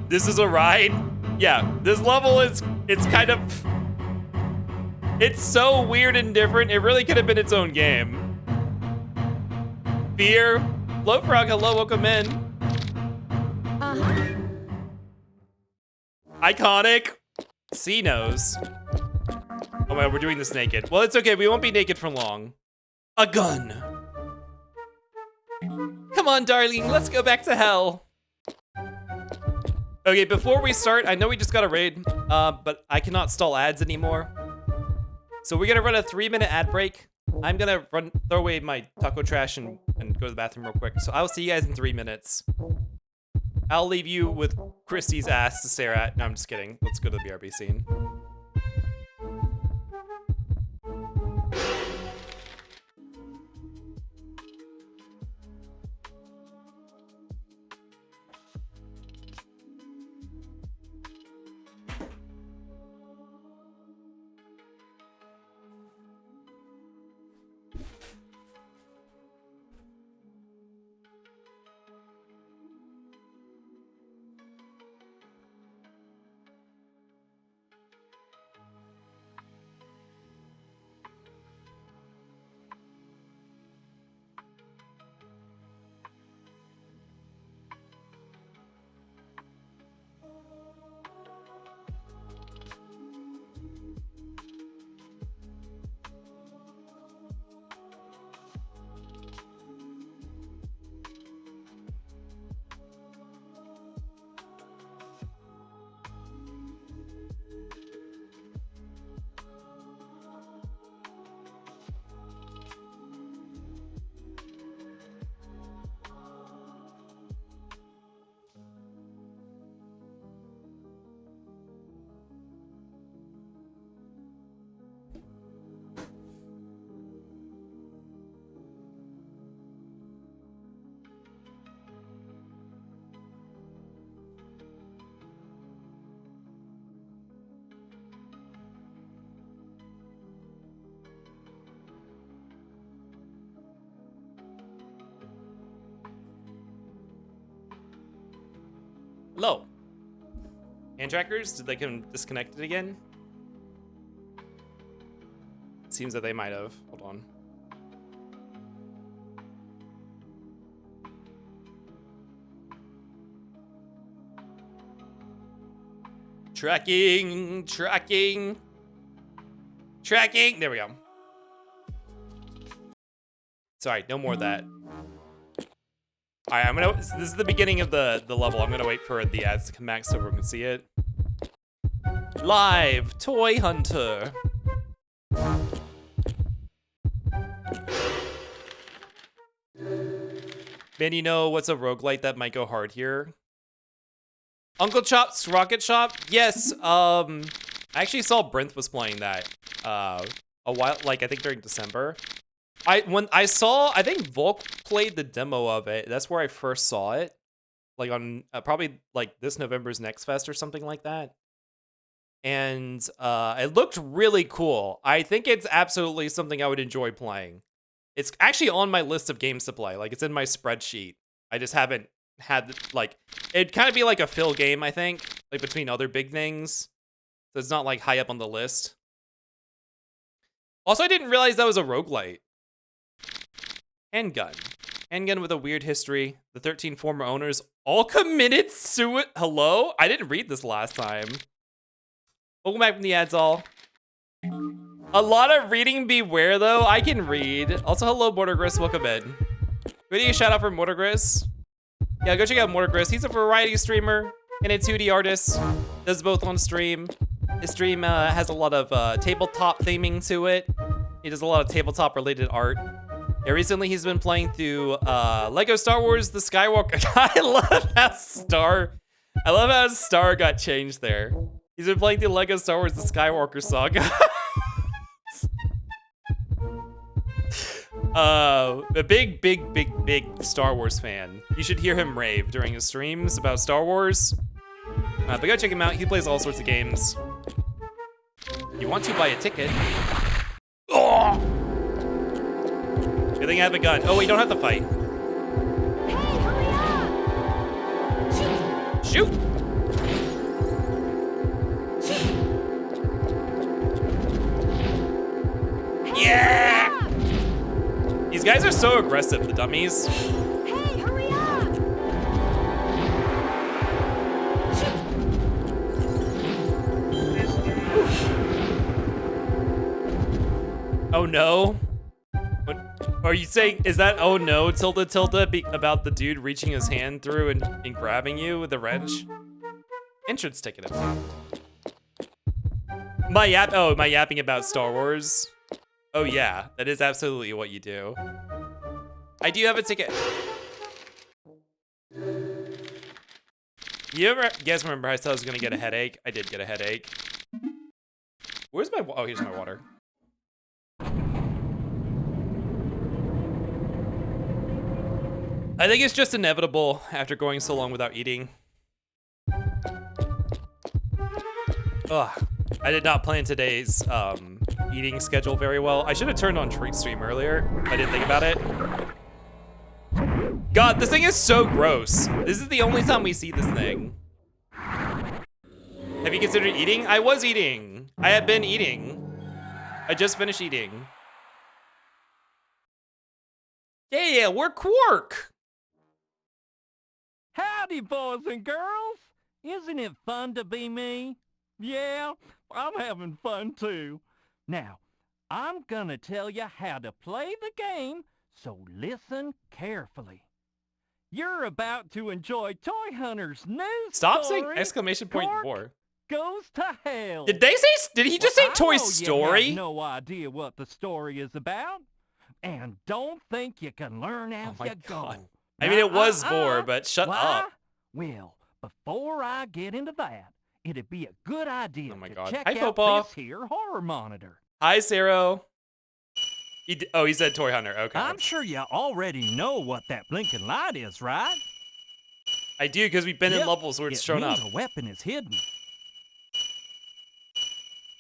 This is a ride? Yeah, this level is, it's kind of... It's so weird and different. It really could have been its own game. Fear. Blowfrog, hello, welcome in. Iconic. C knows. Oh man, we're doing this naked. Well, it's okay. We won't be naked for long. A gun. Come on, darling. Let's go back to hell. Okay, before we start, I know we just got a raid, but I cannot stall ads anymore. So we're gonna run a 3-minute ad break. I'm gonna throw away my taco trash and go to the bathroom real quick. So I'll see you guys in 3 minutes. I'll leave you with Christy's ass to stare at. No, I'm just kidding. Let's go to the BRB scene. Hello. Hand trackers, did they come disconnected again? Seems that they might have. Hold on. Tracking. There we go. Sorry, no more of that. All right, this is the beginning of the level. I'm gonna wait for the ads to come back so everyone can see it. Live Toy Hunter. Man, you know what's a roguelite that might go hard here? Uncle Chop's Rocket Shop? Yes, I actually saw Brinth was playing that a while, like I think during December. When I think Volk played the demo of it. That's where I first saw it. Like on probably like this November's Next Fest or something like that. And it looked really cool. I think it's absolutely something I would enjoy playing. It's actually on my list of games to play. Like it's in my spreadsheet. I just haven't had like, it'd kind of be like a fill game, I think, like between other big things. So it's not like high up on the list. Also, I didn't realize that was a roguelite. Handgun. Handgun with a weird history. The 13 former owners all committed suicide. Hello? I didn't read this last time. Welcome back from the ads all. A lot of reading beware though. I can read. Also, hello Mortargris, welcome in. Video shout out for Mortargris. Yeah, go check out Mortargris. He's a variety streamer and a 2D artist. Does both on stream. His stream has a lot of tabletop theming to it. He does a lot of tabletop related art. Yeah, recently he's been playing through Lego Star Wars The Skywalker. I love how Star got changed there. He's been playing through Lego Star Wars The Skywalker Saga. A big Star Wars fan. You should hear him rave during his streams about Star Wars. But go check him out. He plays all sorts of games. If you want to buy a ticket. Oh! Good thing I have a gun. Oh, we don't have to fight. Hey, hurry up! Shoot! These guys are so aggressive, the dummies. Hey, hurry up! Oh no. What are you saying? Is that oh no tilde about the dude reaching his hand through and grabbing you with a wrench? Entrance ticket. My yapping about Star Wars. Oh yeah, that is absolutely what you do. I do have a ticket. You guys remember I said I was gonna get a headache? I did get a headache. Where's my, oh, here's my water. I think it's just inevitable after going so long without eating. Ugh, I did not plan today's eating schedule very well. I should have turned on Treat Stream earlier. I didn't think about it. God, this thing is so gross. This is the only time we see this thing. Have you considered eating? I was eating. I have been eating. I just finished eating. Yeah, we're Quark. Howdy, boys and girls. Isn't it fun to be me? Yeah, I'm having fun too. Now, I'm gonna tell you how to play the game, so listen carefully. You're about to enjoy Toy Hunter's new Stop story, saying exclamation point Quark more. Goes to hell. Did they say, did he just say Toy Story? You have no idea what the story is about, and don't think you can learn as you go. I mean, it was Vor, but shut up. Well, before I get into that, it'd be a good idea to check Hi, out Football. this here horror monitor. Hi, Sarah. He said Toy Hunter. Okay. I'm sure you already know what that blinking light is, right? I do, because we've been in levels where it's shown up. It means a weapon is hidden.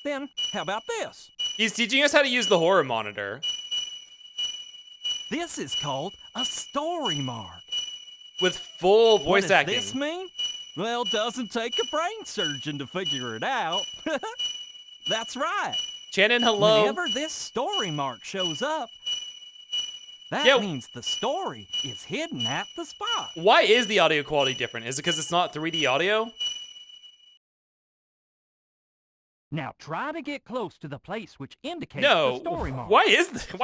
Then, how about this? He's teaching us how to use the horror monitor. This is called a story mark. With full voice acting. What does this mean? Well, doesn't take a brain surgeon to figure it out. That's right. Shannon, hello. Whenever this story mark shows up, that means the story is hidden at the spot. Why is the audio quality different? Is it because it's not 3D audio? Now try to get close to the place which indicates No. the story mark. Why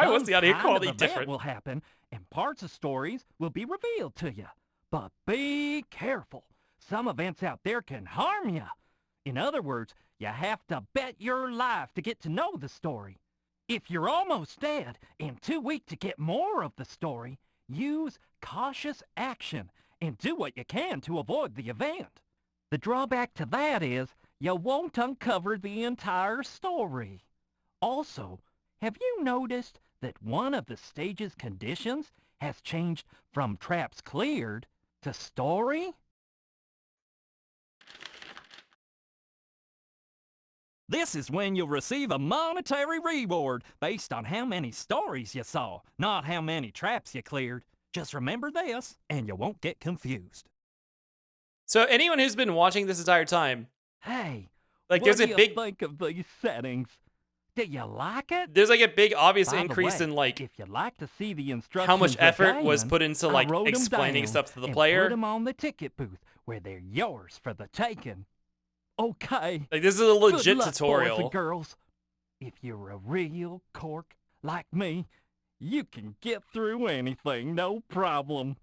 was the audio quality Some kind of event different? will happen, and parts of stories will be revealed to you. But be careful. Some events out there can harm you. In other words, you have to bet your life to get to know the story. If you're almost dead and too weak to get more of the story, use cautious action and do what you can to avoid the event. The drawback to that is you won't uncover the entire story. Also, have you noticed that one of the stage's conditions has changed from traps cleared to story? This is when you'll receive a monetary reward based on how many stories you saw, not how many traps you cleared. Just remember this, and you won't get confused. So anyone who's been watching this entire time, hey, like what there's do a you big think of these settings? Do you like it? There's like a big obvious By the increase way, in like if you'd like to see the instructions how much effort was again, put into I like wrote 'em explaining down stuff to the and player. Put them on the ticket booth where they're yours for the taking. Okay. Like this is a legit Good luck, tutorial. boys and girls. If you're a real cork like me, you can get through anything, no problem.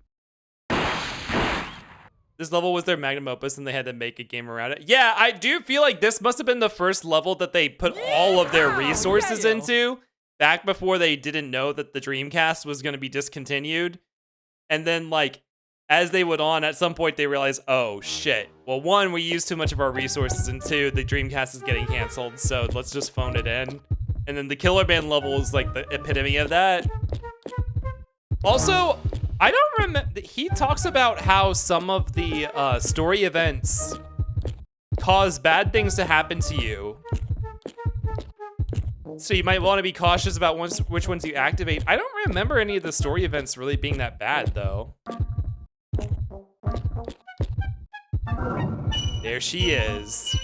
This level was their magnum opus and they had to make a game around it. Yeah, I do feel like this must have been the first level that they put all of their resources into back before they didn't know that the Dreamcast was going to be discontinued. And then like, as they went on, at some point they realized, oh shit. Well, one, we used too much of our resources, and two, the Dreamcast is getting canceled, so let's just phone it in. And then the Killer Band level is like the epitome of that. Also, I don't remember, he talks about how some of the story events cause bad things to happen to you. So you might want to be cautious about which ones you activate. I don't remember any of the story events really being that bad, though. There she is.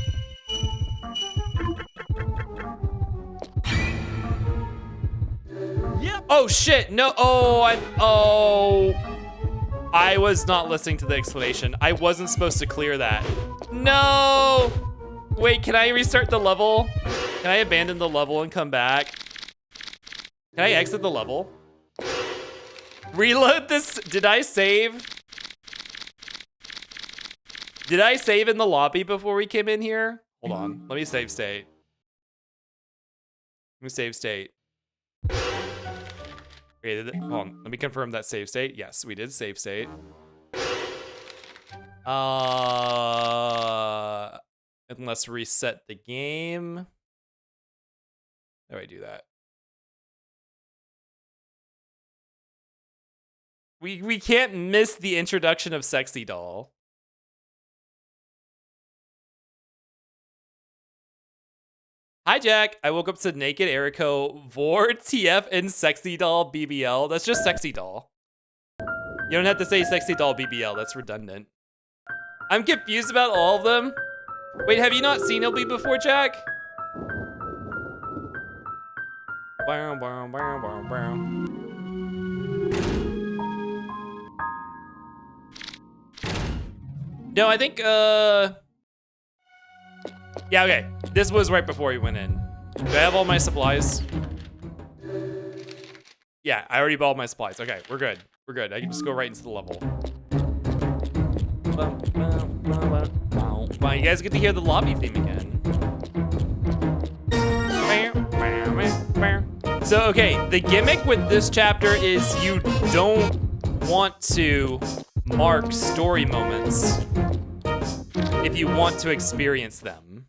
Yep, Oh shit, no, I was not listening to the explanation. I wasn't supposed to clear that. No! Wait, can I restart the level? Can I abandon the level and come back? Can I exit the level? Reload this, did I save? Did I save in the lobby before we came in here? Hold on, let me save state. Let me save state. Okay, hold on, let me confirm that save state. Yes, we did save state. And let's reset the game. How do I do that? We can't miss the introduction of Sexy Doll. Hi, Jack. I woke up to Naked Erico, Vor, TF, and Sexy Doll BBL. That's just Sexy Doll. You don't have to say Sexy Doll BBL. That's redundant. I'm confused about all of them. Wait, have you not seen Illbleed before, Jack? Bow, bow, bow, bow, bow. No, I think, yeah, okay. This was right before we went in. Do I have all my supplies? Yeah, I already bought all my supplies. Okay, we're good. We're good. I can just go right into the level. Wow, you guys get to hear the lobby theme again. So, okay, the gimmick with this chapter is you don't want to mark story moments if you want to experience them.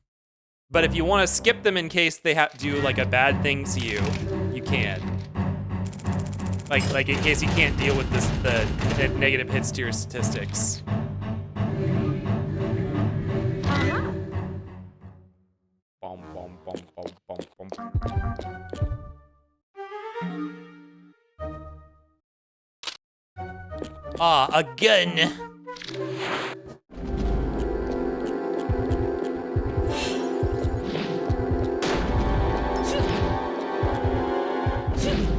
But if you want to skip them in case they have do like a bad thing to you, you can. Like in case you can't deal with this, the negative hits to your statistics. Bum, bum, bum, bum, bum, bum. Ah, a gun.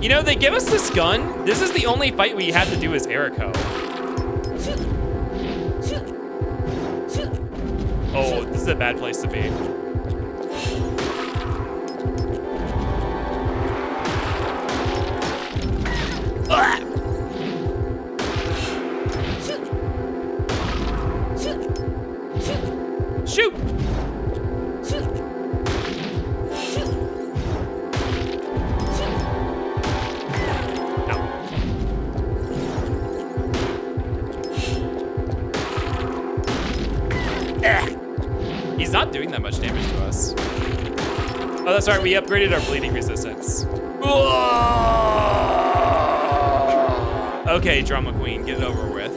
You know, they give us this gun. This is the only fight we have to do as Erico. Oh, this is a bad place to be. Ah! Shoot! He's not doing that much damage to us. Oh, that's right, we upgraded our bleeding resistance. Okay, Drama Queen, get it over with.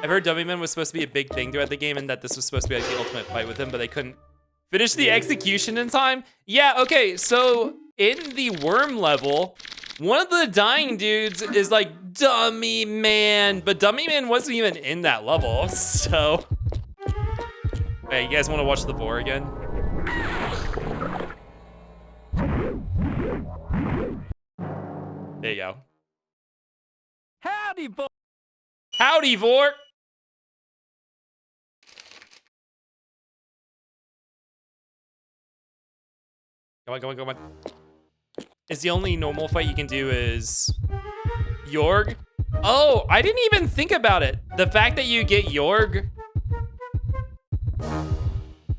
I've heard Dummyman was supposed to be a big thing throughout the game and that this was supposed to be like the ultimate fight with him, but they couldn't finish the execution in time. Yeah, okay, so in the worm level, one of the dying dudes is like Dummy Man, but Dummy Man wasn't even in that level, so. Hey, you guys wanna watch the Vor again? There you go. Howdy, Vor. Howdy, Vor. Come on, come on, come on. Is the only normal fight you can do is Yorg? Oh, I didn't even think about it. The fact that you get Yorg.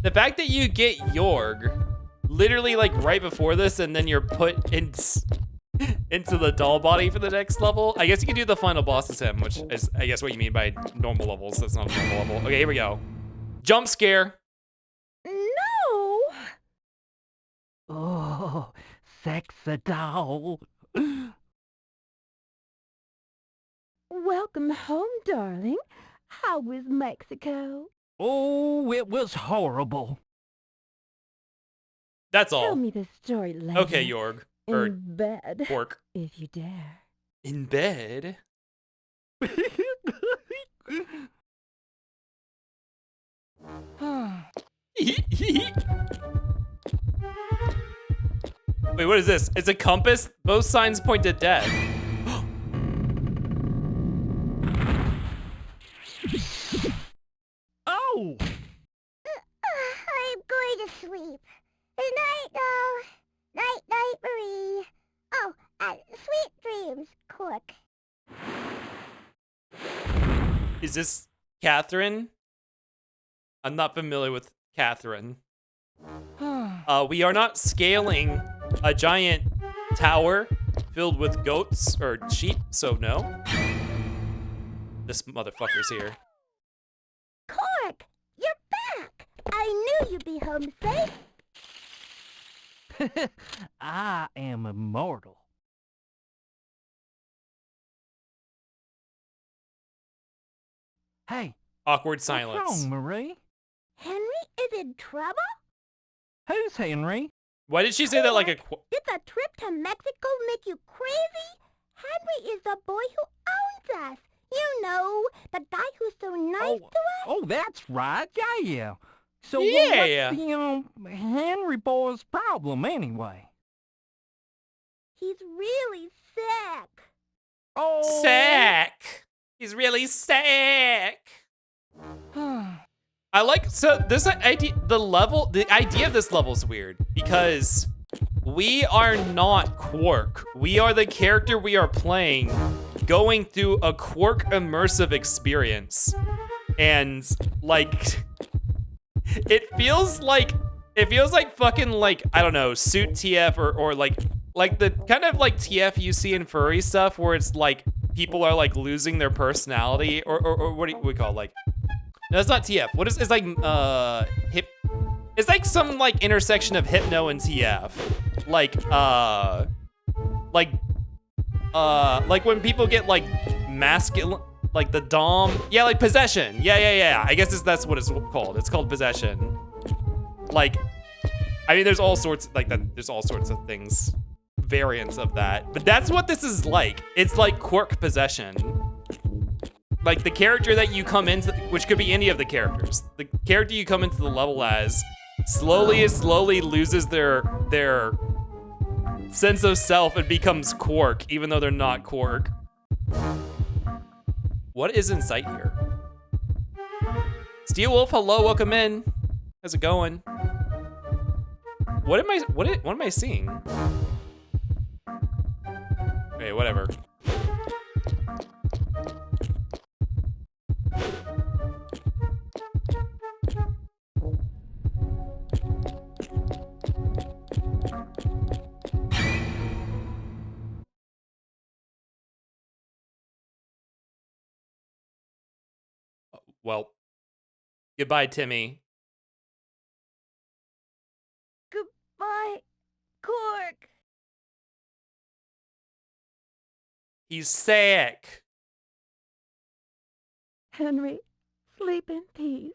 The fact that you get Yorg literally like right before this and then you're put into the doll body for the next level. I guess you can do the final boss as him, which is I guess what you mean by normal levels. That's not a normal level. Okay, here we go. Jump scare. No! Oh, sexy doll. Welcome home, darling. How was Mexico? Oh, it was horrible. That's all. Tell me the story later. Okay, Yorg. Or In bed. Pork. If you dare. In bed? Wait, what is this? It's a compass? Both signs point to death. Oh! I'm going to sleep. Good night, doll. Night, night, Marie. Oh, and sweet dreams, Cork. Is this Catherine? I'm not familiar with Catherine. We are not scaling a giant tower filled with goats or sheep, so no. This motherfucker's here. Cork, you're back. I knew you'd be home safe. I am immortal. Hey. Awkward silence. What's wrong, Marie? Henry is in trouble? Who's Henry? Why did she say that like a... Did the trip to Mexico make you crazy? Henry is the boy who owns us. You know, the guy who's so nice to us. Oh, that's right. Yeah. So Yeah. what's Henry boy's problem anyway? He's really sick. Oh. Sick. He's really sick. I like, so this idea, the idea of this level is weird because we are not Quark. We are the character we are playing going through a Quark immersive experience. And like, it feels like fucking like, I don't know, Suit TF or like the kind of like TF you see in furry stuff where it's like people are like losing their personality or what do we call it? Like, no, it's not TF. What is, it's like, it's like some like intersection of Hypno and TF. Like when people get like masculine, like the Dom, yeah, like possession. Yeah. I guess that's what it's called. It's called possession. Like, I mean, there's all sorts like that. There's all sorts of things, variants of that. But that's what this is like. It's like Quark possession. Like the character that you come into, which could be any of the characters, the character you come into the level as slowly loses their sense of self and becomes Quark, even though they're not Quark. What is in sight here? Steel Wolf, hello, welcome in. How's it going? What am I seeing? Okay, whatever. Well, goodbye, Timmy. Goodbye, Cork. He's sick. Henry, sleep in peace.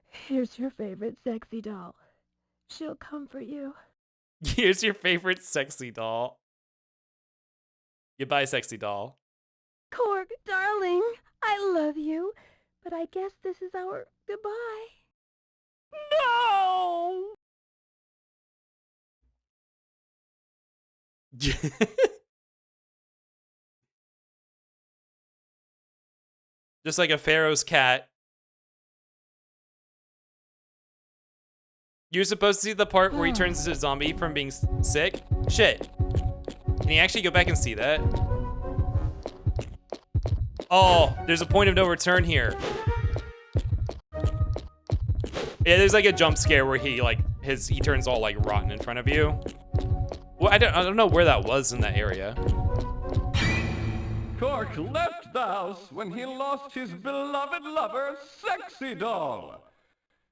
Here's your favorite sexy doll. She'll comfort you. Here's your favorite sexy doll. Goodbye, sexy doll. Cork, darling, I love you, but I guess this is our goodbye. No! Just like a Pharaoh's cat. You're supposed to see the part where he turns into a zombie from being sick? Shit. Can you actually go back and see that? Oh, there's a point of no return here. Yeah, there's like a jump scare where he turns all like rotten in front of you. Well, I don't know where that was in that area. Cork left the house when he lost his beloved lover, Sexy Doll.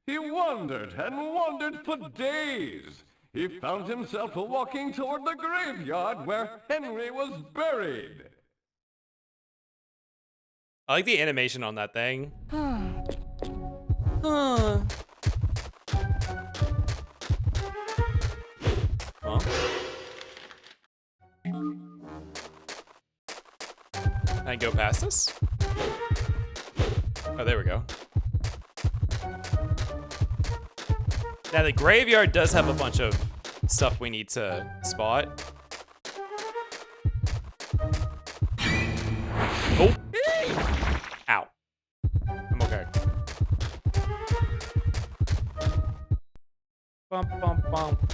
He wandered and wandered for days. He found himself walking toward the graveyard where Henry was buried. I like the animation on that thing. Huh. Can I go past this? Oh, there we go. Now the graveyard does have a bunch of stuff we need to spot. Oh! Ow. I'm okay. Bump, bump, bump.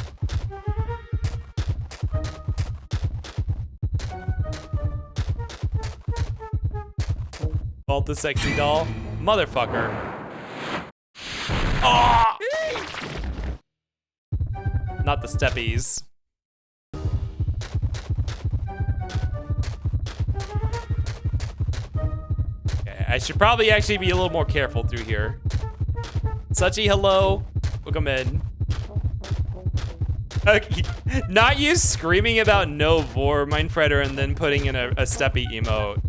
Called the sexy doll. Motherfucker. Oh! Not the steppies. Okay, I should probably actually be a little more careful through here. Suchi, hello. Welcome in. Okay. Not you screaming about no vor, Mindfredder, and then putting in a steppy emote.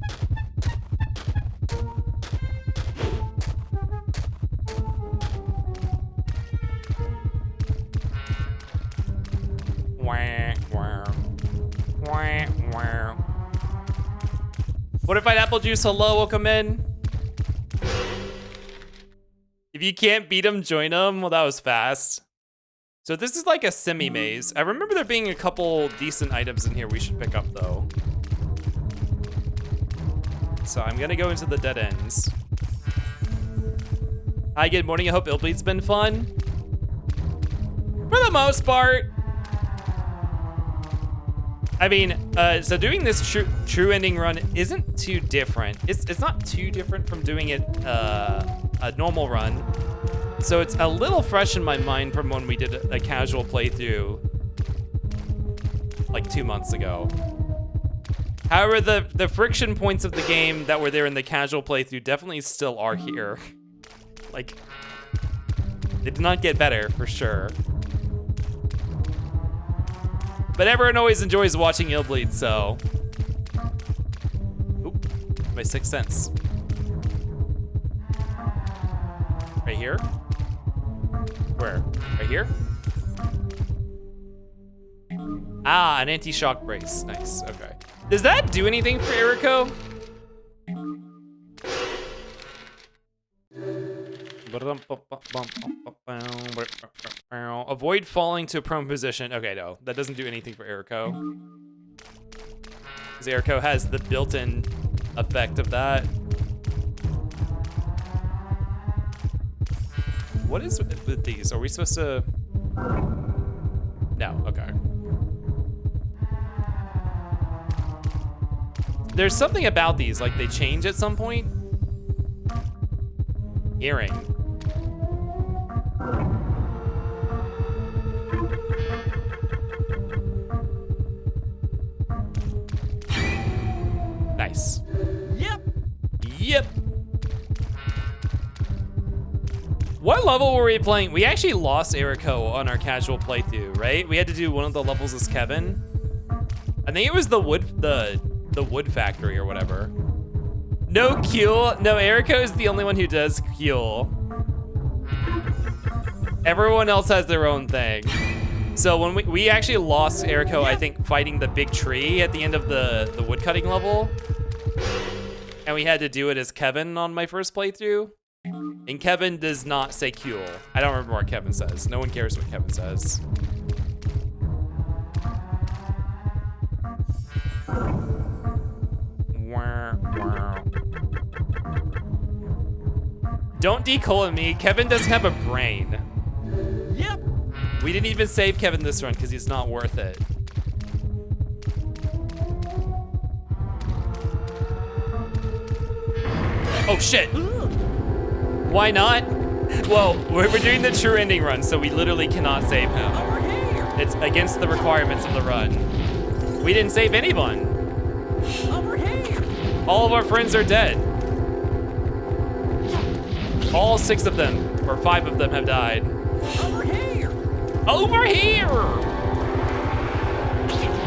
What if I'd apple juice? Hello, welcome in. If you can't beat him, join him. Well, that was fast. So this is like a semi-maze. I remember there being a couple decent items in here we should pick up though. So I'm gonna go into the dead ends. Hi, good morning. I hope Illbleed's been fun. For the most part. I mean, so doing this true ending run isn't too different. It's not too different from doing it a normal run. So it's a little fresh in my mind from when we did a casual playthrough like 2 months ago. However, the friction points of the game that were there in the casual playthrough definitely still are here. Like, they did not get better for sure. But everyone always enjoys watching Illbleed, so. Oop, my sixth sense. Right here? Where? Right here? Ah, an anti-shock brace. Nice, okay. Does that do anything for Eriko? Avoid falling to a prone position. Okay, no, that doesn't do anything for Eriko. Because Eriko has the built-in effect of that. What is with these? Are we supposed to? No, okay. There's something about these, like they change at some point. Hearing. Nice. Yep. Yep. What level were we playing? We actually lost Eriko on our casual playthrough, right? We had to do one of the levels as Kevin. I think it was the wood factory or whatever. No Q. No, Eriko is the only one who does Q. Everyone else has their own thing. So when we actually lost Eriko, I think, fighting the big tree at the end of the woodcutting level. And we had to do it as Kevin on my first playthrough. And Kevin does not say Q. I don't remember what Kevin says. No one cares what Kevin says. Don't decola me. Kevin doesn't have a brain. Yep. We didn't even save Kevin this run because he's not worth it. Oh shit. Why not? Well, we're doing the true ending run, so we literally cannot save him. It's against the requirements of the run. We didn't save anyone. All of our friends are dead. All 6 of them, or 5 of them, have died. Over here! Over here!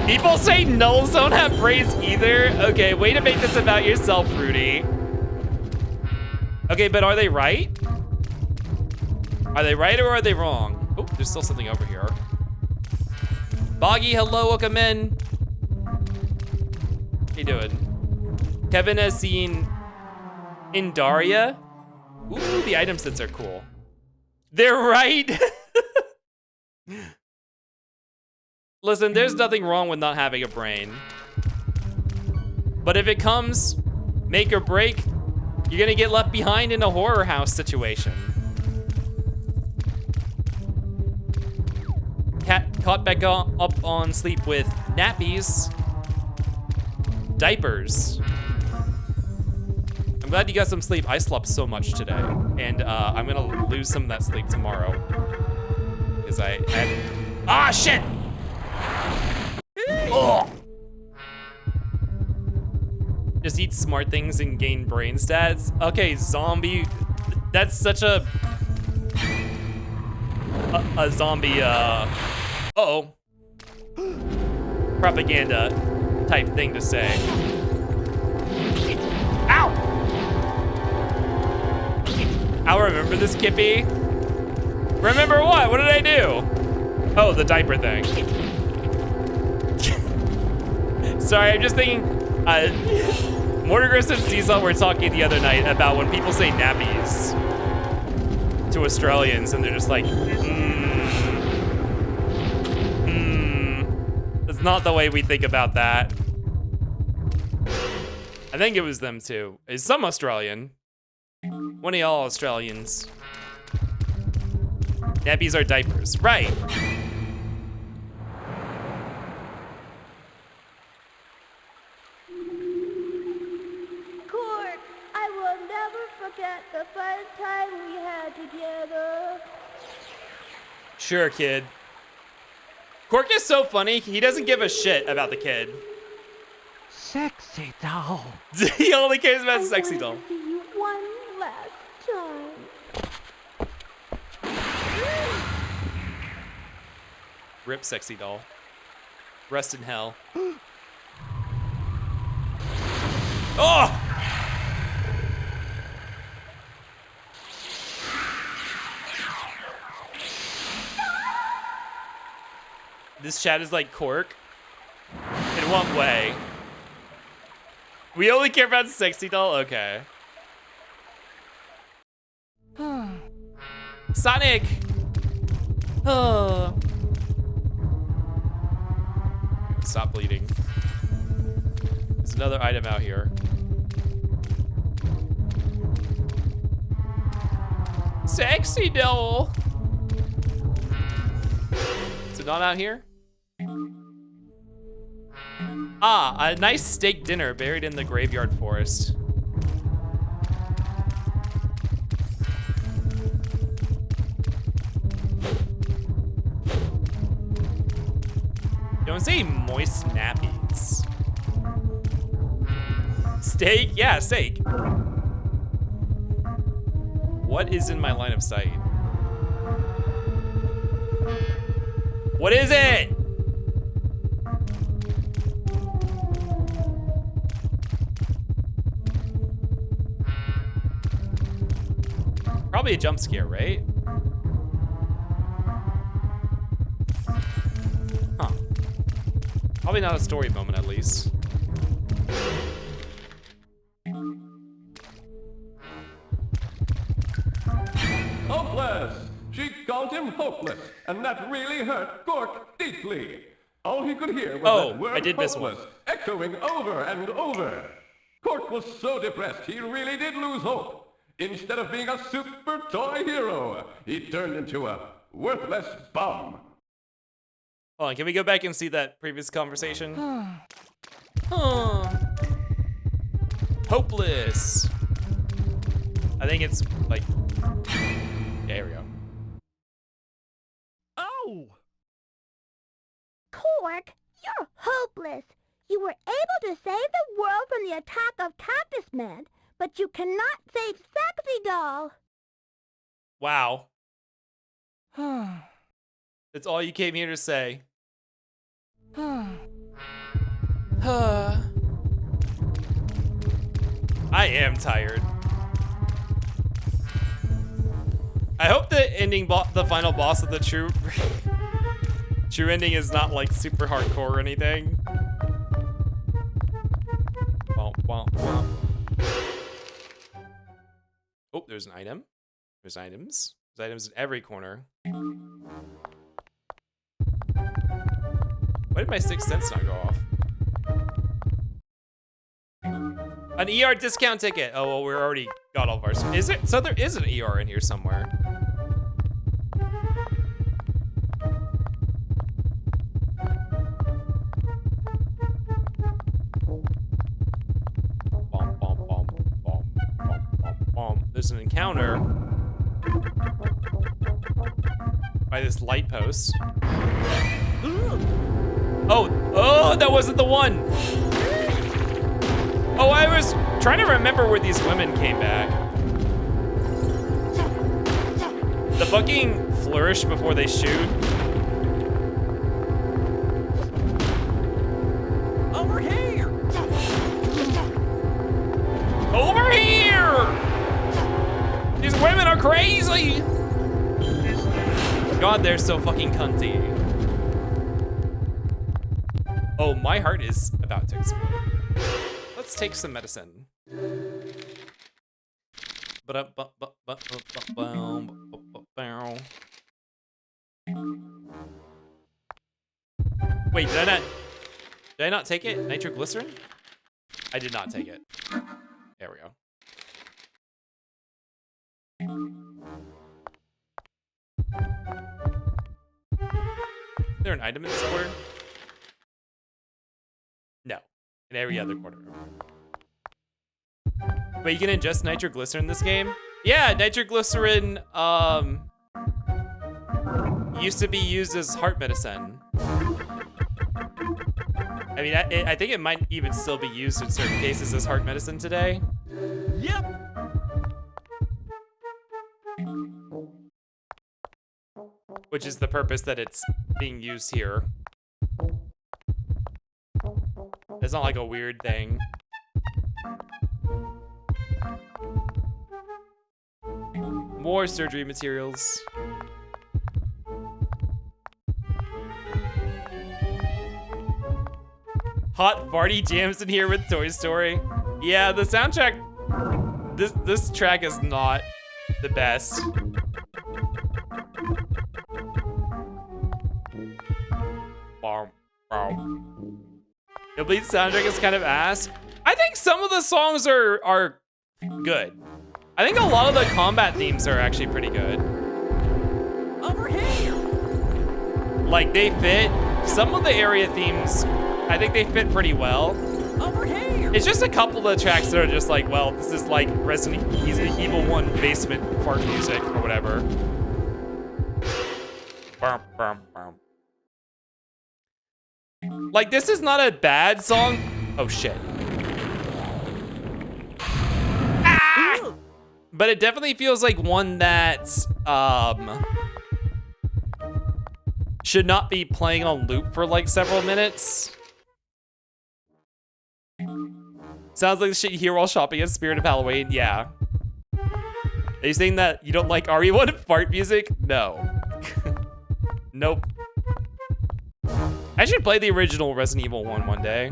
People say nulls don't have brains either? Okay, way to make this about yourself, Rudy. Okay, but are they right? Are they right or are they wrong? Oh, there's still something over here. Boggy, hello, welcome in. How you doing? Kevin has seen Indaria. Ooh, the item sets are cool. They're right. Listen, there's nothing wrong with not having a brain. But if it comes make or break, you're gonna get left behind in a horror house situation. Cat caught back up on sleep with nappies. Diapers. I'm glad you got some sleep. I slept so much today. And I'm gonna lose some of that sleep tomorrow. Because I had... Ah, shit! Oh! Just eat smart things and gain brain stats. Okay, zombie. That's such a zombie, uh-oh. Propaganda type thing to say. Ow! I'll remember this, Kippy. Remember what? What did I do? Oh, the diaper thing. Sorry, I'm just thinking, Mortigris and Cecil were talking the other night about when people say nappies to Australians and they're just like, That's not the way we think about that. I think it was them too. Is some Australian? One of y'all Australians. Nappies are diapers, right? Court, I will never forget the first time we had together. Sure, kid. Cork is so funny, he doesn't give a shit about the kid. Sexy doll. He only cares about sexy doll. See you one last time. Rip sexy doll. Rest in hell. Oh! This chat is like Cork. In what way? We only care about the sexy doll? Okay. Sonic! Oh. Stop bleeding. There's another item out here. Sexy doll! Is it not out here? Ah, a nice steak dinner buried in the graveyard forest. Don't say moist nappies. Steak? Yeah, steak. What is in my line of sight? What is it? Probably a jump scare, right? Huh. Probably not a story moment, at least. Hopeless! She called him hopeless, and that really hurt Cork deeply. All he could hear was that word I did miss one. hopeless echoing over and over. Cork was so depressed he really did lose hope. Instead of being a super toy hero, he turned into a worthless bum. Hold on, can we go back and see that previous conversation? Hopeless. I think it's like, there we go. Oh! Cork, you're hopeless. You were able to save the world from the attack of Cactus Man, but you cannot save Sexy Doll. Wow. That's all you came here to say. I am tired. I hope the ending, the final boss of the true ending is not like super hardcore or anything. Oh, there's an item. There's items. There's items in every corner. Why did my Sixth Sense not go off? An ER discount ticket. Oh, well, we already got all of ours. Is it? So there is an ER in here somewhere. There's an encounter by this light post. Oh, that wasn't the one. Oh, I was trying to remember where these women came back. The fucking flourish before they shoot. Over here! Over here! These women are crazy! God, they're so fucking cunty. Oh, my heart is about to explode. Let's take some medicine. Wait, did I not take it? Nitroglycerin? I did not take it. There we go. Is there an item in this quarter? No. In every other quarter. But you can ingest nitroglycerin in this game? Yeah, nitroglycerin used to be used as heart medicine. I mean, I think it might even still be used in certain cases as heart medicine today. Yep. Which is the purpose that it's being used here. It's not like a weird thing. More surgery materials. Hot party jams in here with Toy Story. Yeah, the soundtrack. This track is not the best. Illbleed soundtrack is kind of ass. I think some of the songs are good. I think a lot of the combat themes are actually pretty good. Over here. Like they fit. Some of the area themes, I think they fit pretty well. Over here. It's just a couple of tracks that are just like, well, this is like Resident Evil 1 basement fart music or whatever. Like, this is not a bad song. Oh, shit. Ah! But it definitely feels like one that should not be playing on loop for like several minutes. Sounds like the shit you hear while shopping at Spirit of Halloween. Yeah. Are you saying that you don't like RE1 fart music? No. Nope. I should play the original Resident Evil 1 one day.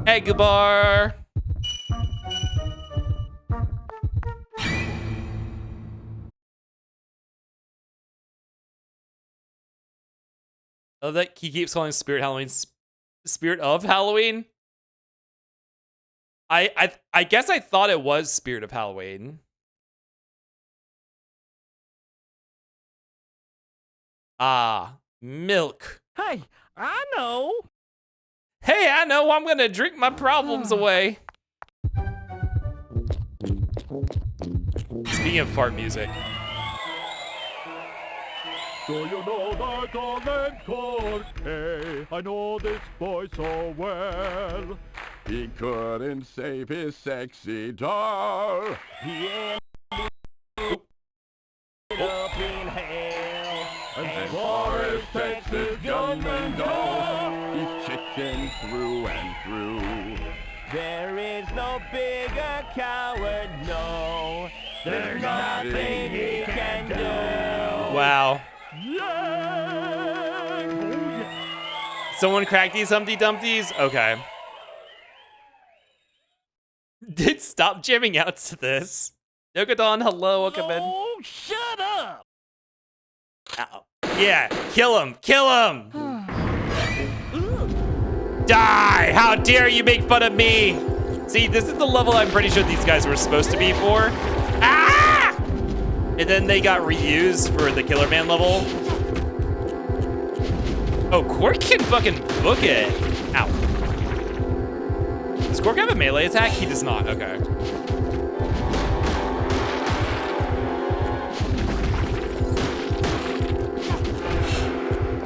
Egg bar. Oh, that he keeps calling Spirit Halloween Spirit of Halloween. I guess I thought it was Spirit of Halloween. Ah, milk. Hey, I know. Hey, I know. I'm gonna drink my problems away. Speaking of fart music. Do you know that darling Jorge? I know this boy so well. He couldn't save his sexy doll. He ended up in hell. And for his Texas gunman doll, he's chicken through and through. There is no bigger coward, no. There's nothing he can do. Wow. Someone cracked these Humpty Dumpties? Okay. Did stop jamming out to this. Yokodon, hello, welcome in. Oh, shut up! Ow. Yeah, kill him, kill him! Die! How dare you make fun of me! See, this is the level I'm pretty sure these guys were supposed to be for. Ah! And then they got reused for the Killer Man level. Oh, Quark can fucking book it. Ow. Does Quark have a melee attack? He does not, okay.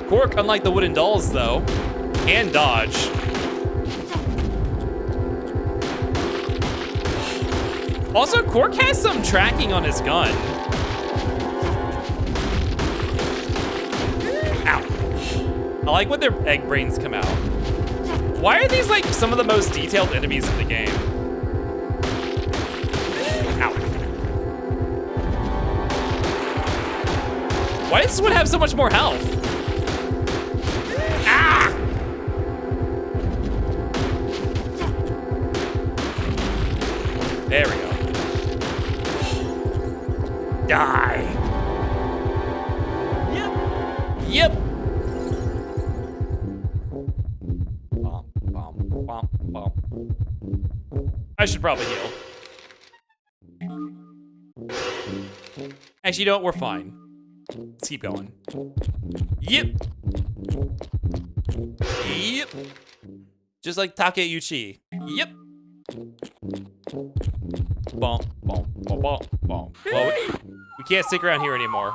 Quark, unlike the wooden dolls though, can dodge. Also, Quark has some tracking on his gun. Ow. I like when their egg brains come out. Why are these like some of the most detailed enemies in the game? Ow. Why does this one have so much more health? Ah! There we go. Die. Yep. Yep. Bum, bum, bum, bum. I should probably heal. Actually, you know what? We're fine. Let's keep going. Yep. Yep. Just like Takeuchi. Yep. Bum, bum, bum, bum, bum. Well, we can't stick around here anymore.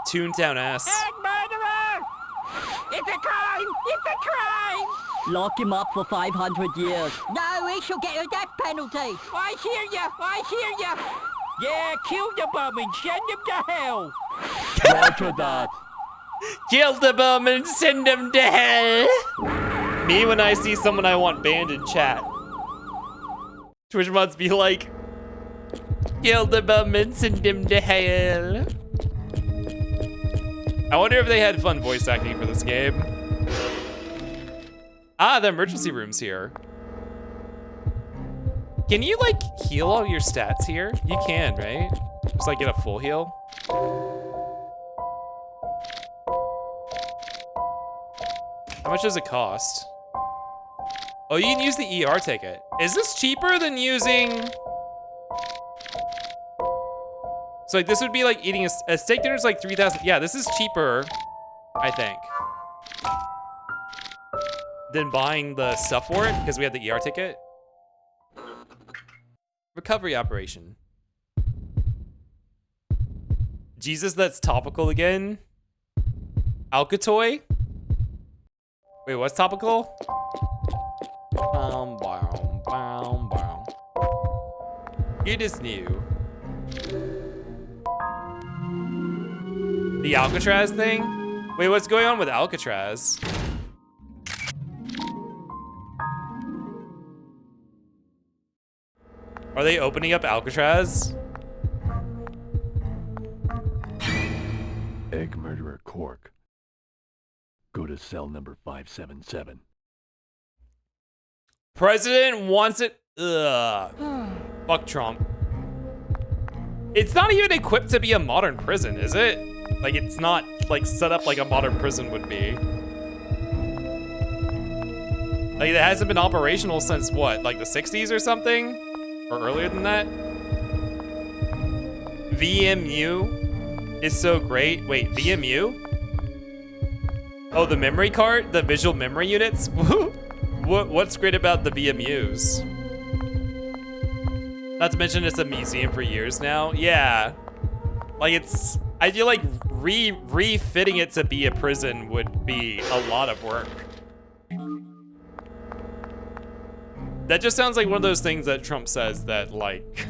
Toontown ass. Egg murderer! It's a crime! It's a crime! Lock him up for 500 years. No, he shall get a death penalty. I hear ya! I hear ya! Yeah, kill the bum and send him to hell. Roger that. Kill the bum and send him to hell. Me when I see someone I want banned in chat. Twitch mods be like, kill the bum and send him to hell. I wonder if they had fun voice acting for this game. Ah, the emergency room's here. Can you like heal all your stats here? You can, right? Just like get a full heal. How much does it cost? Oh, you can use the ER ticket. Is this cheaper than using... So like this would be like eating a steak dinner's like 3,000. Yeah, this is cheaper, I think, than buying the stuff for it because we had the ER ticket. Recovery operation. Jesus, that's topical again. Alcatoy? Wait, what's topical? It is new. The Alcatraz thing? Wait, what's going on with Alcatraz? Are they opening up Alcatraz? Egg murderer Quark. Go to cell number 577. President wants it. Ugh. Fuck Trump. It's not even equipped to be a modern prison, is it? Like, it's not like set up like a modern prison would be. Like, it hasn't been operational since what, like the 60s or something? Or earlier than that? VMU is so great. Wait, VMU? Oh, the memory card? The visual memory units? What's great about the VMUs? Not to mention it's a museum for years now. Yeah. Like it's, I feel like refitting it to be a prison would be a lot of work. That just sounds like one of those things that Trump says that like,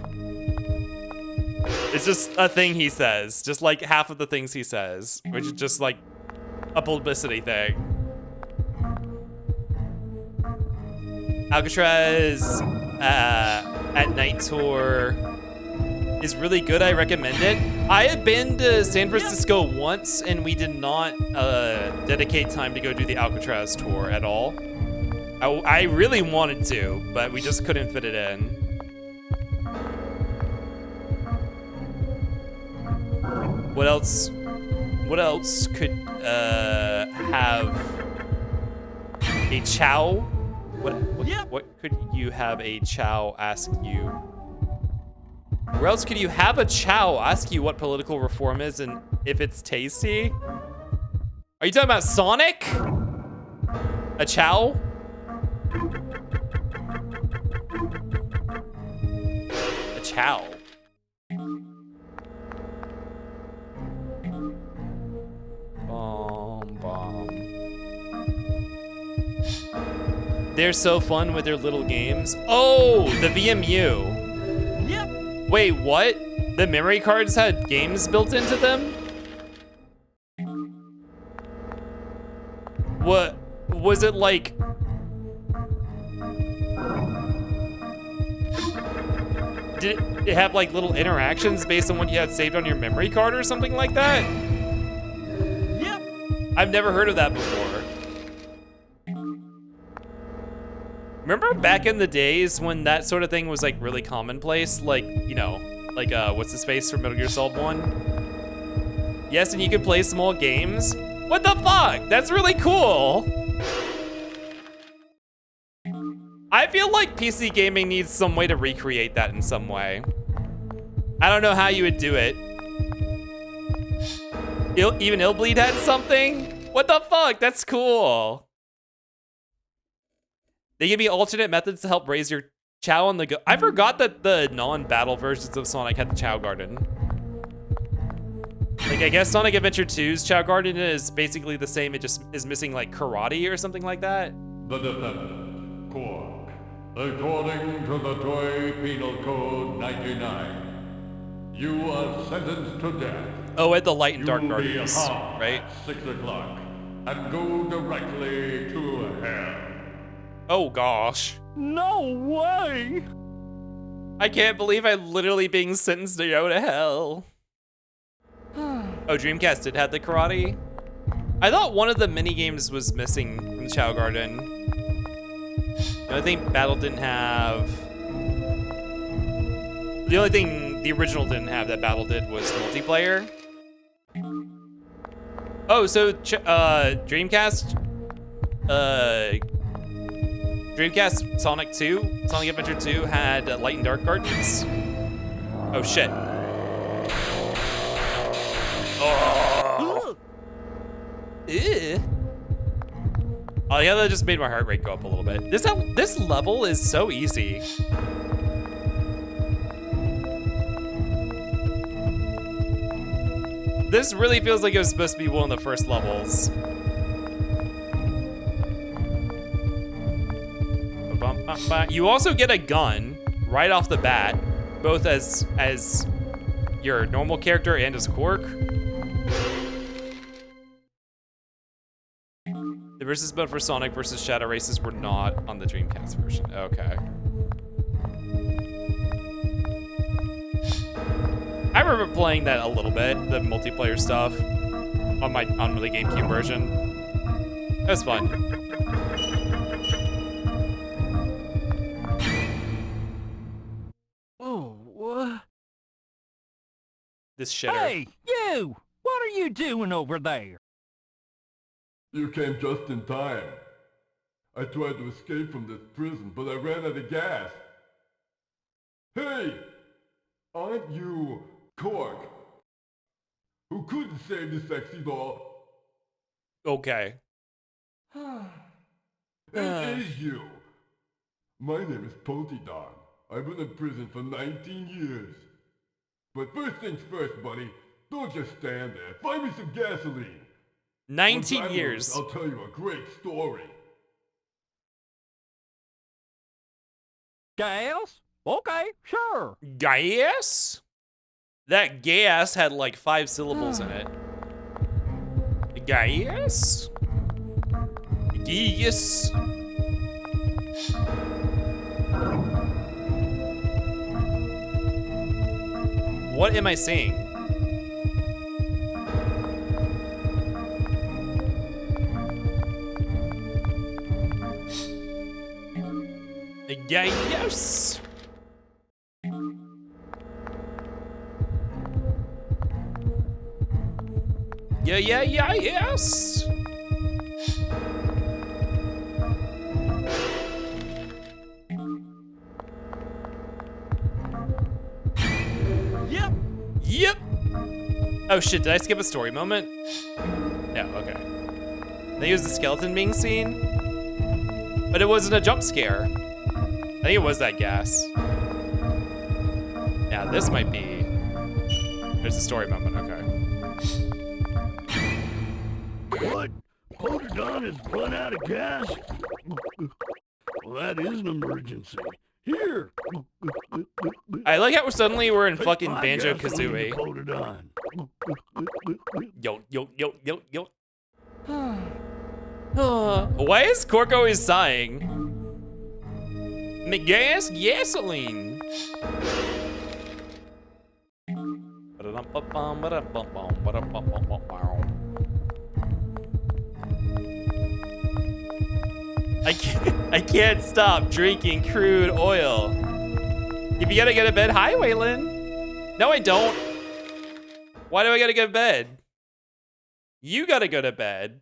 it's just a thing he says. Just like half of the things he says, which is just like a publicity thing. Alcatraz at night tour is really good. I recommend it. I had been to San Francisco once and we did not dedicate time to go do the Alcatraz tour at all. I really wanted to, but we just couldn't fit it in. What else? What else could have a Chow? What could you have a Chow ask you? Where else could you have a Chow ask you what political reform is and if it's tasty? Are you talking about Sonic? A Chow? A Chow. They're so fun with their little games. Oh, the VMU. Yep. Wait, what? The memory cards had games built into them? What? Was it like... Did it have like little interactions based on what you had saved on your memory card or something like that? Yep. I've never heard of that before. Remember back in the days when that sort of thing was like really commonplace? Like, you know, like what's his face from Metal Gear Solid 1? Yes, and you could play small games? What the fuck? That's really cool. I feel like PC gaming needs some way to recreate that in some way. I don't know how you would do it. Even Illbleed had something? What the fuck? That's cool. They give you alternate methods to help raise your Chow on the go. I forgot that the non-battle versions of Sonic had the Chow Garden. Like, I guess Sonic Adventure 2's Chow Garden is basically the same. It just is missing, like, karate or something like that. The defendant, Quark. According to the Toy Penal Code 99, you are sentenced to death. Oh, at the Light and Dark Gardens, right? 6 o'clock, and go directly to hell. Oh, gosh. No way! I can't believe I'm literally being sentenced to go to hell. Oh, Dreamcast did have the karate? I thought one of the mini-games was missing from the Chow Garden. I think Battle didn't have... The only thing the original didn't have that Battle did was multiplayer. Oh, so Dreamcast... Dreamcast Sonic 2, Sonic Adventure 2 had Light and Dark Gardens. Oh shit. Oh. Ew. Oh yeah, that just made my heart rate go up a little bit. This level is so easy. This really feels like it was supposed to be one of the first levels. You also get a gun right off the bat, both as your normal character and as Quark. The versus mode for Sonic versus Shadow Races were not on the Dreamcast version. Okay. I remember playing that a little bit, the multiplayer stuff, on the GameCube version. It was fun. This shitter. Hey, you! What are you doing over there? You came just in time. I tried to escape from this prison, but I ran out of gas. Hey! Aren't you Quark? Who couldn't save the sexy doll? Okay. It is you. My name is Poltydon. I've been in prison for 19 years. But first things first, buddy. Don't just stand there. Find me some gasoline. 19 years. I'll tell you a great story. Gas? Okay, sure. Gas? That gas had like 5 syllables in it. Gas? Gas? What am I seeing? Yes. Yes. Yep. Oh shit, did I skip a story moment? No, okay. They used the skeleton being seen, but it wasn't a jump scare. I think it was that gas. Yeah, this might be. There's a story moment, okay. What? Polydon has run out of gas? Well, that is an emergency. Here. I like how suddenly we're in fucking Banjo-Kazooie. Yo. Why is Cork always sighing? Gasoline. I can't stop drinking crude oil. If you gotta go to bed, hi Waylon. No, I don't. Why do I gotta go to bed? You gotta go to bed.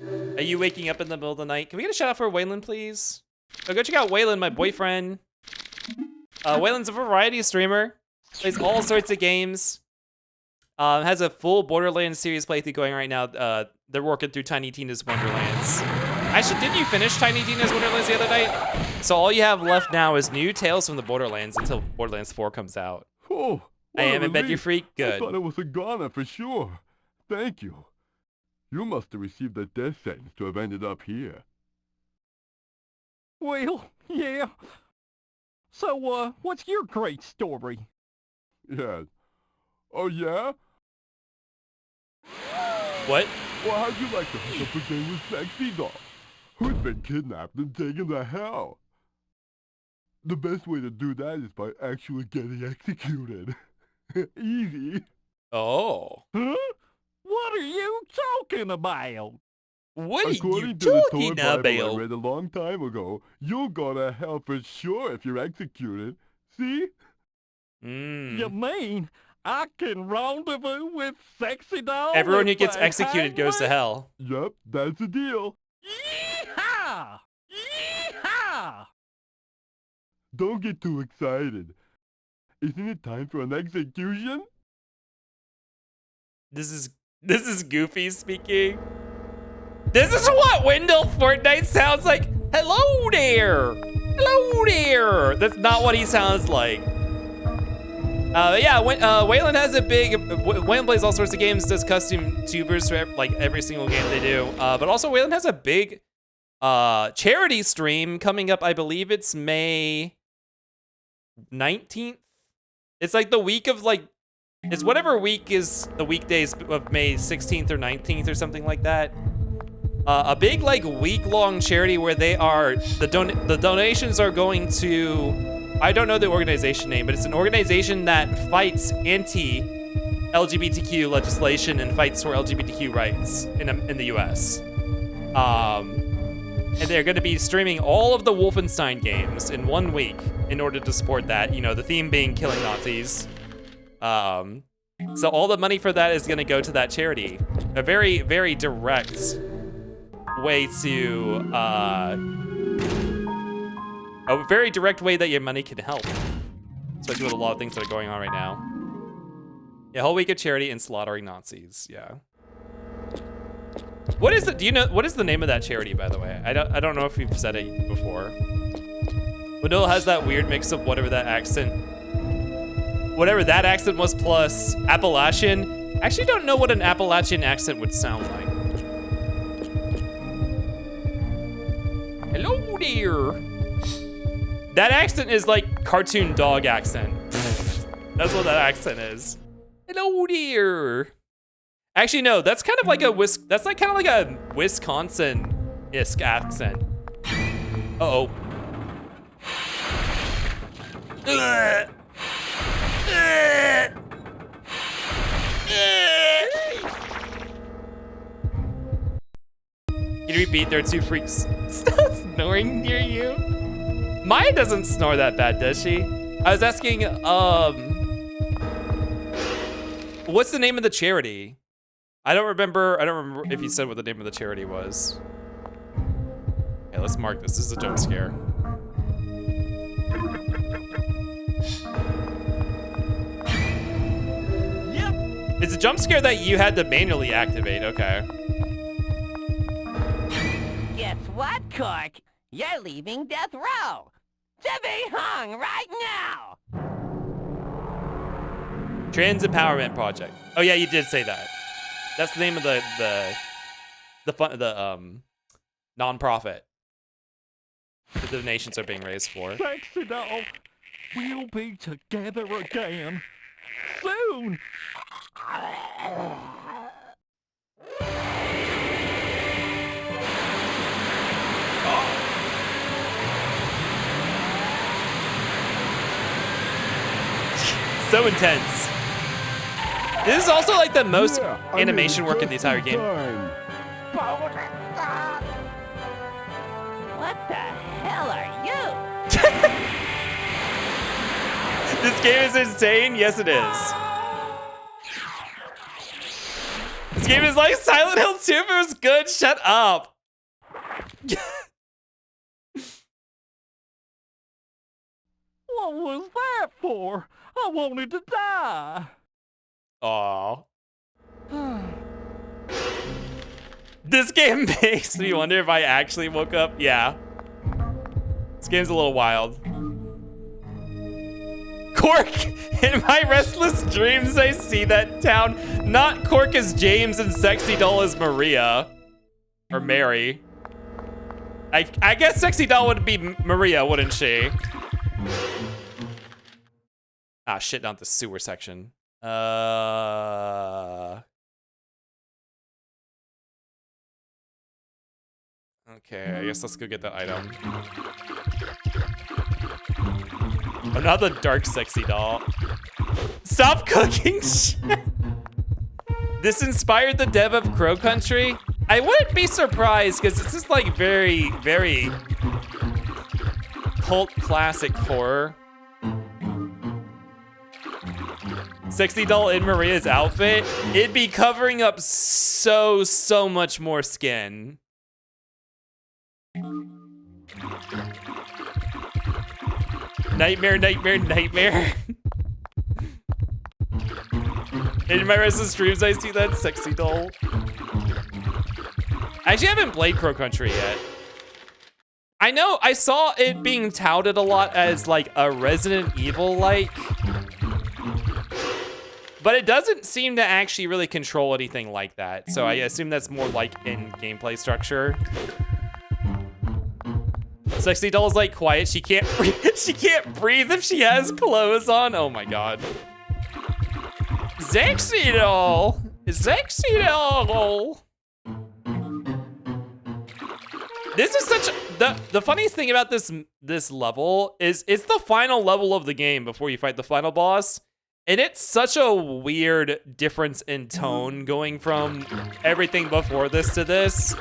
Are you waking up in the middle of the night? Can we get a shout out for Waylon, please? Oh, go check out Waylon, my boyfriend. Waylon's a variety streamer. Plays all sorts of games. Has a full Borderlands series playthrough going right now. They're working through Tiny Tina's Wonderlands. Actually, didn't you finish Tiny Tina's Wonderlands the other night? So all you have left now is new Tales from the Borderlands until Borderlands 4 comes out. Oh, I am in bed, you freak. Good. I thought it was a goner for sure. Thank you. You must have received a death sentence to have ended up here. Well, yeah. So, what's your great story? Yes. Oh, yeah? What? Well, how'd you like to hook up a game with Sexy Doll, who's been kidnapped and taken to hell? The best way to do that is by actually getting executed. Easy. Oh. Huh? What are you talking about? What According to the toy Bible I read a long time ago, you'll go to hell for sure if you're executed. See? You mean I can rendezvous with Sexy Doll? Everyone who gets executed goes to hell. Yep, that's the deal. Yeehaw! Yeehaw! Don't get too excited. Isn't it time for an execution? This is Goofy speaking. This is what Wendell Fortnite sounds like. Hello there. Hello there. That's not what he sounds like. Yeah, Waylon has a big. Waylon plays all sorts of games, does custom tubers for like every single game they do. But also Waylon has a big charity stream coming up. I believe it's May 19th. It's like the week of like, it's whatever week is the weekdays of May 16th or 19th or something like that. A big like week-long charity where they are the donations are going to. I don't know the organization name, but it's an organization that fights anti-LGBTQ legislation and fights for LGBTQ rights in the U.S. And they're going to be streaming all of the Wolfenstein games in 1 week in order to support that. You know, the theme being killing Nazis. So all the money for that is going to go to that charity. A very, very direct way to. A very direct way that your money can help. Especially with a lot of things that are going on right now. Yeah, whole week of charity and slaughtering Nazis, yeah. What is it, do you know, what is the name of that charity, by the way? I don't know if you've said it before. Wendell has that weird mix of whatever that accent was plus Appalachian. I actually don't know what an Appalachian accent would sound like. Hello there. That accent is like cartoon dog accent. That's what that accent is. Hello dear. Actually, no, that's kind of like a Wisconsin-esque accent. Uh-oh. Can you repeat? There are two freaks snoring near you. Maya doesn't snore that bad, does she? I was asking, What's the name of the charity? I don't remember if he said what the name of the charity was. Okay, let's mark this. This is a jump scare. Yep. It's a jump scare that you had to manually activate. Okay. Guess what, Cork? You're leaving death row. To be hung right now. Trans Empowerment Project. Oh yeah, you did say that. That's the name of the non-profit the donations are being raised for. Sexy doll, we'll be together again soon. So intense. This is also like the most animation work in the entire game. What the hell are you? This game is insane. Yes, it is. This game is like Silent Hill 2 if it was good. Shut up. What was that for? I wanted to die. Aww. This game makes me wonder if I actually woke up. Yeah. This game's a little wild. Cork! In my restless dreams, I see that town. Not Cork as James and Sexy Doll as Maria. Or Mary. I guess Sexy Doll would be Maria, wouldn't she? Ah, shit, not the sewer section. Okay, I guess let's go get that item. Another dark Sexy Doll. Stop cooking shit! This inspired the dev of Crow Country? I wouldn't be surprised, because this is like very, very cult classic horror. Sexy Doll in Maria's outfit, it'd be covering up so much more skin. Nightmare, nightmare, nightmare. In my restless dreams, I see that Sexy Doll. I actually haven't played Crow Country yet. I know, I saw it being touted a lot as like a Resident Evil-like. But it doesn't seem to actually really control anything like that. So I assume that's more like in gameplay structure. Sexy Doll's like quiet. She can't breathe. She can't breathe if she has clothes on. Oh my god. Sexy Doll. Sexy Doll. This is such the funniest thing about this level is it's the final level of the game before you fight the final boss. And it's such a weird difference in tone going from everything before this to this.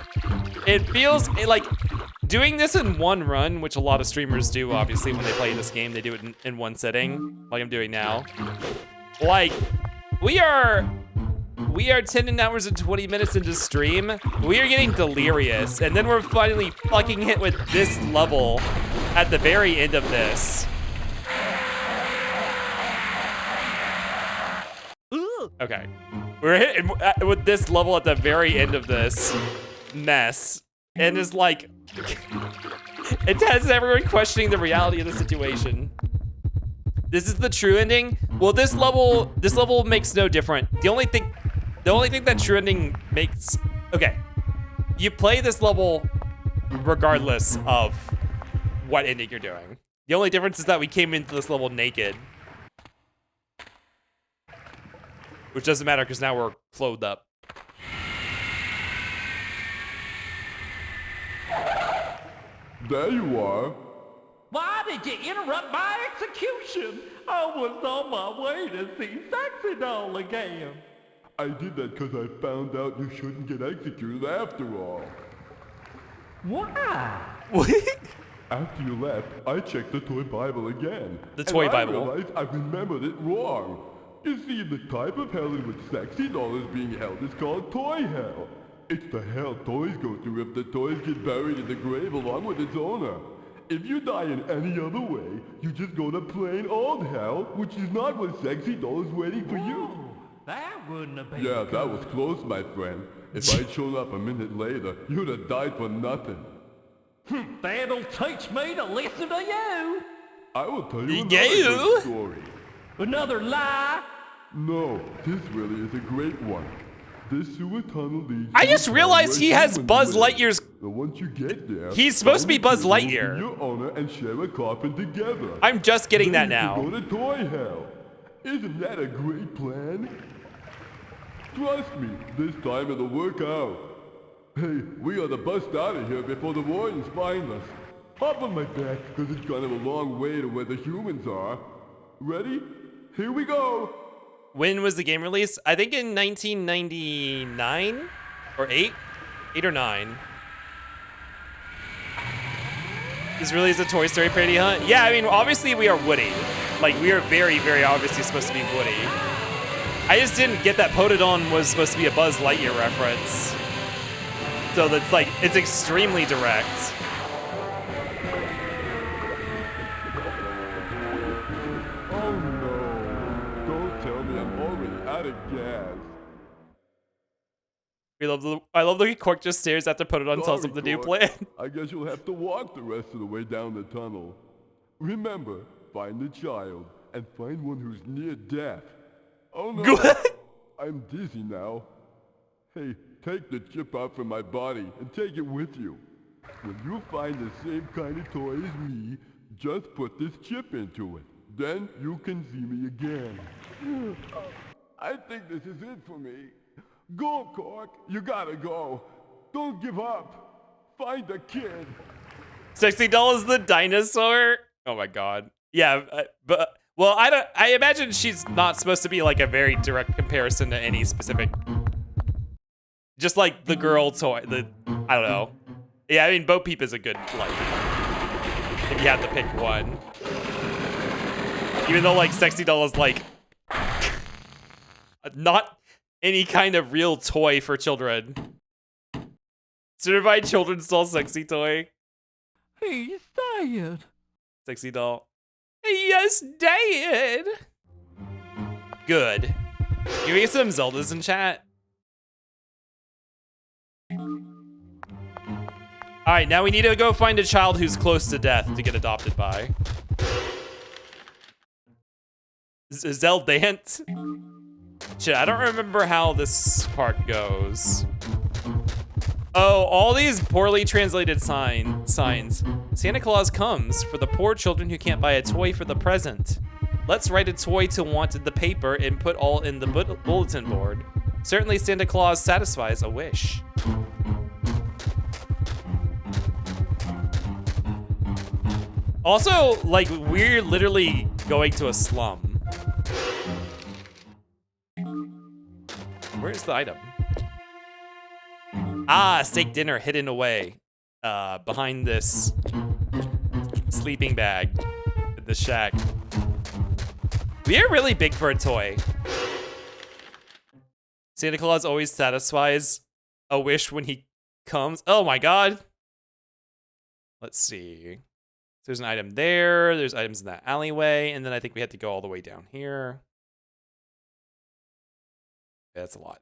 It feels like doing this in one run, which a lot of streamers do, obviously, when they play this game, they do it in one sitting, like I'm doing now. Like, we are 10 hours and 20 minutes into stream. We are getting delirious, and then we're finally fucking hit with this level at the very end of this. Okay, we're hit with this level at the very end of this mess, and it's like, it has everyone questioning the reality of the situation. This is the true ending. Well, this level makes no different. The only thing that true ending makes, okay, you play this level regardless of what ending you're doing. The only difference is that we came into this level naked. Which doesn't matter because now we're clothed up. There you are. Why did you interrupt my execution? I was on my way to see Sexy Doll again. I did that because I found out you shouldn't get executed after all. Why? After you left, I checked the toy Bible again. The toy Bible. I realized I remembered it wrong. You see, the type of hell in which sexy doll is being held is called toy hell. It's the hell toys go through if the toys get buried in the grave along with its owner. If you die in any other way, you just go to plain old hell, which is not what sexy doll is waiting for you. That wouldn't have been Yeah, good. that was close, my friend. If I'd shown up a minute later, you'd have died for nothing. That'll teach me to listen to you. I will tell you another good story. Another lie? No, this really is a great one. This sewer tunnel leads. I just realized he has Buzz Lightyear's. So once you get there, He's supposed to be Buzz find Lightyear. your owner and share a coffin together. I'm just getting that Then now. you can go to toy hell. Isn't that a great plan? Trust me, this time it'll work out. Hey, we gotta bust out of here before the wardens find us. Hop on my back, cause it's kind of a long way to where the humans are. Ready? Here we go! When was the game released? I think in 1999 or 8 or 9. This really is a Toy Story parody hunt? Yeah, I mean, obviously we are Woody. Like, we are very, very obviously supposed to be Woody. I just didn't get that Potodon was supposed to be a Buzz Lightyear reference. So that's like, it's extremely direct. Oh no, don't tell me I'm already out of gas. I love the way Cork just stares after Potodon tells him the new Cork. plan. I guess you'll have to walk the rest of the way down the tunnel. Remember, find the child and find one who's near death. Oh no, I'm dizzy now. Hey, take the chip out from my body and take it with you. When you find the same kind of toy as me, just put this chip into it. Then you can see me again. I think this is it for me. Go, Cork. You gotta go. Don't give up. Find the kid. Sexy Doll is the dinosaur? Oh my god. Yeah, but well, I imagine she's not supposed to be like a very direct comparison to any specific. Just like the girl toy, I don't know. Yeah, I mean, Bo Peep is a good, like, if you had to pick one. Even though, like, Sexy Doll is, like, not any kind of real toy for children. Certified children's doll sexy toy. He's dead. Sexy Doll. Yes, Dad. Good. Can we get some Zeldas in chat? All right, now we need to go find a child who's close to death to get adopted by. Zeldant? Shit, I don't remember how this part goes. Oh, all these poorly translated signs. Santa Claus comes for the poor children who can't buy a toy for the present. Let's write a toy to wanted the paper and put all in the bulletin board. Certainly Santa Claus satisfies a wish. Also, like, we're literally going to a slum. Where's the item? Ah, steak dinner hidden away behind this sleeping bag in the shack. We are really big for a toy. Santa Claus always satisfies a wish when he comes. Oh my god. Let's see. There's an item there. There's items in that alleyway. And then I think we had to go all the way down here. That's a lot.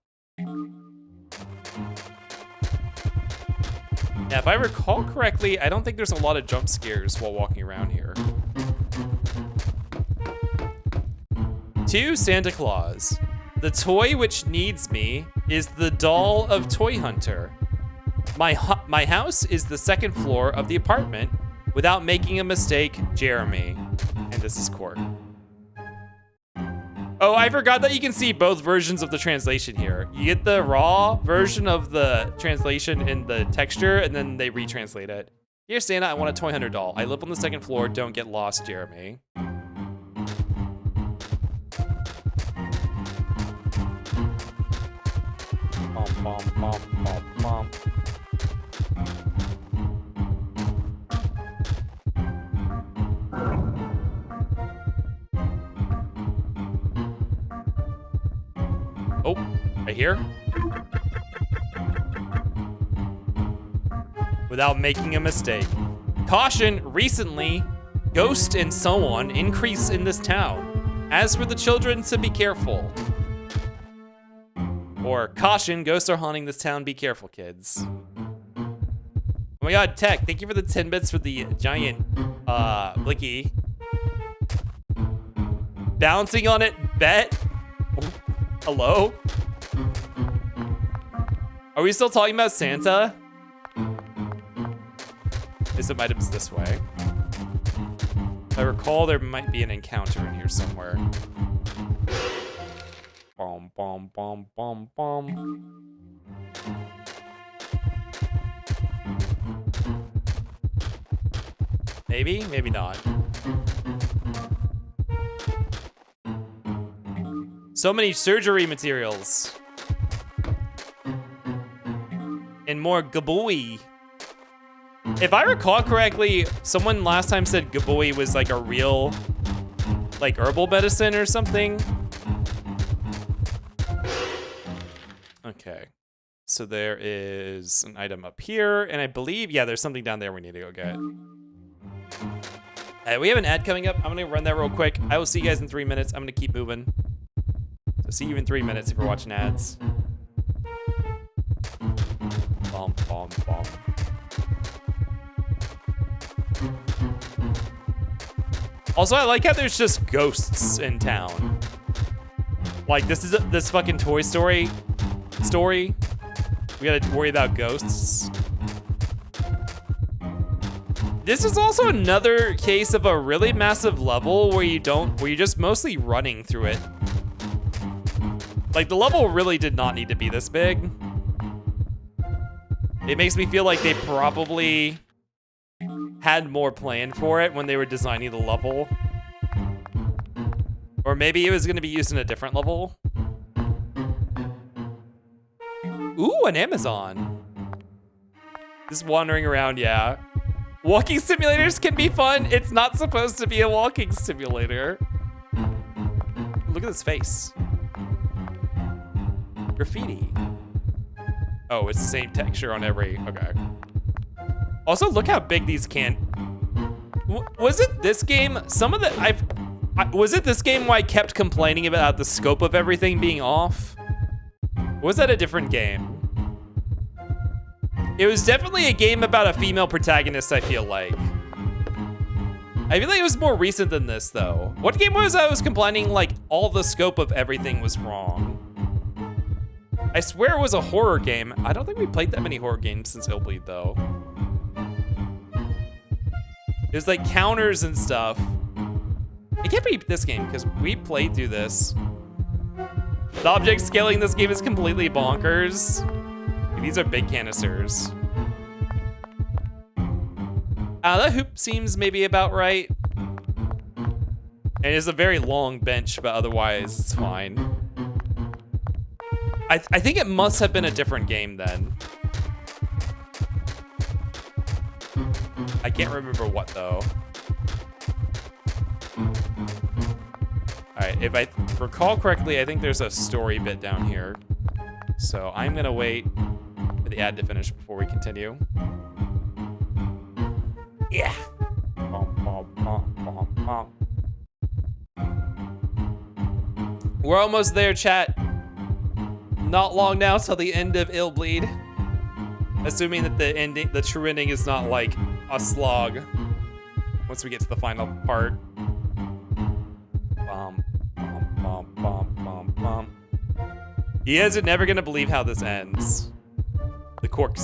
Yeah, if I recall correctly, I don't think there's a lot of jump scares while walking around here. To Santa Claus. The toy which needs me is the doll of Toy Hunter. My house is the second floor of the apartment. Without making a mistake, Jeremy. And this is Cork. Oh, I forgot that you can see both versions of the translation here. You get the raw version of the translation in the texture, and then they retranslate it. Dear Santa, I want a Toy Hunter doll. I live on the second floor. Don't get lost, Jeremy. Bom, bom, bom, bom, bom. Right here. Without making a mistake. Caution, recently, ghosts and so on increase in this town. As for the children, to be careful. Or, caution, ghosts are haunting this town, be careful, kids. Oh my god, Tech, thank you for the 10 bits for the giant, blicky. Bouncing on it, bet. Hello? Are we still talking about Santa? There's some items this way. If I recall, there might be an encounter in here somewhere. Bom, bom, bom, bom, bom. Maybe, maybe not. So many surgery materials. And more gabooey. If I recall correctly, someone last time said gabooey was like a real, like herbal medicine or something. Okay. So there is an item up here, and I believe, yeah, there's something down there we need to go get. We have an ad coming up. I'm gonna run that real quick. I will see you guys in 3 minutes. I'm gonna keep moving. So see you in 3 minutes if you're watching ads. Bom, bom, bom. Also, I like how there's just ghosts in town. Like, this is this fucking Toy Story story. We gotta worry about ghosts. This is also another case of a really massive level where you're just mostly running through it. Like, the level really did not need to be this big. It makes me feel like they probably had more planned for it when they were designing the level. Or maybe it was gonna be used in a different level. Ooh, an Amazon. Just wandering around, yeah. Walking simulators can be fun. It's not supposed to be a walking simulator. Look at this face. Graffiti. Oh, it's the same texture on every, okay. Also, look how big these can. Was it this game? Some of the, was it this game where I kept complaining about the scope of everything being off? Or was that a different game? It was definitely a game about a female protagonist, I feel like. I feel like it was more recent than this, though. What game was I was complaining, like, all the scope of everything was wrong? I swear it was a horror game. I don't think we played that many horror games since Illbleed, though. There's, like, counters and stuff. It can't be this game, because we played through this. The object scaling in this game is completely bonkers. These are big canisters. That hoop seems maybe about right. And it's a very long bench, but otherwise it's fine. I think it must have been a different game then. I can't remember what though. All right, if I recall correctly, I think there's a story bit down here. So I'm gonna wait for the ad to finish before we continue. Yeah. We're almost there, chat. Not long now till the end of Illbleed. Assuming that the true ending is not like a slog. Once we get to the final part. You guys are never gonna believe how this ends. The cork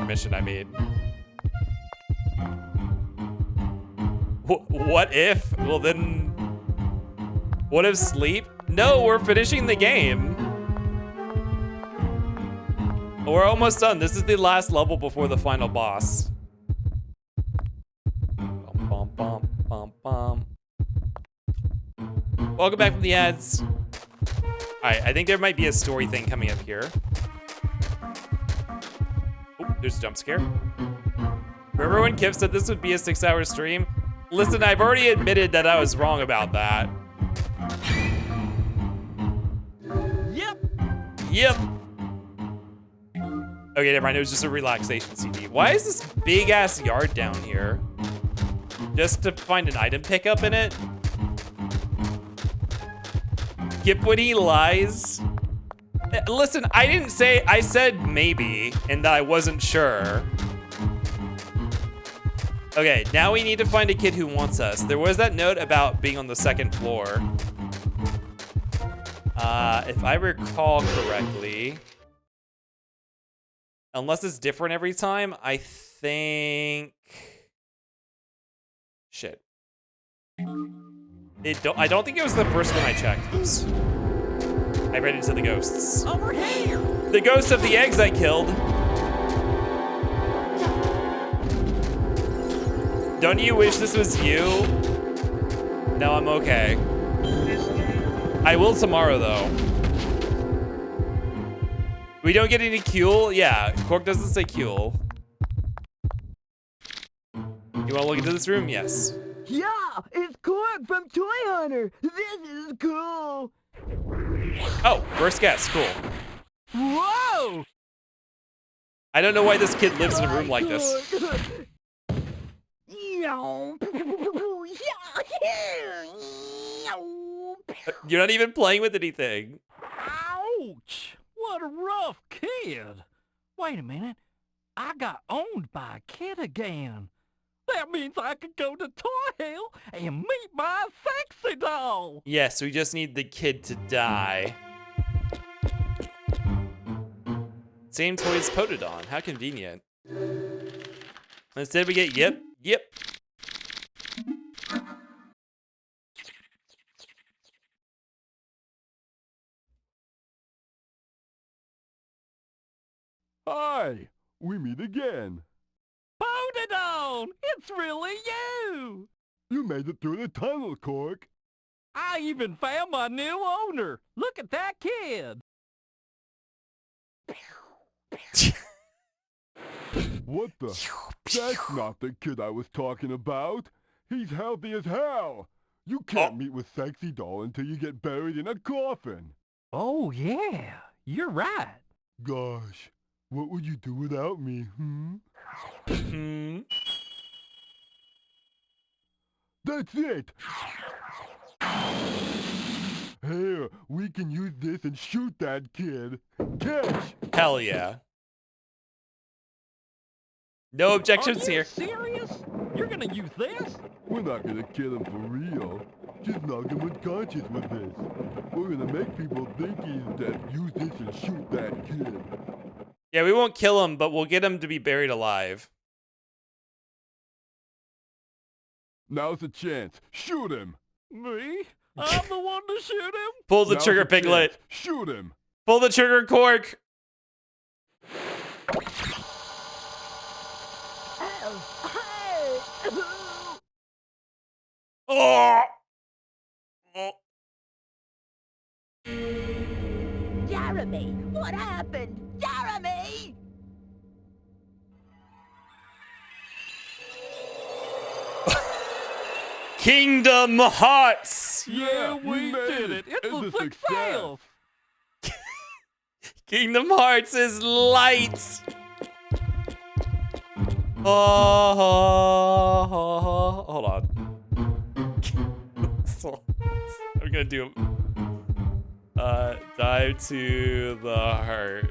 mission I made. What if? Well then, what if sleep? No, we're finishing the game. We're almost done. This is the last level before the final boss. Bum, bum, bum, bum. Welcome back from the ads. All right, I think there might be a story thing coming up here. Oh, there's a jump scare. Remember when Kip said this would be a 6-hour stream? Listen, I've already admitted that I was wrong about that. Yep. Okay, never mind. It was just a relaxation CD. Why is this big ass yard down here? Just to find an item pickup in it? Skip when he lies. Listen, I didn't say, I said maybe, and that I wasn't sure. Okay, now we need to find a kid who wants us. There was that note about being on the second floor. If I recall correctly, unless it's different every time, I think... Shit. I don't think it was the first one I checked. Oops. I ran into the ghosts. Over here! The ghosts of the eggs I killed. Don't you wish this was you? No, I'm okay. I will tomorrow, though. We don't get any Kuel? Yeah, Cork doesn't say Kuel. You want to look into this room? Yes. Yeah, it's Cork from Toy Hunter. This is cool. Oh, first guess. Cool. Whoa! I don't know why this kid lives in a room like this. You're not even playing with anything. Ouch! What a rough kid. Wait a minute. I got owned by a kid again. That means I could go to Toy Hell and meet my sexy doll. Yes, we just need the kid to die. Same toys Potodon. How convenient. Instead we get yep. Hi, we meet again. Potodon! It's really you! You made it through the tunnel, Cork. I even found my new owner. Look at that kid. What the? That's not the kid I was talking about. He's healthy as hell. You can't meet with Sexy Doll until you get buried in a coffin. Oh, yeah. You're right. Gosh, what would you do without me, That's it! Here, we can use this and shoot that kid. Catch! Hell yeah. No objections here. Serious? You're gonna use this? We're not gonna kill him for real. Just knock him unconscious with this. We're gonna make people think he's dead. Use this and shoot that kid. Yeah, we won't kill him, but we'll get him to be buried alive. Now's the chance. Shoot him! Me? I'm the one to shoot him? Pull the Now's trigger, the Piglet. chance. Shoot him! Pull the trigger, Cork. Oh! Jeremy, what happened? Jeremy! Kingdom Hearts! Yeah, we did it. It's a success. Kingdom Hearts is light. Oh, hold on. I'm gonna do dive to the heart.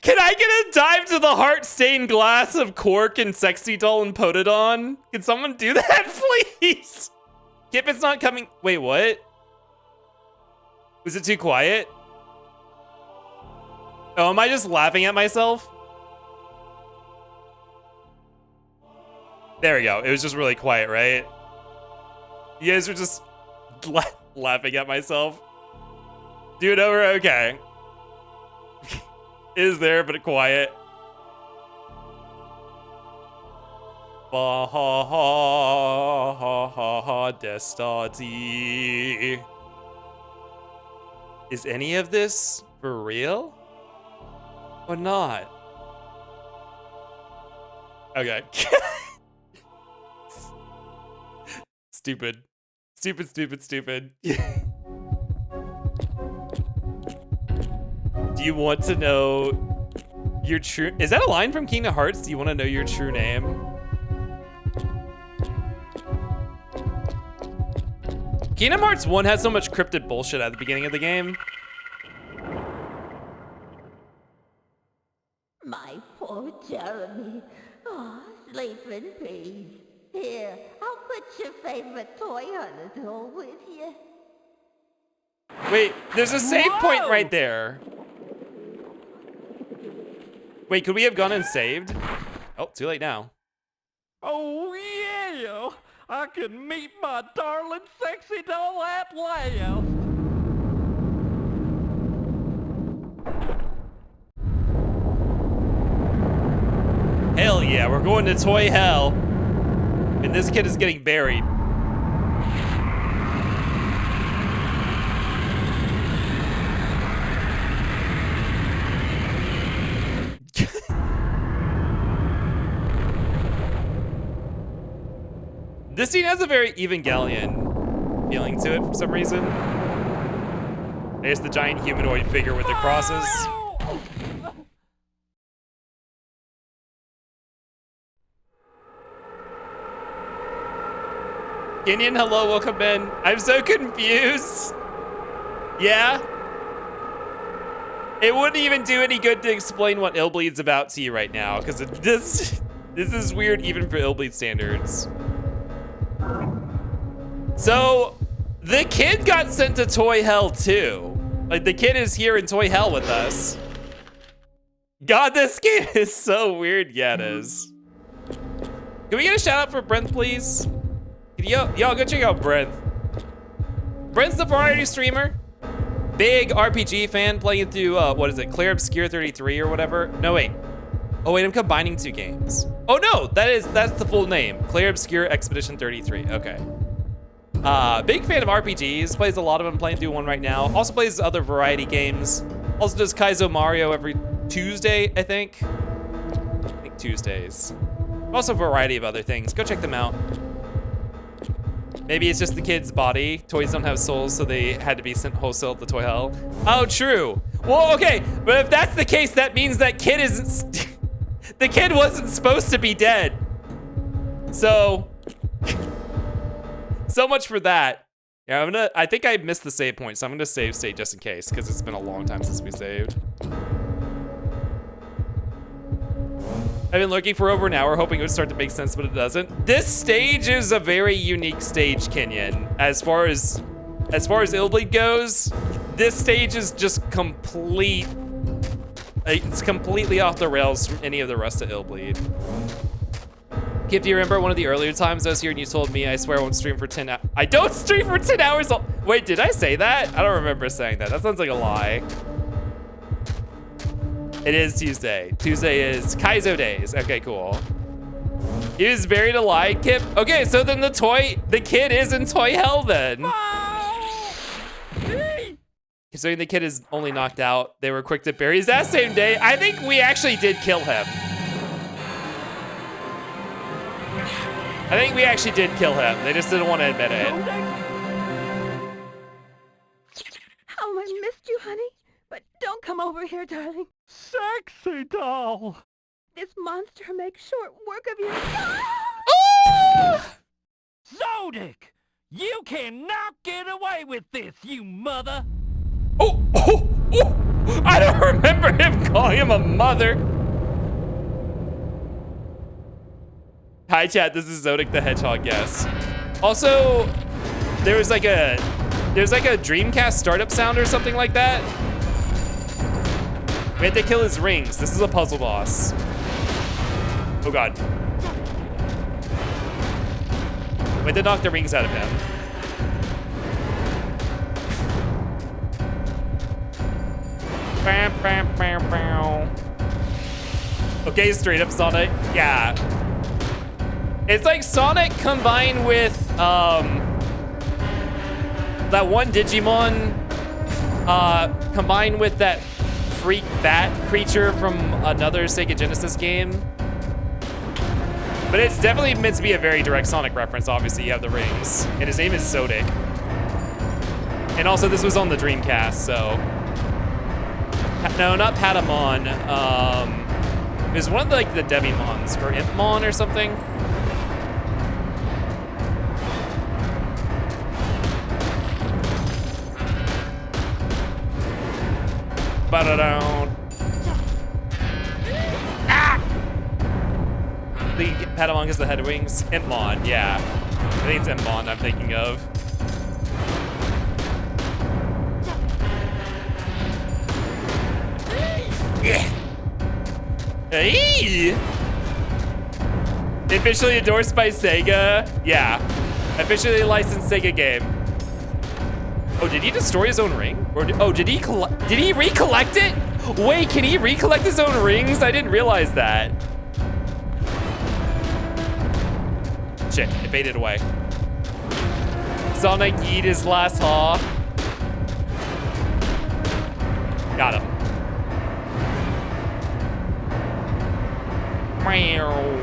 Can I get a dive to the heart stained glass of Cork and Sexy Doll and Potodon? Can someone do that, please? Kip, it's not coming. Wait, what? Was it too quiet? Oh, am I just laughing at myself? There we go. It was just really quiet, right? You guys were just laughing at myself. Do it over? Okay. It is there, but quiet. Ba ha ha ha ha ha destati. Is any of this for real? Or not? Okay. Stupid. Stupid, stupid, stupid. Do you want to know your true... Is that a line from Kingdom Hearts? Do you want to know your true name? Kingdom Hearts 1 had so much cryptid bullshit at the beginning of the game. My poor Jeremy. Oh, sleep in peace. Here, I'll put your favorite toy on a doll with you. Wait, there's a save point right there. Wait, could we have gone and saved? Oh, too late now. Oh, yeah! I can meet my darling sexy doll at last. Hell yeah, we're going to toy hell. And this kid is getting buried. This scene has a very Evangelion feeling to it for some reason. There's the giant humanoid figure with the crosses. Kenyon, hello, welcome in. I'm so confused. Yeah? It wouldn't even do any good to explain what Illbleed's about to you right now, because this is weird even for Illbleed standards. So, the kid got sent to Toy Hell too. Like, the kid is here in Toy Hell with us. God, this game is so weird. Yeah, it is. Can we get a shout out for Brent, please? Y'all go check out Brent. Brent's the variety streamer. Big RPG fan, playing through, what is it, Clear Obscure 33 or whatever? No, wait. Oh, wait, I'm combining two games. Oh, no, that's the full name. Clear Obscure Expedition 33, okay. Big fan of RPGs, plays a lot of them, playing through one right now. Also plays other variety games. Also does Kaizo Mario every Tuesday, I think. Tuesdays. Also a variety of other things. Go check them out. Maybe it's just the kid's body. Toys don't have souls, so they had to be sent wholesale to Toy Hell. Oh, true. Well, okay, but if that's the case, that means that kid isn't... the kid wasn't supposed to be dead. So... so much for that. Yeah, I think I missed the save point, so I'm gonna save state just in case, because it's been a long time since we saved. I've been looking for over an hour, hoping it would start to make sense, but it doesn't. This stage is a very unique stage, Kenyon. As far as Illbleed goes, this stage is just complete. It's completely off the rails from any of the rest of Illbleed. Kip, do you remember one of the earlier times I was here and you told me I swear I won't stream for 10 hours? I don't stream for 10 hours. Wait, did I say that? I don't remember saying that. That sounds like a lie. It is Tuesday. Tuesday is Kaizo days. Okay, cool. He was buried alive, Kip. Okay, so then the kid is in Toy Hell then. Considering the kid is only knocked out, they were quick to bury his ass same day. I think we actually did kill him. I think we actually did kill him. They just didn't want to admit it. Oh, I missed you, honey. But don't come over here, darling. Sexy doll. This monster makes short work of you. Zodic! You cannot get away with this, you mother! Oh! I don't remember him calling him a mother. Hi, chat. This is Zodic the Hedgehog. Yes. Also, there's like a Dreamcast startup sound or something like that. We had to kill his rings. This is a puzzle boss. Oh god. We had to knock the rings out of him. Okay, straight up Sonic. Yeah. It's like Sonic combined with that one Digimon combined with that freak bat creature from another Sega Genesis game. But it's definitely meant to be a very direct Sonic reference. Obviously, you have the rings. And his name is Zodic. And also, this was on the Dreamcast, so... No, not Patamon. It was one of the, like, the Devimons, or Impmon or something. Ba-da-down. Ah! The Patamon gets the head wings. Impmon, yeah. I think it's Impmon I'm thinking of. Hey! Officially endorsed by Sega. Yeah. Officially licensed Sega game. Oh, did he destroy his own ring? Or did he recollect it? Wait, can he recollect his own rings? I didn't realize that. Shit, it faded away. Sonic yeet his last haw. Got him. Meow.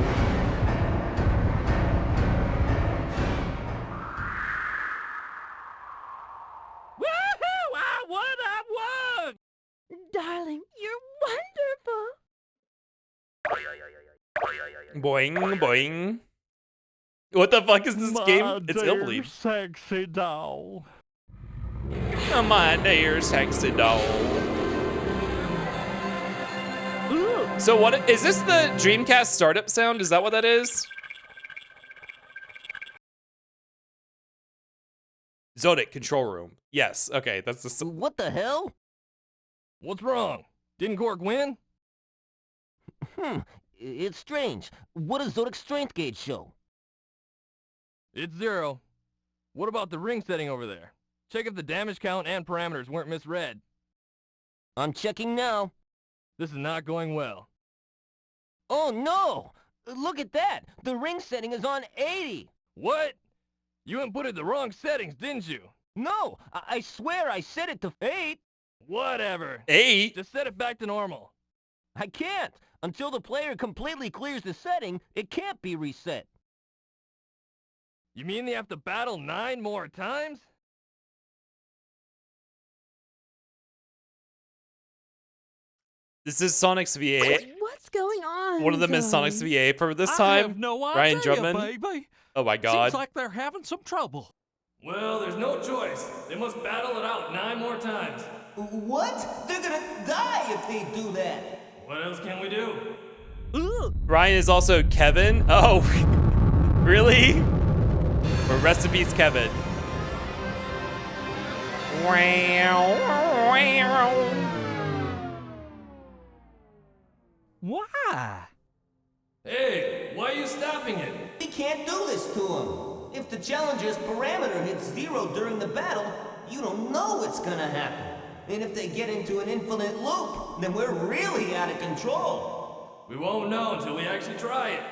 Darling, you're wonderful. Boing, boing. What the fuck is this game? It's Illbleed. Sexy doll. Oh, my dear sexy doll. So what, is this the Dreamcast startup sound? Is that what that is? Zodic control room. Yes, okay, that's the... What the hell? What's wrong? Didn't Gork win? It's strange. What does Zodic's strength gauge show? It's 0. What about the ring setting over there? Check if the damage count and parameters weren't misread. I'm checking now. This is not going well. Oh no! Look at that! The ring setting is on 80! What? You inputted the wrong settings, didn't you? No! I swear I set it to 8! Whatever. 8? Just set it back to normal. I can't! Until the player completely clears the setting, it can't be reset. You mean they have to battle 9 more times? This is Sonic's VA. What's going on? One of them is Sonic's VA for this time. I have no Ryan idea, Drummond. baby. Oh my god. Seems like they're having some trouble. Well, there's no choice. They must battle it out 9 more times. What? They're gonna die if they do that. What else can we do? Ryan is also Kevin. Oh, really? Or rest in peace, Kevin. Why? Hey, why are you stopping it? We can't do this to him. If the challenger's parameter hits 0 during the battle, you don't know what's gonna happen. And if they get into an infinite loop, then we're really out of control. We won't know until we actually try it.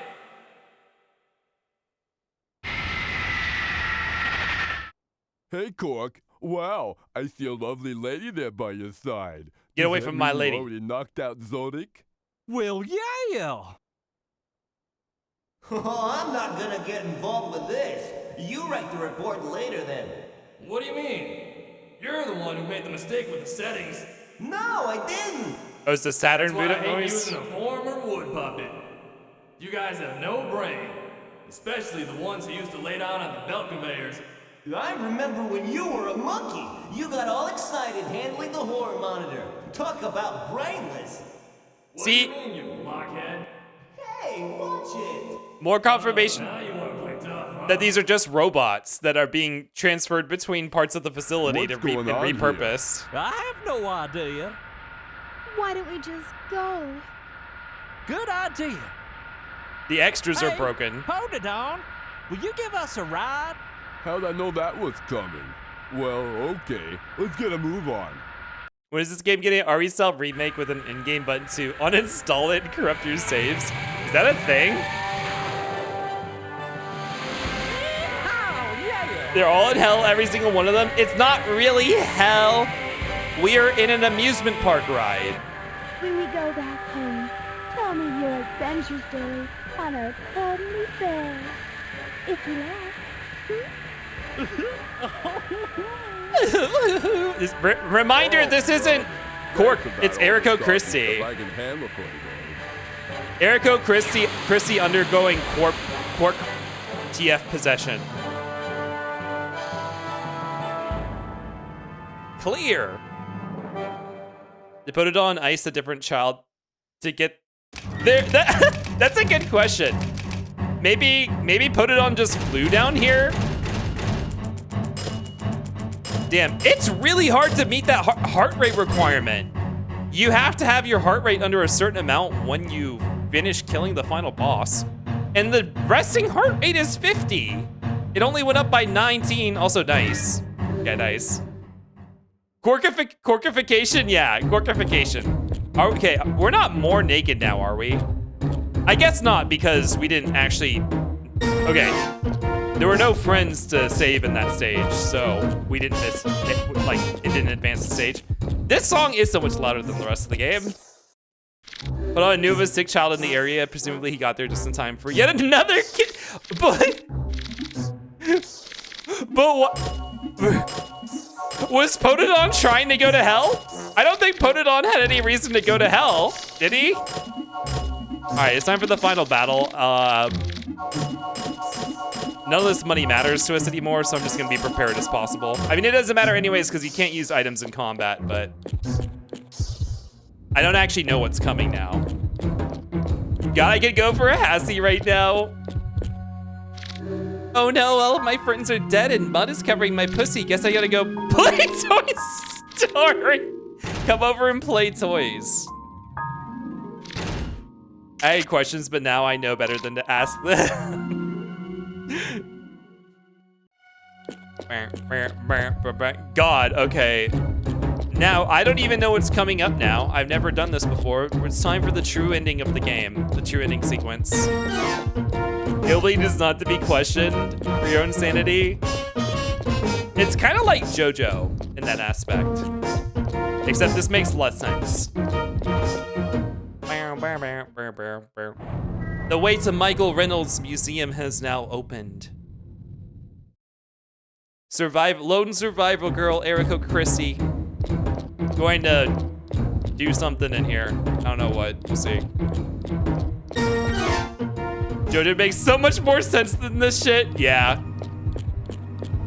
Hey, Cork. Wow, I see a lovely lady there by your side. Get away Does that from my mean you lady. already knocked out Zodic? Well, yeah. Oh, I'm not gonna get involved with this. You write the report later then. What do you mean? You're the one who made the mistake with the settings. No, I didn't. Oh, it's the Saturn That's why boot I hate noise? using a former wood puppet. You guys have no brain. Especially the ones who used to lay down on the belt conveyors. I remember when you were a monkey. You got all excited handling the horror monitor. Talk about brainless. What See? do you mean, you blockhead? Hey, watch it. More confirmation Now you want to play tough, huh? that these are just robots that are being transferred between parts of the facility What's to be going on here? repurposed. I have no idea. Why don't we just go? Good idea. The extras are Hey, broken. Hold it on. Will you give us a ride? How'd I know that was coming? Well, okay. Let's get a move on. When is this game getting an RE-style remake with an in-game button to uninstall it and corrupt your saves? Is that a thing? They're all in hell, every single one of them. It's not really hell. We are in an amusement park ride. When we go back home, tell me your adventure story on our cuddly bed. If you laugh. Reminder, this isn't Cork, it's Erico Christie. Erico Christie undergoing Cork TF possession. Clear. They put it on ice, a different child, to get there. That's a good question. Maybe put it on just flu down here. Damn, it's really hard to meet that heart rate requirement. You have to have your heart rate under a certain amount when you finish killing the final boss. And the resting heart rate is 50. It only went up by 19. Also nice. Yeah, nice. Corkification? Yeah, corkification. Okay, we're not more naked now, are we? I guess not, because we didn't actually... Okay. There were no friends to save in that stage, so we didn't miss... it didn't advance the stage. This song is so much louder than the rest of the game. But I knew of a sick child in the area. Presumably he got there just in time for yet another kid. But what? Was Potodon trying to go to hell? I don't think Potodon had any reason to go to hell, did he? All right, it's time for the final battle. None of this money matters to us anymore, so I'm just gonna be prepared as possible. I mean, it doesn't matter anyways, because you can't use items in combat, but I don't actually know what's coming now. God, I could go for a Hassie right now. Oh no, all of my friends are dead and mud is covering my pussy. Guess I gotta go play Toy Story. Come over and play toys. I had questions, but now I know better than to ask them. God, okay. Now, I don't even know what's coming up now. I've never done this before. It's time for the true ending of the game. The true ending sequence. Illbleed is not to be questioned for your own sanity. It's kind of like JoJo in that aspect. Except this makes less sense. The way to Michael Reynolds Museum has now opened. Lone survival girl Erico Christie. Going to do something in here. I don't know what. We'll see. JoJo makes so much more sense than this shit. Yeah.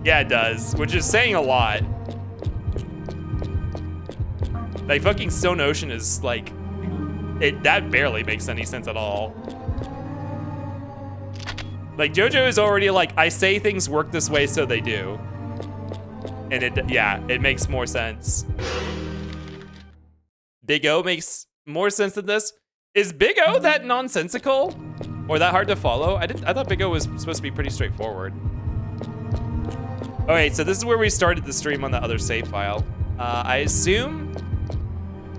Yeah, it does. Which is saying a lot. Like, fucking Stone Ocean is like... that barely makes any sense at all. Like, JoJo is already like, I say things work this way, so they do. And it makes more sense. Big O makes more sense than this. Is Big O that nonsensical? Or that hard to follow? I thought Big O was supposed to be pretty straightforward. Okay, so this is where we started the stream on the other save file. I assume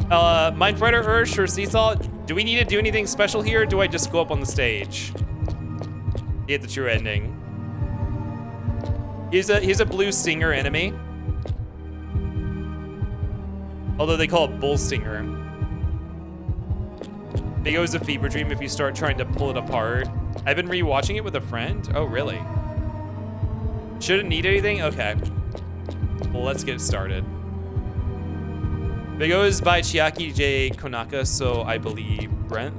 Mind Fighter, Ursh, or Seesaw, do we need to do anything special here, or do I just go up on the stage? Get the true ending. He's a blue stinger enemy. Although they call it bull stinger. Big O's a fever dream if you start trying to pull it apart. I've been rewatching it with a friend. Oh, really? Shouldn't need anything? Okay. Well, let's get started. Big O is by Chiaki J. Konaka, so I believe Brent.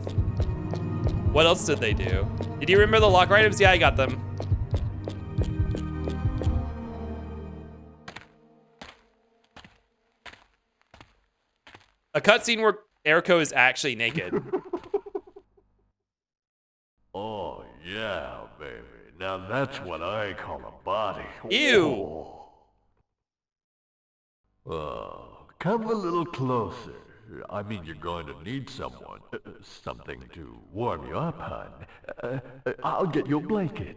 What else did they do? Did you remember the locker items? Yeah, I got them. A cutscene where Erico is actually naked. Oh, yeah, baby. Now that's what I call a body. Ew. Come a little closer. I mean, you're going to need someone. Something to warm you up, hon. I'll get you a blanket.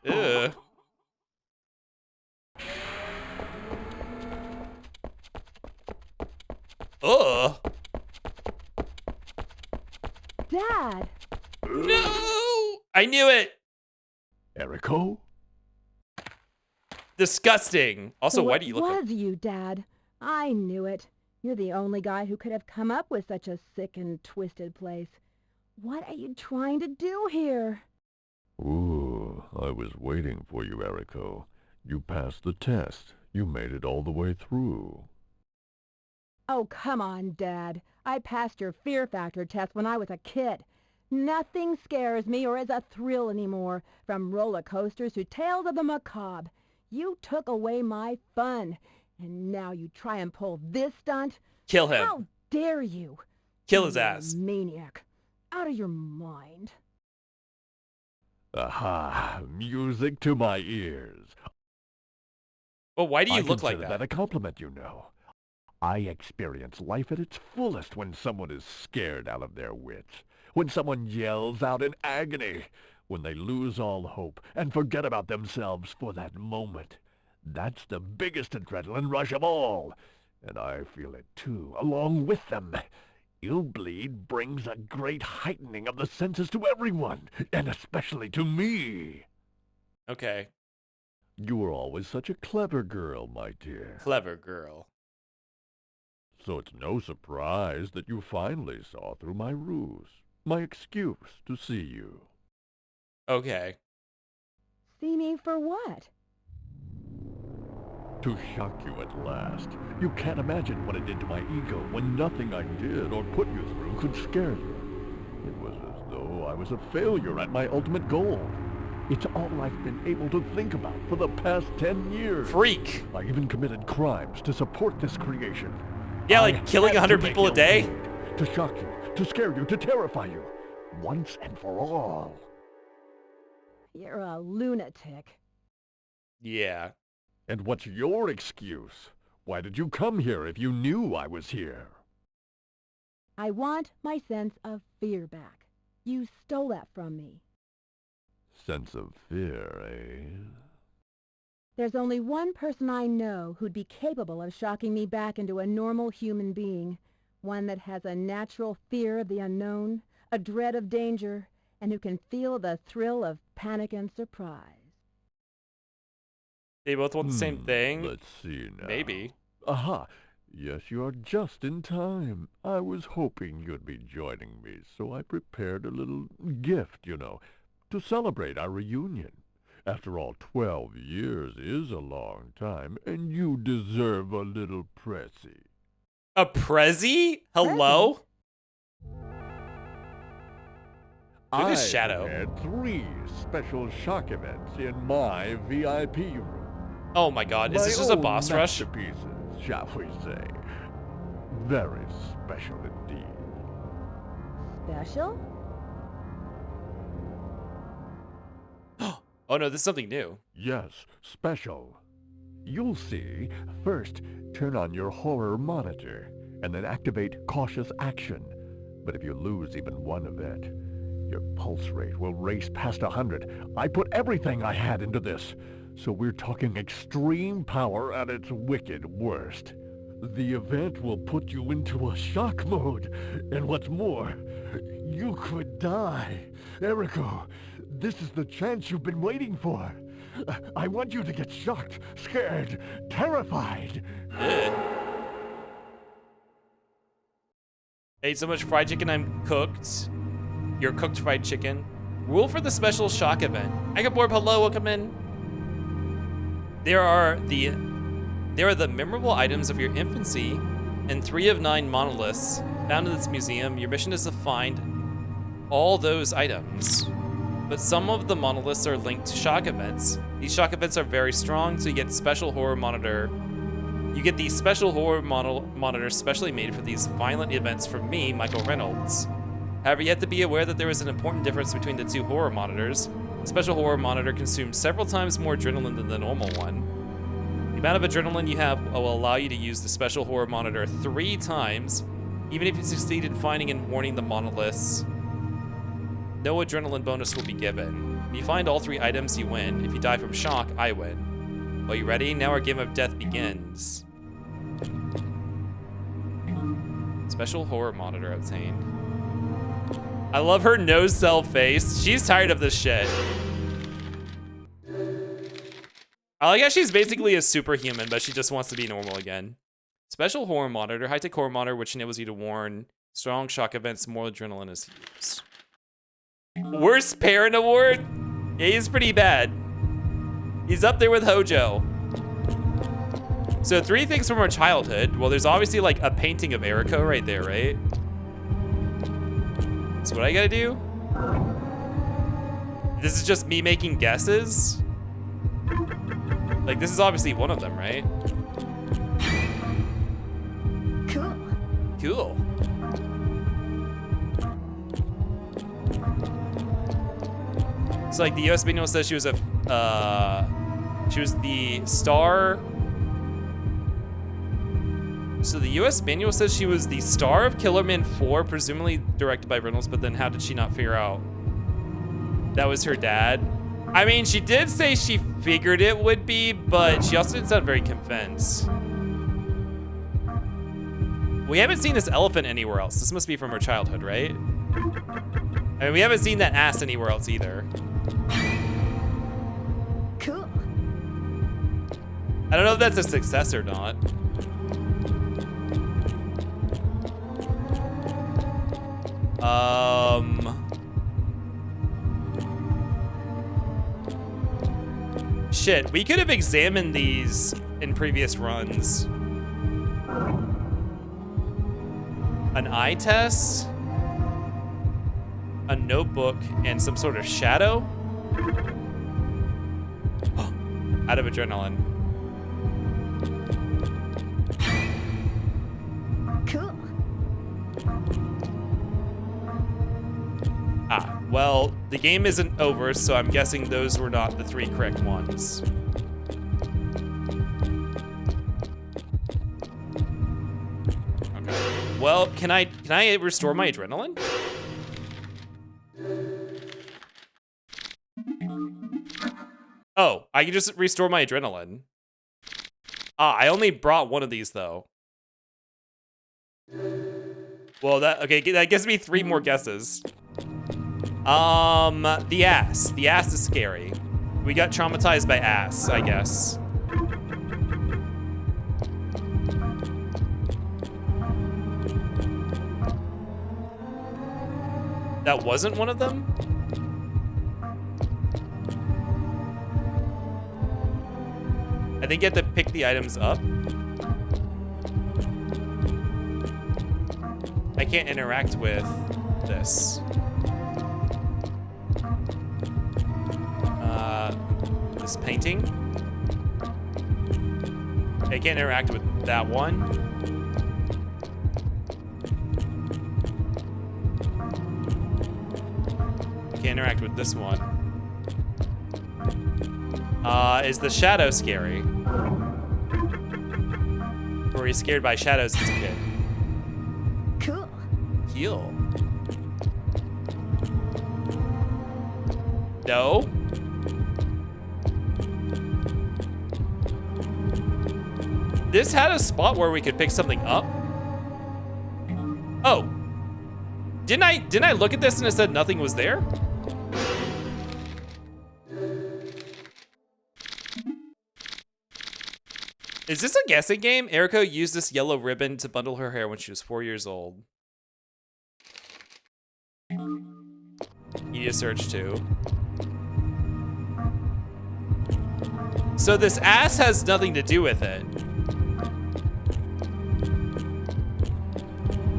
Ugh. Ugh. Dad. No! I knew it! Erico? Disgusting. Also, why do you look It like... was you, Dad. I knew it. You're the only guy who could have come up with such a sick and twisted place. What are you trying to do here? Ooh, I was waiting for you, Erico. You passed the test. You made it all the way through. Oh, come on, Dad. I passed your fear factor test when I was a kid. Nothing scares me or is a thrill anymore, from roller coasters to tales of the macabre. You took away my fun, and now you try and pull this stunt? Kill him. How dare you? Kill his You're a ass. maniac. Out of your mind. Aha, music to my ears. Well, why do you look like consider that? that a compliment, you know. I experience life at its fullest when someone is scared out of their wits, when someone yells out in agony, when they lose all hope and forget about themselves for that moment. That's the biggest adrenaline rush of all, and I feel it too, along with them. Illbleed brings a great heightening of the senses to everyone, and especially to me. Okay. You were always such a clever girl, my dear. Clever girl. So it's no surprise that you finally saw through my ruse, my excuse to see you. Okay. See me for what? To shock you at last. You can't imagine what it did to my ego when nothing I did or put you through could scare you. It was as though I was a failure at my ultimate goal. It's all I've been able to think about for the past 10 years. Freak! I even committed crimes to support this creation. Yeah, like killing 100 people a day? To shock you, to scare you, to terrify you. Once and for all. You're a lunatic. Yeah. And what's your excuse? Why did you come here if you knew I was here? I want my sense of fear back. You stole that from me. Sense of fear, eh? There's only one person I know who'd be capable of shocking me back into a normal human being. One that has a natural fear of the unknown, a dread of danger, and who can feel the thrill of panic and surprise. They both want the same thing? Let's see now. Maybe. Aha! Yes, you are just in time. I was hoping you'd be joining me, so I prepared a little gift, you know, to celebrate our reunion. After all, 12 years is a long time, and you deserve a little prezi. A prezi? Hello? Look at his shadow. I had 3 special shock events in my VIP room. Oh my god, is this just a boss rush? Masterpieces, shall we say. Very special indeed. Special? Oh no, this is something new. Yes, special. You'll see. First, turn on your horror monitor, and then activate cautious action. But if you lose even one event, your pulse rate will race past 100. I put everything I had into this, so we're talking extreme power at its wicked worst. The event will put you into a shock mode, and what's more, you could die. Erico, this is the chance you've been waiting for. I want you to get shocked, scared, terrified. I ate so much fried chicken I'm cooked. You're cooked fried chicken. Rule for the special shock event. I got bored. Hello, welcome in. There are the memorable items of your infancy and 3 of 9 monoliths found in this museum. Your mission is to find all those items. But some of the monoliths are linked to shock events. These shock events are very strong, so you get special horror monitor. You get the special horror monitor specially made for these violent events from me, Michael Reynolds. However, you have to be aware that there is an important difference between the 2 horror monitors. The special horror monitor consumes several times more adrenaline than the normal one. The amount of adrenaline you have will allow you to use the special horror monitor 3 times, even if you succeed in finding and warning the monoliths. No adrenaline bonus will be given. If you find all 3 items, you win. If you die from shock, I win. Are you ready? Now our game of death begins. Special horror monitor obtained. I love her no-cell face. She's tired of this shit. I like how she's basically a superhuman, but she just wants to be normal again. Special horror monitor, high-tech horror monitor, which enables you to warn strong shock events, more adrenaline is used. Worst parent award? Yeah, he's pretty bad. He's up there with Hojo. So 3 things from our childhood. Well, there's obviously like a painting of Eriko right there, right? So what I gotta do? This is just me making guesses? Like, this is obviously one of them, right? Cool. So like the US manual says she was the star. So the US manual says she was the star of Killer Man 4, presumably directed by Reynolds, but then how did she not figure out that was her dad? I mean, she did say she figured it would be, but she also didn't sound very convinced. We haven't seen this elephant anywhere else. This must be from her childhood, right? I mean, we haven't seen that ass anywhere else either. Cool. I don't know if that's a success or not. Shit, we could have examined these in previous runs. An eye test, a notebook, and some sort of shadow. Out of adrenaline. Cool. Ah, well, the game isn't over, so I'm guessing those were not the 3 correct ones. Okay. Well, can I restore my adrenaline? Oh, I can just restore my adrenaline. Ah, I only brought one of these though. Well, that gives me 3 more guesses. The ass. The ass is scary. We got traumatized by ass, I guess. That wasn't one of them? I think you have to pick the items up. I can't interact with this. This painting. I can't interact with that one. Can't interact with this one. Is the shadow scary? Or are you scared by shadows as a kid? Cool. Heal. No. This had a spot where we could pick something up. Oh. Didn't I look at this and it said nothing was there? Is this a guessing game? Eriko used this yellow ribbon to bundle her hair when she was 4 years old. Media search too. So this ass has nothing to do with it.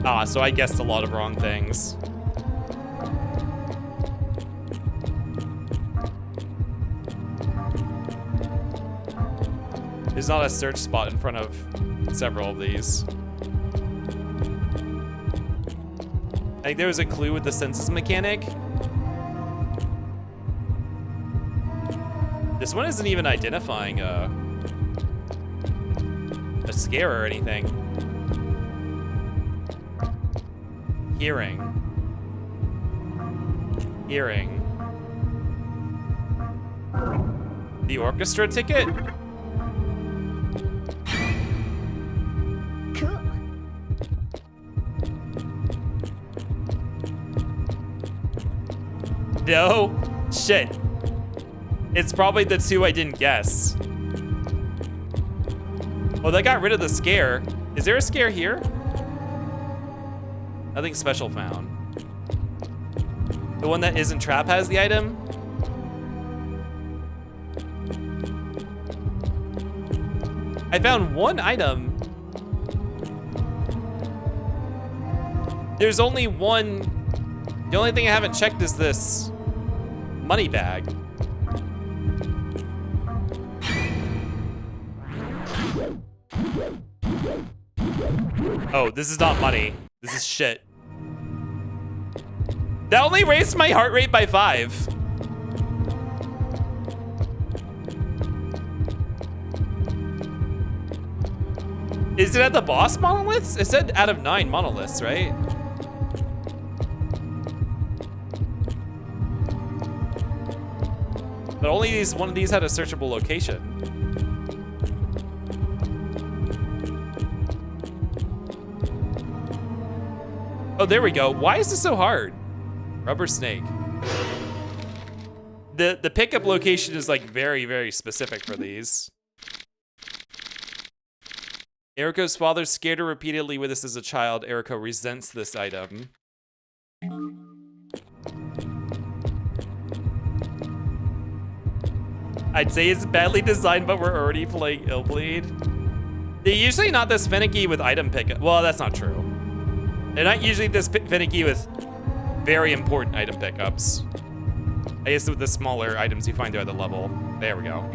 Ah, so I guessed a lot of wrong things. There's not a search spot in front of several of these. I think there was a clue with the census mechanic. This one isn't even identifying a scare or anything. Hearing. Hearing. The orchestra ticket? No? Shit. It's probably the 2 I didn't guess. Oh, they got rid of the scare. Is there a scare here? Nothing special found. The one that isn't trap has the item? I found 1 item. There's only 1. The only thing I haven't checked is this money bag. Oh, this is not money. This is shit. That only raised my heart rate by 5. Is it at the boss monoliths? It said out of 9 monoliths, right? But only one of these had a searchable location. Oh, there we go. Why is this so hard? Rubber snake. The pickup location is like very, very specific for these. Eriko's father scared her repeatedly with this as a child. Eriko resents this item. I'd say it's badly designed, but we're already playing Illbleed. They're usually not this finicky with item pickup. Well, that's not true. They're not usually this finicky with very important item pickups. I guess with the smaller items you find throughout the level. There we go.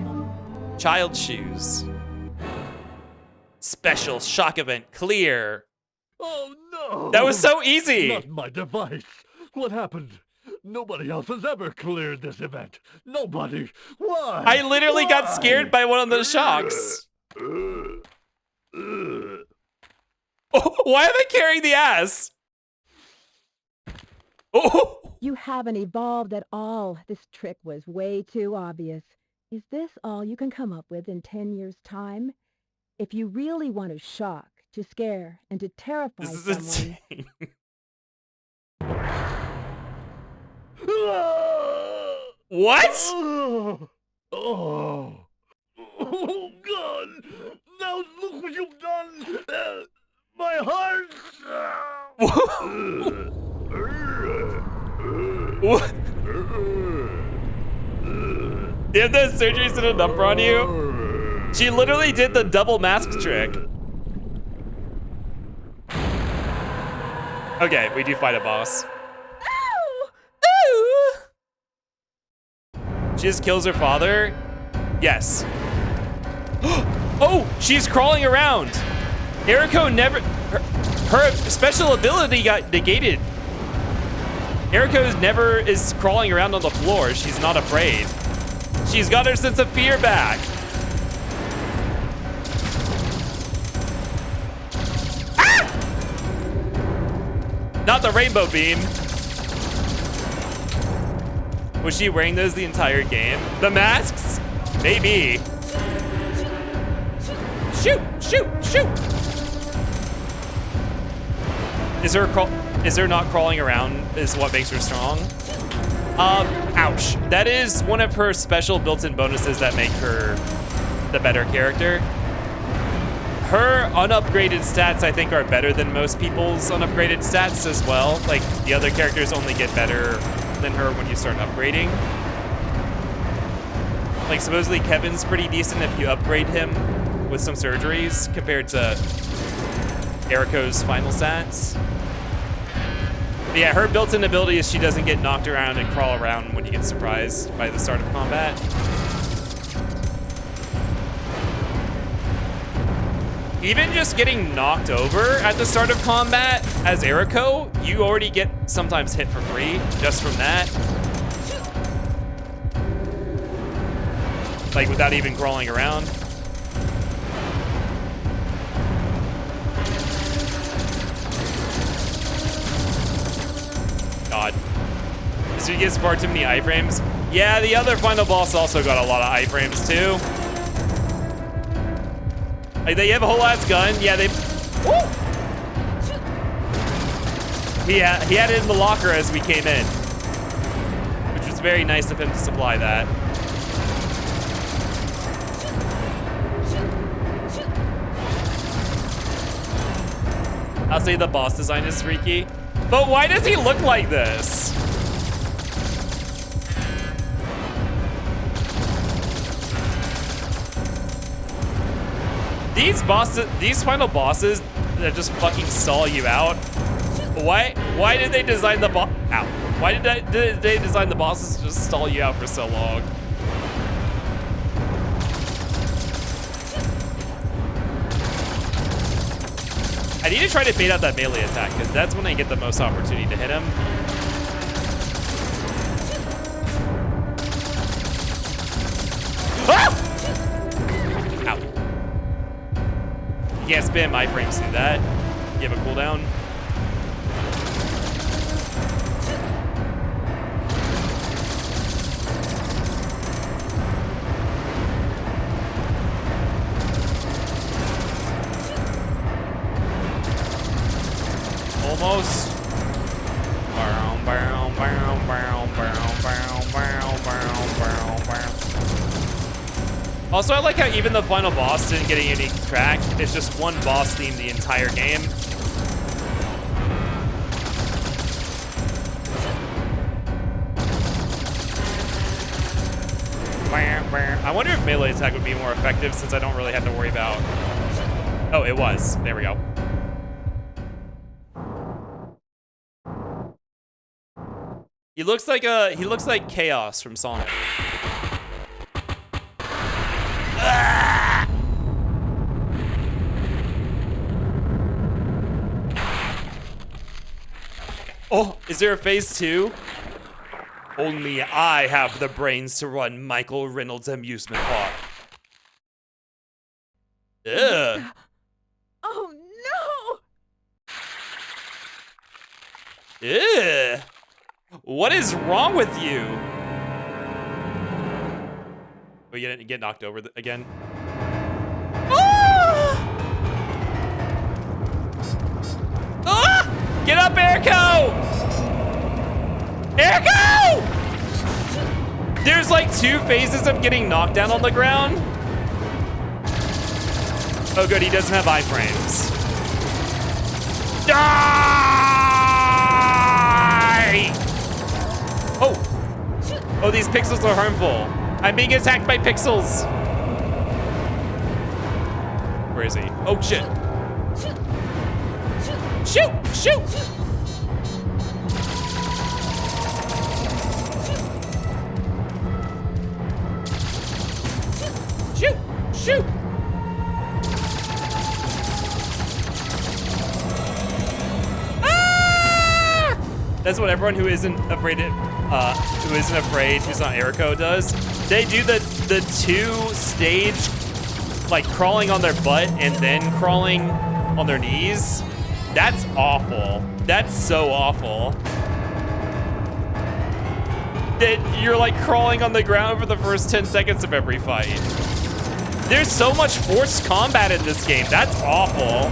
Child shoes. Special shock event clear. Oh no! That was so easy. Not my device. What happened? Nobody else has ever cleared this event. Nobody. Why? I literally got scared by one of those shocks. Oh, why are they carrying the ass? Oh. You haven't evolved at all. This trick was way too obvious. Is this all you can come up with in 10 years' time? If you really want to shock, to scare, and to terrify someone... Insane. What? Oh, God! Now look what you've done! My heart! What? You have those surgeries and a number on you? She literally did the double mask trick. Okay, we do fight a boss. She just kills her father? Yes. Oh, she's crawling around. Eriko never, her special ability got negated. Eriko never is crawling around on the floor. She's not afraid. She's got her sense of fear back. Ah! Not the rainbow beam. Was she wearing those the entire game? The masks? Maybe. Shoot, shoot, shoot. Is her not crawling around is what makes her strong? Ouch. That is one of her special built-in bonuses that make her the better character. Her unupgraded stats, I think, are better than most people's unupgraded stats as well. Like, the other characters only get better than her when you start upgrading. Like, supposedly Kevin's pretty decent if you upgrade him with some surgeries compared to Eriko's final stats. But yeah, her built-in ability is she doesn't get knocked around and crawl around when you get surprised by the start of combat. Even just getting knocked over at the start of combat as Eriko, you already get sometimes hit for free just from that. Like without even crawling around. God. So he gets far too many iframes. Yeah, the other final boss also got a lot of iframes too. Like, they have a whole ass gun. Yeah, they... Woo! He had it in the locker as we came in. Which very nice of him to supply that. I'll say the boss design is freaky. But why does he look like this? These final bosses that just fucking stall you out. Why did they design the boss? Ow. Why did they design the bosses to just stall you out for so long? I need to try to bait out that melee attack, because that's when I get the most opportunity to hit him. Ah! Ow. You can't spam iframes through that. You have a cooldown. Almost. Also, I like how even the final boss didn't get a unique track. It's just one boss theme the entire game. I wonder if melee attack would be more effective since I don't really have to worry about... Oh, it was. There we go. He looks like Chaos from Sonic. Ah! Oh, is there a phase 2? Only I have the brains to run Michael Reynolds' amusement park. Ugh. Oh no! Ugh. What is wrong with you? Oh, you didn't get knocked over again? Ah! Ah! Get up, Erico! Erico! There's like 2 phases of getting knocked down on the ground. Oh good, he doesn't have iframes. Die! Oh! Oh, these pixels are harmful. I'm being attacked by pixels. Where is he? Oh shit. Shoot! Shoot! Shoot! Shoot! Ah! That's what everyone who isn't afraid who's not Erico does. They do the 2-stage, like crawling on their butt and then crawling on their knees. That's awful. That's so awful. That you're like crawling on the ground for the first 10 seconds of every fight. There's so much forced combat in this game. That's awful.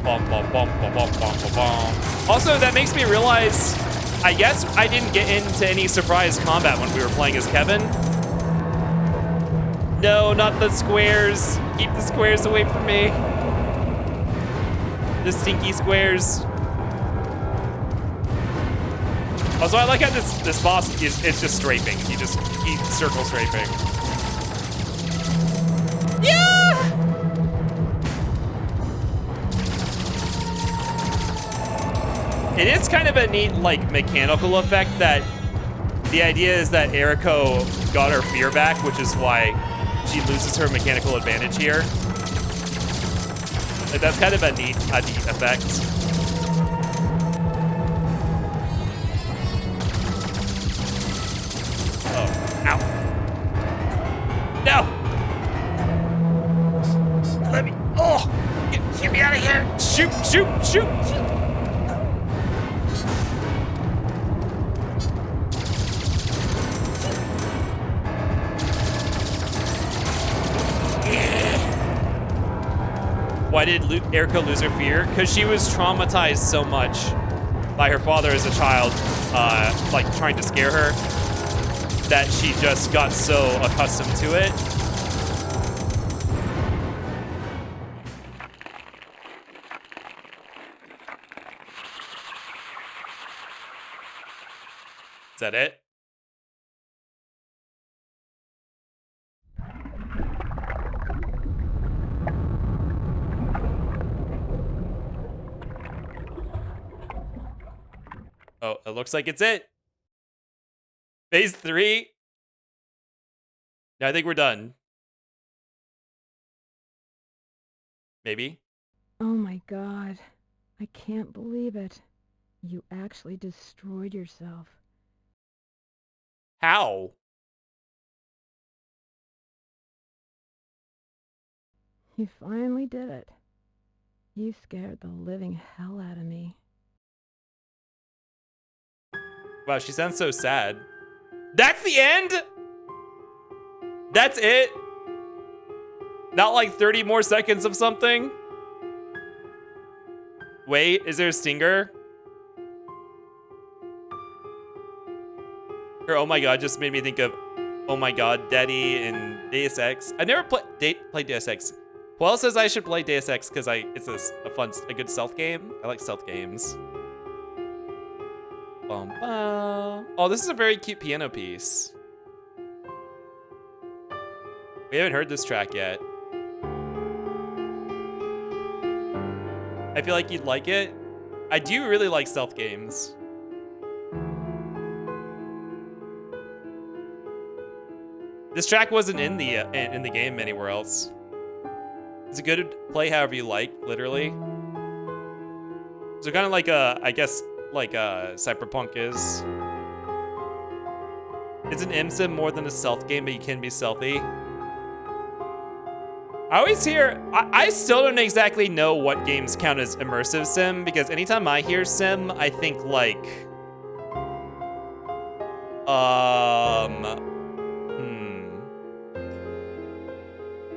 Bum, bum, bum, bum, bum, bum, bum, bum. Also, that makes me realize, I guess I didn't get into any surprise combat when we were playing as Kevin. No, not the squares. Keep the squares away from me. The stinky squares. Also, I like how this boss is just strafing. He's circle strafing. Yeah! It is kind of a neat, like, mechanical effect that the idea is that Erico got her fear back, which is why she loses her mechanical advantage here. Like, that's kind of a neat effect. Oh, ow. No! Let me, oh! Get me out of here! Shoot, shoot, shoot! Why did Erica lose her fear? Because she was traumatized so much by her father as a child, like trying to scare her, that she just got so accustomed to it. Is that it? Oh, it looks like it's it. Phase 3. No, I think we're done. Maybe. Oh my God. I can't believe it. You actually destroyed yourself. How? You finally did it. You scared the living hell out of me. Wow, she sounds so sad. That's the end? That's it? Not like 30 more seconds of something? Wait, is there a stinger? Or oh my god just made me think of oh my god, Daddy and Deus Ex. I never played Deus Ex. Well says I should play Deus Ex because it's a good stealth game. I like stealth games. Bum, bum. Oh, this is a very cute piano piece. We haven't heard this track yet. I feel like you'd like it. I do really like stealth games. This track wasn't in the game anywhere else. It's a good play however you like, literally. So kind of like I guess like Cyberpunk is. It's an sim more than a stealth game, but you can be stealthy. I always hear, I still don't exactly know what games count as immersive sim, because anytime I hear sim, I think like,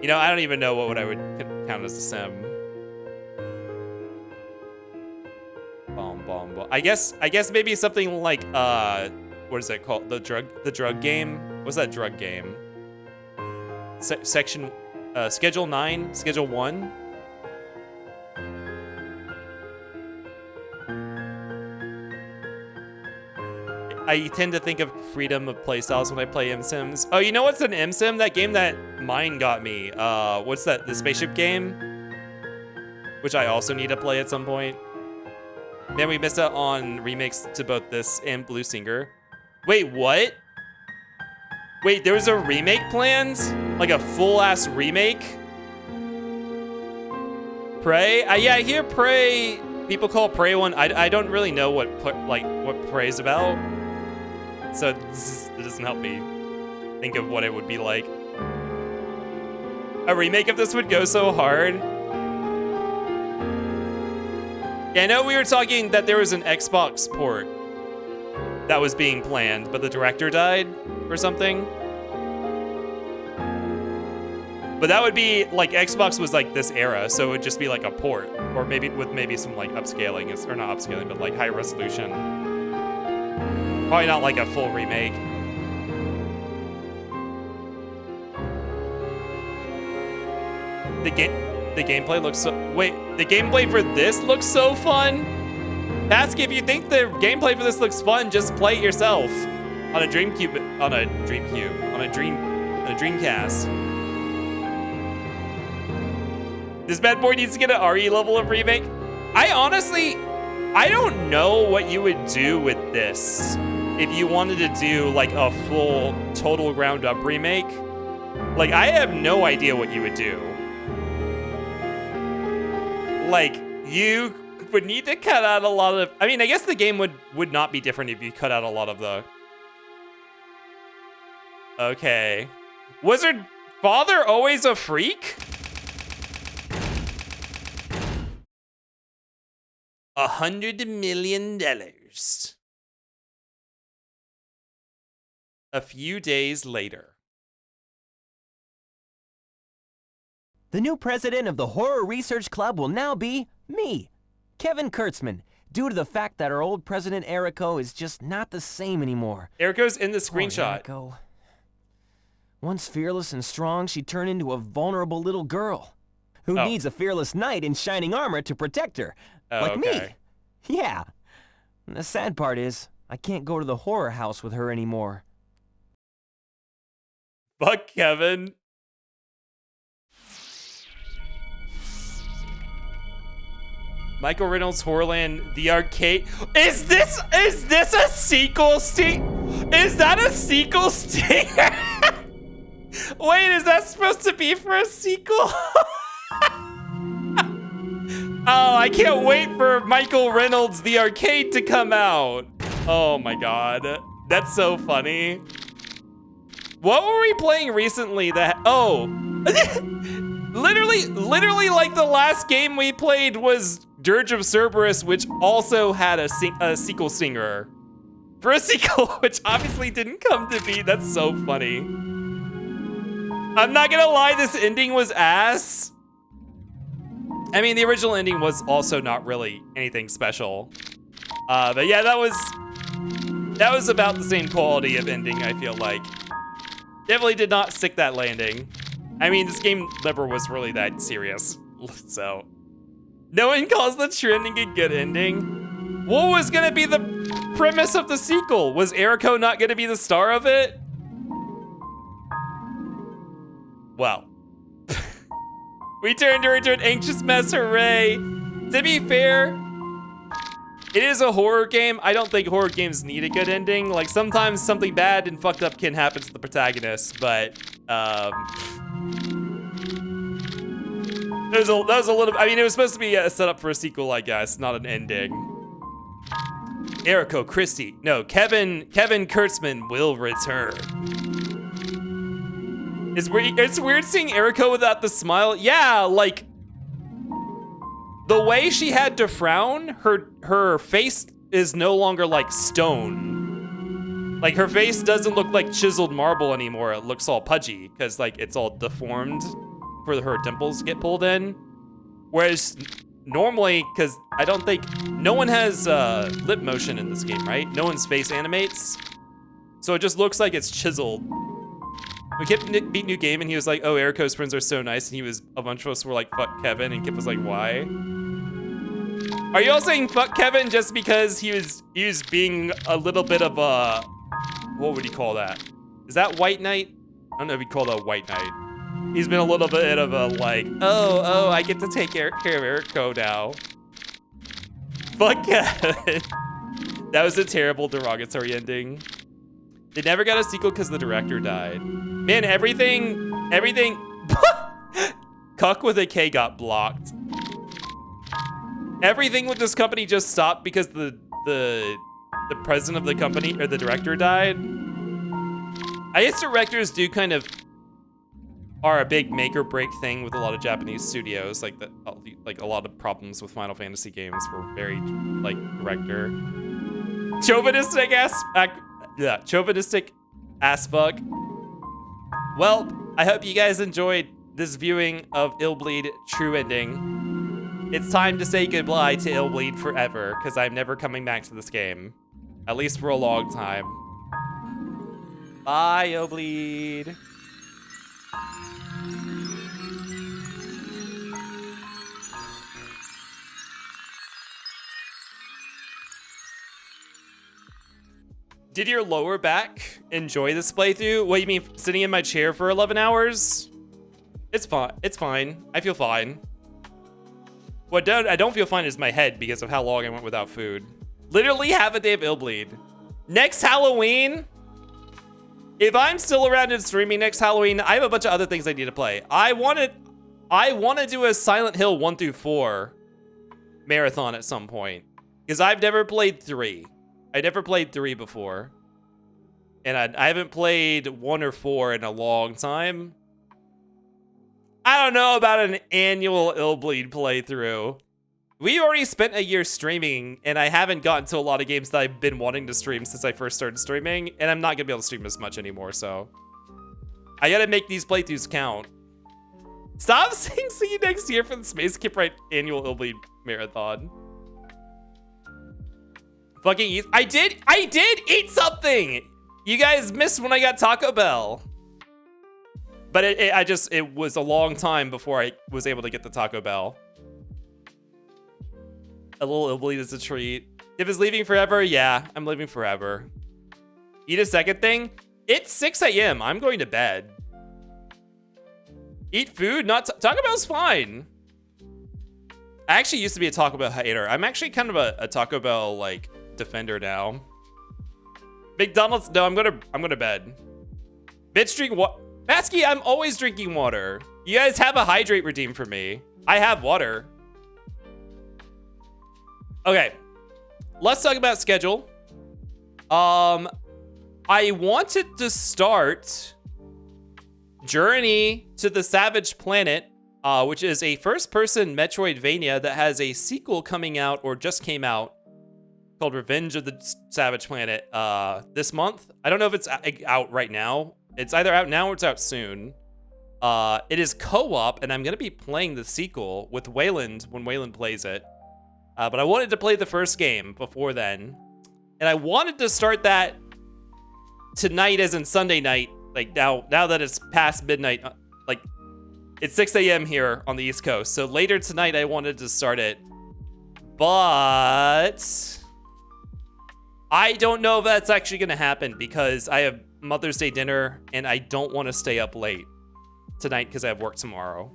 you know, I don't even know what I would count as a sim. I guess maybe something like what is it called? The drug game. What's that drug game? Section Schedule 9, Schedule 1. I tend to think of freedom of playstyles when I play M-Sims. Oh, you know what's an M-Sim? That game that mine got me. What's that? The spaceship game? Which I also need to play at some point. Man, we missed out on remakes to both this and Blue Singer. Wait, what? Wait, there was a remake planned? Like a full-ass remake? Prey? Yeah, I hear Prey. People call Prey 1. I don't really know what Prey's about. So it doesn't help me think of what it would be like. A remake of this would go so hard. Yeah, I know we were talking that there was an Xbox port that was being planned, but the director died or something. But that would be like Xbox was like this era, so it would just be like a port, or maybe with some like upscaling, or not upscaling, but like high resolution. Probably not like a full remake. The gameplay looks so. Wait, the gameplay for this looks so fun. Ask if you think the gameplay for this looks fun, just play it yourself on a Dreamcast. This bad boy needs to get an RE level of remake. I don't know what you would do with this if you wanted to do like a full total ground up remake. Like, I have no idea what you would do. Like, you would need to cut out a lot of, I mean, I guess the game would not be different if you cut out a lot of the. Okay. Was her father always a freak? $100 million. A few days later. The new president of the Horror Research Club will now be me, Kevin Kurtzman, due to the fact that our old president Eriko is just not the same anymore. Eriko's in the screenshot. Eriko. Once fearless and strong, she turned into a vulnerable little girl who needs a fearless knight in shining armor to protect her, like me. Yeah. And the sad part is, I can't go to the horror house with her anymore. Fuck Kevin. Michael Reynolds Horrorland, the arcade. Is this a sequel Is that a sequel stinger? Wait, is that supposed to be for a sequel? Oh, I can't wait for Michael Reynolds, the arcade to come out. Oh my god. That's so funny. What were we playing recently that, literally like the last game we played was Dirge of Cerberus, which also had a sequel stinger. For a sequel, which obviously didn't come to be. That's so funny. I'm not gonna lie, this ending was ass. I mean, the original ending was also not really anything special. But yeah, that was about the same quality of ending, I feel like. Definitely did not stick that landing. I mean, this game never was really that serious, so. No one calls the true ending a good ending. What was gonna be the premise of the sequel? Was Eriko not gonna be the star of it? Well. We turned her into an anxious mess, hooray. To be fair, it is a horror game. I don't think horror games need a good ending. Like, sometimes something bad and fucked up can happen to the protagonist, but, that was a little, I mean, it was supposed to be a setup for a sequel, I guess, not an ending. Eriko, Christie, no, Kevin Kurtzman will return. It's weird seeing Eriko without the smile. Yeah, like, the way she had to frown, her face is no longer like stone. Like, her face doesn't look like chiseled marble anymore. It looks all pudgy, because, like, it's all deformed for her dimples to get pulled in. Whereas, normally, because I don't think, no one has lip motion in this game, right? No one's face animates. So it just looks like it's chiseled. We kept beat new game and he was like, oh, Eriko's friends are so nice, and a bunch of us were like, fuck Kevin, and Kip was like, why? Are you all saying fuck Kevin just because he was being a little bit of a, what would you call that? Is that white knight? I don't know if he'd call that white knight. He's been a little bit of a like, oh, I get to take care of Eriko now. Fuck Kevin. That was a terrible derogatory ending. They never got a sequel because the director died. Man, everything, Cuck with a K got blocked. Everything with this company just stopped because the president of the company, or the director, died. I guess directors do kind of are a big make or break thing with a lot of Japanese studios. Like a lot of problems with Final Fantasy games were very like director. Chauvinistic ass fuck. Well, I hope you guys enjoyed this viewing of Illbleed True Ending. It's time to say goodbye to Illbleed forever, because I'm never coming back to this game. At least for a long time. Bye, Illbleed. Did your lower back enjoy this playthrough? What, you mean sitting in my chair for 11 hours? It's fine. It's fine. I feel fine. What I don't feel fine is my head because of how long I went without food. Literally half a day of Illbleed. Next Halloween, if I'm still around and streaming next Halloween, I have a bunch of other things I need to play. I want to do a Silent Hill 1 through 4 marathon at some point, because I've never played 3. I never played 3 before. And I haven't played 1 or 4 in a long time. I don't know about an annual Illbleed playthrough. We already spent a year streaming, and I haven't gotten to a lot of games that I've been wanting to stream since I first started streaming, and I'm not gonna be able to stream as much anymore, so I gotta make these playthroughs count. Stop saying see you next year for the Space Kip Right annual Illbleed Marathon. Fucking eat. I did eat something. You guys missed when I got Taco Bell. But it was a long time before I was able to get the Taco Bell. A little Illbleed is a treat. If it's leaving forever, yeah, I'm leaving forever. Eat a second thing? It's 6 a.m. I'm going to bed. Eat food? Not Taco Bell's fine. I actually used to be a Taco Bell hater. I'm actually kind of a Taco Bell like defender now. McDonald's? No, I'm gonna bed. Bitch, drink what? Masky, I'm always drinking water. You guys have a hydrate redeem for me. I have water. Okay, let's talk about schedule. I wanted to start Journey to the Savage Planet, which is a first-person Metroidvania that has a sequel coming out or just came out called Revenge of the Savage Planet this month. I don't know if it's out right now. It's either out now or it's out soon. It is co-op, and I'm going to be playing the sequel with Wayland when Wayland plays it. But I wanted to play the first game before then. And I wanted to start that tonight as in Sunday night. Like now that it's past midnight, like it's 6 a.m. here on the East Coast. So later tonight I wanted to start it. But I don't know if that's actually going to happen because I have Mother's Day dinner and I don't want to stay up late tonight because I have work tomorrow.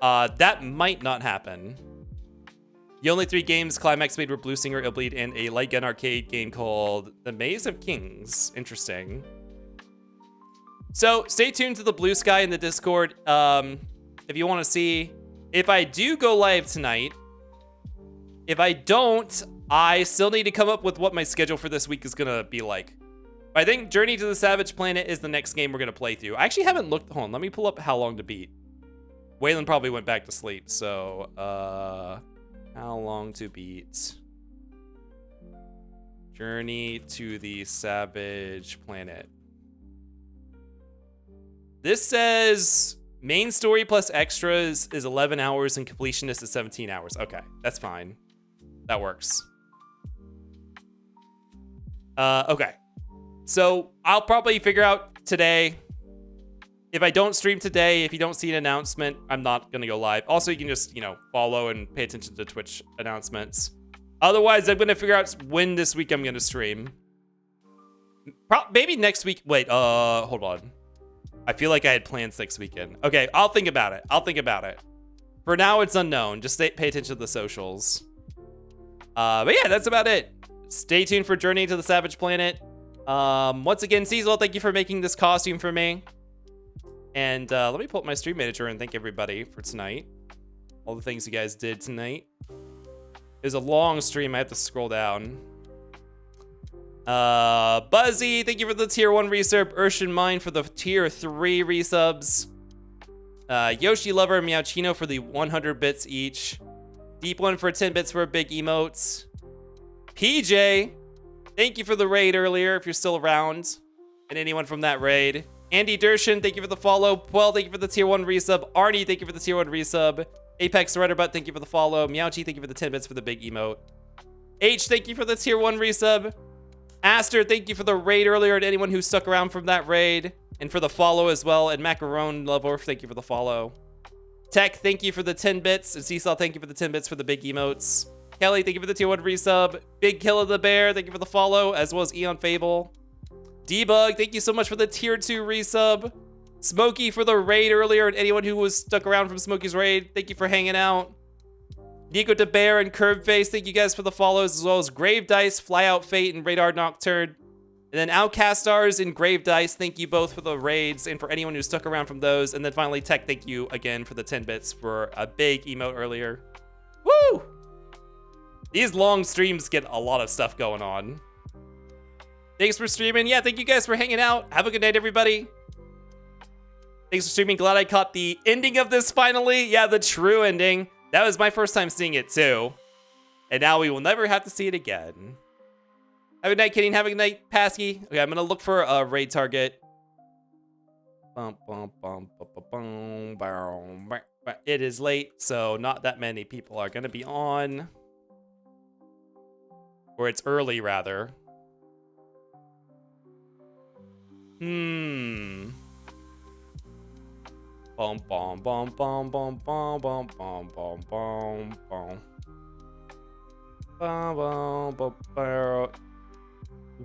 That might not happen. The only 3 games Climax made were Blue Singer, Illbleed, and a light gun arcade game called The Maze of Kings. Interesting. So stay tuned to the Blue Sky in the Discord if you want to see if I do go live tonight. If I don't, I still need to come up with what my schedule for this week is going to be like. I think Journey to the Savage Planet is the next game we're going to play through. I actually haven't looked. Hold on, let me pull up how long to beat. Wayland probably went back to sleep, so how long to beat? Journey to the Savage Planet. This says main story plus extras is 11 hours and completionist is 17 hours. Okay, that's fine. That works. Okay. So I'll probably figure out today. If I don't stream today, if you don't see an announcement, I'm not going to go live. Also, you can just, follow and pay attention to Twitch announcements. Otherwise, I'm going to figure out when this week I'm going to stream. Maybe next week. Wait, hold on. I feel like I had plans next weekend. Okay, I'll think about it. For now, it's unknown. Just pay attention to the socials. But yeah, that's about it. Stay tuned for Journey to the Savage Planet. Once again, Cecil, thank you for making this costume for me. And let me pull up my stream manager and thank everybody for tonight. All the things you guys did tonight. It was a long stream. I have to scroll down. Buzzy, thank you for the tier 1 resub. Urshan Mine for the tier 3 resubs. Yoshi Lover and Meowchino for the 100 bits each. Deep One for 10 bits for a big emotes. PJ, thank you for the raid earlier if you're still around. And anyone from that raid. Andy Dershin, thank you for the follow. Puel, thank you for the tier 1 resub. Arnie, thank you for the tier 1 resub. Apex Redderbutt, thank you for the follow. Meowchi, thank you for the 10 bits for the big emote. H, thank you for the tier 1 resub. Aster, thank you for the raid earlier, and anyone who stuck around from that raid. And for the follow as well. And Macaron Lover, thank you for the follow. Tech, thank you for the 10 bits. And Seesaw, thank you for the 10 bits for the big emotes. Kelly, thank you for the tier 1 resub. Big Kill of the Bear, thank you for the follow, as well as Eon Fable. Debug, thank you so much for the tier 2 resub. Smokey for the raid earlier, and anyone who was stuck around from Smokey's raid, thank you for hanging out. Nico the Bear and Curved Face, thank you guys for the follows, as well as Grave Dice, Flyout Fate, and Radar Nocturne. And then Outcast Stars and Grave Dice, thank you both for the raids, and for anyone who stuck around from those. And then finally, Tech, thank you again for the 10 bits for a big emote earlier. Woo! These long streams get a lot of stuff going on. Thanks for streaming. Yeah, thank you guys for hanging out. Have a good night, everybody. Thanks for streaming. Glad I caught the ending of this finally. Yeah, the true ending. That was my first time seeing it too. And now we will never have to see it again. Have a good night, Kitty. Have a good night, Pasky. Okay, I'm going to look for a raid target. It is late, so not that many people are going to be on. Or it's early, rather. Bum bum bum bum bum bum bum bum bum bum bum.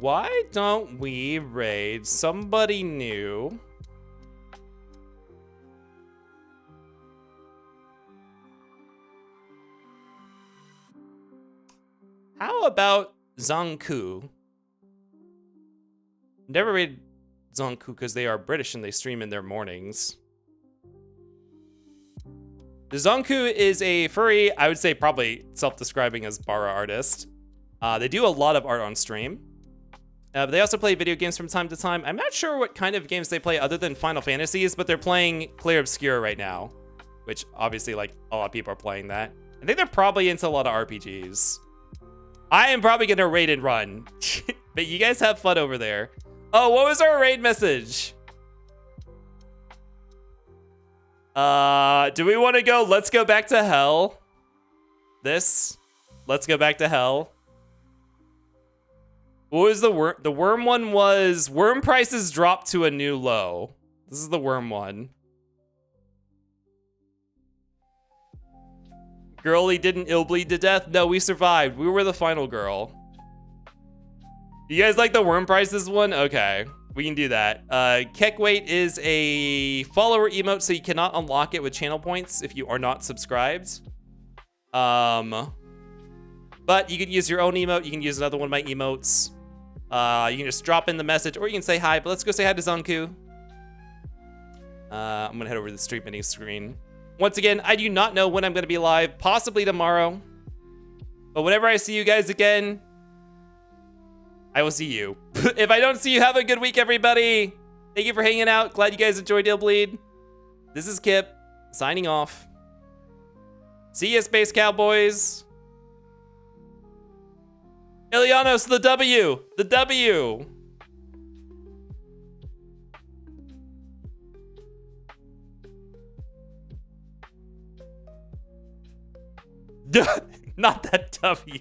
Why don't we raid somebody new? How about Zanku? Never raided Zanku because they are British and they stream in their mornings. The Zanku is a furry, I would say probably self-describing as Bara artist. They do a lot of art on stream. But they also play video games from time to time. I'm not sure what kind of games they play other than Final Fantasies, but they're playing Clear Obscure right now, which obviously like a lot of people are playing that. I think they're probably into a lot of RPGs. I am probably gonna raid and run, but you guys have fun over there. Oh, what was our raid message? Do we want to go? Let's go back to hell. Let's go back to hell. What was the worm? The worm one was worm prices dropped to a new low. This is the worm one. Girlie didn't illbleed to death. No, we survived. We were the final girl. You guys like the worm prices one? Okay, we can do that. Keckweight is a follower emote, so you cannot unlock it with channel points if you are not subscribed. But you can use your own emote. You can use another one of my emotes. You can just drop in the message, or you can say hi. But let's go say hi to Zanku. I'm gonna head over to the stream menu screen. Once again, I do not know when I'm gonna be live. Possibly tomorrow. But whenever I see you guys again, I will see you. If I don't see you, have a good week, everybody. Thank you for hanging out. Glad you guys enjoyed Illbleed. This is Kip, signing off. See ya, Space Cowboys. Ilianos, the W. The W. Not that W.